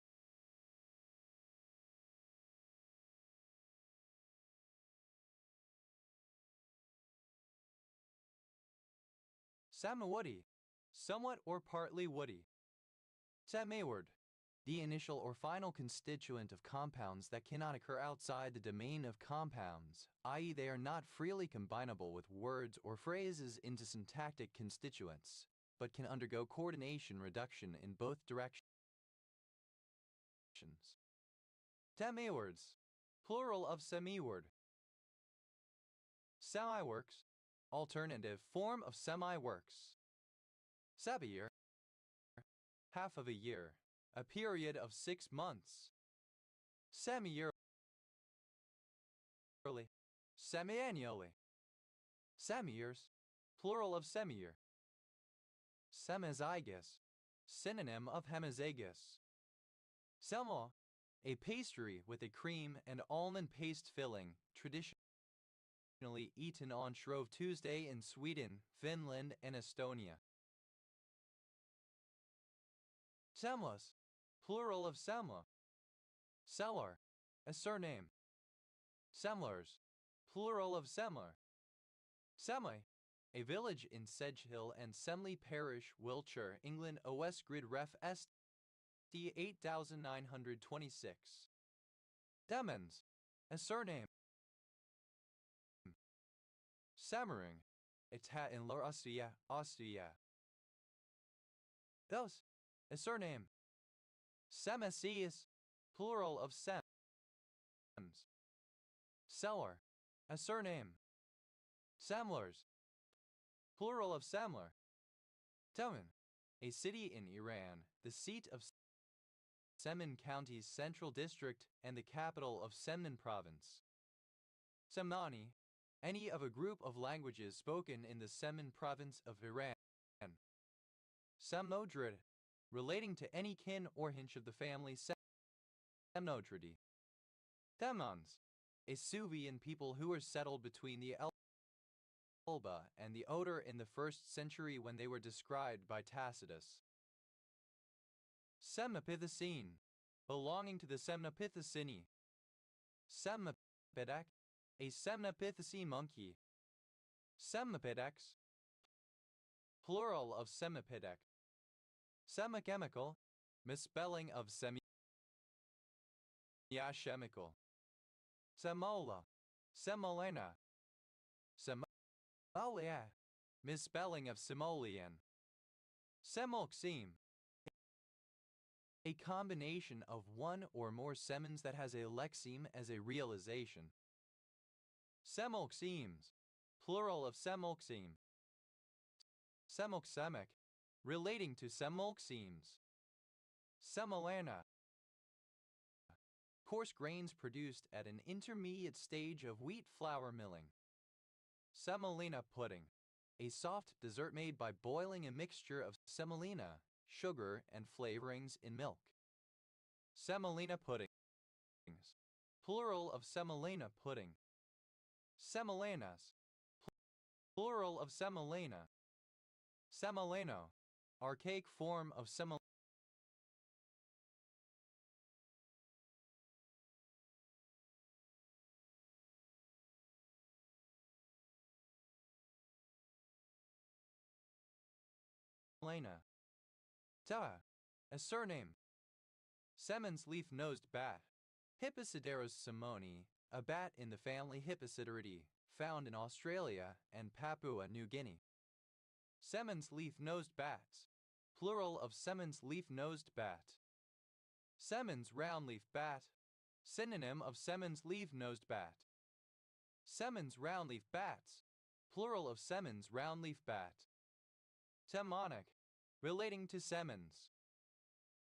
Speaker 1: Semi-woody. Somewhat or partly woody. Semi-word. The initial or final constituent of compounds that cannot occur outside the domain of compounds, i.e. they are not freely combinable with words or phrases into syntactic constituents, but can undergo coordination reduction in both directions. Semi-words. Plural of semi-word. Semi-works. Alternative form of semi-works. Semi-year. Half of a year. A period of 6 months. Semi-yearly. Semi-annually. Semi-years. Plural of semi-year. Semizygous. Synonym of hemizygous. Selma. A pastry with a cream and almond paste filling, traditionally eaten on Shrove Tuesday in Sweden, Finland, and Estonia. Semlas. Plural of Selma. Sellar. A surname. Semlars. Plural of Semlar. Semley, a village in Sedge Hill and Semley Parish, Wiltshire, England. OS grid ref SD 8926. Demens, a surname. Semmering, Etat in Austria, Austria. Thus, a surname. Semesius, plural of sems. Seller, a surname. Samlers, plural of Samler. Temin, a city in Iran, the seat of Semnan County's Central District and the capital of Semnan Province. Semnani, any of a group of languages spoken in the Semnan Province of Iran. Semnodrid, relating to any kin or hinch of the family Semnotridae. Themons, a Suevian people who were settled between the Elba and the Oder in the 1st century when they were described by Tacitus. Semnopithecine, belonging to the Semnopithecini. Semnopithec, a Semnopithecine monkey. Semnopidex, plural of Semnopidec. Semichemical, misspelling of semiachemical. Semola, semolena. Semolia, misspelling of simoleon. Semolxeme, a combination of one or more semens that has a lexeme as a realization. Semolxemes, plural of semolxeme. Semolxemic, relating to semolxemes. Semolana, coarse grains produced at an intermediate stage of wheat flour milling. Semolina pudding, a soft dessert made by boiling a mixture of semolina, sugar, and flavorings in milk. Semolina puddings, plural of semolina pudding. Semolanas, plural of semolena. Semoleno, archaic form of semolina. Ta, a surname. Semon's leaf-nosed bat. Hipposideros simoni, a bat in the family Hipposideridae, found in Australia and Papua New Guinea. Semon's leaf-nosed bats, plural of Semon's leaf-nosed bat. Semon's roundleaf bat, synonym of Semon's leaf-nosed bat. Semon's roundleaf bats, plural of Semon's roundleaf bat. Semonic, relating to Semons.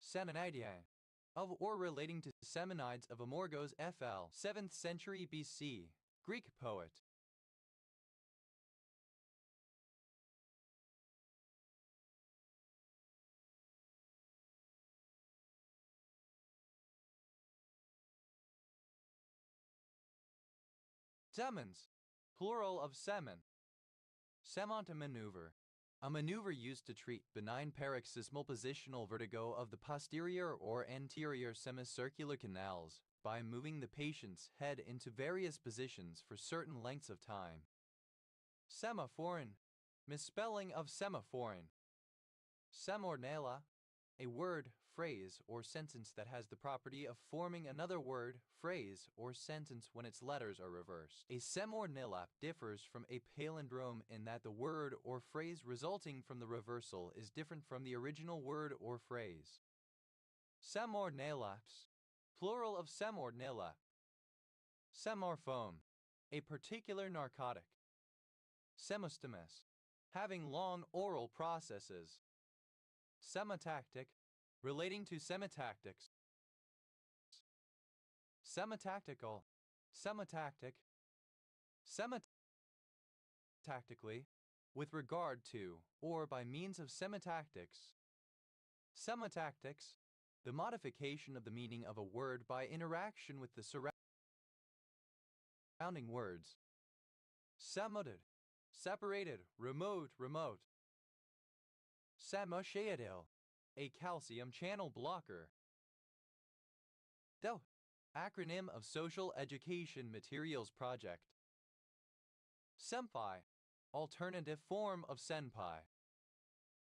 Speaker 1: Semonidae, of or relating to Semonides of Amorgos FL, 7th century BC, Greek poet. Semons, plural of semen. Semont maneuver, a maneuver used to treat benign paroxysmal positional vertigo of the posterior or anterior semicircular canals by moving the patient's head into various positions for certain lengths of time. Semaphorin, misspelling of semaphorin. Semornella, a word, phrase, or sentence that has the property of forming another word, phrase, or sentence when its letters are reversed. A semornilla differs from a palindrome in that the word or phrase resulting from the reversal is different from the original word or phrase. Semornellaps, plural of semornilla. Semorphone, a particular narcotic. Semostomus, having long oral processes. Semitactic, relating to semitactics. Semitactical, semitactic. Semitactically, with regard to, or by means of semitactics. Semitactics, the modification of the meaning of a word by interaction with the surrounding words. Semoted, separated, remote, remote. Samoshadil, a calcium channel blocker. DO, acronym of Social Education Materials Project. Semphi, alternative form of senpai.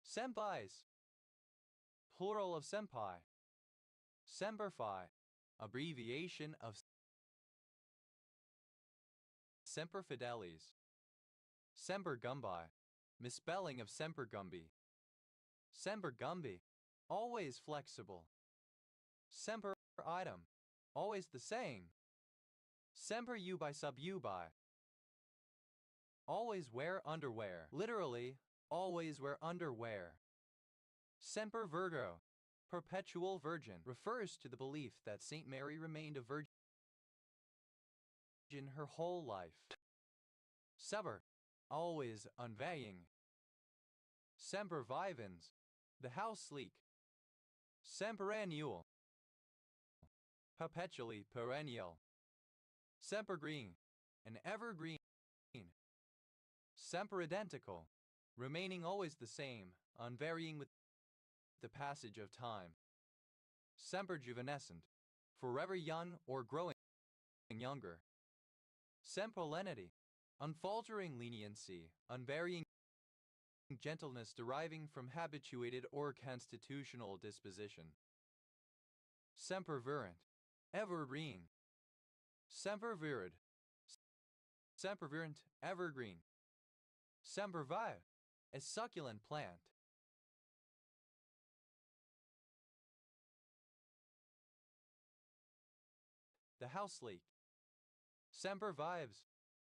Speaker 1: Senpais, plural of senpai. Semperfi, abbreviation of Semper Fidelis. Semper Gumbi, misspelling of Semper Gumby. Semper Gumby, always flexible. Semper item, always the same. Semper ubi sub ubi, always wear underwear. Literally, always wear underwear. Semper Virgo, perpetual virgin, refers to the belief that Saint Mary remained a virgin her whole life. Semper, always unvarying. Semper Vivens, the house sleek. Semperannual, perpetually perennial. Semper green, an evergreen. Semper identical, remaining always the same, unvarying with the passage of time. Semper juvenescent, forever young or growing younger. Semper lenity, unfaltering leniency, unvarying gentleness deriving from habituated or constitutional disposition. Semper virent, evergreen. Semper virid, sempervirent, evergreen. Semper vi, a succulent plant. The house leek. Semper Vives,